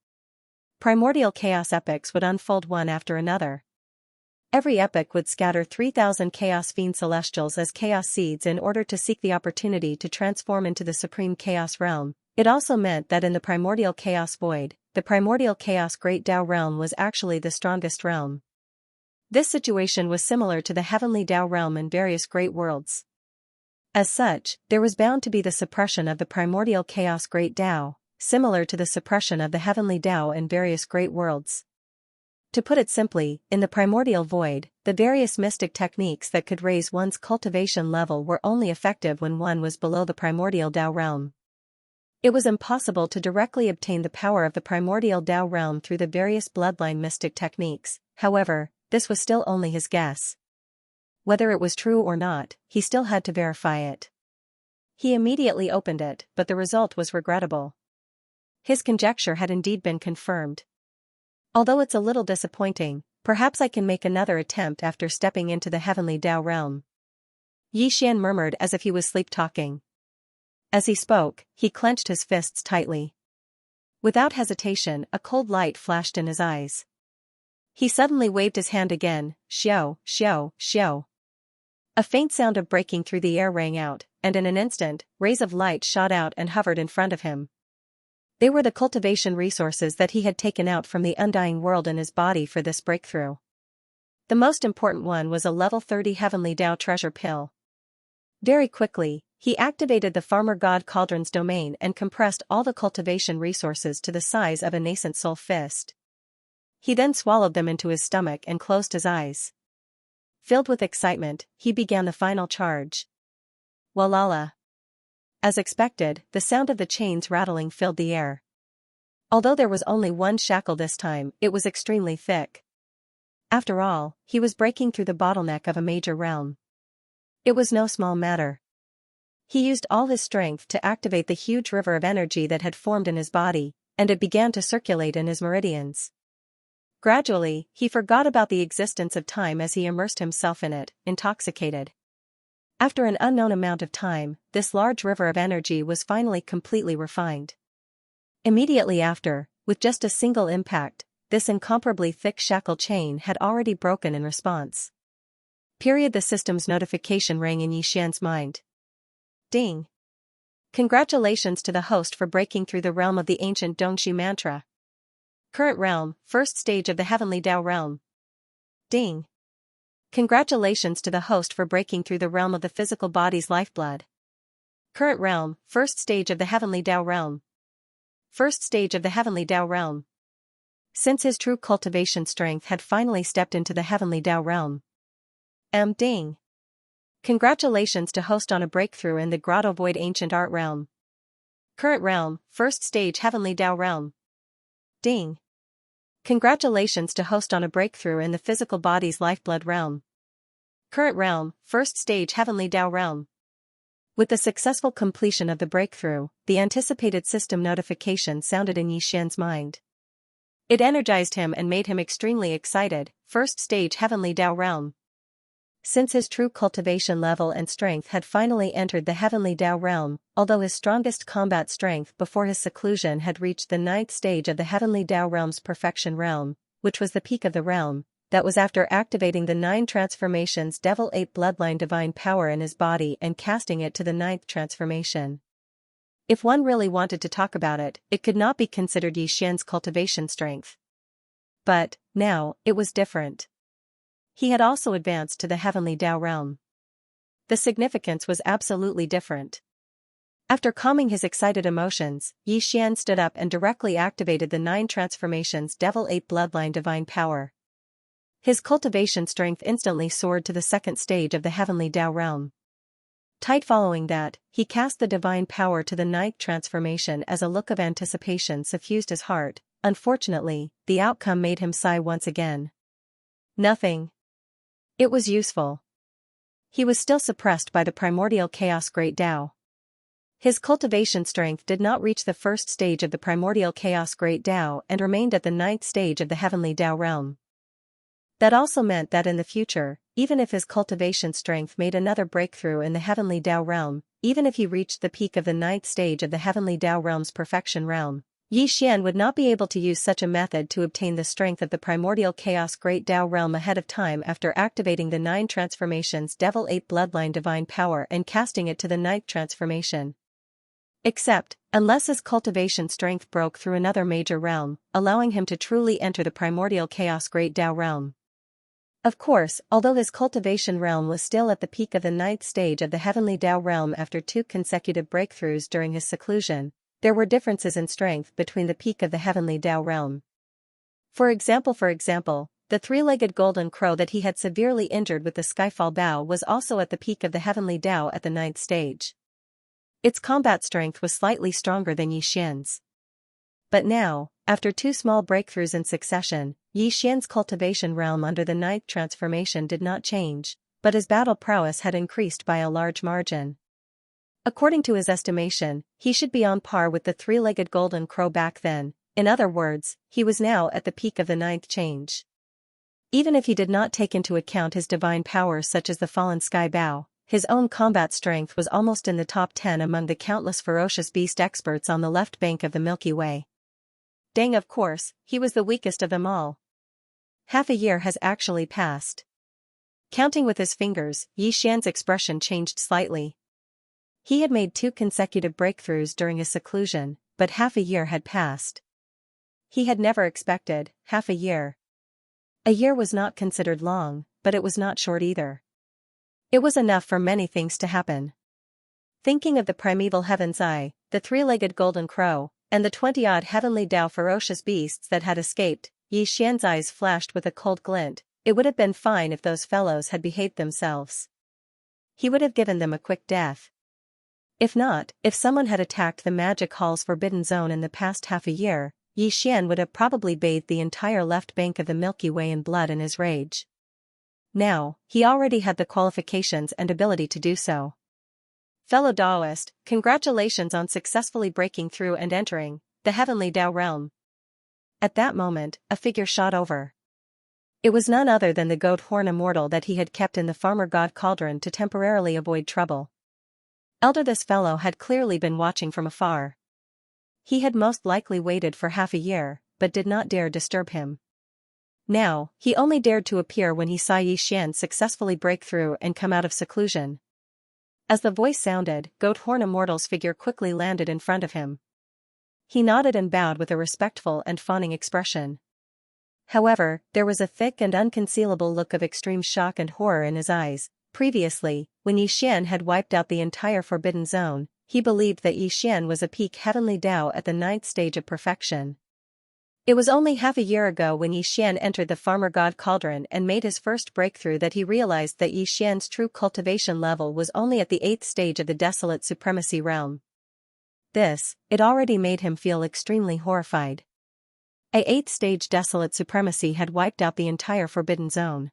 Primordial Chaos epics would unfold one after another. Every epoch would scatter 3,000 Chaos Fiend Celestials as Chaos Seeds in order to seek the opportunity to transform into the Supreme Chaos Realm. It also meant that in the Primordial Chaos Void, the Primordial Chaos Great Dao Realm was actually the strongest realm. This situation was similar to the Heavenly Dao Realm in various great worlds. As such, there was bound to be the suppression of the Primordial Chaos Great Dao, similar to the suppression of the Heavenly Dao in various great worlds. To put it simply, in the Primordial Void, the various mystic techniques that could raise one's cultivation level were only effective when one was below the Primordial Dao realm. It was impossible to directly obtain the power of the Primordial Dao realm through the various bloodline mystic techniques. However, this was still only his guess. Whether it was true or not, he still had to verify it. He immediately opened it, but the result was regrettable. His conjecture had indeed been confirmed. Although it's a little disappointing, perhaps I can make another attempt after stepping into the Heavenly Dao realm. Yixian murmured as if he was sleep-talking. As he spoke, he clenched his fists tightly. Without hesitation, a cold light flashed in his eyes. He suddenly waved his hand again. Xiao, xiao, xiao. A faint sound of breaking through the air rang out, and in an instant, rays of light shot out and hovered in front of him. They were the cultivation resources that he had taken out from the undying world in his body for this breakthrough. The most important one was a level 30 Heavenly Tao treasure pill. Very quickly, he activated the Farmer God Cauldron's domain and compressed all the cultivation resources to the size of a nascent soul fist. He then swallowed them into his stomach and closed his eyes. Filled with excitement, he began the final charge. Walala. As expected, the sound of the chains rattling filled the air. Although there was only one shackle this time, it was extremely thick. After all, he was breaking through the bottleneck of a major realm. It was no small matter. He used all his strength to activate the huge river of energy that had formed in his body, and it began to circulate in his meridians. Gradually, he forgot about the existence of time as he immersed himself in it, intoxicated. After an unknown amount of time, this large river of energy was finally completely refined. Immediately after, with just a single impact, this incomparably thick shackle chain had already broken in response. The system's notification rang in Yixian's mind. Ding! Congratulations to the host for breaking through the realm of the ancient Dongxi mantra. Current realm, first stage of the Heavenly Tao realm. Ding! Congratulations to the host for breaking through the realm of the physical body's lifeblood. Current realm, first stage of the Heavenly Tao realm. First stage of the Heavenly Tao realm. Since his true cultivation strength had finally stepped into the Heavenly Tao realm. Ding! Congratulations to host on a breakthrough in the Grotto Void Ancient Art realm. Current realm, first stage Heavenly Tao realm. Ding! Congratulations to host on a breakthrough in the physical body's lifeblood realm. Current realm, first stage Heavenly Tao realm. With the successful completion of the breakthrough, the anticipated system notification sounded in Yixian's mind. It energized him and made him extremely excited. First stage Heavenly Tao realm. Since his true cultivation level and strength had finally entered the Heavenly Tao realm, although his strongest combat strength before his seclusion had reached the 9th stage of the Heavenly Tao realm's perfection realm, which was the peak of the realm, that was after activating the 9 transformations Devil 8 bloodline divine power in his body and casting it to the 9th transformation. If one really wanted to talk about it, it could not be considered Yixian's cultivation strength. But, now, it was different. He had also advanced to the Heavenly Tao realm. The significance was absolutely different. After calming his excited emotions, Yixian stood up and directly activated the 9 transformations Devil 8 bloodline divine power. His cultivation strength instantly soared to the 2nd stage of the Heavenly Tao realm. Tight following that, he cast the divine power to the 9th transformation as a look of anticipation suffused his heart. Unfortunately, the outcome made him sigh once again. Nothing. It was useful. He was still suppressed by the primordial chaos Great Tao. His cultivation strength did not reach the 1st stage of the primordial chaos Great Tao and remained at the 9th stage of the Heavenly Tao realm. That also meant that in the future, even if his cultivation strength made another breakthrough in the Heavenly Tao realm, even if he reached the peak of the 9th stage of the Heavenly Tao realm's perfection realm, Yixian would not be able to use such a method to obtain the strength of the primordial chaos Great Tao realm ahead of time after activating the 9 transformations Devil 8 bloodline divine power and casting it to the 9th transformation. Except, unless his cultivation strength broke through another major realm, allowing him to truly enter the primordial chaos Great Tao realm. Of course, although his cultivation realm was still at the peak of the 9th stage of the Heavenly Tao realm after 2 consecutive breakthroughs during his seclusion, there were differences in strength between the peak of the Heavenly Tao realm. For example, the 3-legged golden crow that he had severely injured with the Skyfall Bow was also at the peak of the Heavenly Tao at the 9th stage. Its combat strength was slightly stronger than Yixian's. But now, after 2 small breakthroughs in succession, Yixian's cultivation realm under the 9th transformation did not change, but his battle prowess had increased by a large margin. According to his estimation, he should be on par with the 3-legged golden crow back then. In other words, he was now at the peak of the 9th change. Even if he did not take into account his divine powers such as the fallen sky bow, his own combat strength was almost in the top 10 among the countless ferocious beast experts on the left bank of the Milky Way. Dang, of course, he was the weakest of them all. Half a year has actually passed. Counting with his fingers, Xian's expression changed slightly. He had made 2 consecutive breakthroughs during his seclusion, but half a year had passed. He had never expected half a year. A year was not considered long, but it was not short either. It was enough for many things to happen. Thinking of the primeval heaven's eye, the 3-legged golden crow, and the 20-odd heavenly Tao ferocious beasts that had escaped, Xian's eyes flashed with a cold glint. It would have been fine if those fellows had behaved themselves. He would have given them a quick death. If not, if someone had attacked the magic hall's forbidden zone in the past half a year, Xian would have probably bathed the entire left bank of the Milky Way in blood in his rage. Now, he already had the qualifications and ability to do so. Fellow Taoist, congratulations on successfully breaking through and entering the heavenly Tao realm. At that moment, a figure shot over. It was none other than the goat horn immortal that he had kept in the farmer god cauldron to temporarily avoid trouble. Elder, this fellow had clearly been watching from afar. He had most likely waited for half a year, but did not dare disturb him. Now, he only dared to appear when he saw Xian successfully break through and come out of seclusion. As the voice sounded, Goat Horn Immortal's figure quickly landed in front of him. He nodded and bowed with a respectful and fawning expression. However, there was a thick and unconcealable look of extreme shock and horror in his eyes. Previously, when Xian had wiped out the entire forbidden zone, he believed that Xian was a peak heavenly Tao at the 9th stage of perfection. It was only half a year ago when Xian entered the farmer god cauldron and made his first breakthrough that he realized that Xian's true cultivation level was only at the 8th stage of the desolate supremacy realm. It already made him feel extremely horrified. A 8th stage desolate supremacy had wiped out the entire forbidden zone.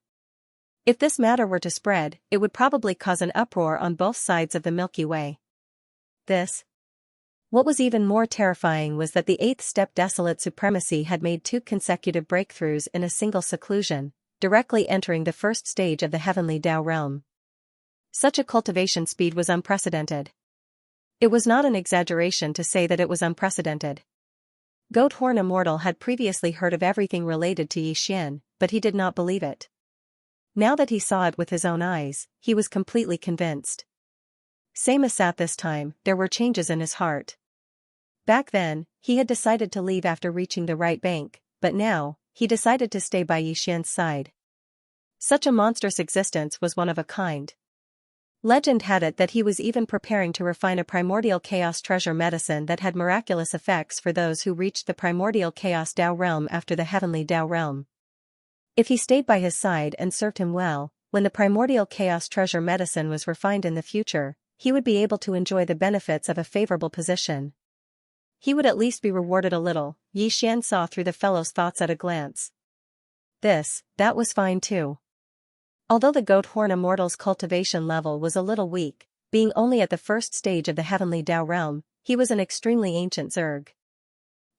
If this matter were to spread, it would probably cause an uproar on both sides of the Milky Way. What was even more terrifying was that the 8th step desolate supremacy had made 2 consecutive breakthroughs in a single seclusion, directly entering the 1st stage of the heavenly Tao realm. Such a cultivation speed was unprecedented. It was not an exaggeration to say that it was unprecedented. Goat Horn Immortal had previously heard of everything related to Xian, but he did not believe it. Now that he saw it with his own eyes, he was completely convinced. Same as at this time, there were changes in his heart. Back then, he had decided to leave after reaching the right bank, but now, he decided to stay by Xian's side. Such a monstrous existence was one of a kind. Legend had it that he was even preparing to refine a primordial chaos treasure medicine that had miraculous effects for those who reached the primordial chaos Tao realm after the heavenly Tao realm. If he stayed by his side and served him well, when the primordial chaos treasure medicine was refined in the future, he would be able to enjoy the benefits of a favorable position. He would at least be rewarded a little. Xian saw through the fellow's thoughts at a glance. That was fine too. Although the Goat Horn Immortal's cultivation level was a little weak, being only at the 1st stage of the heavenly Tao realm, he was an extremely ancient Zerg.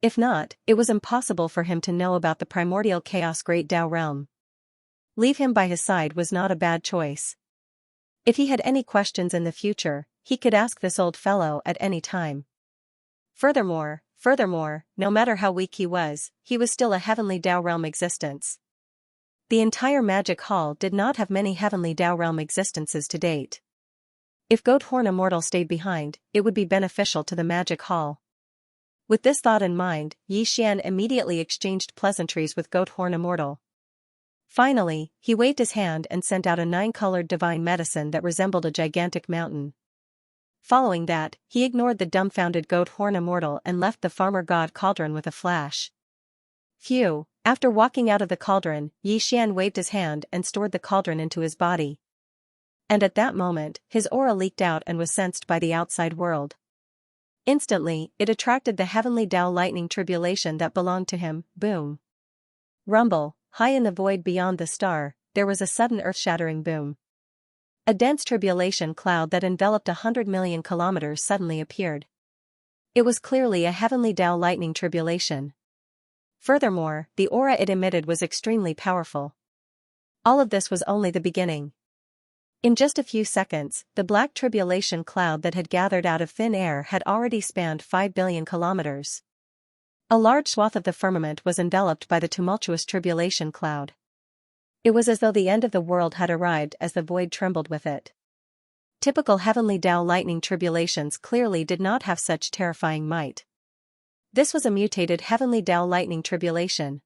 If not, it was impossible for him to know about the primordial chaos great Tao realm. Leave him by his side was not a bad choice. If he had any questions in the future, he could ask this old fellow at any time. Furthermore, no matter how weak he was still a heavenly Tao realm existence. The entire magic hall did not have many heavenly Tao realm existences to date. If Goat Horn Immortal stayed behind, it would be beneficial to the magic hall. With this thought in mind, Xian immediately exchanged pleasantries with Goat Horn Immortal. Finally, he waved his hand and sent out a 9-colored divine medicine that resembled a gigantic mountain. Following that, he ignored the dumbfounded Goat Horn Immortal and left the farmer god cauldron with a flash. Phew! After walking out of the cauldron, Xian waved his hand and stored the cauldron into his body. And at that moment, his aura leaked out and was sensed by the outside world. Instantly, it attracted the heavenly Tao lightning tribulation that belonged to him. Boom! Rumble! High in the void beyond the star, there was a sudden earth-shattering boom. A dense tribulation cloud that enveloped 100 million kilometers suddenly appeared. It was clearly a heavenly Tao lightning tribulation. Furthermore, the aura it emitted was extremely powerful. All of this was only the beginning. In just a few seconds, the black tribulation cloud that had gathered out of thin air had already spanned 5 billion kilometers. A large swath of the firmament was enveloped by the tumultuous tribulation cloud. It was as though the end of the world had arrived as the void trembled with it. Typical heavenly Tao lightning tribulations clearly did not have such terrifying might. This was a mutated heavenly Tao lightning tribulation.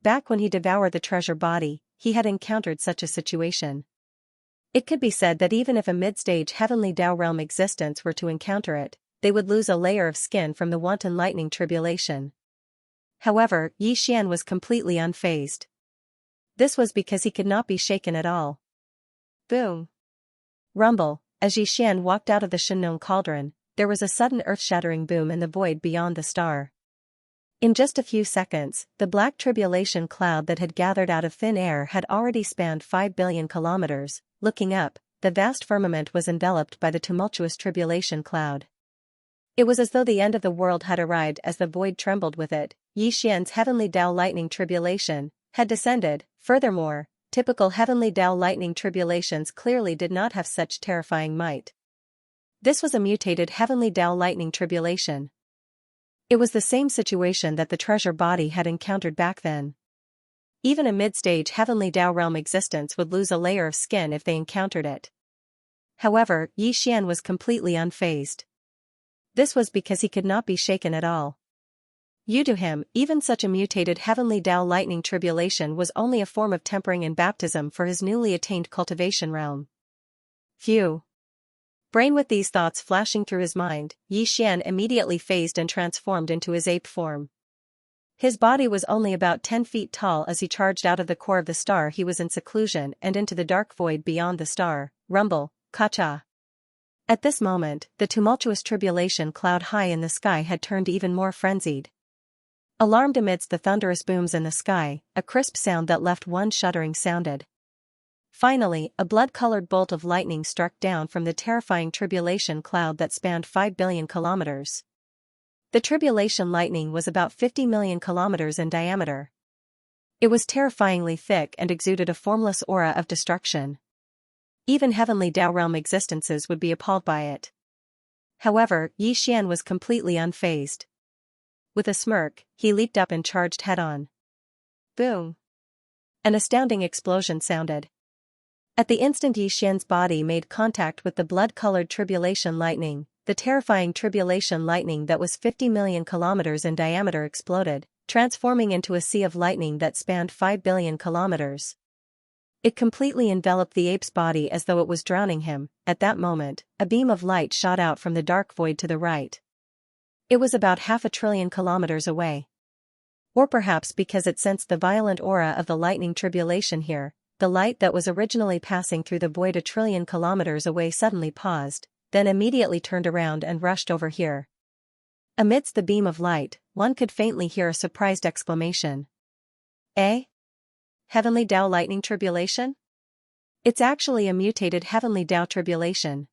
Back when he devoured the treasure body, he had encountered such a situation. It could be said that even if a mid-stage heavenly Tao realm existence were to encounter it, they would lose a layer of skin from the wanton lightning tribulation. However, Xian was completely unfazed. This was because he could not be shaken at all. Boom! Rumble. As Xian walked out of the Shennon cauldron, there was a sudden earth-shattering boom in the void beyond the star. In just a few seconds, the black tribulation cloud that had gathered out of thin air had already spanned 5 billion kilometers. Looking up, the vast firmament was enveloped by the tumultuous tribulation cloud. It was as though the end of the world had arrived as the void trembled with it. Xian's heavenly Tao lightning tribulation had descended. Furthermore, typical heavenly Tao lightning tribulations clearly did not have such terrifying might. This was a mutated heavenly Tao lightning tribulation. It was the same situation that the treasure body had encountered back then. Even a mid-stage heavenly Tao realm existence would lose a layer of skin if they encountered it. However, Xian was completely unfazed. This was because he could not be shaken at all. To him, even such a mutated heavenly Tao lightning tribulation was only a form of tempering and baptism for his newly attained cultivation realm. Phew! Brain with these thoughts flashing through his mind, Xian immediately phased and transformed into his ape form. His body was only about 10 feet tall as he charged out of the core of the star he was in seclusion and into the dark void beyond the star. Rumble, Kacha. At this moment, the tumultuous tribulation cloud high in the sky had turned even more frenzied. Alarmed amidst the thunderous booms in the sky, a crisp sound that left one shuddering sounded. Finally, a blood-colored bolt of lightning struck down from the terrifying tribulation cloud that spanned 5 billion kilometers. The tribulation lightning was about 50 million kilometers in diameter. It was terrifyingly thick and exuded a formless aura of destruction. Even heavenly Tao realm existences would be appalled by it. However, Xian was completely unfazed. With a smirk, he leaped up and charged head-on. Boom! An astounding explosion sounded. At the instant Xian's body made contact with the blood-colored tribulation lightning, the terrifying tribulation lightning that was 50 million kilometers in diameter exploded, transforming into a sea of lightning that spanned 5 billion kilometers. It completely enveloped the ape's body as though it was drowning him. At that moment, a beam of light shot out from the dark void to the right. It was about 500 billion kilometers away. Or perhaps because it sensed the violent aura of the lightning tribulation here, the light that was originally passing through the void 1 trillion kilometers away suddenly paused, then immediately turned around and rushed over here. Amidst the beam of light, one could faintly hear a surprised exclamation. Eh? Heavenly Tao lightning tribulation? It's actually a mutated heavenly Tao tribulation.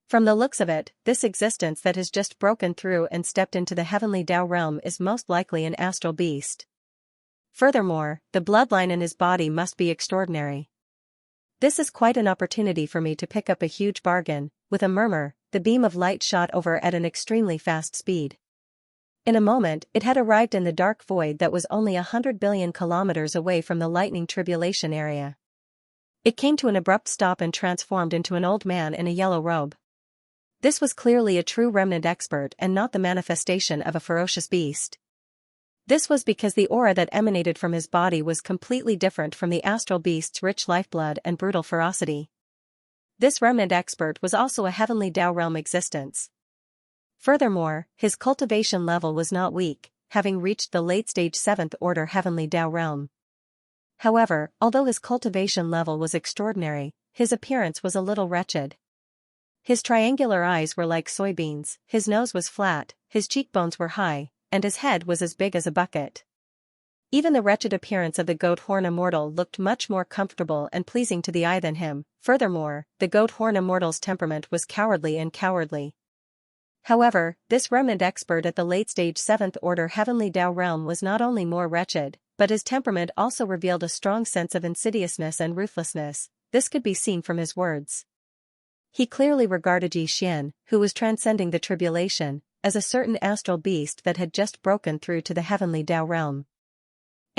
From the looks of it, this existence that has just broken through and stepped into the heavenly Tao realm is most likely an astral beast. Furthermore, the bloodline in his body must be extraordinary. This is quite an opportunity for me to pick up a huge bargain. With a murmur, the beam of light shot over at an extremely fast speed. In a moment, it had arrived in the dark void that was only 100 billion kilometers away from the lightning tribulation area. It came to an abrupt stop and transformed into an old man in a yellow robe. This was clearly a true remnant expert and not the manifestation of a ferocious beast. This was because the aura that emanated from his body was completely different from the astral beast's rich lifeblood and brutal ferocity. This remnant expert was also a heavenly Tao realm existence. Furthermore, his cultivation level was not weak, having reached the late-stage 7th order heavenly Tao realm. However, although his cultivation level was extraordinary, his appearance was a little wretched. His triangular eyes were like soybeans, his nose was flat, his cheekbones were high, and his head was as big as a bucket. Even the wretched appearance of the goat horn immortal looked much more comfortable and pleasing to the eye than him. Furthermore, the goat horn immortal's temperament was cowardly. However, this remnant expert at the late-stage 7th order heavenly Tao realm was not only more wretched, but his temperament also revealed a strong sense of insidiousness and ruthlessness. This could be seen from his words. He clearly regarded Xian, who was transcending the tribulation, as a certain astral beast that had just broken through to the heavenly Tao realm.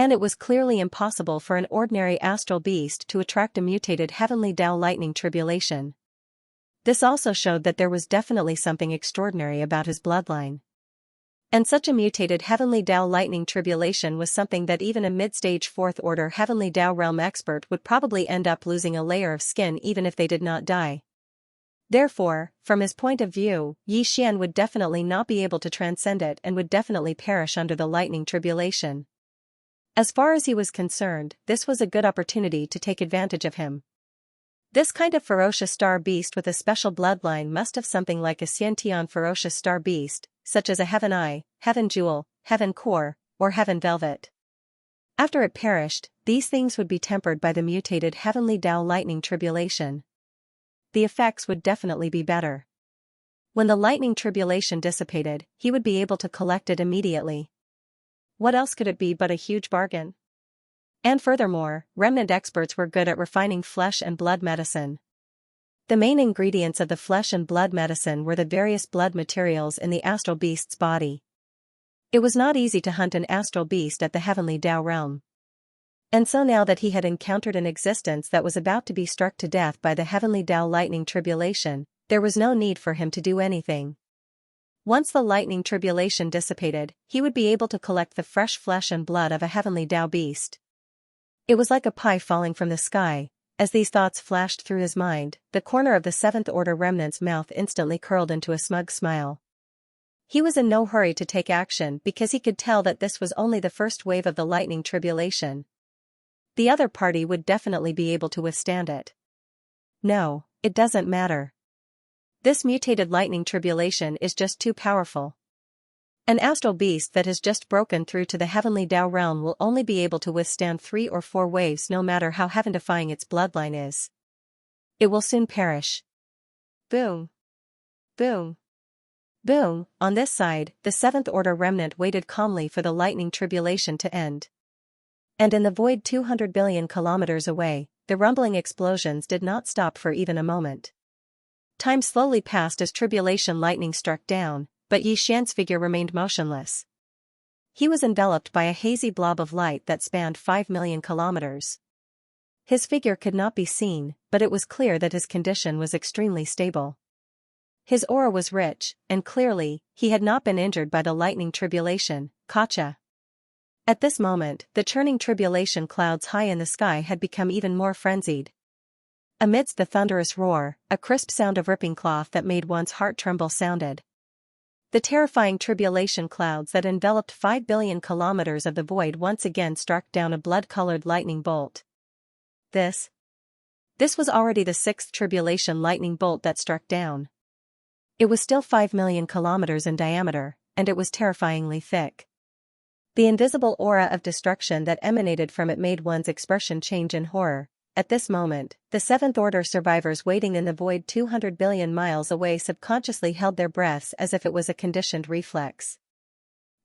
And it was clearly impossible for an ordinary astral beast to attract a mutated heavenly Tao lightning tribulation. This also showed that there was definitely something extraordinary about his bloodline. And such a mutated heavenly Tao lightning tribulation was something that even a mid-stage fourth order heavenly Tao realm expert would probably end up losing a layer of skin even if they did not die. Therefore, from his point of view, Xian would definitely not be able to transcend it and would definitely perish under the lightning tribulation. As far as he was concerned, this was a good opportunity to take advantage of him. This kind of ferocious star beast with a special bloodline must have something like a Xiantian ferocious star beast, such as a Heaven Eye, Heaven Jewel, Heaven Core, or Heaven Velvet. After it perished, these things would be tempered by the mutated heavenly Tao lightning tribulation. The effects would definitely be better. When the lightning tribulation dissipated, he would be able to collect it immediately. What else could it be but a huge bargain? And furthermore, remnant experts were good at refining flesh and blood medicine. The main ingredients of the flesh and blood medicine were the various blood materials in the astral beast's body. It was not easy to hunt an astral beast at the heavenly Tao realm. And so now that he had encountered an existence that was about to be struck to death by the heavenly Tao lightning tribulation, there was no need for him to do anything. Once the lightning tribulation dissipated, he would be able to collect the fresh flesh and blood of a heavenly Tao beast. It was like a pie falling from the sky. As these thoughts flashed through his mind, the corner of the seventh order remnant's mouth instantly curled into a smug smile. He was in no hurry to take action because he could tell that this was only the first wave of the lightning tribulation. The other party would definitely be able to withstand it. No, it doesn't matter. This mutated lightning tribulation is just too powerful. An astral beast that has just broken through to the heavenly Tao realm will only be able to withstand 3 or 4 waves no matter how heaven-defying its bloodline is. It will soon perish. Boom. Boom. Boom. On this side, the seventh order remnant waited calmly for the lightning tribulation to end. And in the void 200 billion kilometers away, the rumbling explosions did not stop for even a moment. Time slowly passed as tribulation lightning struck down, but Xian's figure remained motionless. He was enveloped by a hazy blob of light that spanned 5 million kilometers. His figure could not be seen, but it was clear that his condition was extremely stable. His aura was rich, and clearly, he had not been injured by the lightning tribulation, Xianxia. At this moment, the churning tribulation clouds high in the sky had become even more frenzied. Amidst the thunderous roar, a crisp sound of ripping cloth that made one's heart tremble sounded. The terrifying tribulation clouds that enveloped 5 billion kilometers of the void once again struck down a blood-colored lightning bolt. This was already the 6th tribulation lightning bolt that struck down. It was still 5 million kilometers in diameter, and it was terrifyingly thick. The invisible aura of destruction that emanated from it made one's expression change in horror. At this moment, the 7th order survivors waiting in the void 200 billion miles away subconsciously held their breaths as if it was a conditioned reflex.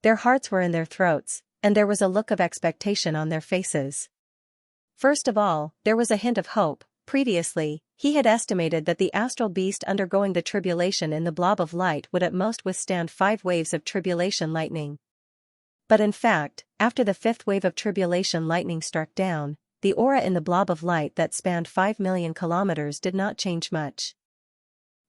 Their hearts were in their throats, and there was a look of expectation on their faces. First of all, there was a hint of hope. Previously, he had estimated that the astral beast undergoing the tribulation in the blob of light would at most withstand 5 waves of tribulation lightning. But in fact, after the 5th wave of tribulation lightning struck down, the aura in the blob of light that spanned 5 million kilometers did not change much.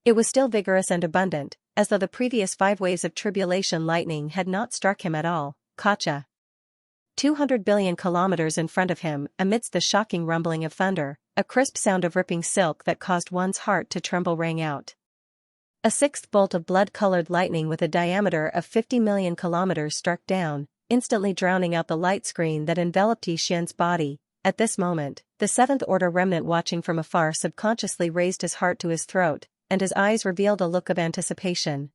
It was still vigorous and abundant, as though the previous 5 waves of tribulation lightning had not struck him at all. Xianxia. 200 billion kilometers in front of him, amidst the shocking rumbling of thunder, a crisp sound of ripping silk that caused one's heart to tremble rang out. A 6th bolt of blood-colored lightning with a diameter of 50 million kilometers struck down, instantly drowning out the light screen that enveloped Xian's body. At this moment, the 7th order remnant watching from afar subconsciously raised his heart to his throat, and his eyes revealed a look of anticipation.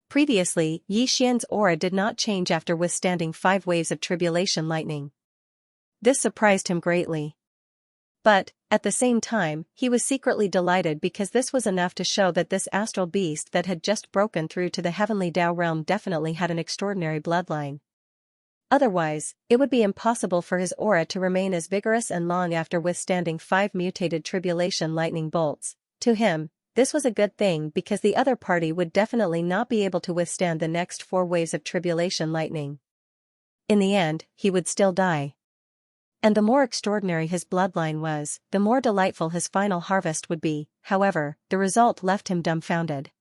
Previously, Xian's aura did not change after withstanding 5 waves of tribulation lightning. This surprised him greatly. But, at the same time, he was secretly delighted because this was enough to show that this astral beast that had just broken through to the heavenly Tao realm definitely had an extraordinary bloodline. Otherwise, it would be impossible for his aura to remain as vigorous and long after withstanding 5 mutated tribulation lightning bolts. To him, this was a good thing because the other party would definitely not be able to withstand the next 4 waves of tribulation lightning. In the end, he would still die. And the more extraordinary his bloodline was, the more delightful his final harvest would be. However, the result left him dumbfounded.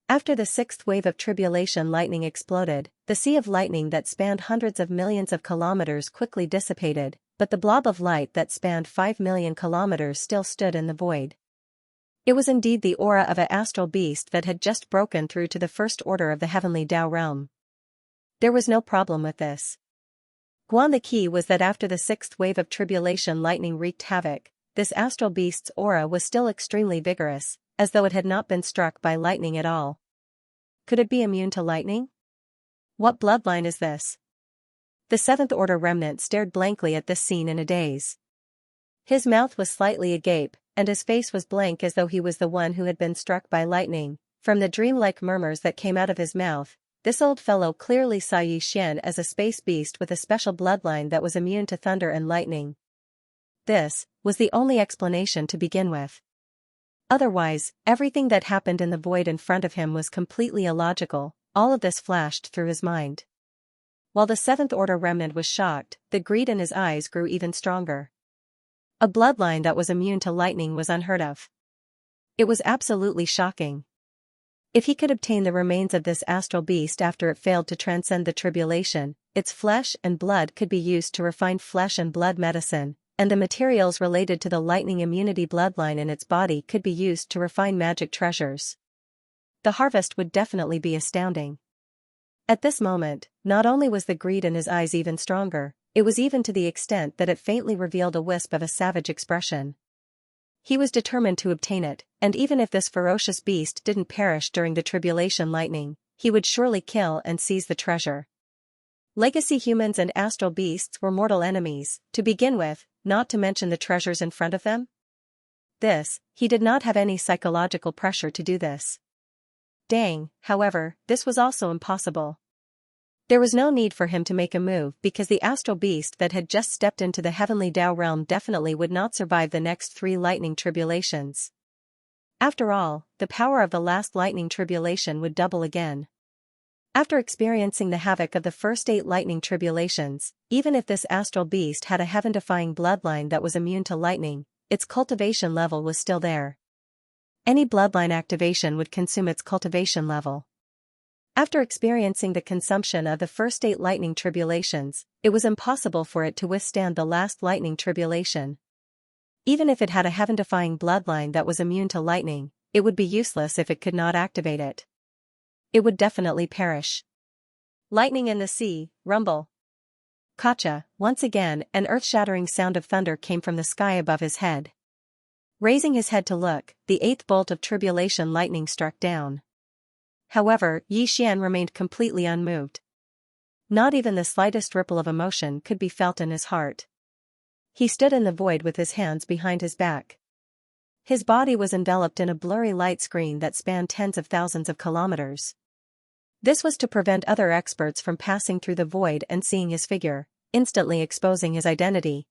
After the sixth wave of tribulation lightning exploded, the sea of lightning that spanned hundreds of millions of kilometers quickly dissipated, but the blob of light that spanned 5 million kilometers still stood in the void. It was indeed the aura of an astral beast that had just broken through to the first order of the heavenly Tao realm. There was no problem with this. The key was that after the sixth wave of tribulation lightning wreaked havoc, this astral beast's aura was still extremely vigorous, as though it had not been struck by lightning at all. Could it be immune to lightning? What bloodline is this? The seventh order remnant stared blankly at this scene in a daze. His mouth was slightly agape, and his face was blank as though he was the one who had been struck by lightning. From the dreamlike murmurs that came out of his mouth, this old fellow clearly saw Xianxia as a space beast with a special bloodline that was immune to thunder and lightning. This was the only explanation to begin with. Otherwise, everything that happened in the void in front of him was completely illogical. All of this flashed through his mind. While the seventh order remnant was shocked, the greed in his eyes grew even stronger. A bloodline that was immune to lightning was unheard of. It was absolutely shocking. If he could obtain the remains of this astral beast after it failed to transcend the tribulation, its flesh and blood could be used to refine flesh and blood medicine, and the materials related to the lightning immunity bloodline in its body could be used to refine magic treasures. The harvest would definitely be astounding. At this moment, not only was the greed in his eyes even stronger, it was even to the extent that it faintly revealed a wisp of a savage expression. He was determined to obtain it, and even if this ferocious beast didn't perish during the tribulation lightning, he would surely kill and seize the treasure. Legacy humans and astral beasts were mortal enemies, to begin with, not to mention the treasures in front of them. He did not have any psychological pressure to do this. However, this was also impossible. There was no need for him to make a move because the astral beast that had just stepped into the heavenly Tao realm definitely would not survive the next 3 lightning tribulations. After all, the power of the last lightning tribulation would double again. After experiencing the havoc of the first 8 lightning tribulations, even if this astral beast had a heaven-defying bloodline that was immune to lightning, its cultivation level was still there. Any bloodline activation would consume its cultivation level. After experiencing the consumption of the first 8 lightning tribulations, it was impossible for it to withstand the last lightning tribulation. Even if it had a heaven-defying bloodline that was immune to lightning, it would be useless if it could not activate it. It would definitely perish. Lightning in the sea, rumble. Gotcha. Once again, an earth-shattering sound of thunder came from the sky above his head. Raising his head to look, the 8th bolt of tribulation lightning struck down. However, Xianxia remained completely unmoved. Not even the slightest ripple of emotion could be felt in his heart. He stood in the void with his hands behind his back. His body was enveloped in a blurry light screen that spanned tens of thousands of kilometers. This was to prevent other experts from passing through the void and seeing his figure, instantly exposing his identity.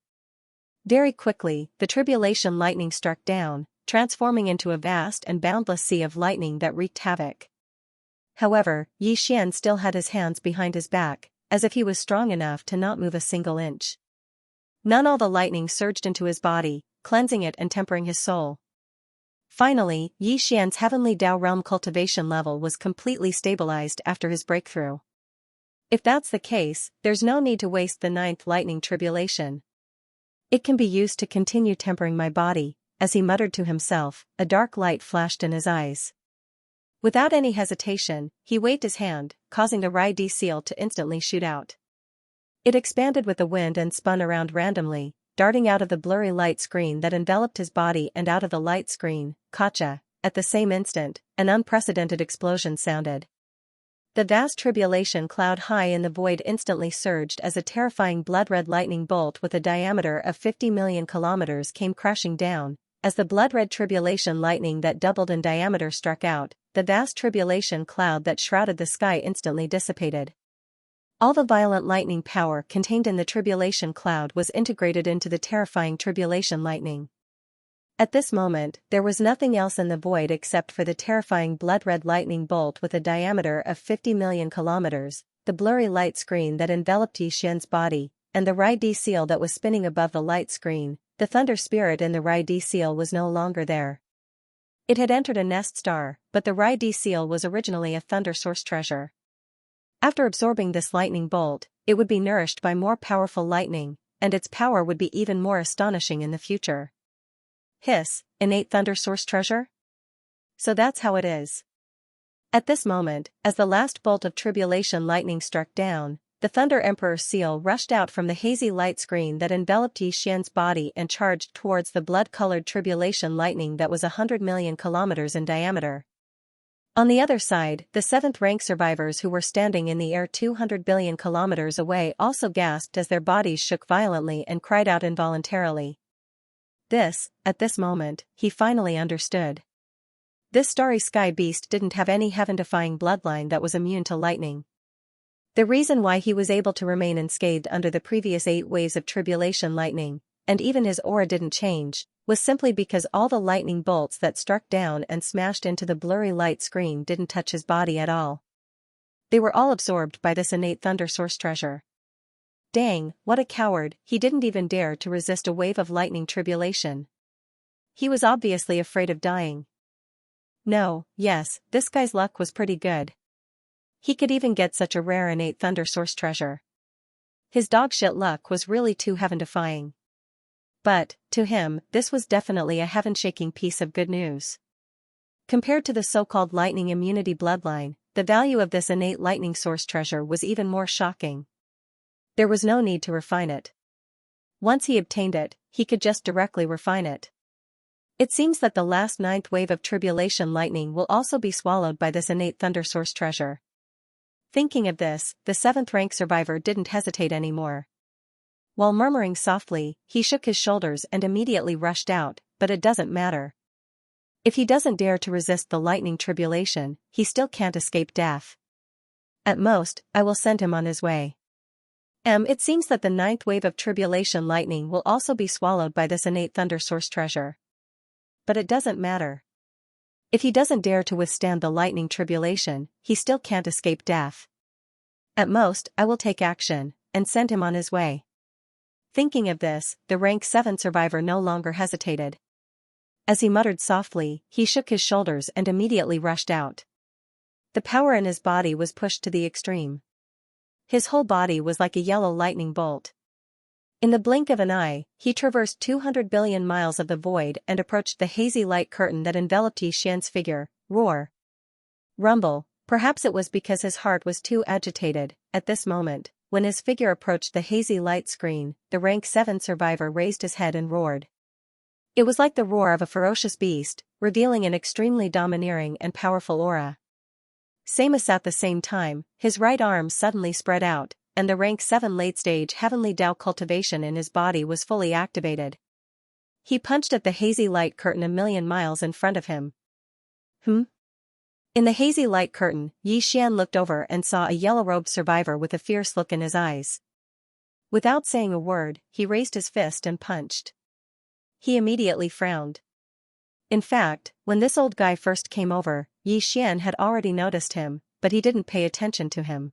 Very quickly, the tribulation lightning struck down, transforming into a vast and boundless sea of lightning that wreaked havoc. However, Xianxia still had his hands behind his back, as if he was strong enough to not move a single inch. All the lightning surged into his body, cleansing it and tempering his soul. Finally, Xianxia's heavenly Tao realm cultivation level was completely stabilized after his breakthrough. If that's the case, there's no need to waste the 9th lightning tribulation. It can be used to continue tempering my body, as he muttered to himself. A dark light flashed in his eyes. Without any hesitation, he waved his hand, causing the Rai-D seal to instantly shoot out. It expanded with the wind and spun around randomly, darting out of the blurry light screen that enveloped his body and out of the light screen. Gotcha. At the same instant, an unprecedented explosion sounded. The vast tribulation cloud high in the void instantly surged as a terrifying blood-red lightning bolt with a diameter of 50 million kilometers came crashing down. As the blood-red tribulation lightning that doubled in diameter struck out, the vast tribulation cloud that shrouded the sky instantly dissipated. All the violent lightning power contained in the tribulation cloud was integrated into the terrifying tribulation lightning. At this moment, there was nothing else in the void except for the terrifying blood-red lightning bolt with a diameter of 50 million kilometers, the blurry light screen that enveloped Yixian's body, and the Rai-D seal that was spinning above the light screen. The thunder spirit in the Rai-D seal was no longer there. It had entered a nest star, but the Rai-D seal was originally a thunder source treasure. After absorbing this lightning bolt, it would be nourished by more powerful lightning, and its power would be even more astonishing in the future. Hiss, innate thunder source treasure? So that's how it is. At this moment, as the last bolt of tribulation lightning struck down, the Thunder Emperor's seal rushed out from the hazy light screen that enveloped Yixian's body and charged towards the blood-colored tribulation lightning that was 100 million kilometers in diameter. On the other side, the 7th-rank survivors who were standing in the air 200 billion kilometers away also gasped as their bodies shook violently and cried out involuntarily. At this moment, he finally understood. This starry sky beast didn't have any heaven-defying bloodline that was immune to lightning. The reason why he was able to remain unscathed under the previous 8 waves of tribulation lightning, and even his aura didn't change, was simply because all the lightning bolts that struck down and smashed into the blurry light screen didn't touch his body at all. They were all absorbed by this innate thunder source treasure. Dang, what a coward, he didn't even dare to resist a wave of lightning tribulation. He was obviously afraid of dying. Yes, this guy's luck was pretty good. He could even get such a rare innate thunder source treasure. His dogshit luck was really too heaven-defying. But, to him, this was definitely a heaven-shaking piece of good news. Compared to the so-called lightning immunity bloodline, the value of this innate lightning source treasure was even more shocking. There was no need to refine it. Once he obtained it, he could just directly refine it. It seems that the last 9th wave of tribulation lightning will also be swallowed by this innate thunder source treasure. Thinking of this, the 7th-rank survivor didn't hesitate anymore. While murmuring softly, he shook his shoulders and immediately rushed out, but it doesn't matter. If he doesn't dare to resist the lightning tribulation, he still can't escape death. At most, I will send him on his way. It seems that the 9th wave of tribulation lightning will also be swallowed by this innate thunder source treasure. But it doesn't matter. If he doesn't dare to withstand the lightning tribulation, he still can't escape death. At most, I will take action, and send him on his way. Thinking of this, the rank 7 survivor no longer hesitated. As he muttered softly, he shook his shoulders and immediately rushed out. The power in his body was pushed to the extreme. His whole body was like a yellow lightning bolt. In the blink of an eye, he traversed 200 billion miles of the void and approached the hazy light curtain that enveloped Yixian's figure. Roar. Rumble. Perhaps it was because his heart was too agitated. At this moment, when his figure approached the hazy light screen, the rank 7 survivor raised his head and roared. It was like the roar of a ferocious beast, revealing an extremely domineering and powerful aura. Samus at the same time, his right arm suddenly spread out, and the rank 7 late-stage heavenly Tao cultivation in his body was fully activated. He punched at the hazy light curtain a million miles in front of him. In the hazy light curtain, Yixian looked over and saw a yellow-robed survivor with a fierce look in his eyes. Without saying a word, he raised his fist and punched. He immediately frowned. In fact, when this old guy first came over, Yixian had already noticed him, but he didn't pay attention to him.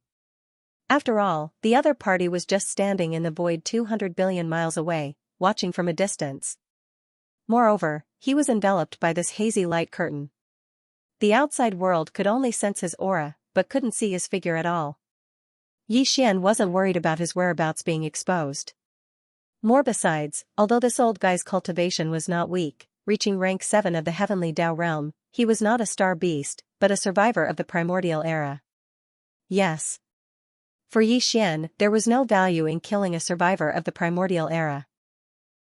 After all, the other party was just standing in the void 200 billion miles away, watching from a distance. Moreover, he was enveloped by this hazy light curtain. The outside world could only sense his aura, but couldn't see his figure at all. Yixian wasn't worried about his whereabouts being exposed. Besides, although this old guy's cultivation was not weak, reaching rank 7 of the heavenly Tao realm, he was not a star beast, but a survivor of the primordial era. Yes. For Yixian, there was no value in killing a survivor of the primordial era.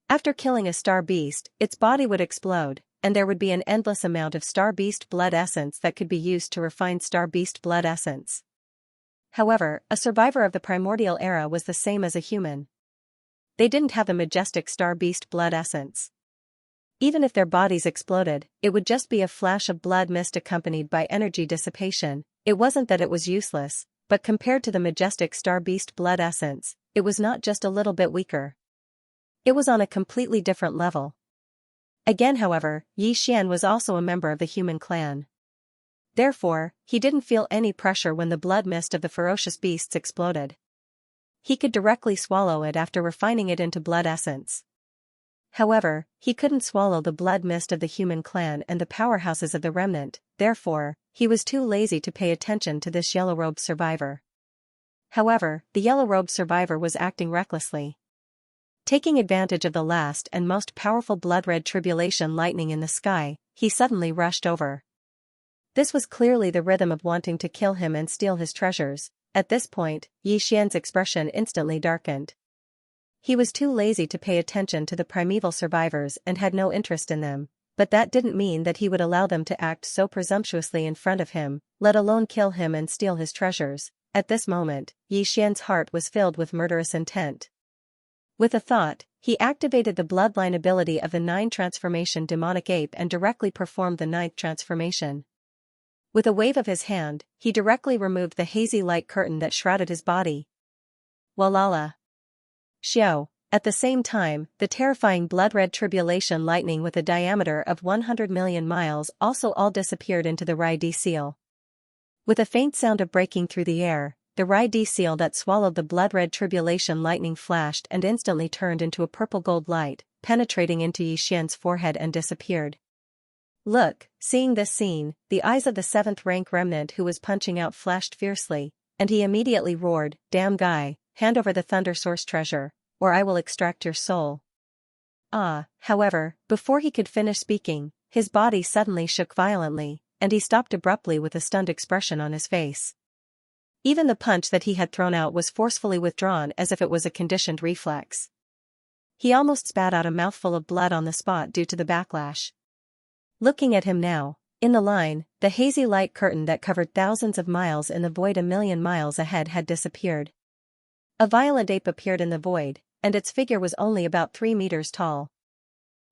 After killing a star beast, its body would explode, and there would be an endless amount of star beast blood essence that could be used to refine star beast blood essence. However, a survivor of the primordial era was the same as a human. They didn't have the majestic star beast blood essence. Even if their bodies exploded, it would just be a flash of blood mist accompanied by energy dissipation. It wasn't that it was useless, but compared to the majestic star beast blood essence, it was not just a little bit weaker. It was on a completely different level. Again, however, Yixian was also a member of the human clan. Therefore, he didn't feel any pressure when the blood mist of the ferocious beasts exploded. He could directly swallow it after refining it into blood essence. However, he couldn't swallow the blood mist of the human clan and the powerhouses of the remnant, therefore, he was too lazy to pay attention to this yellow-robed survivor. However, the yellow-robed survivor was acting recklessly. Taking advantage of the last and most powerful blood-red tribulation lightning in the sky, he suddenly rushed over. This was clearly the rhythm of wanting to kill him and steal his treasures. At this point, Yixian's expression instantly darkened. He was too lazy to pay attention to the primeval survivors and had no interest in them, but that didn't mean that he would allow them to act so presumptuously in front of him, let alone kill him and steal his treasures. At this moment, Yixian's heart was filled with murderous intent. With a thought, he activated the bloodline ability of the 9 transformation demonic ape and directly performed the 9th transformation. With a wave of his hand, he directly removed the hazy light curtain that shrouded his body. Walala. Xiao. At the same time, the terrifying blood-red tribulation lightning with a diameter of 100 million miles also all disappeared into the Rai-D seal. With a faint sound of breaking through the air, the Rai-D seal that swallowed the blood-red tribulation lightning flashed and instantly turned into a purple-gold light, penetrating into Yixian's forehead and disappeared. Look, seeing this scene, the eyes of the 7th-rank remnant who was punching out flashed fiercely, and he immediately roared, "Damn guy, hand over the Thunder Source treasure, or I will extract your soul." However, before he could finish speaking, his body suddenly shook violently, and he stopped abruptly with a stunned expression on his face. Even the punch that he had thrown out was forcefully withdrawn as if it was a conditioned reflex. He almost spat out a mouthful of blood on the spot due to the backlash. Looking at him now, in the line, the hazy light curtain that covered thousands of miles in the void a million miles ahead had disappeared. A violent ape appeared in the void, and its figure was only about 3 meters tall.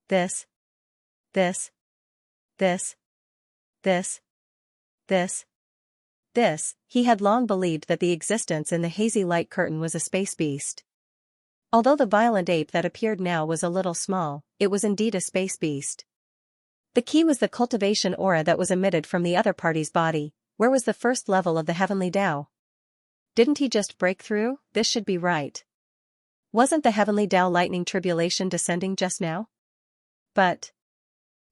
This, he had long believed that the existence in the hazy light curtain was a space beast. Although the violent ape that appeared now was a little small, it was indeed a space beast. The key was the cultivation aura that was emitted from the other party's body. Where was the first level of the heavenly Tao? Didn't he just break through? This should be right. Wasn't the heavenly Tao lightning tribulation descending just now? But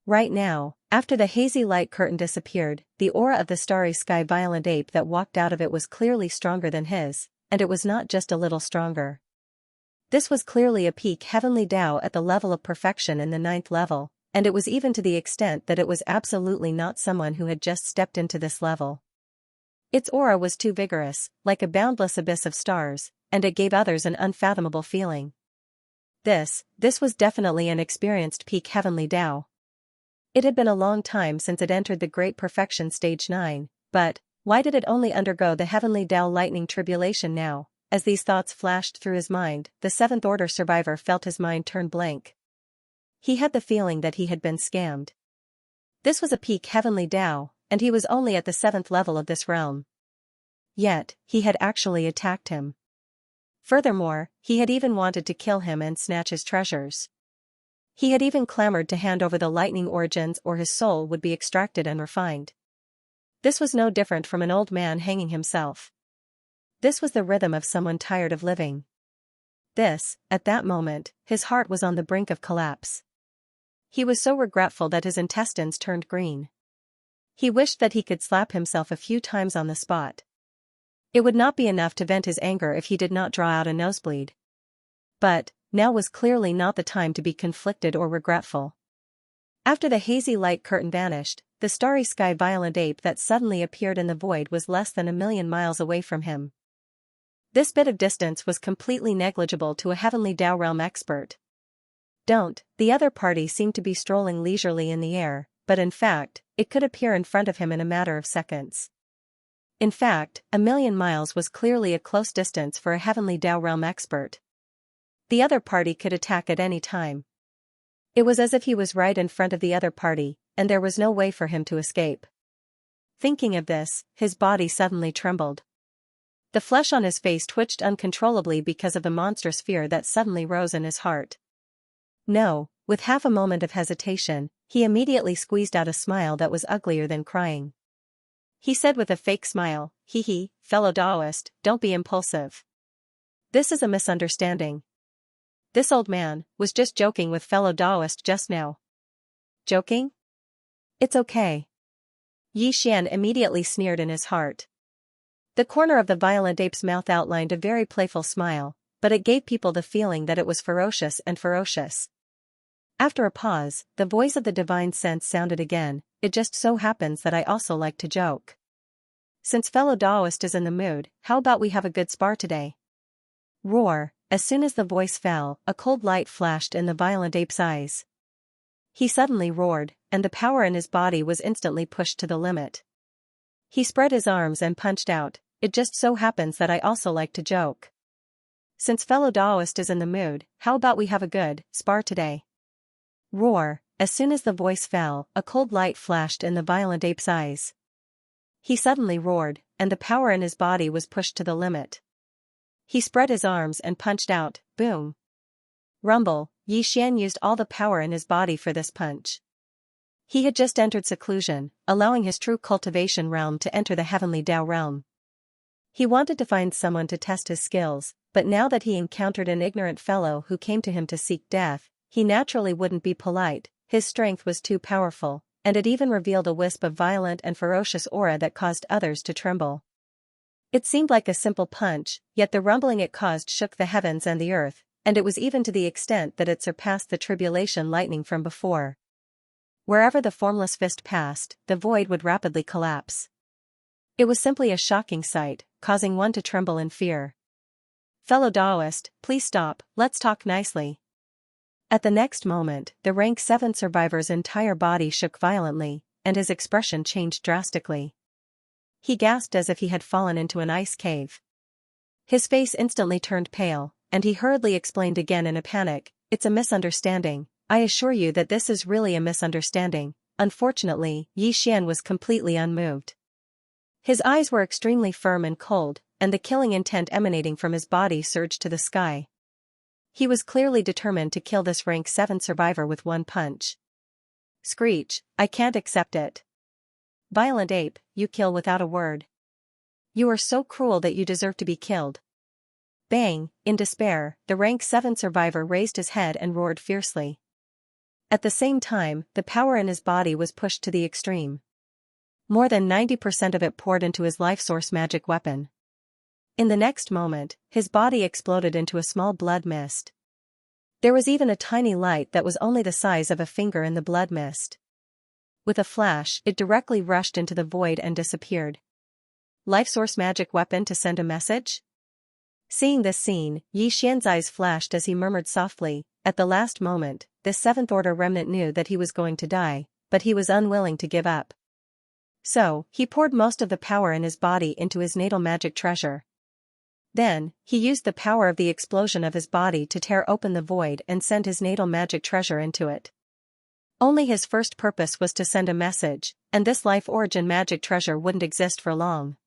right now, after the hazy light curtain disappeared, the aura of the starry sky violent ape that walked out of it was clearly stronger than his, and it was not just a little stronger. This was clearly a peak heavenly Tao at the level of perfection in the 9th level, and it was even to the extent that it was absolutely not someone who had just stepped into this level. Its aura was too vigorous, like a boundless abyss of stars, and it gave others an unfathomable feeling. This was definitely an experienced peak heavenly Tao. It had been a long time since it entered the Great Perfection Stage 9, but why did it only undergo the heavenly Tao lightning tribulation now? As these thoughts flashed through his mind, the 7th Order survivor felt his mind turn blank. He had the feeling that he had been scammed. This was a peak heavenly Tao, and he was only at the 7th level of this realm. Yet, he had actually attacked him. Furthermore, he had even wanted to kill him and snatch his treasures. He had even clamored to hand over the lightning origins or his soul would be extracted and refined. This was no different from an old man hanging himself. This was the rhythm of someone tired of living. At that moment, his heart was on the brink of collapse. He was so regretful that his intestines turned green. He wished that he could slap himself a few times on the spot. It would not be enough to vent his anger if he did not draw out a nosebleed. But now was clearly not the time to be conflicted or regretful. After the hazy light curtain vanished, the starry sky violent ape that suddenly appeared in the void was less than 1,000,000 miles away from him. This bit of distance was completely negligible to a heavenly Tao realm expert. The other party seemed to be strolling leisurely in the air, but in fact, it could appear in front of him in a matter of seconds. In fact, 1,000,000 miles was clearly a close distance for a heavenly Tao realm expert. The other party could attack at any time. It was as if he was right in front of the other party, and there was no way for him to escape. Thinking of this, his body suddenly trembled. The flesh on his face twitched uncontrollably because of the monstrous fear that suddenly rose in his heart. No, with half a moment of hesitation, he immediately squeezed out a smile that was uglier than crying. He said with a fake smile, "Hee hee, fellow Taoist, don't be impulsive. This is a misunderstanding. This old man was just joking with fellow Taoist just now." Joking? It's okay. Yi Xian immediately sneered in his heart. The corner of the violent ape's mouth outlined a very playful smile, but it gave people the feeling that it was ferocious and ferocious. After a pause, the voice of the divine sense sounded again, "It just so happens that I also like to joke. Since fellow Taoist is in the mood, how about we have a good spar today?" Roar! As soon as the voice fell, a cold light flashed in the violent ape's eyes. He suddenly roared, and the power in his body was instantly pushed to the limit. He spread his arms and punched out, "It just so happens that I also like to joke. Since fellow Taoist is in the mood, how about we have a good spar today?" Roar! As soon as the voice fell, a cold light flashed in the violent ape's eyes. He suddenly roared, and the power in his body was pushed to the limit. He spread his arms and punched out, boom! Rumble! Yi Xian used all the power in his body for this punch. He had just entered seclusion, allowing his true cultivation realm to enter the heavenly Tao realm. He wanted to find someone to test his skills, but now that he encountered an ignorant fellow who came to him to seek death, he naturally wouldn't be polite. His strength was too powerful, and it even revealed a wisp of violent and ferocious aura that caused others to tremble. It seemed like a simple punch, yet the rumbling it caused shook the heavens and the earth, and it was even to the extent that it surpassed the tribulation lightning from before. Wherever the formless fist passed, the void would rapidly collapse. It was simply a shocking sight, causing one to tremble in fear. "Fellow Taoist, please stop, let's talk nicely." At the next moment, the rank 7 survivor's entire body shook violently, and his expression changed drastically. He gasped as if he had fallen into an ice cave. His face instantly turned pale, and he hurriedly explained again in a panic, "It's a misunderstanding. I assure you that this is really a misunderstanding." Unfortunately, Yi Xian was completely unmoved. His eyes were extremely firm and cold, and the killing intent emanating from his body surged to the sky. He was clearly determined to kill this rank 7 survivor with one punch. Screech! I can't accept it. Violent ape, you kill without a word. You are so cruel that you deserve to be killed. Bang! In despair, the rank 7 survivor raised his head and roared fiercely. At the same time, the power in his body was pushed to the extreme. More than 90% of it poured into his life source magic weapon. In the next moment, his body exploded into a small blood mist. There was even a tiny light that was only the size of a finger in the blood mist. With a flash, it directly rushed into the void and disappeared. Life source magic weapon to send a message? Seeing this scene, Yi Xian's eyes flashed as he murmured softly, at the last moment, this 7th order remnant knew that he was going to die, but he was unwilling to give up. So, he poured most of the power in his body into his natal magic treasure. Then, he used the power of the explosion of his body to tear open the void and send his natal magic treasure into it. Only his first purpose was to send a message, and this life origin magic treasure wouldn't exist for long.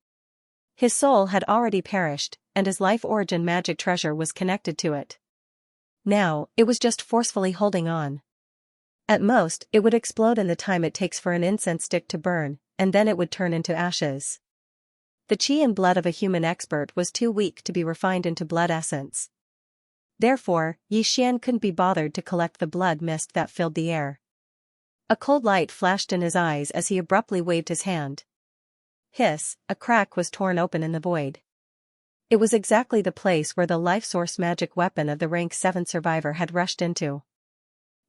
His soul had already perished, and his life origin magic treasure was connected to it. Now, it was just forcefully holding on. At most, it would explode in the time it takes for an incense stick to burn, and then it would turn into ashes. The qi and blood of a human expert was too weak to be refined into blood essence. Therefore, Yi Xian couldn't be bothered to collect the blood mist that filled the air. A cold light flashed in his eyes as he abruptly waved his hand. Hiss! A crack was torn open in the void. It was exactly the place where the life source magic weapon of the rank 7 survivor had rushed into.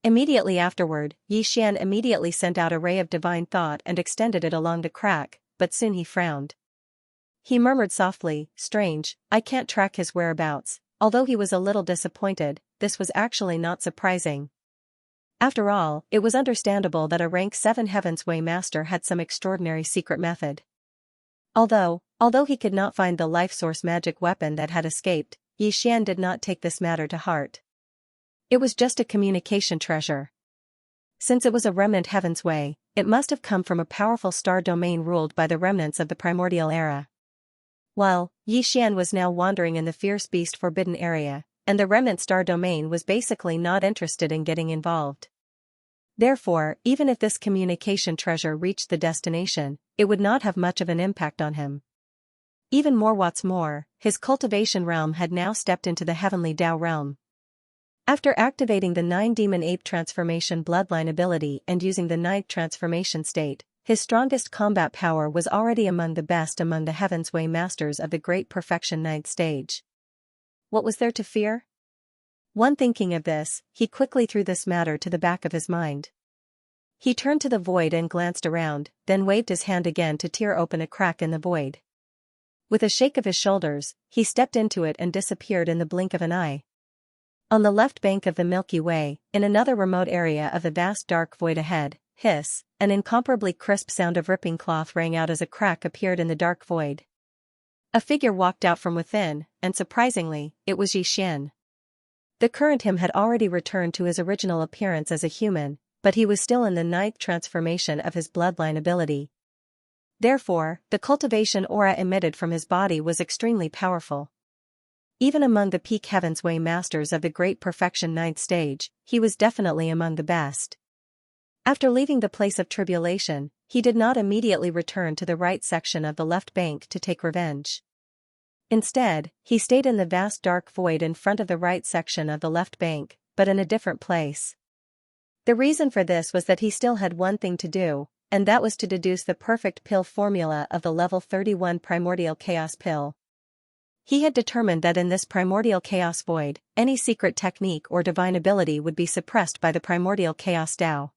Immediately afterward, Yi Xian immediately sent out a ray of divine thought and extended it along the crack, but soon he frowned. He murmured softly, "Strange, I can't track his whereabouts." Although he was a little disappointed, this was actually not surprising. After all, it was understandable that a rank 7 Heaven's Way master had some extraordinary secret method. Although he could not find the life source magic weapon that had escaped, Yi Xian did not take this matter to heart. It was just a communication treasure. Since it was a remnant Heaven's Way, it must have come from a powerful star domain ruled by the remnants of the primordial era. While Yi Xian was now wandering in the fierce beast forbidden area, and the remnant star domain was basically not interested in getting involved. Therefore, even if this communication treasure reached the destination, it would not have much of an impact on him. Even what's more, his cultivation realm had now stepped into the heavenly Tao realm. After activating the 9 Demon Ape Transformation bloodline ability and using the 9th transformation state, his strongest combat power was already among the best among the Heaven's Way Masters of the Great Perfection 9th stage. What was there to fear? One thinking of this, he quickly threw this matter to the back of his mind. He turned to the void and glanced around, then waved his hand again to tear open a crack in the void. With a shake of his shoulders, he stepped into it and disappeared in the blink of an eye. On the left bank of the Milky Way, in another remote area of the vast dark void ahead, hiss, an incomparably crisp sound of ripping cloth rang out as a crack appeared in the dark void. A figure walked out from within, and surprisingly, it was Xianxia. The current him had already returned to his original appearance as a human, but he was still in the 9th transformation of his bloodline ability. Therefore, the cultivation aura emitted from his body was extremely powerful. Even among the peak Heaven's Way Masters of the Great Perfection 9th stage, he was definitely among the best. After leaving the place of tribulation, he did not immediately return to the right section of the left bank to take revenge. Instead, he stayed in the vast dark void in front of the right section of the left bank, but in a different place. The reason for this was that he still had one thing to do, and that was to deduce the perfect pill formula of the level 31 primordial chaos pill. He had determined that in this primordial chaos void, any secret technique or divine ability would be suppressed by the primordial chaos Tao.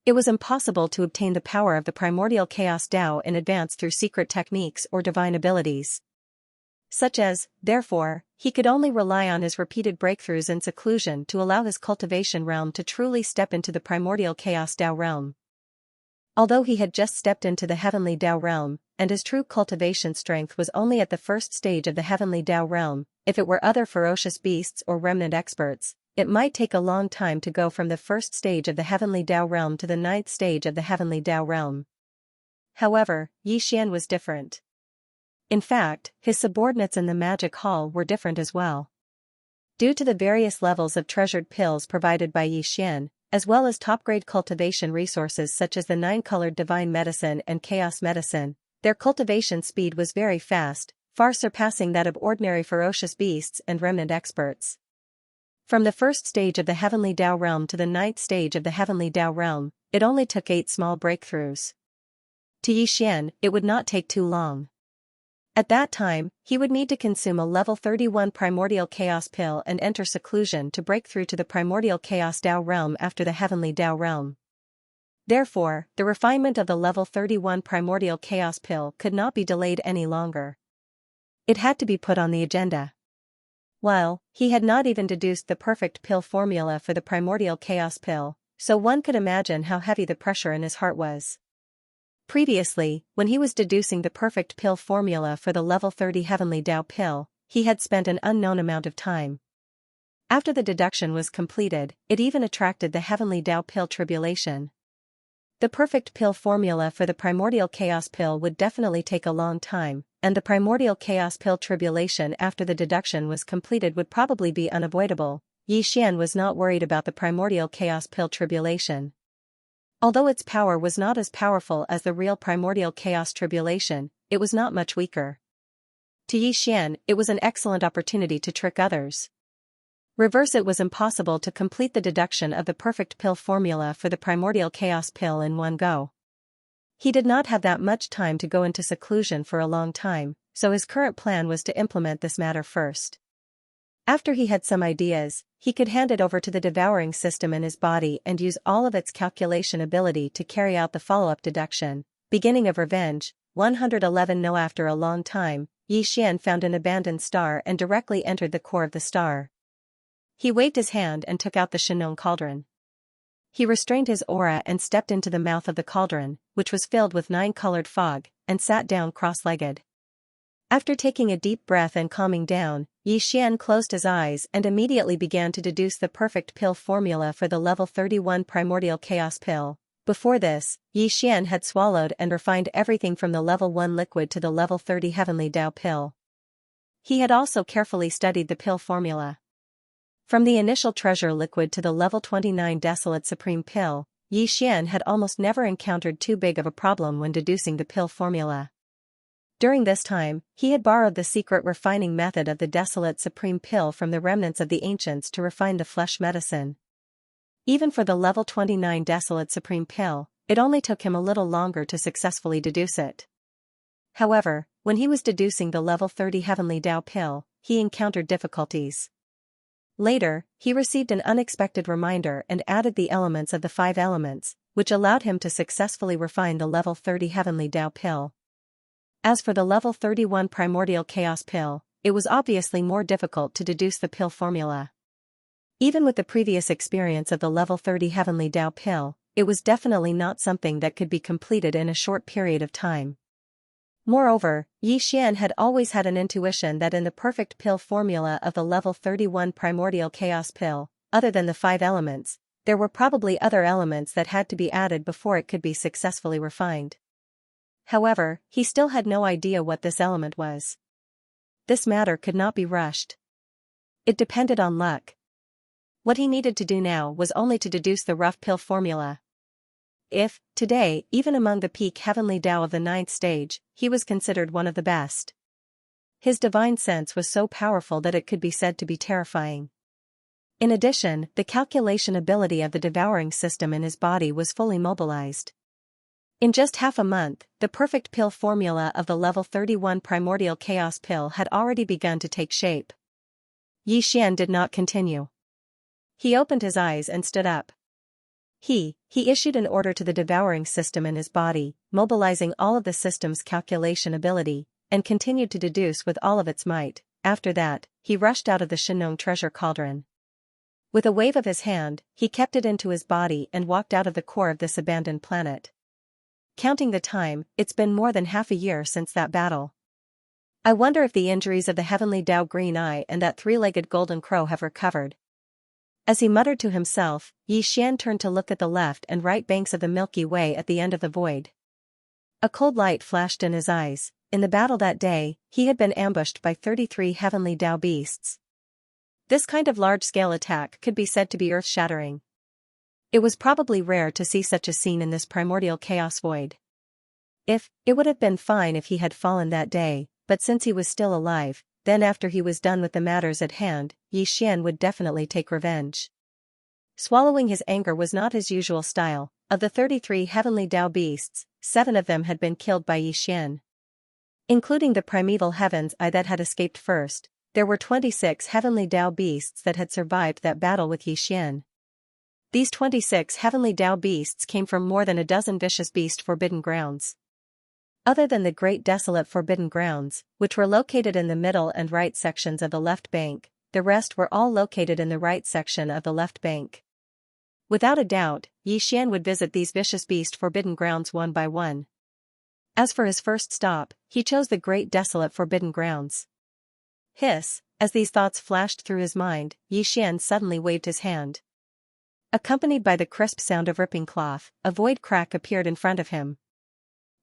It was impossible to obtain the power of the primordial chaos Tao in advance through secret techniques or divine abilities. Such as, therefore, he could only rely on his repeated breakthroughs in seclusion to allow his cultivation realm to truly step into the primordial chaos Tao realm. Although he had just stepped into the heavenly Tao realm, and his true cultivation strength was only at the first stage of the heavenly Tao realm, if it were other ferocious beasts or remnant experts, it might take a long time to go from the first stage of the heavenly Tao realm to the 9th stage of the heavenly Tao realm. However, Xianxia was different. In fact, his subordinates in the magic hall were different as well. Due to the various levels of treasured pills provided by Xianxia, as well as top-grade cultivation resources such as the 9-colored divine medicine and chaos medicine, their cultivation speed was very fast, far surpassing that of ordinary ferocious beasts and remnant experts. From the first stage of the heavenly Tao realm to the 9th stage of the heavenly Tao realm, it only took 8 small breakthroughs. To Xianxia, it would not take too long. At that time, he would need to consume a level 31 primordial chaos pill and enter seclusion to break through to the primordial chaos Tao realm after the heavenly Tao realm. Therefore, the refinement of the level 31 primordial chaos pill could not be delayed any longer. It had to be put on the agenda. While he had not even deduced the perfect pill formula for the primordial chaos pill, so one could imagine how heavy the pressure in his heart was. Previously, when he was deducing the perfect pill formula for the level 30 heavenly Tao pill, he had spent an unknown amount of time. After the deduction was completed, it even attracted the heavenly Tao pill tribulation. The perfect pill formula for the primordial chaos pill would definitely take a long time, and the primordial chaos pill tribulation after the deduction was completed would probably be unavoidable. Xianxia was not worried about the primordial chaos pill tribulation. Although its power was not as powerful as the real primordial chaos tribulation, it was not much weaker. To Xianxia, it was an excellent opportunity to trick others. Reverse, it was impossible to complete the deduction of the perfect pill formula for the primordial chaos pill in one go. He did not have that much time to go into seclusion for a long time, so his current plan was to implement this matter first. After he had some ideas, he could hand it over to the devouring system in his body and use all of its calculation ability to carry out the follow-up deduction. Beginning of revenge, 111. No, after a long time, Xianxia found an abandoned star and directly entered the core of the star. He waved his hand and took out the Shinong cauldron. He restrained his aura and stepped into the mouth of the cauldron, which was filled with 9-colored fog, and sat down cross-legged. After taking a deep breath and calming down, Xianxia closed his eyes and immediately began to deduce the perfect pill formula for the level 31 primordial chaos pill. Before this, Xianxia had swallowed and refined everything from the level 1 liquid to the level 30 heavenly Tao pill. He had also carefully studied the pill formula. From the initial treasure liquid to the level 29 desolate supreme pill, Yi Xian had almost never encountered too big of a problem when deducing the pill formula. During this time, he had borrowed the secret refining method of the Desolate Supreme Pill from the remnants of the ancients to refine the flesh medicine. Even for the level 29 Desolate Supreme Pill, it only took him a little longer to successfully deduce it. However, when he was deducing the level 30 Heavenly Tao Pill, he encountered difficulties. Later, he received an unexpected reminder and added the elements of the 5 elements, which allowed him to successfully refine the level 30 Heavenly Tao Pill. As for the level 31 Primordial Chaos Pill, it was obviously more difficult to deduce the pill formula. Even with the previous experience of the level 30 Heavenly Tao Pill, it was definitely not something that could be completed in a short period of time. Moreover, Yi Xian had always had an intuition that in the perfect pill formula of the level 31 Primordial Chaos Pill, other than the 5 elements, there were probably other elements that had to be added before it could be successfully refined. However, he still had no idea what this element was. This matter could not be rushed. It depended on luck. What he needed to do now was only to deduce the rough pill formula. If, today, even among the peak Heavenly Tao of the 9th stage, he was considered one of the best. His divine sense was so powerful that it could be said to be terrifying. In addition, the calculation ability of the devouring system in his body was fully mobilized. In just half a month, the perfect pill formula of the level 31 Primordial Chaos Pill had already begun to take shape. Yi Xian did not continue. He opened his eyes and stood up. He issued an order to the devouring system in his body, mobilizing all of the system's calculation ability, and continued to deduce with all of its might. After that, he rushed out of the Shenong treasure cauldron. With a wave of his hand, he kept it into his body and walked out of the core of this abandoned planet. Counting the time, it's been more than half a year since that battle. I wonder if the injuries of the Heavenly Tao Green Eye and that 3-legged golden crow have recovered. As he muttered to himself, Yi Xian turned to look at the left and right banks of the Milky Way at the end of the void. A cold light flashed in his eyes. In the battle that day, he had been ambushed by 33 Heavenly Tao beasts. This kind of large-scale attack could be said to be earth-shattering. It was probably rare to see such a scene in this primordial chaos void. It would have been fine if he had fallen that day, but since he was still alive, then after he was done with the matters at hand, Yi Xian would definitely take revenge. Swallowing his anger was not his usual style. Of the 33 Heavenly Tao beasts, 7 of them had been killed by Yi Xian. Including the primeval Heaven's Eye that had escaped first, there were 26 Heavenly Tao beasts that had survived that battle with Yi Xian. These 26 Heavenly Tao beasts came from more than a dozen vicious beast forbidden grounds. Other than the Great Desolate Forbidden Grounds, which were located in the middle and right sections of the left bank, the rest were all located in the right section of the left bank. Without a doubt, Yi Xian would visit these vicious beast forbidden grounds one by one. As for his first stop, he chose the Great Desolate Forbidden Grounds. Hiss, as these thoughts flashed through his mind, Yi Xian suddenly waved his hand. Accompanied by the crisp sound of ripping cloth, a void crack appeared in front of him.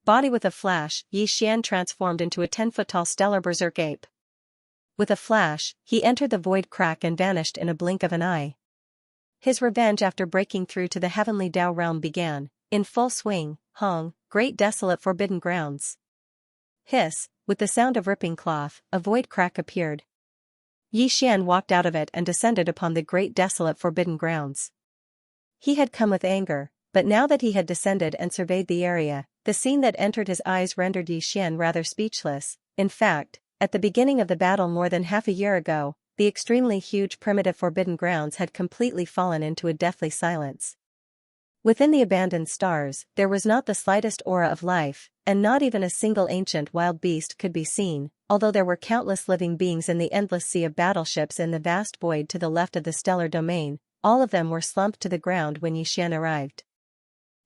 Body with a flash, Yi Xian transformed into a 10-foot-tall stellar berserk ape. With a flash, he entered the void crack and vanished in a blink of an eye. His revenge after breaking through to the Heavenly Tao realm began, in full swing. Hong, Great Desolate Forbidden Grounds. Hiss, with the sound of ripping cloth, a void crack appeared. Yi Xian walked out of it and descended upon the Great Desolate Forbidden Grounds. He had come with anger, but now that he had descended and surveyed the area, the scene that entered his eyes rendered Yi Xian rather speechless. In fact, at the beginning of the battle more than half a year ago, the extremely huge primitive Forbidden Grounds had completely fallen into a deathly silence. Within the abandoned stars, there was not the slightest aura of life, and not even a single ancient wild beast could be seen, although there were countless living beings in the endless sea of battleships in the vast void to the left of the stellar domain. All of them were slumped to the ground when Yi Xian arrived.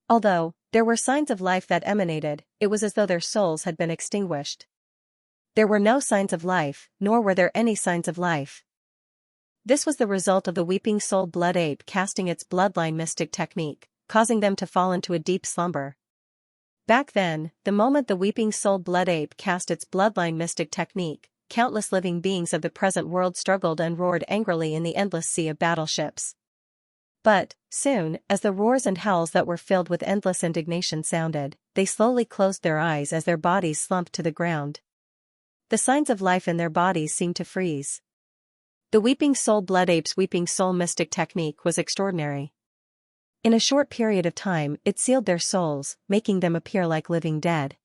Although there were signs of life that emanated, it was as though their souls had been extinguished. There were no signs of life, nor were there any signs of life. This was the result of the Weeping Soul Blood Ape casting its bloodline mystic technique, causing them to fall into a deep slumber. Back then, the moment the Weeping Soul Blood Ape cast its bloodline mystic technique, countless living beings of the present world struggled and roared angrily in the endless sea of battleships. But, soon, as the roars and howls that were filled with endless indignation sounded, they slowly closed their eyes as their bodies slumped to the ground. The signs of life in their bodies seemed to freeze. The Weeping Soul Blood Ape's Weeping Soul mystic technique was extraordinary. In a short period of time, it sealed their souls, making them appear like living dead.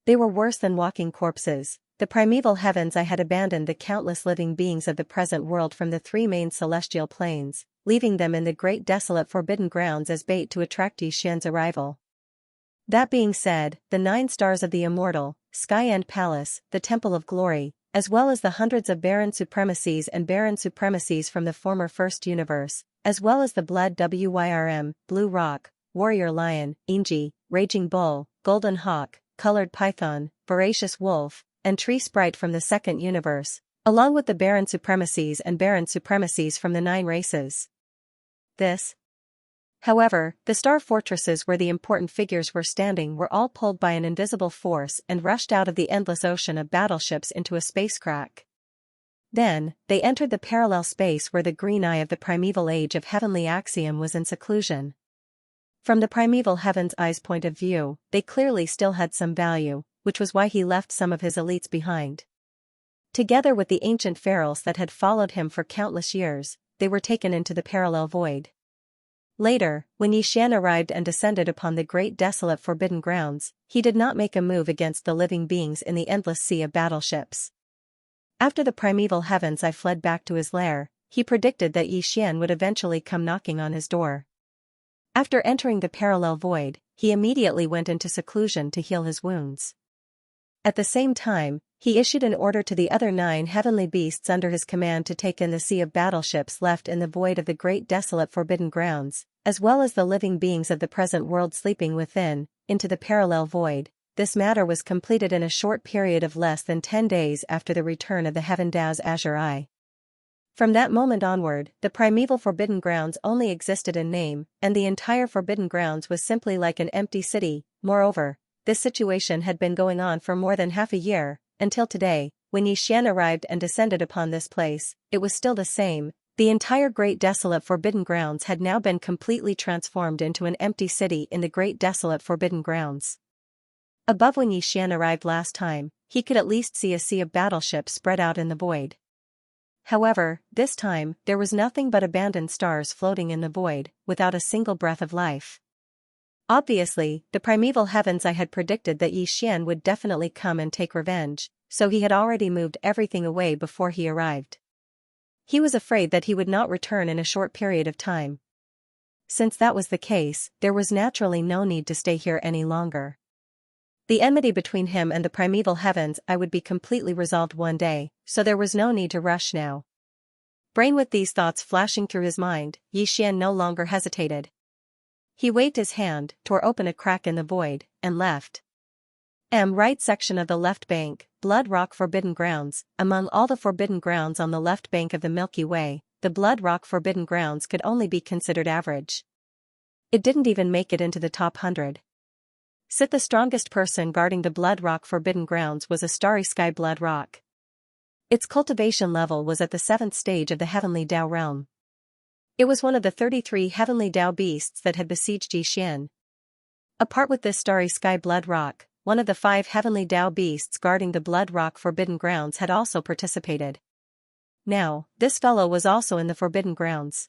They were worse than walking corpses. The primeval heavens I had abandoned the countless living beings of the present world from the three main celestial planes, leaving them in the great desolate forbidden grounds as bait to attract Xianxia's arrival. That being said, the 9 stars of the immortal, Sky-End Palace, the Temple of Glory, as well as the hundreds of barren supremacies and barren supremacies from the former First Universe, as well as the Blood Wyrm, Blue Rock, Warrior Lion, Inji, Raging Bull, Golden Hawk, Colored Python, Voracious Wolf, and Tree Sprite from the Second Universe, along with the barren supremacies and barren supremacies from the 9 races. However, the star fortresses where the important figures were standing were all pulled by an invisible force and rushed out of the endless ocean of battleships into a space crack. Then, they entered the parallel space where the green eye of the primeval age of heavenly axiom was in seclusion. From the primeval heaven's eye's point of view, they clearly still had some value, which was why he left some of his elites behind. Together with the ancient pharaohs that had followed him for countless years, they were taken into the parallel void. Later, when Xianxia arrived and descended upon the great desolate forbidden grounds, he did not make a move against the living beings in the endless sea of battleships. After the primeval heavens I fled back to his lair, he predicted that Xianxia would eventually come knocking on his door. After entering the parallel void, he immediately went into seclusion to heal his wounds. At the same time, he issued an order to the other 9 heavenly beasts under his command to take in the sea of battleships left in the void of the great desolate forbidden grounds, as well as the living beings of the present world sleeping within, into the parallel void. This matter was completed in a short period of less than 10 days after the return of the Heaven Dao's azure eye. From that moment onward, the primeval forbidden grounds only existed in name, and the entire forbidden grounds was simply like an empty city. Moreover, this situation had been going on for more than half a year, until today, when Xianxia arrived and descended upon this place. It was still the same. The entire great desolate forbidden grounds had now been completely transformed into an empty city in the great desolate forbidden grounds. Above, when Xianxia arrived last time, he could at least see a sea of battleships spread out in the void. However, this time, there was nothing but abandoned stars floating in the void, without a single breath of life. Obviously, the primeval heavens I had predicted that Xianxia would definitely come and take revenge, so he had already moved everything away before he arrived. He was afraid that he would not return in a short period of time. Since that was the case, there was naturally no need to stay here any longer. The enmity between him and the primeval heavens I would be completely resolved one day, so there was no need to rush now. With these thoughts flashing through his mind, Xianxia no longer hesitated. He waved his hand, tore open a crack in the void, and left. Right section of the left bank, Blood Rock Forbidden Grounds. Among all the forbidden grounds on the left bank of the Milky Way, the Blood Rock Forbidden Grounds could only be considered average. It didn't even make it into the top 100. The strongest person guarding the Blood Rock Forbidden Grounds was a starry sky Blood Rock. Its cultivation level was at the 7th stage of the Heavenly Dao realm. It was one of the 33 Heavenly Dao beasts that had besieged Xianxia. Apart with this starry sky Blood Rock, one of the 5 Heavenly Dao beasts guarding the Blood Rock Forbidden Grounds had also participated. Now, this fellow was also in the Forbidden Grounds.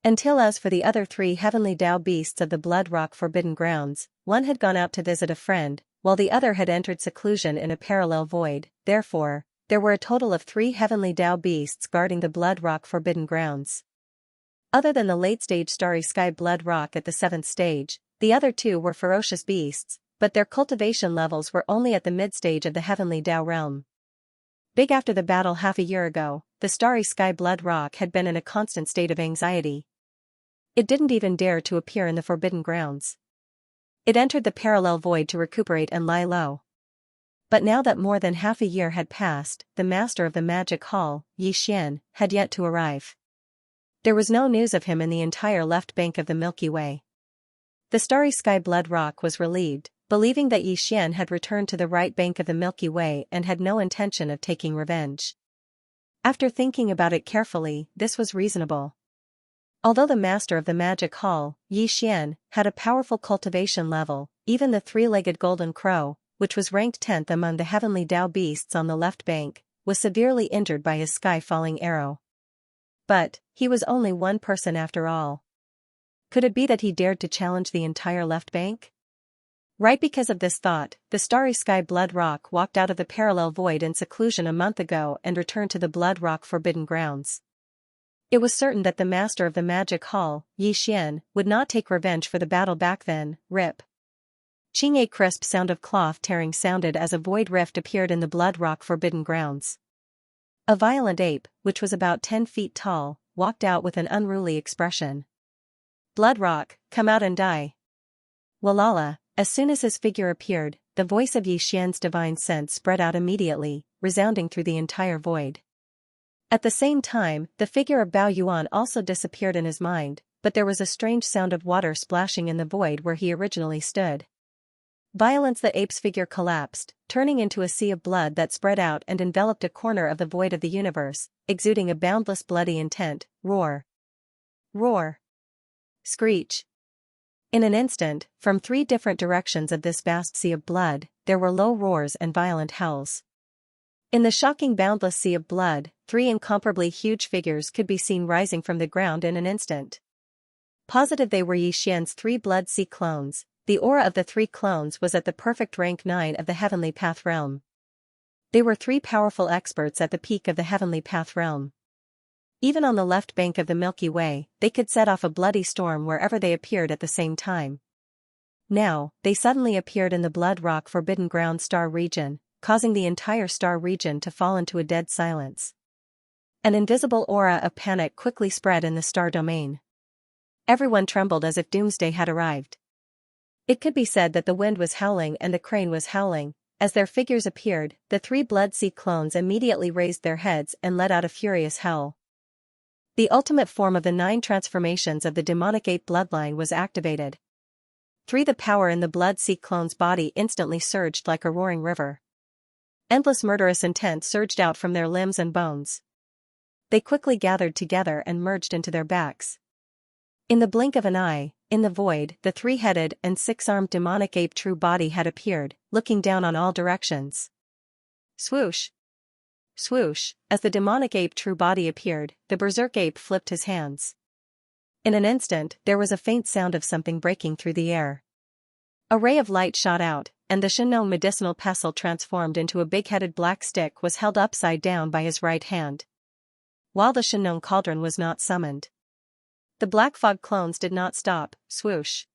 Until as for the other 3 Heavenly Dao beasts of the Blood Rock Forbidden Grounds, one had gone out to visit a friend, while the other had entered seclusion in a parallel void. Therefore, there were a total of 3 Heavenly Dao beasts guarding the Blood Rock Forbidden Grounds. Other than the late-stage Starry Sky Blood Rock at the 7th stage, the other 2 were ferocious beasts, but their cultivation levels were only at the mid-stage of the Heavenly Dao realm. After the battle half a year ago, the Starry Sky Blood Rock had been in a constant state of anxiety. It didn't even dare to appear in the Forbidden Grounds. It entered the parallel void to recuperate and lie low. But now that more than half a year had passed, the master of the magic hall, Xianxia, had yet to arrive. There was no news of him in the entire left bank of the Milky Way. The Starry Sky Blood Rock was relieved, believing that Xianxia had returned to the right bank of the Milky Way and had no intention of taking revenge. After thinking about it carefully, this was reasonable. Although the master of the magic hall, Xian, had a powerful cultivation level, even the three-legged golden crow, which was ranked 10th among the heavenly Dao beasts on the left bank, was severely injured by his sky-falling arrow. But, he was only one person after all. Could it be that he dared to challenge the entire left bank? Right because of this thought, the starry sky Blood Rock walked out of the parallel void in seclusion a month ago and returned to the Blood Rock Forbidden Grounds. It was certain that the master of the magic hall, Xian, would not take revenge for the battle back then. Rip. Ching, a crisp sound of cloth tearing sounded as a void rift appeared in the Blood Rock Forbidden Grounds. A violent ape, which was about 10 feet tall, walked out with an unruly expression. Blood Rock, come out and die. Walala, as soon as his figure appeared, the voice of Xian's divine sense spread out immediately, resounding through the entire void. At the same time, the figure of Bao Yuan also disappeared in his mind, but there was a strange sound of water splashing in the void where he originally stood. Violence, the ape's figure collapsed, turning into a sea of blood that spread out and enveloped a corner of the void of the universe, exuding a boundless bloody intent. Roar. Roar. Screech. In an instant, from 3 different directions of this vast sea of blood, there were low roars and violent howls. In the shocking boundless sea of blood, 3 incomparably huge figures could be seen rising from the ground in an instant. Positive they were Xian's 3 Blood Sea clones, the aura of the 3 clones was at the perfect rank 9 of the Heavenly Path realm. They were 3 powerful experts at the peak of the Heavenly Path realm. Even on the left bank of the Milky Way, they could set off a bloody storm wherever they appeared at the same time. Now, they suddenly appeared in the Blood Rock Forbidden Ground star region, causing the entire star region to fall into a dead silence. An invisible aura of panic quickly spread in the star domain. Everyone trembled as if doomsday had arrived. It could be said that the wind was howling and the crane was howling. As their figures appeared, the 3 Blood Sea clones immediately raised their heads and let out a furious howl. The ultimate form of the 9 transformations of the demonic ape bloodline was activated. 3 The power in the Blood Sea clone's body instantly surged like a roaring river. Endless murderous intent surged out from their limbs and bones. They quickly gathered together and merged into their backs. In the blink of an eye, in the void, the 3-headed and 6-armed demonic ape true body had appeared, looking down on all directions. Swoosh! Swoosh! As the demonic ape true body appeared, the berserk ape flipped his hands. In an instant, there was a faint sound of something breaking through the air. A ray of light shot out, and the Xianxia medicinal pestle transformed into a big-headed black stick was held upside down by his right hand. While the Xianxia cauldron was not summoned. The black fog clones did not stop. Swoosh.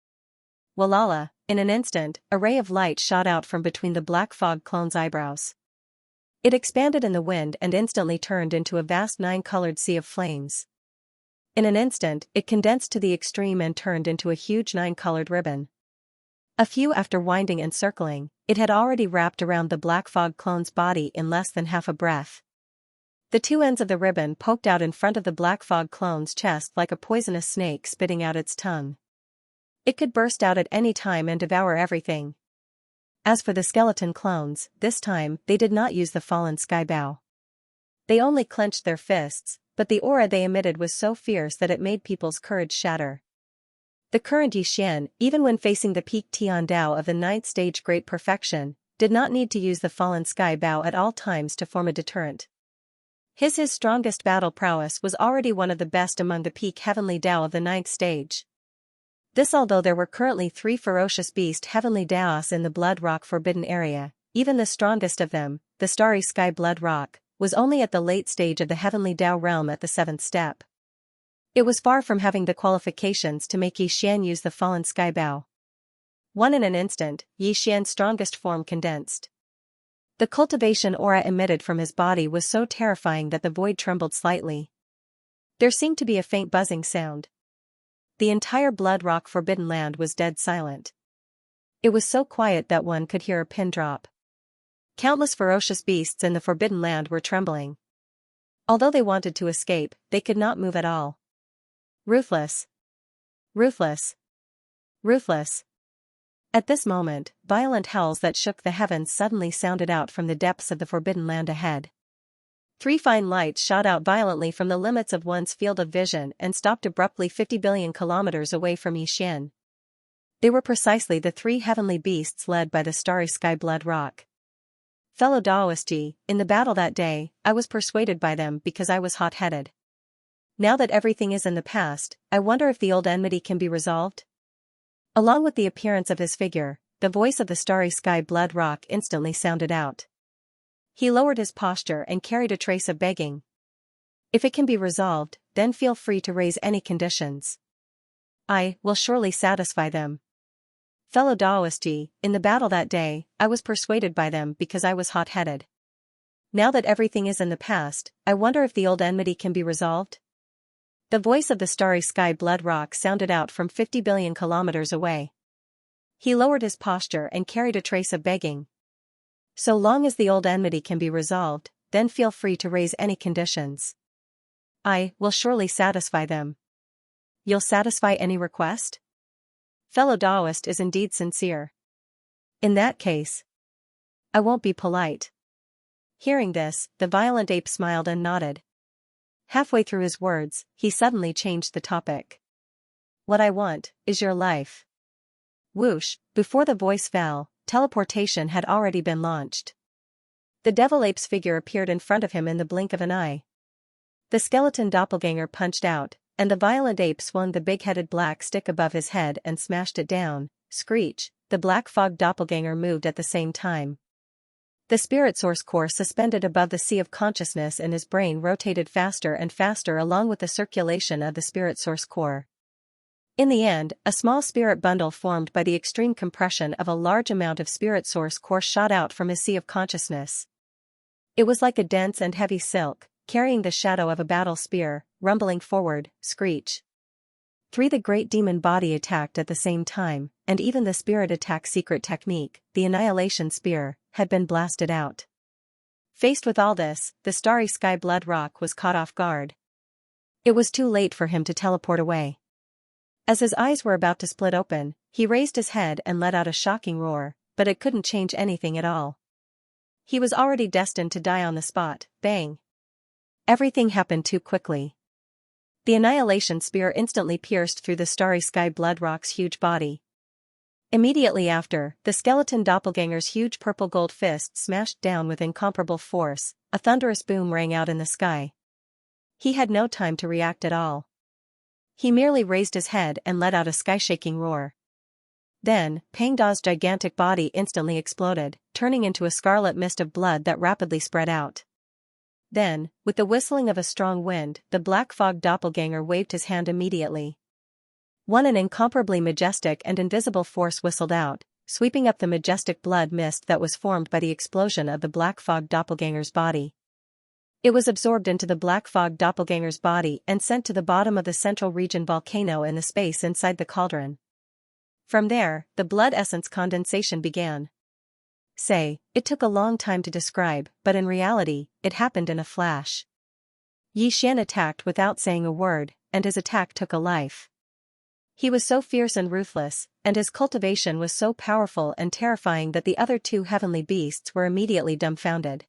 Walala, in an instant, a ray of light shot out from between the black fog clone's eyebrows. It expanded in the wind and instantly turned into a vast 9-colored sea of flames. In an instant, it condensed to the extreme and turned into a huge 9-colored ribbon. A few after winding and circling, it had already wrapped around the black fog clone's body in less than half a breath. The 2 ends of the ribbon poked out in front of the black fog clone's chest like a poisonous snake spitting out its tongue. It could burst out at any time and devour everything. As for the skeleton clones, this time, they did not use the fallen sky bow. They only clenched their fists, but the aura they emitted was so fierce that it made people's courage shatter. The current Xian, even when facing the peak Tian Dao of the 9th stage Great Perfection, did not need to use the fallen sky bow at all times to form a deterrent. His strongest battle prowess was already one of the best among the peak heavenly Dao of the 9th stage. This although there were currently 3 ferocious beast heavenly Daos in the Blood Rock Forbidden area, even the strongest of them, the starry sky Blood Rock, was only at the late stage of the heavenly Dao realm at the 7th step. It was far from having the qualifications to make Xian use the fallen sky bow. In an instant, Xian's strongest form condensed. The cultivation aura emitted from his body was so terrifying that the void trembled slightly. There seemed to be a faint buzzing sound. The entire Blood Rock Forbidden Land was dead silent. It was so quiet that one could hear a pin drop. Countless ferocious beasts in the Forbidden Land were trembling. Although they wanted to escape, they could not move at all. Ruthless. Ruthless. Ruthless. At this moment, violent howls that shook the heavens suddenly sounded out from the depths of the Forbidden Land ahead. Three fine lights shot out violently from the limits of one's field of vision and stopped abruptly 50 billion kilometers away from Yixian. They were precisely the three heavenly beasts led by the starry sky blood rock. Fellow Daoist Ji, in the battle that day, I was persuaded by them because I was hot-headed. Now that everything is in the past, I wonder if the old enmity can be resolved? Along with the appearance of his figure, the voice of the starry sky blood rock instantly sounded out. He lowered his posture and carried a trace of begging. If it can be resolved, then feel free to raise any conditions. I will surely satisfy them. Fellow Daoist Ji, in the battle that day, I was persuaded by them because I was hot-headed. Now that everything is in the past, I wonder if the old enmity can be resolved? The voice of the starry sky blood rock sounded out from 50 billion kilometers away. He lowered his posture and carried a trace of begging. So long as the old enmity can be resolved, then feel free to raise any conditions. I will surely satisfy them. You'll satisfy any request? Fellow Daoist is indeed sincere. In that case, I won't be polite. Hearing this, the violent ape smiled and nodded. Halfway through his words, he suddenly changed the topic. What I want is your life. Whoosh, before the voice fell, teleportation had already been launched. The devil ape's figure appeared in front of him in the blink of an eye. The skeleton doppelganger punched out, and the violent ape swung the big-headed black stick above his head and smashed it down. Screech, the black fog doppelganger moved at the same time. The spirit source core suspended above the sea of consciousness in his brain rotated faster and faster along with the circulation of the spirit source core. In the end, a small spirit bundle formed by the extreme compression of a large amount of spirit source core shot out from his sea of consciousness. It was like a dense and heavy silk, carrying the shadow of a battle spear, rumbling forward. Screech. 3. The great demon body attacked at the same time, and even the spirit attack secret technique, the annihilation spear, had been blasted out. Faced with all this, the starry sky blood rock was caught off guard. It was too late for him to teleport away. As his eyes were about to split open, he raised his head and let out a shocking roar, but it couldn't change anything at all. He was already destined to die on the spot. Bang! Everything happened too quickly. The annihilation spear instantly pierced through the starry sky blood rock's huge body. Immediately after, the skeleton doppelganger's huge purple gold fist smashed down with incomparable force. A thunderous boom rang out in the sky. He had no time to react at all. He merely raised his head and let out a sky-shaking roar. Then, Pang Da's gigantic body instantly exploded, turning into a scarlet mist of blood that rapidly spread out. Then, with the whistling of a strong wind, the black fog doppelganger waved his hand immediately. An incomparably majestic and invisible force whistled out, sweeping up the majestic blood mist that was formed by the explosion of the black fog doppelganger's body. It was absorbed into the black fog doppelganger's body and sent to the bottom of the central region volcano in the space inside the cauldron. From there, the blood essence condensation began. It took a long time to describe, but in reality, it happened in a flash. Yixian attacked without saying a word, and his attack took a life. He was so fierce and ruthless, and his cultivation was so powerful and terrifying that the other two heavenly beasts were immediately dumbfounded.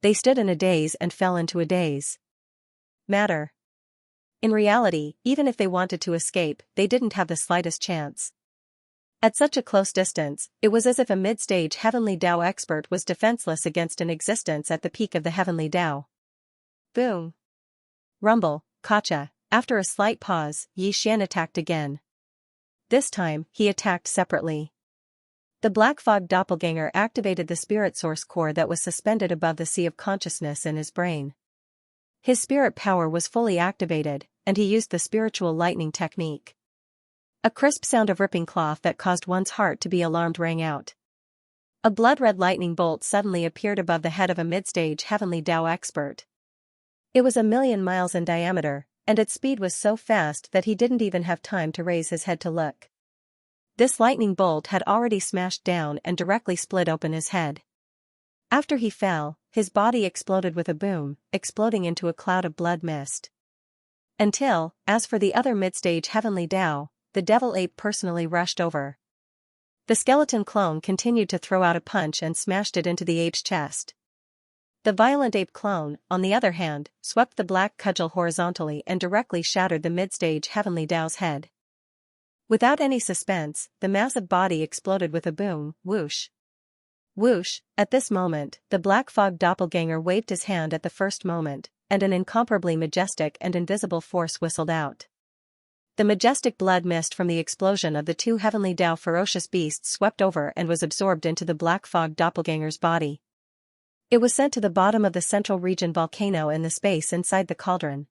They stood in a daze and fell into a daze. Matter. In reality, even if they wanted to escape, they didn't have the slightest chance. At such a close distance, it was as if a mid-stage heavenly Tao expert was defenseless against an existence at the peak of the heavenly Tao. Boom. Rumble, Kacha. After a slight pause, Yixian attacked again. This time, he attacked separately. The black fog doppelganger activated the spirit source core that was suspended above the sea of consciousness in his brain. His spirit power was fully activated, and he used the spiritual lightning technique. A crisp sound of ripping cloth that caused one's heart to be alarmed rang out. A blood-red lightning bolt suddenly appeared above the head of a mid-stage heavenly Tao expert. It was 1,000,000 miles in diameter, and its speed was so fast that he didn't even have time to raise his head to look. This lightning bolt had already smashed down and directly split open his head. After he fell, his body exploded with a boom, exploding into a cloud of blood mist. Until, as for the other mid-stage heavenly Tao, the devil ape personally rushed over. The skeleton clone continued to throw out a punch and smashed it into the ape's chest. The violent ape clone, on the other hand, swept the black cudgel horizontally and directly shattered the mid-stage Heavenly Dao's head. Without any suspense, the massive body exploded with a boom, whoosh. Whoosh, at this moment, the black fog doppelganger waved his hand at the first moment, and an incomparably majestic and invisible force whistled out. The majestic blood mist from the explosion of the two Heavenly Dao ferocious beasts swept over and was absorbed into the black fog doppelganger's body. It was sent to the bottom of the central region volcano in the space inside the cauldron.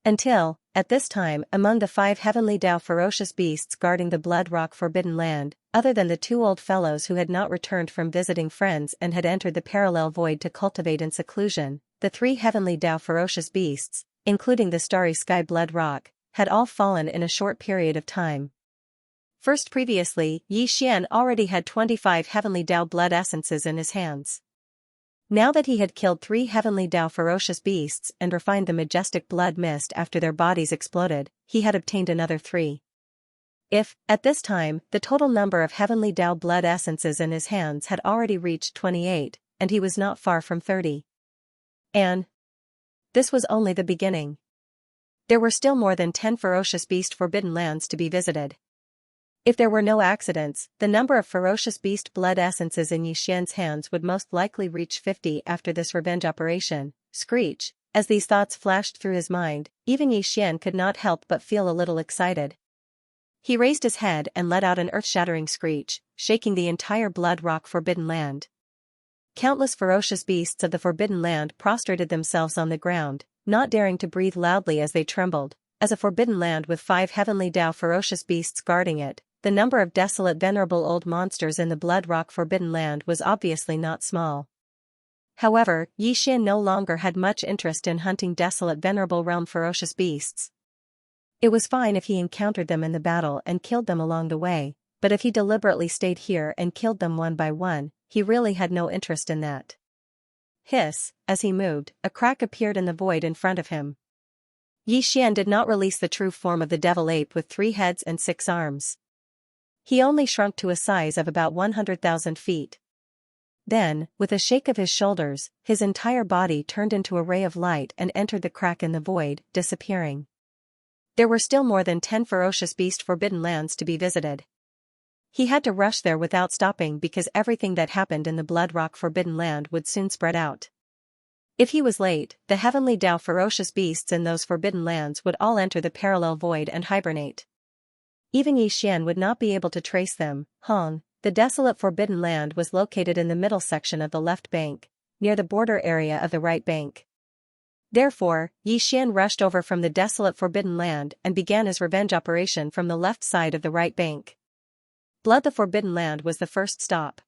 Until, at this time, among the 5 Heavenly Dao ferocious beasts guarding the Blood Rock Forbidden Land, other than the 2 old fellows who had not returned from visiting friends and had entered the parallel void to cultivate in seclusion, the 3 Heavenly Dao ferocious beasts, including the starry sky Blood Rock, had all fallen in a short period of time. First previously, Xian already had 25 Heavenly Dao blood essences in his hands. Now that he had killed 3 Heavenly Dao ferocious beasts and refined the majestic blood mist after their bodies exploded, he had obtained another 3. If, at this time, the total number of Heavenly Dao blood essences in his hands had already reached 28, and he was not far from 30. And this was only the beginning. There were still more than 10 ferocious beast forbidden lands to be visited. If there were no accidents, the number of ferocious beast blood essences in Yixian's hands would most likely reach 50 after this revenge operation. Screech, as these thoughts flashed through his mind, even Yixian could not help but feel a little excited. He raised his head and let out an earth-shattering screech, shaking the entire Blood Rock Forbidden Land. Countless ferocious beasts of the Forbidden Land prostrated themselves on the ground, not daring to breathe loudly as they trembled. As a Forbidden Land with 5 Heavenly Dao ferocious beasts guarding it, the number of desolate venerable old monsters in the Blood Rock Forbidden Land was obviously not small. However, Yixian no longer had much interest in hunting desolate venerable realm ferocious beasts. It was fine if he encountered them in the battle and killed them along the way, but if he deliberately stayed here and killed them one by one, he really had no interest in that. Hiss, as he moved, a crack appeared in the void in front of him. Yixian did not release the true form of the devil ape with 3 heads and 6 arms. He only shrunk to a size of about 100,000 feet. Then, with a shake of his shoulders, his entire body turned into a ray of light and entered the crack in the void, disappearing. There were still more than 10 ferocious beast forbidden lands to be visited. He had to rush there without stopping because everything that happened in the Blood Rock Forbidden Land would soon spread out. If he was late, the Heavenly Dao ferocious beasts in those forbidden lands would all enter the parallel void and hibernate. Even Yixian would not be able to trace them. The desolate Forbidden Land was located in the middle section of the left bank, near the border area of the right bank. Therefore, Yixian rushed over from the desolate Forbidden Land and began his revenge operation from the left side of the right bank. Blood the Forbidden Land was the first stop.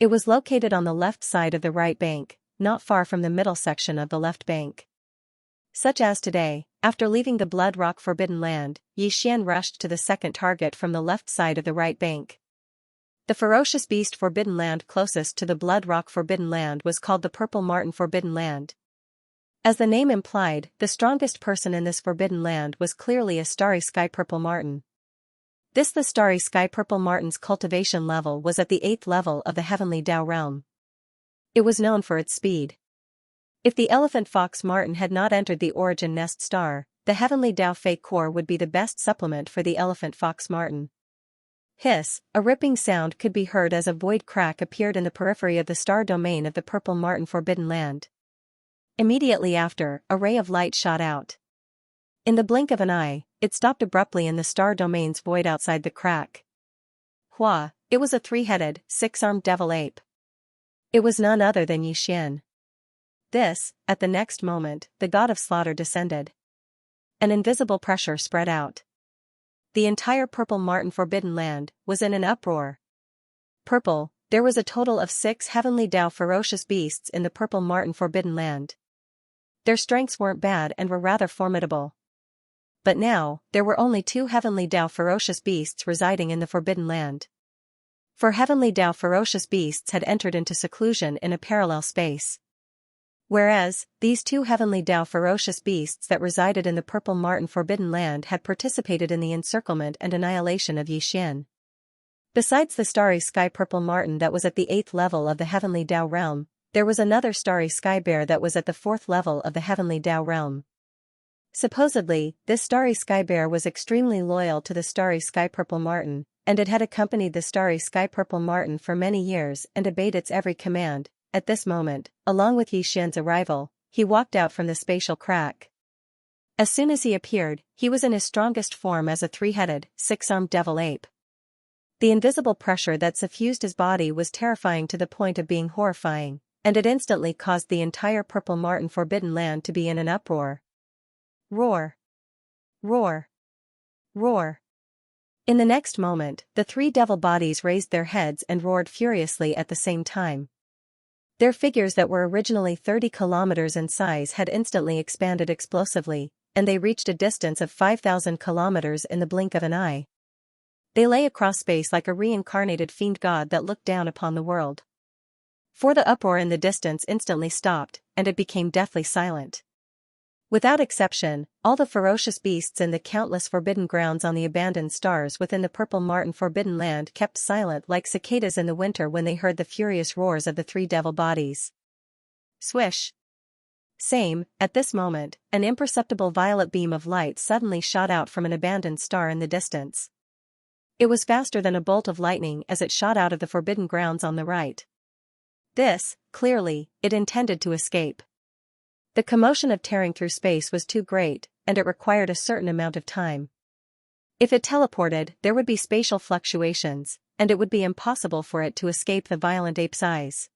It was located on the left side of the right bank, not far from the middle section of the left bank. Such as today, after leaving the Blood Rock Forbidden Land, Yixian rushed to the second target from the left side of the right bank. The ferocious beast Forbidden Land closest to the Blood Rock Forbidden Land was called the Purple Marten Forbidden Land. As the name implied, the strongest person in this Forbidden Land was clearly a starry sky purple marten. The starry sky purple marten's cultivation level was at the 8th level of the Heavenly Dao realm. It was known for its speed. If the elephant fox marten had not entered the origin nest star, the Heavenly Dao Fei core would be the best supplement for the elephant fox marten. Hiss, a ripping sound could be heard as a void crack appeared in the periphery of the star domain of the Purple Marten Forbidden Land. Immediately after, a ray of light shot out. In the blink of an eye, it stopped abruptly in the star domain's void outside the crack. Hua, it was a 3-headed, 6-armed devil ape. It was none other than Yixian. At the next moment, the god of slaughter descended. An invisible pressure spread out. The entire Purple Marten Forbidden Land was in an uproar. Purple, there was a total of 6 Heavenly Dao ferocious beasts in the Purple Marten Forbidden Land. Their strengths weren't bad and were rather formidable. But now, there were only 2 Heavenly Dao ferocious beasts residing in the Forbidden Land. For Heavenly Dao ferocious beasts had entered into seclusion in a parallel space. Whereas, these 2 Heavenly Dao ferocious beasts that resided in the Purple Marten Forbidden Land had participated in the encirclement and annihilation of Yixian. Besides the starry sky purple marten that was at the 8th level of the Heavenly Dao realm, there was another starry sky bear that was at the fourth level of the heavenly Tao realm. Supposedly, this starry sky bear was extremely loyal to the starry sky purple marten, and it had accompanied the starry sky purple marten for many years and obeyed its every command. At this moment, along with Yixian's arrival, he walked out from the spatial crack. As soon as he appeared, he was in his strongest form as a three-headed, six-armed devil ape. The invisible pressure that suffused his body was terrifying to the point of being horrifying, and it instantly caused the entire purple marten forbidden land to be in an uproar. Roar! Roar! Roar! In the next moment, the three devil bodies raised their heads and roared furiously at the same time. Their figures that were originally 30 kilometers in size had instantly expanded explosively, and they reached a distance of 5,000 kilometers in the blink of an eye. They lay across space like a reincarnated fiend god that looked down upon the world. For the uproar in the distance instantly stopped, and it became deathly silent. Without exception, all the ferocious beasts in the countless forbidden grounds on the abandoned stars within the purple marten forbidden land kept silent like cicadas in the winter when they heard the furious roars of the three devil bodies. Swish! Same, at this moment, an imperceptible violet beam of light suddenly shot out from an abandoned star in the distance. It was faster than a bolt of lightning as it shot out of the forbidden grounds on the right. This, clearly, it intended to escape. The commotion of tearing through space was too great, and it required a certain amount of time. If it teleported, there would be spatial fluctuations, and it would be impossible for it to escape the violent ape's eyes.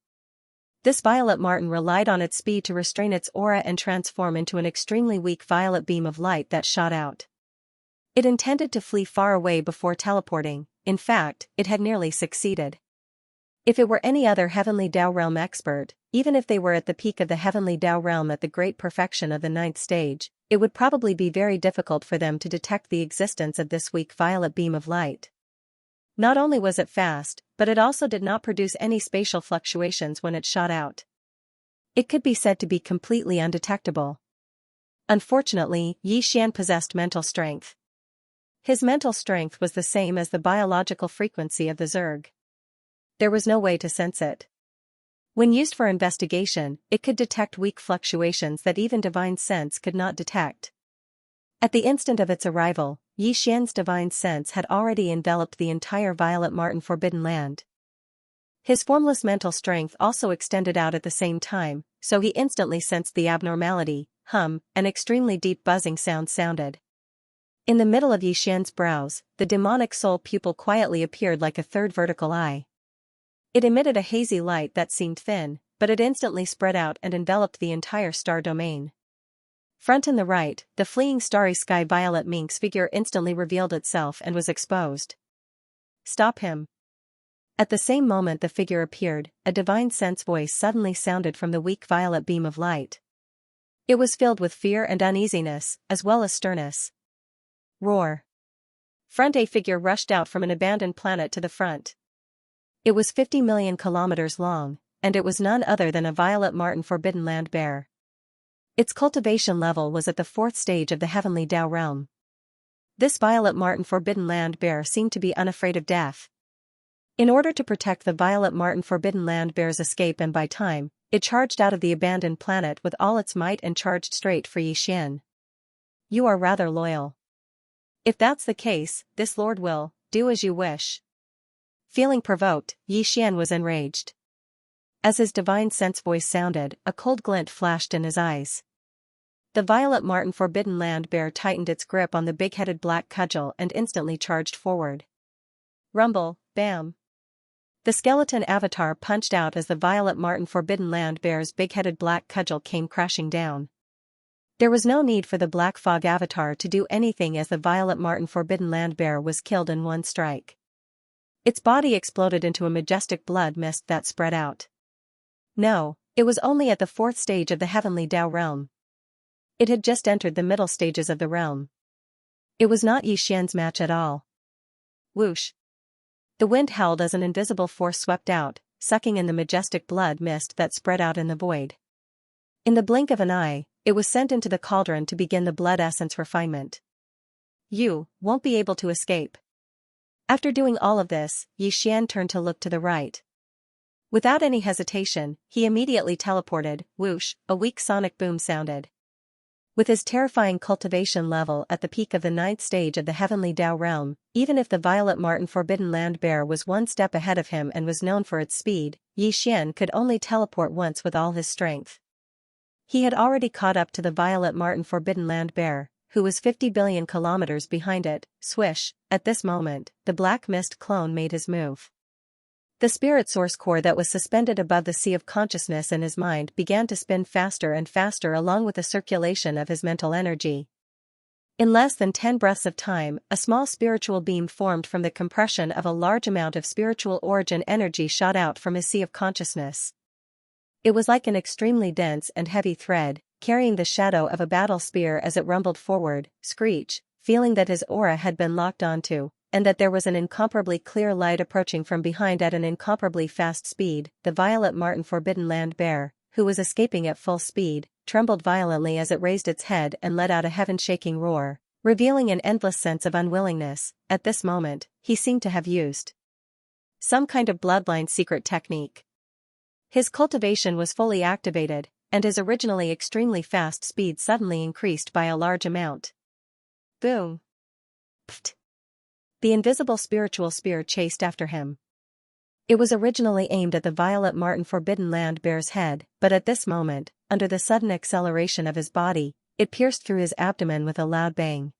This violet marten relied on its speed to restrain its aura and transform into an extremely weak violet beam of light that shot out. It intended to flee far away before teleporting. In fact, it had nearly succeeded. If it were any other heavenly Tao realm expert, even if they were at the peak of the heavenly Tao realm at the great perfection of the ninth stage, it would probably be very difficult for them to detect the existence of this weak violet beam of light. Not only was it fast, but it also did not produce any spatial fluctuations when it shot out. It could be said to be completely undetectable. Unfortunately, Yixian possessed mental strength. His mental strength was the same as the biological frequency of the Zerg. There was no way to sense it. When used for investigation, it could detect weak fluctuations that even divine sense could not detect. At the instant of its arrival, Yixian's divine sense had already enveloped the entire violet marten forbidden land. His formless mental strength also extended out at the same time, so he instantly sensed the abnormality. An extremely deep buzzing sound sounded. In the middle of Yixian's brows, the demonic soul pupil quietly appeared like a third vertical eye. It emitted a hazy light that seemed thin, but it instantly spread out and enveloped the entire star domain. Front and the right, the fleeing starry sky violet minx figure instantly revealed itself and was exposed. Stop him. At the same moment the figure appeared, a divine sense voice suddenly sounded from the weak violet beam of light. It was filled with fear and uneasiness, as well as sternness. Roar. Front a figure rushed out from an abandoned planet to the front. It was 50 million kilometers long, and it was none other than a violet marten forbidden land bear. Its cultivation level was at the fourth stage of the heavenly Tao realm. This violet marten forbidden land bear seemed to be unafraid of death. In order to protect the violet marten forbidden land bear's escape and buy time, it charged out of the abandoned planet with all its might and charged straight for Yixian. You are rather loyal. If that's the case, this lord will do as you wish. Feeling provoked, Yixian was enraged. As his divine sense voice sounded, a cold glint flashed in his eyes. The violet marten forbidden land bear tightened its grip on the big-headed black cudgel and instantly charged forward. Rumble, bam. The skeleton avatar punched out as the violet marten forbidden land bear's big-headed black cudgel came crashing down. There was no need for the black fog avatar to do anything as the violet marten forbidden land bear was killed in one strike. Its body exploded into a majestic blood mist that spread out. No, it was only at the fourth stage of the heavenly Tao realm. It had just entered the middle stages of the realm. It was not Yixian's match at all. Whoosh. The wind howled as an invisible force swept out, sucking in the majestic blood mist that spread out in the void. In the blink of an eye, it was sent into the cauldron to begin the blood essence refinement. You won't be able to escape. After doing all of this, Yixian turned to look to the right. Without any hesitation, he immediately teleported. Whoosh, a weak sonic boom sounded. With his terrifying cultivation level at the peak of the 9th stage of the Heavenly Dao realm, even if the Violet Marten Forbidden Land Bear was one step ahead of him and was known for its speed, Xian could only teleport once with all his strength. He had already caught up to the Violet Marten Forbidden Land Bear, who was 50 billion kilometers behind it. Swish, at this moment, the Black Mist clone made his move. The spirit source core that was suspended above the sea of consciousness in his mind began to spin faster and faster along with the circulation of his mental energy. In less than 10 breaths of time, a small spiritual beam formed from the compression of a large amount of spiritual origin energy shot out from his sea of consciousness. It was like an extremely dense and heavy thread, carrying the shadow of a battle spear as it rumbled forward. Screech, feeling that his aura had been locked onto, and that there was an incomparably clear light approaching from behind at an incomparably fast speed, the Violet Marten Forbidden Land Bear, who was escaping at full speed, trembled violently as it raised its head and let out a heaven-shaking roar, revealing an endless sense of unwillingness. At this moment, he seemed to have used some kind of bloodline secret technique. His cultivation was fully activated, and his originally extremely fast speed suddenly increased by a large amount. Boom! Pfft! The invisible spiritual spear chased after him. It was originally aimed at the Violet Marten Forbidden Land Bear's head, but at this moment, under the sudden acceleration of his body, it pierced through his abdomen with a loud bang.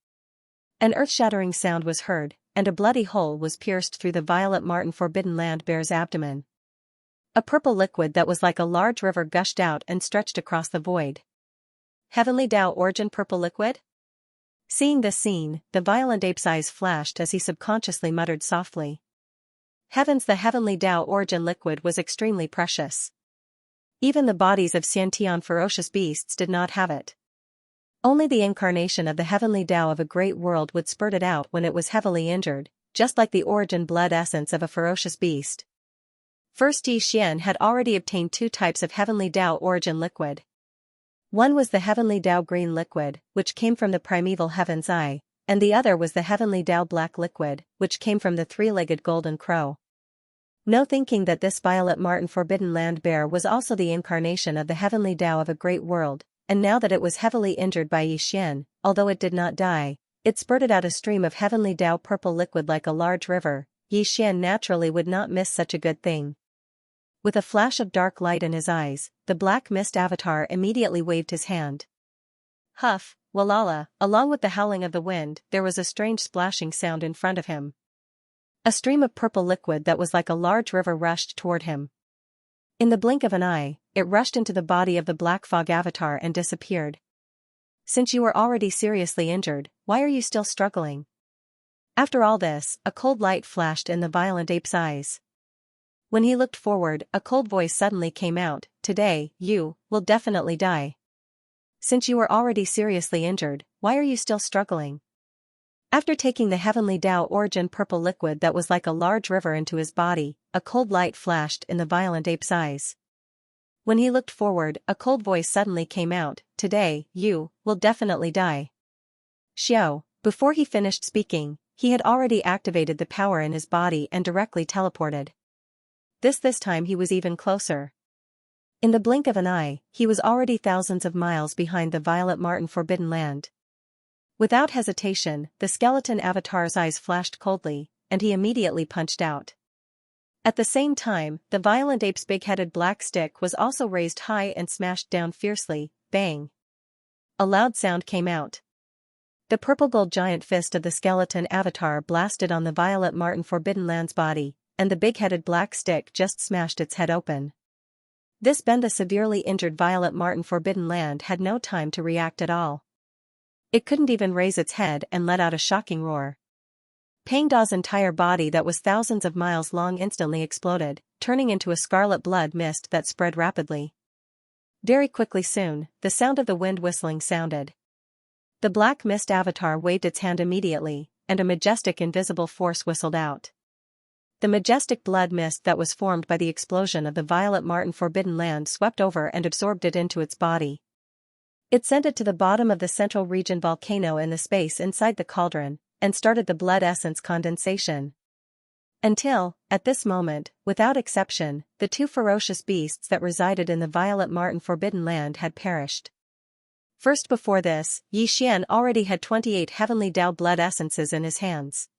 An earth-shattering sound was heard, and a bloody hole was pierced through the Violet Marten Forbidden Land Bear's abdomen. A purple liquid that was like a large river gushed out and stretched across the void. Heavenly Dao Origin Purple Liquid? Seeing this scene, the violent ape's eyes flashed as he subconsciously muttered softly. Heavens, the Heavenly Dao Origin liquid was extremely precious. Even the bodies of Xianxia ferocious beasts did not have it. Only the incarnation of the Heavenly Dao of a great world would spurt it out when it was heavily injured, just like the origin blood essence of a ferocious beast. First, Xian had already obtained 2 types of Heavenly Dao Origin liquid. One was the Heavenly Dao Green liquid, which came from the primeval Heaven's Eye, and the other was the Heavenly Dao Black liquid, which came from the 3-legged golden crow. No thinking that this Violet Marten Forbidden Land Bear was also the incarnation of the Heavenly Dao of a great world, and now that it was heavily injured by Xian, although it did not die, it spurted out a stream of Heavenly Dao purple liquid like a large river. Xian naturally would not miss such a good thing. With a flash of dark light in his eyes, the Black Mist avatar immediately waved his hand. Huff, walala, along with the howling of the wind, there was a strange splashing sound in front of him. A stream of purple liquid that was like a large river rushed toward him. In the blink of an eye, it rushed into the body of the Black Fog avatar and disappeared. Since you were already seriously injured, why are you still struggling? After all this, a cold light flashed in the violent ape's eyes. When he looked forward, a cold voice suddenly came out. Today, you will definitely die. Since you were already seriously injured, why are you still struggling? After taking the Heavenly Dao Origin purple liquid that was like a large river into his body, a cold light flashed in the violent ape's eyes. When he looked forward, a cold voice suddenly came out. Today, you will definitely die. Xiao, before he finished speaking, he had already activated the power in his body and directly teleported. This time he was even closer. In the blink of an eye, he was already thousands of miles behind the Violet Marten Forbidden Land. Without hesitation, the skeleton avatar's eyes flashed coldly, and he immediately punched out. At the same time, the violent ape's big-headed black stick was also raised high and smashed down fiercely. Bang! A loud sound came out. The purple-gold giant fist of the skeleton avatar blasted on the Violet Marten Forbidden Land's body, and the big-headed black stick just smashed its head open. This bend, the severely injured Violet Marten Forbidden Land had no time to react at all. It couldn't even raise its head and let out a shocking roar. Pang Da's entire body that was thousands of miles long instantly exploded, turning into a scarlet blood mist that spread rapidly. Very quickly soon, the sound of the wind whistling sounded. The Black Mist avatar waved its hand immediately, and a majestic invisible force whistled out. The majestic blood mist that was formed by the explosion of the Violet Marten Forbidden Land swept over and absorbed it into its body. It sent it to the bottom of the central region volcano in the space inside the cauldron, and started the blood essence condensation. Until, at this moment, without exception, the two ferocious beasts that resided in the Violet Martin Forbidden Land had perished. First, before this, Xian already had 28 Heavenly Dao blood essences in his hands.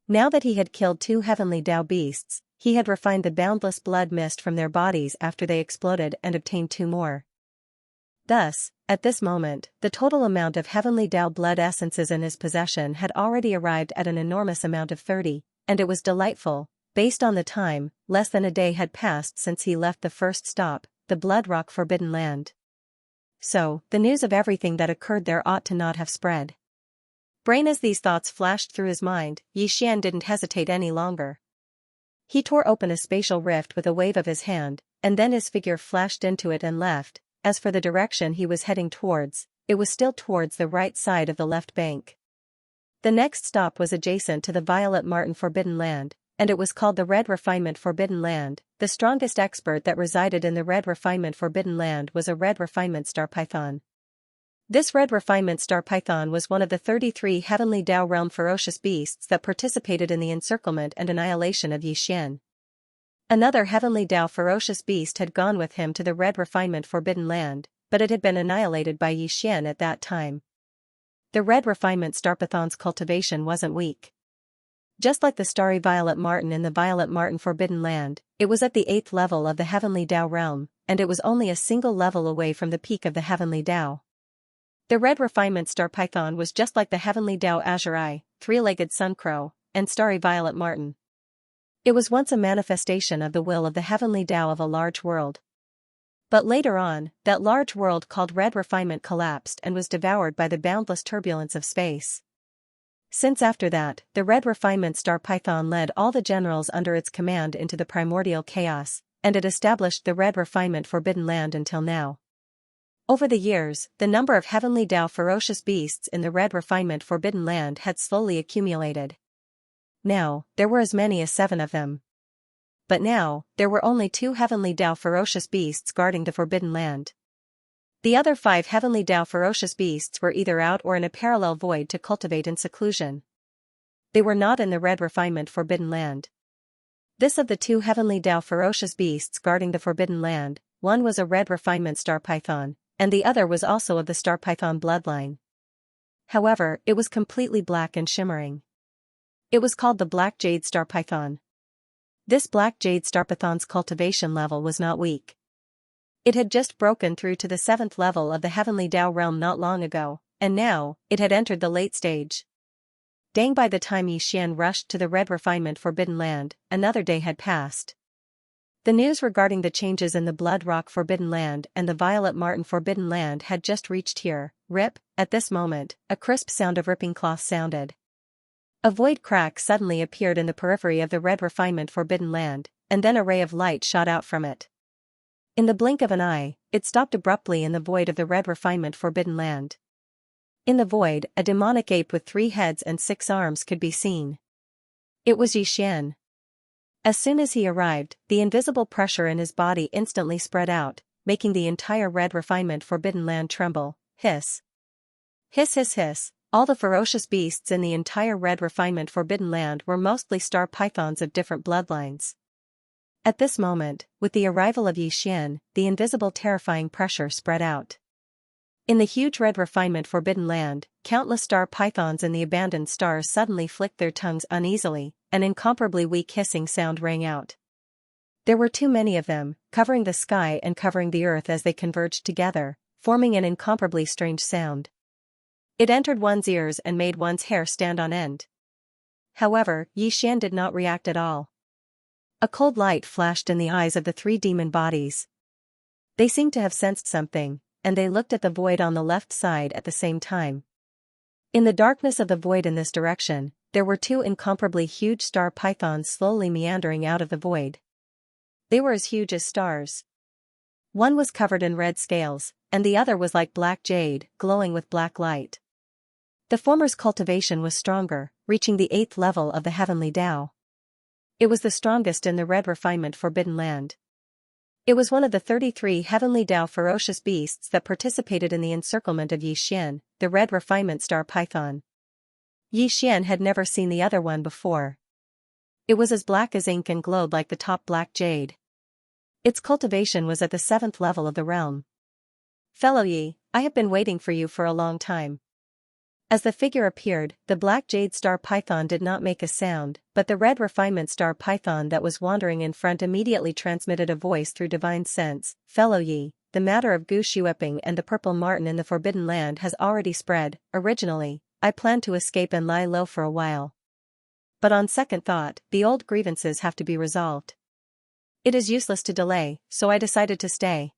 Now that he had killed 2 Heavenly Dao beasts, he had refined the boundless blood mist from their bodies after they exploded and obtained 2 more. Thus, at this moment, the total amount of Heavenly Dao blood essences in his possession had already arrived at an enormous amount of 30, and it was delightful, based on the time. Less than a day had passed since he left the first stop, the Blood Rock Forbidden Land. So, the news of everything that occurred there ought to not have spread. Brain as these thoughts flashed through his mind, Xian didn't hesitate any longer. He tore open a spatial rift with a wave of his hand, and then his figure flashed into it and left. As for the direction he was heading towards, it was still towards the right side of the left bank. The next stop was adjacent to the Violet Martin Forbidden Land, and it was called the Red Refinement Forbidden Land. The strongest expert that resided in the Red Refinement Forbidden Land was a Red Refinement Star Python. This Red Refinement Star Python was one of the 33 Heavenly Dao Realm ferocious beasts that participated in the encirclement and annihilation of Xian. Another Heavenly Dao ferocious beast had gone with him to the Red Refinement Forbidden Land, but it had been annihilated by Xian at that time. The Red Refinement Star Python's cultivation wasn't weak. Just like the Starry Violet Martin in the Violet Martin Forbidden Land, it was at the 8th level of the Heavenly Dao realm, and it was only a single level away from the peak of the Heavenly Dao. The Red Refinement Star Python was just like the Heavenly Dao Azure Eye, Three-Legged Suncrow, and Starry Violet Martin. It was once a manifestation of the will of the Heavenly Dao of a large world. But later on, that large world called Red Refinement collapsed and was devoured by the boundless turbulence of space. Since after that, the Red Refinement Star Python led all the generals under its command into the primordial chaos, and it established the Red Refinement Forbidden Land until now. Over the years, the number of Heavenly Dao ferocious beasts in the Red Refinement Forbidden Land had slowly accumulated. Now, there were as many as 7 of them. But now, there were only 2 Heavenly Dao ferocious beasts guarding the Forbidden Land. The other 5 Heavenly Dao ferocious beasts were either out or in a parallel void to cultivate in seclusion. They were not in the Red Refinement Forbidden Land. This of the 2 Heavenly Dao ferocious beasts guarding the Forbidden Land, one was a Red Refinement Star Python, and the other was also of the Star Python bloodline. However, it was completely black and shimmering. It was called the Black Jade Star Python. This Black Jade Star Python's cultivation level was not weak. It had just broken through to the 7th level of the Heavenly Dao realm not long ago, and now, it had entered the late stage. Dang, by the time Xian rushed to the Red Refinement Forbidden Land, another day had passed. The news regarding the changes in the Blood Rock Forbidden Land and the Violet Martin Forbidden Land had just reached here. Rip. At this moment, a crisp sound of ripping cloth sounded. A void crack suddenly appeared in the periphery of the Red Refinement Forbidden Land, and then a ray of light shot out from it. In the blink of an eye, it stopped abruptly in the void of the Red Refinement Forbidden Land. In the void, a demonic ape with 3 heads and 6 arms could be seen. It was Xian. As soon as he arrived, the invisible pressure in his body instantly spread out, making the entire Red Refinement Forbidden Land tremble. Hiss. Hiss hiss hiss. All the ferocious beasts in the entire Red Refinement Forbidden Land were mostly star pythons of different bloodlines. At this moment, with the arrival of Xian, the invisible terrifying pressure spread out. In the huge Red Refinement Forbidden Land, countless star pythons in the abandoned stars suddenly flicked their tongues uneasily. An incomparably weak hissing sound rang out. There were too many of them, covering the sky and covering the earth as they converged together, forming an incomparably strange sound. It entered one's ears and made one's hair stand on end. However, Xian did not react at all. A cold light flashed in the eyes of the 3 demon bodies. They seemed to have sensed something, and they looked at the void on the left side at the same time. In the darkness of the void in this direction, there were 2 incomparably huge star pythons slowly meandering out of the void. They were as huge as stars. One was covered in red scales, and the other was like black jade, glowing with black light. The former's cultivation was stronger, reaching the 8th level of the Heavenly Dao. It was the strongest in the Red Refinement Forbidden Land. It was one of the 33 Heavenly Dao ferocious beasts that participated in the encirclement of Xian, the Red Refinement Star Python. Xian had never seen the other one before. It was as black as ink and glowed like the top black jade. Its cultivation was at the 7th level of the realm. Fellow Yi, I have been waiting for you for a long time. As the figure appeared, the black jade star python did not make a sound, but the red refinement star python that was wandering in front immediately transmitted a voice through divine sense. Fellow Yi, the matter of Gu Shueping and the purple marten in the Forbidden Land has already spread. Originally, I planned to escape and lie low for a while. But on second thought, the old grievances have to be resolved. It is useless to delay, so I decided to stay.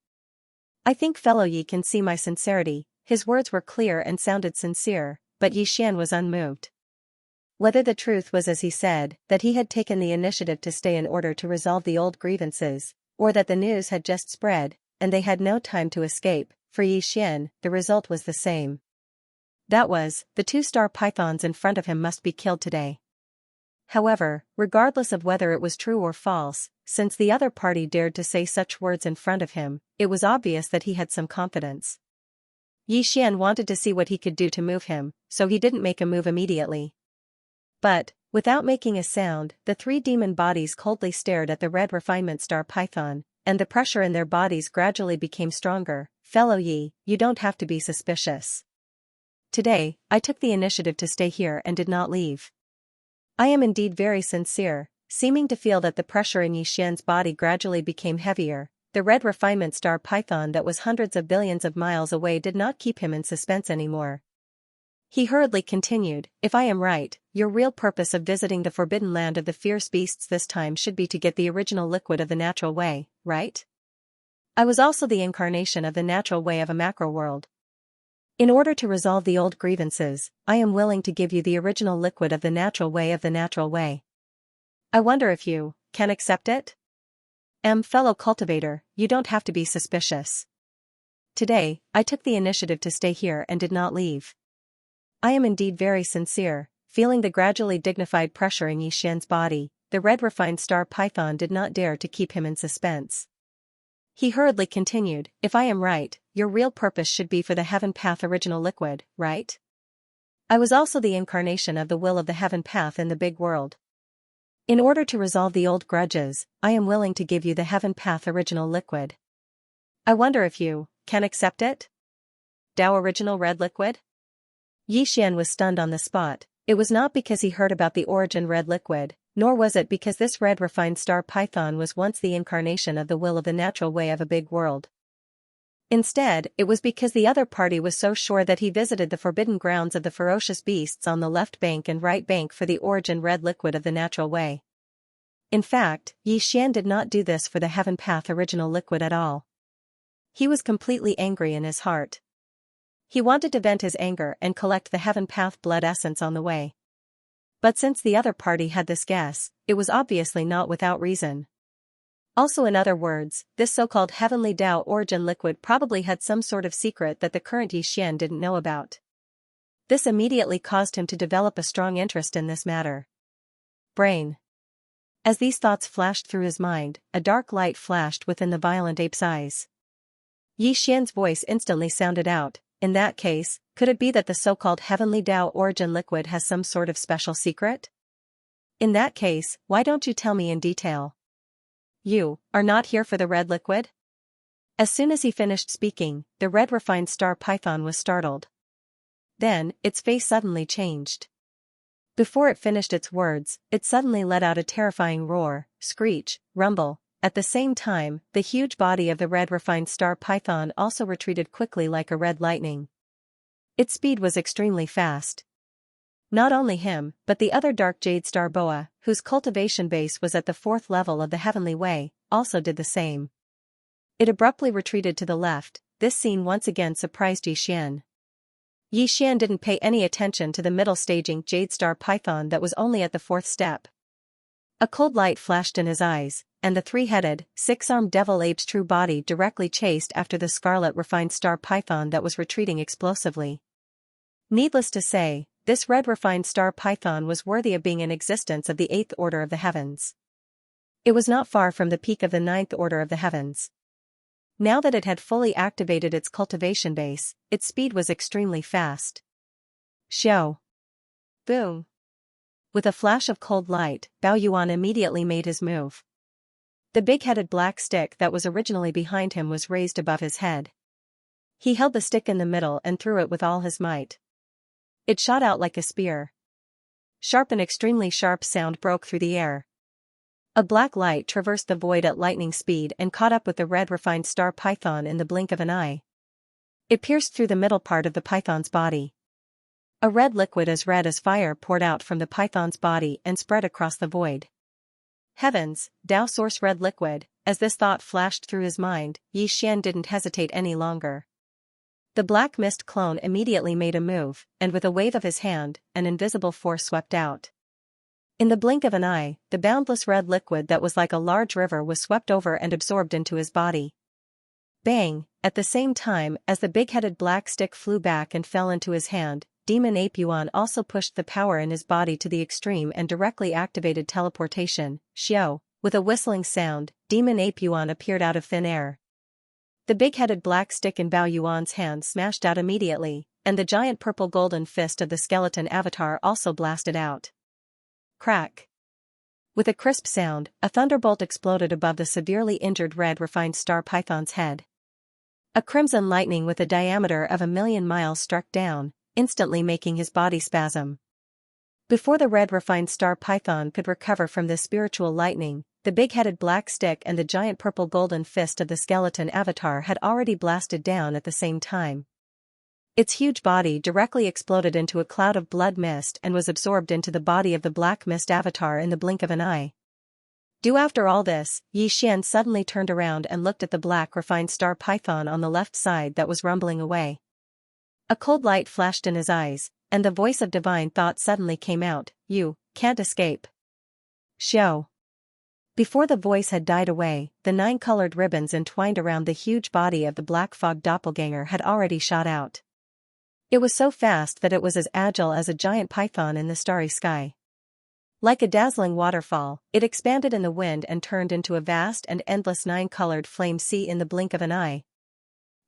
I think Fellow Yi can see my sincerity. His words were clear and sounded sincere, but Yi Xian was unmoved. Whether the truth was as he said, that he had taken the initiative to stay in order to resolve the old grievances, or that the news had just spread, and they had no time to escape, for Yi Xian, the result was the same. That was, the 2 star pythons in front of him must be killed today. However, regardless of whether it was true or false, since the other party dared to say such words in front of him, it was obvious that he had some confidence. Yi Xian wanted to see what he could do to move him, so he didn't make a move immediately. But, without making a sound, the 3 demon bodies coldly stared at the red refinement star python, and the pressure in their bodies gradually became stronger. Fellow Yi, you don't have to be suspicious. Today, I took the initiative to stay here and did not leave. I am indeed very sincere. Seeming to feel that the pressure in Yi Xian's body gradually became heavier, the red refinement star python that was hundreds of billions of miles away did not keep him in suspense anymore. He hurriedly continued, if I am right, your real purpose of visiting the forbidden land of the fierce beasts this time should be to get the original liquid of the natural way, right? I was also the incarnation of the natural way of a macro world. In order to resolve the old grievances, I am willing to give you the original liquid of the natural way of the natural way. I wonder if you can accept it? Fellow cultivator, you don't have to be suspicious. Today, I took the initiative to stay here and did not leave. I am indeed very sincere. Feeling the gradually dignified pressure in Yi Xian's body, the red refined star python did not dare to keep him in suspense. He hurriedly continued, if I am right, your real purpose should be for the heaven path original liquid, right? I was also the incarnation of the will of the heaven path in the big world. In order to resolve the old grudges, I am willing to give you the heaven path original liquid. I wonder if you can accept it? Dao original red liquid? Yi Xian was stunned on the spot. It was not because he heard about the origin red liquid, nor was it because this red refined star python was once the incarnation of the will of the natural way of a big world. Instead, it was because the other party was so sure that he visited the forbidden grounds of the ferocious beasts on the left bank and right bank for the origin red liquid of the natural way. In fact, Yi Xian did not do this for the heaven path original liquid at all. He was completely angry in his heart. He wanted to vent his anger and collect the heaven path blood essence on the way. But since the other party had this guess, it was obviously not without reason. Also, in other words, this so-called heavenly Dao origin liquid probably had some sort of secret that the current Yi Xian didn't know about. This immediately caused him to develop a strong interest in this matter. Brain. As these thoughts flashed through his mind, a dark light flashed within the violent ape's eyes. Yi Xian's voice instantly sounded out, in that case, could it be that the so-called heavenly Dao origin liquid has some sort of special secret? In that case, why don't you tell me in detail? You are not here for the red liquid? As soon as he finished speaking, the red refined star python was startled. Then, its face suddenly changed. Before it finished its words, it suddenly let out a terrifying roar, screech, rumble. At the same time, the huge body of the red refined star python also retreated quickly like a red lightning. Its speed was extremely fast. Not only him, but the other dark jade star boa, whose cultivation base was at the 4th level of the heavenly way, also did the same. It abruptly retreated to the left. This scene once again surprised Yi Xian. Yi Xian didn't pay any attention to the middle staging jade star python that was only at the 4th step. A cold light flashed in his eyes, and the 3-headed, 6-armed devil ape's true body directly chased after the scarlet refined star python that was retreating explosively. Needless to say, this red refined star python was worthy of being in existence of the 8th order of the heavens. It was not far from the peak of the 9th order of the heavens. Now that it had fully activated its cultivation base, its speed was extremely fast. Xiao. Boom. With a flash of cold light, Bao Yuan immediately made his move. The big-headed black stick that was originally behind him was raised above his head. He held the stick in the middle and threw it with all his might. It shot out like a spear. Sharp and extremely sharp sound broke through the air. A black light traversed the void at lightning speed and caught up with the red refined star python in the blink of an eye. It pierced through the middle part of the python's body. A red liquid as red as fire poured out from the python's body and spread across the void. Heavens, Dao source red liquid. As this thought flashed through his mind, Xian didn't hesitate any longer. The black mist clone immediately made a move, and with a wave of his hand, an invisible force swept out. In the blink of an eye, the boundless red liquid that was like a large river was swept over and absorbed into his body. Bang! At the same time as the big-headed black stick flew back and fell into his hand, Demon Ape Yuan also pushed the power in his body to the extreme and directly activated teleportation. Xiao, with a whistling sound, Demon Ape Yuan appeared out of thin air. The big-headed black stick in Bao Yuan's hand smashed out immediately, and the giant purple golden fist of the skeleton avatar also blasted out. Crack! With a crisp sound, a thunderbolt exploded above the severely injured red refined star python's head. A crimson lightning with a diameter of 1,000,000 miles struck down, instantly making his body spasm. Before the red refined star python could recover from this spiritual lightning, the big-headed black stick and the giant purple golden fist of the skeleton avatar had already blasted down at the same time. Its huge body directly exploded into a cloud of blood mist and was absorbed into the body of the black mist avatar in the blink of an eye. After all this, Xian suddenly turned around and looked at the black refined star python on the left side that was rumbling away. A cold light flashed in his eyes, and the voice of divine thought suddenly came out, "You can't escape." Xiao. Before the voice had died away, the 9 colored ribbons entwined around the huge body of the black fog doppelganger had already shot out. It was so fast that it was as agile as a giant python in the starry sky. Like a dazzling waterfall, it expanded in the wind and turned into a vast and endless 9-colored flame sea in the blink of an eye.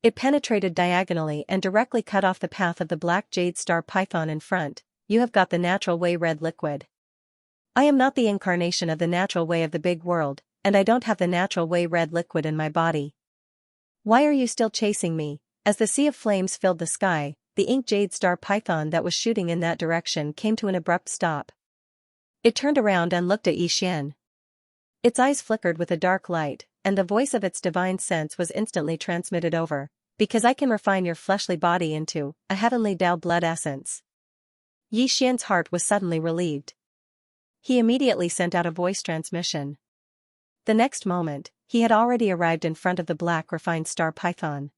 It penetrated diagonally and directly cut off the path of the black jade star python in front. "You have got the natural way red liquid. I am not the incarnation of the natural way of the big world, and I don't have the natural way red liquid in my body. Why are you still chasing me?" As the sea of flames filled the sky, the ink jade star python that was shooting in that direction came to an abrupt stop. It turned around and looked at Xian. Its eyes flickered with a dark light, and the voice of its divine sense was instantly transmitted over. "Because I can refine your fleshly body into a heavenly Dao blood essence." Xian's heart was suddenly relieved. He immediately sent out a voice transmission. The next moment, he had already arrived in front of the black refined star python.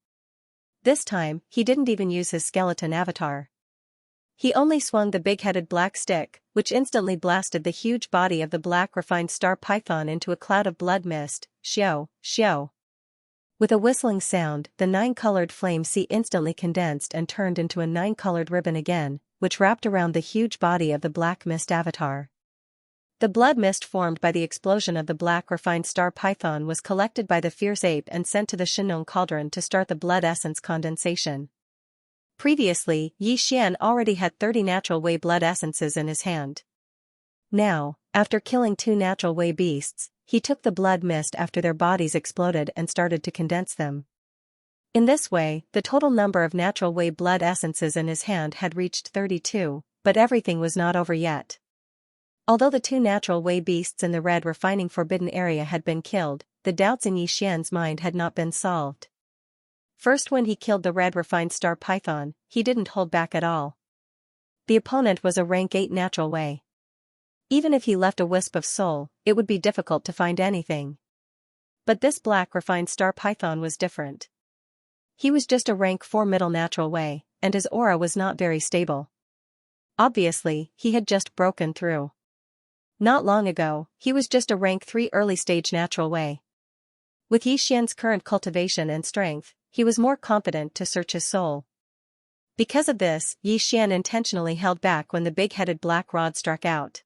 This time, he didn't even use his skeleton avatar. He only swung the big-headed black stick, which instantly blasted the huge body of the black refined star python into a cloud of blood mist. Xiao, xiao. With a whistling sound, the 9-colored flame sea instantly condensed and turned into a 9-colored ribbon again, which wrapped around the huge body of the black mist avatar. The blood mist formed by the explosion of the black refined star python was collected by the fierce ape and sent to the Shinong cauldron to start the blood essence condensation. Previously, Xian already had 30 natural way blood essences in his hand. Now, after killing 2 natural way beasts, he took the blood mist after their bodies exploded and started to condense them. In this way, the total number of natural way blood essences in his hand had reached 32, but everything was not over yet. Although the 2 natural way beasts in the red refining forbidden area had been killed, the doubts in Xian's mind had not been solved. First, when he killed the red refined star python, he didn't hold back at all. The opponent was a rank 8 natural way. Even if he left a wisp of soul, it would be difficult to find anything. But this black refined star python was different. He was just a rank 4 middle natural way, and his aura was not very stable. Obviously, he had just broken through. Not long ago, he was just a rank 3 early stage natural way. With Xian's current cultivation and strength, he was more confident to search his soul. Because of this, Xian intentionally held back when the big-headed black rod struck out.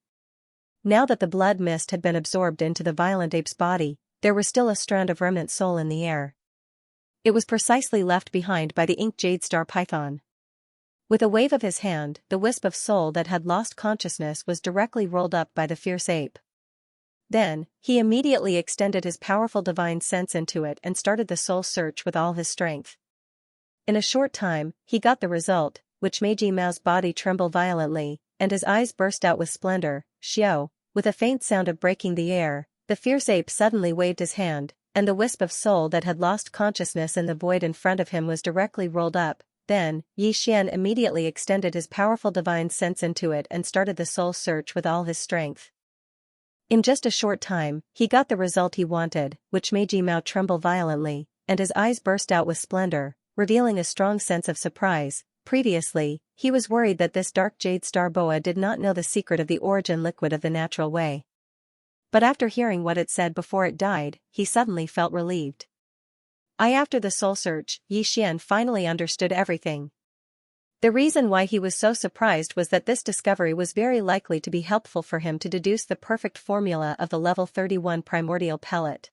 Now that the blood mist had been absorbed into the violent ape's body, there was still a strand of remnant soul in the air. It was precisely left behind by the ink jade star python. With a wave of his hand, the wisp of soul that had lost consciousness was directly rolled up by the fierce ape. Then, he immediately extended his powerful divine sense into it and started the soul search with all his strength. In a short time, he got the result, which made Ji Mao's body tremble violently, and his eyes burst out with splendor. Xiao, with a faint sound of breaking the air, the fierce ape suddenly waved his hand, and the wisp of soul that had lost consciousness in the void in front of him was directly rolled up. Then, Yi Xian immediately extended his powerful divine sense into it and started the soul search with all his strength. In just a short time, he got the result he wanted, which made Ji Mao tremble violently, and his eyes burst out with splendor, revealing a strong sense of surprise. Previously, he was worried that this dark jade star boa did not know the secret of the origin liquid of the natural way. But after hearing what it said before it died, he suddenly felt relieved. After the soul search, Yi Xian finally understood everything. The reason why he was so surprised was that this discovery was very likely to be helpful for him to deduce the perfect formula of the level 31 primordial pellet.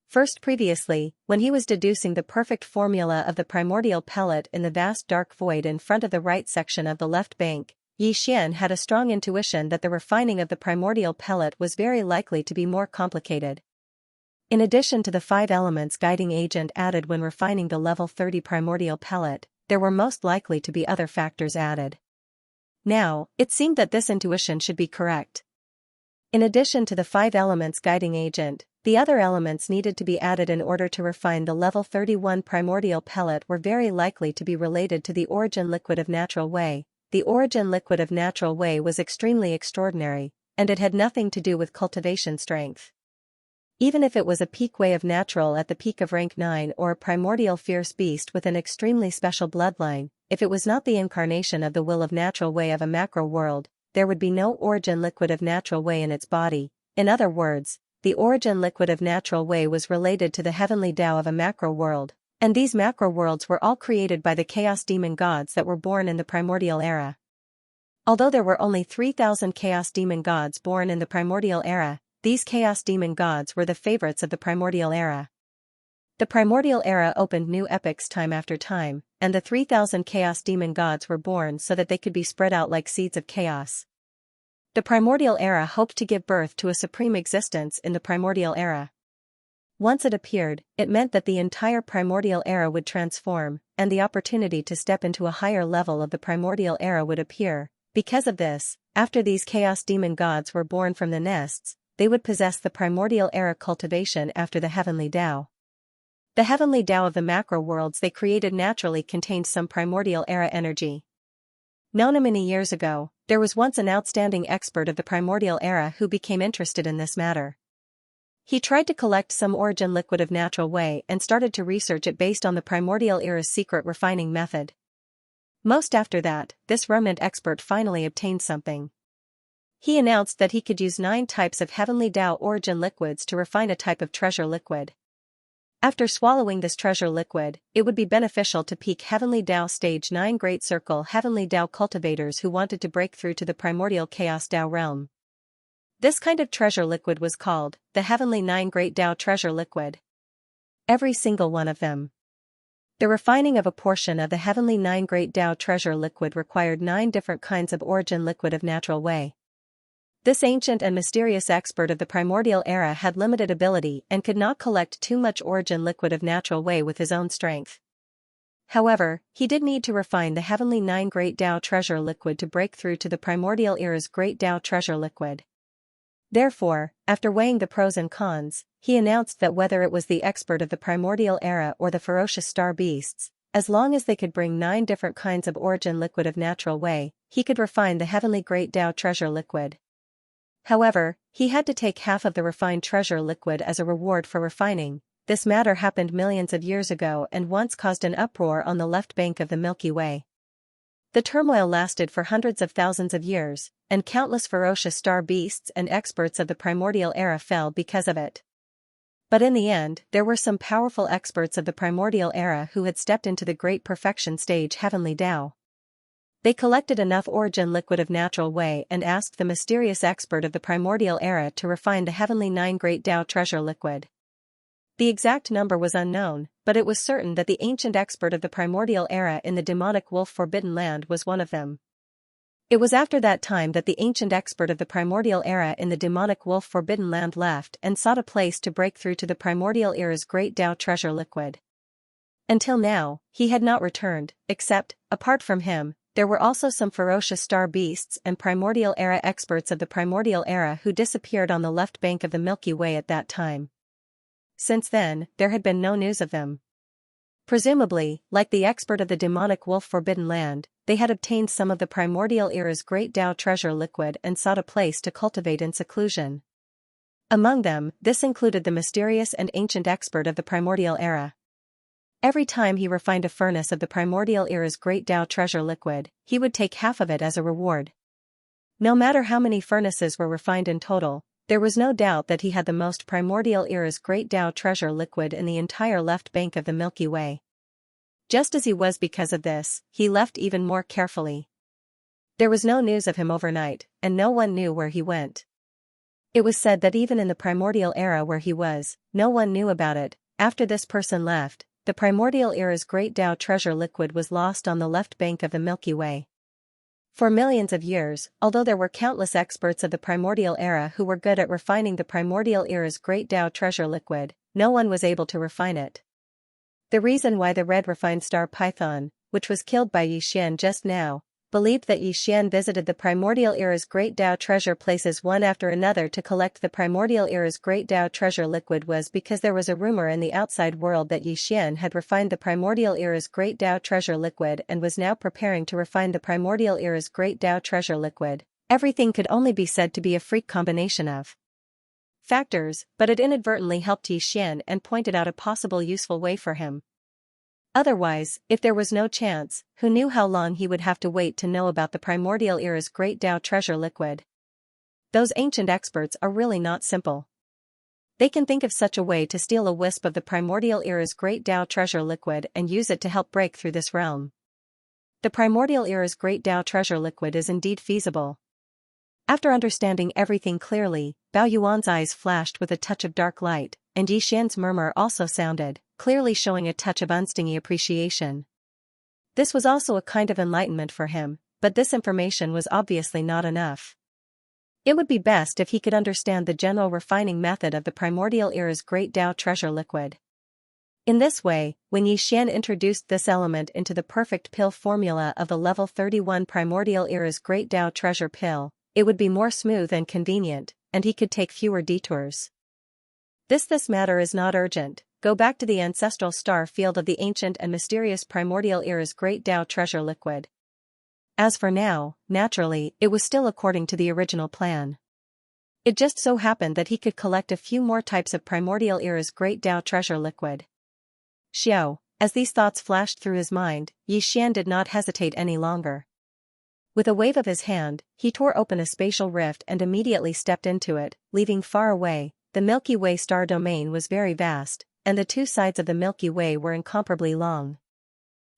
First, previously, when he was deducing the perfect formula of the primordial pellet in the vast dark void in front of the right section of the left bank, Yi Xian had a strong intuition that the refining of the primordial pellet was very likely to be more complicated. In addition to the 5 elements guiding agent added when refining the level 30 primordial pellet, there were most likely to be other factors added. Now, it seemed that this intuition should be correct. In addition to the 5 elements guiding agent, the other elements needed to be added in order to refine the level 31 primordial pellet were very likely to be related to the origin liquid of natural way. The origin liquid of natural way was extremely extraordinary, and it had nothing to do with cultivation strength. Even if it was a peak way of natural at the peak of rank 9 or a primordial fierce beast with an extremely special bloodline, if it was not the incarnation of the will of natural way of a macro world, there would be no origin liquid of natural way in its body. In other words, the origin liquid of natural way was related to the heavenly Tao of a macro world, and these macro worlds were all created by the chaos demon gods that were born in the primordial era. Although there were only 3,000 chaos demon gods born in the primordial era, these chaos demon gods were the favorites of the primordial era. The primordial era opened new epochs time after time, and the 3,000 chaos demon gods were born so that they could be spread out like seeds of chaos. The primordial era hoped to give birth to a supreme existence in the primordial era. Once it appeared, it meant that the entire primordial era would transform, and the opportunity to step into a higher level of the primordial era would appear. Because of this, after these chaos demon gods were born from the nests, they would possess the primordial era cultivation after the heavenly Tao. The heavenly Tao of the macro worlds they created naturally contained some primordial era energy. Known many years ago, there was once an outstanding expert of the primordial era who became interested in this matter. He tried to collect some origin liquid of natural way and started to research it based on the primordial era's secret refining method. Most after that, this remnant expert finally obtained something. He announced that he could use 9 types of heavenly Tao origin liquids to refine a type of treasure liquid. After swallowing this treasure liquid, it would be beneficial to peak heavenly Tao stage 9 Great Circle heavenly Tao cultivators who wanted to break through to the primordial chaos Tao realm. This kind of treasure liquid was called the heavenly 9 Great Tao treasure liquid. Every single one of them. The refining of a portion of the heavenly 9 Great Tao treasure liquid required 9 different kinds of origin liquid of natural way. This ancient and mysterious expert of the primordial era had limited ability and could not collect too much origin liquid of natural way with his own strength. However, he did need to refine the heavenly 9 Great Tao treasure liquid to break through to the primordial era's Great Tao treasure liquid. Therefore, after weighing the pros and cons, he announced that whether it was the expert of the primordial era or the ferocious star beasts, as long as they could bring 9 different kinds of origin liquid of natural way, he could refine the heavenly Great Tao treasure liquid. However, he had to take half of the refined treasure liquid as a reward for refining. This matter happened millions of years ago and once caused an uproar on the left bank of the Milky Way. The turmoil lasted for hundreds of thousands of years, and countless ferocious star beasts and experts of the primordial era fell because of it. But in the end, there were some powerful experts of the primordial era who had stepped into the great perfection stage heavenly Tao. They collected enough origin liquid of natural way and asked the mysterious expert of the primordial era to refine the heavenly 9 Great Tao treasure liquid. The exact number was unknown, but it was certain that the ancient expert of the primordial era in the demonic wolf forbidden land was one of them. It was after that time that the ancient expert of the primordial era in the demonic wolf forbidden land left and sought a place to break through to the primordial era's great Tao treasure liquid. Until now, he had not returned, except, apart from him, there were also some ferocious star beasts and primordial era experts of the primordial era who disappeared on the left bank of the Milky Way at that time. Since then, there had been no news of them. Presumably, like the expert of the demonic wolf forbidden land, they had obtained some of the primordial era's great Tao treasure liquid and sought a place to cultivate in seclusion. Among them, this included the mysterious and ancient expert of the primordial era. Every time he refined a furnace of the primordial era's great Tao treasure liquid, he would take half of it as a reward. No matter how many furnaces were refined in total, there was no doubt that he had the most primordial era's great Tao treasure liquid in the entire left bank of the Milky Way. Just as he was because of this, he left even more carefully. There was no news of him overnight, and no one knew where he went. It was said that even in the primordial era where he was, no one knew about it. After this person left, the primordial era's great Tao treasure liquid was lost on the left bank of the Milky Way. For millions of years, although there were countless experts of the primordial era who were good at refining the primordial era's great Tao treasure liquid, no one was able to refine it. The reason why the red refined star python, which was killed by Xian just now, believed that Xian visited the primordial era's great Tao treasure places one after another to collect the primordial era's great Tao treasure liquid was because there was a rumor in the outside world that Xian had refined the primordial era's great Tao treasure liquid and was now preparing to refine the primordial era's great Tao treasure liquid. Everything could only be said to be a freak combination of factors, but it inadvertently helped Xian and pointed out a possible useful way for him. Otherwise, if there was no chance, who knew how long he would have to wait to know about the primordial era's great Tao treasure liquid? Those ancient experts are really not simple. They can think of such a way to steal a wisp of the primordial era's great Tao treasure liquid and use it to help break through this realm. The primordial era's great Tao treasure liquid is indeed feasible. After understanding everything clearly, Bao Yuan's eyes flashed with a touch of dark light, and Yixian's murmur also sounded, clearly showing a touch of unstingy appreciation. This was also a kind of enlightenment for him, but this information was obviously not enough. It would be best if he could understand the general refining method of the primordial era's great Tao treasure liquid. In this way, when Yixian introduced this element into the perfect pill formula of the level 31 primordial era's great Tao treasure pill, it would be more smooth and convenient, and he could take fewer detours. This matter is not urgent. Go back to the ancestral star field of the ancient and mysterious primordial era's great Tao treasure liquid. As for now, naturally, it was still according to the original plan. It just so happened that he could collect a few more types of primordial era's great Tao treasure liquid. Xiao, as these thoughts flashed through his mind, Yixian did not hesitate any longer. With a wave of his hand, he tore open a spatial rift and immediately stepped into it, leaving far away. The Milky Way star domain was very vast, and the two sides of the Milky Way were incomparably long.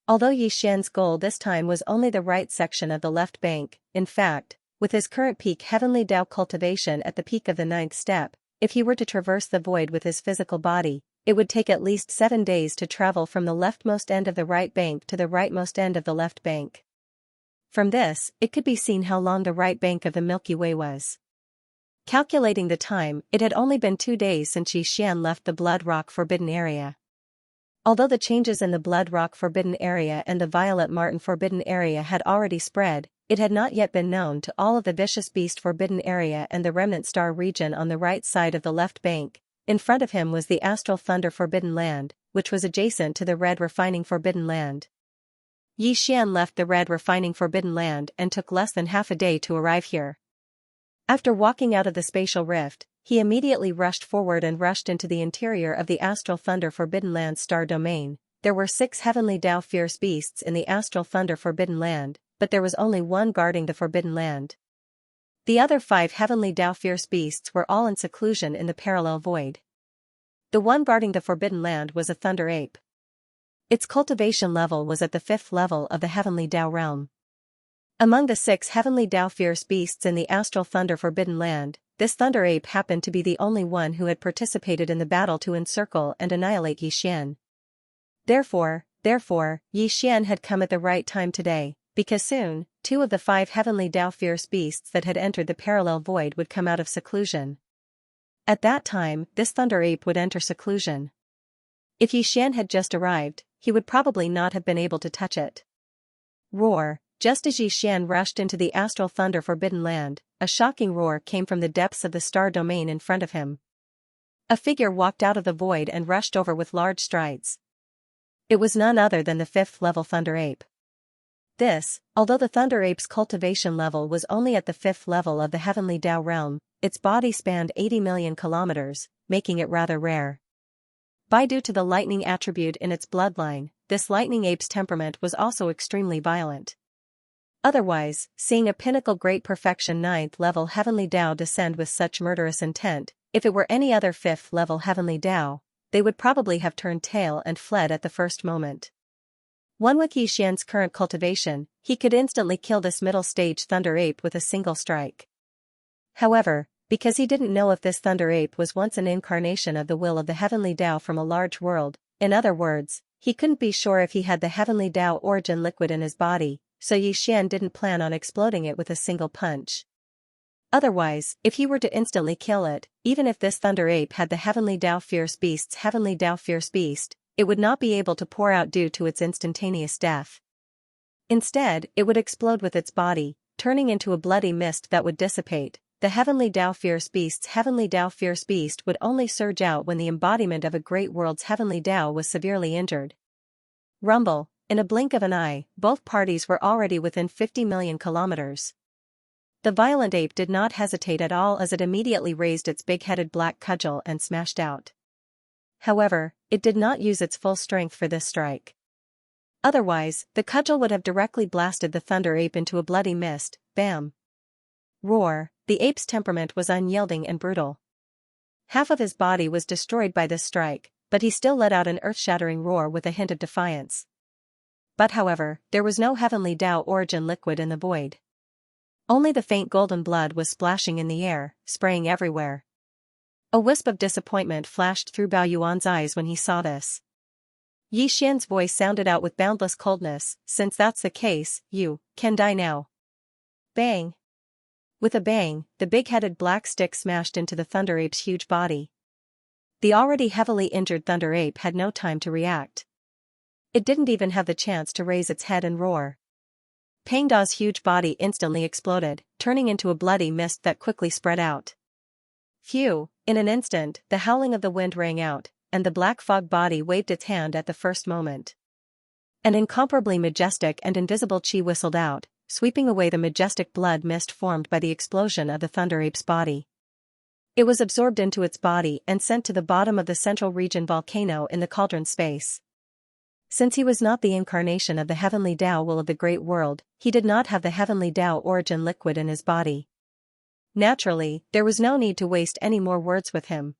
Although Yixian's goal this time was only the right section of the left bank, in fact, with his current peak heavenly Tao cultivation at the peak of the 9th step, if he were to traverse the void with his physical body, it would take at least 7 days to travel from the leftmost end of the right bank to the rightmost end of the left bank. From this, it could be seen how long the right bank of the Milky Way was. Calculating the time, it had only been 2 days since Yixian left the Blood Rock Forbidden Area. Although the changes in the Blood Rock Forbidden Area and the Violet Martin Forbidden Area had already spread, it had not yet been known to all of the Vicious Beast Forbidden Area and the Remnant Star region on the right side of the left bank. In front of him was the Astral Thunder Forbidden Land, which was adjacent to the Red Refining Forbidden Land. Yixian left the Red Refining Forbidden Land and took less than half a day to arrive here. After walking out of the spatial rift, he immediately rushed forward and rushed into the interior of the Astral Thunder Forbidden Land star domain. There were 6 heavenly Tao fierce beasts in the Astral Thunder Forbidden Land, but there was only one guarding the Forbidden Land. The other 5 heavenly Tao fierce beasts were all in seclusion in the parallel void. The one guarding the Forbidden Land was a thunder ape. Its cultivation level was at the 5th level of the heavenly Tao realm. Among the 6 heavenly Tao fierce beasts in the Astral Thunder Forbidden Land, this thunder ape happened to be the only one who had participated in the battle to encircle and annihilate Yixian. Therefore, Yi Xian had come at the right time today, because soon, 2 of the 5 heavenly Dao fierce beasts that had entered the parallel void would come out of seclusion. At that time, this thunder ape would enter seclusion. If Yi Xian had just arrived, he would probably not have been able to touch it. Roar! Just as Yi Xian rushed into the astral thunder forbidden land, a shocking roar came from the depths of the star domain in front of him. A figure walked out of the void and rushed over with large strides. It was none other than the 5th level thunder ape. This, although the thunder ape's cultivation level was only at the 5th level of the heavenly Dao realm, its body spanned 80 million kilometers, making it rather rare. Due to the lightning attribute in its bloodline, this lightning ape's temperament was also extremely violent. Otherwise, seeing a pinnacle great perfection 9th level heavenly Dao descend with such murderous intent, if it were any other 5th level heavenly Dao, they would probably have turned tail and fled at the first moment. One with Yi Xian's current cultivation, he could instantly kill this middle stage thunder ape with a single strike. However, because he didn't know if this thunder ape was once an incarnation of the will of the heavenly Dao from a large world, in other words, he couldn't be sure if he had the heavenly Dao origin liquid in his body, so Yi Xian didn't plan on exploding it with a single punch. Otherwise, if he were to instantly kill it, even if this thunder ape had the heavenly Dao fierce beast, it would not be able to pour out due to its instantaneous death. Instead, it would explode with its body, turning into a bloody mist that would dissipate. The heavenly Dao fierce beast would only surge out when the embodiment of a great world's heavenly Dao was severely injured. Rumble, in a blink of an eye, both parties were already within 50 million kilometers. The violent ape did not hesitate at all as it immediately raised its big-headed black cudgel and smashed out. However, it did not use its full strength for this strike. Otherwise, the cudgel would have directly blasted the thunder ape into a bloody mist. Bam! Roar! The ape's temperament was unyielding and brutal. Half of his body was destroyed by this strike, but he still let out an earth-shattering roar with a hint of defiance. But however, there was no heavenly Dao origin liquid in the void. Only the faint golden blood was splashing in the air, spraying everywhere. A wisp of disappointment flashed through Bao Yuan's eyes when he saw this. Yi Xian's voice sounded out with boundless coldness, "Since that's the case, you can die now." Bang! With a bang, the big-headed black stick smashed into the thunder ape's huge body. The already heavily injured thunder ape had no time to react. It didn't even have the chance to raise its head and roar. Pang Da's huge body instantly exploded, turning into a bloody mist that quickly spread out. Phew! In an instant, the howling of the wind rang out, and the black fog body waved its hand at the first moment. An incomparably majestic and invisible chi whistled out, sweeping away the majestic blood mist formed by the explosion of the thunder ape's body. It was absorbed into its body and sent to the bottom of the central region volcano in the cauldron space. Since he was not the incarnation of the heavenly Dao will of the great world, he did not have the heavenly Dao origin liquid in his body. Naturally, there was no need to waste any more words with him.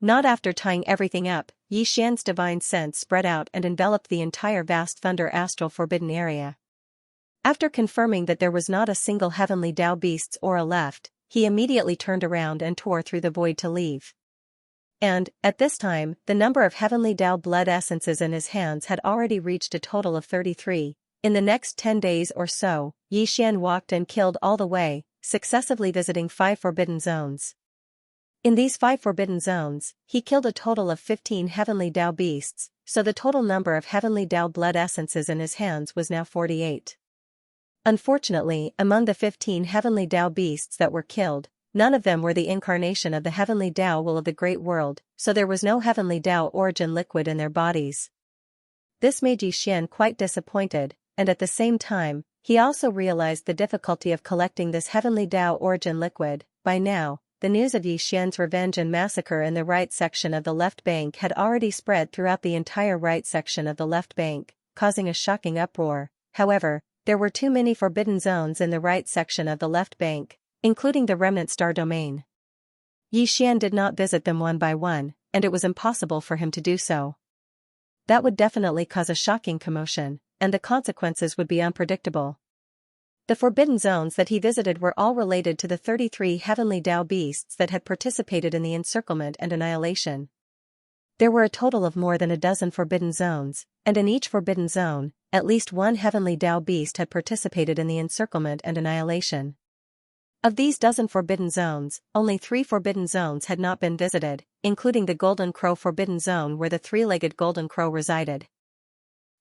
Not after tying everything up, Yi Xian's divine sense spread out and enveloped the entire vast thunder astral forbidden area. After confirming that there was not a single heavenly Dao beast's aura left, he immediately turned around and tore through the void to leave. And, at this time, the number of heavenly Dao blood essences in his hands had already reached a total of 33. In the next 10 days or so, Yi Xian walked and killed all the way, successively visiting 5 forbidden zones. In these 5 forbidden zones, he killed a total of 15 heavenly Dao beasts, so the total number of heavenly Dao blood essences in his hands was now 48. Unfortunately, among the 15 heavenly Dao beasts that were killed, none of them were the incarnation of the heavenly Dao will of the great world, so there was no heavenly Dao origin liquid in their bodies. This made Yi Xian quite disappointed, and at the same time, he also realized the difficulty of collecting this heavenly Dao origin liquid. By now, the news of Yi Xian's revenge and massacre in the right section of the left bank had already spread throughout the entire right section of the left bank, causing a shocking uproar. However, there were too many forbidden zones in the right section of the left bank, including the remnant star domain. Yi Xian did not visit them one by one, and it was impossible for him to do so. That would definitely cause a shocking commotion, and the consequences would be unpredictable. The forbidden zones that he visited were all related to the 33 heavenly Dao beasts that had participated in the encirclement and annihilation. There were a total of more than a dozen forbidden zones, and in each forbidden zone, at least one heavenly Tao beast had participated in the encirclement and annihilation. Of these dozen forbidden zones, only 3 forbidden zones had not been visited, including the Golden Crow forbidden zone where the 3-legged Golden Crow resided.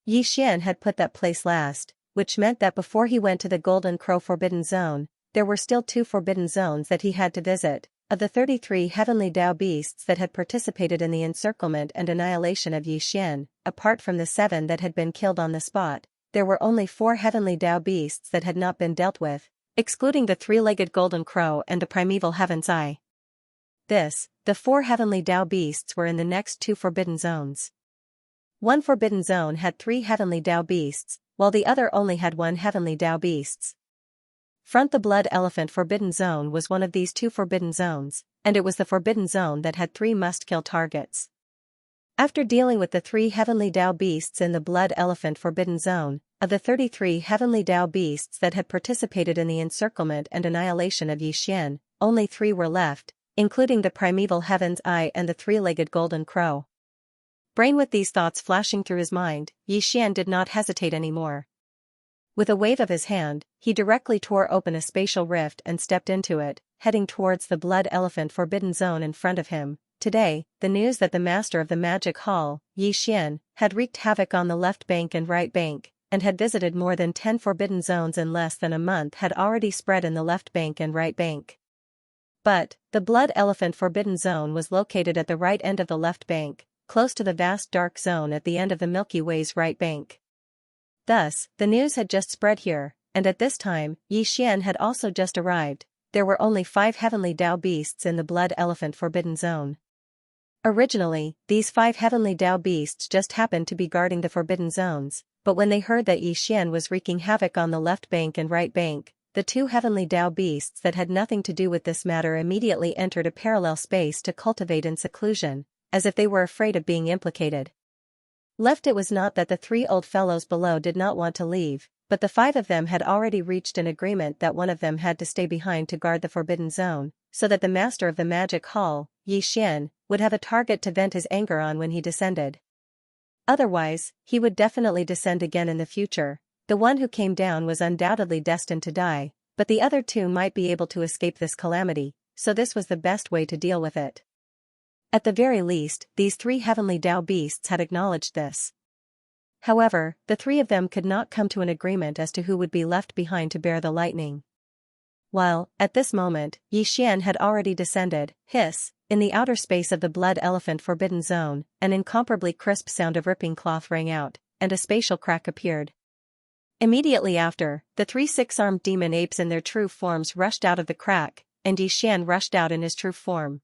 Yixian had put that place last, which meant that before he went to the Golden Crow forbidden zone, there were still 2 forbidden zones that he had to visit. Of the 33 heavenly Tao beasts that had participated in the encirclement and annihilation of Yixian, apart from the 7 that had been killed on the spot, there were only 4 heavenly Tao beasts that had not been dealt with, excluding the 3-legged Golden Crow and the primeval Heaven's Eye. The 4 heavenly Tao beasts were in the next 2 forbidden zones. One forbidden zone had 3 heavenly Tao beasts, while the other only had 1 heavenly Tao beasts. The Blood Elephant forbidden zone was one of these 2 forbidden zones, and it was the forbidden zone that had 3 must-kill targets. After dealing with the 3 heavenly Tao beasts in the Blood Elephant forbidden zone, of the 33 heavenly Tao beasts that had participated in the encirclement and annihilation of Yixian, only 3 were left, including the primeval Heaven's Eye and the 3-legged Golden Crow. Brain with these thoughts flashing through his mind, Yixian did not hesitate anymore. With a wave of his hand, he directly tore open a spatial rift and stepped into it, heading towards the Blood Elephant forbidden zone in front of him. Today, the news that the master of the magic hall, Yixian, had wreaked havoc on the left bank and right bank, and had visited more than 10 forbidden zones in less than a month had already spread in the left bank and right bank. But, the Blood Elephant forbidden zone was located at the right end of the left bank, close to the vast dark zone at the end of the Milky Way's right bank. Thus, the news had just spread here, and at this time, Yixian had also just arrived. There were only 5 heavenly Tao beasts in the Blood Elephant forbidden zone. Originally, these 5 heavenly Tao beasts just happened to be guarding the forbidden zones, but when they heard that Yixian was wreaking havoc on the left bank and right bank, the 2 heavenly Tao beasts that had nothing to do with this matter immediately entered a parallel space to cultivate in seclusion, as if they were afraid of being implicated. It was not that the 3 old fellows below did not want to leave, but the 5 of them had already reached an agreement that one of them had to stay behind to guard the forbidden zone, so that the master of the magic hall, Yixian, would have a target to vent his anger on when he descended. Otherwise, he would definitely descend again in the future. The one who came down was undoubtedly destined to die, but the other 2 might be able to escape this calamity, so this was the best way to deal with it. At the very least, these 3 heavenly Tao beasts had acknowledged this. However, the 3 of them could not come to an agreement as to who would be left behind to bear the lightning. While, at this moment, Yixian had already descended, in the outer space of the Blood Elephant forbidden zone, an incomparably crisp sound of ripping cloth rang out, and a spatial crack appeared. Immediately after, the 3 6-armed demon apes in their true forms rushed out of the crack, and Yixian rushed out in his true form.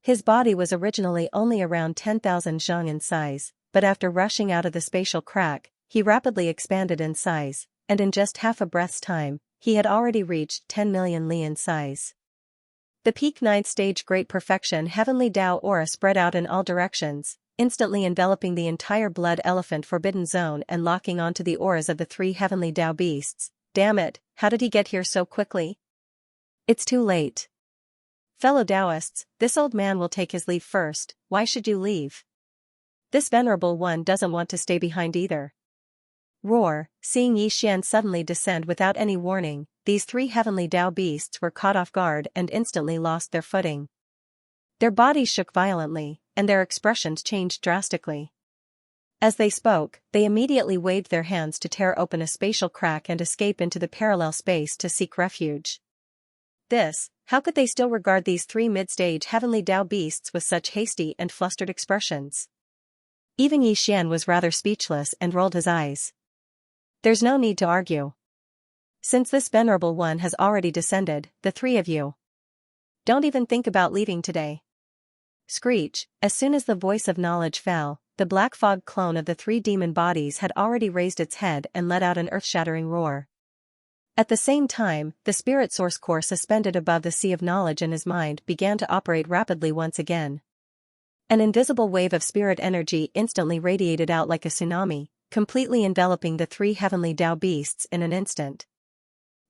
His body was originally only around 10,000 zhang in size, but after rushing out of the spatial crack, he rapidly expanded in size, and in just half a breath's time, he had already reached 10 million li in size. The peak 9th stage Great Perfection Heavenly Tao aura spread out in all directions, instantly enveloping the entire Blood Elephant forbidden zone and locking onto the auras of the 3 heavenly Tao beasts. Damn it, how did he get here so quickly? It's too late. Fellow Taoists, this old man will take his leave first. Why should you leave? This venerable one doesn't want to stay behind either. Roar, seeing Yixian suddenly descend without any warning, these 3 heavenly Tao beasts were caught off guard and instantly lost their footing. Their bodies shook violently, and their expressions changed drastically. As they spoke, they immediately waved their hands to tear open a spatial crack and escape into the parallel space to seek refuge. How could they still regard these 3 mid-stage heavenly Tao beasts with such hasty and flustered expressions? Even Yixian was rather speechless and rolled his eyes. There's no need to argue. Since this venerable one has already descended, the 3 of you don't even think about leaving today. Screech, as soon as the voice of knowledge fell, the black fog clone of the 3 demon bodies had already raised its head and let out an earth-shattering roar. At the same time, the spirit source core suspended above the sea of knowledge in his mind began to operate rapidly once again. An invisible wave of spirit energy instantly radiated out like a tsunami, completely enveloping the 3 heavenly Tao beasts in an instant.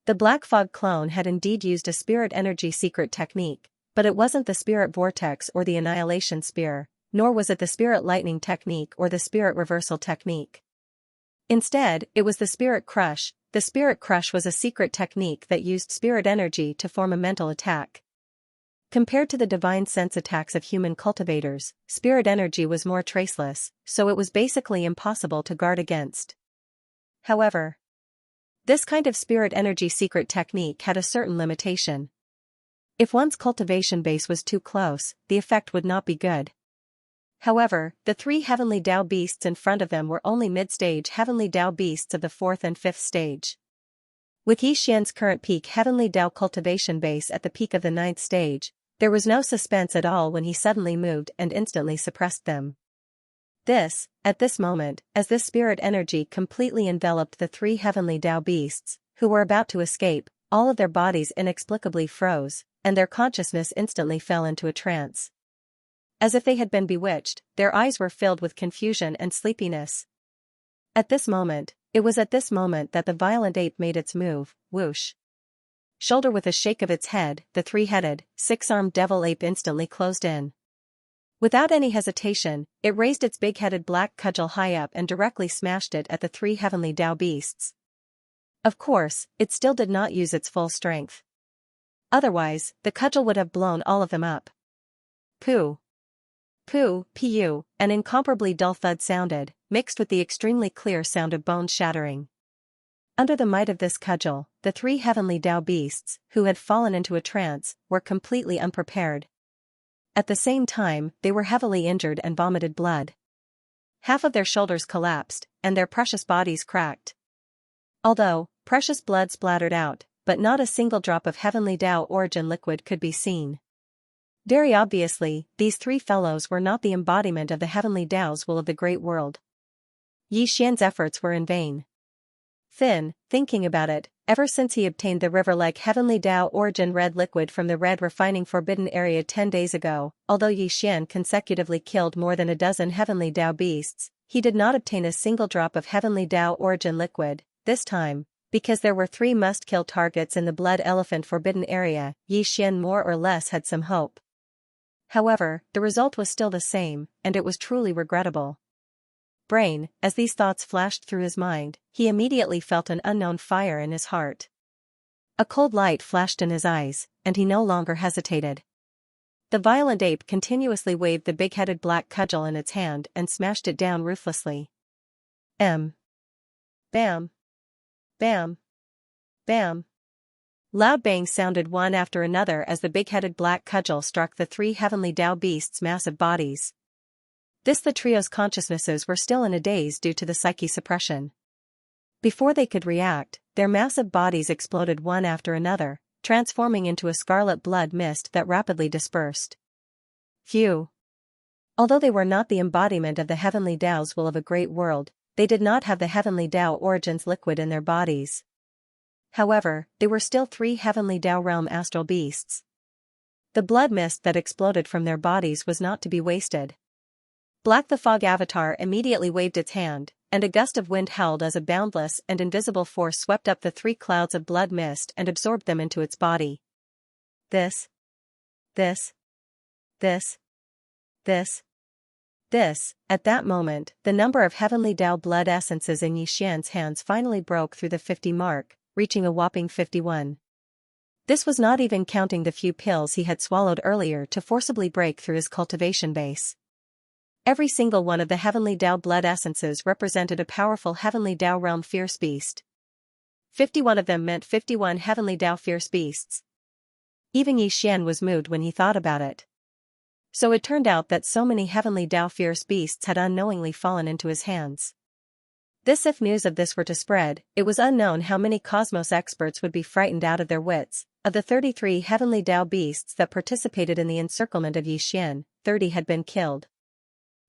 The black fog clone had indeed used a spirit energy secret technique, but it wasn't the spirit vortex or the annihilation spear, nor was it the spirit lightning technique or the spirit reversal technique. Instead, it was the spirit crush. The spirit crush was a secret technique that used spirit energy to form a mental attack. Compared to the divine sense attacks of human cultivators, spirit energy was more traceless, so it was basically impossible to guard against. However, this kind of spirit energy secret technique had a certain limitation. If one's cultivation base was too close, the effect would not be good. However, the 3 heavenly Tao beasts in front of them were only mid-stage heavenly Tao beasts of the 4th and 5th stage. With Yixian's current peak heavenly Tao cultivation base at the peak of the 9th stage, there was no suspense at all when he suddenly moved and instantly suppressed them. At this moment, as this spirit energy completely enveloped the 3 heavenly Tao beasts, who were about to escape, all of their bodies inexplicably froze, and their consciousness instantly fell into a trance. As if they had been bewitched, their eyes were filled with confusion and sleepiness. It was at this moment that the violent ape made its move, whoosh. Shoulder with a shake of its head, the 3-headed, 6-armed devil ape instantly closed in. Without any hesitation, it raised its big-headed black cudgel high up and directly smashed it at the 3 heavenly Tao beasts. Of course, it still did not use its full strength. Otherwise, the cudgel would have blown all of them up. Pooh. Pooh, pu, an incomparably dull thud sounded, mixed with the extremely clear sound of bones shattering. Under the might of this cudgel, the 3 heavenly Tao beasts, who had fallen into a trance, were completely unprepared. At the same time, they were heavily injured and vomited blood. Half of their shoulders collapsed, and their precious bodies cracked. Although, precious blood splattered out, but not a single drop of heavenly Tao origin liquid could be seen. Very obviously, these 3 fellows were not the embodiment of the heavenly Tao's will of the great world. Yixian's efforts were in vain. Thinking about it, ever since he obtained the river-like heavenly Tao origin red liquid from the red refining forbidden area 10 days ago, although Yixian consecutively killed more than a dozen heavenly Tao beasts, he did not obtain a single drop of heavenly Tao origin liquid. This time, because there were 3 must-kill targets in the blood elephant forbidden area, Yixian more or less had some hope. However, the result was still the same, and it was truly regrettable. Brain, as these thoughts flashed through his mind, he immediately felt an unknown fire in his heart. A cold light flashed in his eyes, and he no longer hesitated. The violent ape continuously waved the big-headed black cudgel in its hand and smashed it down ruthlessly. Bam. Bam. Bam. Loud bangs sounded one after another as the big-headed black cudgel struck the 3 heavenly Tao beasts' massive bodies. The trio's consciousnesses were still in a daze due to the psyche suppression. Before they could react, their massive bodies exploded one after another, transforming into a scarlet blood mist that rapidly dispersed. Phew! Although they were not the embodiment of the heavenly Tao's will of a great world, they did not have the heavenly Tao origins liquid in their bodies. However, they were still 3 heavenly Tao realm astral beasts. The blood mist that exploded from their bodies was not to be wasted. Black the Fog Avatar immediately waved its hand, and a gust of wind howled as a boundless and invisible force swept up the 3 clouds of blood mist and absorbed them into its body. This. At that moment, the number of heavenly Tao blood essences in Yixian's hands finally broke through the 50 mark, reaching a whopping 51. This was not even counting the few pills he had swallowed earlier to forcibly break through his cultivation base. Every single one of the heavenly Tao blood essences represented a powerful heavenly Tao realm fierce beast. 51 of them meant 51 heavenly Tao fierce beasts. Even Yixian was moved when he thought about it. So it turned out that so many heavenly Tao fierce beasts had unknowingly fallen into his hands. If news of this were to spread, it was unknown how many cosmos experts would be frightened out of their wits. Of the 33 heavenly Tao beasts that participated in the encirclement of Yixian, 30 had been killed.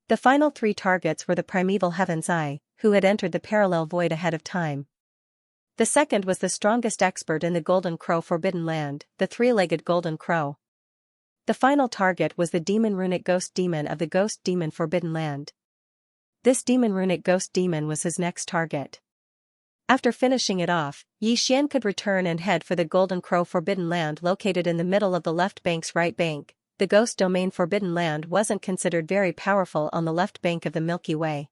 The final 3 targets were the primeval Heaven's Eye, who had entered the parallel void ahead of time. The second was the strongest expert in the Golden Crow Forbidden Land, the 3-legged Golden Crow. The final target was the demon runic ghost demon of the Ghost Demon Forbidden Land. This demon runic ghost demon was his next target. After finishing it off, Yixian could return and head for the Golden Crow Forbidden Land located in the middle of the left bank's right bank, the ghost domain Forbidden Land wasn't considered very powerful on the left bank of the Milky Way.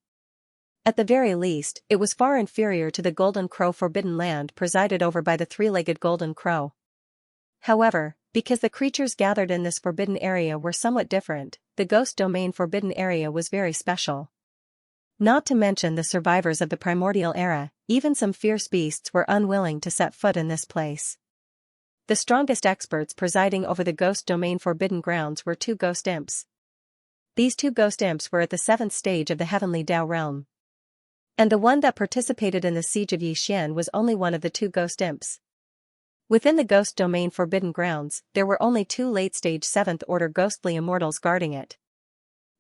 At the very least, it was far inferior to the Golden Crow Forbidden Land presided over by the three-legged Golden Crow. However, because the creatures gathered in this forbidden area were somewhat different, the ghost domain Forbidden Area was very special. Not to mention the survivors of the primordial era, even some fierce beasts were unwilling to set foot in this place. The strongest experts presiding over the ghost domain Forbidden Grounds were two ghost imps. These two ghost imps were at the 7th stage of the heavenly Dao realm. And the one that participated in the siege of Yixian was only one of the two ghost imps. Within the ghost domain Forbidden Grounds, there were only two late-stage 7th-order ghostly immortals guarding it.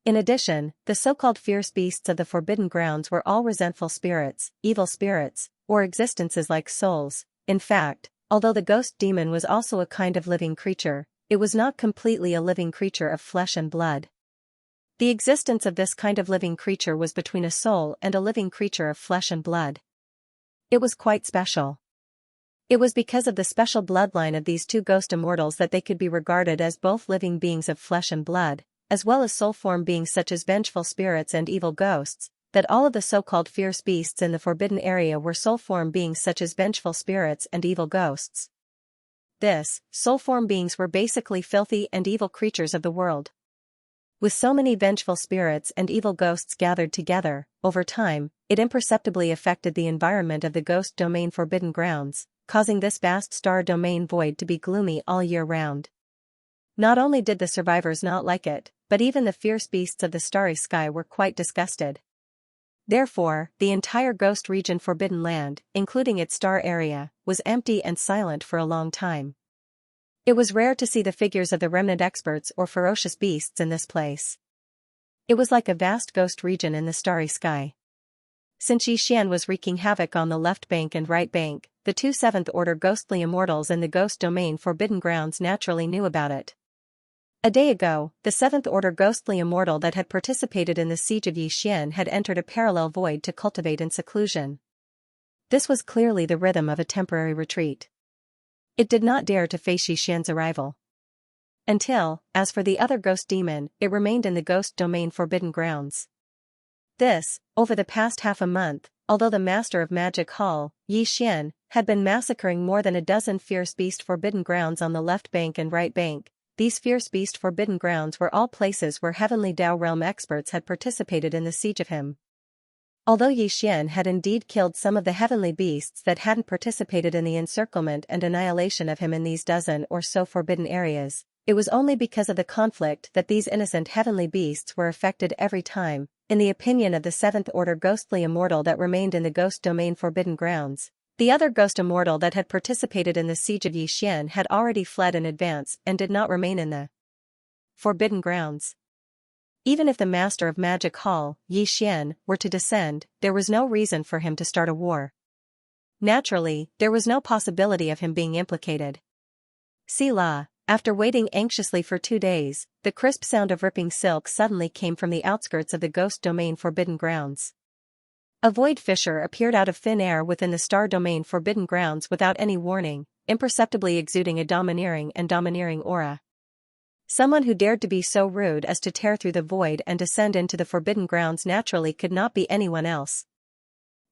In addition, the so-called fierce beasts of the Forbidden Grounds were all resentful spirits, evil spirits, or existences like souls. In fact, although the ghost demon was also a kind of living creature, it was not completely a living creature of flesh and blood. The existence of this kind of living creature was between a soul and a living creature of flesh and blood. It was quite special. It was because of the special bloodline of these two ghost immortals that they could be regarded as both living beings of flesh and blood, as well as soul form beings such as vengeful spirits and evil ghosts, that all of the so-called fierce beasts in the Forbidden Area were soul form beings such as vengeful spirits and evil ghosts. Soul form beings were basically filthy and evil creatures of the world. With so many vengeful spirits and evil ghosts gathered together, over time, it imperceptibly affected the environment of the ghost domain Forbidden Grounds, causing this vast star domain void to be gloomy all year round. Not only did the survivors not like it, but even the fierce beasts of the starry sky were quite disgusted. Therefore, the entire ghost region Forbidden Land, including its star area, was empty and silent for a long time. It was rare to see the figures of the remnant experts or ferocious beasts in this place. It was like a vast ghost region in the starry sky. Since Yixian was wreaking havoc on the left bank and right bank, the two 7th-order ghostly immortals in the ghost domain Forbidden Grounds naturally knew about it. A day ago, the 7th-order ghostly immortal that had participated in the siege of Yixian had entered a parallel void to cultivate in seclusion. This was clearly the rhythm of a temporary retreat. It did not dare to face Yixian's arrival. Until, as for the other ghost demon, it remained in the ghost domain Forbidden Grounds. Over the past half a month, although the Master of Magic Hall, Yixian, had been massacring more than a dozen fierce beast Forbidden Grounds on the left bank and right bank, these fierce beast Forbidden Grounds were all places where heavenly Dao realm experts had participated in the siege of him. Although Yixian had indeed killed some of the heavenly beasts that hadn't participated in the encirclement and annihilation of him in these dozen or so forbidden areas, it was only because of the conflict that these innocent heavenly beasts were affected every time, in the opinion of the 7th-order ghostly immortal that remained in the ghost domain Forbidden Grounds. The other ghost immortal that had participated in the siege of Yixian had already fled in advance and did not remain in the Forbidden Grounds. Even if the Master of Magic Hall, Yixian, were to descend, there was no reason for him to start a war. Naturally, there was no possibility of him being implicated. Selah, after waiting anxiously for 2 days, the crisp sound of ripping silk suddenly came from the outskirts of the ghost domain Forbidden Grounds. A void fissure appeared out of thin air within the star domain Forbidden Grounds without any warning, imperceptibly exuding a domineering aura. Someone who dared to be so rude as to tear through the void and descend into the Forbidden Grounds naturally could not be anyone else.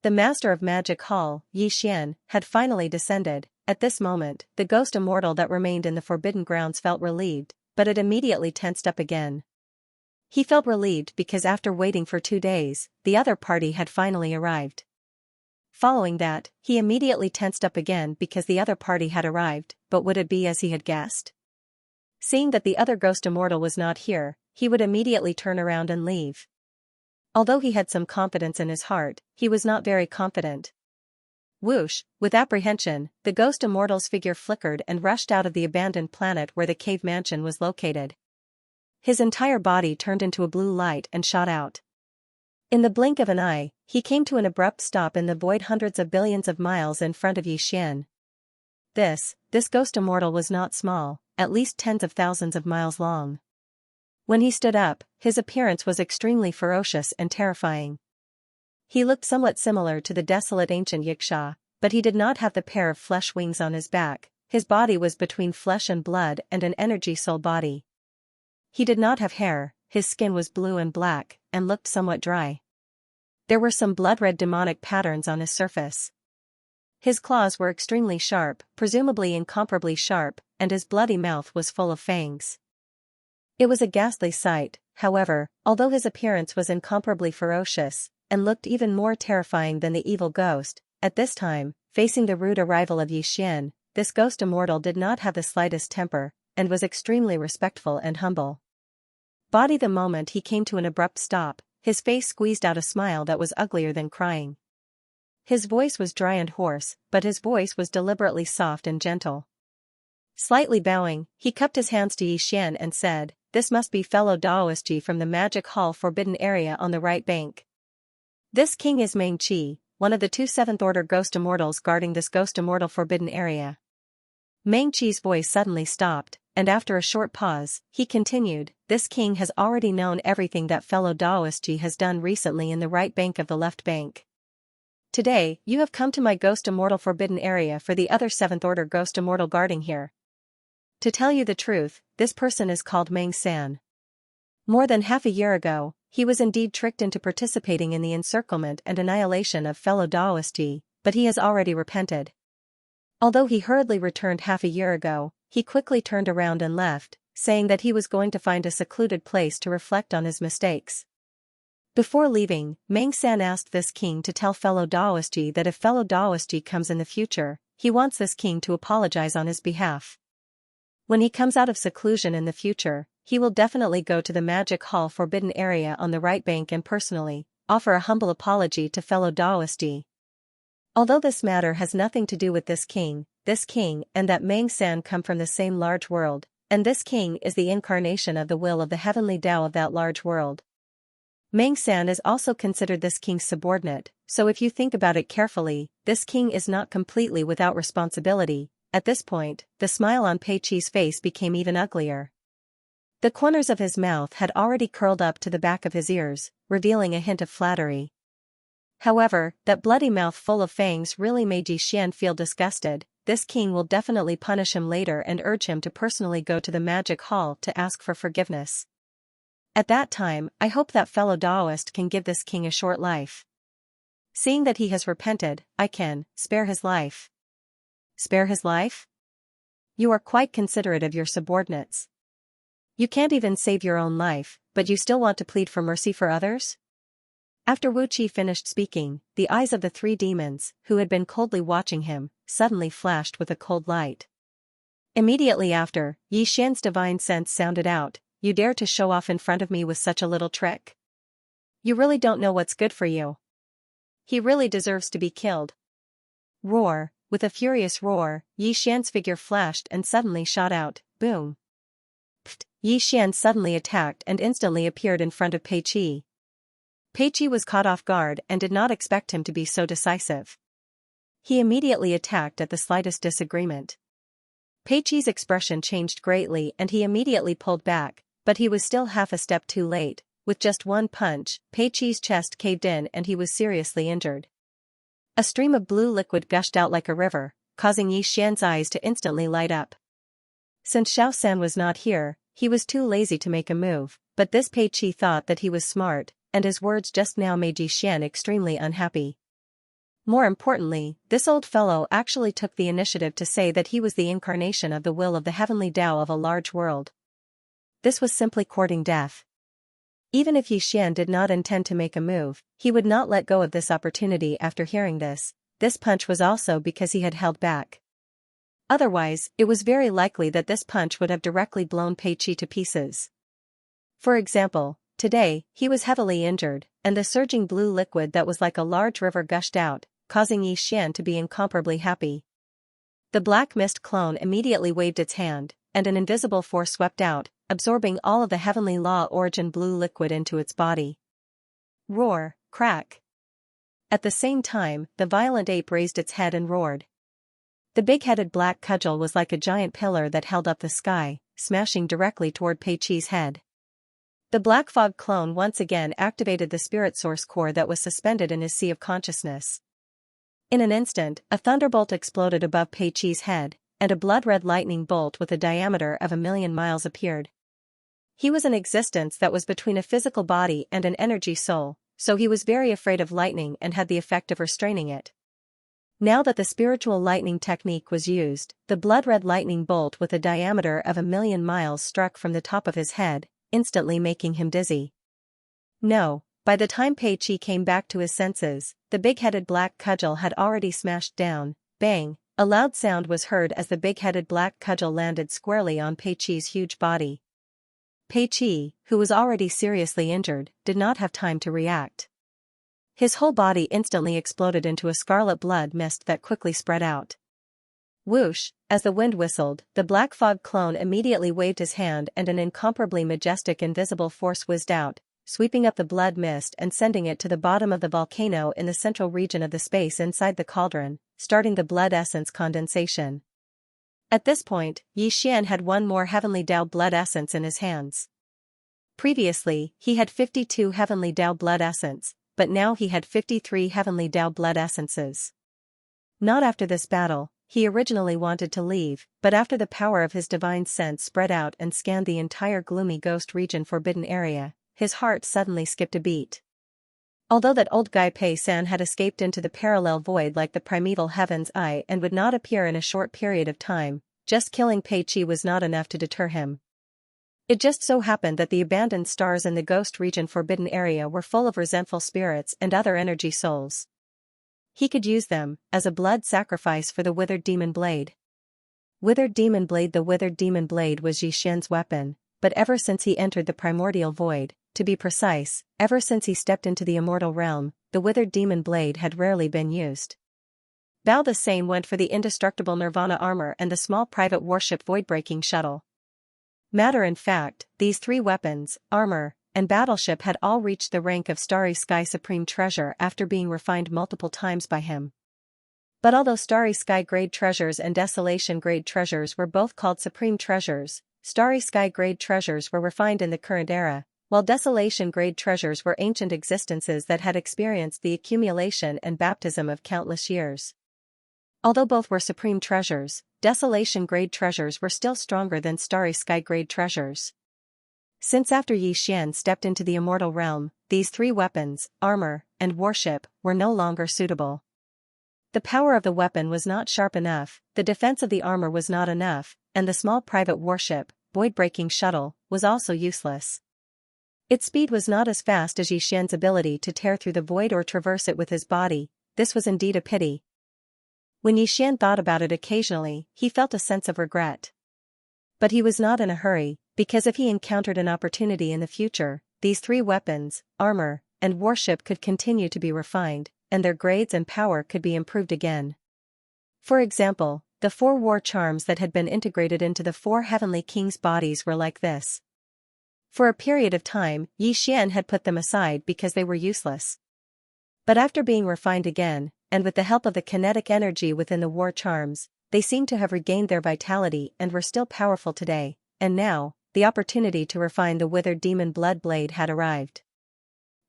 The Master of Magic Hall, Yixian, had finally descended. At this moment, the ghost immortal that remained in the Forbidden Grounds felt relieved, but it immediately tensed up again. He felt relieved because after waiting for 2 days, the other party had finally arrived. Following that, he immediately tensed up again because the other party had arrived, but would it be as he had guessed? Seeing that the other ghost immortal was not here, he would immediately turn around and leave. Although he had some confidence in his heart, he was not very confident. Whoosh, with apprehension, the ghost immortal's figure flickered and rushed out of the abandoned planet where the cave mansion was located. His entire body turned into a blue light and shot out. In the blink of an eye, he came to an abrupt stop in the void hundreds of billions of miles in front of Yixian. This ghost immortal was not small, at least tens of thousands of miles long. When he stood up, his appearance was extremely ferocious and terrifying. He looked somewhat similar to the desolate ancient Xianxia, but he did not have the pair of flesh wings on his back. His body was between flesh and blood and an energy soul body. He did not have hair, his skin was blue and black, and looked somewhat dry. There were some blood-red demonic patterns on his surface. His claws were extremely sharp, presumably incomparably sharp, and his bloody mouth was full of fangs. It was a ghastly sight, however, although his appearance was incomparably ferocious, and looked even more terrifying than the evil ghost. At this time, facing the rude arrival of Xian, this ghost immortal did not have the slightest temper, and was extremely respectful and humble. The moment he came to an abrupt stop, his face squeezed out a smile that was uglier than crying. His voice was dry and hoarse, but his voice was deliberately soft and gentle. Slightly bowing, he cupped his hands to Xian and said, "This must be fellow Daoist from the Magic Hall Forbidden Area on the right bank. This king is Meng Qi, one of the 2 7th Order Ghost Immortals guarding this Ghost Immortal Forbidden Area." Meng Qi's voice suddenly stopped, and after a short pause, he continued, "This king has already known everything that fellow Daoist has done recently in the right bank of the left bank. Today, you have come to my Ghost Immortal Forbidden Area for the other 7th Order Ghost Immortal guarding here. To tell you the truth, this person is called Meng San. More than half a year ago, he was indeed tricked into participating in the encirclement and annihilation of fellow Daoist, but he has already repented. Although he hurriedly returned half a year ago, he quickly turned around and left, saying that he was going to find a secluded place to reflect on his mistakes." Before leaving, Meng San asked this king to tell fellow Daoist that if fellow Daoist comes in the future, he wants this king to apologize on his behalf. When he comes out of seclusion in the future, he will definitely go to the Magic Hall Forbidden Area on the right bank and personally offer a humble apology to fellow Daoist. Although this matter has nothing to do with this king and that Meng San come from the same large world, and this king is the incarnation of the will of the heavenly Tao of that large world. Meng San is also considered this king's subordinate, so if you think about it carefully, this king is not completely without responsibility. At this point, the smile on Pei Qi's face became even uglier. The corners of his mouth had already curled up to the back of his ears, revealing a hint of flattery. However, that bloody mouth full of fangs really made Xian feel disgusted. This king will definitely punish him later and urge him to personally go to the Magic Hall to ask for forgiveness. At that time, I hope that fellow Daoist can give this king a short life. Seeing that he has repented, I can spare his life. Spare his life? You are quite considerate of your subordinates. You can't even save your own life, but you still want to plead for mercy for others? After Wu Qi finished speaking, the eyes of the 3 demons, who had been coldly watching him, suddenly flashed with a cold light. Immediately after, Yi Xian's divine sense sounded out, "You dare to show off in front of me with such a little trick? You really don't know what's good for you. He really deserves to be killed." Roar. With a furious roar, Yi Xian's figure flashed and suddenly shot out, boom. Pfft! Yi Xian suddenly attacked and instantly appeared in front of Pei Qi. Pei Qi was caught off guard and did not expect him to be so decisive. He immediately attacked at the slightest disagreement. Pei Qi's expression changed greatly and he immediately pulled back, but he was still half a step too late. With just one punch, Pei Qi's chest caved in and he was seriously injured. A stream of blue liquid gushed out like a river, causing Yi Xian's eyes to instantly light up. Since Xiao San was not here, he was too lazy to make a move, but this Pei Qi thought that he was smart, and his words just now made Yi Xian extremely unhappy. More importantly, this old fellow actually took the initiative to say that he was the incarnation of the will of the heavenly Tao of a large world. This was simply courting death. Even if Yi Xian did not intend to make a move, he would not let go of this opportunity after hearing this. This punch was also because he had held back. Otherwise, it was very likely that this punch would have directly blown Pei Qi to pieces. For example, today, he was heavily injured, and the surging blue liquid that was like a large river gushed out, causing Yi Xian to be incomparably happy. The black mist clone immediately waved its hand, and an invisible force swept out, absorbing all of the heavenly law origin blue liquid into its body. Roar, crack. At the same time, the violent ape raised its head and roared. The big-headed black cudgel was like a giant pillar that held up the sky, smashing directly toward Pei Qi's head. The black fog clone once again activated the spirit source core that was suspended in his sea of consciousness. In an instant, a thunderbolt exploded above Pei Qi's head, and a blood-red lightning bolt with a diameter of 1,000,000 miles appeared. He was an existence that was between a physical body and an energy soul, so he was very afraid of lightning and had the effect of restraining it. Now that the spiritual lightning technique was used, the blood-red lightning bolt with a diameter of 1,000,000 miles struck from the top of his head, instantly making him dizzy. No, by the time Pei Qi came back to his senses, the big-headed black cudgel had already smashed down. Bang! A loud sound was heard as the big-headed black cudgel landed squarely on Pei Qi's huge body. Pei Qi, who was already seriously injured, did not have time to react. His whole body instantly exploded into a scarlet blood mist that quickly spread out. Whoosh! As the wind whistled, the black fog clone immediately waved his hand and an incomparably majestic invisible force whizzed out, sweeping up the blood mist and sending it to the bottom of the volcano in the central region of the space inside the cauldron, starting the blood essence condensation. At this point, Xian had one more heavenly Dao blood essence in his hands. Previously, he had 52 heavenly Dao blood essence, but now he had 53 heavenly Dao blood essences. Not after this battle. He originally wanted to leave, but after the power of his divine sense spread out and scanned the entire gloomy ghost region forbidden area, his heart suddenly skipped a beat. Although that old guy Pei-san had escaped into the parallel void like the primeval heaven's eye and would not appear in a short period of time, just killing Pei Qi was not enough to deter him. It just so happened that the abandoned stars in the ghost region forbidden area were full of resentful spirits and other energy souls. He could use them as a blood sacrifice for the withered demon blade. Withered demon blade. The withered demon blade was Xian's weapon, but ever since he entered the primordial void, to be precise, ever since he stepped into the immortal realm, the withered demon blade had rarely been used. Bao the same went for the indestructible Nirvana armor and the small private warship void-breaking shuttle. Matter in fact, these three weapons, armor, and battleship had all reached the rank of Starry Sky Supreme Treasure after being refined multiple times by him. But although Starry Sky Grade Treasures and Desolation Grade Treasures were both called Supreme Treasures, Starry Sky Grade Treasures were refined in the current era, while Desolation Grade Treasures were ancient existences that had experienced the accumulation and baptism of countless years. Although both were Supreme Treasures, Desolation Grade Treasures were still stronger than Starry Sky Grade Treasures. Since after Xian stepped into the immortal realm, these three weapons, armor, and warship, were no longer suitable. The power of the weapon was not sharp enough, the defense of the armor was not enough, and the small private warship, void-breaking shuttle, was also useless. Its speed was not as fast as Xian's ability to tear through the void or traverse it with his body. This was indeed a pity. When Xian thought about it occasionally, he felt a sense of regret. But he was not in a hurry, because if he encountered an opportunity in the future, these three weapons, armor, and warship could continue to be refined, and their grades and power could be improved again. For example, the 4 war charms that had been integrated into the 4 heavenly kings' bodies were like this. For a period of time, Xian had put them aside because they were useless. But after being refined again, and with the help of the kinetic energy within the war charms, they seemed to have regained their vitality and were still powerful today, and now, the opportunity to refine the withered demon blood blade had arrived.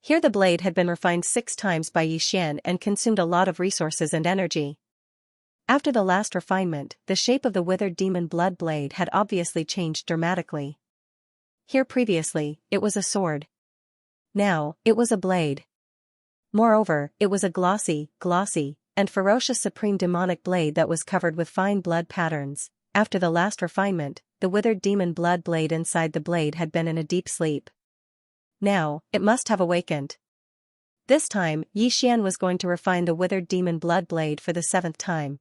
Here the blade had been refined 6 times by Xian and consumed a lot of resources and energy. After the last refinement, the shape of the withered demon blood blade had obviously changed dramatically. Here previously, it was a sword. Now, it was a blade. Moreover, it was a glossy, and ferocious supreme demonic blade that was covered with fine blood patterns. After the last refinement, the withered demon blood blade inside the blade had been in a deep sleep. Now, it must have awakened. This time, Xian was going to refine the withered demon blood blade for the 7th time.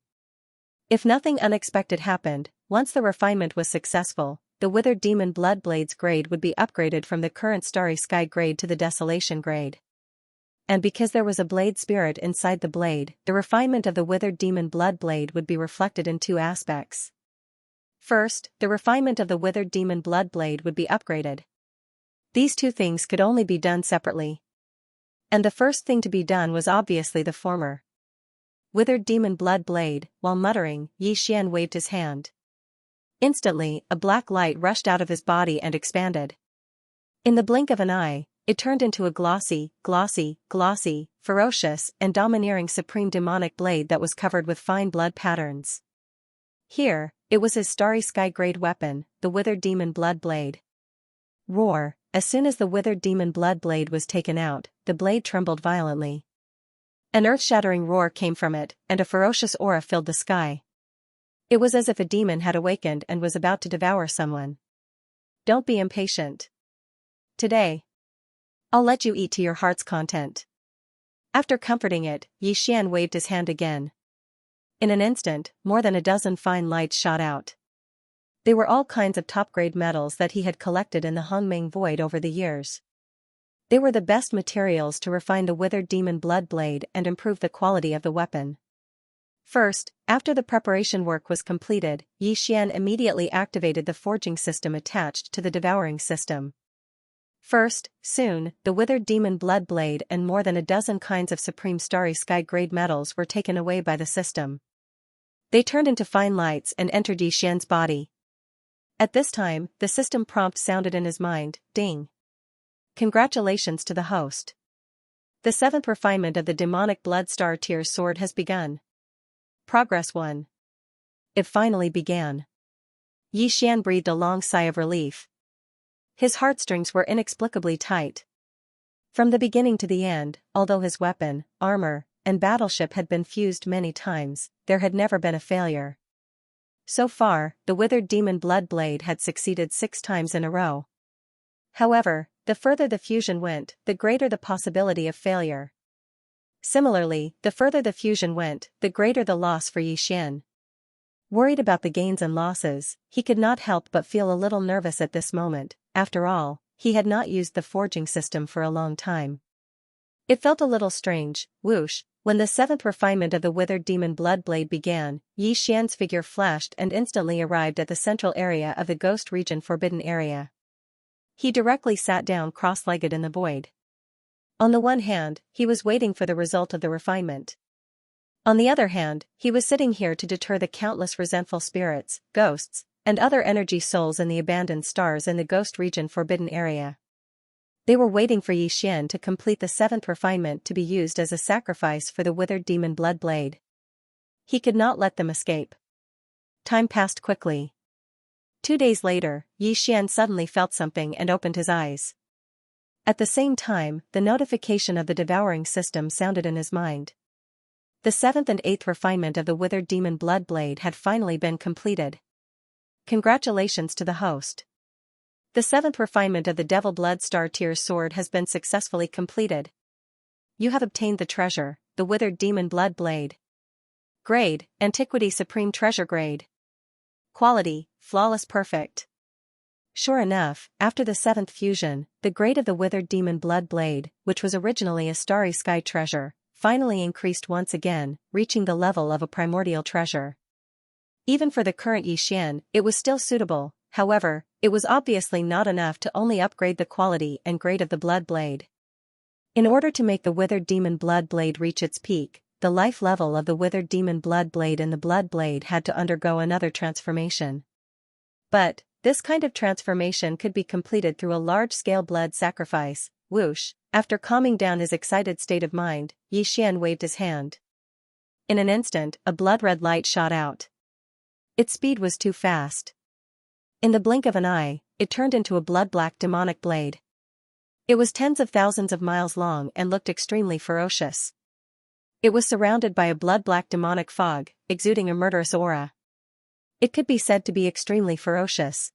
If nothing unexpected happened, once the refinement was successful, the withered demon blood blade's grade would be upgraded from the current Starry Sky grade to the Desolation grade. And because there was a blade spirit inside the blade, the refinement of the withered demon blood blade would be reflected in 2 aspects. First, the refinement of the withered demon blood blade would be upgraded. These 2 things could only be done separately. And the first thing to be done was obviously the former. Withered demon blood blade. While muttering, Xian waved his hand. Instantly, a black light rushed out of his body and expanded. In the blink of an eye, it turned into a glossy, ferocious, and domineering supreme demonic blade that was covered with fine blood patterns. Here, it was his Starry Sky grade weapon, the withered demon blood blade. Roar. As soon as the withered demon blood blade was taken out, the blade trembled violently. An earth-shattering roar came from it, and a ferocious aura filled the sky. It was as if a demon had awakened and was about to devour someone. Don't be impatient. Today, I'll let you eat to your heart's content. After comforting it, Xian waved his hand again. In an instant, more than a dozen fine lights shot out. They were all kinds of top-grade metals that he had collected in the Hongming Void over the years. They were the best materials to refine the withered demon blood blade and improve the quality of the weapon. First, after the preparation work was completed, Xian immediately activated the forging system attached to the devouring system. Soon, the withered demon blood blade and more than a dozen kinds of supreme starry sky-grade metals were taken away by the system. They turned into fine lights and entered Xian's body. At this time, the system prompt sounded in his mind, ding. Congratulations to the host. The 7th refinement of the demonic blood star tier sword has begun. Progress 1. It finally began. Xian breathed a long sigh of relief. His heartstrings were inexplicably tight. From the beginning to the end, although his weapon, armor, and battleship had been fused many times, there had never been a failure. So far, the withered demon blood blade had succeeded 6 times in a row. However, the further the fusion went, the greater the possibility of failure. Similarly, the further the fusion went, the greater the loss for Xian. Worried about the gains and losses, he could not help but feel a little nervous at this moment. After all, he had not used the forging system for a long time. It felt a little strange, whoosh, when the 7th refinement of the withered demon blood blade began. Xian's figure flashed and instantly arrived at the central area of the ghost region forbidden area. He directly sat down cross-legged in the void. On the one hand, he was waiting for the result of the refinement. On the other hand, he was sitting here to deter the countless resentful spirits, ghosts, and other energy souls in the abandoned stars in the ghost region forbidden area. They were waiting for Xian to complete the 7th refinement to be used as a sacrifice for the withered demon blood blade. He could not let them escape. Time passed quickly. 2 days later, Xian suddenly felt something and opened his eyes. At the same time, the notification of the devouring system sounded in his mind. The 7th and 8th refinement of the withered demon blood blade had finally been completed. Congratulations to the host. The 7th refinement of the Devil Blood Star tier sword has been successfully completed. You have obtained the treasure, the withered demon blood blade. Grade, Antiquity Supreme Treasure Grade. Quality, Flawless Perfect. Sure enough, after the 7th fusion, the grade of the withered demon blood blade, which was originally a starry sky treasure, finally increased once again, reaching the level of a primordial treasure. Even for the current Xian, it was still suitable. However, it was obviously not enough to only upgrade the quality and grade of the blood blade. In order to make the withered demon blood blade reach its peak, the life level of the withered demon blood blade and the blood blade had to undergo another transformation. But, this kind of transformation could be completed through a large-scale blood sacrifice. Whoosh, after calming down his excited state of mind, Xian waved his hand. In an instant, a blood-red light shot out. Its speed was too fast. In the blink of an eye, it turned into a blood-black demonic blade. It was tens of thousands of miles long and looked extremely ferocious. It was surrounded by a blood-black demonic fog, exuding a murderous aura. It could be said to be extremely ferocious.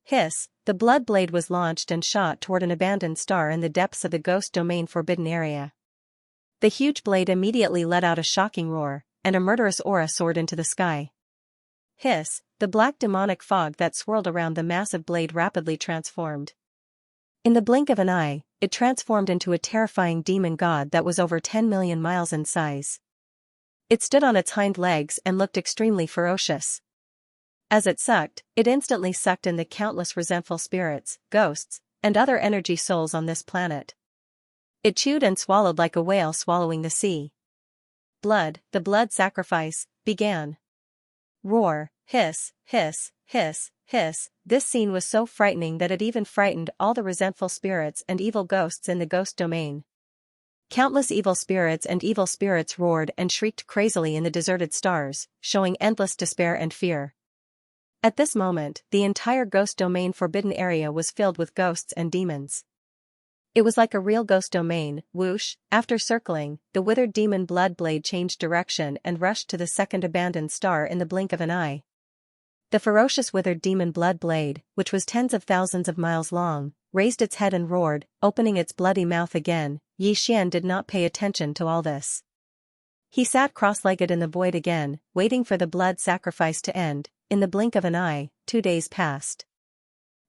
Hiss, the blood blade was launched and shot toward an abandoned star in the depths of the ghost domain forbidden area. The huge blade immediately let out a shocking roar, and a murderous aura soared into the sky. Hiss, the black demonic fog that swirled around the massive blade rapidly transformed. In the blink of an eye, it transformed into a terrifying demon god that was over 10 million miles in size. It stood on its hind legs and looked extremely ferocious. As it sucked, it instantly sucked in the countless resentful spirits, ghosts, and other energy souls on this planet. It chewed and swallowed like a whale swallowing the sea. Blood, the blood sacrifice, began. Roar, hiss, hiss, hiss, hiss. This scene was so frightening that it even frightened all the resentful spirits and evil ghosts in the ghost domain. Countless evil spirits roared and shrieked crazily in the deserted stars, showing endless despair and fear. At this moment, the entire ghost domain forbidden area was filled with ghosts and demons. It was like a real ghost domain. Whoosh, after circling, the withered demon blood blade changed direction and rushed to the second abandoned star in the blink of an eye. The ferocious withered demon blood blade, which was tens of thousands of miles long, raised its head and roared, opening its bloody mouth again. Xian did not pay attention to all this. He sat cross-legged in the void again, waiting for the blood sacrifice to end. In the blink of an eye, 2 days passed.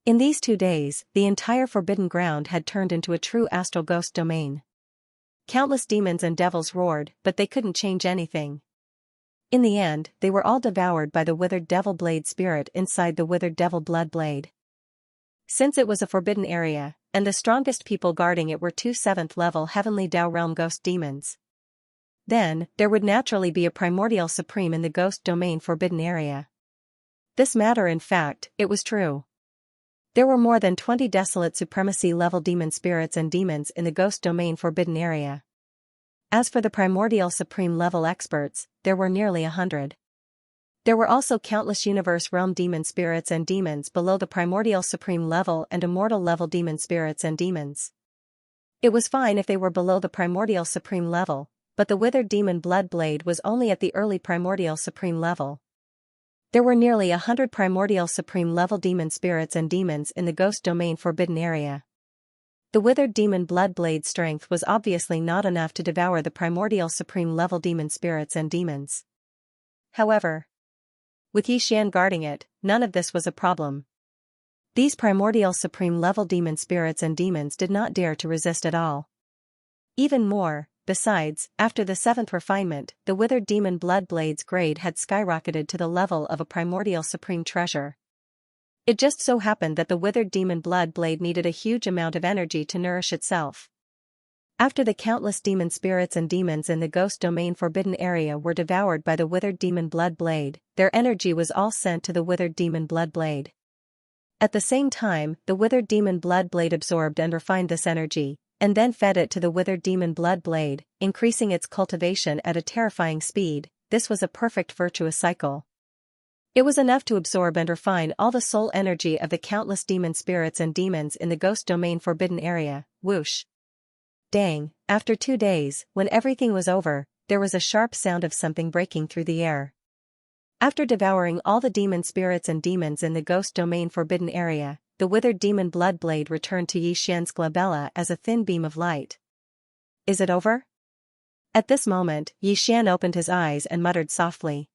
In these 2 days, the entire forbidden ground had turned into a true astral ghost domain. Countless demons and devils roared, but they couldn't change anything. In the end, they were all devoured by the withered devil blade spirit inside the withered devil blood blade. Since it was a forbidden area, and the strongest people guarding it were 2 7th-level heavenly Dao realm ghost demons, then, there would naturally be a primordial supreme in the ghost domain forbidden area. This matter in fact, it was true. There were more than 20 desolate supremacy-level demon spirits and demons in the ghost domain forbidden area. As for the primordial supreme level experts, there were nearly 100. There were also countless universe realm demon spirits and demons below the primordial supreme level and immortal level demon spirits and demons. It was fine if they were below the primordial supreme level, but the withered demon blood blade was only at the early primordial supreme level. There were nearly 100 primordial supreme level demon spirits and demons in the ghost domain forbidden area. The withered demon blood blade's strength was obviously not enough to devour the primordial supreme level demon spirits and demons. However, with Xian guarding it, none of this was a problem. These primordial supreme level demon spirits and demons did not dare to resist at all. Even more, besides, after the 7th refinement, the withered demon blood blade's grade had skyrocketed to the level of a primordial supreme treasure. It just so happened that the withered demon blood blade needed a huge amount of energy to nourish itself. After the countless demon spirits and demons in the ghost domain forbidden area were devoured by the withered demon blood blade, their energy was all sent to the withered demon blood blade. At the same time, the withered demon blood blade absorbed and refined this energy, and then fed it to the withered demon blood blade, increasing its cultivation at a terrifying speed. This was a perfect virtuous cycle. It was enough to absorb and refine all the soul energy of the countless demon spirits and demons in the ghost domain forbidden area. Whoosh. Dang, after 2 days, when everything was over, there was a sharp sound of something breaking through the air. After devouring all the demon spirits and demons in the ghost domain forbidden area, the withered demon blood blade returned to Xian's glabella as a thin beam of light. Is it over? At this moment, Xian opened his eyes and muttered softly.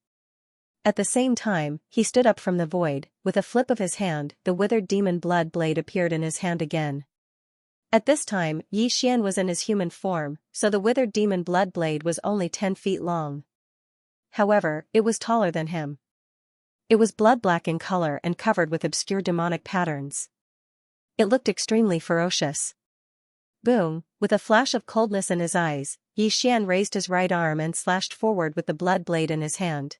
At the same time, he stood up from the void. With a flip of his hand, the withered demon blood blade appeared in his hand again. At this time, Xian was in his human form, so the withered demon blood blade was only 10 feet long. However, it was taller than him. It was blood-black in color and covered with obscure demonic patterns. It looked extremely ferocious. Boom, with a flash of coldness in his eyes, Xian raised his right arm and slashed forward with the blood blade in his hand.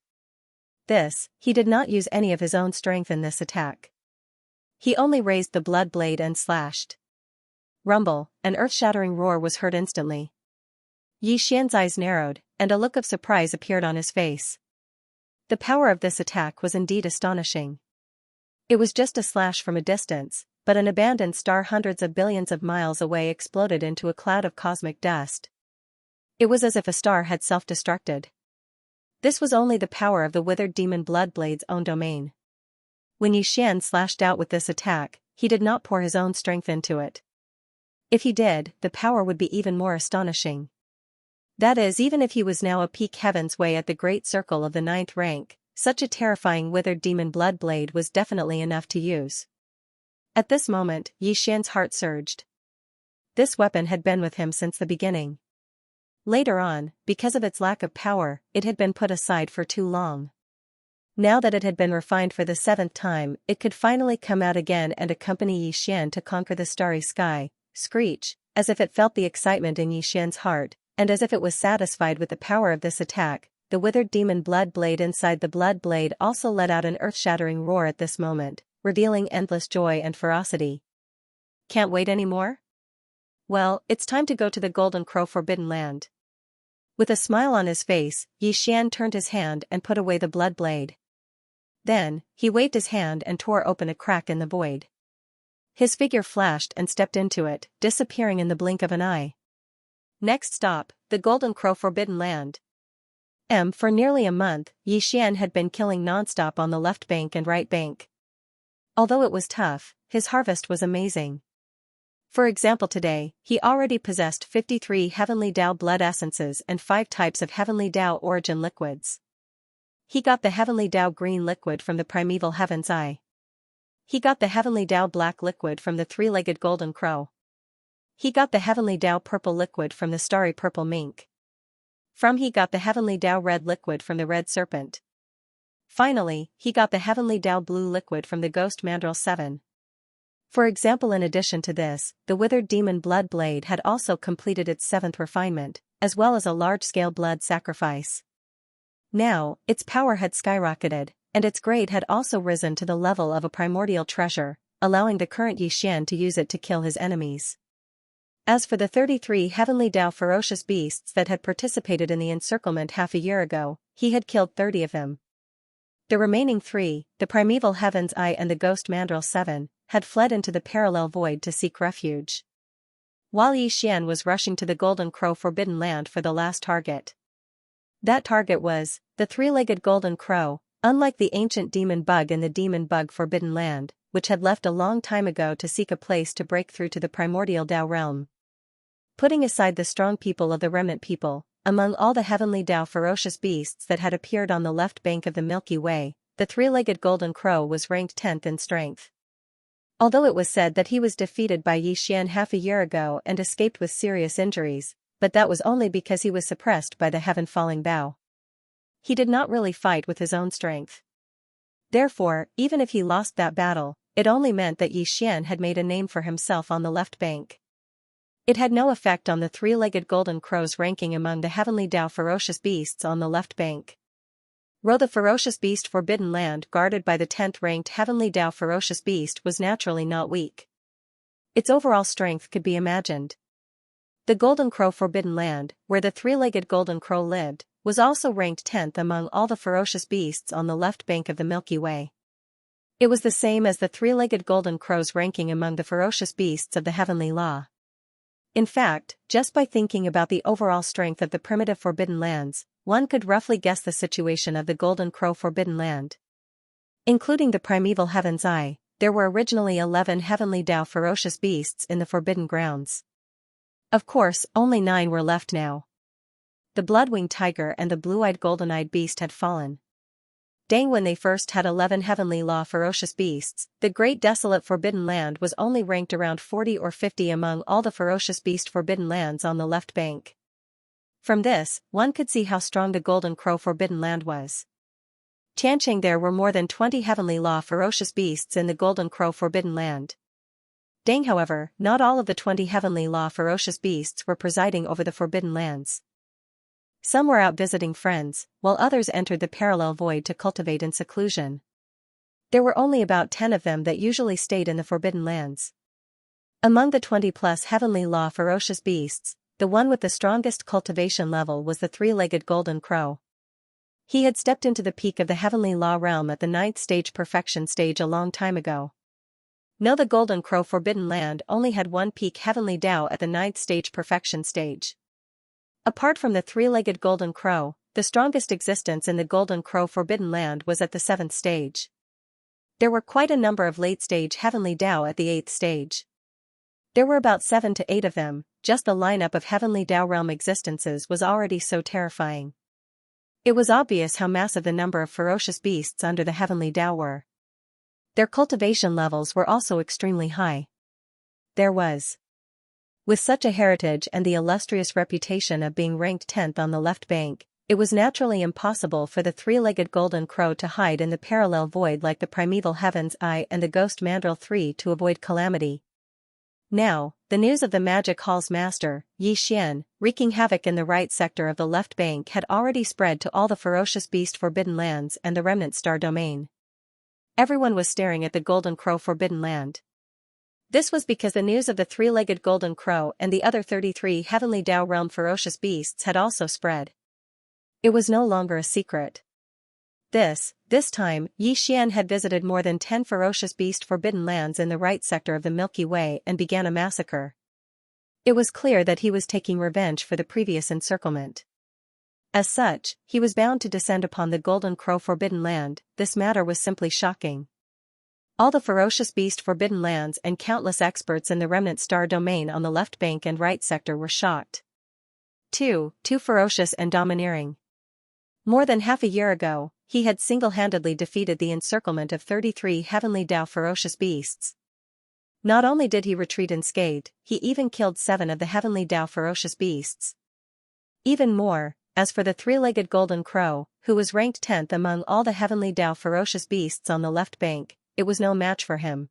He did not use any of his own strength in this attack. He only raised the blood blade and slashed. Rumble, an earth-shattering roar was heard instantly. Xian's eyes narrowed, and a look of surprise appeared on his face. The power of this attack was indeed astonishing. It was just a slash from a distance, but an abandoned star hundreds of billions of miles away exploded into a cloud of cosmic dust. It was as if a star had self-destructed. This was only the power of the withered demon blood blade's own domain. When Xian slashed out with this attack, he did not pour his own strength into it. If he did, the power would be even more astonishing. That is, even if he was now a peak heaven's way at the great circle of the 9th rank, such a terrifying withered demon blood blade was definitely enough to use. At this moment, Xian's heart surged. This weapon had been with him since the beginning. Later on, because of its lack of power, it had been put aside for too long. Now that it had been refined for the 7th time, it could finally come out again and accompany Xian to conquer the starry sky. Screech, as if it felt the excitement in Xian's heart, and as if it was satisfied with the power of this attack, the withered demon blood blade inside the blood blade also let out an earth-shattering roar at this moment, revealing endless joy and ferocity. Can't wait anymore? Well, it's time to go to the Golden Crow Forbidden Land. With a smile on his face, Xian turned his hand and put away the blood blade. Then, he waved his hand and tore open a crack in the void. His figure flashed and stepped into it, disappearing in the blink of an eye. Next stop, the Golden Crow Forbidden Land. For nearly a month, Xian had been killing nonstop on the left bank and right bank. Although it was tough, his harvest was amazing. For example, today, he already possessed 53 Heavenly Dao blood essences and 5 types of Heavenly Dao origin liquids. He got the Heavenly Dao green liquid from the Primeval Heaven's Eye. He got the Heavenly Dao black liquid from the three-legged golden crow. He got the Heavenly Dao purple liquid from the starry purple mink. He got the Heavenly Dao red liquid from the red serpent. Finally, he got the Heavenly Dao blue liquid from the ghost mandrill 7. For example, in addition to this, the withered demon blood blade had also completed its 7th refinement, as well as a large-scale blood sacrifice. Now, its power had skyrocketed, and its grade had also risen to the level of a primordial treasure, allowing the current Xian to use it to kill his enemies. As for the 33 Heavenly Dao ferocious beasts that had participated in the encirclement half a year ago, he had killed 30 of them. The remaining 3, the Primeval Heaven's Eye and the Ghost Mandrill 7, had fled into the parallel void to seek refuge. While Xian was rushing to the Golden Crow Forbidden Land for the last target. That target was the three-legged golden crow, unlike the ancient demon bug in the Demon Bug Forbidden Land, which had left a long time ago to seek a place to break through to the primordial Dao realm. Putting aside the strong people of the remnant people, among all the Heavenly Dao ferocious beasts that had appeared on the left bank of the Milky Way, the three-legged golden crow was ranked 10th in strength. Although it was said that he was defeated by Xian half a year ago and escaped with serious injuries, but that was only because he was suppressed by the heaven-falling Bao. He did not really fight with his own strength. Therefore, even if he lost that battle, it only meant that Xian had made a name for himself on the left bank. It had no effect on the three-legged golden crow's ranking among the Heavenly Dao ferocious beasts on the left bank. The ferocious beast Forbidden Land guarded by the 10th-ranked Heavenly Dao ferocious beast was naturally not weak. Its overall strength could be imagined. The Golden Crow Forbidden Land, where the three-legged golden crow lived, was also ranked 10th among all the ferocious beasts on the left bank of the Milky Way. It was the same as the three-legged golden crow's ranking among the ferocious beasts of the Heavenly Law. In fact, just by thinking about the overall strength of the primitive Forbidden Lands, one could roughly guess the situation of the Golden Crow Forbidden Land. Including the Primeval Heaven's Eye, there were originally 11 Heavenly Dao ferocious beasts in the Forbidden Grounds. Of course, only 9 were left now. The Blood-Winged Tiger and the Blue-Eyed Golden-Eyed Beast had fallen. When they first had 11 Heavenly Law ferocious beasts, the Great Desolate Forbidden Land was only ranked around 40 or 50 among all the ferocious beast Forbidden Lands on the left bank. From this, one could see how strong the Golden Crow Forbidden Land was. Xianxia, there were more than 20 Heavenly Law ferocious beasts in the Golden Crow Forbidden Land. However, not all of the 20 Heavenly Law ferocious beasts were presiding over the Forbidden Lands. Some were out visiting friends, while others entered the parallel void to cultivate in seclusion. There were only about 10 of them that usually stayed in the Forbidden Lands. Among the 20-plus Heavenly Law ferocious beasts, the one with the strongest cultivation level was the three-legged golden crow. He had stepped into the peak of the Heavenly Law realm at the 9th stage perfection stage a long time ago. No, the Golden Crow Forbidden Land only had one peak Heavenly Dao at the 9th stage perfection stage. Apart from the three-legged golden crow, the strongest existence in the Golden Crow Forbidden Land was at the 7th stage. There were quite a number of late-stage Heavenly Dao at the 8th stage. There were about 7 to 8 of them. Just the lineup of Heavenly Dao realm existences was already so terrifying. It was obvious how massive the number of ferocious beasts under the Heavenly Dao were. Their cultivation levels were also extremely high. With such a heritage and the illustrious reputation of being ranked 10th on the left bank, it was naturally impossible for the three-legged golden crow to hide in the parallel void like the Primeval Heaven's Eye and the Ghost Mandrill 3 to avoid calamity. Now, the news of the Magic Hall's master, Xian, wreaking havoc in the right sector of the left bank had already spread to all the ferocious beast Forbidden Lands and the remnant star domain. Everyone was staring at the Golden Crow Forbidden Land. This was because the news of the three-legged golden crow and the other 33 Heavenly Dao realm ferocious beasts had also spread. It was no longer a secret. This This time, Yi Xian had visited more than 10 ferocious beast forbidden lands in the right sector of the Milky Way and began a massacre. It was clear that he was taking revenge for the previous encirclement. As such, he was bound to descend upon the Golden Crow Forbidden Land. This matter was simply shocking. All the ferocious beast forbidden lands and countless experts in the remnant star domain on the left bank and right sector were shocked. Too ferocious and domineering. More than half a year ago, he had single-handedly defeated the encirclement of 33 heavenly Dao ferocious beasts. Not only did he retreat unscathed, he even killed 7 of the heavenly Dao ferocious beasts. Even more, as for the three-legged golden crow, who was ranked 10th among all the heavenly Dao ferocious beasts on the left bank, it was no match for him.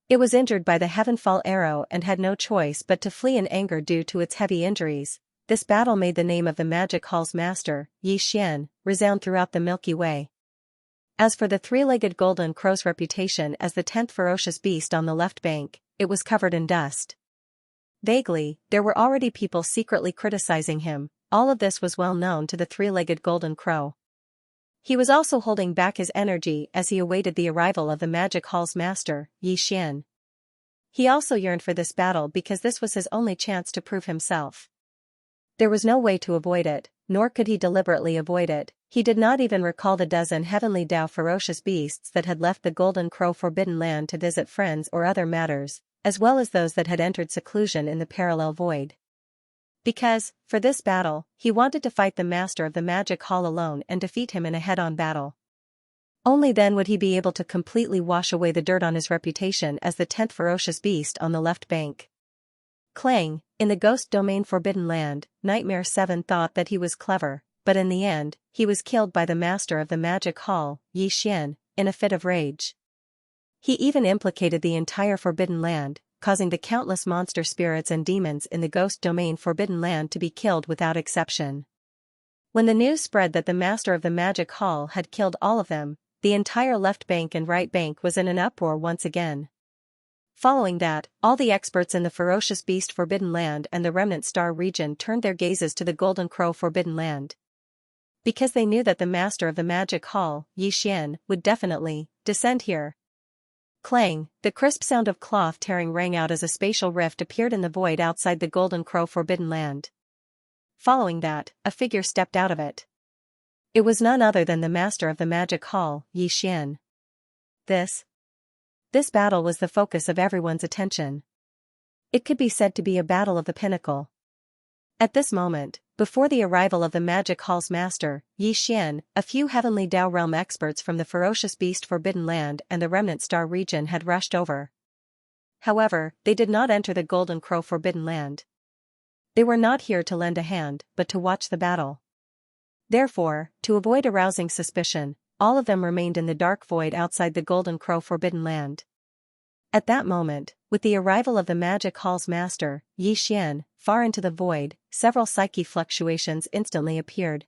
It was injured by the Heavenfall arrow and had no choice but to flee in anger due to its heavy injuries. This battle made the name of the Magic Hall's master, Yi Xian, resound throughout the Milky Way. As for the three-legged golden crow's reputation as the 10th ferocious beast on the left bank, it was covered in dust. Vaguely, there were already people secretly criticizing him. All of this was well known to the three-legged golden crow. He was also holding back his energy as he awaited the arrival of the Magic Hall's master, Yi Xian. He also yearned for this battle because this was his only chance to prove himself. There was no way to avoid it, nor could he deliberately avoid it. He did not even recall the dozen heavenly Dao ferocious beasts that had left the Golden Crow Forbidden Land to visit friends or other matters, as well as those that had entered seclusion in the parallel void. Because, for this battle, he wanted to fight the master of the Magic Hall alone and defeat him in a head-on battle. Only then would he be able to completely wash away the dirt on his reputation as the 10th ferocious beast on the left bank. Clang, in the Ghost Domain Forbidden Land, Nightmare 7 thought that he was clever, but in the end, he was killed by the master of the Magic Hall, Yi Xian, in a fit of rage. He even implicated the entire Forbidden Land, causing the countless monster spirits and demons in the Ghost Domain Forbidden Land to be killed without exception. When the news spread that the master of the Magic Hall had killed all of them, the entire left bank and right bank was in an uproar once again. Following that, all the experts in the Ferocious Beast Forbidden Land and the Remnant Star region turned their gazes to the Golden Crow Forbidden Land. Because they knew that the master of the Magic Hall, Yi Xian, would definitely descend here. Clang, the crisp sound of cloth tearing rang out as a spatial rift appeared in the void outside the Golden Crow Forbidden Land. Following that, a figure stepped out of it. It was none other than the master of the Magic Hall, Yi Xian. This battle was the focus of everyone's attention. It could be said to be a battle of the pinnacle. At this moment, before the arrival of the Magic Hall's master, Yi Xian, a few Heavenly Dao Realm experts from the Ferocious Beast Forbidden Land and the Remnant Star region had rushed over. However, they did not enter the Golden Crow Forbidden Land. They were not here to lend a hand, but to watch the battle. Therefore, to avoid arousing suspicion, all of them remained in the dark void outside the Golden Crow Forbidden Land. At that moment, with the arrival of the Magic Hall's master, Yi Xian, far into the void, several psyche fluctuations instantly appeared.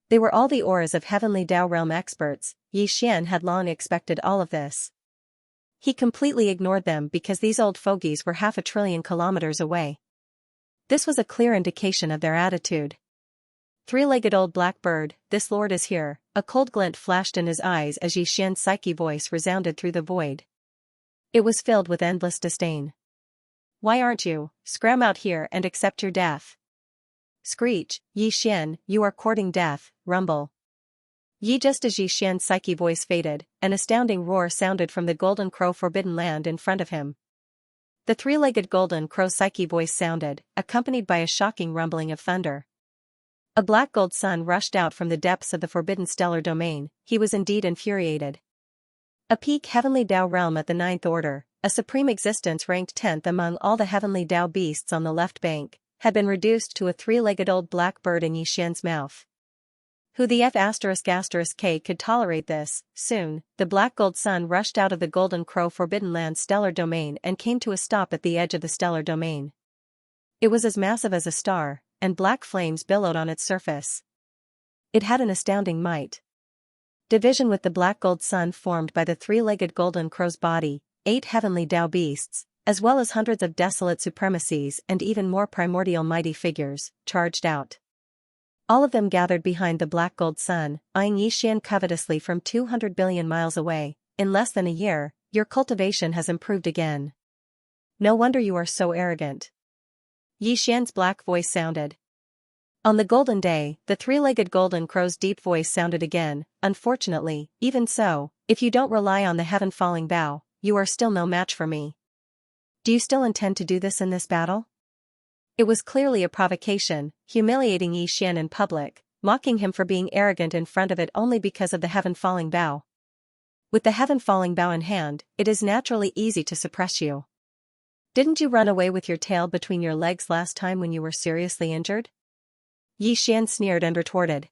They were all the auras of Heavenly Dao Realm experts. Yi Xian had long expected all of this. He completely ignored them because these old fogies were 500 billion kilometers away. This was a clear indication of their attitude. Three-legged old black bird, this lord is here. A cold glint flashed in his eyes as Yi Xian's psyche voice resounded through the void. It was filled with endless disdain. Why aren't you? Scram out here and accept your death. Screech, Yi Xian, you are courting death, rumble. Just as Yi Xian's psyche voice faded, an astounding roar sounded from the Golden Crow Forbidden Land in front of him. The three-legged Golden Crow psyche voice sounded, accompanied by a shocking rumbling of thunder. A black gold sun rushed out from the depths of the Forbidden Stellar Domain. He was indeed infuriated. A peak Heavenly Dao realm at the 9th order, a supreme existence ranked 10th among all the Heavenly Dao beasts on the left bank, had been reduced to a three-legged old black bird in Yi Xian's mouth. Who the F***K could tolerate this? Soon, the black gold sun rushed out of the Golden Crow Forbidden Land stellar domain and came to a stop at the edge of the stellar domain. It was as massive as a star, and black flames billowed on its surface. It had an astounding might. Division with the black gold sun formed by the three-legged golden crow's body, 8 heavenly Dao beasts, as well as hundreds of desolate supremacies and even more primordial mighty figures, charged out. All of them gathered behind the black gold sun, eyeing Yixian covetously from 200 billion miles away. In less than a year, your cultivation has improved again. No wonder you are so arrogant. Yixian's black voice sounded. On the golden day, the three-legged golden crow's deep voice sounded again. Unfortunately, even so, if you don't rely on the heaven-falling bow, you are still no match for me. Do you still intend to do this in this battle? It was clearly a provocation, humiliating Yixian in public, mocking him for being arrogant in front of it only because of the heaven-falling bow. With the heaven-falling bow in hand, it is naturally easy to suppress you. Didn't you run away with your tail between your legs last time when you were seriously injured? Yixian sneered and retorted.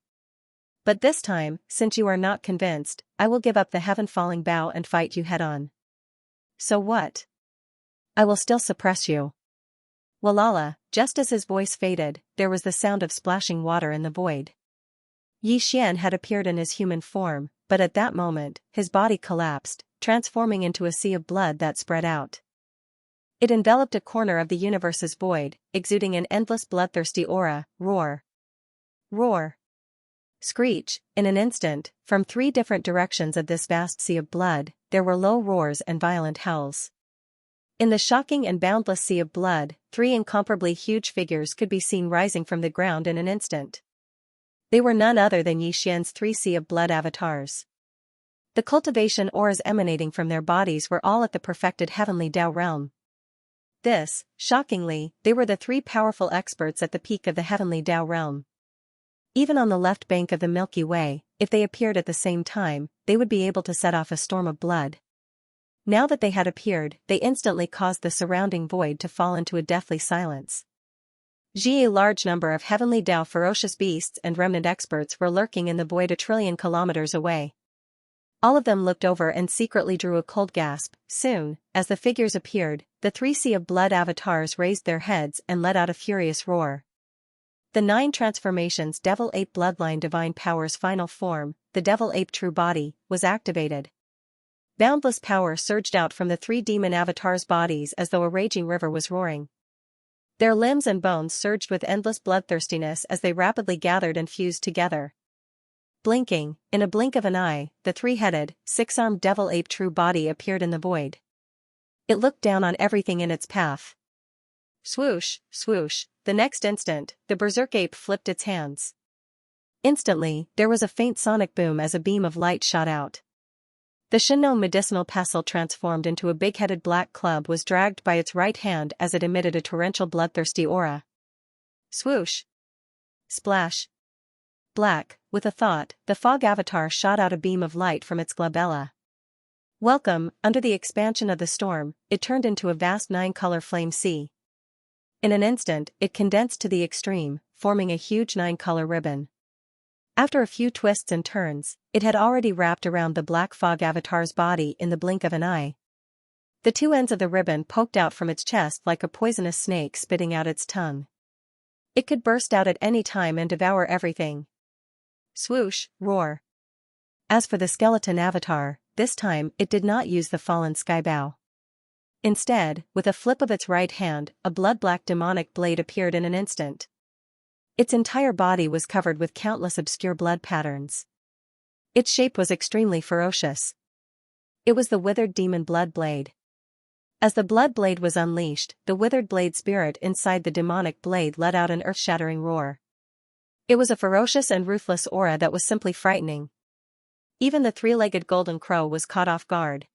But this time, since you are not convinced, I will give up the heaven-falling bow and fight you head-on. So what? I will still suppress you. Walala, just as his voice faded, there was the sound of splashing water in the void. Yixian had appeared in his human form, but at that moment, his body collapsed, transforming into a sea of blood that spread out. It enveloped a corner of the universe's void, exuding an endless bloodthirsty aura. Roar. Roar. Screech. In an instant, from 3 different directions of this vast sea of blood, there were low roars and violent howls. In the shocking and boundless sea of blood, 3 incomparably huge figures could be seen rising from the ground in an instant. They were none other than Yixian's 3 sea of blood avatars. The cultivation auras emanating from their bodies were all at the perfected heavenly Tao realm. This, shockingly, they were the 3 powerful experts at the peak of the heavenly Tao realm. Even on the left bank of the Milky Way, if they appeared at the same time, they would be able to set off a storm of blood. Now that they had appeared, they instantly caused the surrounding void to fall into a deathly silence. A large number of heavenly Tao ferocious beasts and remnant experts were lurking in the void 1 trillion kilometers away. All of them looked over and secretly drew a cold gasp. Soon, as the figures appeared, the 3 sea of blood avatars raised their heads and let out a furious roar. The 9 transformations Devil Ape Bloodline Divine Power's final form, the Devil Ape True Body, was activated. Boundless power surged out from the 3 demon avatars' bodies as though a raging river was roaring. Their limbs and bones surged with endless bloodthirstiness as they rapidly gathered and fused together. Blinking, in a blink of an eye, the 3-headed, 6-armed Devil Ape True Body appeared in the void. It looked down on everything in its path. Swoosh, swoosh, the next instant, the berserk ape flipped its hands. Instantly, there was a faint sonic boom as a beam of light shot out. The Shinno medicinal pestle transformed into a big-headed black club was dragged by its right hand as it emitted a torrential bloodthirsty aura. Swoosh. Splash. Black, with a thought, the fog avatar shot out a beam of light from its glabella. Welcome, under the expansion of the storm, it turned into a vast 9-color flame sea. In an instant, it condensed to the extreme, forming a huge 9-color ribbon. After a few twists and turns, it had already wrapped around the black fog avatar's body in the blink of an eye. The 2 ends of the ribbon poked out from its chest like a poisonous snake spitting out its tongue. It could burst out at any time and devour everything. Swoosh, roar. As for the skeleton avatar, this time it did not use the fallen skybow. Instead, with a flip of its right hand, a blood-black demonic blade appeared in an instant. Its entire body was covered with countless obscure blood patterns. Its shape was extremely ferocious. It was the withered demon blood blade. As the blood blade was unleashed, the withered blade spirit inside the demonic blade let out an earth-shattering roar. It was a ferocious and ruthless aura that was simply frightening. Even the 3-legged golden crow was caught off guard.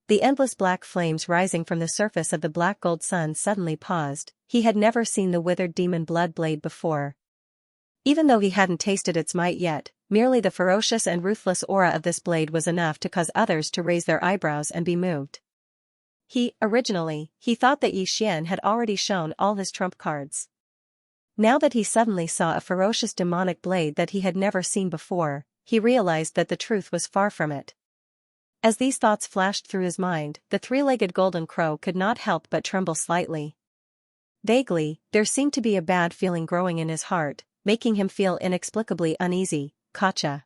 The endless black flames rising from the surface of the black gold sun suddenly paused. He had never seen the withered demon blood blade before. Even though he hadn't tasted its might yet, merely the ferocious and ruthless aura of this blade was enough to cause others to raise their eyebrows and be moved. Originally, he thought that Yixian had already shown all his trump cards. Now that he suddenly saw a ferocious demonic blade that he had never seen before, he realized that the truth was far from it. As these thoughts flashed through his mind, the 3-legged golden crow could not help but tremble slightly. Vaguely, there seemed to be a bad feeling growing in his heart, making him feel inexplicably uneasy. Gotcha.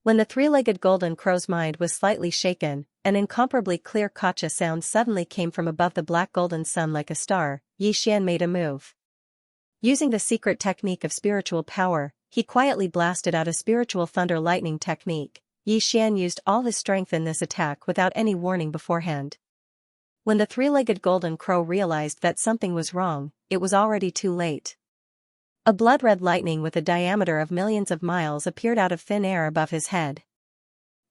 When the 3-legged golden crow's mind was slightly shaken, an incomparably clear gotcha sound suddenly came from above the black golden sun like a star. Yixian made a move. Using the secret technique of spiritual power, he quietly blasted out a spiritual thunder lightning technique. Xian used all his strength in this attack without any warning beforehand. When the three-legged golden crow realized that something was wrong, it was already too late. A blood-red lightning with a diameter of millions of miles appeared out of thin air above his head.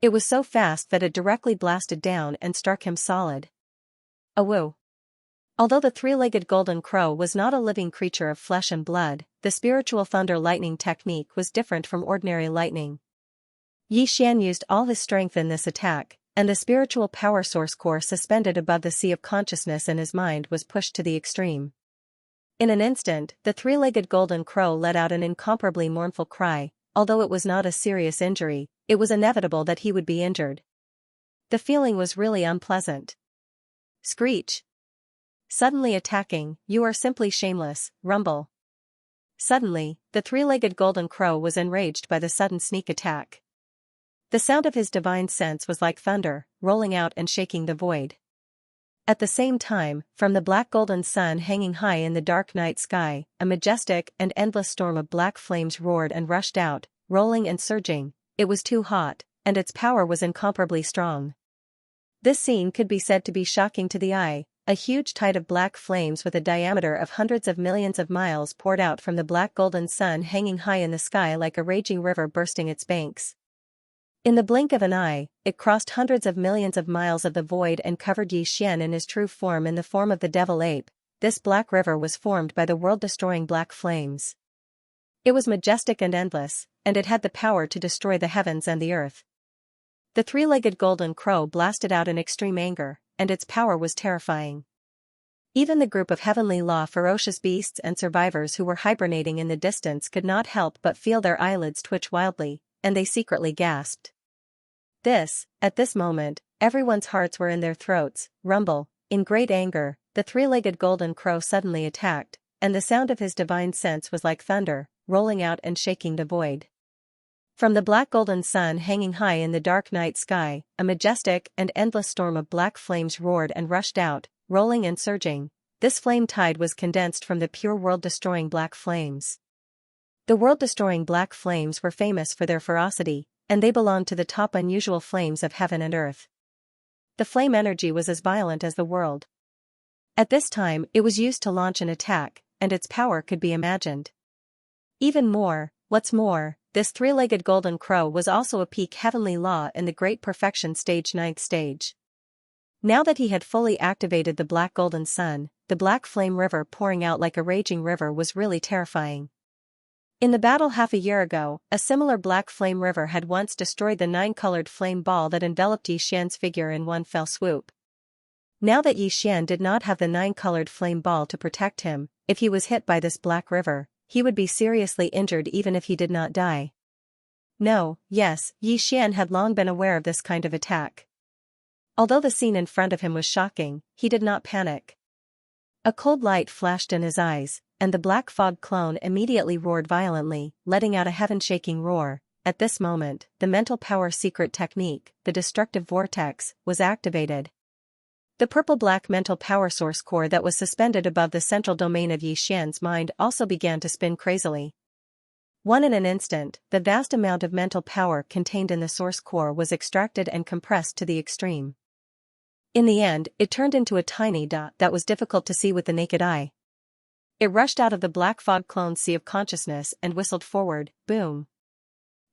It was so fast that it directly blasted down and struck him solid. Awoo! Although the three-legged golden crow was not a living creature of flesh and blood, the spiritual thunder lightning technique was different from ordinary lightning. Xian used all his strength in this attack, and the spiritual power source core suspended above the sea of consciousness in his mind was pushed to the extreme. In an instant, the three-legged golden crow let out an incomparably mournful cry. Although it was not a serious injury, it was inevitable that he would be injured. The feeling was really unpleasant. Screech! Suddenly attacking, you are simply shameless, rumble. Suddenly, the three-legged golden crow was enraged by the sudden sneak attack. The sound of his divine sense was like thunder, rolling out and shaking the void. At the same time, from the black golden sun hanging high in the dark night sky, a majestic and endless storm of black flames roared and rushed out, rolling and surging. It was too hot, and its power was incomparably strong. This scene could be said to be shocking to the eye. A huge tide of black flames with a diameter of hundreds of millions of miles poured out from the black golden sun hanging high in the sky like a raging river bursting its banks. In the blink of an eye, it crossed hundreds of millions of miles of the void and covered Xian in his true form in the form of the devil ape. This black river was formed by the world-destroying black flames. It was majestic and endless, and it had the power to destroy the heavens and the earth. The three-legged golden crow blasted out in extreme anger, and its power was terrifying. Even the group of heavenly law ferocious beasts and survivors who were hibernating in the distance could not help but feel their eyelids twitch wildly, and they secretly gasped. At this moment, everyone's hearts were in their throats. Rumble! In great anger, the three-legged golden crow suddenly attacked, and the sound of his divine sense was like thunder, rolling out and shaking the void. From the black golden sun hanging high in the dark night sky, a majestic and endless storm of black flames roared and rushed out, rolling and surging. This flame tide was condensed from the pure world-destroying black flames. The world-destroying black flames were famous for their ferocity, and they belonged to the top unusual flames of heaven and earth. The flame energy was as violent as the world. At this time, it was used to launch an attack, and its power could be imagined. What's more, this three-legged golden crow was also a peak heavenly law in the Great Perfection Stage 9th stage. Now that he had fully activated the black golden sun, the black flame river pouring out like a raging river was really terrifying. In the battle half a year ago, a similar black flame river had once destroyed the 9-colored flame ball that enveloped Xian's figure in one fell swoop. Now that Xian did not have the 9-colored flame ball to protect him, if he was hit by this black river, he would be seriously injured even if he did not die. Xian had long been aware of this kind of attack. Although the scene in front of him was shocking, he did not panic. A cold light flashed in his eyes, and the black fog clone immediately roared violently, letting out a heaven-shaking roar. At this moment, the mental power secret technique, the destructive vortex, was activated. The purple-black mental power source core that was suspended above the central domain of Xian's mind also began to spin crazily. In an instant, the vast amount of mental power contained in the source core was extracted and compressed to the extreme. In the end, it turned into a tiny dot that was difficult to see with the naked eye. It rushed out of the black fog clone's sea of consciousness and whistled forward, boom.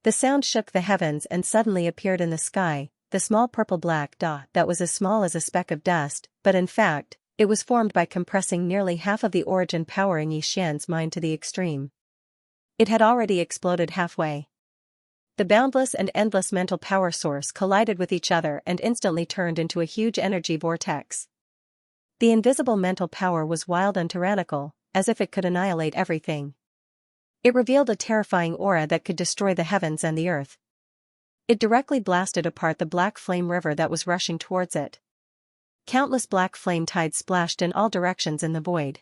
The sound shook the heavens and suddenly appeared in the sky, the small purple-black dot that was as small as a speck of dust, but in fact, it was formed by compressing nearly half of the origin power in Xian's mind to the extreme. It had already exploded halfway. The boundless and endless mental power source collided with each other and instantly turned into a huge energy vortex. The invisible mental power was wild and tyrannical, as if it could annihilate everything. It revealed a terrifying aura that could destroy the heavens and the earth. It directly blasted apart the black flame river that was rushing towards it. Countless black flame tides splashed in all directions in the void.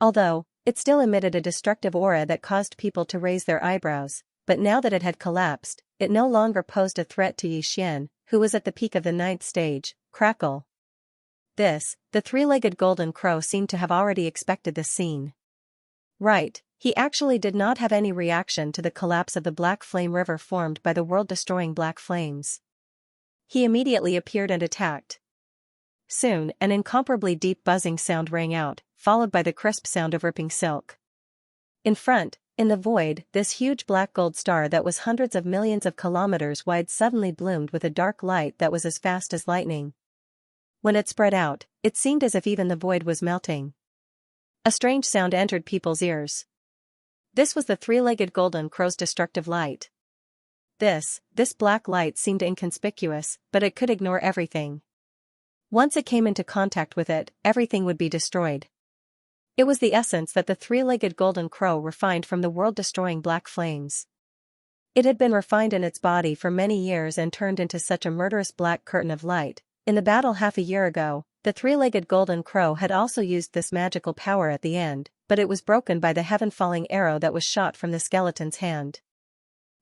Although, it still emitted a destructive aura that caused people to raise their eyebrows, but now that it had collapsed, it no longer posed a threat to Xian, who was at the peak of the 9th stage. Crackle. The three-legged golden crow seemed to have already expected this scene. Right, he actually did not have any reaction to the collapse of the black flame river formed by the world-destroying black flames. He immediately appeared and attacked. Soon, an incomparably deep buzzing sound rang out, followed by the crisp sound of ripping silk. In front, in the void, this huge black gold star that was hundreds of millions of kilometers wide suddenly bloomed with a dark light that was as fast as lightning. When it spread out, it seemed as if even the void was melting. A strange sound entered people's ears. This was the three-legged golden crow's destructive light. This black light seemed inconspicuous, but it could ignore everything. Once it came into contact with it, everything would be destroyed. It was the essence that the three-legged golden crow refined from the world-destroying black flames. It had been refined in its body for many years and turned into such a murderous black curtain of light. In the battle half a year ago, the three-legged golden crow had also used this magical power at the end, but it was broken by the heaven-falling arrow that was shot from the skeleton's hand.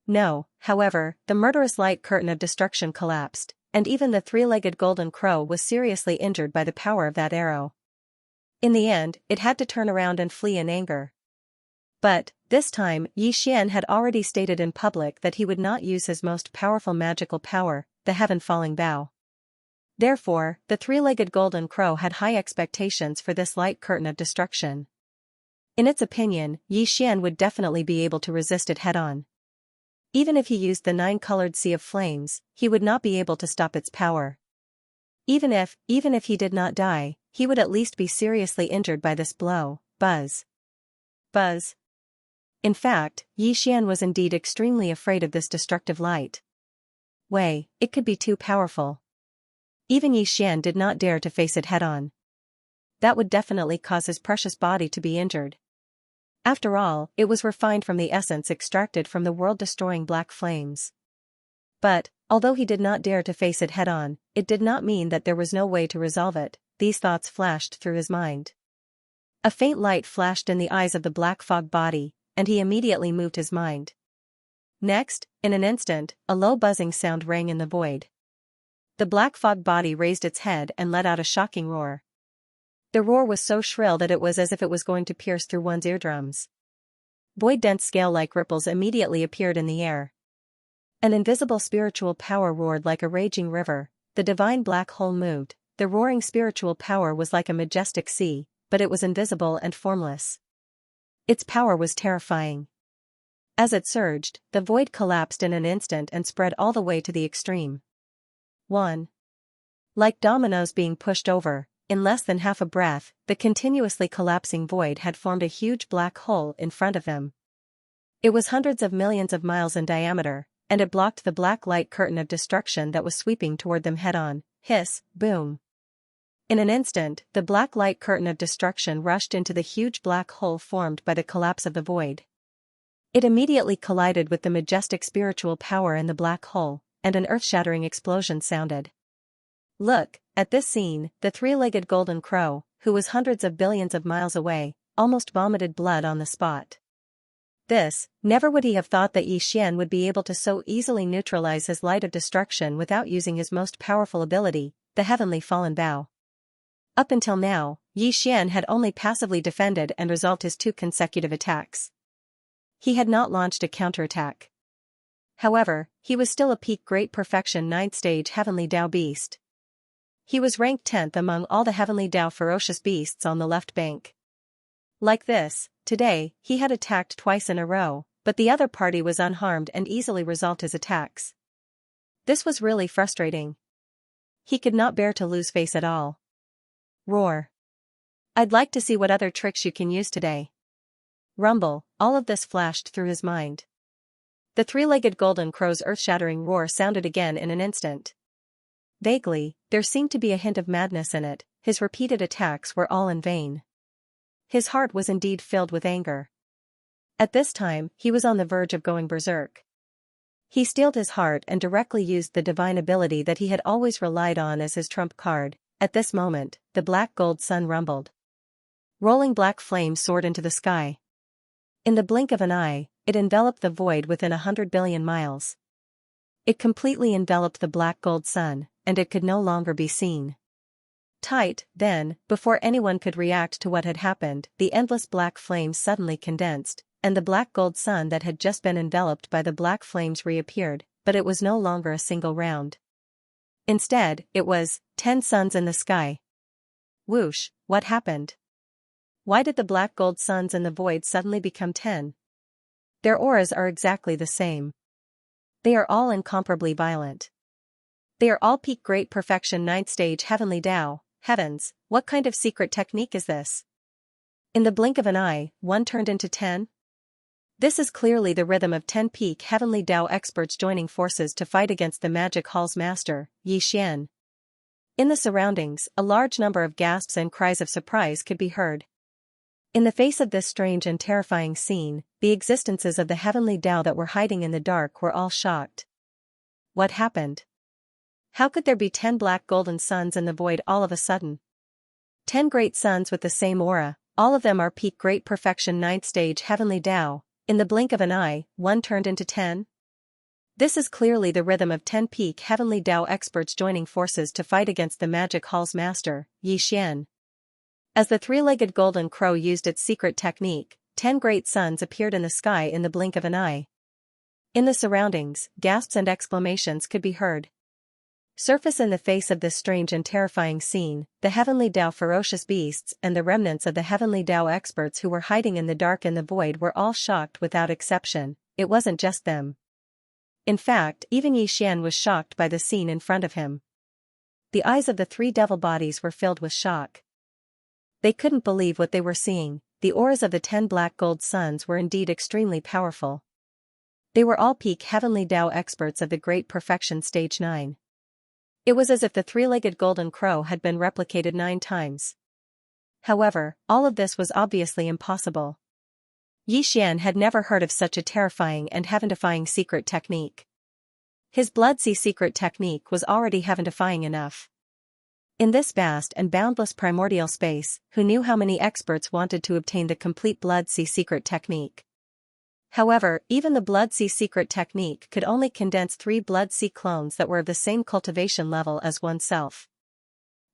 No, however, the murderous light curtain of destruction collapsed, and even the three-legged golden crow was seriously injured by the power of that arrow. In the end, it had to turn around and flee in anger. But, this time, Xian had already stated in public that he would not use his most powerful magical power, the heaven-falling bow. Therefore, the three-legged golden crow had high expectations for this light curtain of destruction. In its opinion, Xian would definitely be able to resist it head-on. Even if he used the nine-colored sea of flames, he would not be able to stop its power. Even if he did not die, he would at least be seriously injured by this blow. Buzz. Buzz. In fact, Xian was indeed extremely afraid of this destructive light. It could be too powerful. Even Xian did not dare to face it head-on. That would definitely cause his precious body to be injured. After all, it was refined from the essence extracted from the world-destroying black flames. But, although he did not dare to face it head-on, it did not mean that there was no way to resolve it. These thoughts flashed through his mind. A faint light flashed in the eyes of the black fog body, and he immediately moved his mind. Next, in an instant, a low buzzing sound rang in the void. The black fog body raised its head and let out a shocking roar. The roar was so shrill that it was as if it was going to pierce through one's eardrums. Void-dense scale-like ripples immediately appeared in the air. An invisible spiritual power roared like a raging river. The divine black hole moved. The roaring spiritual power was like a majestic sea, but it was invisible and formless. Its power was terrifying. As it surged, the void collapsed in an instant and spread all the way to the extreme. 1. Like dominoes being pushed over, in less than half a breath, the continuously collapsing void had formed a huge black hole in front of them. It was hundreds of millions of miles in diameter, and it blocked the black light curtain of destruction that was sweeping toward them head-on. Hiss, boom. In an instant, the black light curtain of destruction rushed into the huge black hole formed by the collapse of the void. It immediately collided with the majestic spiritual power in the black hole, and an earth-shattering explosion sounded. Look, at this scene, the three-legged golden crow, who was hundreds of billions of miles away, almost vomited blood on the spot. Never would he have thought that Xian would be able to so easily neutralize his light of destruction without using his most powerful ability, the heavenly fallen bow. Up until now, Xian had only passively defended and resolved his 2 consecutive attacks. He had not launched a counterattack. However, he was still a peak great perfection 9th stage heavenly Dao beast. He was ranked 10th among all the heavenly Dao ferocious beasts on the left bank. Like this, today, he had attacked twice in a row, but the other party was unharmed and easily resolved his attacks. This was really frustrating. He could not bear to lose face at all. Roar. I'd like to see what other tricks you can use today. Rumble, all of this flashed through his mind. The three-legged golden crow's earth-shattering roar sounded again in an instant. Vaguely, there seemed to be a hint of madness in it. His repeated attacks were all in vain. His heart was indeed filled with anger. At this time, he was on the verge of going berserk. He steeled his heart and directly used the divine ability that he had always relied on as his trump card. At this moment, the black gold sun rumbled. Rolling black flames soared into the sky. In the blink of an eye, it enveloped the void within 100 billion miles. It completely enveloped the black gold sun, and it could no longer be seen. Tight, then, before anyone could react to what had happened, the endless black flames suddenly condensed, and the black gold sun that had just been enveloped by the black flames reappeared, but it was no longer a single round. Instead, it was 10 suns in the sky. Whoosh, what happened? Why did the black gold suns in the void suddenly become 10? Their auras are exactly the same. They are all incomparably violent. They are all peak great perfection 9th stage heavenly Tao. Heavens, what kind of secret technique is this? In the blink of an eye, one turned into 10? This is clearly the rhythm of 10 peak heavenly Tao experts joining forces to fight against the magic hall's master, Xian. In the surroundings, a large number of gasps and cries of surprise could be heard. In the face of this strange and terrifying scene, the existences of the heavenly Tao that were hiding in the dark were all shocked. What happened? How could there be 10 black golden suns in the void all of a sudden? 10 great suns with the same aura, all of them are peak great perfection 9th stage heavenly Tao. In the blink of an eye, one turned into 10? This is clearly the rhythm of 10 peak heavenly Tao experts joining forces to fight against the magic hall's master, Xian. As the three-legged golden crow used its secret technique, 10 great suns appeared in the sky in the blink of an eye. In the surroundings, gasps and exclamations could be heard. Surface in the face of this strange and terrifying scene, the heavenly Tao ferocious beasts and the remnants of the heavenly Tao experts who were hiding in the dark in the void were all shocked without exception. It wasn't just them. In fact, even Xian was shocked by the scene in front of him. The eyes of the 3 devil bodies were filled with shock. They couldn't believe what they were seeing. The auras of the 10 black gold suns were indeed extremely powerful. They were all peak heavenly Tao experts of the great perfection stage 9. It was as if the three-legged golden crow had been replicated 9 times. However, all of this was obviously impossible. Xian had never heard of such a terrifying and heaven-defying secret technique. His blood sea secret technique was already heaven-defying enough. In this vast and boundless primordial space, who knew how many experts wanted to obtain the complete blood sea secret technique? However, even the blood sea secret technique could only condense 3 blood sea clones that were of the same cultivation level as oneself.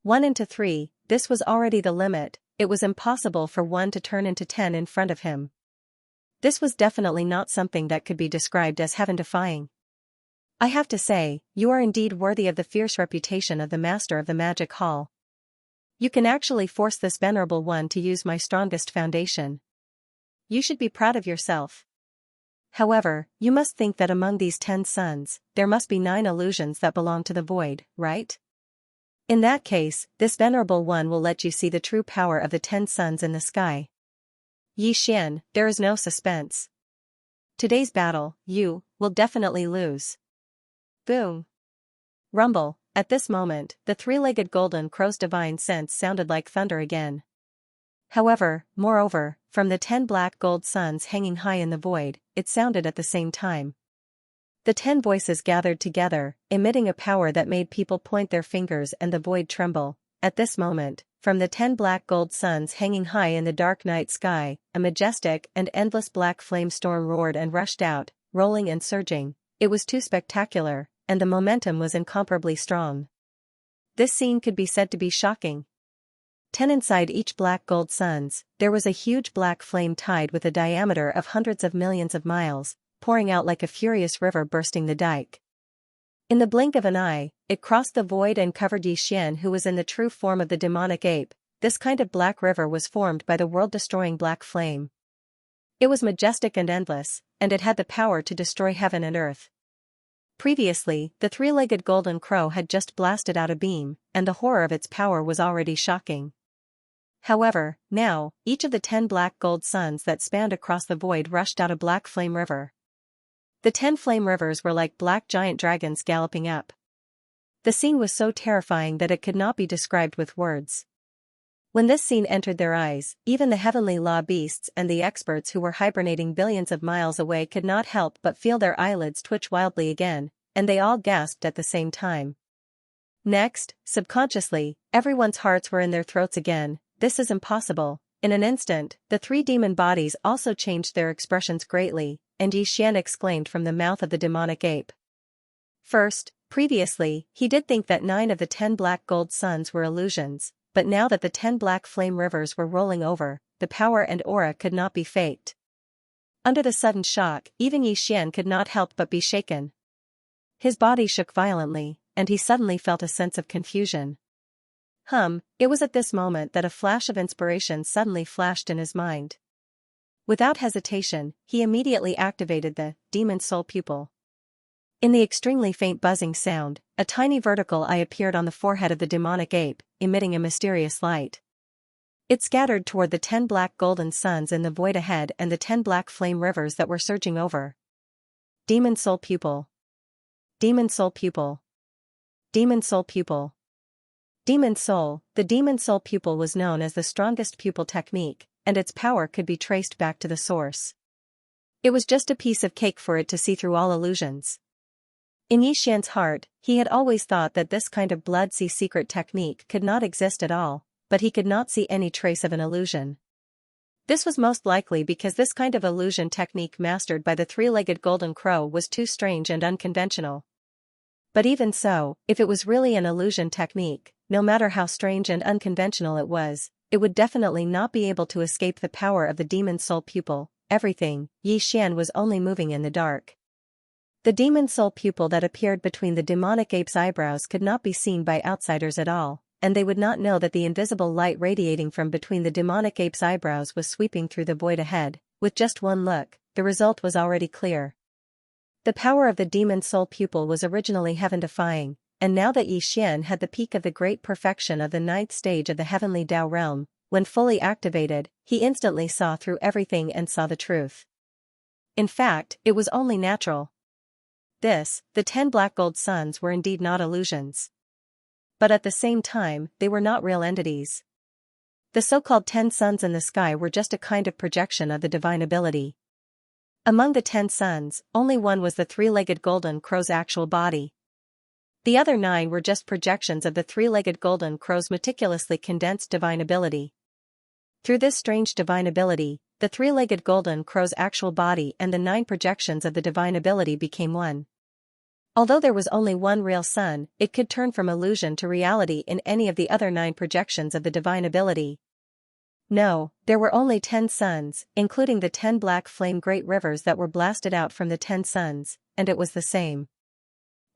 1 into 3, this was already the limit. It was impossible for one to turn into 10 in front of him. This was definitely not something that could be described as heaven-defying. I have to say, you are indeed worthy of the fierce reputation of the master of the magic hall. You can actually force this venerable one to use my strongest foundation. You should be proud of yourself. However, you must think that among these 10 suns, there must be 9 illusions that belong to the void, right? In that case, this venerable one will let you see the true power of the 10 suns in the sky. Xian, there is no suspense. Today's battle, you will definitely lose. Boom. Rumble. At this moment, the three-legged golden crow's divine sense sounded like thunder again. However, moreover, from the 10 black gold suns hanging high in the void, it sounded at the same time. The 10 voices gathered together, emitting a power that made people point their fingers and the void tremble. At this moment, from the 10 black gold suns hanging high in the dark night sky, a majestic and endless black flame storm roared and rushed out, rolling and surging. It was too spectacular, and the momentum was incomparably strong. This scene could be said to be shocking. 10 inside each black gold suns, there was a huge black flame tide with a diameter of hundreds of millions of miles, pouring out like a furious river bursting the dike. In the blink of an eye, it crossed the void and covered Xian, who was in the true form of the demonic ape. This kind of black river was formed by the world-destroying black flame. It was majestic and endless, and it had the power to destroy heaven and earth. Previously, the three-legged golden crow had just blasted out a beam, and the horror of its power was already shocking. However, now, each of the 10 black gold suns that spanned across the void rushed out a black flame river. The 10 flame rivers were like black giant dragons galloping up. The scene was so terrifying that it could not be described with words. When this scene entered their eyes, even the heavenly law beasts and the experts who were hibernating billions of miles away could not help but feel their eyelids twitch wildly again, and they all gasped at the same time. Next, subconsciously, everyone's hearts were in their throats again. This is impossible. In an instant, the 3 demon bodies also changed their expressions greatly, and Xian exclaimed from the mouth of the demonic ape. First, previously, he did think that 9 of the 10 black gold suns were illusions, but now that the 10 black flame rivers were rolling over, the power and aura could not be faked. Under the sudden shock, even Yixian could not help but be shaken. His body shook violently, and he suddenly felt a sense of confusion. It was at this moment that a flash of inspiration suddenly flashed in his mind. Without hesitation, he immediately activated the demon soul pupil. In the extremely faint buzzing sound, a tiny vertical eye appeared on the forehead of the demonic ape, emitting a mysterious light. It scattered toward the 10 black golden suns in the void ahead and the 10 black flame rivers that were surging over. Demon soul pupil. Demon soul pupil. Demon soul pupil. Demon soul. The demon soul pupil was known as the strongest pupil technique, and its power could be traced back to the source. It was just a piece of cake for it to see through all illusions. In Yixian's heart, he had always thought that this kind of blood-sea secret technique could not exist at all, but he could not see any trace of an illusion. This was most likely because this kind of illusion technique mastered by the three-legged golden crow was too strange and unconventional. But even so, if it was really an illusion technique, no matter how strange and unconventional it would definitely not be able to escape the power of the demon soul pupil. Everything, Yixian was only moving in the dark. The demon soul pupil that appeared between the demonic ape's eyebrows could not be seen by outsiders at all, and they would not know that the invisible light radiating from between the demonic ape's eyebrows was sweeping through the void ahead. With just one look, the result was already clear. The power of the demon soul pupil was originally heaven-defying, and now that Yixian had the peak of the great perfection of the 9th stage of the heavenly Tao realm, when fully activated, he instantly saw through everything and saw the truth. In fact, it was only natural. The 10 black gold suns were indeed not illusions. But at the same time, they were not real entities. The so-called 10 suns in the sky were just a kind of projection of the divine ability. Among the 10 suns, only one was the three-legged golden crow's actual body. The other 9 were just projections of the three-legged golden crow's meticulously condensed divine ability. Through this strange divine ability, the three-legged golden crow's actual body and the 9 projections of the divine ability became one. Although there was only one real sun, it could turn from illusion to reality in any of the other 9 projections of the divine ability. No, there were only 10 suns, including the 10 black flame great rivers that were blasted out from the 10 suns, and it was the same.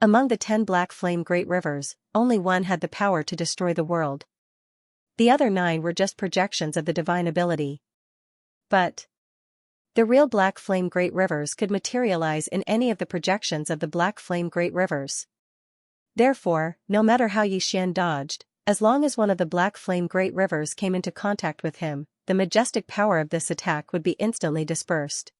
Among the 10 black flame great rivers, only one had the power to destroy the world. The other 9 were just projections of the divine ability. But the real black flame great rivers could materialize in any of the projections of the black flame great rivers. Therefore, no matter how Yixian dodged, as long as one of the black flame great rivers came into contact with him, the majestic power of this attack would be instantly dispersed.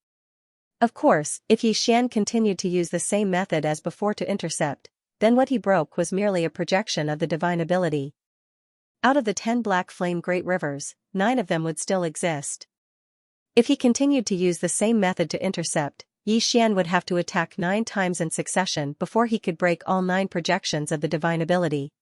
Of course, if Yixian continued to use the same method as before to intercept, then what he broke was merely a projection of the divine ability. Out of the 10 black flame great rivers, 9 of them would still exist. If he continued to use the same method to intercept, Yixian would have to attack 9 times in succession before he could break all 9 projections of the divine ability.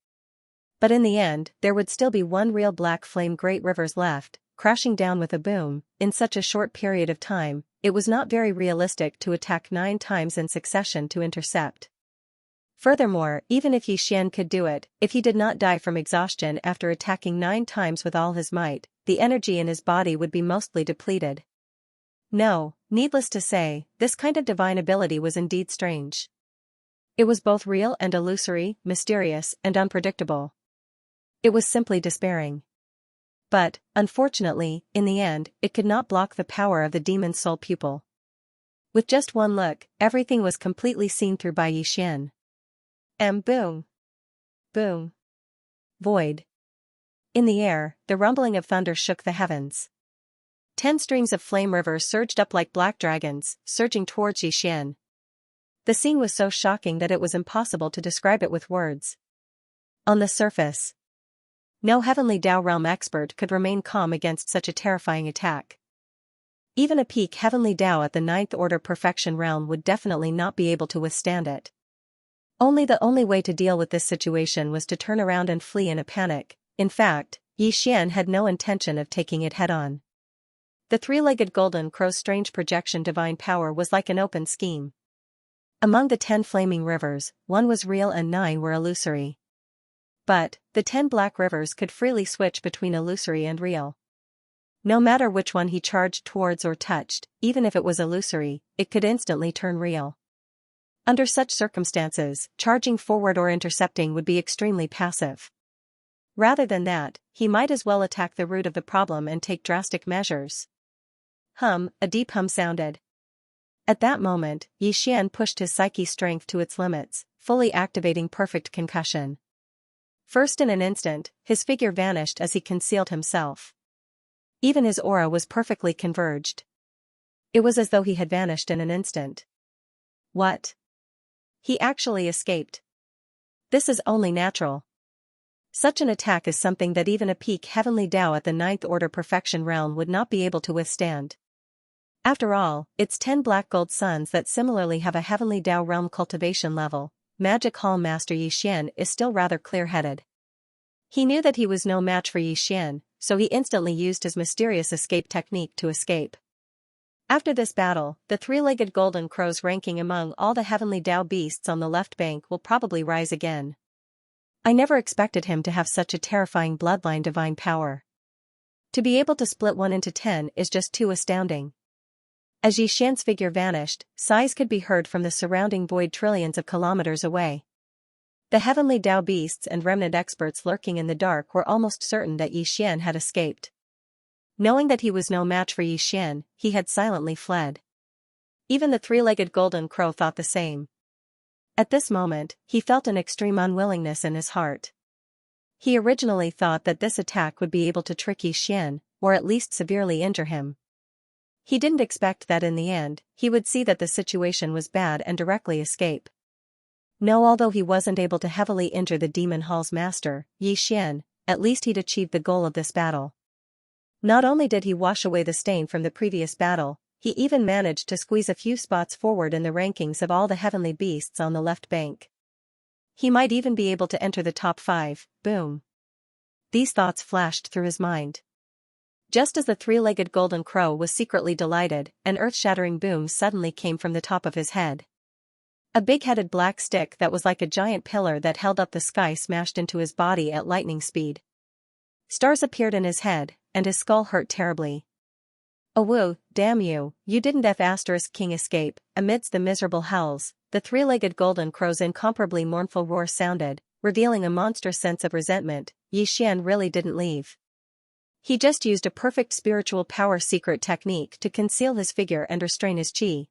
But in the end, there would still be one real black flame great rivers left, crashing down with a boom. In such a short period of time, it was not very realistic to attack 9 times in succession to intercept. Furthermore, even if Yixian could do it, if he did not die from exhaustion after attacking 9 times with all his might, the energy in his body would be mostly depleted. No, needless to say, this kind of divine ability was indeed strange. It was both real and illusory, mysterious and unpredictable. It was simply despairing. But, unfortunately, in the end, it could not block the power of the demon soul pupil. With just one look, everything was completely seen through by Yixian. Boom. Boom. Void. In the air, the rumbling of thunder shook the heavens. 10 streams of flame rivers surged up like black dragons, surging towards Yixian. The scene was so shocking that it was impossible to describe it with words. On the surface, no heavenly Tao realm expert could remain calm against such a terrifying attack. Even a peak heavenly Tao at the 9th order perfection realm would definitely not be able to withstand it. The only way to deal with this situation was to turn around and flee in a panic. In fact, Yixian had no intention of taking it head-on. The three-legged golden crow's strange projection divine power was like an open scheme. Among the 10 flaming rivers, 1 was real and 9 were illusory. But, the 10 black rivers could freely switch between illusory and real. No matter which one he charged towards or touched, even if it was illusory, it could instantly turn real. Under such circumstances, charging forward or intercepting would be extremely passive. Rather than that, he might as well attack the root of the problem and take drastic measures. A deep hum sounded. At that moment, Xian pushed his psyche strength to its limits, fully activating perfect concussion. First in an instant, his figure vanished as he concealed himself. Even his aura was perfectly converged. It was as though he had vanished in an instant. What? He actually escaped. This is only natural. Such an attack is something that even a peak heavenly Tao at the 9th order perfection realm would not be able to withstand. After all, it's 10 black gold suns that similarly have a heavenly Tao realm cultivation level. Magic Hall Master Xian is still rather clear-headed. He knew that he was no match for Xian, so he instantly used his mysterious escape technique to escape. After this battle, the 3-legged golden crow's ranking among all the heavenly Tao beasts on the left bank will probably rise again. I never expected him to have such a terrifying bloodline divine power. To be able to split one into 10 is just too astounding. As Xian's figure vanished, sighs could be heard from the surrounding void trillions of kilometers away. The heavenly Tao beasts and remnant experts lurking in the dark were almost certain that Xian had escaped. Knowing that he was no match for Xian, he had silently fled. Even the 3-legged golden crow thought the same. At this moment, he felt an extreme unwillingness in his heart. He originally thought that this attack would be able to trick Xian, or at least severely injure him. He didn't expect that in the end, he would see that the situation was bad and directly escape. No, although he wasn't able to heavily injure the Demon Hall's master, Xian, at least he'd achieved the goal of this battle. Not only did he wash away the stain from the previous battle, he even managed to squeeze a few spots forward in the rankings of all the heavenly beasts on the left bank. He might even be able to enter the top 5, boom. These thoughts flashed through his mind. Just as the 3-legged golden crow was secretly delighted, an earth-shattering boom suddenly came from the top of his head. A big-headed black stick that was like a giant pillar that held up the sky smashed into his body at lightning speed. Stars appeared in his head, and his skull hurt terribly. Oh woo, damn you, you didn't King escape. Amidst the miserable howls, the 3-legged golden crow's incomparably mournful roar sounded, revealing a monstrous sense of resentment. Xian really didn't leave. He just used a perfect spiritual power secret technique to conceal his figure and restrain his chi.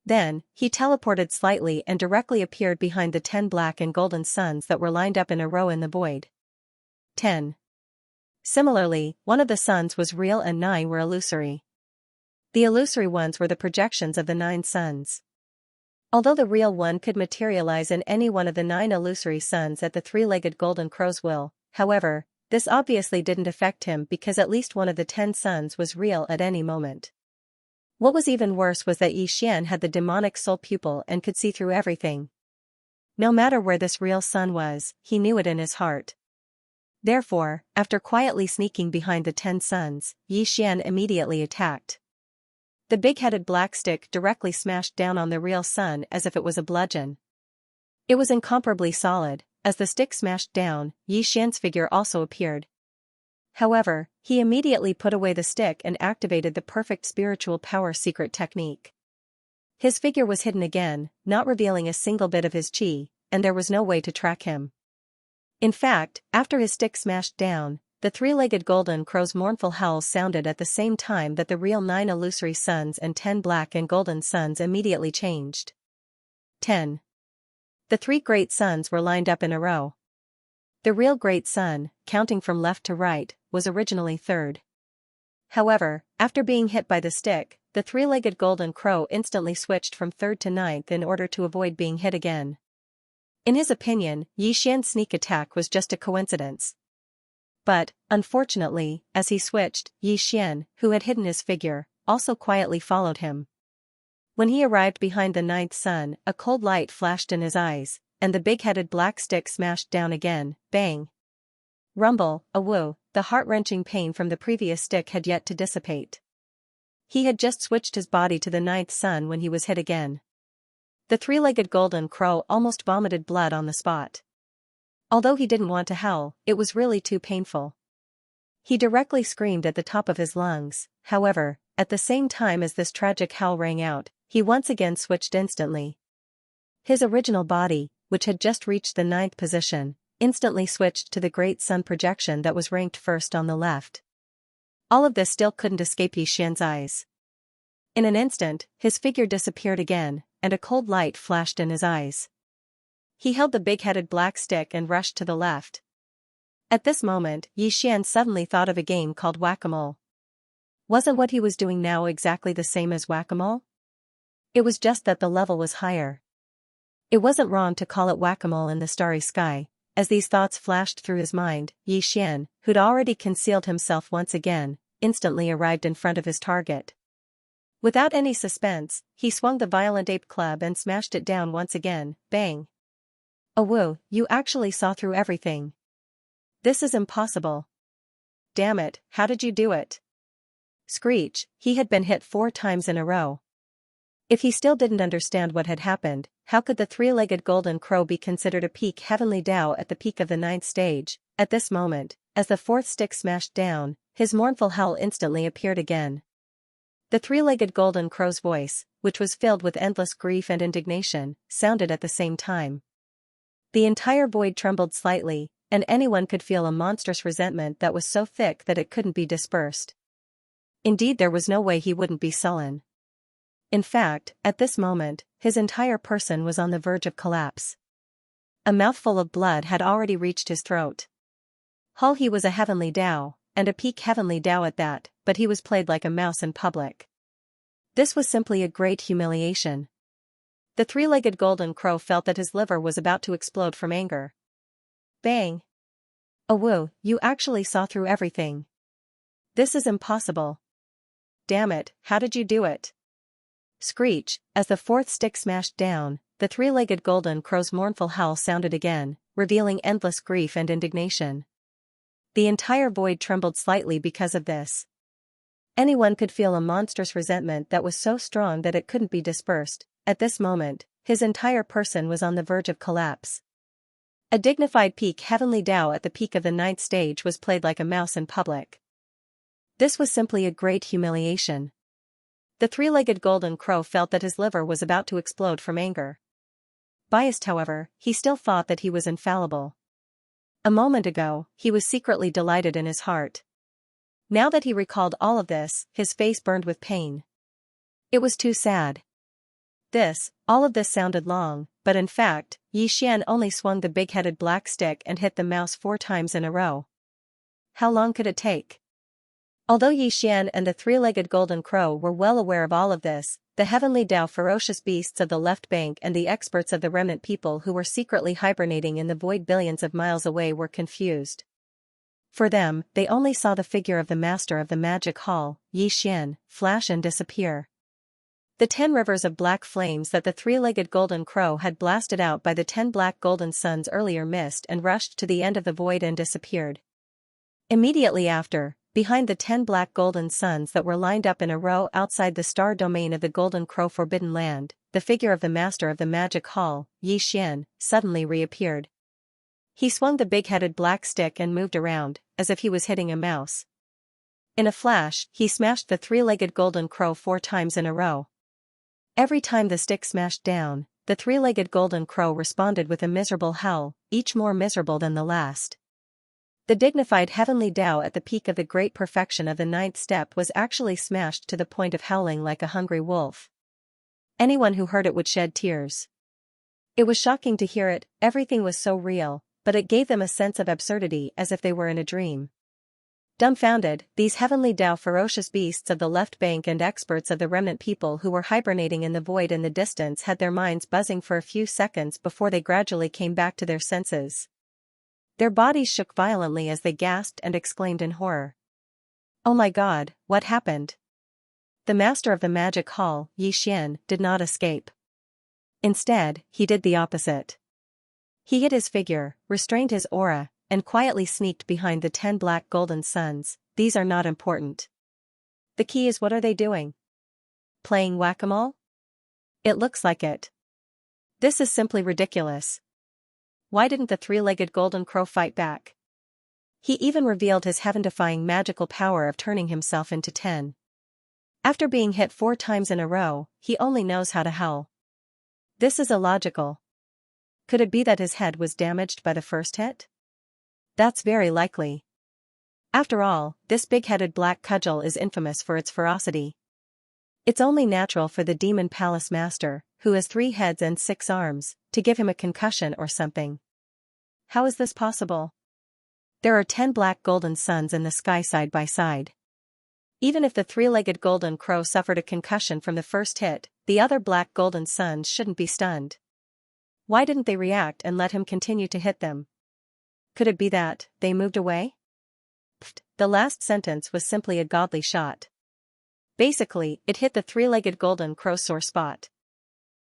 Then, he teleported slightly and directly appeared behind the 10 black and golden suns that were lined up in a row in the void. 10. Similarly, one of the suns was real and 9 were illusory. The illusory ones were the projections of the 9 suns. Although the real one could materialize in any one of the 9 illusory suns at the 3-legged golden crow's will, however, this obviously didn't affect him because at least one of the 10 suns was real at any moment. What was even worse was that Xian had the demonic soul pupil and could see through everything. No matter where this real sun was, he knew it in his heart. Therefore, after quietly sneaking behind the 10 suns, Xian immediately attacked. The big-headed black stick directly smashed down on the real sun as if it was a bludgeon. It was incomparably solid. As the stick smashed down, Xian's figure also appeared. However, he immediately put away the stick and activated the perfect spiritual power secret technique. His figure was hidden again, not revealing a single bit of his chi, and there was no way to track him. In fact, after his stick smashed down, the 3-legged golden crow's mournful howls sounded at the same time that the real 9 illusory suns and 10 black and golden suns immediately changed. 10. The 3 great suns were lined up in a row. The real great sun, counting from left to right, was originally 3rd. However, after being hit by the stick, the 3-legged golden crow instantly switched from 3rd to 9th in order to avoid being hit again. In his opinion, Xian's sneak attack was just a coincidence. But, unfortunately, as he switched, Xian, who had hidden his figure, also quietly followed him. When he arrived behind the 9th sun, a cold light flashed in his eyes, and the big-headed black stick smashed down again, bang. Rumble, awoo, the heart-wrenching pain from the previous stick had yet to dissipate. He had just switched his body to the 9th sun when he was hit again. The 3-legged golden crow almost vomited blood on the spot. Although he didn't want to howl, it was really too painful. He directly screamed at the top of his lungs. However, at the same time as this tragic howl rang out, he once again switched instantly. His original body, which had just reached the 9th position, instantly switched to the great sun projection that was ranked first on the left. All of this still couldn't escape Xian's eyes. In an instant, his figure disappeared again, and a cold light flashed in his eyes. He held the big-headed black stick and rushed to the left. At this moment, Xian suddenly thought of a game called whack-a-mole. Wasn't what he was doing now exactly the same as whack-a-mole? It was just that the level was higher. It wasn't wrong to call it whack-a-mole in the starry sky. As these thoughts flashed through his mind, Xian, who'd already concealed himself once again, instantly arrived in front of his target. Without any suspense, he swung the violent ape club and smashed it down once again. Bang! Oh whoa, you actually saw through everything. This is impossible. Damn it, how did you do it? Screech, he had been hit 4 times in a row. If he still didn't understand what had happened, how could the 3-legged golden crow be considered a peak heavenly Tao at the peak of the 9th stage? At this moment, as the 4th stick smashed down, his mournful howl instantly appeared again. The 3-legged golden crow's voice, which was filled with endless grief and indignation, sounded at the same time. The entire void trembled slightly, and anyone could feel a monstrous resentment that was so thick that it couldn't be dispersed. Indeed, there was no way he wouldn't be sullen. In fact, at this moment, his entire person was on the verge of collapse. A mouthful of blood had already reached his throat. He was a heavenly Tao, and a peak heavenly Tao at that, but he was played like a mouse in public. This was simply a great humiliation. The 3-legged golden crow felt that his liver was about to explode from anger. Bang! Oh whoa, you actually saw through everything. This is impossible. Damn it, how did you do it? Screech, as the 4th stick smashed down, the 3-legged golden crow's mournful howl sounded again, revealing endless grief and indignation. The entire void trembled slightly because of this. Anyone could feel a monstrous resentment that was so strong that it couldn't be dispersed. At this moment, his entire person was on the verge of collapse. A dignified peak heavenly Tao at the peak of the 9th stage was played like a mouse in public. This was simply a great humiliation. The 3-legged golden crow felt that his liver was about to explode from anger. Biased, however, he still thought that he was infallible. A moment ago, he was secretly delighted in his heart. Now that he recalled all of this, his face burned with pain. It was too sad. All of this sounded long, but in fact, Xian only swung the big-headed black stick and hit the mouse 4 times in a row. How long could it take? Although Xian and the 3-legged golden crow were well aware of all of this, the heavenly Tao ferocious beasts of the left bank and the experts of the remnant people who were secretly hibernating in the void billions of miles away were confused. For them, they only saw the figure of the master of the magic hall, Xian, flash and disappear. The 10 rivers of black flames that the 3-legged golden crow had blasted out by the 10 black golden suns earlier missed and rushed to the end of the void and disappeared. Immediately after, behind the 10 black golden suns that were lined up in a row outside the star domain of the Golden Crow Forbidden Land, the figure of the master of the magic hall, Xian, suddenly reappeared. He swung the big-headed black stick and moved around, as if he was hitting a mouse. In a flash, he smashed the 3-legged golden crow 4 times in a row. Every time the stick smashed down, the 3-legged golden crow responded with a miserable howl, each more miserable than the last. The dignified heavenly Tao at the peak of the great perfection of the 9th step was actually smashed to the point of howling like a hungry wolf. Anyone who heard it would shed tears. It was shocking to hear it, everything was so real, but it gave them a sense of absurdity as if they were in a dream. Dumbfounded, these heavenly Tao ferocious beasts of the left bank and experts of the remnant people who were hibernating in the void in the distance had their minds buzzing for a few seconds before they gradually came back to their senses. Their bodies shook violently as they gasped and exclaimed in horror. Oh my God, what happened? The master of the magic hall, Xian, did not escape. Instead, he did the opposite. He hid his figure, restrained his aura, and quietly sneaked behind the 10 black golden suns. These are not important. The key is, what are they doing? Playing whack-a-mole? It looks like it. This is simply ridiculous. Why didn't the three-legged golden crow fight back? He even revealed his heaven-defying magical power of turning himself into 10. After being hit 4 times in a row, he only knows how to howl. This is illogical. Could it be that his head was damaged by the first hit? That's very likely. After all, this big-headed black cudgel is infamous for its ferocity. It's only natural for the Demon Palace Master, who has 3 heads and 6 arms, to give him a concussion or something. How is this possible? There are 10 black golden suns in the sky side by side. Even if the three-legged golden crow suffered a concussion from the first hit, the other black golden suns shouldn't be stunned. Why didn't they react and let him continue to hit them? Could it be that they moved away? Pfft, the last sentence was simply a godly shot. Basically, it hit the three-legged golden crow's sore spot.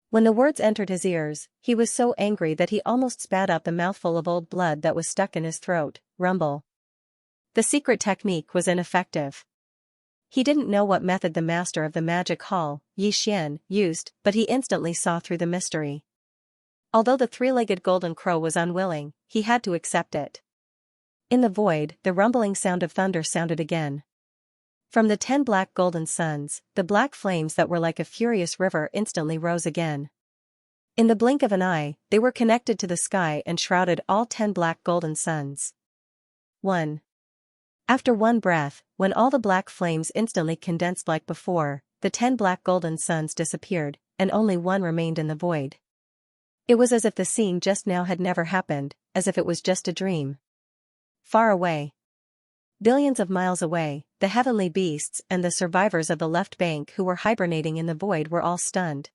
When the words entered his ears, he was so angry that he almost spat out the mouthful of old blood that was stuck in his throat. Rumble. The secret technique was ineffective. He didn't know what method the master of the magic hall, Xianxia, used, but he instantly saw through the mystery. Although the three-legged golden crow was unwilling, he had to accept it. In the void, the rumbling sound of thunder sounded again. From the 10 black golden suns, the black flames that were like a furious river instantly rose again. In the blink of an eye, they were connected to the sky and shrouded all 10 black golden suns. 1. After one breath, when all the black flames instantly condensed like before, the 10 black golden suns disappeared, and only one remained in the void. It was as if the scene just now had never happened, as if it was just a dream. Far away. Billions of miles away, the heavenly beasts and the survivors of the left bank who were hibernating in the void were all stunned.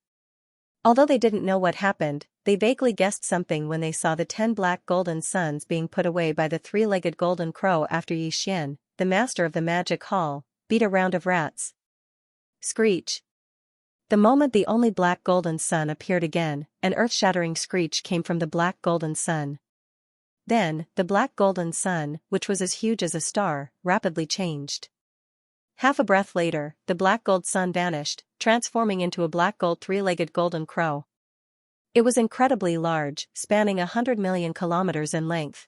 Although they didn't know what happened, they vaguely guessed something when they saw the 10 black golden suns being put away by the three-legged golden crow after Xianxia, the master of the magic hall, beat a round of rats. Screech. The moment the only black golden sun appeared again, an earth-shattering screech came from the black golden sun. Then, the black golden sun, which was as huge as a star, rapidly changed. Half a breath later, the black gold sun vanished, transforming into a black gold three-legged golden crow. It was incredibly large, spanning 100 million kilometers in length.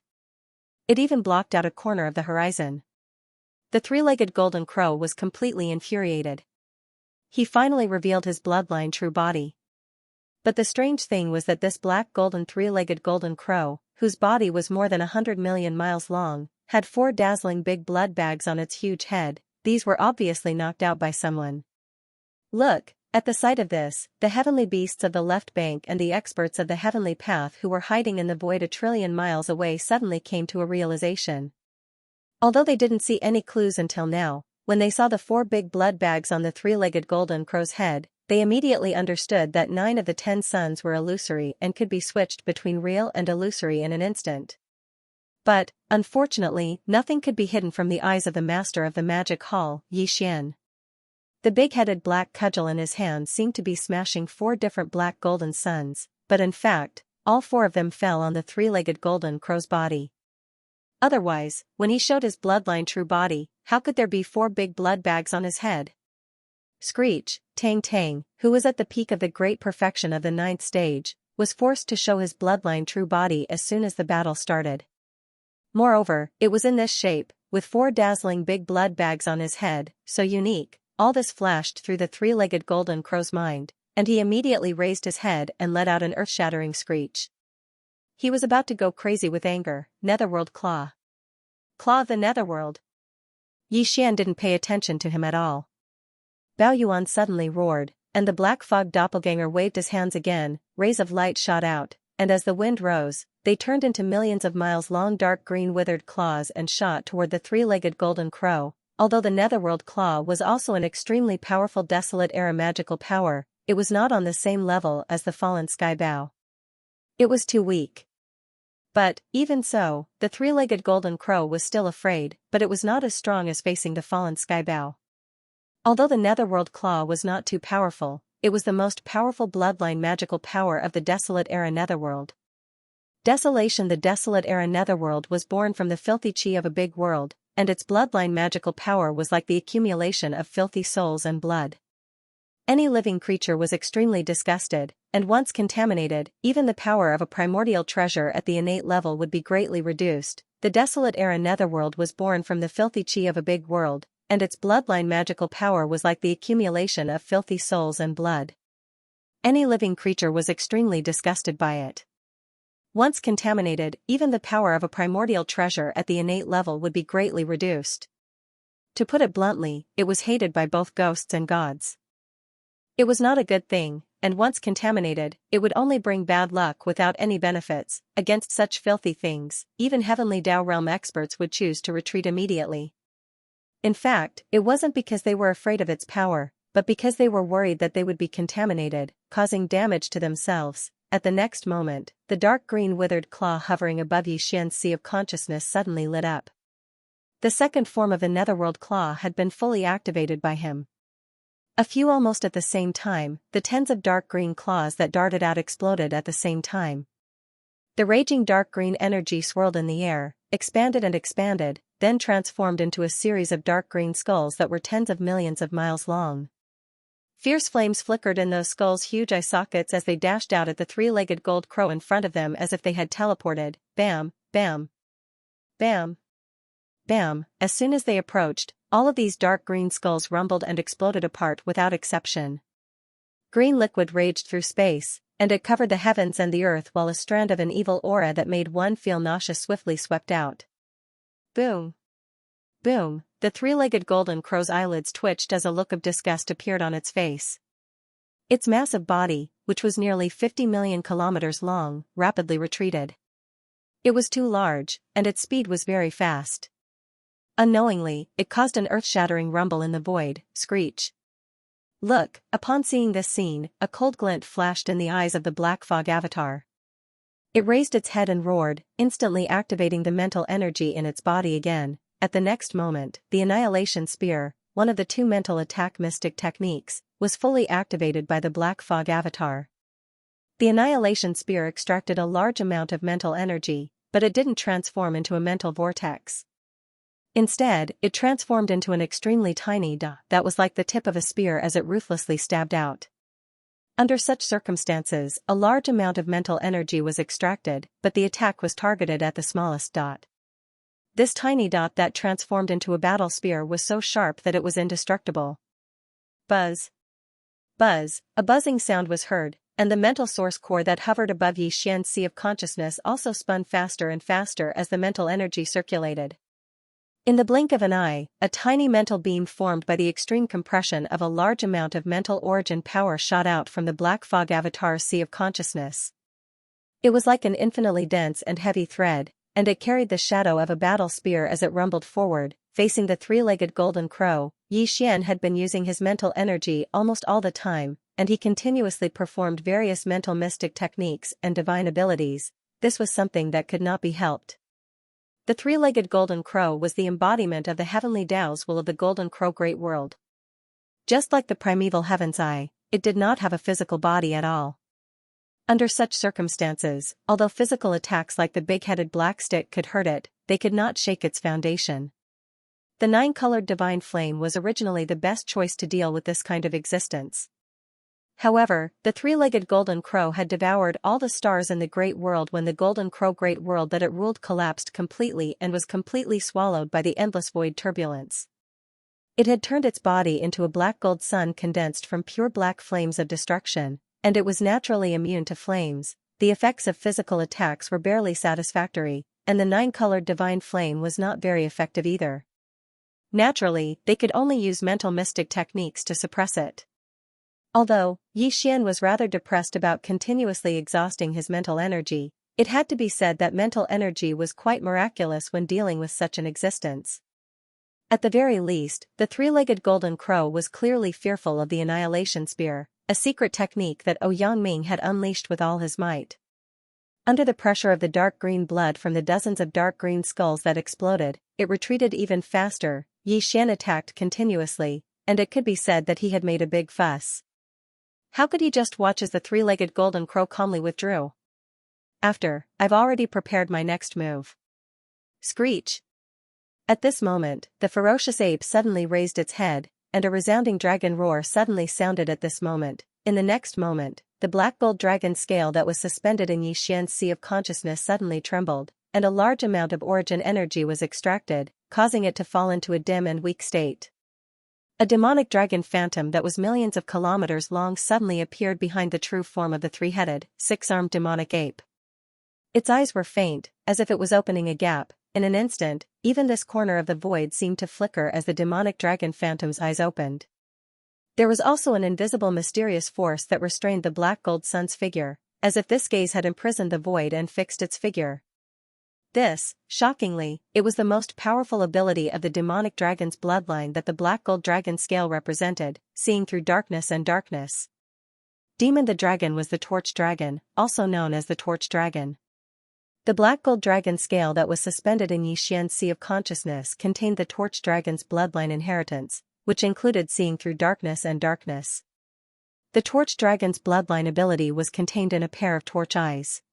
It even blocked out a corner of the horizon. The three-legged golden crow was completely infuriated. He finally revealed his bloodline true body. But the strange thing was that this black golden three-legged golden crow, whose body was more than 100 million miles long, had 4 dazzling big blood bags on its huge head. These were obviously knocked out by someone. Look, at the sight of this, the heavenly beasts of the left bank and the experts of the heavenly path who were hiding in the void a trillion miles away suddenly came to a realization. Although they didn't see any clues until now, when they saw the 4 big blood bags on the three-legged golden crow's head, they immediately understood that 9 of the 10 suns were illusory and could be switched between real and illusory in an instant. But, unfortunately, nothing could be hidden from the eyes of the master of the magic hall, Xianxia. The big-headed black cudgel in his hand seemed to be smashing 4 different black golden suns, but in fact, all 4 of them fell on the three-legged golden crow's body. Otherwise, when he showed his bloodline true body, how could there be 4 big blood bags on his head? Screech, Tang Tang, who was at the peak of the great perfection of the 9th stage, was forced to show his bloodline true body as soon as the battle started. Moreover, it was in this shape, with 4 dazzling big blood bags on his head, so unique. All this flashed through the three-legged golden crow's mind, and he immediately raised his head and let out an earth-shattering screech. He was about to go crazy with anger. Netherworld Claw. Claw of the Netherworld. Xianxia didn't pay attention to him at all. Bao Yuan suddenly roared, and the black fog doppelganger waved his hands again. Rays of light shot out, and as the wind rose, they turned into millions of miles long dark green withered claws and shot toward the three-legged golden crow. Although the Netherworld Claw was also an extremely powerful Desolate Era magical power, it was not on the same level as the fallen Sky Bow. It was too weak. But, even so, the three-legged golden crow was still afraid, but it was not as strong as facing the fallen Sky Bow. Although the Netherworld Claw was not too powerful, it was the most powerful bloodline magical power of the Desolate Era Netherworld. Desolation. The Desolate Era Netherworld was born from the filthy chi of a big world, and its bloodline magical power was like the accumulation of filthy souls and blood. Any living creature was extremely disgusted, and once contaminated, even the power of a primordial treasure at the innate level would be greatly reduced. The desolate era netherworld was born from the filthy chi of a big world, and its bloodline magical power was like the accumulation of filthy souls and blood. Any living creature was extremely disgusted by it. Once contaminated, even the power of a primordial treasure at the innate level would be greatly reduced. To put it bluntly, it was hated by both ghosts and gods. It was not a good thing, and once contaminated, it would only bring bad luck without any benefits. Against such filthy things, even heavenly Tao realm experts would choose to retreat immediately. In fact, it wasn't because they were afraid of its power, but because they were worried that they would be contaminated, causing damage to themselves. At the next moment, the dark green withered claw hovering above Xianxia's sea of consciousness suddenly lit up. The second form of the netherworld claw had been fully activated by him. A few almost at the same time, the tens of dark green claws that darted out exploded at the same time. The raging dark green energy swirled in the air, expanded and expanded, then transformed into a series of dark green skulls that were tens of millions of miles long. Fierce flames flickered in those skulls' huge eye sockets as they dashed out at the three-legged gold crow in front of them as if they had teleported. Bam, bam, bam, bam. As soon as they approached, all of these dark green skulls rumbled and exploded apart without exception. Green liquid raged through space, and it covered the heavens and the earth while a strand of an evil aura that made one feel nauseous swiftly swept out. Boom! Boom! The three-legged golden crow's eyelids twitched as a look of disgust appeared on its face. Its massive body, which was nearly 50 million kilometers long, rapidly retreated. It was too large, and its speed was very fast. Unknowingly, it caused an earth-shattering rumble in the void. Screech. Look! Upon seeing this scene, a cold glint flashed in the eyes of the Black Fog avatar. It raised its head and roared, instantly activating the mental energy in its body again. At the next moment, the Annihilation Spear, one of the two mental attack mystic techniques, was fully activated by the Black Fog avatar. The Annihilation Spear extracted a large amount of mental energy, but it didn't transform into a mental vortex. Instead, it transformed into an extremely tiny dot that was like the tip of a spear as it ruthlessly stabbed out. Under such circumstances, a large amount of mental energy was extracted, but the attack was targeted at the smallest dot. This tiny dot that transformed into a battle spear was so sharp that it was indestructible. Buzz. Buzz, a buzzing sound was heard, and the mental source core that hovered above Xianxia's sea of consciousness also spun faster and faster as the mental energy circulated. In the blink of an eye, a tiny mental beam formed by the extreme compression of a large amount of mental origin power shot out from the Black Fog avatar's sea of consciousness. It was like an infinitely dense and heavy thread, and it carried the shadow of a battle spear as it rumbled forward, facing the three-legged golden crow. Xian had been using his mental energy almost all the time, and he continuously performed various mental mystic techniques and divine abilities. This was something that could not be helped. The three-legged golden crow was the embodiment of the heavenly Tao's will of the golden crow great world. Just like the primeval heaven's eye, it did not have a physical body at all. Under such circumstances, although physical attacks like the big-headed black stick could hurt it, they could not shake its foundation. The nine-colored divine flame was originally the best choice to deal with this kind of existence. However, the three-legged golden crow had devoured all the stars in the great world when the golden crow great world that it ruled collapsed completely and was completely swallowed by the endless void turbulence. It had turned its body into a black gold sun condensed from pure black flames of destruction, and it was naturally immune to flames. The effects of physical attacks were barely satisfactory, and the nine-colored divine flame was not very effective either. Naturally, they could only use mental mystic techniques to suppress it. Although Xian was rather depressed about continuously exhausting his mental energy, it had to be said that mental energy was quite miraculous when dealing with such an existence. At the very least, the three-legged golden crow was clearly fearful of the Annihilation Spear, a secret technique that Ouyang had unleashed with all his might. Under the pressure of the dark green blood from the dozens of dark green skulls that exploded, it retreated even faster. Xian attacked continuously, and it could be said that he had made a big fuss. How could he just watch as the three-legged golden crow calmly withdrew? I've already prepared my next move. Screech! At this moment, the ferocious ape suddenly raised its head, and a resounding dragon roar suddenly sounded at this moment. In the next moment, the black gold dragon scale that was suspended in Xianxia's sea of consciousness suddenly trembled, and a large amount of origin energy was extracted, causing it to fall into a dim and weak state. A demonic dragon phantom that was millions of kilometers long suddenly appeared behind the true form of the three-headed, six-armed demonic ape. Its eyes were faint, as if it was opening a gap. In an instant, even this corner of the void seemed to flicker as the demonic dragon phantom's eyes opened. There was also an invisible mysterious force that restrained the black gold sun's figure, as if this gaze had imprisoned the void and fixed its figure. This, shockingly, it was the most powerful ability of the demonic dragon's bloodline that the black gold dragon scale represented, seeing through darkness and darkness. Demon the dragon was the torch dragon, also known as the torch dragon. The black gold dragon scale that was suspended in Xianxia's sea of consciousness contained the torch dragon's bloodline inheritance, which included seeing through darkness and darkness. The torch dragon's bloodline ability was contained in a pair of torch eyes.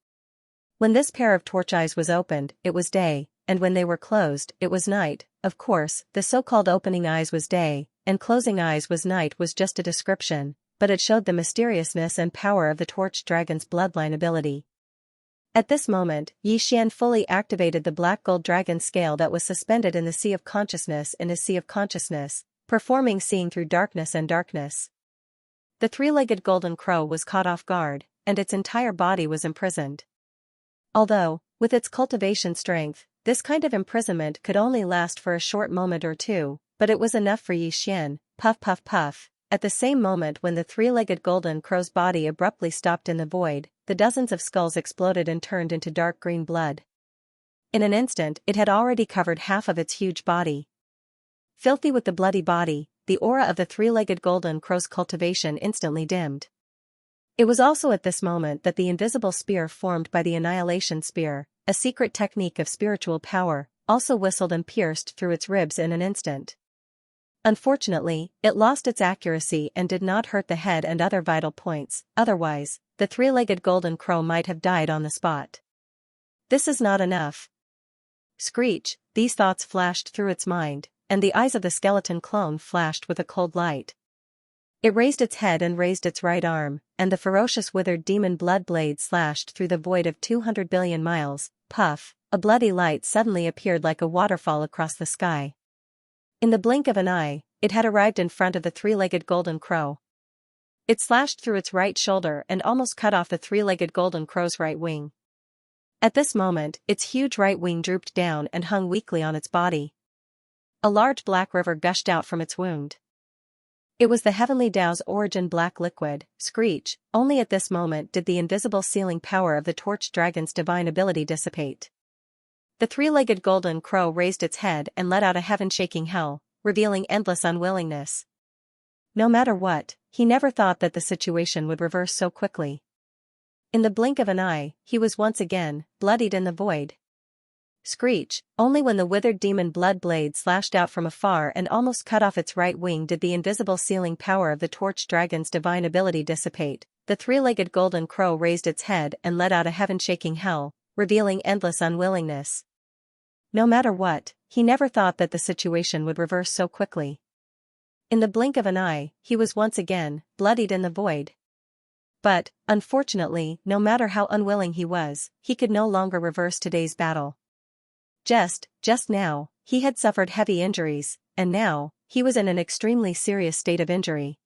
When this pair of torch eyes was opened, it was day, and when they were closed, it was night. Of course, the so-called opening eyes was day, and closing eyes was night was just a description, but it showed the mysteriousness and power of the torch dragon's bloodline ability. At this moment, Xian fully activated the black gold dragon scale that was suspended in the sea of consciousness in his sea of consciousness, performing seeing through darkness and darkness. The three-legged golden crow was caught off guard, and its entire body was imprisoned. Although, with its cultivation strength, this kind of imprisonment could only last for a short moment or two, but it was enough for Xian. Puff puff puff. At the same moment when the three-legged golden crow's body abruptly stopped in the void, the dozens of skulls exploded and turned into dark green blood. In an instant it had already covered half of its huge body. Filthy with the bloody body, the aura of the three-legged golden crow's cultivation instantly dimmed. It was also at this moment that the invisible spear formed by the annihilation spear, a secret technique of spiritual power, also whistled and pierced through its ribs in an instant. Unfortunately, it lost its accuracy and did not hurt the head and other vital points, otherwise, the three-legged golden crow might have died on the spot. This is not enough. Screech, these thoughts flashed through its mind, and the eyes of the skeleton clone flashed with a cold light. It raised its head and raised its right arm, and the ferocious withered demon blood blade slashed through the void of 200 billion miles. Puff, a bloody light suddenly appeared like a waterfall across the sky. In the blink of an eye, it had arrived in front of the three-legged golden crow. It slashed through its right shoulder and almost cut off the three-legged golden crow's right wing. At this moment, its huge right wing drooped down and hung weakly on its body. A large black river gushed out from its wound. It was the heavenly Tao's origin black liquid. Screech, only at this moment did the invisible sealing power of the torch dragon's divine ability dissipate. The three-legged golden crow raised its head and let out a heaven-shaking howl, revealing endless unwillingness. No matter what, he never thought that the situation would reverse so quickly. In the blink of an eye, he was once again bloodied in the void. Screech, only when the withered demon blood blade slashed out from afar and almost cut off its right wing did the invisible sealing power of the torch dragon's divine ability dissipate. The three-legged golden crow raised its head and let out a heaven-shaking howl, revealing endless unwillingness. No matter what, he never thought that the situation would reverse so quickly. In the blink of an eye, he was once again bloodied in the void. But, unfortunately, no matter how unwilling he was, he could no longer reverse today's battle. Just now, he had suffered heavy injuries, and now, he was in an extremely serious state of injury.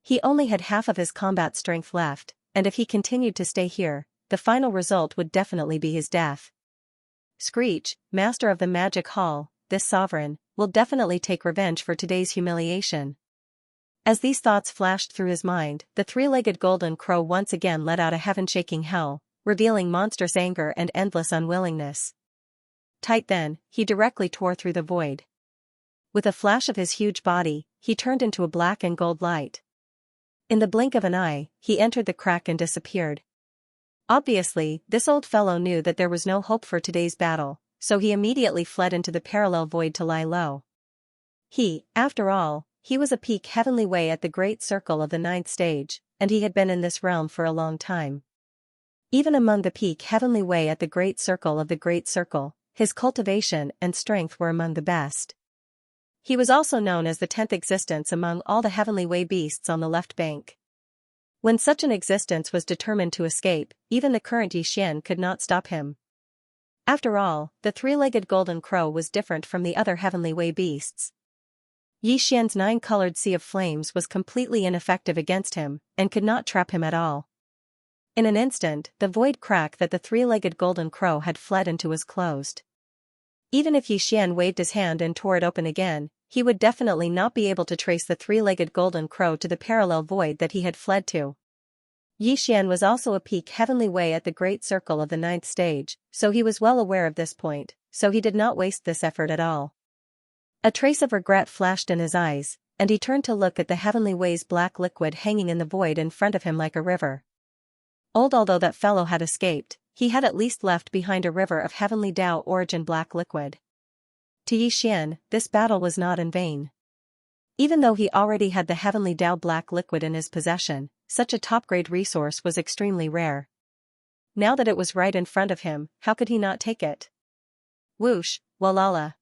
He only had half of his combat strength left, and if he continued to stay here, the final result would definitely be his death. Screech, master of the magic hall, this sovereign, will definitely take revenge for today's humiliation. As these thoughts flashed through his mind, the three-legged golden crow once again let out a heaven-shaking howl, revealing monstrous anger and endless unwillingness. Tight then, he directly tore through the void. With a flash of his huge body, he turned into a black and gold light. In the blink of an eye, he entered the crack and disappeared. Obviously, this old fellow knew that there was no hope for today's battle, so he immediately fled into the parallel void to lie low. After all, he was a peak heavenly way at the great circle of the 9th stage, and he had been in this realm for a long time. Even among the peak heavenly way at the great circle of the great circle, his cultivation and strength were among the best. He was also known as the 10th existence among all the heavenly way beasts on the left bank. When such an existence was determined to escape, even the current Yixian could not stop him. After all, the three-legged golden crow was different from the other heavenly way beasts. Yixian's 9-colored sea of flames was completely ineffective against him, and could not trap him at all. In an instant, the void crack that the three-legged golden crow had fled into was closed. Even if Yixian waved his hand and tore it open again, he would definitely not be able to trace the three-legged golden crow to the parallel void that he had fled to. Yixian was also a peak heavenly way at the great circle of the 9th stage, so he was well aware of this point, so he did not waste this effort at all. A trace of regret flashed in his eyes, and he turned to look at the heavenly way's black liquid hanging in the void in front of him like a river. Although that fellow had escaped, he had at least left behind a river of heavenly Tao origin black liquid. To Yixian, this battle was not in vain. Even though he already had the heavenly Tao black liquid in his possession, such a top-grade resource was extremely rare. Now that it was right in front of him, how could he not take it? Whoosh, walala.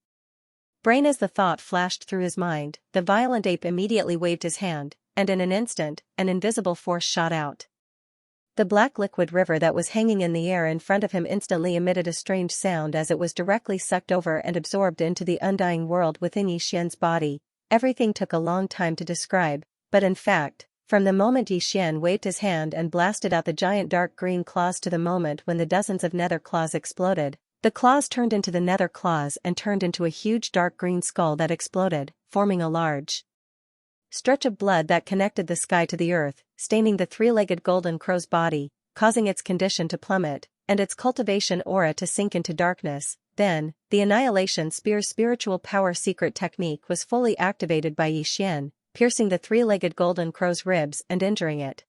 Brain as the thought flashed through his mind, the violent ape immediately waved his hand, and in an instant, an invisible force shot out. The black liquid river that was hanging in the air in front of him instantly emitted a strange sound as it was directly sucked over and absorbed into the undying world within Yixian's body. Everything took a long time to describe, but in fact, from the moment Yixian waved his hand and blasted out the giant dark green claws to the moment when the dozens of nether claws exploded, the claws turned into the nether claws and turned into a huge dark green skull that exploded, forming a large stretch of blood that connected the sky to the earth, staining the three-legged golden crow's body, causing its condition to plummet, and its cultivation aura to sink into darkness. Then, the Annihilation Spear's spiritual power secret technique was fully activated by Yixian, piercing the three-legged golden crow's ribs and injuring it.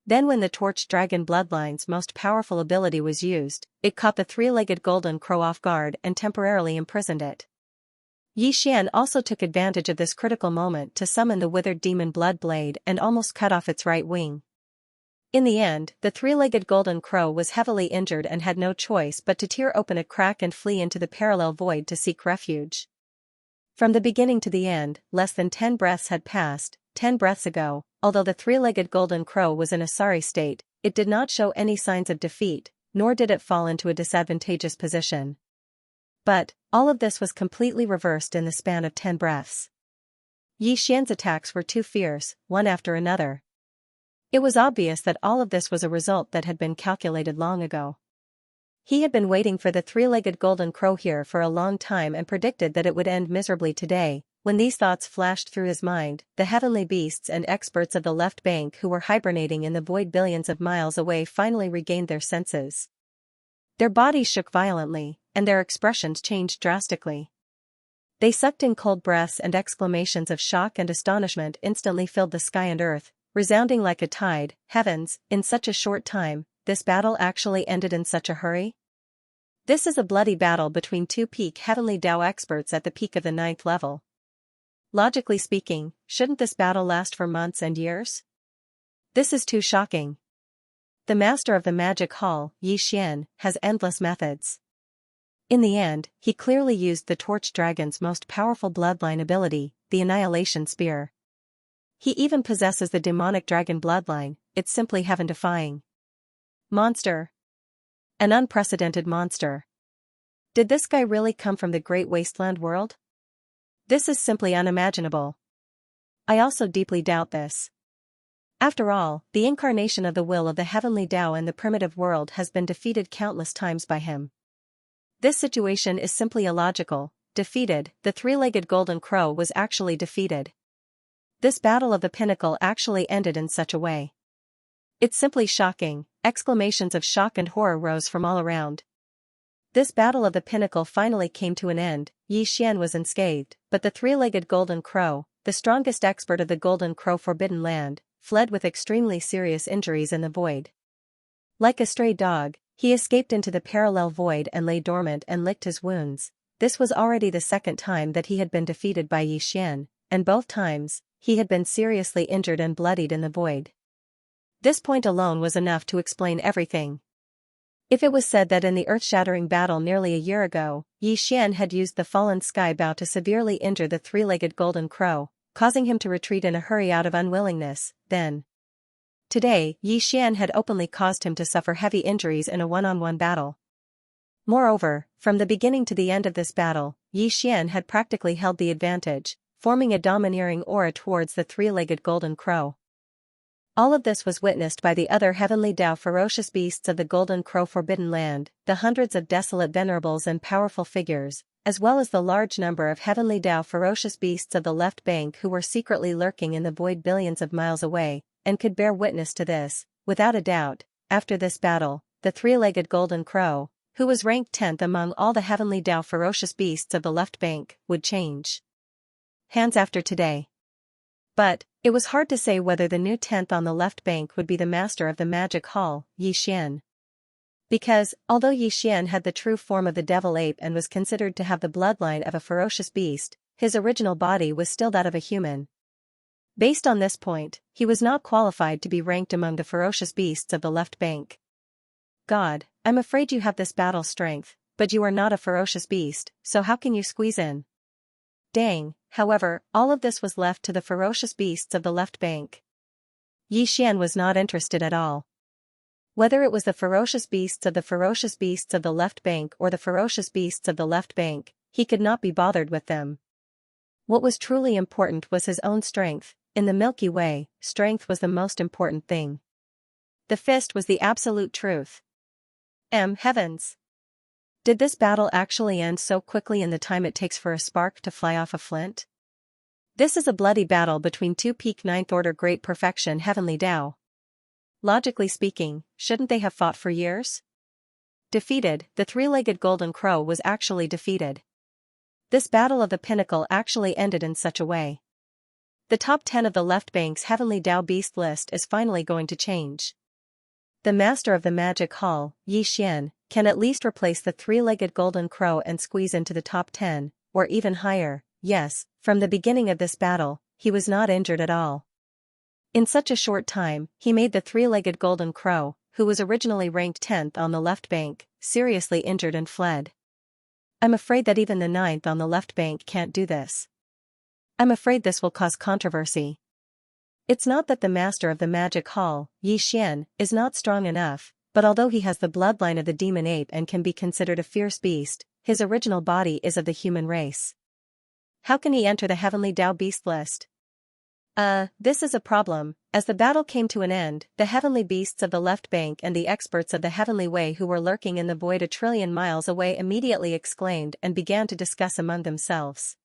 Then when the Torch Dragon Bloodline's most powerful ability was used, it caught the three-legged golden crow off guard and temporarily imprisoned it. Yixian also took advantage of this critical moment to summon the withered demon blood blade and almost cut off its right wing. In the end, the three-legged golden crow was heavily injured and had no choice but to tear open a crack and flee into the parallel void to seek refuge. From the beginning to the end, less than 10 breaths had passed. 10 breaths ago, although the three-legged golden crow was in a sorry state, it did not show any signs of defeat, nor did it fall into a disadvantageous position. But, all of this was completely reversed in the span of 10 breaths. Yixian's attacks were too fierce, one after another. It was obvious that all of this was a result that had been calculated long ago. He had been waiting for the three-legged golden crow here for a long time and predicted that it would end miserably today. When these thoughts flashed through his mind, the heavenly beasts and experts of the left bank who were hibernating in the void billions of miles away finally regained their senses. Their bodies shook violently, and their expressions changed drastically. They sucked in cold breaths and exclamations of shock and astonishment instantly filled the sky and earth, resounding like a tide. Heavens, in such a short time, this battle actually ended in such a hurry? This is a bloody battle between two peak heavenly Tao experts at the peak of the 9th level. Logically speaking, shouldn't this battle last for months and years? This is too shocking. The master of the magic hall, Yixian, has endless methods. In the end, he clearly used the Torch Dragon's most powerful bloodline ability, the Annihilation Spear. He even possesses the demonic dragon bloodline. It's simply heaven-defying. Monster. An unprecedented monster. Did this guy really come from the Great Wasteland world? This is simply unimaginable. I also deeply doubt this. After all, the incarnation of the will of the heavenly Tao in the primitive world has been defeated countless times by him. This situation is simply illogical. Defeated, the three-legged golden crow was actually defeated. This battle of the pinnacle actually ended in such a way. It's simply shocking. Exclamations of shock and horror rose from all around. This battle of the pinnacle finally came to an end. Yixian was unscathed, but the three-legged golden crow, the strongest expert of the Golden Crow Forbidden Land, fled with extremely serious injuries in the void. Like a stray dog, he escaped into the parallel void and lay dormant and licked his wounds. This was already the second time that he had been defeated by Yixian, and both times, he had been seriously injured and bloodied in the void. This point alone was enough to explain everything. If it was said that in the earth-shattering battle nearly a year ago, Xian had used the fallen sky bow to severely injure the three-legged golden crow, causing him to retreat in a hurry out of unwillingness, then today Xian had openly caused him to suffer heavy injuries in a one-on-one battle. Moreover, from the beginning to the end of this battle, Xian had practically held the advantage, forming a domineering aura towards the three-legged golden crow. All of this was witnessed by the other heavenly Tao ferocious beasts of the Golden Crow Forbidden Land, the hundreds of desolate venerables and powerful figures, as well as the large number of heavenly Tao ferocious beasts of the left bank who were secretly lurking in the void billions of miles away, and could bear witness to this. Without a doubt, after this battle, the three-legged golden crow, who was ranked 10th among all the heavenly Tao ferocious beasts of the left bank, would change hands after today. But it was hard to say whether the new 10th on the left bank would be the master of the magic hall, Xian. Because, although Xian had the true form of the devil ape and was considered to have the bloodline of a ferocious beast, his original body was still that of a human. Based on this point, he was not qualified to be ranked among the ferocious beasts of the left bank. God, I'm afraid you have this battle strength, but you are not a ferocious beast, so how can you squeeze in? Dang. However, all of this was left to the ferocious beasts of the left bank. Xian was not interested at all. Whether it was the ferocious beasts of the left bank or the ferocious beasts of the left bank, he could not be bothered with them. What was truly important was his own strength. In the Milky Way, strength was the most important thing. The fist was the absolute truth. Heavens! Did this battle actually end so quickly in the time it takes for a spark to fly off a flint? This is a bloody battle between two peak ninth order great perfection heavenly Tao. Logically speaking, shouldn't they have fought for years? Defeated, the three-legged golden crow was actually defeated. This battle of the pinnacle actually ended in such a way. The top 10 of the left bank's heavenly Tao beast list is finally going to change. The master of the magic hall, Xian, can at least replace the three-legged golden crow and squeeze into the top 10, or even higher. Yes, from the beginning of this battle, he was not injured at all. In such a short time, he made the three-legged golden crow, who was originally ranked 10th on the left bank, seriously injured and fled. I'm afraid that even the 9th on the left bank can't do this. I'm afraid this will cause controversy. It's not that the master of the magic hall, Xian, is not strong enough, but although he has the bloodline of the demon ape and can be considered a fierce beast, his original body is of the human race. How can he enter the heavenly Tao beast list? This is a problem. As the battle came to an end, the heavenly beasts of the left bank and the experts of the heavenly way who were lurking in the void a trillion miles away immediately exclaimed and began to discuss among themselves.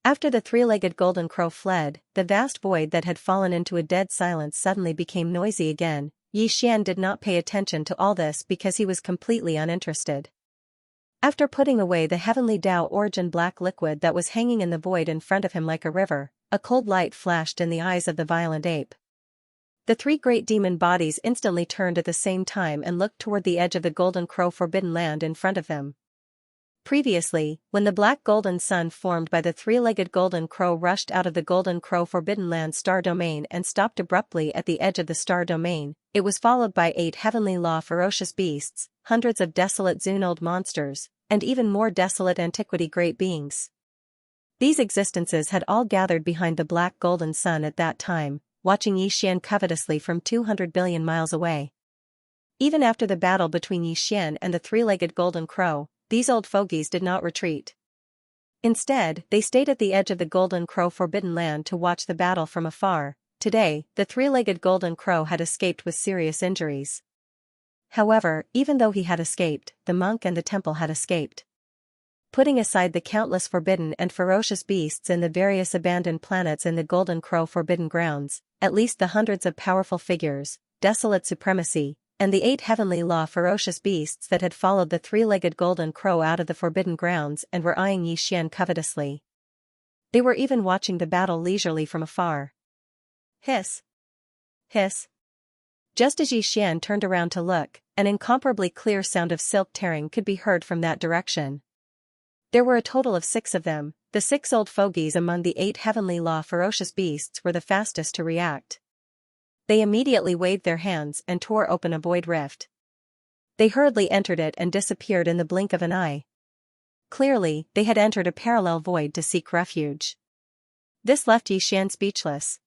After the three-legged golden crow fled, the vast void that had fallen into a dead silence suddenly became noisy again. Xian did not pay attention to all this because he was completely uninterested. After putting away the heavenly Tao origin black liquid that was hanging in the void in front of him like a river, a cold light flashed in the eyes of the violent ape. The three great demon bodies instantly turned at the same time and looked toward the edge of the Golden Crow Forbidden Land in front of them. Previously, when the black golden sun formed by the three-legged golden crow rushed out of the Golden Crow Forbidden Land star domain and stopped abruptly at the edge of the star domain, it was followed by 8 heavenly law ferocious beasts, hundreds of desolate Zoonold monsters, and even more desolate antiquity great beings. These existences had all gathered behind the black golden sun at that time, watching Xian covetously from 200 billion miles away. Even after the battle between Xian and the three-legged golden crow, these old fogies did not retreat. Instead, they stayed at the edge of the Golden Crow Forbidden Land to watch the battle from afar. Today, the three-legged golden crow had escaped with serious injuries. However, even though he had escaped, the monk and the temple had escaped. Putting aside the countless forbidden and ferocious beasts in the various abandoned planets in the Golden Crow Forbidden Grounds, at least the hundreds of powerful figures, desolate supremacy, and the 8 heavenly law ferocious beasts that had followed the three-legged golden crow out of the Forbidden Grounds and were eyeing Xian covetously. They were even watching the battle leisurely from afar. Hiss! Hiss! Just as Xian turned around to look, an incomparably clear sound of silk tearing could be heard from that direction. There were a total of 6 of them. The 6 old fogies among the 8 heavenly law ferocious beasts were the fastest to react. They immediately waved their hands and tore open a void rift. They hurriedly entered it and disappeared in the blink of an eye. Clearly, they had entered a parallel void to seek refuge. This left Yixian speechless.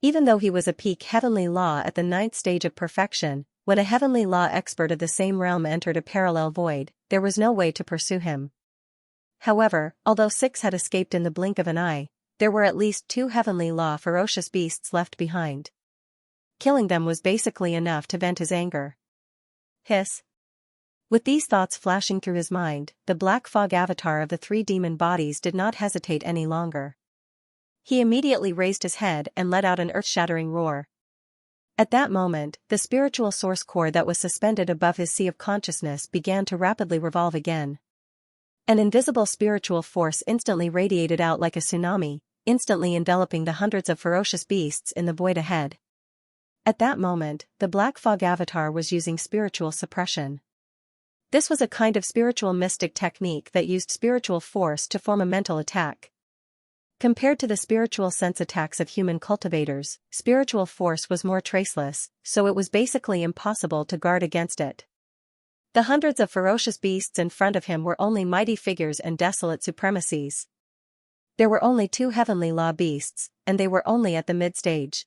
Even though he was a peak heavenly law at the 9th stage of perfection, when a heavenly law expert of the same realm entered a parallel void, there was no way to pursue him. However, although 6 had escaped in the blink of an eye, there were at least 2 heavenly law ferocious beasts left behind. Killing them was basically enough to vent his anger. Hiss. With these thoughts flashing through his mind, the black fog avatar of the 3 demon bodies did not hesitate any longer. He immediately raised his head and let out an earth-shattering roar. At that moment, the spiritual source core that was suspended above his sea of consciousness began to rapidly revolve again. An invisible spiritual force instantly radiated out like a tsunami, instantly enveloping the hundreds of ferocious beasts in the void ahead. At that moment, the black fog avatar was using spiritual suppression. This was a kind of spiritual mystic technique that used spiritual force to form a mental attack. Compared to the spiritual sense attacks of human cultivators, spiritual force was more traceless, so it was basically impossible to guard against it. The hundreds of ferocious beasts in front of him were only mighty figures and desolate supremacies. There were only 2 heavenly law beasts, and they were only at the mid-stage.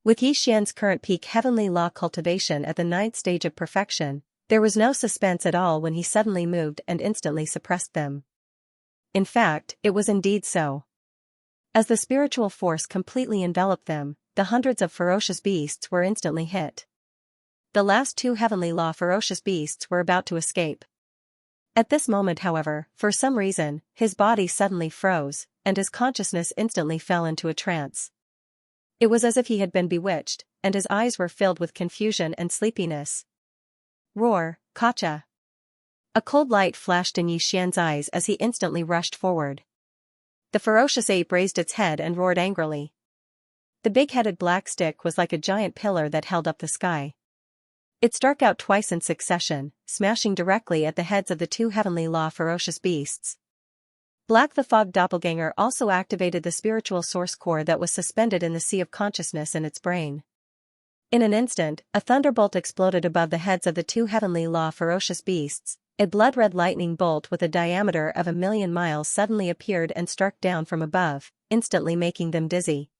With Yixian's current peak heavenly law cultivation at the 9th stage of perfection, there was no suspense at all when he suddenly moved and instantly suppressed them. In fact, it was indeed so. As the spiritual force completely enveloped them, the hundreds of ferocious beasts were instantly hit. The last 2 heavenly law ferocious beasts were about to escape. At this moment, however, for some reason, his body suddenly froze, and his consciousness instantly fell into a trance. It was as if he had been bewitched, and his eyes were filled with confusion and sleepiness. Roar, Kacha! A cold light flashed in Yixian's eyes as he instantly rushed forward. The ferocious ape raised its head and roared angrily. The big-headed black stick was like a giant pillar that held up the sky. It struck out twice in succession, smashing directly at the heads of the 2 heavenly law ferocious beasts. Black the Fog Doppelganger also activated the spiritual source core that was suspended in the sea of consciousness in its brain. In an instant, a thunderbolt exploded above the heads of the 2 heavenly law ferocious beasts. A blood-red lightning bolt with a diameter of 1,000,000 miles suddenly appeared and struck down from above, instantly making them dizzy.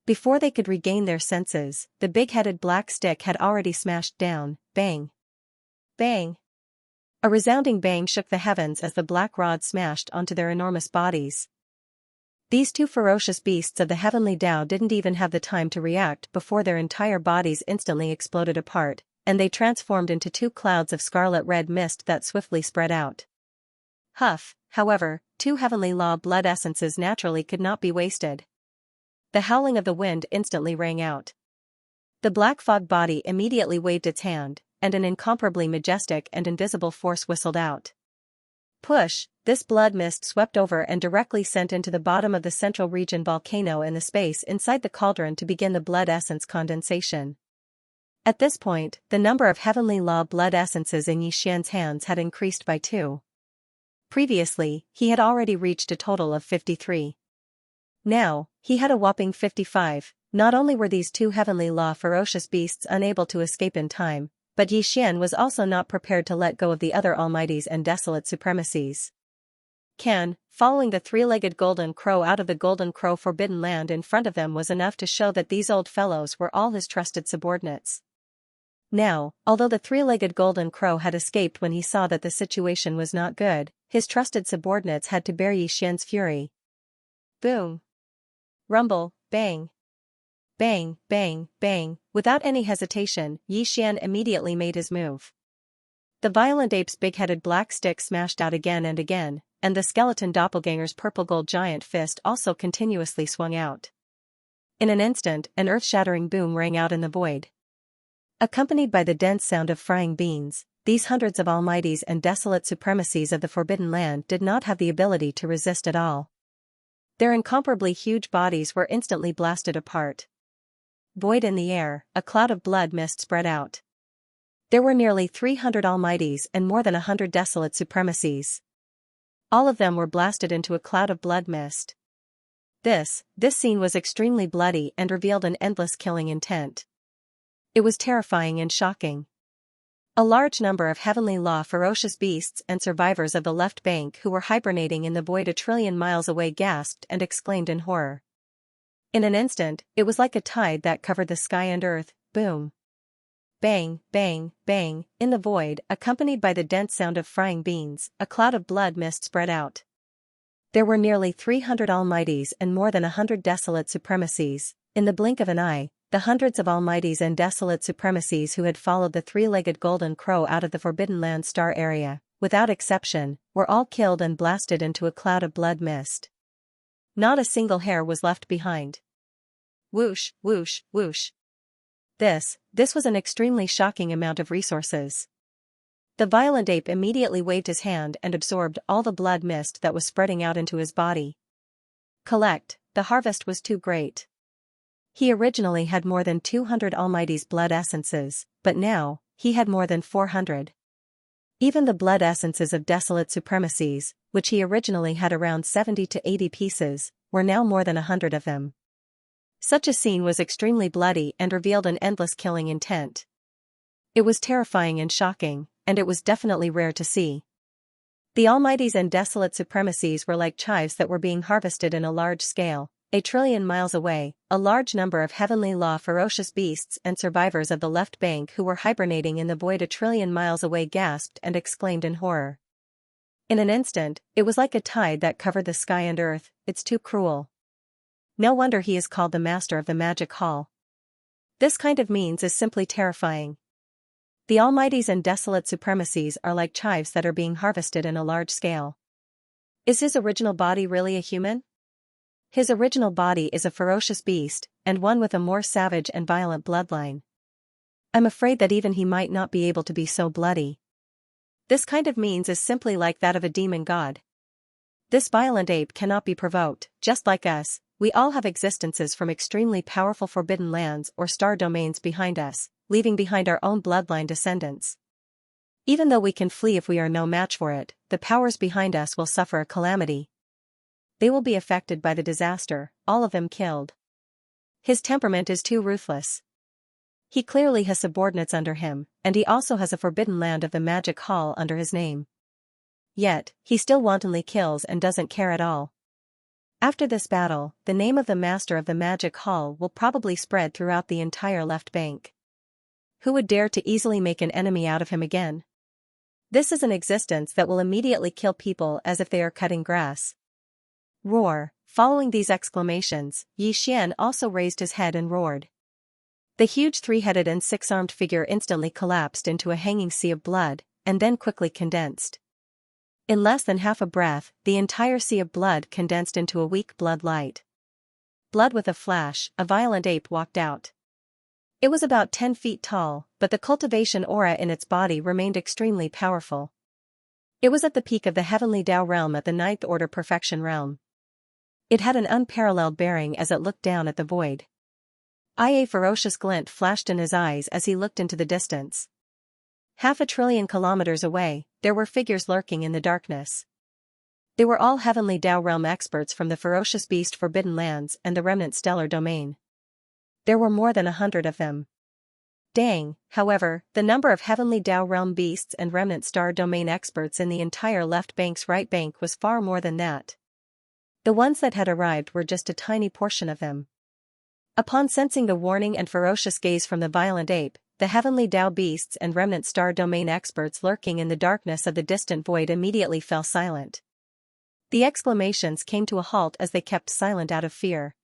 Before they could regain their senses, the big-headed black stick had already smashed down. Bang! Bang! A resounding bang shook the heavens as the black rod smashed onto their enormous bodies. These 2 ferocious beasts of the heavenly Tao didn't even have the time to react before their entire bodies instantly exploded apart, and they transformed into 2 clouds of scarlet-red mist that swiftly spread out. Huff, however, 2 heavenly law blood essences naturally could not be wasted. The howling of the wind instantly rang out. The black fog body immediately waved its hand, and an incomparably majestic and invisible force whistled out. Push! This blood mist swept over and directly sent into the bottom of the central region volcano in the space inside the cauldron to begin the blood essence condensation. At this point, the number of heavenly law blood essences in Yixian's hands had increased by 2. Previously, he had already reached a total of 53. Now, he had a whopping 55. Not only were these 2 heavenly law ferocious beasts unable to escape in time, but Yixian was also not prepared to let go of the other almighties and desolate supremacies. Following the 3-legged golden crow out of the golden crow forbidden land in front of them was enough to show that these old fellows were all his trusted subordinates. Now, although the 3-legged golden crow had escaped when he saw that the situation was not good, his trusted subordinates had to bear Yixian's fury. Boom! Rumble, bang! Bang, bang, bang! Without any hesitation, Yixian immediately made his move. The violent ape's big-headed black stick smashed out again and again, and the skeleton doppelganger's purple-gold giant fist also continuously swung out. In an instant, an earth-shattering boom rang out in the void. Accompanied by the dense sound of frying beans, these hundreds of almighties and desolate supremacies of the Forbidden Land did not have the ability to resist at all. Their incomparably huge bodies were instantly blasted apart. Void in the air, a cloud of blood mist spread out. There were nearly 300 almighties and more than 100 desolate supremacies. All of them were blasted into a cloud of blood mist. This scene was extremely bloody and revealed an endless killing intent. It was terrifying and shocking. A large number of heavenly law ferocious beasts and survivors of the left bank who were hibernating in the void a trillion miles away gasped and exclaimed in horror. In an instant, it was like a tide that covered the sky and earth. Boom. Bang, bang, bang, in the void, accompanied by the dense sound of frying beans, a cloud of blood mist spread out. There were nearly 300 almighties and more than 100 desolate supremacies. In the blink of an eye, the hundreds of almighties and desolate supremacies who had followed the three-legged golden crow out of the Forbidden Land star area, without exception, were all killed and blasted into a cloud of blood mist. Not a single hair was left behind. Whoosh, whoosh, whoosh. This was an extremely shocking amount of resources. The violent ape immediately waved his hand and absorbed all the blood mist that was spreading out into his body. Collect, the harvest was too great. He originally had more than 200 Almighty's blood essences, but now, he had more than 400. Even the blood essences of desolate supremacies, which he originally had around 70 to 80 pieces, were now more than 100 of them. Such a scene was extremely bloody and revealed an endless killing intent. It was terrifying and shocking, and it was definitely rare to see. The Almighties and desolate supremacies were like chives that were being harvested in a large scale. A trillion miles away, a large number of heavenly law ferocious beasts and survivors of the left bank who were hibernating in the void a trillion miles away gasped and exclaimed in horror. In an instant, it was like a tide that covered the sky and earth. It's too cruel. No wonder he is called the master of the magic hall. This kind of means is simply terrifying. The Almighties and desolate supremacies are like chives that are being harvested in a large scale. Is his original body really a human? His original body is a ferocious beast, and one with a more savage and violent bloodline. I'm afraid that even he might not be able to be so bloody. This kind of means is simply like that of a demon god. This violent ape cannot be provoked. Just like us, we all have existences from extremely powerful forbidden lands or star domains behind us, leaving behind our own bloodline descendants. Even though we can flee if we are no match for it, the powers behind us will suffer a calamity. They will be affected by the disaster, all of them killed. His temperament is too ruthless. He clearly has subordinates under him, and he also has a forbidden land of the magic hall under his name. Yet, he still wantonly kills and doesn't care at all. After this battle, the name of the master of the magic hall will probably spread throughout the entire left bank. Who would dare to easily make an enemy out of him again? This is an existence that will immediately kill people as if they are cutting grass. Roar. Following these exclamations, Xianxia also raised his head and roared. The huge three-headed and six-armed figure instantly collapsed into a hanging sea of blood, and then quickly condensed. In less than half a breath, the entire sea of blood condensed into a weak blood light. Blood with a flash, a violent ape walked out. It was about 10 feet tall, but the cultivation aura in its body remained extremely powerful. It was at the peak of the heavenly Tao realm at the ninth order perfection realm. It had an unparalleled bearing as it looked down at the void. A ferocious glint flashed in his eyes as he looked into the distance. 500 billion kilometers away, there were figures lurking in the darkness. They were all heavenly Tao realm experts from the ferocious beast forbidden lands and the remnant stellar domain. There were more than 100 of them. Dang, however, the number of heavenly Tao realm beasts and remnant star domain experts in the entire left bank's right bank was far more than that. The ones that had arrived were just a tiny portion of them. Upon sensing the warning and ferocious gaze from the violent ape, the heavenly Tao beasts and remnant star domain experts lurking in the darkness of the distant void immediately fell silent. The exclamations came to a halt as they kept silent out of fear.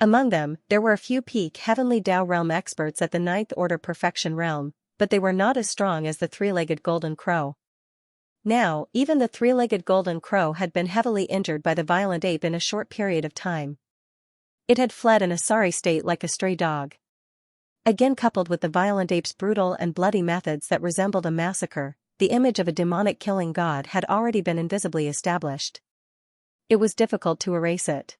Among them, there were a few peak heavenly Tao realm experts at the ninth order perfection realm, but they were not as strong as the three-legged golden crow. Now, even the three-legged golden crow had been heavily injured by the violent ape in a short period of time. It had fled in a sorry state like a stray dog. Again, coupled with the violent ape's brutal and bloody methods that resembled a massacre, the image of a demonic killing god had already been invisibly established. It was difficult to erase it.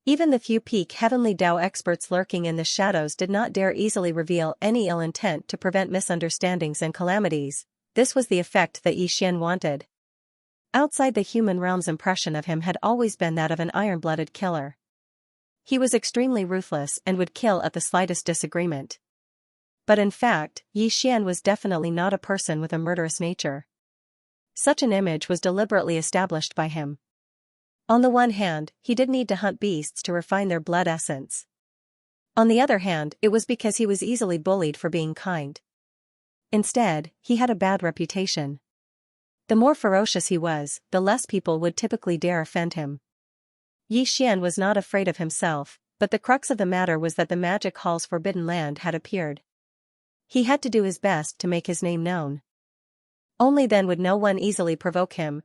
Even the few peak heavenly Tao experts lurking in the shadows did not dare easily reveal any ill intent to prevent misunderstandings and calamities. This was the effect that Xianxia wanted. Outside the human realm's impression of him had always been that of an iron-blooded killer. He was extremely ruthless and would kill at the slightest disagreement. But in fact, Xian was definitely not a person with a murderous nature. Such an image was deliberately established by him. On the one hand, he did need to hunt beasts to refine their blood essence. On the other hand, it was because he was easily bullied for being kind. Instead, he had a bad reputation. The more ferocious he was, the less people would typically dare offend him. Xian was not afraid of himself, but the crux of the matter was that the Magic Hall's forbidden land had appeared. He had to do his best to make his name known. Only then would no one easily provoke him.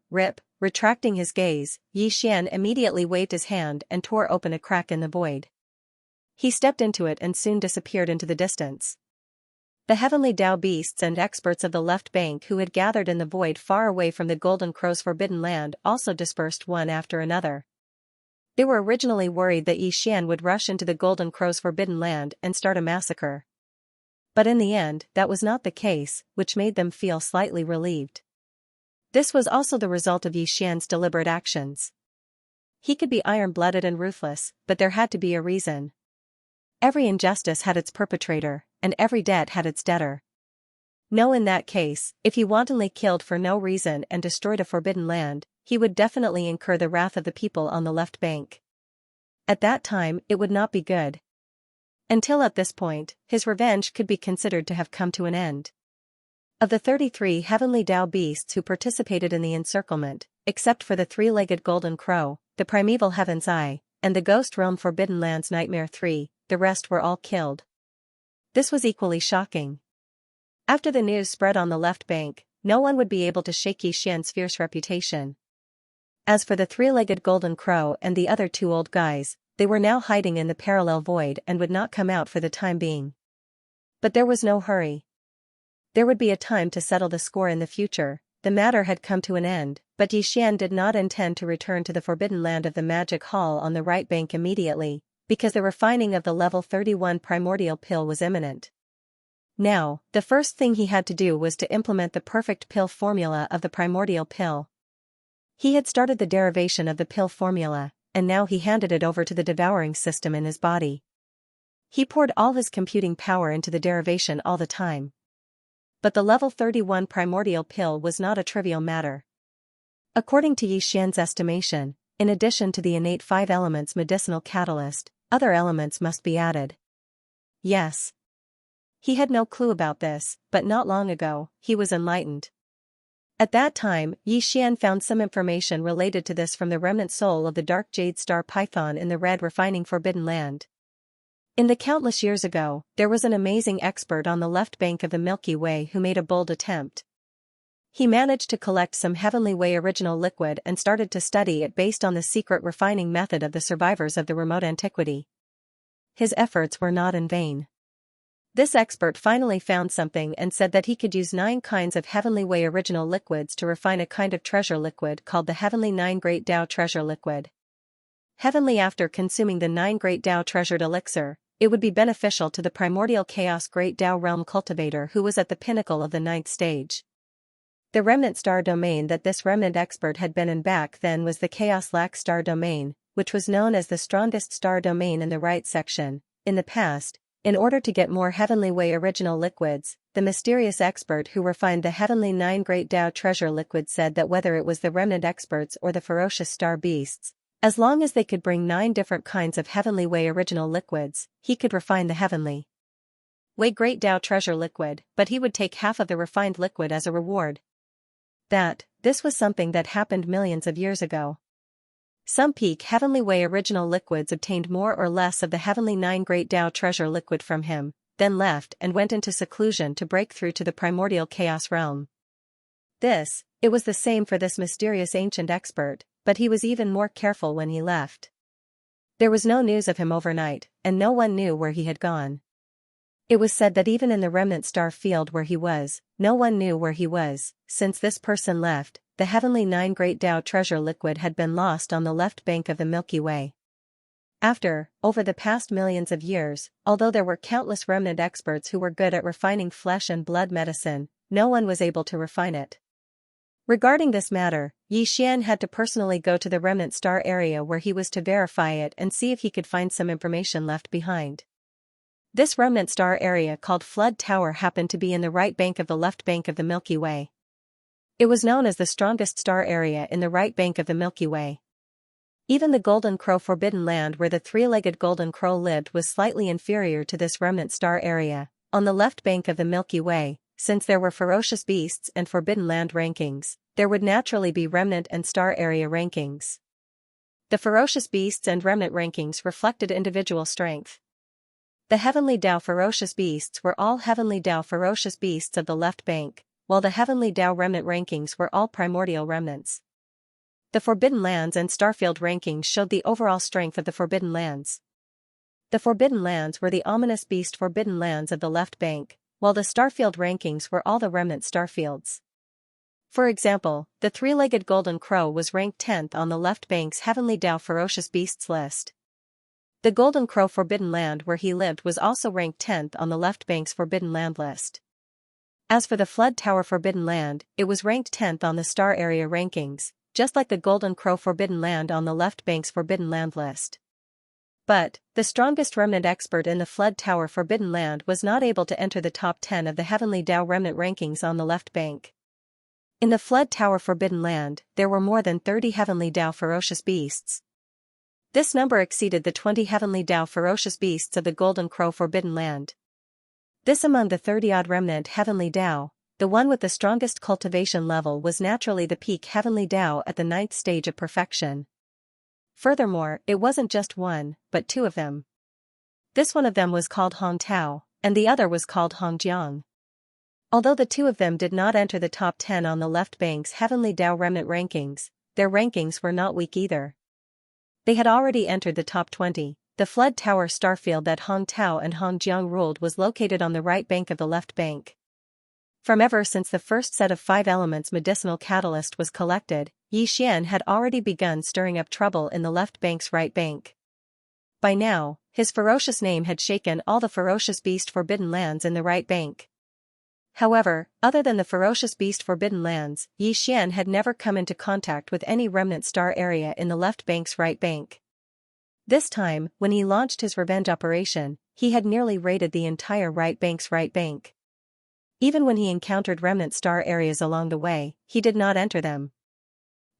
Retracting his gaze, Xian immediately waved his hand and tore open a crack in the void. He stepped into it and soon disappeared into the distance. The heavenly Dao beasts and experts of the left bank who had gathered in the void far away from the Golden Crow's forbidden land also dispersed one after another. They were originally worried that Xian would rush into the Golden Crow's forbidden land and start a massacre. But in the end, that was not the case, which made them feel slightly relieved. This was also the result of Xian's deliberate actions. He could be iron-blooded and ruthless, but there had to be a reason. Every injustice had its perpetrator, and every debt had its debtor. No, in that case, if he wantonly killed for no reason and destroyed a forbidden land, he would definitely incur the wrath of the people on the left bank. At that time, it would not be good. Until at this point, his revenge could be considered to have come to an end. Of the 33 heavenly Dao beasts who participated in the encirclement, except for the three-legged golden crow, the primeval Heaven's Eye, and the ghost realm Forbidden Lands Nightmare 3, the rest were all killed. This was equally shocking. After the news spread on the left bank, no one would be able to shake Xian's fierce reputation. As for the three-legged golden crow and the other two old guys, they were now hiding in the parallel void and would not come out for the time being. But there was no hurry. There would be a time to settle the score in the future. The matter had come to an end, but Xian did not intend to return to the forbidden land of the Magic Hall on the right bank immediately, because the refining of the level 31 primordial pill was imminent. Now, the first thing he had to do was to implement the perfect pill formula of the primordial pill. He had started the derivation of the pill formula, and now he handed it over to the devouring system in his body. He poured all his computing power into the derivation all the time. But the level 31 primordial pill was not a trivial matter. According to Xian's estimation, in addition to the innate 5 elements medicinal catalyst, other elements must be added. Yes. He had no clue about this, but not long ago, he was enlightened. At that time, Xian found some information related to this from the remnant soul of the dark jade star python in the red refining forbidden land. In the countless years ago, there was an amazing expert on the left bank of the Milky Way who made a bold attempt. He managed to collect some Heavenly Way original liquid and started to study it based on the secret refining method of the survivors of the remote antiquity. His efforts were not in vain. This expert finally found something and said that he could use 9 kinds of Heavenly Way original liquids to refine a kind of treasure liquid called the Heavenly 9 Great Tao Treasure Liquid. Heavenly, after consuming the 9 Great Tao treasured elixir, it would be beneficial to the primordial chaos Great Tao realm cultivator who was at the pinnacle of the 9th stage. The remnant star domain that this remnant expert had been in back then was the Chaos Lax star domain, which was known as the strongest star domain in the right section. In the past, in order to get more Heavenly Way original liquids, the mysterious expert who refined the Heavenly 9 Great Tao treasure liquid said that whether it was the remnant experts or the ferocious star beasts, as long as they could bring 9 different kinds of Heavenly Way original liquids, he could refine the Heavenly Way Great Tao treasure liquid, but he would take half of the refined liquid as a reward. This was something that happened millions of years ago. Some peak Heavenly Way original liquids obtained more or less of the Heavenly 9 Great Tao treasure liquid from him, then left and went into seclusion to break through to the primordial chaos realm. It was the same for this mysterious ancient expert, but he was even more careful when he left. There was no news of him overnight, and no one knew where he had gone. It was said that even in the remnant star field where he was, no one knew where he was. Since this person left, the Heavenly 9 Great Tao treasure liquid had been lost on the left bank of the Milky Way. Over the past millions of years, although there were countless remnant experts who were good at refining flesh and blood medicine, no one was able to refine it. Regarding this matter, Xian had to personally go to the remnant star area where he was to verify it and see if he could find some information left behind. This remnant star area called Flood Tower happened to be in the right bank of the left bank of the Milky Way. It was known as the strongest star area in the right bank of the Milky Way. Even the Golden Crow Forbidden Land where the three-legged Golden Crow lived was slightly inferior to this remnant star area, on the left bank of the Milky Way. Since there were ferocious beasts and forbidden land rankings, there would naturally be remnant and star area rankings. The ferocious beasts and remnant rankings reflected individual strength. The Heavenly Tao ferocious beasts were all Heavenly Tao ferocious beasts of the left bank, while the Heavenly Tao remnant rankings were all primordial remnants. The Forbidden Lands and Starfield rankings showed the overall strength of the Forbidden Lands. The Forbidden Lands were the ominous beast Forbidden Lands of the left bank, while the Starfield rankings were all the remnant Starfields. For example, the three-legged Golden Crow was ranked 10th on the left bank's Heavenly Tao ferocious beasts list. The Golden Crow Forbidden Land where he lived was also ranked 10th on the left bank's Forbidden Land list. As for the Flood Tower Forbidden Land, it was ranked 10th on the star area rankings, just like the Golden Crow Forbidden Land on the left bank's Forbidden Land list. But, the strongest remnant expert in the Flood Tower Forbidden Land was not able to enter the top 10 of the Heavenly Tao remnant rankings on the left bank. In the Flood Tower Forbidden Land, there were more than 30 Heavenly Tao ferocious beasts. This number exceeded the 20 Heavenly Tao ferocious beasts of the Golden Crow Forbidden Land. This among the 30-odd remnant Heavenly Tao, the one with the strongest cultivation level was naturally the peak Heavenly Tao at the 9th stage of perfection. Furthermore, it wasn't just one, but two of them. This one of them was called Hong Tao, and the other was called Hong Jiang. Although the two of them did not enter the top 10 on the left bank's Heavenly Tao remnant rankings, their rankings were not weak either. They had already entered the top 20. The Flood Tower starfield that Hong Tao and Hong Jiang ruled was located on the right bank of the left bank. From ever since the first set of 5 elements medicinal catalyst was collected, Xianxia had already begun stirring up trouble in the left bank's right bank. By now, his ferocious name had shaken all the ferocious beast Forbidden Lands in the right bank. However, other than the ferocious beast Forbidden Lands, Xianxia had never come into contact with any remnant star area in the left bank's right bank. This time, when he launched his revenge operation, he had nearly raided the entire right bank's right bank. Even when he encountered remnant star areas along the way, he did not enter them.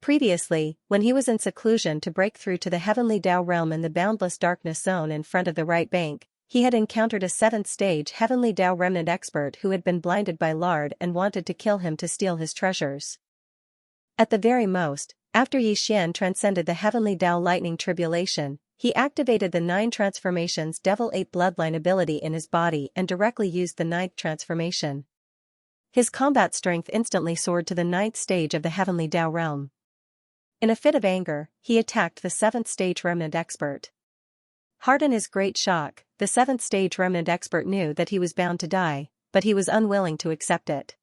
Previously, when he was in seclusion to break through to the Heavenly Tao realm in the boundless darkness zone in front of the right bank, he had encountered a 7th stage Heavenly Tao remnant expert who had been blinded by lard and wanted to kill him to steal his treasures. At the very most, after Xianxia transcended the Heavenly Tao lightning tribulation, he activated the 9 transformations Devil 8 bloodline ability in his body and directly used the 9th transformation. His combat strength instantly soared to the 9th stage of the Heavenly Tao realm. In a fit of anger, he attacked the 7th stage remnant expert. Hard in his great shock, the 7th stage remnant expert knew that he was bound to die, but he was unwilling to accept it.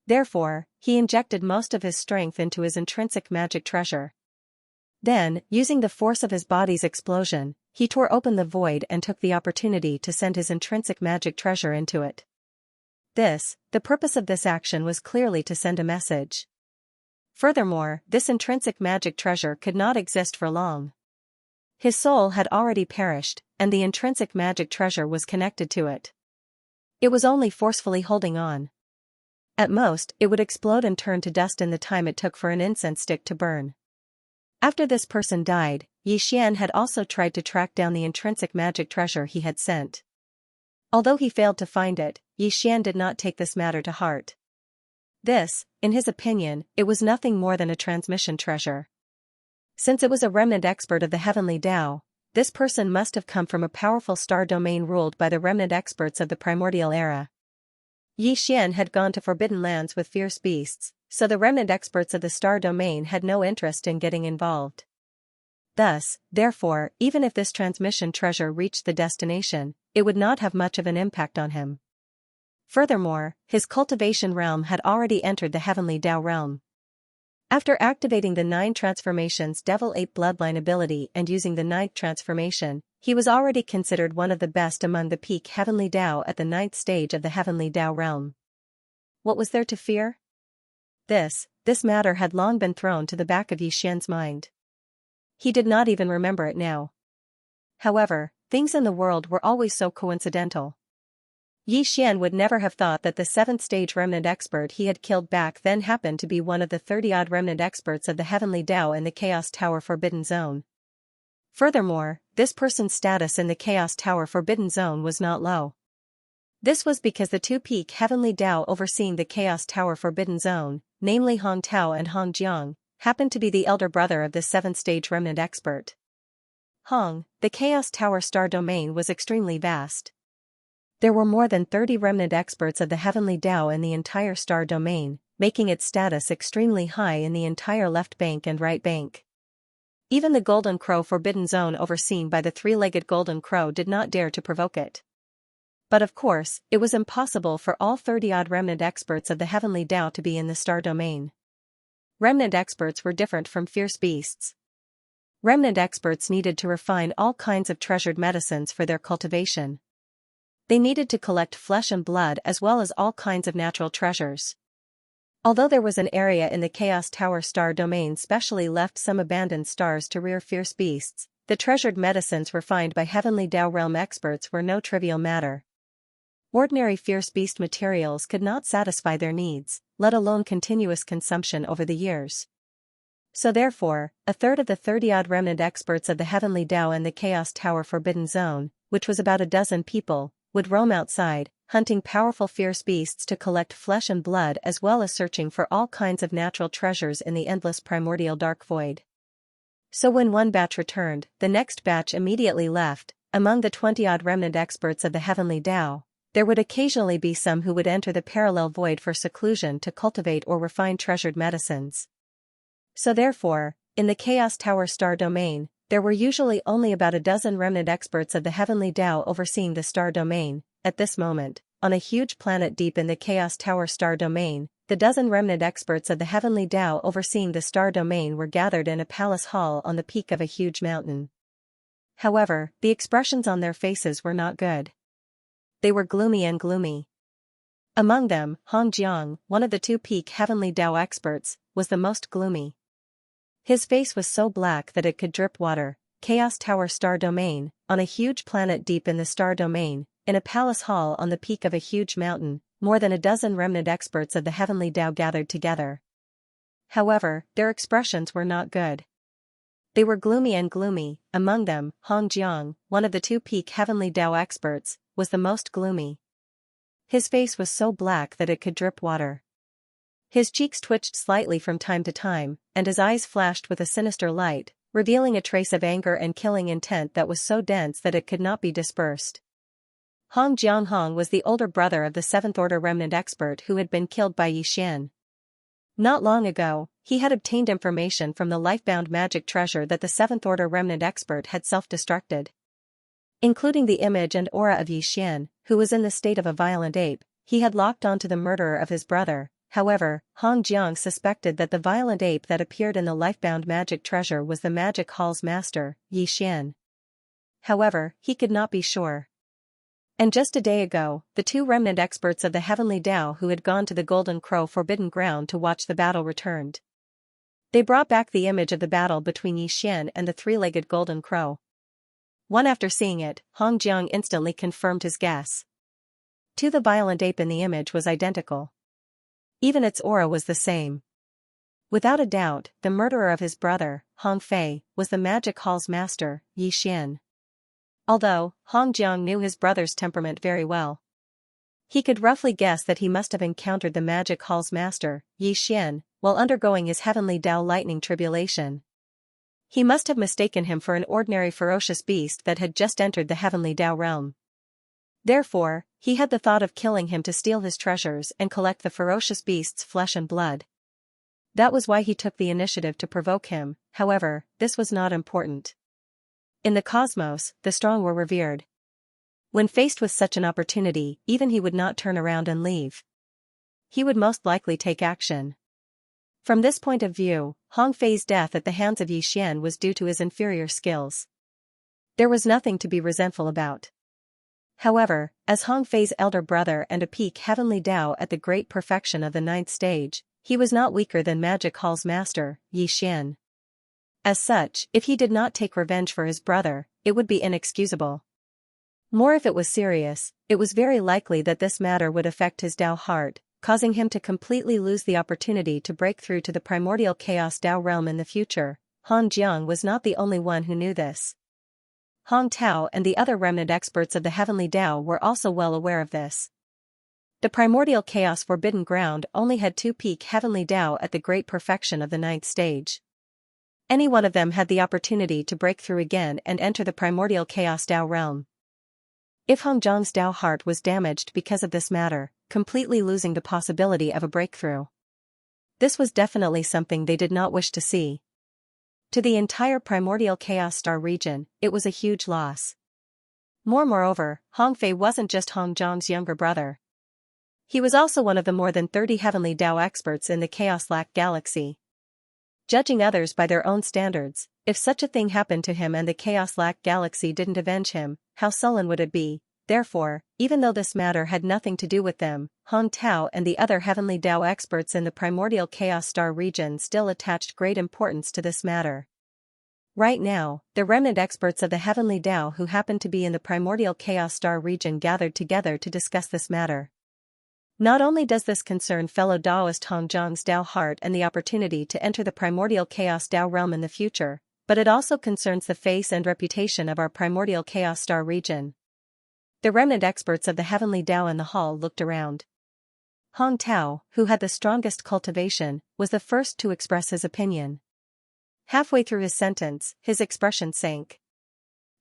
Therefore, he injected most of his strength into his intrinsic magic treasure. Then, using the force of his body's explosion, he tore open the void and took the opportunity to send his intrinsic magic treasure into it. The purpose of this action was clearly to send a message. Furthermore, this intrinsic magic treasure could not exist for long. His soul had already perished, and the intrinsic magic treasure was connected to it. It was only forcefully holding on. At most, it would explode and turn to dust in the time it took for an incense stick to burn. After this person died, Xianxia had also tried to track down the intrinsic magic treasure he had sent. Although he failed to find it, Xianxia did not take this matter to heart. This, in his opinion, it was nothing more than a transmission treasure. Since it was a remnant expert of the Heavenly Tao, this person must have come from a powerful star domain ruled by the remnant experts of the primordial era. Xianxia had gone to Forbidden Lands with fierce beasts, so the remnant experts of the star domain had no interest in getting involved. Thus, therefore, even if this transmission treasure reached the destination, it would not have much of an impact on him. Furthermore, his cultivation realm had already entered the Heavenly Tao realm. After activating the 9 transformations Devil 8 bloodline ability and using the 9th transformation, he was already considered one of the best among the peak Heavenly Tao at the 9th stage of the Heavenly Tao realm. What was there to fear? This matter had long been thrown to the back of Xianxia's mind. He did not even remember it now. However, things in the world were always so coincidental. Yi Xian would never have thought that the 7th stage remnant expert he had killed back then happened to be one of the 30-odd remnant experts of the Heavenly Tao in the Chaos Tower Forbidden Zone. Furthermore, this person's status in the Chaos Tower Forbidden Zone was not low. This was because the two-peak Heavenly Tao overseeing the Chaos Tower Forbidden Zone, namely Hong Tao and Hong Jiang, happened to be the elder brother of the 7th stage remnant expert. The Chaos Tower star domain was extremely vast. There were more than 30 remnant experts of the Heavenly Tao in the entire star domain, making its status extremely high in the entire left bank and right bank. Even the Golden Crow Forbidden Zone overseen by the three-legged Golden Crow did not dare to provoke it. But of course, it was impossible for all 30-odd remnant experts of the Heavenly Tao to be in the star domain. Remnant experts were different from fierce beasts. Remnant experts needed to refine all kinds of treasured medicines for their cultivation. They needed to collect flesh and blood as well as all kinds of natural treasures. Although there was an area in the Chaos Tower star domain specially left some abandoned stars to rear fierce beasts, the treasured medicines refined by Heavenly Tao realm experts were no trivial matter. Ordinary fierce beast materials could not satisfy their needs, let alone continuous consumption over the years. So therefore, a third of the 30-odd remnant experts of the Heavenly Tao in the Chaos Tower Forbidden Zone, which was about a dozen people, would roam outside, hunting powerful fierce beasts to collect flesh and blood as well as searching for all kinds of natural treasures in the endless primordial dark void. So when one batch returned, the next batch immediately left. Among the 20-odd remnant experts of the Heavenly Tao, there would occasionally be some who would enter the parallel void for seclusion to cultivate or refine treasured medicines. So therefore, in the Chaos Tower star domain, there were usually only about a dozen remnant experts of the Heavenly Tao overseeing the star domain. At this moment, on a huge planet deep in the Chaos Tower star domain, the dozen remnant experts of the Heavenly Tao overseeing the star domain were gathered in a palace hall on the peak of a huge mountain. However, the expressions on their faces were not good. They were gloomy and gloomy. Among them, Hong Jiang, one of the two-peak Heavenly Tao experts, was the most gloomy. His face was so black that it could drip water. Chaos Tower star domain, on a huge planet deep in the star domain, in a palace hall on the peak of a huge mountain, more than a dozen remnant experts of the Heavenly Tao gathered together. However, their expressions were not good. They were gloomy and gloomy. Among them, Hong Jiang, one of the two-peak Heavenly Tao experts, was the most gloomy. His face was so black that it could drip water. His cheeks twitched slightly from time to time, and his eyes flashed with a sinister light, revealing a trace of anger and killing intent that was so dense that it could not be dispersed. Hong Jianghong was the older brother of the 7th Order remnant expert who had been killed by Yi Xian. Not long ago, he had obtained information from the life-bound magic treasure that the 7th Order remnant expert had self-destructed. Including the image and aura of Yi Xian, who was in the state of a violent ape, he had locked onto the murderer of his brother. However, Hong Jiang suspected that the violent ape that appeared in the life-bound magic treasure was the magic hall's master, Yi Xian. However, he could not be sure. And just a day ago, the two remnant experts of the Heavenly Tao who had gone to the Golden Crow Forbidden Ground to watch the battle returned. They brought back the image of the battle between Yi Xian and the three-legged Golden Crow. After seeing it, Hong Jiang instantly confirmed his guess. The violent ape in the image was identical. Even its aura was the same. Without a doubt, the murderer of his brother, Hong Fei, was the magic hall's master, Yi Xian. Although, Hong Jiang knew his brother's temperament very well. He could roughly guess that he must have encountered the magic hall's master, Yi Xian, while undergoing his Heavenly Tao lightning tribulation. He must have mistaken him for an ordinary ferocious beast that had just entered the Heavenly Tao realm. Therefore, he had the thought of killing him to steal his treasures and collect the ferocious beast's flesh and blood. That was why he took the initiative to provoke him. However, this was not important. In the cosmos, the strong were revered. When faced with such an opportunity, even he would not turn around and leave. He would most likely take action. From this point of view, Hong Fei's death at the hands of Yi Xian was due to his inferior skills. There was nothing to be resentful about. However, as Hong Fei's elder brother and a peak Heavenly Tao at the great perfection of the 9th stage, he was not weaker than Magic Hall's master, Yi Xian. As such, if he did not take revenge for his brother, it would be inexcusable. More if it was serious, it was very likely that this matter would affect his Tao heart, causing him to completely lose the opportunity to break through to the primordial chaos Tao realm in the future. Han Jiang was not the only one who knew this. Hong Tao and the other remnant experts of the heavenly Tao were also well aware of this. The primordial chaos forbidden ground only had two peak heavenly Tao at the great perfection of the 9th stage. Any one of them had the opportunity to break through again and enter the primordial chaos Tao realm. If Hong Jiang's Tao heart was damaged because of this matter, completely losing the possibility of a breakthrough, this was definitely something they did not wish to see. To the entire primordial chaos star region, it was a huge loss. Moreover, Hong Fei wasn't just Hong Jiang's younger brother. He was also one of the more than 30 heavenly Tao experts in the Chaos Lac galaxy. Judging others by their own standards, if such a thing happened to him and the Chaos Lac galaxy didn't avenge him, how sullen would it be? Therefore, even though this matter had nothing to do with them, Hong Tao and the other heavenly Tao experts in the primordial chaos star region still attached great importance to this matter. Right now, the remnant experts of the heavenly Tao who happened to be in the primordial chaos star region gathered together to discuss this matter. Not only does this concern fellow Taoist Hong Jiang's Tao heart and the opportunity to enter the primordial chaos Tao realm in the future, but it also concerns the face and reputation of our primordial chaos star region. The remnant experts of the heavenly Tao in the hall looked around. Hong Tao, who had the strongest cultivation, was the first to express his opinion. Halfway through his sentence, his expression sank.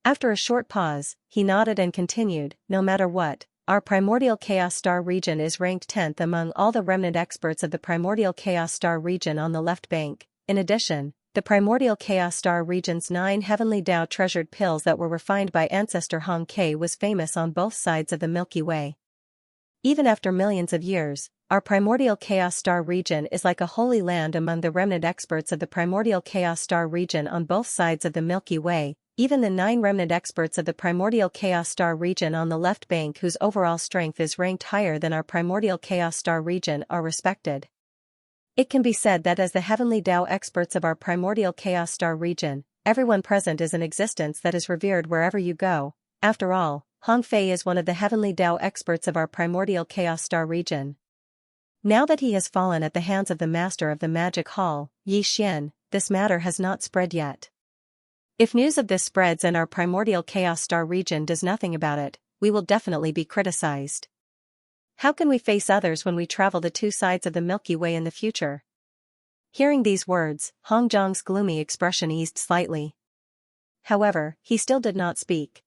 After a short pause, he nodded and continued, "No matter what, our primordial chaos star region is ranked 10th among all the remnant experts of the primordial chaos star region on the left bank. In addition, the primordial chaos star region's 9 heavenly Tao treasured pills that were refined by ancestor Hong K was famous on both sides of the Milky Way. Even after millions of years, our primordial chaos star region is like a holy land among the remnant experts of the primordial chaos star region on both sides of the Milky Way. Even the 9 remnant experts of the primordial chaos star region on the left bank whose overall strength is ranked higher than our primordial chaos star region are respected. It can be said that as the heavenly Tao experts of our primordial chaos star region, everyone present is an existence that is revered wherever you go. After all, Hong Fei is one of the heavenly Tao experts of our primordial chaos star region. Now that he has fallen at the hands of the master of the magic hall, Yi Xian, this matter has not spread yet. If news of this spreads and our primordial chaos star region does nothing about it, we will definitely be criticized. How can we face others when we travel the 2 sides of the Milky Way in the future?" Hearing these words, Hong Jiang's gloomy expression eased slightly. However, he still did not speak.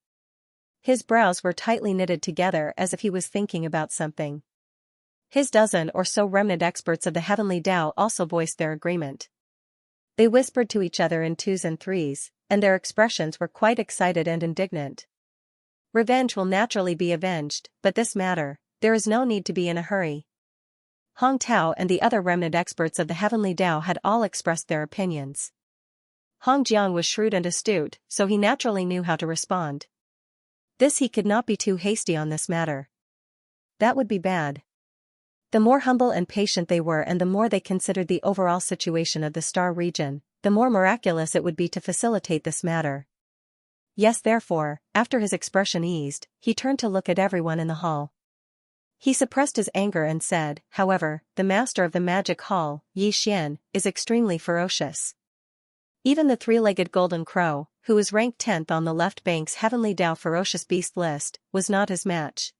His brows were tightly knitted together as if he was thinking about something. His dozen or so remnant experts of the heavenly Tao also voiced their agreement. They whispered to each other in 2s and 3s, and their expressions were quite excited and indignant. Revenge will naturally be avenged, but this matter, there is no need to be in a hurry. Hong Tao and the other remnant experts of the heavenly Tao had all expressed their opinions. Hong Jiang was shrewd and astute, so he naturally knew how to respond. He could not be too hasty on this matter. That would be bad. The more humble and patient they were and the more they considered the overall situation of the star region, the more miraculous it would be to facilitate this matter. Yes, therefore, after his expression eased, he turned to look at everyone in the hall. He suppressed his anger and said, "However, the master of the magic hall, Yi Xian, is extremely ferocious. Even the 3-legged golden crow, who is ranked 10th on the left bank's heavenly Tao ferocious beast list, was not his match.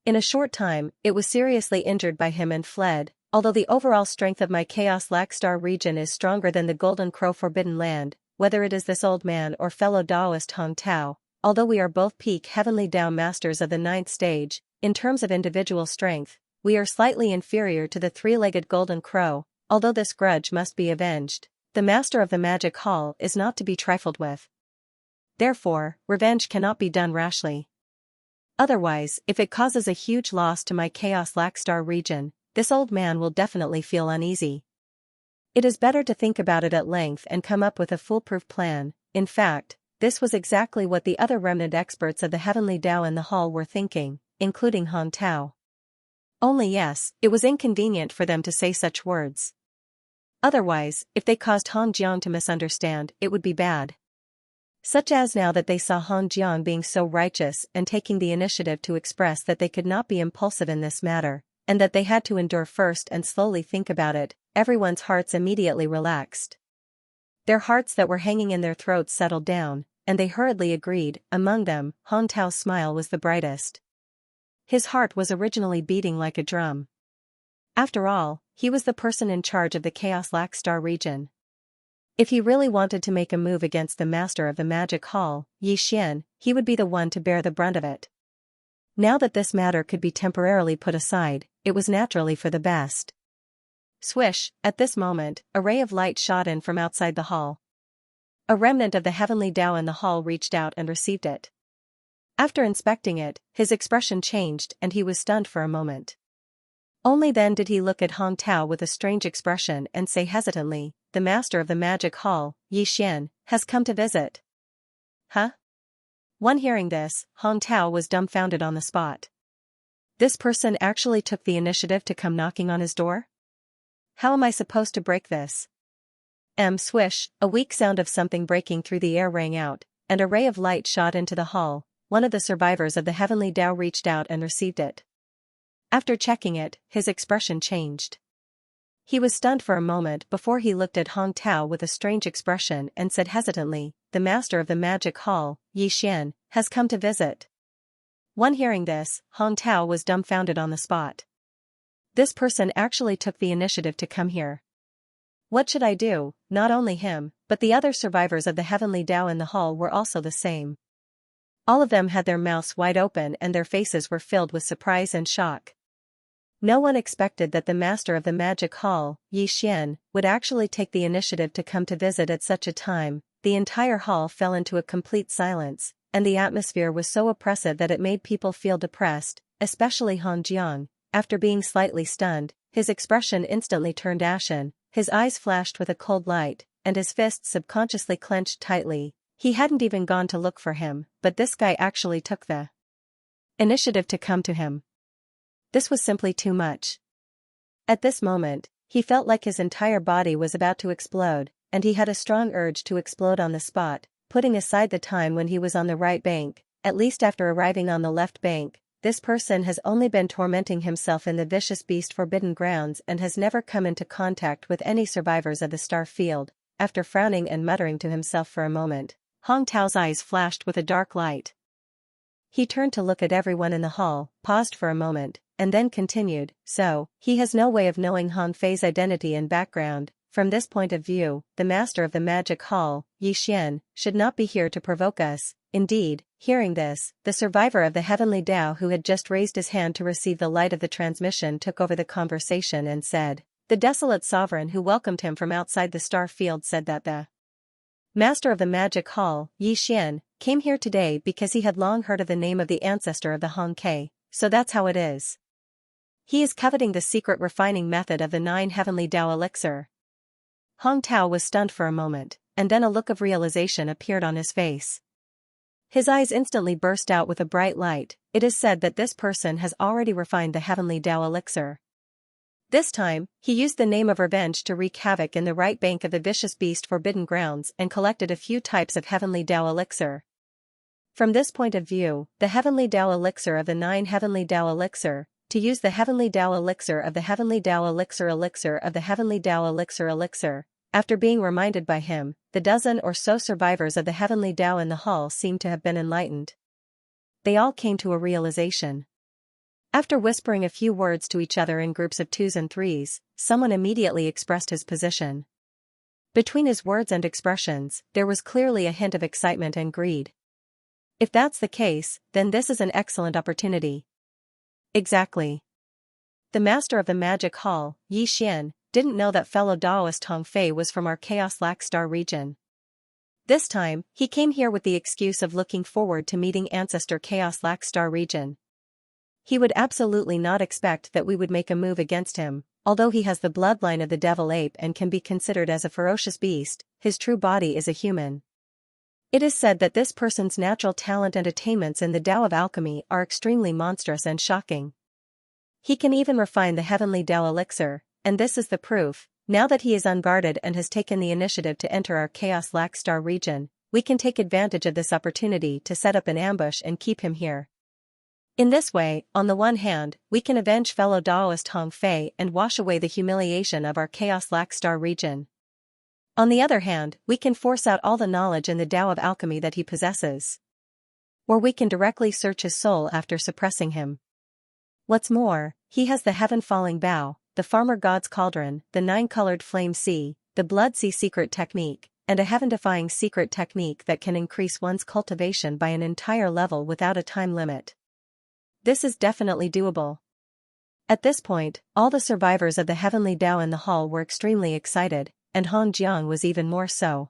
In a short time, it was seriously injured by him and fled. Although the overall strength of my Chaos Lac Star region is stronger than the Golden Crow Forbidden Land, whether it is this old man or fellow Taoist Hong Tao, although we are both peak heavenly Tao masters of the 9th stage, in terms of individual strength, we are slightly inferior to the 3-legged golden crow. Although this grudge must be avenged, the master of the magic hall is not to be trifled with. Therefore, revenge cannot be done rashly. Otherwise, if it causes a huge loss to my Chaos Lac Star region, this old man will definitely feel uneasy. It is better to think about it at length and come up with a foolproof plan." In fact, this was exactly what the other remnant experts of the heavenly Tao in the hall were thinking, including Hong Tao. Only yes, it was inconvenient for them to say such words. Otherwise, if they caused Hong Jiang to misunderstand, it would be bad. Such as now that they saw Han Jiang being so righteous and taking the initiative to express that they could not be impulsive in this matter, and that they had to endure first and slowly think about it, everyone's hearts immediately relaxed. Their hearts that were hanging in their throats settled down, and they hurriedly agreed. Among them, Han Tao's smile was the brightest. His heart was originally beating like a drum. After all, he was the person in charge of the Chaos Lac Star region. If he really wanted to make a move against the master of the magic hall, Yi Xian, he would be the one to bear the brunt of it. Now that this matter could be temporarily put aside, it was naturally for the best. Swish, at this moment, a ray of light shot in from outside the hall. A remnant of the heavenly Tao in the hall reached out and received it. After inspecting it, his expression changed and he was stunned for a moment. Only then did he look at Han Tao with a strange expression and say hesitantly, "The master of the magic hall, Yi Xian, has come to visit." Huh? One hearing this, Han Tao was dumbfounded on the spot. This person actually took the initiative to come knocking on his door? How am I supposed to break this? Swish, a weak sound of something breaking through the air rang out, and a ray of light shot into the hall. One of the survivors of the heavenly Tao reached out and received it. After checking it, his expression changed. He was stunned for a moment before he looked at Han Tao with a strange expression and said hesitantly, "The master of the magic hall, Yi Xian, has come to visit." One hearing this, Han Tao was dumbfounded on the spot. This person actually took the initiative to come here. What should I do? Not only him, but the other survivors of the heavenly Tao in the hall were also the same. All of them had their mouths wide open and their faces were filled with surprise and shock. No one expected that the master of the magic hall, Yi Xian, would actually take the initiative to come to visit at such a time. The entire hall fell into a complete silence, and the atmosphere was so oppressive that it made people feel depressed, especially Han Jiang. After being slightly stunned, his expression instantly turned ashen, his eyes flashed with a cold light, and his fists subconsciously clenched tightly. He hadn't even gone to look for him, but this guy actually took the initiative to come to him. This was simply too much. At this moment, he felt like his entire body was about to explode, and he had a strong urge to explode on the spot, putting aside the time when he was on the right bank. At least after arriving on the left bank, this person has only been tormenting himself in the vicious beast forbidden grounds and has never come into contact with any survivors of the star field. After frowning and muttering to himself for a moment, Han Tao's eyes flashed with a dark light. He turned to look at everyone in the hall, paused for a moment, and then continued, "So, he has no way of knowing Han Fei's identity and background. From this point of view, the master of the magic hall, Yi Xian, should not be here to provoke us." Indeed, hearing this, the survivor of the heavenly Tao who had just raised his hand to receive the light of the transmission took over the conversation and said, "The desolate sovereign who welcomed him from outside the star field said that the master of the magic hall, Yi Xian, came here today because he had long heard of the name of the ancestor of the Han Ke, so that's how it is. He is coveting the secret refining method of the 9 heavenly Tao elixir." Han Tao was stunned for a moment, and then a look of realization appeared on his face. His eyes instantly burst out with a bright light. It is said that this person has already refined the heavenly Tao elixir. This time, he used the name of revenge to wreak havoc in the right bank of the vicious beast forbidden grounds and collected a few types of heavenly Tao elixir. From this point of view, the heavenly Tao elixir of the 9 heavenly Tao elixir, to use the heavenly Tao elixir of the heavenly Tao elixir of the heavenly Tao elixir. After being reminded by him, the dozen or so survivors of the heavenly Tao in the hall seemed to have been enlightened. They all came to a realization. After whispering a few words to each other in groups of 2s and 3s, someone immediately expressed his position. Between his words and expressions, there was clearly a hint of excitement and greed. If that's the case, then this is an excellent opportunity. Exactly. The master of the magic hall, Yi Xian, didn't know that fellow Daoist Hong Fei was from our Chaos Lac Star region. This time, he came here with the excuse of looking forward to meeting ancestor Chaos Lac Star region. He would absolutely not expect that we would make a move against him. Although he has the bloodline of the devil ape and can be considered as a ferocious beast, his true body is a human. It is said that this person's natural talent and attainments in the Tao of alchemy are extremely monstrous and shocking. He can even refine the heavenly Tao elixir, and this is the proof. Now that he is unguarded and has taken the initiative to enter our Chaos Lac Star region, we can take advantage of this opportunity to set up an ambush and keep him here. In this way, on the one hand, we can avenge fellow Daoist Hong Fei and wash away the humiliation of our Chaos Lac Star region. On the other hand, we can force out all the knowledge in the Tao of alchemy that he possesses. Or we can directly search his soul after suppressing him. What's more, he has the heaven-falling bow, the farmer god's cauldron, the nine-colored flame sea, the blood sea secret technique, and a heaven-defying secret technique that can increase one's cultivation by an entire level without a time limit. This is definitely doable. At this point, all the survivors of the heavenly Tao in the hall were extremely excited, and Han Jiang was even more so.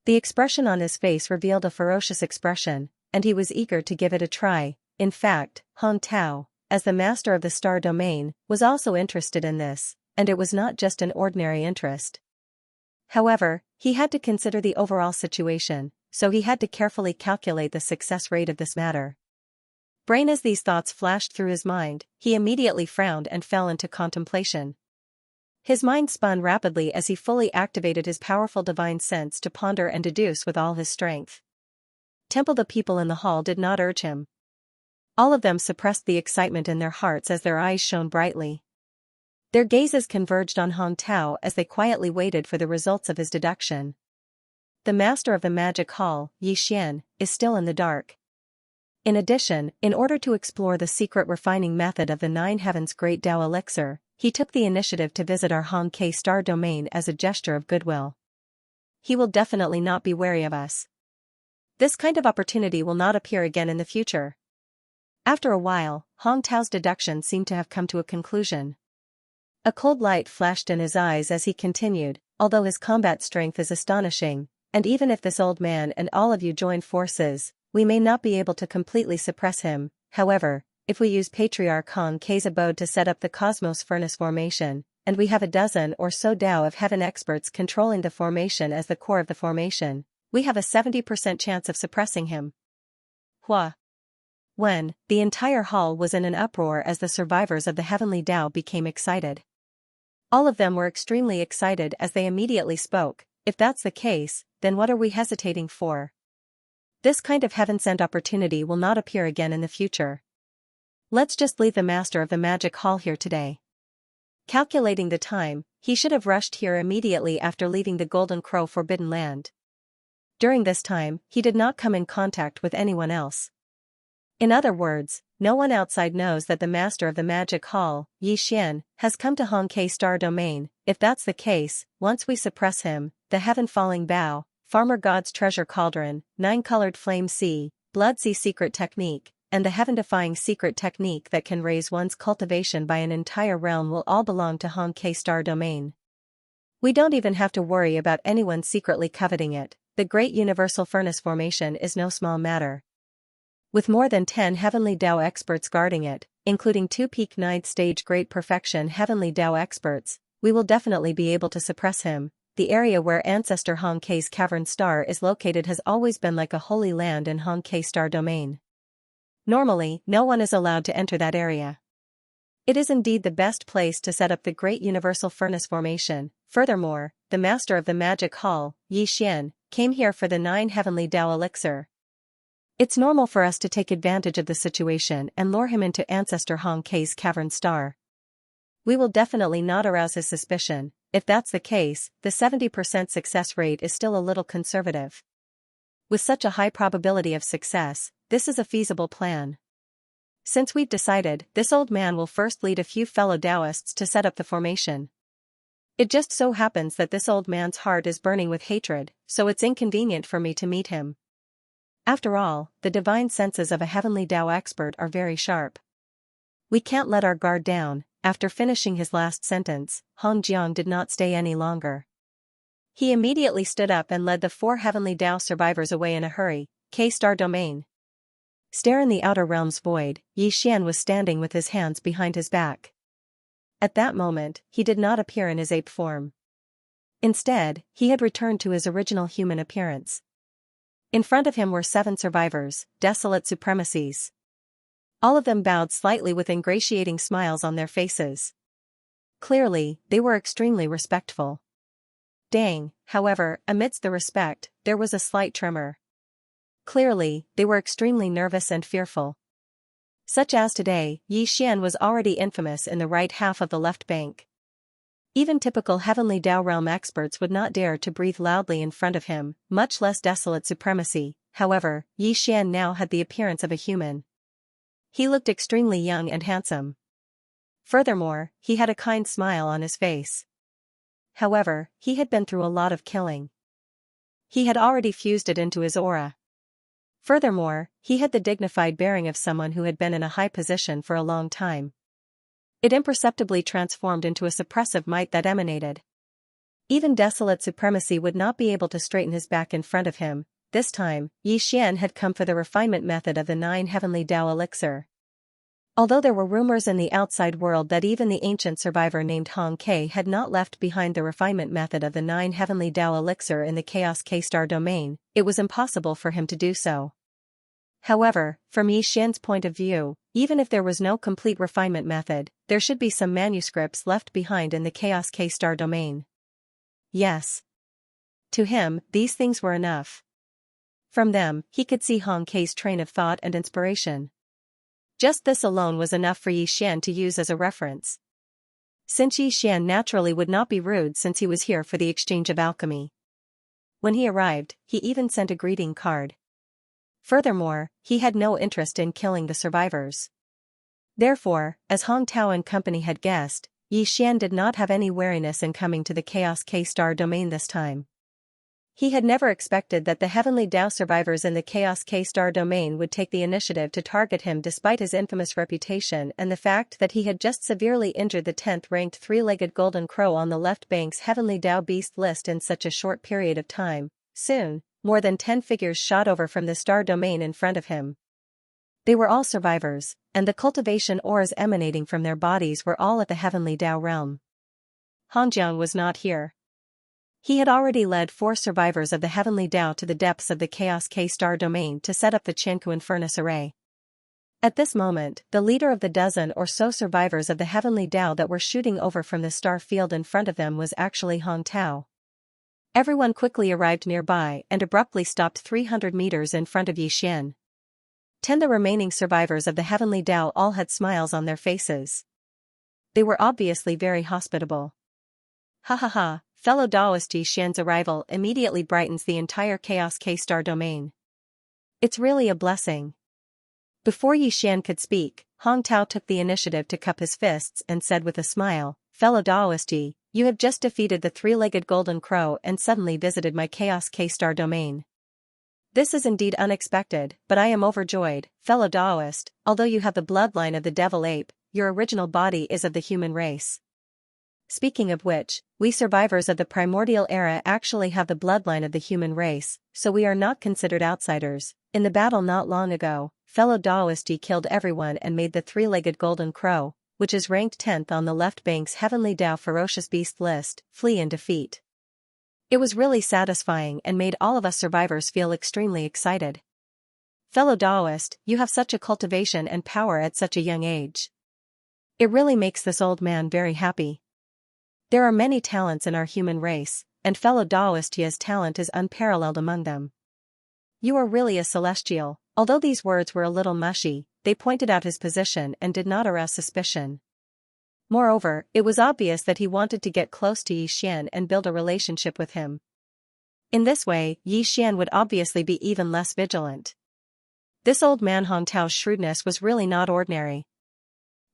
The expression on his face revealed a ferocious expression, and he was eager to give it a try. In fact, Han Tao, as the master of the star domain, was also interested in this, and it was not just an ordinary interest. However, he had to consider the overall situation, so he had to carefully calculate the success rate of this matter. Brain as these thoughts flashed through his mind, he immediately frowned and fell into contemplation. His mind spun rapidly as he fully activated his powerful divine sense to ponder and deduce with all his strength. The people in the hall did not urge him. All of them suppressed the excitement in their hearts as their eyes shone brightly. Their gazes converged on Han Tao as they quietly waited for the results of his deduction. The master of the magic hall, Xianxia, is still in the dark. In addition, in order to explore the secret refining method of the Nine Heavens Great Tao Elixir, he took the initiative to visit our Hong K star domain as a gesture of goodwill. He will definitely not be wary of us. This kind of opportunity will not appear again in the future. After a while, Hong Tao's deduction seemed to have come to a conclusion. A cold light flashed in his eyes as he continued, although his combat strength is astonishing, and even if this old man and all of you join forces, we may not be able to completely suppress him. However, if we use Patriarch Han K's abode to set up the Cosmos Furnace formation, and we have a dozen or so Tao of Heaven experts controlling the formation as the core of the formation, we have a 70% chance of suppressing him. Hua. When, the entire hall was in an uproar as the survivors of the Heavenly Tao became excited. All of them were extremely excited as they immediately spoke. If that's the case, then what are we hesitating for? This kind of heaven-sent opportunity will not appear again in the future. Let's just leave the master of the magic hall here today. Calculating the time, he should have rushed here immediately after leaving the Golden Crow Forbidden Land. During this time, he did not come in contact with anyone else. In other words, no one outside knows that the master of the magic hall, Xianxia, has come to Hong K star domain. If that's the case, once we suppress him, the heaven-falling bow, farmer god's treasure cauldron, nine-colored flame sea, blood sea secret technique, and the heaven-defying secret technique that can raise one's cultivation by an entire realm will all belong to Hong K star domain. We don't even have to worry about anyone secretly coveting it. The great universal furnace formation is no small matter. With more than 10 heavenly Tao experts guarding it, including 2 peak 9th stage great perfection heavenly Tao experts, we will definitely be able to suppress him. The area where Ancestor Hong K's cavern star is located has always been like a holy land in Hong K star domain. Normally, no one is allowed to enter that area. It is indeed the best place to set up the great universal furnace formation. Furthermore, the master of the magic hall, Xianxia, came here for the 9 heavenly Tao elixir. It's normal for us to take advantage of the situation and lure him into Ancestor Hong K's cavern star. We will definitely not arouse his suspicion. If that's the case, the 70% success rate is still a little conservative. With such a high probability of success, this is a feasible plan. Since we've decided, this old man will first lead a few fellow Taoists to set up the formation. It just so happens that this old man's heart is burning with hatred, so it's inconvenient for me to meet him. After all, the divine senses of a heavenly Tao expert are very sharp. We can't let our guard down. After finishing his last sentence, Han Jiang did not stay any longer. He immediately stood up and led the 4 heavenly Tao survivors away in a hurry. K-star domain. Stare in the outer realm's void. Xianxia was standing with his hands behind his back. At that moment, he did not appear in his ape form. Instead, he had returned to his original human appearance. In front of him were 7 survivors, desolate supremacies. All of them bowed slightly with ingratiating smiles on their faces. Clearly, they were extremely respectful. Staying, however, amidst the respect, there was a slight tremor. Clearly, they were extremely nervous and fearful. Such as today, Xian was already infamous in the right half of the left bank. Even typical Heavenly Dao realm experts would not dare to breathe loudly in front of him, much less desolate supremacy. However, Xian now had the appearance of a human. He looked extremely young and handsome. Furthermore, he had a kind smile on his face. However, he had been through a lot of killing. He had already fused it into his aura. Furthermore, he had the dignified bearing of someone who had been in a high position for a long time. It imperceptibly transformed into a suppressive might that emanated. Even desolate supremacy would not be able to straighten his back in front of him. This time, Xian had come for the refinement method of the 9 Heavenly Dao elixir. Although there were rumors in the outside world that even the ancient survivor named Hong Ke had not left behind the refinement method of the 9 Heavenly Dao elixir in the Chaos K-star domain, it was impossible for him to do so. However, from Xian's point of view, even if there was no complete refinement method, there should be some manuscripts left behind in the Chaos K-star domain. Yes. To him, these things were enough. From them, he could see Hong Ke's train of thought and inspiration. Just this alone was enough for Xian to use as a reference. Since Xian naturally would not be rude since he was here for the exchange of alchemy. When he arrived, he even sent a greeting card. Furthermore, he had no interest in killing the survivors. Therefore, as Hong Tao and company had guessed, Xian did not have any wariness in coming to the Chaos K-star domain this time. He had never expected that the Heavenly Dao survivors in the Chaos K-star domain would take the initiative to target him despite his infamous reputation and the fact that he had just severely injured the 10th-ranked 3-legged golden crow on the left bank's Heavenly Dao beast list in such a short period of time. Soon, more than 10 figures shot over from the star domain in front of him. They were all survivors, and the cultivation auras emanating from their bodies were all at the Heavenly Dao realm. Hanjiang was not here. He had already led 4 survivors of the Heavenly Dao to the depths of the Chaos K-star domain to set up the Qianquan furnace array. At this moment, the leader of the dozen or so survivors of the Heavenly Dao that were shooting over from the star field in front of them was actually Hong Tao. Everyone quickly arrived nearby and abruptly stopped 300 meters in front of Xian. 10 the remaining survivors of the Heavenly Dao all had smiles on their faces. They were obviously very hospitable. Ha ha ha, fellow Daoist, Xian's arrival immediately brightens the entire Chaos K-star domain. It's really a blessing. Before Xian could speak, Hong Tao took the initiative to cup his fists and said with a smile, "Fellow Daoist, you have just defeated the 3-legged golden crow and suddenly visited my Chaos K-star domain. This is indeed unexpected, but I am overjoyed, fellow Daoist. Although you have the bloodline of the devil ape, your original body is of the human race. Speaking of which, we survivors of the primordial era actually have the bloodline of the human race, so we are not considered outsiders. In the battle not long ago, fellow Daoist killed everyone and made the 3-legged golden crow, which is ranked 10th on the left bank's Heavenly Dao ferocious beast list, flee in defeat. It was really satisfying and made all of us survivors feel extremely excited. Fellow Daoist, you have such a cultivation and power at such a young age. It really makes this old man very happy. There are many talents in our human race, and fellow Daoist's talent is unparalleled among them. You are really a celestial." Although these words were a little mushy, they pointed out his position and did not arouse suspicion. Moreover, it was obvious that he wanted to get close to Xian and build a relationship with him. In this way, Xian would obviously be even less vigilant. This old man Hong Tao's shrewdness was really not ordinary.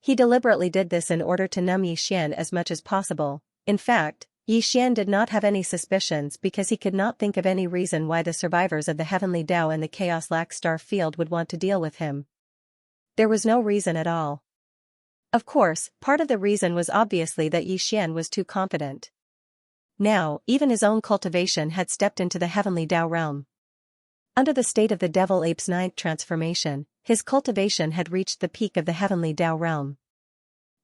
He deliberately did this in order to numb Xian as much as possible. In fact, Xian did not have any suspicions because he could not think of any reason why the survivors of the Heavenly Dao and the Chaos Lac Star Field would want to deal with him. There was no reason at all. Of course, part of the reason was obviously that Xian was too confident. Now, even his own cultivation had stepped into the Heavenly Dao realm. Under the state of the Devil Ape's 9th transformation, his cultivation had reached the peak of the Heavenly Dao realm.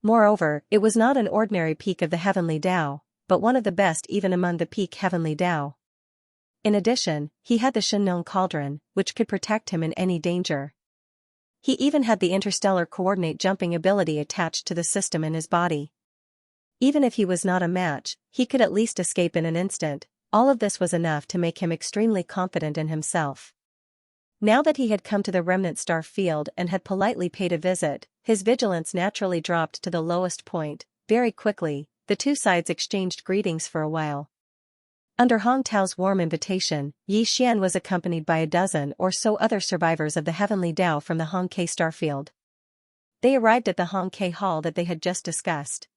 Moreover, it was not an ordinary peak of the Heavenly Dao, but one of the best even among the peak Heavenly Dao. In addition, he had the Shenong Cauldron, which could protect him in any danger. He even had the interstellar coordinate jumping ability attached to the system in his body. Even if he was not a match, he could at least escape in an instant. All of this was enough to make him extremely confident in himself. Now that he had come to the remnant star field and had politely paid a visit, his vigilance naturally dropped to the lowest point. Very quickly, the two sides exchanged greetings for a while. Under Hong Tao's warm invitation, Xian was accompanied by a dozen or so other survivors of the heavenly Tao from the Hong Ke starfield. They arrived at the Hong Ke hall that they had just discussed.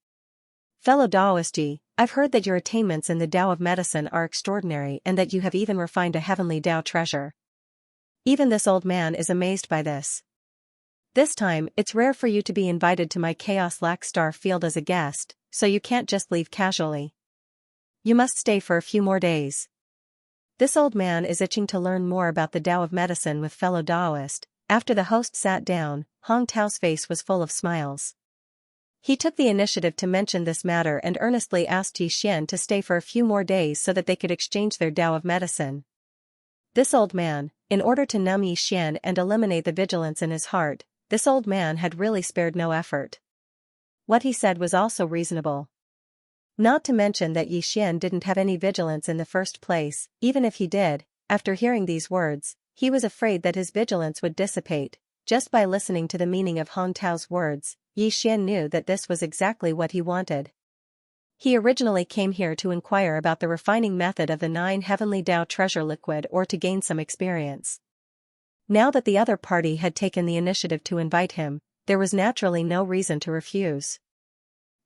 Fellow Taoist Ji, I've heard that your attainments in the Tao of medicine are extraordinary and that you have even refined a heavenly Tao treasure. Even this old man is amazed by this. This time, it's rare for you to be invited to my Chaos Lac star field as a guest, so you can't just leave casually. You must stay for a few more days. This old man is itching to learn more about the Tao of medicine with fellow Taoist. After the host sat down, Hong Tao's face was full of smiles. He took the initiative to mention this matter and earnestly asked Xian to stay for a few more days so that they could exchange their Tao of medicine. This old man, in order to numb Xian and eliminate the vigilance in his heart, this old man had really spared no effort. What he said was also reasonable. Not to mention that Xian didn't have any vigilance in the first place. Even if he did, after hearing these words, he was afraid that his vigilance would dissipate. Just by listening to the meaning of Hong Tao's words, Xian knew that this was exactly what he wanted. He originally came here to inquire about the refining method of the 9 heavenly Tao treasure liquid or to gain some experience. Now that the other party had taken the initiative to invite him, there was naturally no reason to refuse.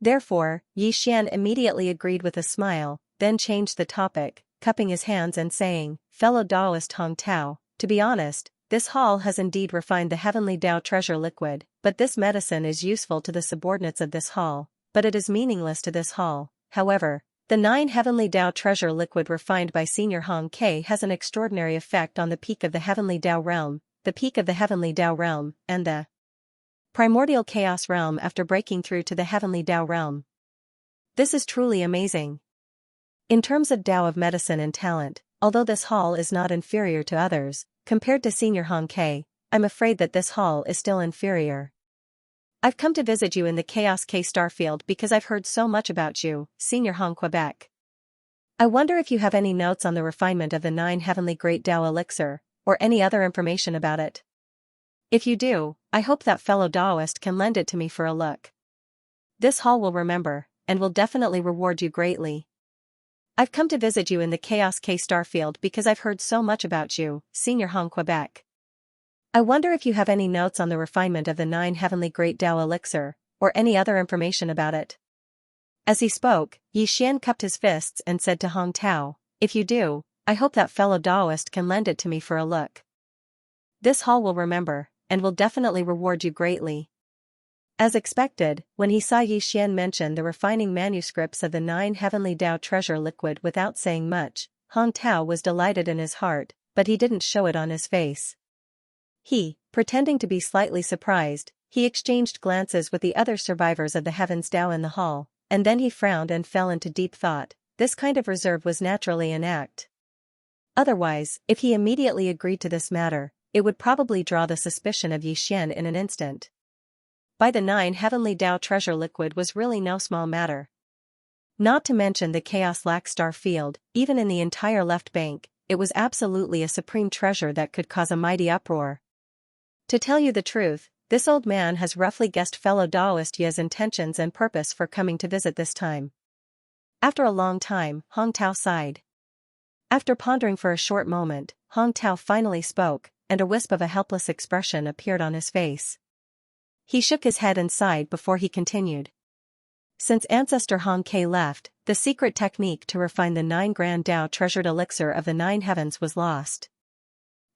Therefore, Xian immediately agreed with a smile, then changed the topic, cupping his hands and saying, "Fellow Taoist Hong Tao, to be honest, this hall has indeed refined the heavenly Tao treasure liquid, but this medicine is useful to the subordinates of this hall, but it is meaningless to this hall. However, the 9 heavenly Tao treasure liquid refined by Senior Hong Ke has an extraordinary effect on the peak of the heavenly Tao realm, the peak of the heavenly Tao realm, and the primordial chaos realm after breaking through to the heavenly Tao realm. This is truly amazing. In terms of Tao of medicine and talent, although this hall is not inferior to others, compared to Senior Hong Ke, I'm afraid that this hall is still inferior. I've come to visit you in the Chaos K starfield because I've heard so much about you, Senior Hong Quebec. I wonder if you have any notes on the refinement of the 9 heavenly great Tao elixir, or any other information about it. If you do, I hope that fellow Taoist can lend it to me for a look. This hall will remember, and will definitely reward you greatly. I've come to visit you in the Chaos K starfield because I've heard so much about you, Senior Hong Quebec. I wonder if you have any notes on the refinement of the 9 heavenly great Tao elixir, or any other information about it. As he spoke, Xian cupped his fists and said to Hong Tao, "If you do, I hope that fellow Taoist can lend it to me for a look. This hall will remember, and will definitely reward you greatly." As expected, when he saw Xian mention the refining manuscripts of the 9 heavenly Tao treasure liquid without saying much, Hong Tao was delighted in his heart, but he didn't show it on his face. Pretending to be slightly surprised, he exchanged glances with the other survivors of the Heavens Tao in the hall, and then he frowned and fell into deep thought. This kind of reserve was naturally an act. Otherwise, if he immediately agreed to this matter, it would probably draw the suspicion of Xian in an instant. By the 9 heavenly Tao treasure liquid was really no small matter. Not to mention the Chaos Lac star field, even in the entire left bank, it was absolutely a supreme treasure that could cause a mighty uproar. To tell you the truth, this old man has roughly guessed fellow Taoist Ye's intentions and purpose for coming to visit this time. After a long time, Hong Tao sighed. After pondering for a short moment, Hong Tao finally spoke, and a wisp of a helpless expression appeared on his face. He shook his head and sighed before he continued. Since Ancestor Hong Ke left, the secret technique to refine the 9 grand Tao treasured elixir of the 9 heavens was lost.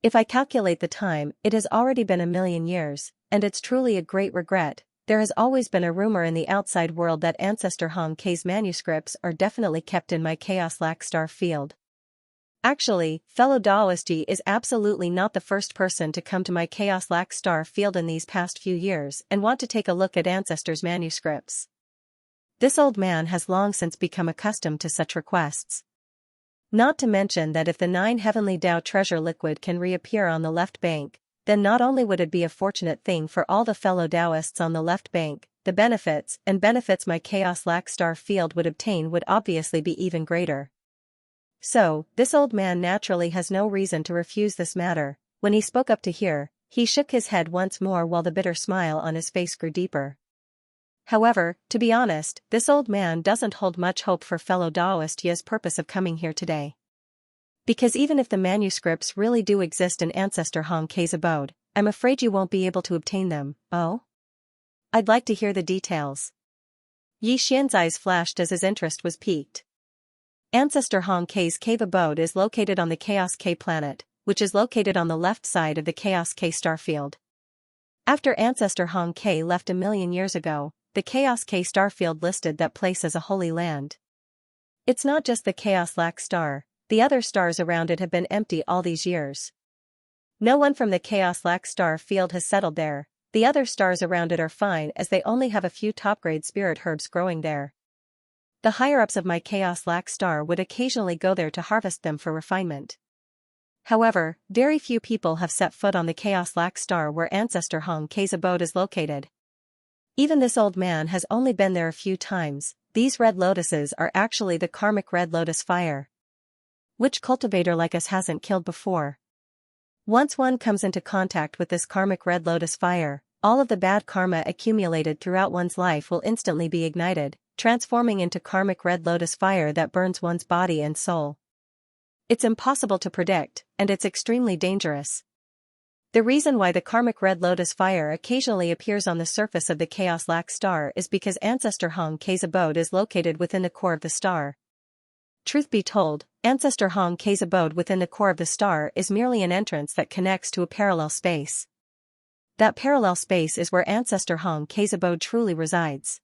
If I calculate the time, it has already been 1,000,000 years, and it's truly a great regret. There has always been a rumor in the outside world that Ancestor Hong Ke's manuscripts are definitely kept in my Chaos Lac star field. Actually, fellow Taoist Yi is absolutely not the first person to come to my Chaos Lac star field in these past few years and want to take a look at Ancestor's manuscripts. This old man has long since become accustomed to such requests. Not to mention that if the 9 heavenly Tao treasure liquid can reappear on the left bank, then not only would it be a fortunate thing for all the fellow Taoists on the left bank, the benefits my Chaos Lax star field would obtain would obviously be even greater. So, this old man naturally has no reason to refuse this matter. When he spoke up to hear, he shook his head once more while the bitter smile on his face grew deeper. However, to be honest, this old man doesn't hold much hope for fellow Daoist Ye's purpose of coming here today. Because even if the manuscripts really do exist in Ancestor Hong Kei's abode, I'm afraid you won't be able to obtain them. Oh? I'd like to hear the details. Yi Xian's eyes flashed as his interest was piqued. Ancestor Hong Kei's cave abode is located on the Chaos K planet, which is located on the left side of the Chaos K starfield. After Ancestor Hong Kei left 1,000,000 years ago, the Chaos K starfield listed that place as a holy land. It's not just the Chaos Lax star, the other stars around it have been empty all these years. No one from the Chaos Lax star field has settled there, the other stars around it are fine as they only have a few top-grade spirit herbs growing there. The higher-ups of my Chaos Lax star would occasionally go there to harvest them for refinement. However, very few people have set foot on the Chaos Lax star where Ancestor Hong Kei's abode is located. Even this old man has only been there a few times. These red lotuses are actually the karmic red lotus fire. Which cultivator like us hasn't killed before? Once one comes into contact with this karmic red lotus fire, all of the bad karma accumulated throughout one's life will instantly be ignited, transforming into karmic red lotus fire that burns one's body and soul. It's impossible to predict, and it's extremely dangerous. The reason why the karmic red lotus fire occasionally appears on the surface of the Chaos Lax star is because Ancestor Hong Kei's abode is located within the core of the star. Truth be told, Ancestor Hong Kei's abode within the core of the star is merely an entrance that connects to a parallel space. That parallel space is where Ancestor Hong Kei's abode truly resides.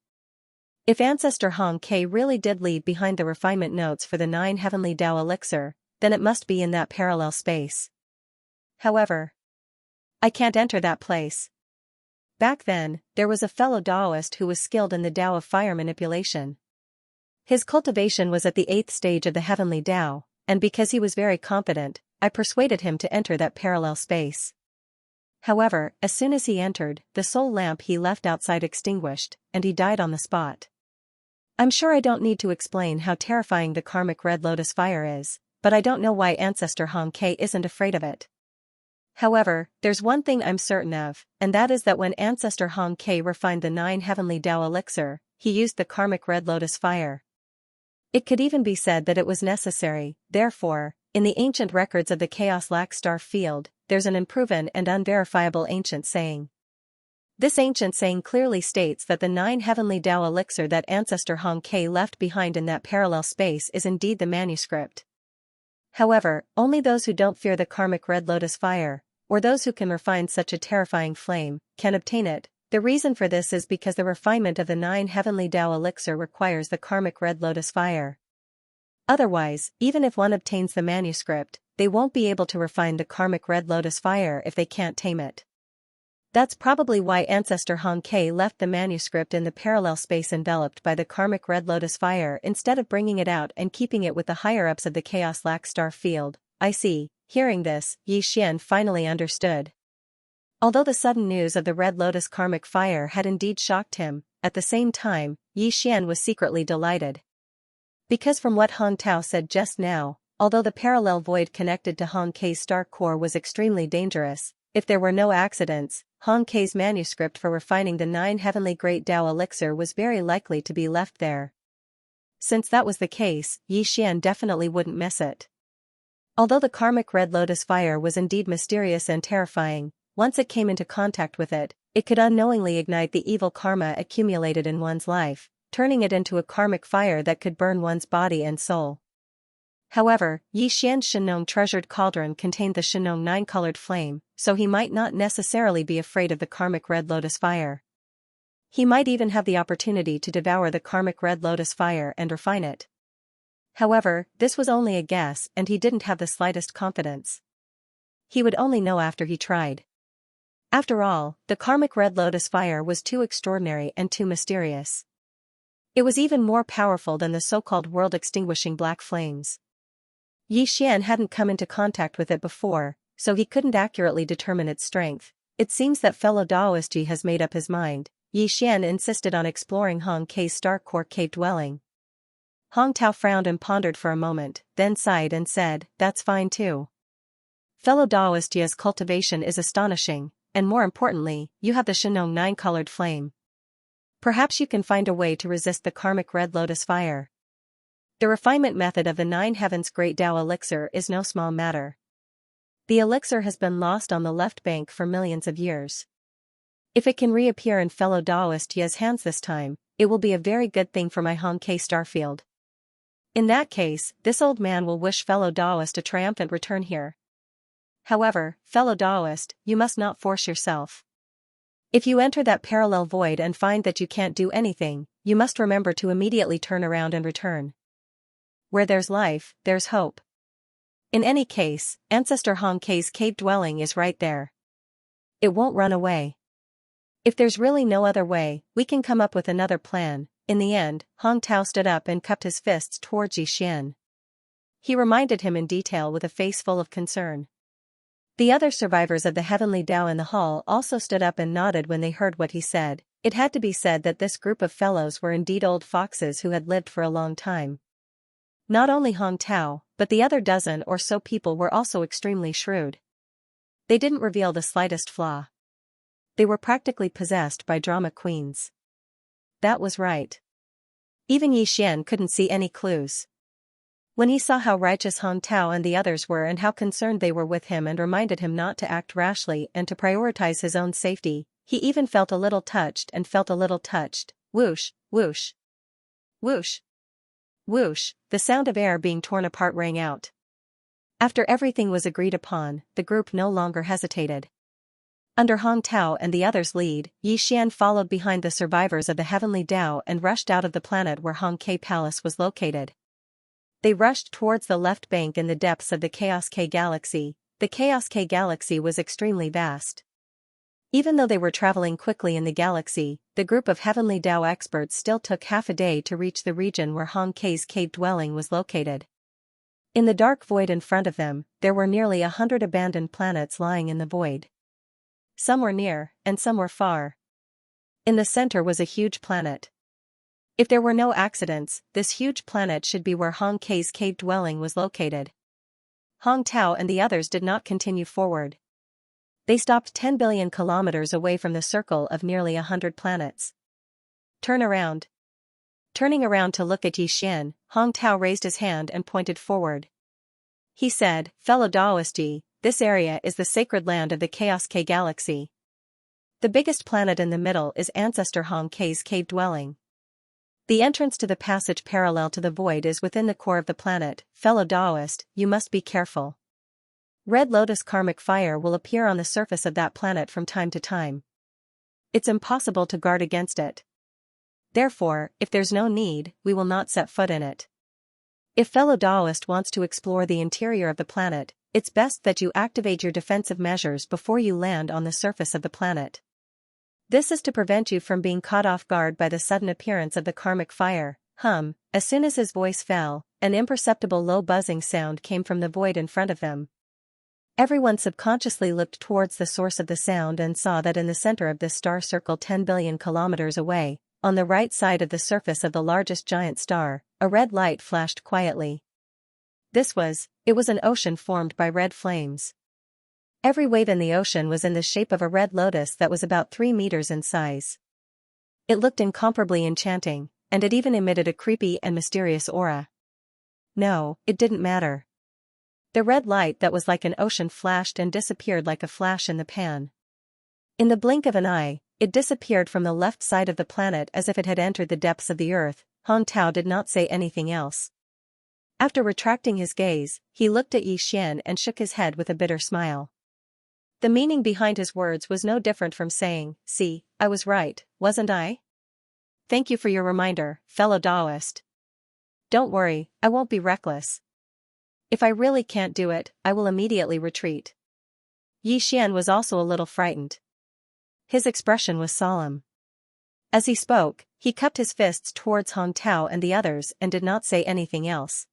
If Ancestor Hong Kei really did leave behind the refinement notes for the 9 heavenly Tao elixir, then it must be in that parallel space. However, I can't enter that place. Back then, there was a fellow Daoist who was skilled in the Tao of fire manipulation. His cultivation was at the 8th stage of the heavenly Tao, and because he was very confident, I persuaded him to enter that parallel space. However, as soon as he entered, the soul lamp he left outside extinguished, and he died on the spot. I'm sure I don't need to explain how terrifying the karmic red lotus fire is, but I don't know why Ancestor Hong Kei isn't afraid of it. However, there's one thing I'm certain of, and that is that when Ancestor Hong Kei refined the 9 heavenly Tao elixir, he used the karmic red lotus fire. It could even be said that it was necessary. Therefore, in the ancient records of the Chaos Lax star field, there's an unproven and unverifiable ancient saying. This ancient saying clearly states that the 9 heavenly Tao elixir that Ancestor Hong Kei left behind in that parallel space is indeed the manuscript. However, only those who don't fear the karmic red lotus fire, or those who can refine such a terrifying flame, can obtain it. The reason for this is because the refinement of the 9 heavenly Tao elixir requires the karmic red lotus fire. Otherwise, even if one obtains the manuscript, they won't be able to refine the karmic red lotus fire if they can't tame it. That's probably why Ancestor Hong Kei left the manuscript in the parallel space enveloped by the karmic red lotus fire instead of bringing it out and keeping it with the higher-ups of the Chaos Lax star field. I see. Hearing this, Yi Xian finally understood. Although the sudden news of the red lotus karmic fire had indeed shocked him, at the same time, Yi Xian was secretly delighted. Because from what Hong Tao said just now, although the parallel void connected to Hong Kei's star core was extremely dangerous, if there were no accidents, Hong Kei's manuscript for refining the 9 heavenly great Tao elixir was very likely to be left there. Since that was the case, Yi Xian definitely wouldn't miss it. Although the karmic red lotus fire was indeed mysterious and terrifying, once it came into contact with it, it could unknowingly ignite the evil karma accumulated in one's life, turning it into a karmic fire that could burn one's body and soul. However, Yi Xian's Shenong treasured cauldron contained the Shenong 9-colored flame, so he might not necessarily be afraid of the karmic red lotus fire. He might even have the opportunity to devour the karmic red lotus fire and refine it. However, this was only a guess and he didn't have the slightest confidence. He would only know after he tried. After all, the karmic red lotus fire was too extraordinary and too mysterious. It was even more powerful than the so-called world-extinguishing black flames. Yi Xian hadn't come into contact with it before, so he couldn't accurately determine its strength. It seems that fellow Daoist Yi has made up his mind. Yi Xian insisted on exploring Hong Kei's star core cave dwelling. Hong Tao frowned and pondered for a moment, then sighed and said, "That's fine too. Fellow Taoist Yi's cultivation is astonishing, and more importantly, you have the Shenong nine-colored flame. Perhaps you can find a way to resist the karmic red lotus fire. The refinement method of the Nine Heavens Great Tao elixir is no small matter. The elixir has been lost on the left bank for millions of years. If it can reappear in fellow Taoist Yi's hands this time, it will be a very good thing for my Hong Kei starfield. In that case, this old man will wish fellow Taoist a triumphant return here. However, fellow Taoist, you must not force yourself. If you enter that parallel void and find that you can't do anything, you must remember to immediately turn around and return. Where there's life, there's hope. In any case, Ancestor Hong Kei's cave dwelling is right there. It won't run away. If there's really no other way, we can come up with another plan." In the end, Hong Tao stood up and cupped his fists towards Yi Xian. He reminded him in detail with a face full of concern. The other survivors of the heavenly Tao in the hall also stood up and nodded when they heard what he said. It had to be said that this group of fellows were indeed old foxes who had lived for a long time. Not only Hong Tao, but the other dozen or so people were also extremely shrewd. They didn't reveal the slightest flaw. They were practically possessed by drama queens. That was right. Even Yi Xian couldn't see any clues. When he saw how righteous Hong Tao and the others were and how concerned they were with him and reminded him not to act rashly and to prioritize his own safety, he even felt a little touched. Whoosh, whoosh. Whoosh. Whoosh, the sound of air being torn apart rang out. After everything was agreed upon, the group no longer hesitated. Under Hong Tao and the others' lead, Yi Xian followed behind the survivors of the heavenly Tao and rushed out of the planet where Hong Kei Palace was located. They rushed towards the left bank in the depths of the Chaos K galaxy. The Chaos K galaxy was extremely vast. Even though they were traveling quickly in the galaxy, the group of heavenly Tao experts still took half a day to reach the region where Hong Kei's cave dwelling was located. In the dark void in front of them, there were nearly 100 abandoned planets lying in the void. Some were near, and some were far. In the center was a huge planet. If there were no accidents, this huge planet should be where Hong Kei's cave dwelling was located. Hong Tao and the others did not continue forward. They stopped 10 billion kilometers away from the circle of nearly 100 planets. Turn around. Turning around to look at Yi Xian, Hong Tao raised his hand and pointed forward. He said, "Fellow Taoist Yi, this area is the sacred land of the Chaos K galaxy. The biggest planet in the middle is Ancestor Hong Kei's cave dwelling. The entrance to the passage parallel to the void is within the core of the planet. Fellow Taoist, you must be careful. Red Lotus karmic fire will appear on the surface of that planet from time to time. It's impossible to guard against it. Therefore, if there's no need, we will not set foot in it. If fellow Taoist wants to explore the interior of the planet, it's best that you activate your defensive measures before you land on the surface of the planet. This is to prevent you from being caught off guard by the sudden appearance of the karmic fire." As soon as his voice fell, an imperceptible low buzzing sound came from the void in front of them. Everyone subconsciously looked towards the source of the sound and saw that in the center of this star circle 10 billion kilometers away, on the right side of the surface of the largest giant star, a red light flashed quietly. It was an ocean formed by red flames. Every wave in the ocean was in the shape of a red lotus that was about 3 meters in size. It looked incomparably enchanting, and it even emitted a creepy and mysterious aura. No, it didn't matter. The red light that was like an ocean flashed and disappeared like a flash in the pan. In the blink of an eye, it disappeared from the left side of the planet as if it had entered the depths of the earth. Hong Tao did not say anything else. After retracting his gaze, he looked at Yi Xian and shook his head with a bitter smile. The meaning behind his words was no different from saying, "See, I was right, wasn't I? Thank you for your reminder, fellow Taoist. Don't worry, I won't be reckless. If I really can't do it, I will immediately retreat." Yi Xian was also a little frightened. His expression was solemn. As he spoke, he cupped his fists towards Hong Tao and the others and did not say anything else.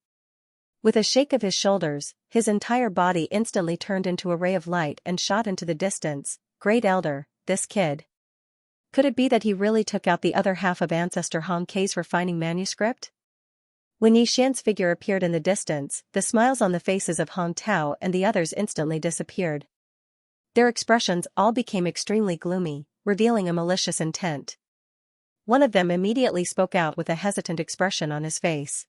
With a shake of his shoulders, his entire body instantly turned into a ray of light and shot into the distance. "Great Elder, this kid. Could it be that he really took out the other half of Ancestor Hong Kei's refining manuscript? When Yixian's figure appeared in the distance, the smiles on the faces of Hong Tao and the others instantly disappeared. Their expressions all became extremely gloomy, revealing a malicious intent. One of them immediately spoke out with a hesitant expression on his face.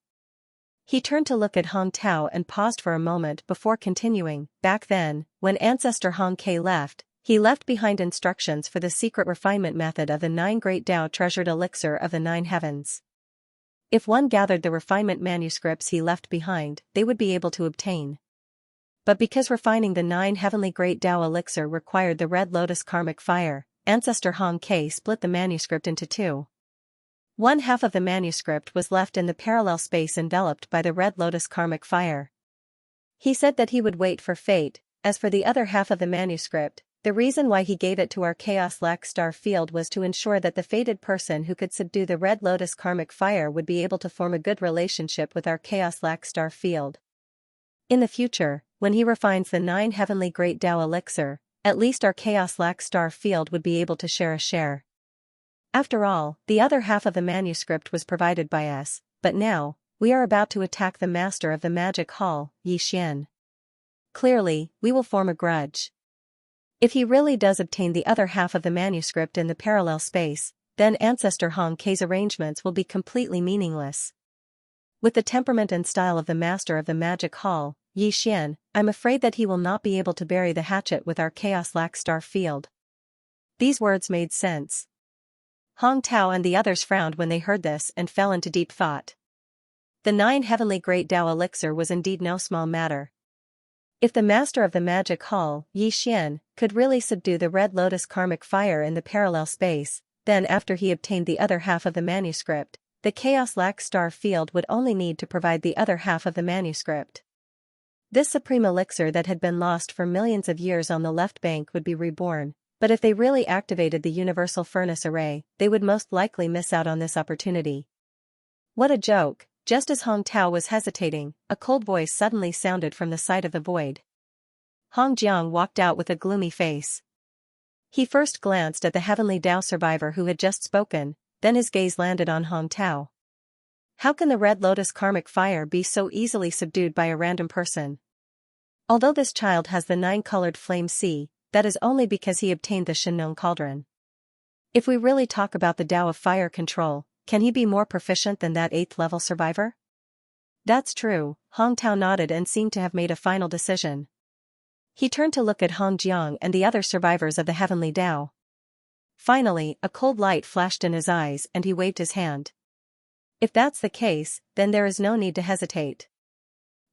He turned to look at Hong Tao and paused for a moment before continuing. Back then, when Ancestor Hong Kei left, he left behind instructions for the secret refinement method of the 9 Great Tao treasured elixir of the 9 heavens. If one gathered the refinement manuscripts he left behind, they would be able to obtain. But because refining the 9 heavenly Great Tao elixir required the Red Lotus karmic fire, Ancestor Hong Kei split the manuscript into 2. One half of the manuscript was left in the parallel space enveloped by the Red Lotus karmic fire. He said that he would wait for fate. As for the other half of the manuscript, the reason why he gave it to our Chaos Lax Star Field was to ensure that the fated person who could subdue the Red Lotus karmic fire would be able to form a good relationship with our Chaos Lax Star Field. In the future, when he refines the 9 heavenly Great Tao elixir, at least our Chaos Lax Star Field would be able to share a share. After all, the other half of the manuscript was provided by us, but now, we are about to attack the master of the magic hall, Yixian. Clearly, we will form a grudge. If he really does obtain the other half of the manuscript in the parallel space, then Ancestor Hong Kei's arrangements will be completely meaningless. With the temperament and style of the master of the magic hall, Yixian, I'm afraid that he will not be able to bury the hatchet with our Chaos Lax Star Field. These words made sense. Hong Tao and the others frowned when they heard this and fell into deep thought. The 9 heavenly Great Tao elixir was indeed no small matter. If the master of the magic hall, Yixian, could really subdue the Red Lotus karmic fire in the parallel space, then after he obtained the other half of the manuscript, the Chaos Lax Star Field would only need to provide the other half of the manuscript. This supreme elixir that had been lost for millions of years on the left bank would be reborn, but if they really activated the Universal Furnace Array, they would most likely miss out on this opportunity. What a joke! Just as Hong Tao was hesitating, a cold voice suddenly sounded from the side of the void. Hong Jiang walked out with a gloomy face. He first glanced at the heavenly Tao survivor who had just spoken, then his gaze landed on Hong Tao. How can the Red Lotus karmic fire be so easily subdued by a random person? Although this child has the 9-colored flame sea, that is only because he obtained the Shenong Cauldron. If we really talk about the Tao of fire control, can he be more proficient than that 8th-level survivor? That's true, Hong Tao nodded and seemed to have made a final decision. He turned to look at Hong Jiang and the other survivors of the heavenly Tao. Finally, a cold light flashed in his eyes and he waved his hand. If that's the case, then there is no need to hesitate.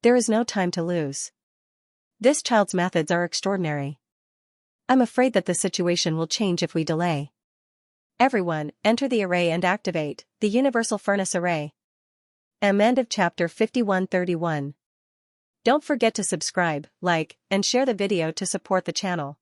There is no time to lose. This child's methods are extraordinary. I'm afraid that the situation will change if we delay. Everyone, enter the array and activate the Universal Furnace Array. End of chapter 5131. Don't forget to subscribe, like, and share the video to support the channel.